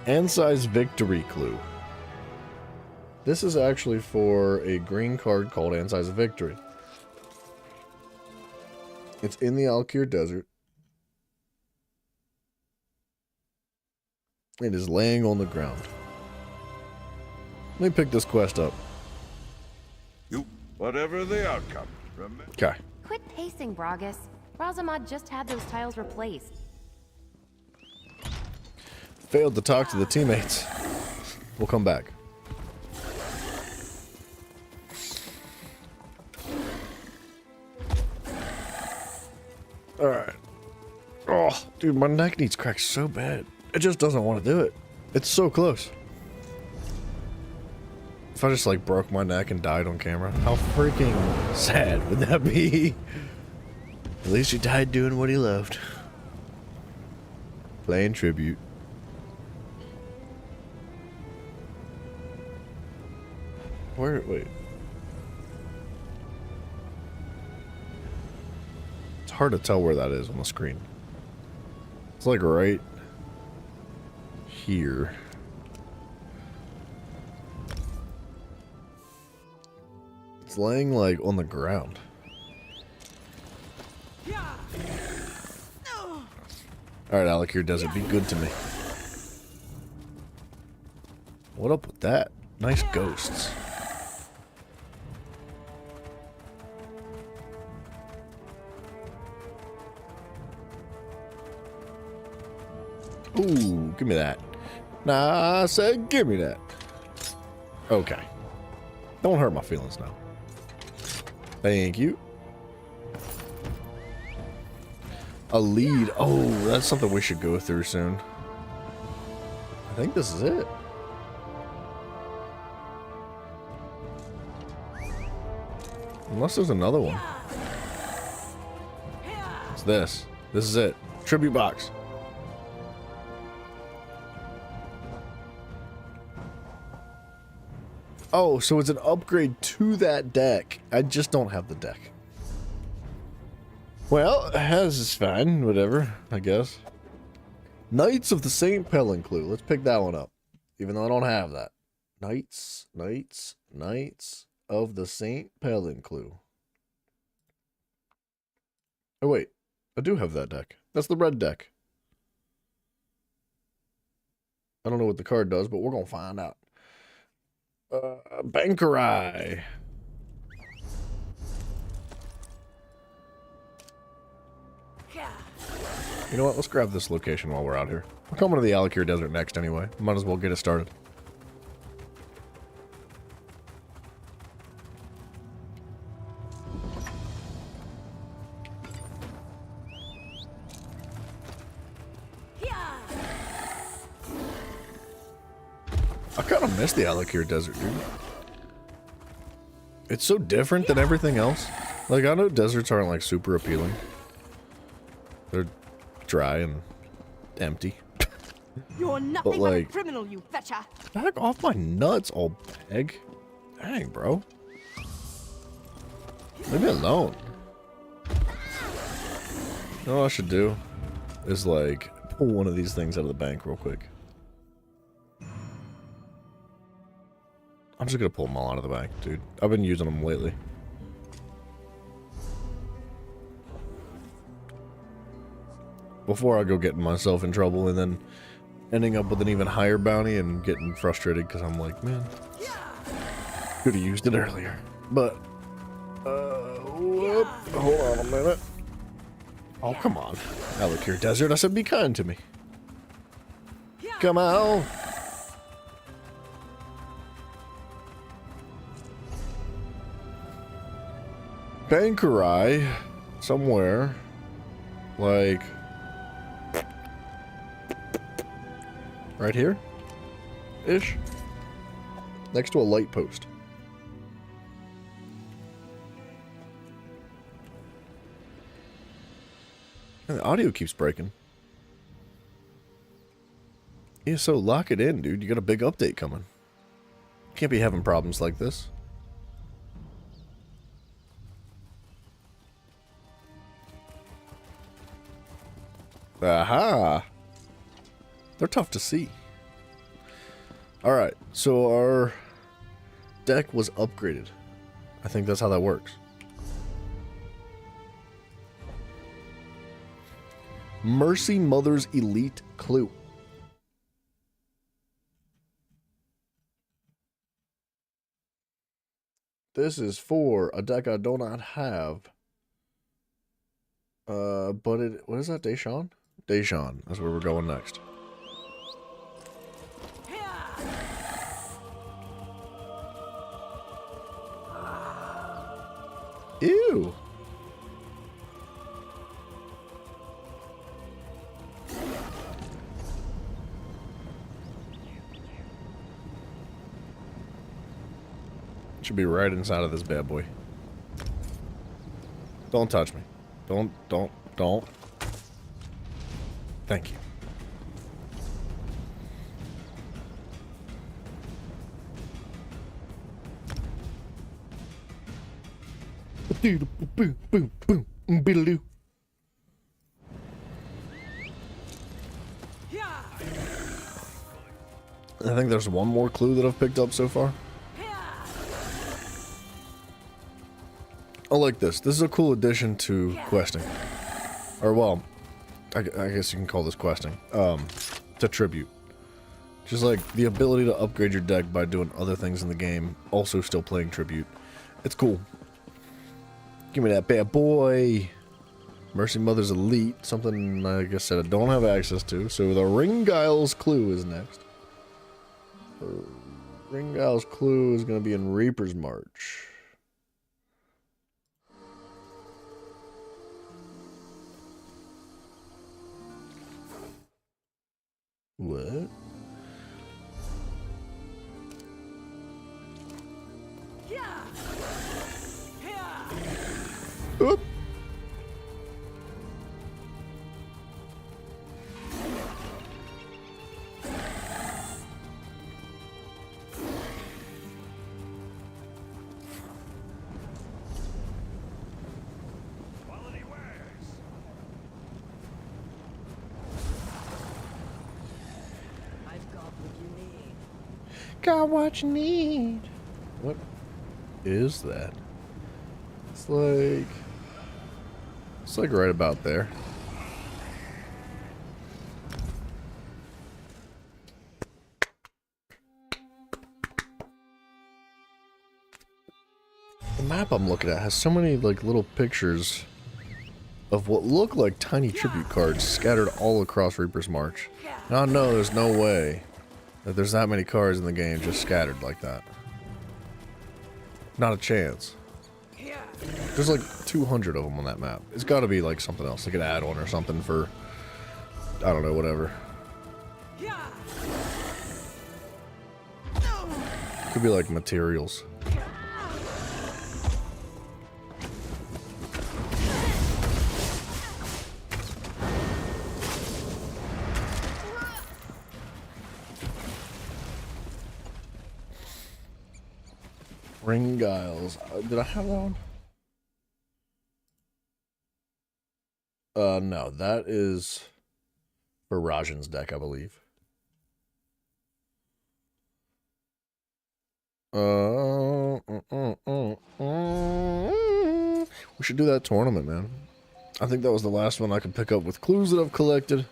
Ansai's Victory Clue. This is actually for a green card called Ansai's Victory. It's in the Alkir Desert. It is laying on the ground. Let me pick this quest up. Whatever the outcome, Okay. Quit pacing, Bragus. Razamad just had those tiles replaced. Failed to talk to the teammates. We'll come back. Alright. Oh, dude, my neck needs cracked so bad. It just doesn't want to do it. It's so close. If I just like broke my neck and died on camera, how freaking sad would that be? At least he died doing what he loved. Playing tribute. Wait. It's hard to tell where that is on the screen. It's like right here. It's laying, like, on the ground. Alright, Alik'r Desert, be good to me. What up with that? Nice ghosts. Ooh, give me that. Nah, I said give me that. Okay. Don't hurt my feelings now. Thank you. A lead. Oh, that's something we should go through soon. I think this is it. Unless there's another one. It's this. This is it. Tribute box. Oh, so it's an upgrade to that deck. I just don't have the deck. Well, as is fine. Whatever, I guess. Knights of the St. Pelinclu. Let's pick that one up. Even though I don't have that. Knights of the St. Pelinclu. Oh, wait. I do have that deck. That's the red deck. I don't know what the card does, but we're going to find out. Bankerai. You know what? Let's grab this location while we're out here. We're coming to the Alik'r Desert next anyway. Might as well get it started. I kind of miss the Alik'r Desert, dude. It's so different than everything else. Like, I know deserts aren't, like, super appealing. They're dry and empty. You're nothing but a criminal, you fetcher. Back off my nuts, old peg. Dang, bro. Leave me alone. You know what I should do? Is, like, pull one of these things out of the bank real quick. I'm just gonna pull them all out of the bank, dude. I've been using them lately. Before I go getting myself in trouble and then ending up with an even higher bounty and getting frustrated because I'm like, man, could have used it earlier. But, whoop, hold on a minute. Oh, come on. Alik'r Desert, I said be kind to me. Come on. Bankerai, somewhere, like, right here? Ish. Next to a light post. And the audio keeps breaking. Yeah, so lock it in, dude. You got a big update coming. Can't be having problems like this. Aha! They're tough to see. Alright, so our deck was upgraded. I think that's how that works. Mercy Mother's Elite Clue. This is for a deck I do not have. But it, what is that, Deshawn? Deshawn, that's where we're going next. Ew. Should be right inside of this bad boy. Don't touch me. Don't. Thank you. Boom, boom, boom, biddle-doo. I think there's one more clue that I've picked up so far. I like this. This is a cool addition to questing. Or, well, I guess you can call this questing. To tribute. Just like the ability to upgrade your deck by doing other things in the game, also still playing tribute. It's cool. Give me that bad boy. Mercy Mother's Elite, something like I said I don't have access to. So the Ringgile's Clue is next. Ringgile's Clue is going to be in Reaper's March. What? Oop. Got what you need. What is that? It's like right about there. The map I'm looking at has so many like little pictures of what look like tiny tribute cards scattered all across Reaper's March. Now I know there's no way that there's that many cards in the game just scattered like that. Not a chance. There's like 200 of them on that map. It's got to be like something else, like an add-on or something for, I don't know, whatever. Could be like materials. Ringgile's. Did I have that one? No, that is for Rajan's deck, I believe. We should do that tournament, man. I think that was the last one I could pick up with clues that I've collected.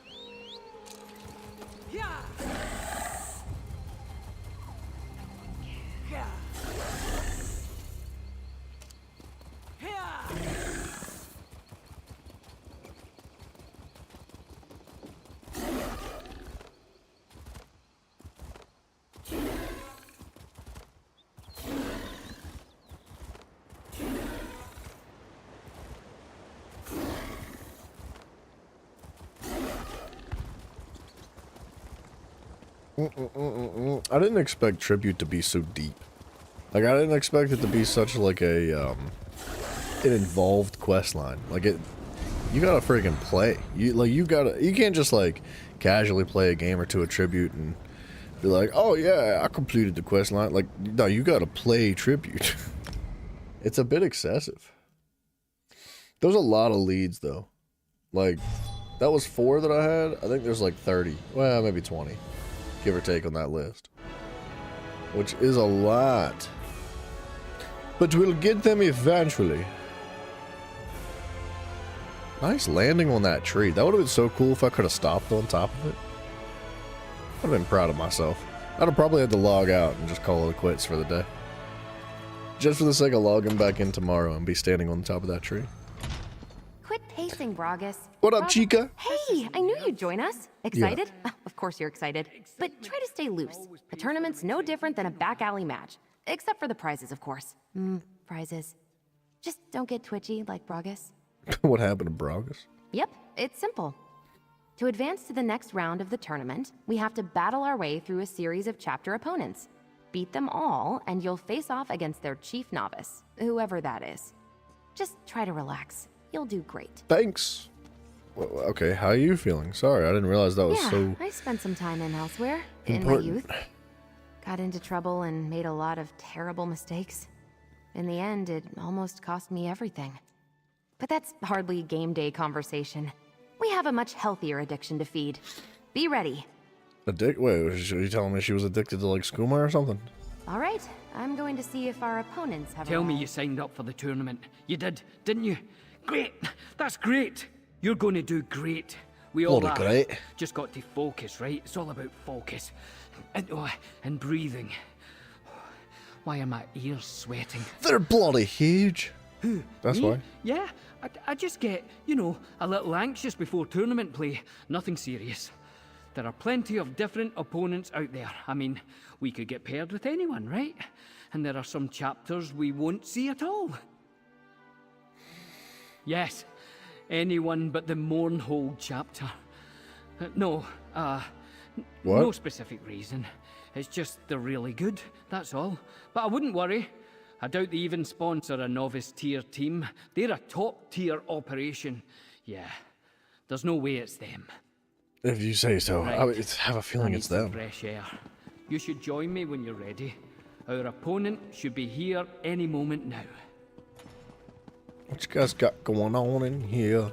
I didn't expect Tribute to be so deep. Like, I didn't expect it to be such like a, an involved quest line. Like, you gotta friggin' play. You can't just like casually play a game or two of Tribute and be like, oh yeah, I completed the quest line. Like, no, you gotta play Tribute. It's a bit excessive. There's a lot of leads though. Like, that was 4 that I had. I think there's like 30. Well, maybe 20. Give or take on that list. Which is a lot. But we'll get them eventually. Nice landing on that tree. That would have been so cool if I could have stopped on top of it. I'd have been proud of myself. I'd have probably had to log out and just call it quits for the day. Just for the sake of logging back in tomorrow and be standing on the top of that tree. Quit pacing, Bragus. What up, Chica? Hey, I knew you'd join us. Excited? Yeah. Of course you're excited. But try to stay loose. A tournament's no different than a back alley match. Except for the prizes, of course. Prizes. Just don't get twitchy like Bragus. What happened to Bragus? Yep, it's simple. To advance to the next round of the tournament, we have to battle our way through a series of chapter opponents. Beat them all, and you'll face off against their chief novice, whoever that is. Just try to relax. You'll do great. Thanks. Well, okay, how are you feeling? Sorry, I didn't realize that was so I spent some time in elsewhere, important. in my youth. Got into trouble and made a lot of terrible mistakes. In the end, it almost cost me everything. But that's hardly game day conversation. We have a much healthier addiction to feed. Be ready. Wait, are you telling me she was addicted to like skooma or something? All right, I'm going to see if our opponents have Tell me arrived. you signed up for the tournament. You did, didn't you? Great! That's great! You're going to do great. We all Bloody are. great. Just got to focus, right? It's all about focus. And breathing. Why are my ears sweating? They're bloody huge. Who? That's Me? why. Yeah, I just get, you know, a little anxious before tournament play. Nothing serious. There are plenty of different opponents out there. I mean, we could get paired with anyone, right? And there are some chapters we won't see at all. Yes, anyone but the Mournhold chapter. No specific reason. It's just they're really good, that's all. But I wouldn't worry. I doubt they even sponsor a novice tier team. They're a top tier operation. Yeah, there's no way it's them. If you say so. Right. I have a feeling I it's need some them. fresh air. You should join me when you're ready. Our opponent should be here any moment now. What you guys got going on in here?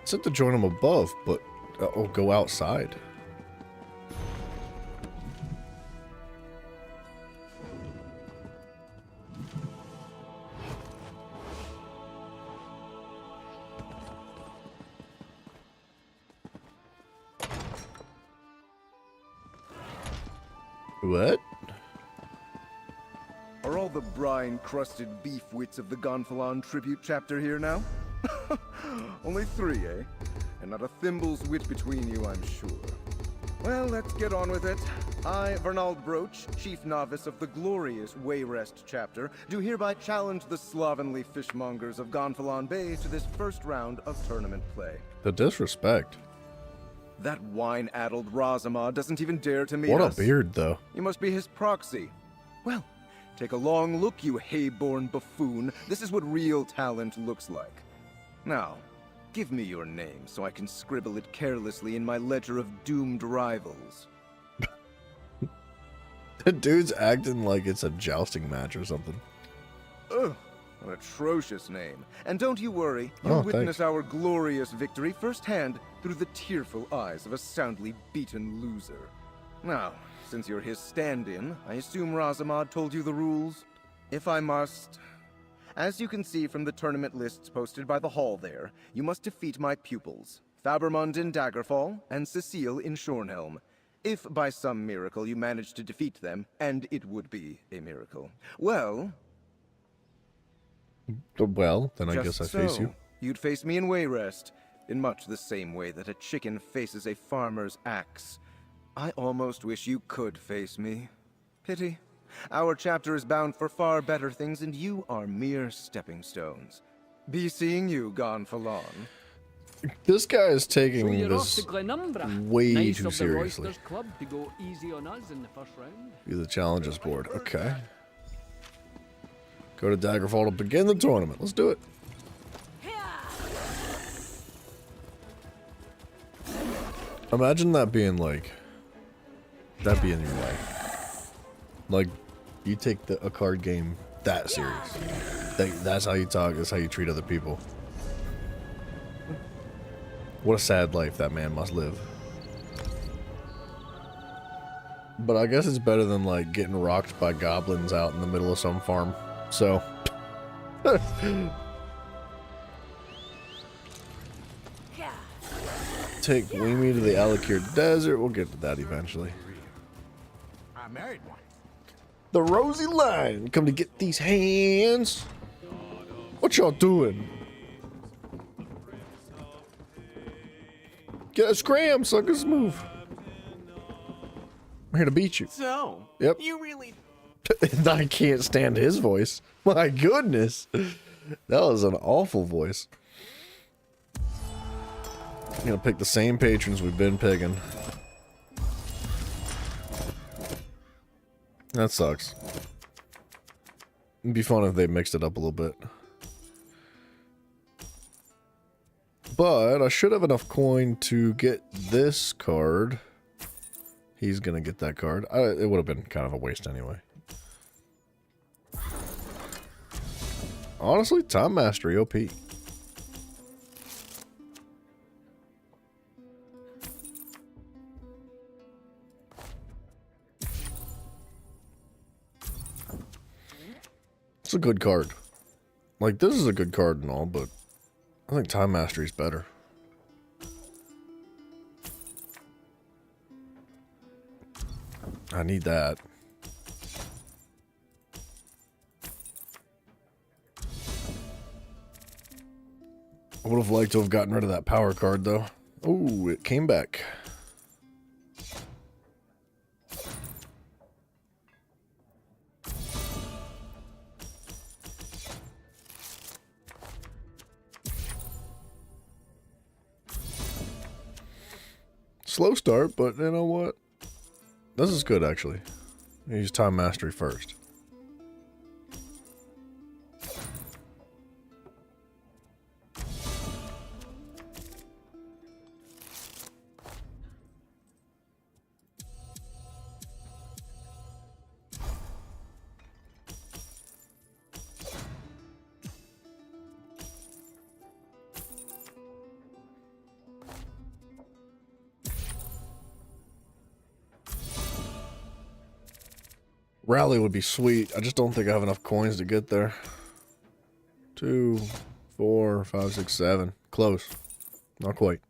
It said to join them above, but go outside. What? Are all the brine-crusted beef wits of the Gonfalon tribute chapter here now? Only 3, eh? And not a thimble's wit between you, I'm sure. Well, let's get on with it. I, Vernald Broach, Chief Novice of the glorious Wayrest chapter, do hereby challenge the slovenly fishmongers of Gonfalon Bay to this first round of tournament play. The disrespect. That wine-addled Razama doesn't even dare to meet What us. a beard, though. You must be his proxy. Well, take a long look, you hay-born buffoon. This is what real talent looks like. Now, give me your name so I can scribble it carelessly in my ledger of doomed rivals. The dude's acting like it's a jousting match or something. Ugh, an atrocious name. And don't you worry, you'll witness our glorious victory firsthand through the tearful eyes of a soundly beaten loser. Now, since you're his stand-in, I assume Razamad told you the rules? If I must... As you can see from the tournament lists posted by the hall there, you must defeat my pupils, Fabermund in Daggerfall and Cecile in Shornhelm. If by some miracle you manage to defeat them, and it would be a miracle, well... Well, then I guess I face you. You'd face me in Wayrest, in much the same way that a chicken faces a farmer's axe. I almost wish you could face me. Pity. Our chapter is bound for far better things, and you are mere stepping stones. Be seeing you, Gonfalon. This guy is taking So you're off this to Glenumbra. way Nice too of the seriously. Roysters Club to go easy on us in the first round. View the challenges board. Okay. Go to Daggerfall to begin the tournament. Let's do it. Imagine that being like... That being your life. Like, you take a card game that serious. That's how you talk. That's how you treat other people. What a sad life that man must live. But I guess it's better than, like, getting rocked by goblins out in the middle of some farm. So... Take Weemy to the Alikir Desert. We'll get to that eventually. I married one. The Rosy Line come to get these hands. What y'all doing? Get a scram, suckers, move. I'm here to beat you. So, Yep. you really... I can't stand his voice. My goodness. That was an awful voice. I'm gonna pick the same patrons we've been picking. That sucks. It'd be fun if they mixed it up a little bit. But I should have enough coin to get this card. He's gonna get that card. It would have been kind of a waste anyway. Honestly, Time Mastery OP. It's a good card. Like, this is a good card and all, but I think Time Mastery's better. I need that. I would have liked to have gotten rid of that power card, though. Oh, it came back. Slow start, but you know what? This is good, actually. Use Time Mastery first. Rally would be sweet. I just don't think I have enough coins to get there. 2, 4, 5, 6, 7. Close. Not quite.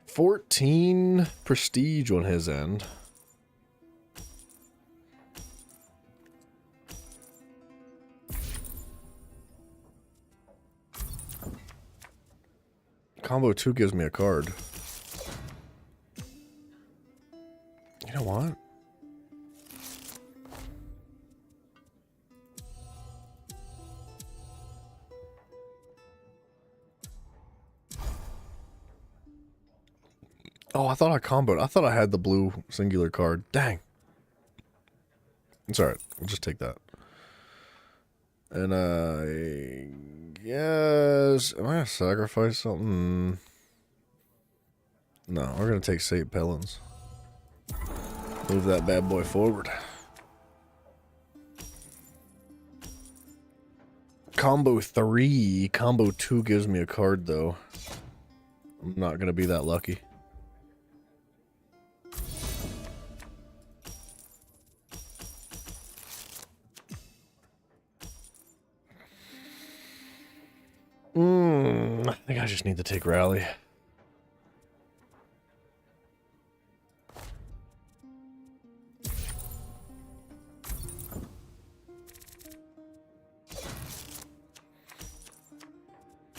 $14 prestige on his end. Combo 2 gives me a card. You know what? Oh, I thought I comboed. I thought I had the blue singular card. Dang. It's alright. We'll just take that. And I guess... Am I going to sacrifice something? No, we're going to take St. Pellins. Move that bad boy forward. Combo 3. Combo 2 gives me a card, though. I'm not going to be that lucky. I think I just need to take Rally.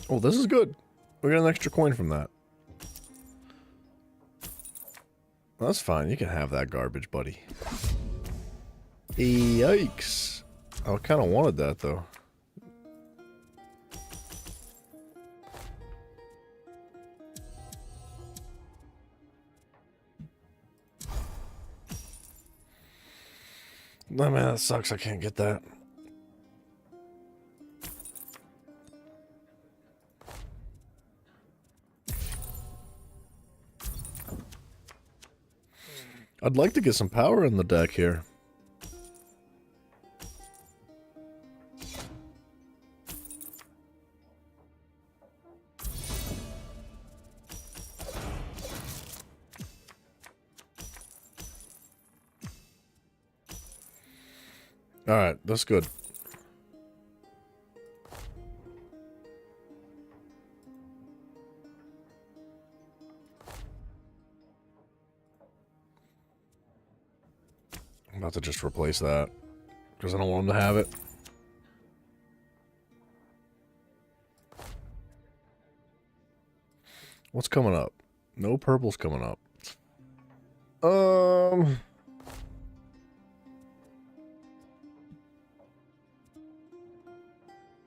Oh, this is good. We got an extra coin from that. That's fine. You can have that garbage, buddy. Yikes. I kind of wanted that, though. No, man, that sucks. I can't get that. I'd like to get some power in the deck here. Alright, that's good. I'm about to just replace that, because I don't want him to have it. What's coming up? No purple's coming up.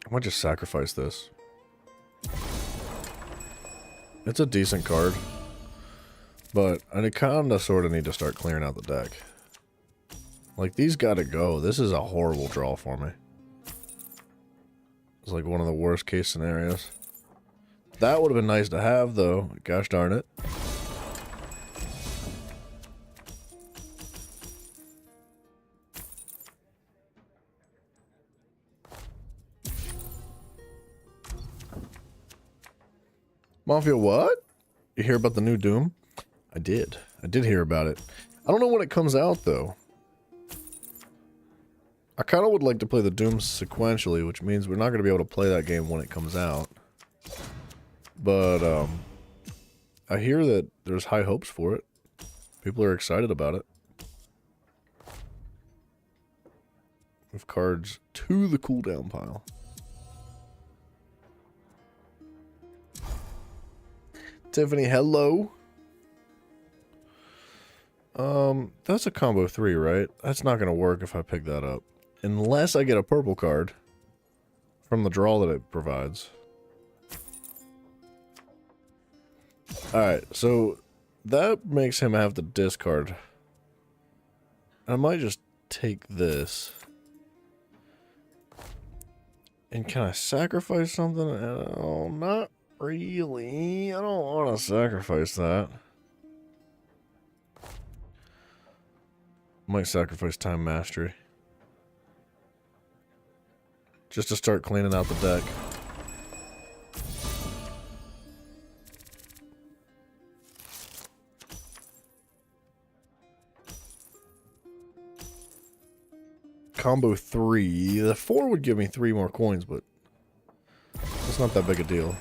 I might just sacrifice this. It's a decent card. But I kinda sorta need to start clearing out the deck. Like, these gotta go. This is a horrible draw for me. It's like one of the worst case scenarios. That would have been nice to have, though. Gosh darn it. Mafia what? You hear about the new Doom? I did. I did hear about it. I don't know when it comes out, though. I kind of would like to play the Doom sequentially, which means we're not going to be able to play that game when it comes out. But, I hear that there's high hopes for it. People are excited about it. Move cards to the cooldown pile. Tiffany, hello. That's a combo 3, right? That's not gonna work if I pick that up. Unless I get a purple card from the draw that it provides. Alright, so that makes him have to discard. I might just take this. And can I sacrifice something? Oh, not really. I don't want to sacrifice that. Might sacrifice Time Mastery. Just to start cleaning out the deck. Combo 3. The 4 would give me 3 more coins, but it's not that big a deal.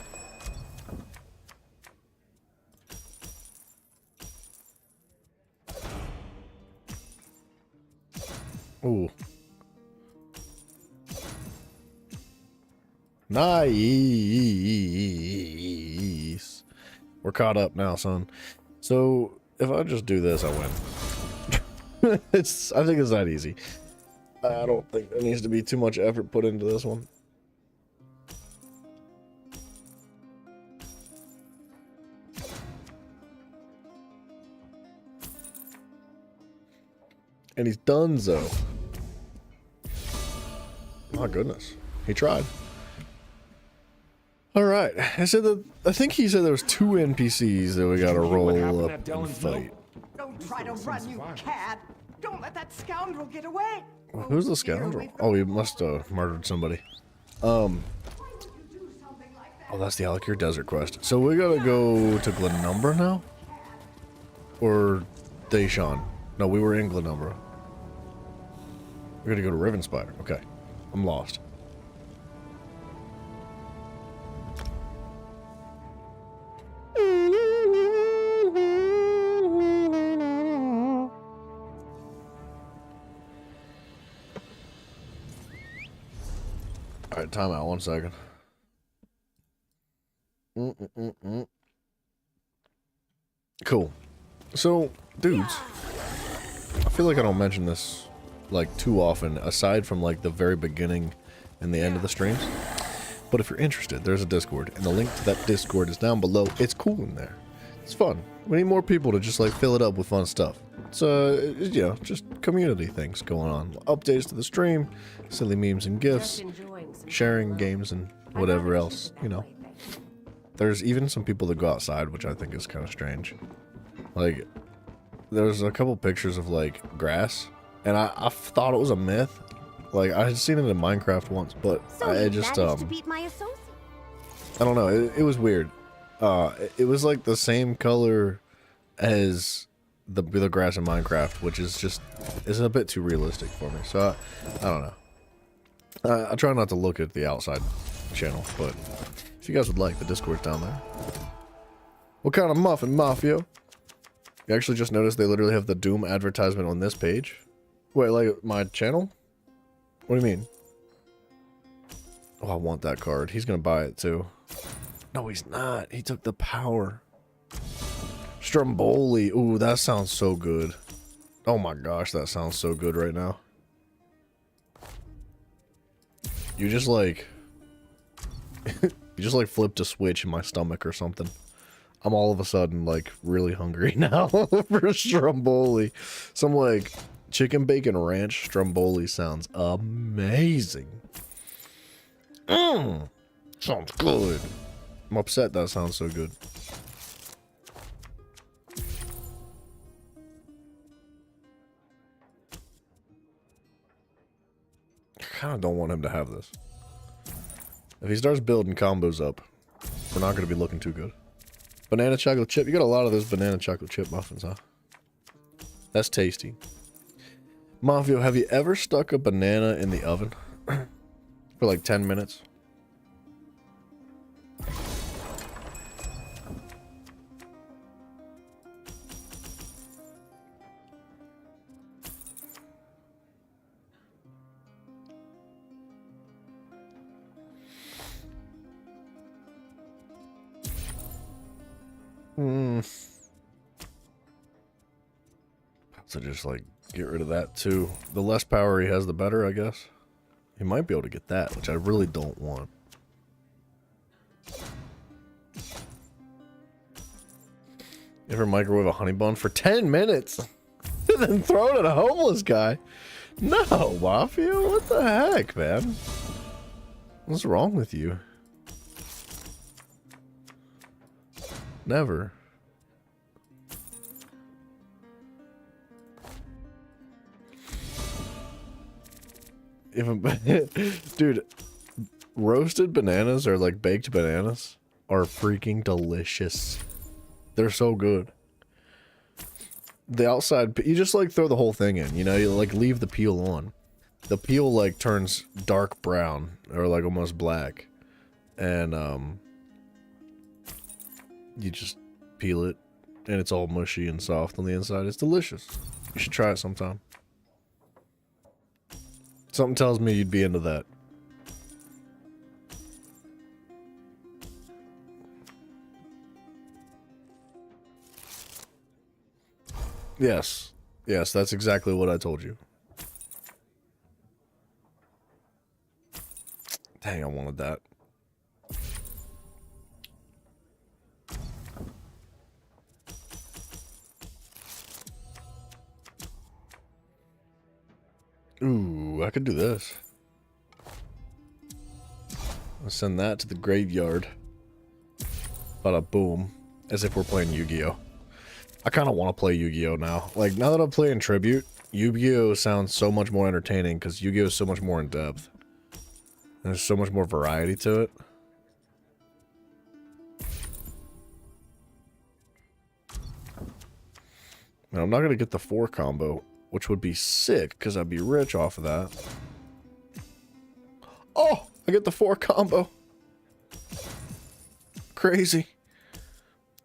Ooh. Nice. We're caught up now, son. So, if I just do this, I win. I think it's that easy. I don't think there needs to be too much effort put into this one. And he's donezo. My goodness. He tried. Alright. I think he said there was 2 NPCs that we gotta roll up and fight. Don't try to run, you cad! Don't let that scoundrel get away! Who's the scoundrel? Oh, he must have murdered somebody. Oh, that's the Alakir Desert quest. So we gotta go to Glenumbra now? Or Deshawn? No, we were in Glenumbra. We're gonna go to Rivenspire. Okay. I'm lost. Alright, time out 1 second. Cool. So, dudes, I feel like I don't mention this like too often, aside from like the very beginning and the end of the streams. But if you're interested, there's a Discord, and the link to that Discord is down below. It's cool in there. It's fun. We need more people to just like fill it up with fun stuff. So, you know, just community things going on. Updates to the stream, silly memes and gifs, sharing games and whatever else, you know. There's even some people that go outside, which I think is kind of strange. Like, there's a couple pictures of like grass, and I thought it was a myth. Like, I had seen it in Minecraft once, but I just, to beat my associate. I don't know, it was weird. It was like the same color as the grass in Minecraft, which is just, is a bit too realistic for me. So, I don't know. I try not to look at the outside channel, but if you guys would like, the Discord's down there. What kind of muffin, Mafia? You actually just noticed they literally have the Doom advertisement on this page? Wait, like my channel? What do you mean? Oh, I want that card. He's gonna buy it too. No, he's not. He took the power. Stromboli. Ooh, that sounds so good. Oh my gosh, that sounds so good right now. You just like... you just like flipped a switch in my stomach or something. I'm all of a sudden like really hungry now for Stromboli. Some like chicken bacon ranch Stromboli sounds amazing. Sounds good. I'm upset that sounds so good. I kind of don't want him to have this. If he starts building combos up, we're not going to be looking too good. Banana chocolate chip. You got a lot of those banana chocolate chip muffins, huh? That's tasty. Mafio, have you ever stuck a banana in the oven for like 10 minutes? So just like get rid of that too. The less power he has, the better, I guess. He might be able to get that, which I really don't want. Ever microwave a honey bun for 10 minutes? And then throw it at a homeless guy? No, Mafia, what the heck, man? What's wrong with you? Never. Dude, roasted bananas or like baked bananas are freaking delicious. They're so good. The outside, you just like throw the whole thing in, you know, you like leave the peel on. The peel like turns dark brown or like almost black. And you just peel it and it's all mushy and soft on the inside. It's delicious. You should try it sometime. Something tells me you'd be into that. Yes. Yes, that's exactly what I told you. Dang, I wanted that. Ooh, I could do this. I'll send that to the graveyard. Bada boom. As if we're playing Yu-Gi-Oh! I kind of want to play Yu-Gi-Oh! Now. Like, now that I'm playing Tribute, Yu-Gi-Oh! Sounds so much more entertaining because Yu-Gi-Oh! Is so much more in depth. There's so much more variety to it. Now, I'm not going to get the 4 combo, which would be sick because I'd be rich off of that. Oh, I get the 4 combo. Crazy.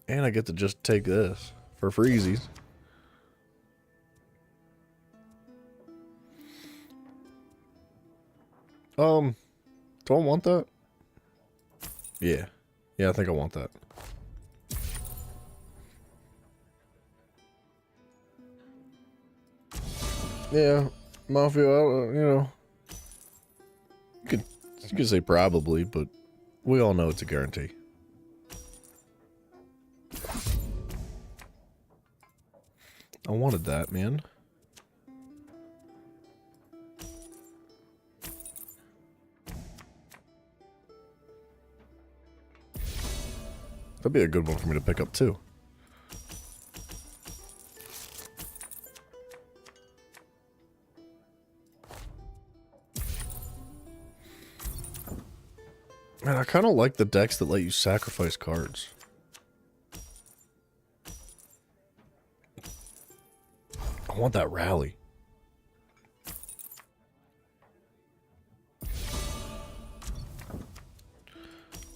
And I get to just take this for freezies. Do I want that? Yeah. Yeah, I think I want that. Yeah, Mafia, you know, you could say probably, but we all know it's a guarantee. I wanted that, man. That'd be a good one for me to pick up too. Man, I kind of like the decks that let you sacrifice cards. I want that rally.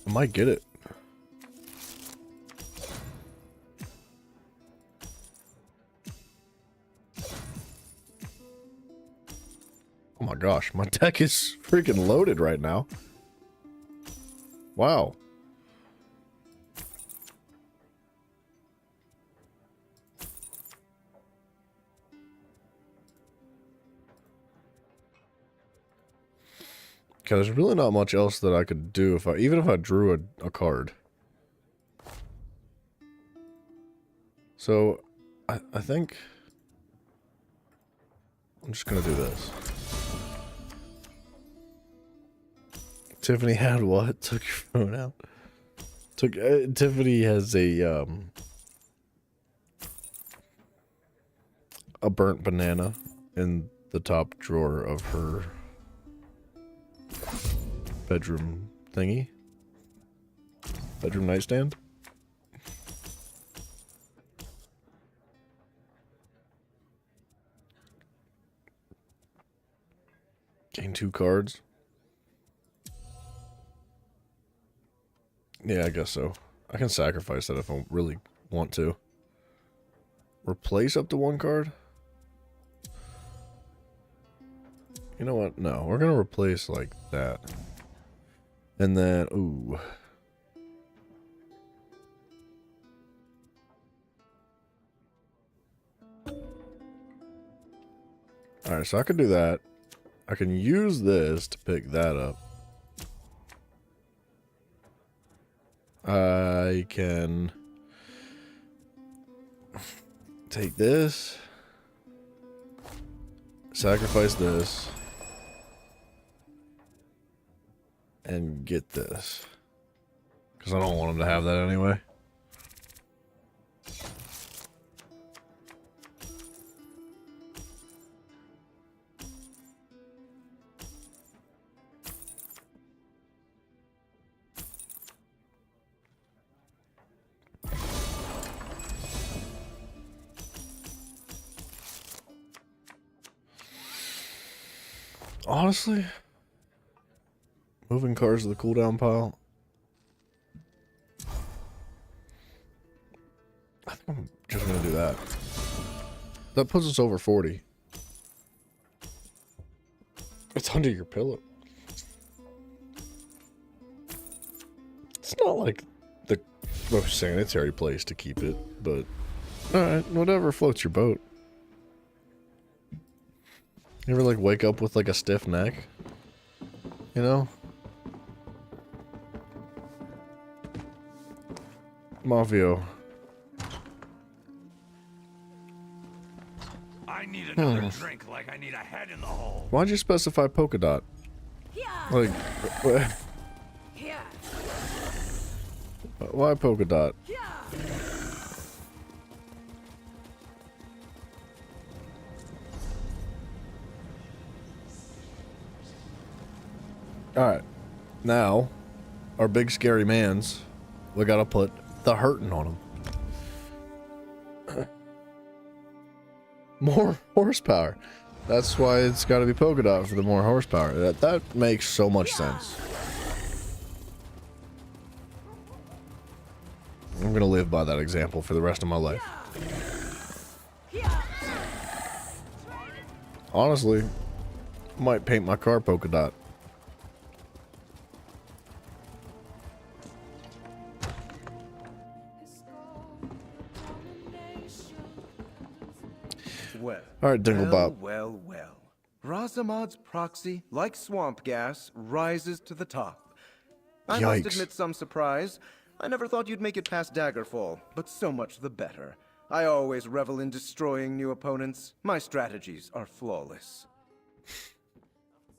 I might get it. Oh my gosh, my deck is freaking loaded right now. Wow. Okay, there's really not much else that I could do if even if I drew a card. So, I think I'm just gonna do this. Tiffany had what? Took your phone out. Tiffany has a burnt banana in the top drawer of her bedroom thingy. Bedroom nightstand. Gain 2 cards. Yeah, I guess so. I can sacrifice that if I really want to. Replace up to 1 card? You know what? No, we're going to replace like that. And then, ooh. Alright, so I can do that. I can use this to pick that up. I can take this, sacrifice this, and get this. Because I don't want him to have that anyway. Honestly, moving cards to the cooldown pile. I think I'm just gonna do that. That puts us over 40. It's under your pillow. It's not like the most sanitary place to keep it, but alright, whatever floats your boat. You ever like wake up with like a stiff neck? You know? Mafio. I need another drink like I need a head in the hole. Why'd you specify polka dot? Like, why polka dot? Alright, now, our big scary mans, we gotta put the hurtin' on them. More horsepower. That's why it's gotta be polka dot for the more horsepower. That makes so much sense. I'm gonna live by that example for the rest of my life. Honestly, I might paint my car polka dot. Well, Alright, Dinglebop. Well. Razamad's proxy, like swamp gas, rises to the top. I must Yikes. admit some surprise. I never thought you'd make it past Daggerfall, but so much the better. I always revel in destroying new opponents. My strategies are flawless.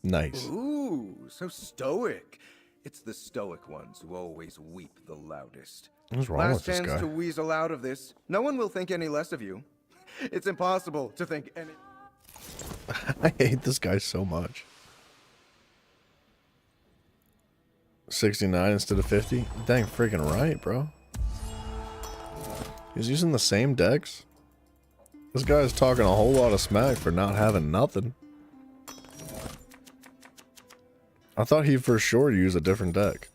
Nice. Ooh, so stoic. It's the stoic ones who always weep the loudest. What's wrong Last with this chance guy? to weasel out of this. No one will think any less of you. It's impossible to think any... I hate this guy so much. 69 instead of 50? Dang freaking right, bro. He's using the same decks? This guy's talking a whole lot of smack for not having nothing. I thought he'd for sure use a different deck.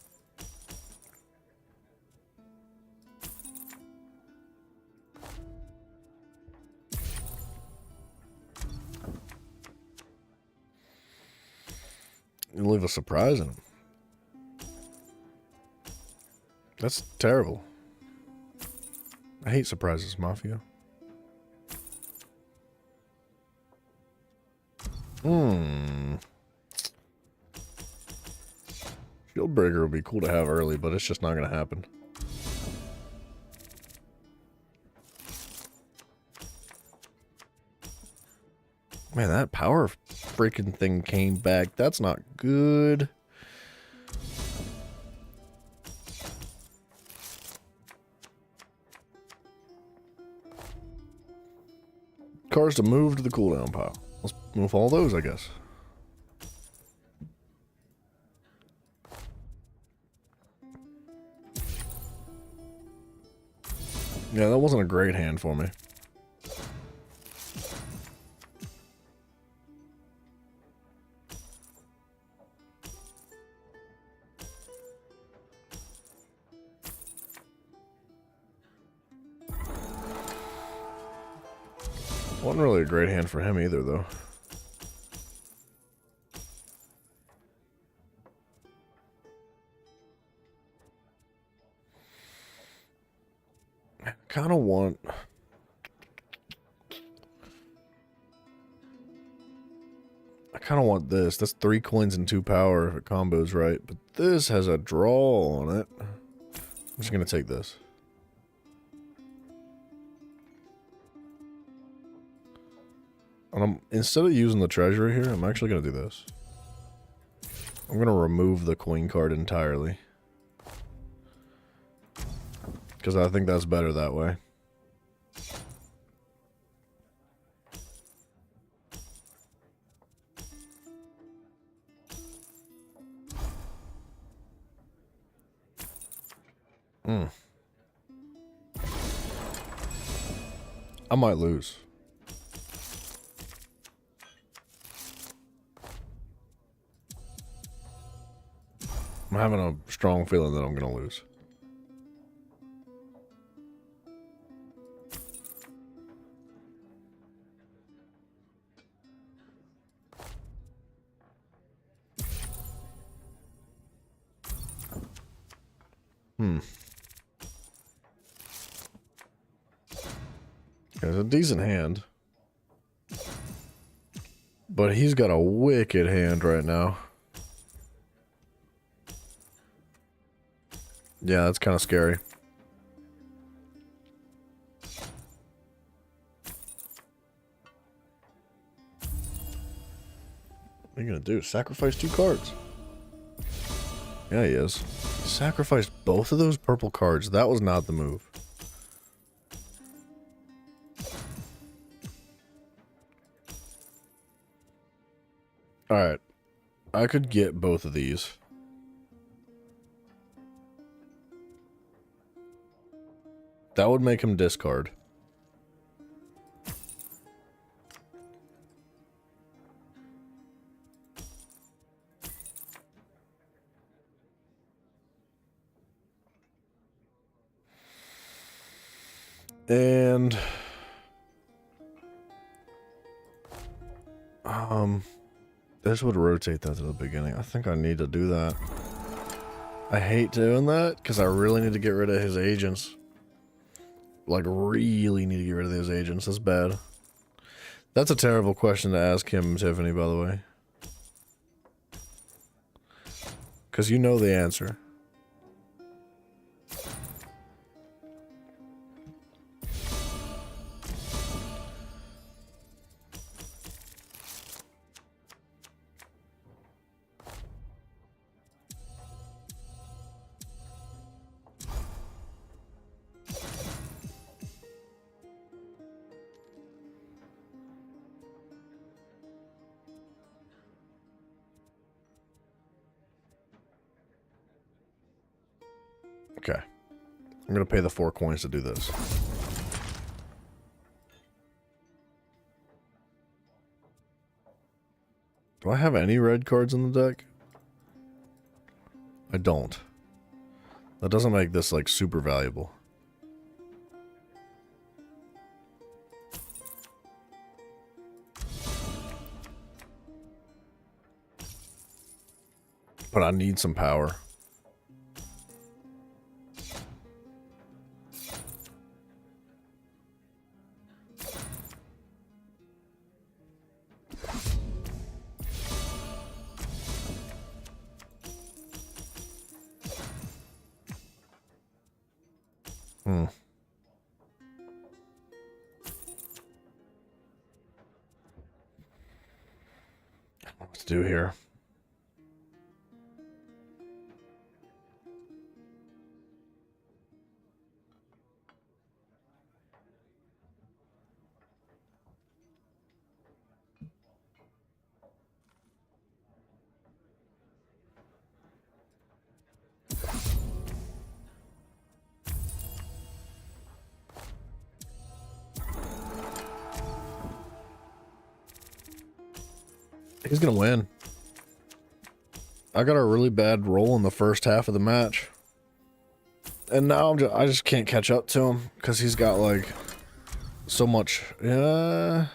You leave a surprise in him. That's terrible. I hate surprises, Mafia. Shieldbreaker would be cool to have early, but it's just not going to happen. Man, that power freaking thing came back. That's not good. Cars to move to the cooldown pile. Let's move all those, I guess. Yeah, that wasn't a great hand for me. Wasn't really a great hand for him either, though. I kind of want... I kind of want this. That's 3 coins and 2 power if it combos right. But this has a draw on it. I'm just going to take this. And instead of using the treasury here, I'm actually going to do this. I'm going to remove the queen card entirely. Because I think that's better that way. I might lose. I'm having a strong feeling that I'm going to lose. It's a decent hand. But he's got a wicked hand right now. Yeah, that's kind of scary. What are you gonna do? Sacrifice 2 cards? Yeah, he is. He sacrificed both of those purple cards. That was not the move. Alright. I could get both of these. That would make him discard. And this would rotate that to the beginning. I think I need to do that. I hate doing that because I really need to get rid of his agents. Like, really need to get rid of those agents. That's bad. That's a terrible question to ask him, Tiffany, by the way. Because you know the answer. Okay. I'm going to pay the 4 coins to do this. Do I have any red cards in the deck? I don't. That doesn't make this, like, super valuable. But I need some power. What to do here? He's gonna win. I got a really bad roll in the first half of the match, and now I just can't catch up to him because he's got like so much. Yeah.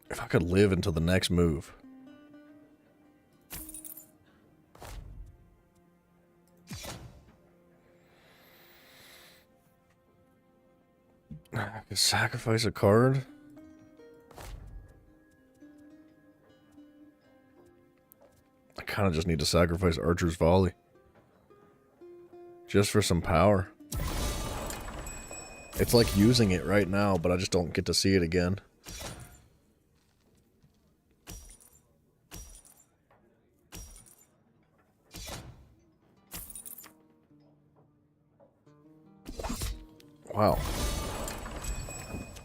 If I could live until the next move. I could sacrifice a card. I kind of just need to sacrifice Archer's Volley. Just for some power. It's like using it right now, but I just don't get to see it again. Wow.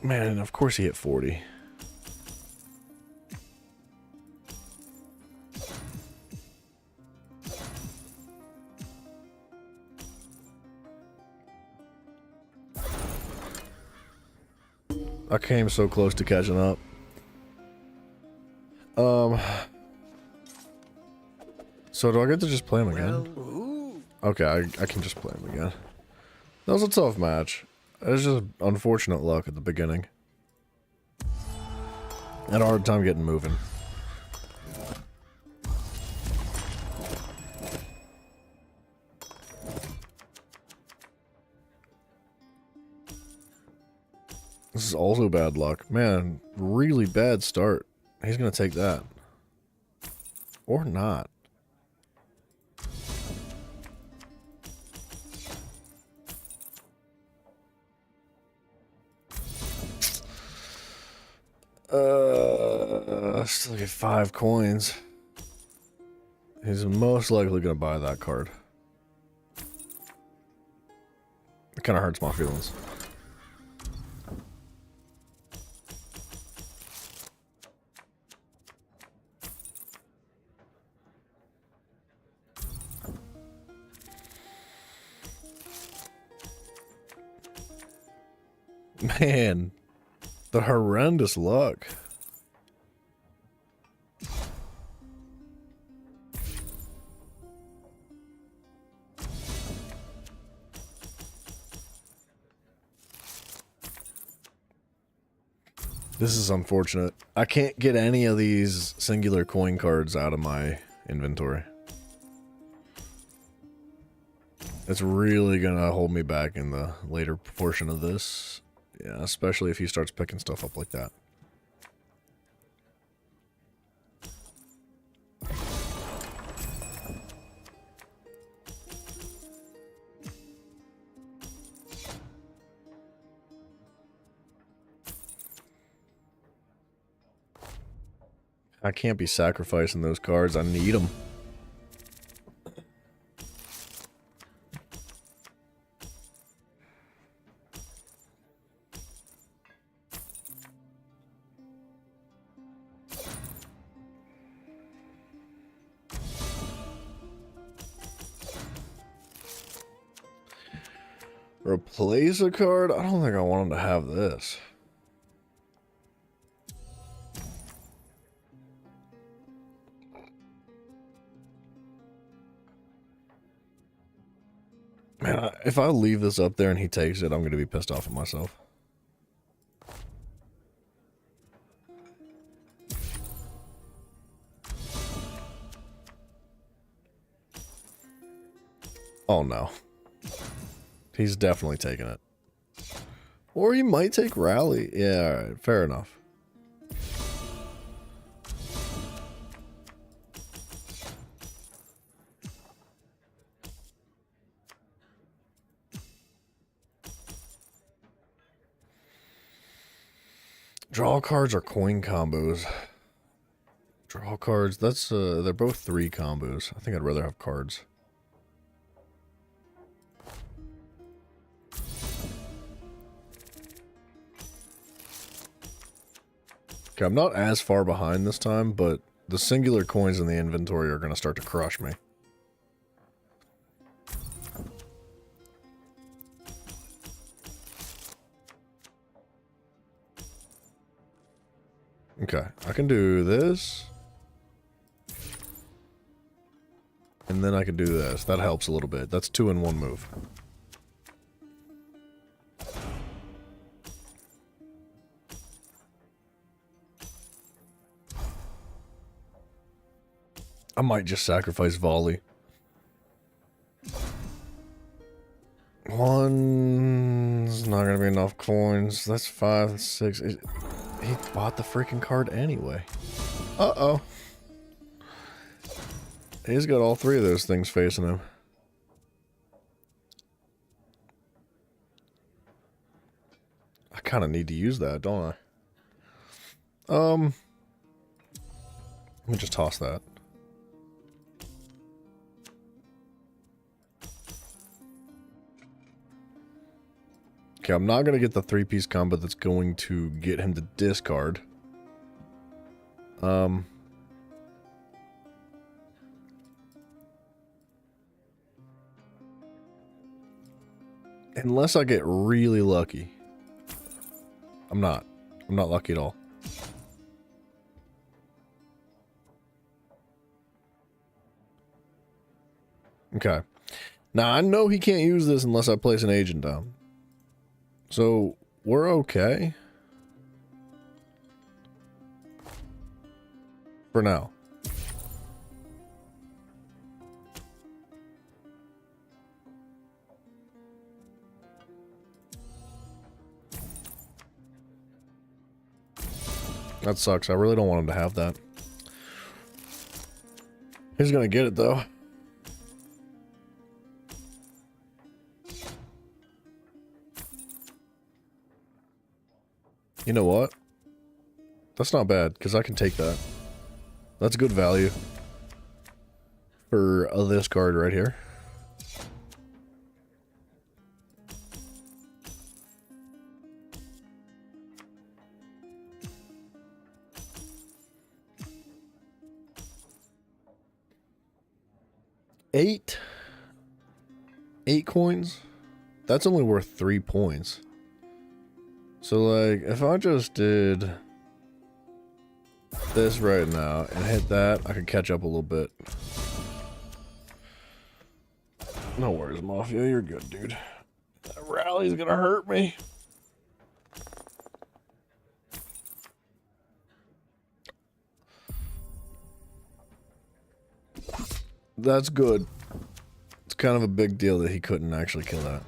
Man, of course he hit 40. I came so close to catching up. So do I get to just play him again? Okay, I can just play him again. That was a tough match. It was just unfortunate luck at the beginning. I had a hard time getting moving. This is also bad luck. Man, really bad start. He's gonna take that. Or not. Still get 5 coins. He's most likely gonna buy that card. It kinda hurts my feelings. Man, the horrendous luck. This is unfortunate. I can't get any of these singular coin cards out of my inventory. It's really gonna hold me back in the later portion of this. Yeah, especially if he starts picking stuff up like that. I can't be sacrificing those cards. I need them. Replace a card? I don't think I want him to have this. Man, if I leave this up there and he takes it, I'm going to be pissed off at myself. Oh no. He's definitely taking it. Or he might take Rally. Yeah, alright, fair enough. Draw cards or coin combos. Draw cards, that's they're both 3 combos. I think I'd rather have cards. Okay, I'm not as far behind this time, but the singular coins in the inventory are going to start to crush me. Okay, I can do this. And then I can do this. That helps a little bit. That's 2 in 1 move. I might just sacrifice volley. 1's not gonna be enough coins. That's 5 and 6. He bought the freaking card anyway. Uh-oh. He's got all 3 of those things facing him. I kind of need to use that, don't I? Let me just toss that. Okay, I'm not going to get the 3-piece combo that's going to get him to discard. Unless I get really lucky. I'm not lucky at all. Okay. Now, I know he can't use this unless I place an agent down. So, we're okay. For now. That sucks. I really don't want him to have that. He's gonna get it, though. You know what? That's not bad, because I can take that. That's good value. For this card right here. Eight coins? That's only worth 3 points. So, like, if I just did this right now and hit that, I could catch up a little bit. No worries, Mafia. You're good, dude. That rally's gonna hurt me. That's good. It's kind of a big deal that he couldn't actually kill that.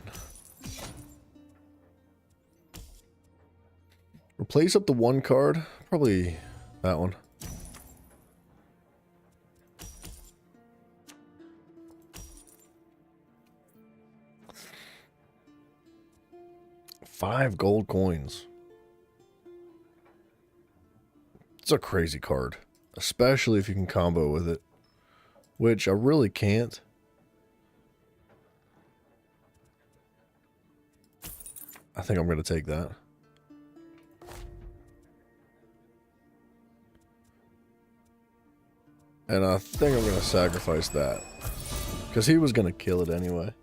Replace up the 1 card. Probably that one. $5 gold coins. It's a crazy card. Especially if you can combo with it. Which I really can't. I think I'm going to take that. And I think I'm going to sacrifice that. Because he was going to kill it anyway.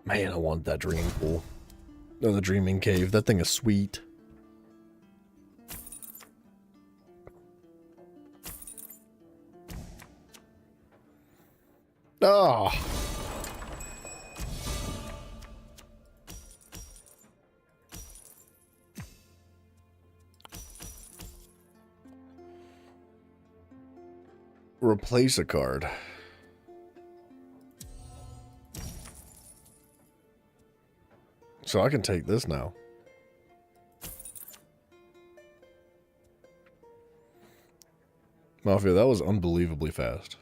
Man, I want that dream pool. No, the dreaming cave. That thing is sweet. Oh. Replace a card. So I can take this now. Mafia, that was unbelievably fast.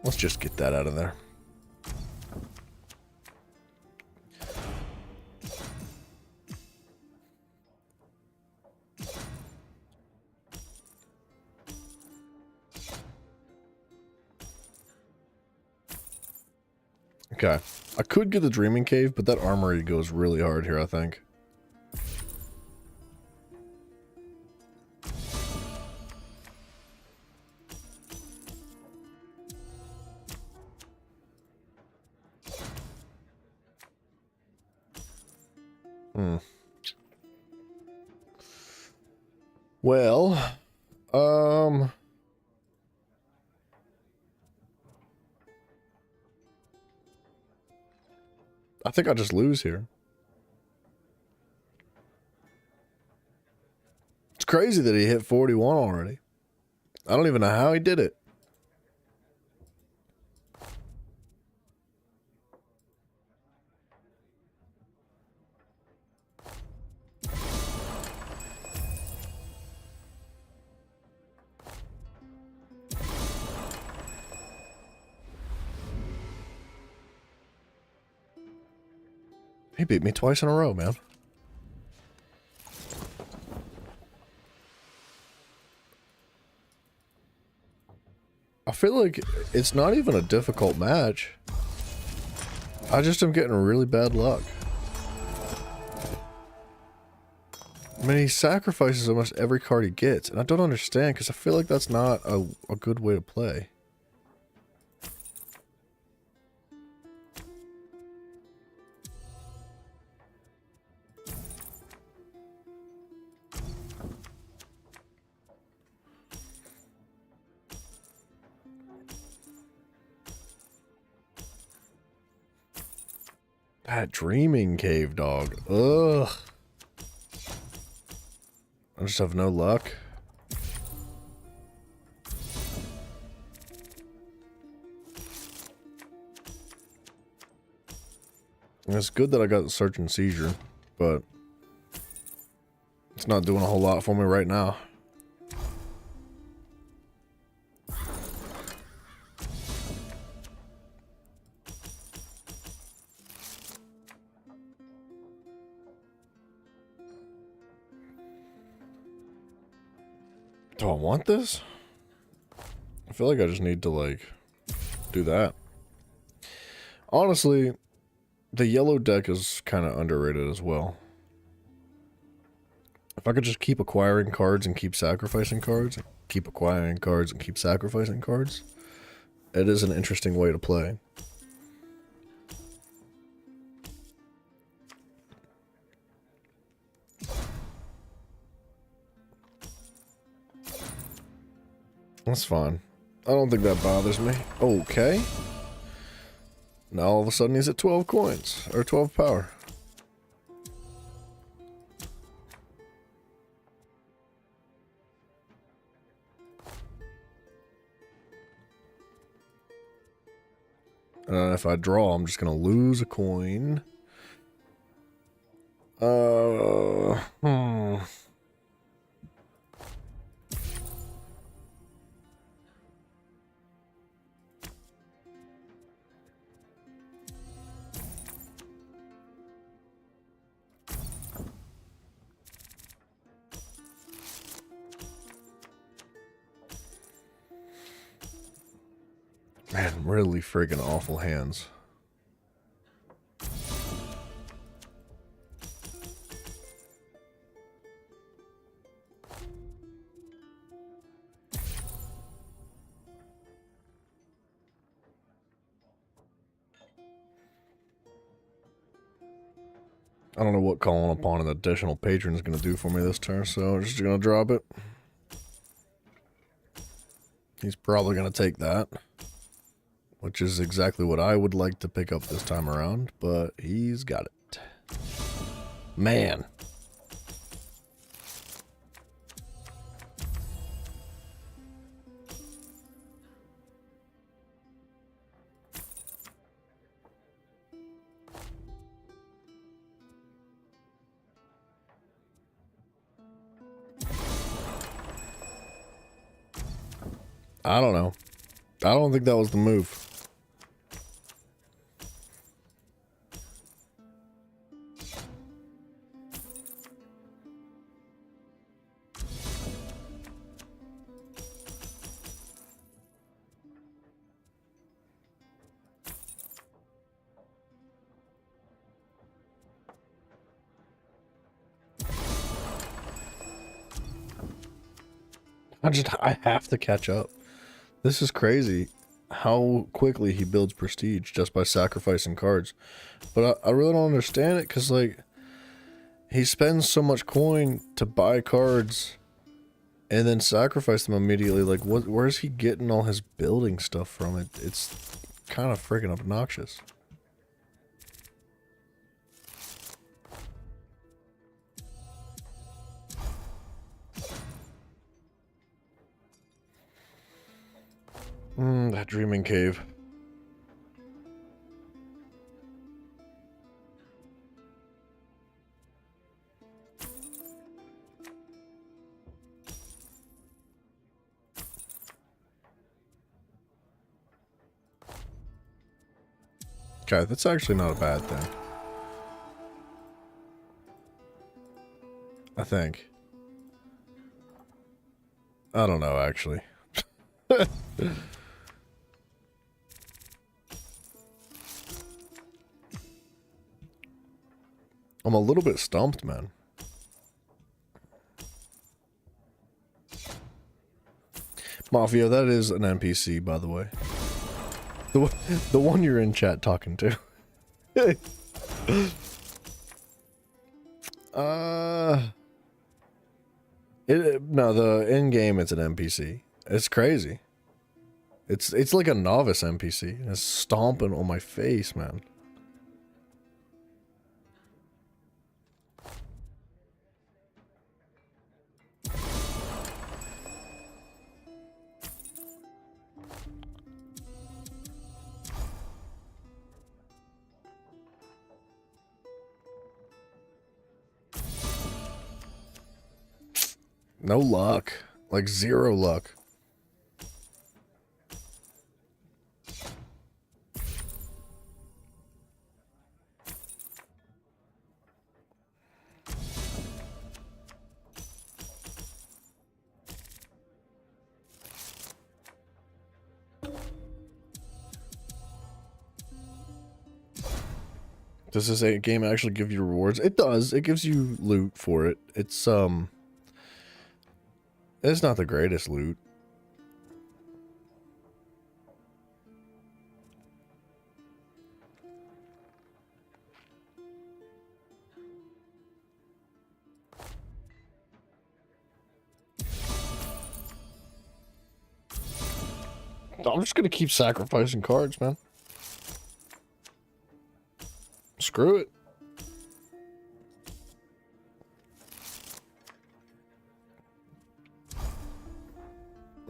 Let's just get that out of there. Okay. I could get the Dreaming Cave, but that armory goes really hard here, I think. Well, I think I'll just lose here. It's crazy that he hit 41 already. I don't even know how he did it. He beat me twice in a row, man. I feel like it's not even a difficult match. I just am getting really bad luck. I mean, he sacrifices almost every card he gets, and I don't understand because I feel like that's not a good way to play. That Dreaming Cave, dog. Ugh. I just have no luck. And it's good that I got the Search and Seizure, but it's not doing a whole lot for me right now. Do I want this? I feel like I just need to, like, do that. Honestly, the yellow deck is kind of underrated as well. If I could just keep acquiring cards and keep sacrificing cards, keep acquiring cards and keep sacrificing cards, it is an interesting way to play. That's fine. I don't think that bothers me. Okay. Now all of a sudden he's at 12 coins. Or 12 power. And if I draw, I'm just going to lose a coin. Man, really friggin' awful hands. I don't know what calling upon an additional patron is going to do for me this turn, so I'm just going to drop it. He's probably going to take that. Which is exactly what I would like to pick up this time around, but he's got it. Man. I don't know. I don't think that was the move. I have to catch up. This is crazy how quickly he builds prestige just by sacrificing cards. But I really don't understand it, because, like, he spends so much coin to buy cards and then sacrifice them immediately. Like, where's he getting all his building stuff from? It's kind of freaking obnoxious. That dreaming cave. Okay, that's actually not a bad thing. I think. I don't know, actually. I'm a little bit stumped, man. Mafia, that is an NPC, by the way. The one you're in chat talking to. No, the in-game it's an NPC. It's crazy. It's like a novice NPC. It's stomping on my face, man. No luck. Like, zero luck. Does this game actually give you rewards? It does. It gives you loot for it. It's not the greatest loot. I'm just gonna keep sacrificing cards, man. Screw it.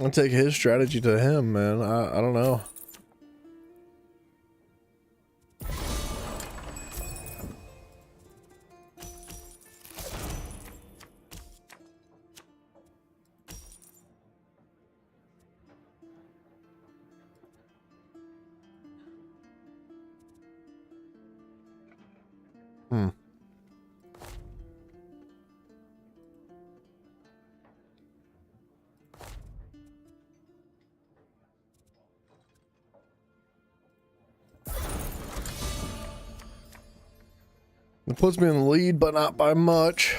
I'll take his strategy to him, man. I don't know. It puts me in the lead, but not by much.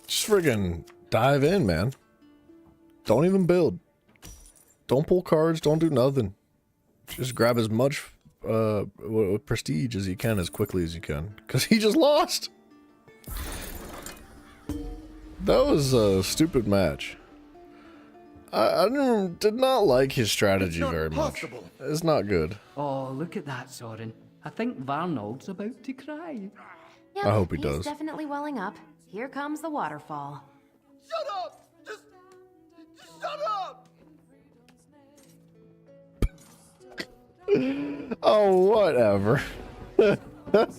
Just friggin' dive in, man. Don't even build. Don't pull cards, don't do nothing. Just grab as much prestige as you can as quickly as you can, because he just lost. That was a stupid match. I did not like his strategy very much. It's not good. Oh, look at that, Soren. I think Varnold's about to cry. Yep, I hope he he's does. Definitely welling up. Here comes the waterfall. Shut up! Just shut up! Oh, whatever.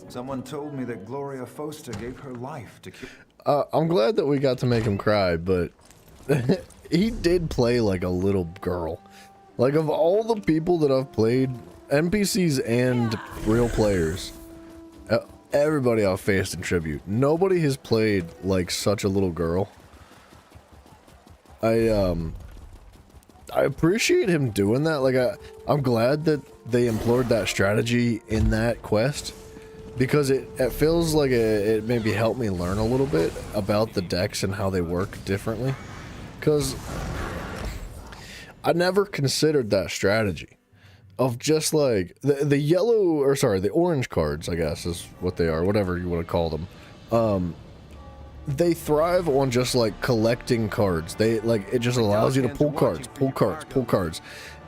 Someone told me that Gloria Foster gave her life to cure. I'm glad that we got to make him cry, but he did play like a little girl. Like, of all the people that I've played, NPCs and real players, everybody I've faced in Tribute, nobody has played like such a little girl. I appreciate him doing that. Like, I'm glad that they employed that strategy in that quest, because it feels like it maybe helped me learn a little bit about the decks and how they work differently. Because I never considered that strategy of just like the yellow, or sorry, the orange cards, I guess is what they are, whatever you want to call them. They thrive on just like collecting cards. They like, it just allows you to pull cards.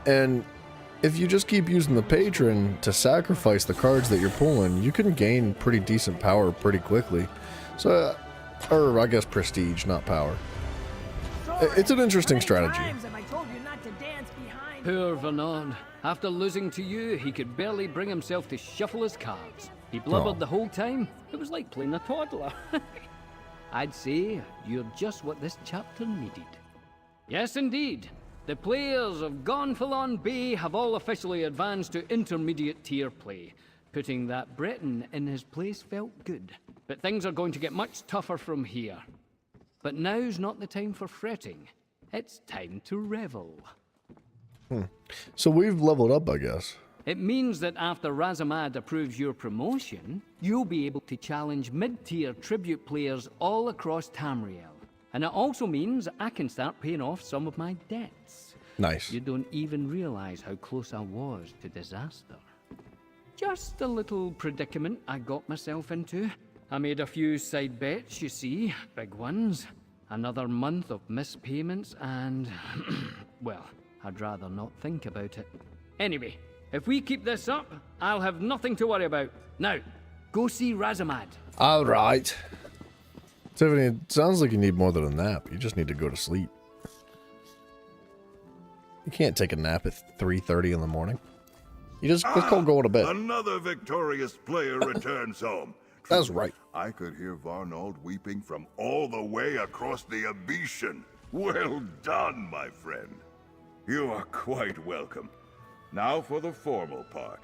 And if you just keep using the patron to sacrifice the cards that you're pulling, you can gain pretty decent power pretty quickly. So, or I guess prestige, not power. It's an interesting strategy. Poor Vernon. After losing to you, he could barely bring himself to shuffle his cards. He blubbered the whole time. It was like playing a toddler. I'd say you're just what this chapter needed. Yes, indeed. The players of Gonfalon Bay have all officially advanced to intermediate tier play. Putting that Breton in his place felt good. But things are going to get much tougher from here. But now's not the time for fretting. It's time to revel. So we've leveled up, I guess. It means that after Razamad approves your promotion, you'll be able to challenge mid-tier tribute players all across Tamriel. And it also means I can start paying off some of my debts. Nice. You don't even realize how close I was to disaster. Just a little predicament I got myself into. I made a few side bets, you see, big ones. Another month of missed payments and... well, I'd rather not think about it. Anyway, if we keep this up, I'll have nothing to worry about. Now, go see Razamad. All right. Tiffany, it sounds like you need more than a nap. You just need to go to sleep. You can't take a nap at 3:30 in the morning. You just call going to bed. Another victorious player returns home. That's right. I could hear Varnold weeping from all the way across the Abetian. Well done, my friend. You are quite welcome. Now for the formal part.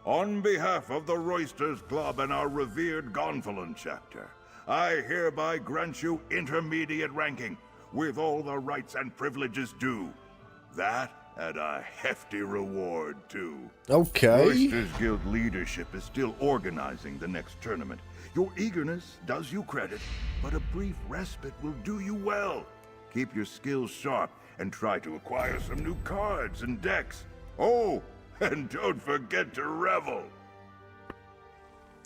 On behalf of the Roysters Club and our revered Gonfalon chapter, I hereby grant you intermediate ranking, with all the rights and privileges due. That and a hefty reward, too. Okay. Roysters Guild leadership is still organizing the next tournament. Your eagerness does you credit, but a brief respite will do you well. Keep your skills sharp and try to acquire some new cards and decks. Oh, and don't forget to revel.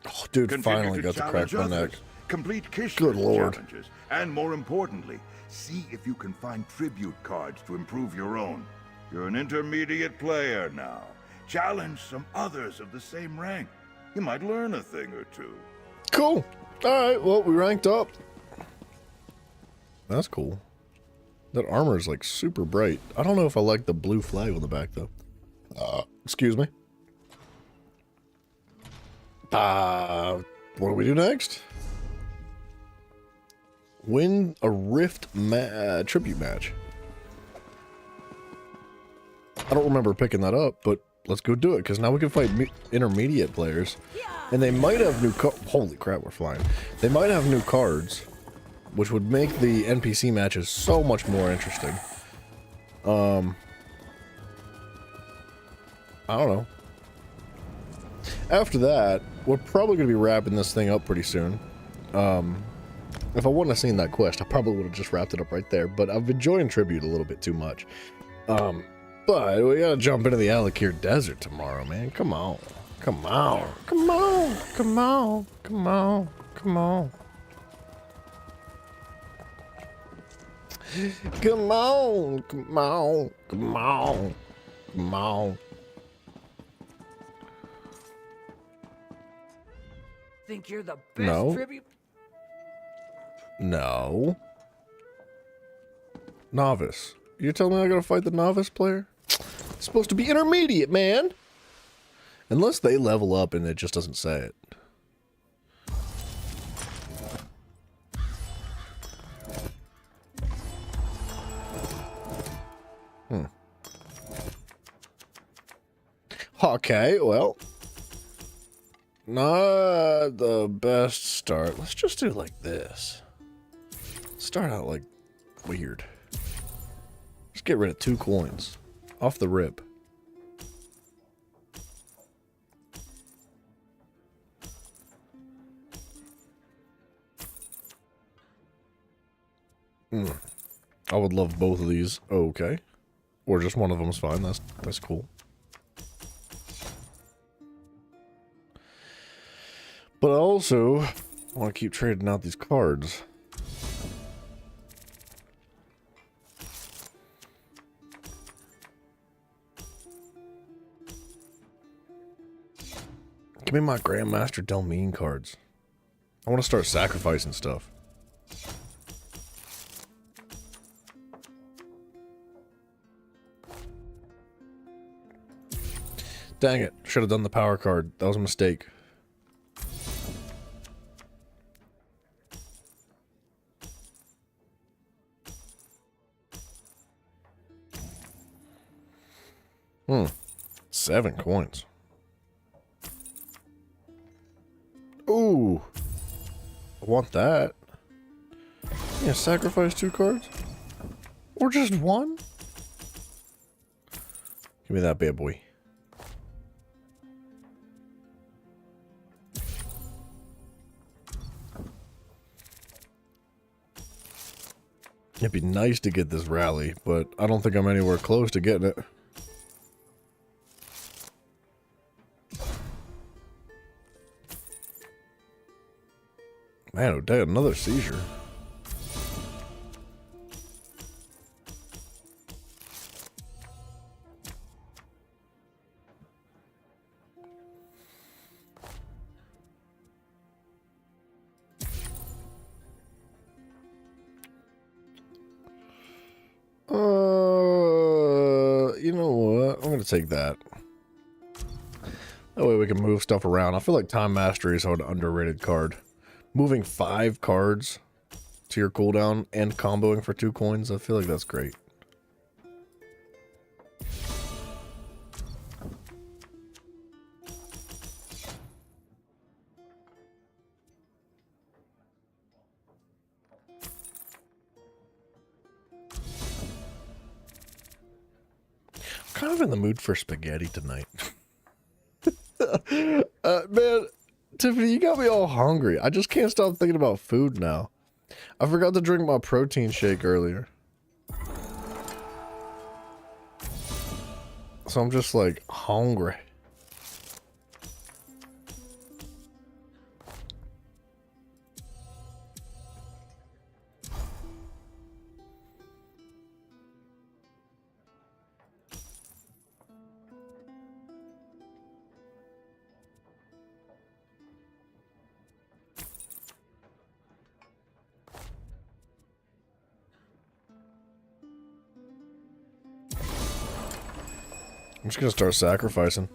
Oh, dude, Continue finally got to crack my challenge neck. others, complete Kish's Good lord. challenges, and more importantly, see if you can find tribute cards to improve your own. You're an intermediate player now. Challenge some others of the same rank. You might learn a thing or two. Cool. All right, well, we ranked up. That's cool. That armor is like super bright. I don't know if I like the blue flag on the back though. Excuse me. What do we do next? Win a Rift tribute match. I don't remember picking that up, but let's go do it, because now we can fight intermediate players. And they might have new holy crap, we're flying. They might have new cards, which would make the NPC matches so much more interesting. I don't know. After that, we're probably going to be wrapping this thing up pretty soon. If I wouldn't have seen that quest, I probably would have just wrapped it up right there. But I've enjoyed Tribute a little bit too much. But we gotta jump into the Alakir Desert tomorrow, man. Come on. Come on. Come on. Come on. Come on. Come on. Come on. Come on. Come on. Come on. Think you're the best tribute? No. Novice. You're telling me I gotta fight the novice player? It's supposed to be intermediate, man. Unless they level up and it just doesn't say it. Okay, well. Not the best start. Let's just do it like this. Start out like weird. Let's get rid of 2 coins. Off the rip. I would love both of these. Okay. Or just one of them's fine. That's cool. But I also want to keep trading out these cards. Give me my Grandmaster Delmine cards. I want to start sacrificing stuff. Dang it. Should have done the power card. That was a mistake. Hmm. 7 coins. Ooh. I want that. Yeah, sacrifice 2 cards? Or just 1? Give me that bad boy. It'd be nice to get this rally, but I don't think I'm anywhere close to getting it. Man, oh damn, another seizure. You know what? I'm gonna take that. That way we can move stuff around. I feel like Time Mastery is an underrated card. Moving 5 cards to your cooldown and comboing for 2 coins, I feel like that's great. Kind of in the mood for spaghetti tonight. Man, Tiffany, you got me all hungry. I just can't stop thinking about food now. I forgot to drink my protein shake earlier. So I'm just like hungry. I'm just gonna start sacrificing.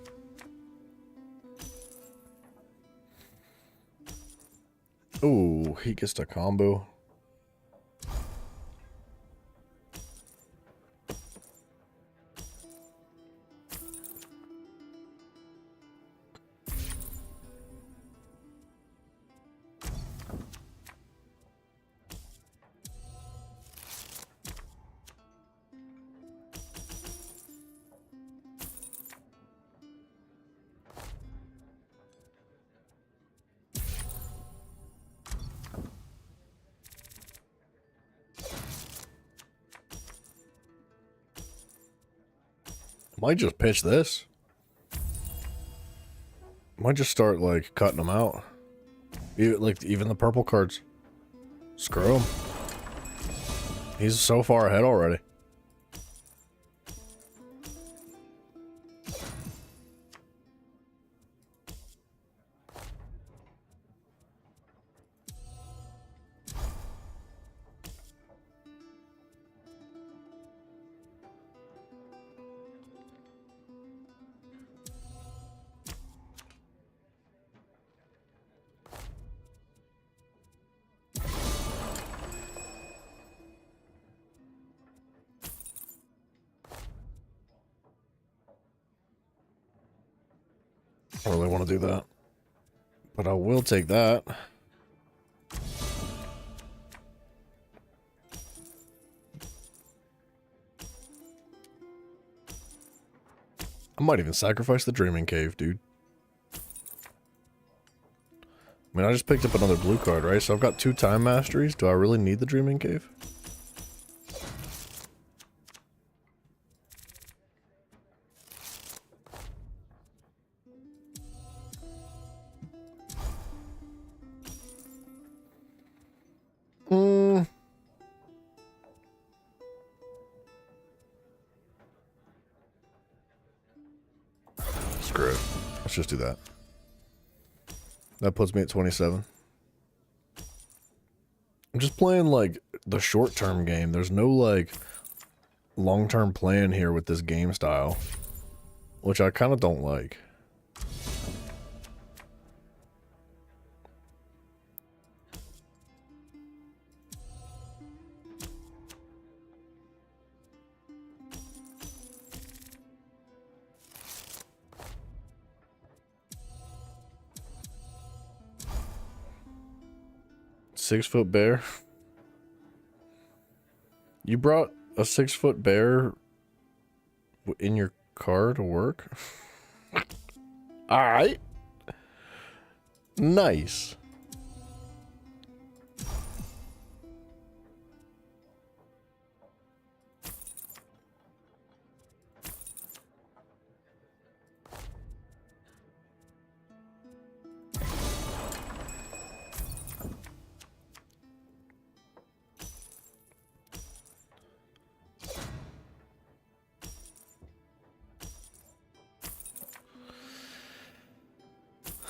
Ooh, he gets the combo. Might just pitch this. Might just start like cutting them out. Even the purple cards. Screw him. He's so far ahead already. I don't really want to do that, but I will take that. I might even sacrifice the Dreaming Cave, dude. I mean, I just picked up another blue card, right? So I've got 2 time masteries. Do I really need the Dreaming Cave? Screw it. Let's just do that. That puts me at 27. I'm just playing, like, the short-term game. There's no, like, long-term plan here with this game style, which I kind of don't like. Six-foot bear? You brought a 6-foot bear in your car to work? Alright. Nice.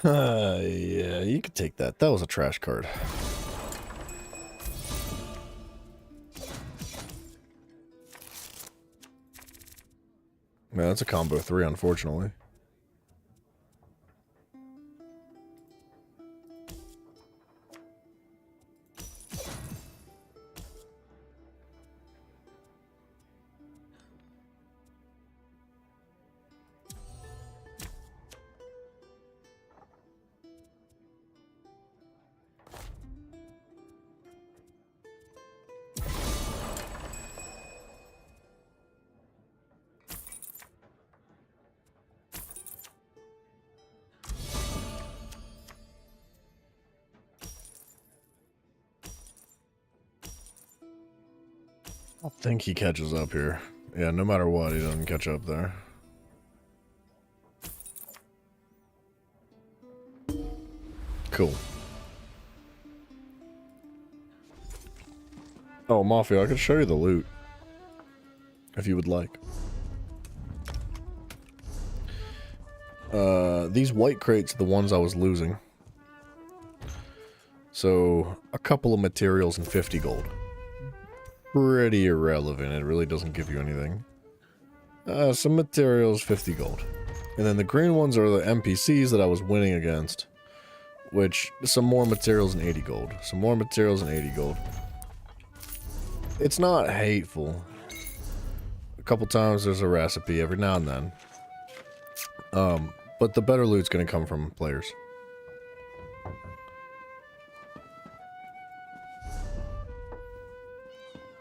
Yeah, you could take that. That was a trash card. Man, that's a combo 3, unfortunately. I think he catches up here. Yeah, no matter what, he doesn't catch up there. Cool. Oh, Mafia, I could show you the loot. If you would like. These white crates are the ones I was losing. So, a couple of materials and 50 gold. Pretty irrelevant, it really doesn't give you anything. Some materials, 50 gold. And then the green ones are the NPCs that I was winning against. Which, some more materials and 80 gold. Some more materials and 80 gold. It's not hateful. A couple times there's a recipe every now and then. But the better loot's gonna come from players.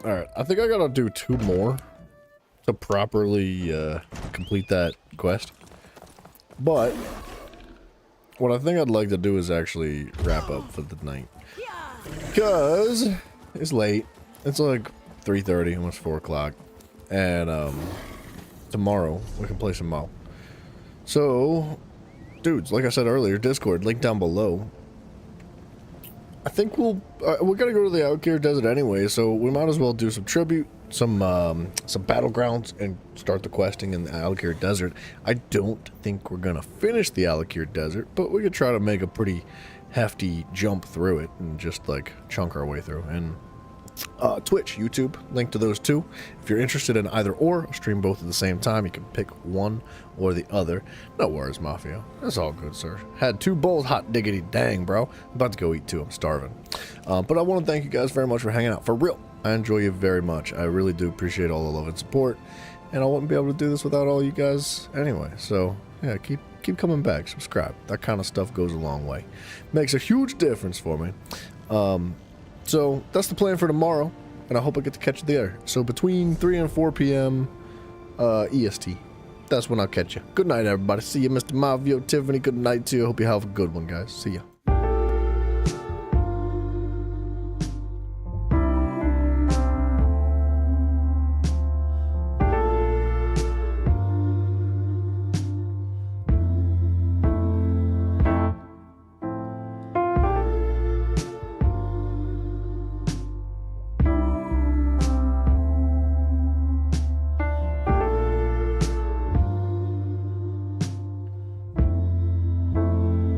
Alright, I think I gotta do 2 more to properly complete that quest. But what I think I'd like to do is actually wrap up for the night. Because it's late. It's like 3:30, almost 4 o'clock. And tomorrow we can play some Mo. So, dudes, like I said earlier, Discord, link down below. I think we're gonna go to the Alakir Desert anyway, so we might as well do some tribute, some battlegrounds, and start the questing in the Alakir Desert. I don't think we're gonna finish the Alakir Desert, but we could try to make a pretty hefty jump through it and just like chunk our way through. And Twitch, YouTube, link to those 2. If you're interested in either or, I'll stream both at the same time. You can pick one or the other. No worries, Mafia. That's all good, sir. Had 2 bowls, hot diggity dang, bro. I'm about to go eat 2. I'm starving. But I want to thank you guys very much for hanging out. For real, I enjoy you very much. I really do appreciate all the love and support. And I wouldn't be able to do this without all you guys anyway. So, yeah, keep coming back. Subscribe. That kind of stuff goes a long way. Makes a huge difference for me. So, that's the plan for tomorrow, and I hope I get to catch you there. So, between 3 and 4 p.m. EST. that's when I'll catch you. Good night, everybody. See you, Mr. Marvio, Tiffany. Good night to you. Hope you have a good one, guys. See ya.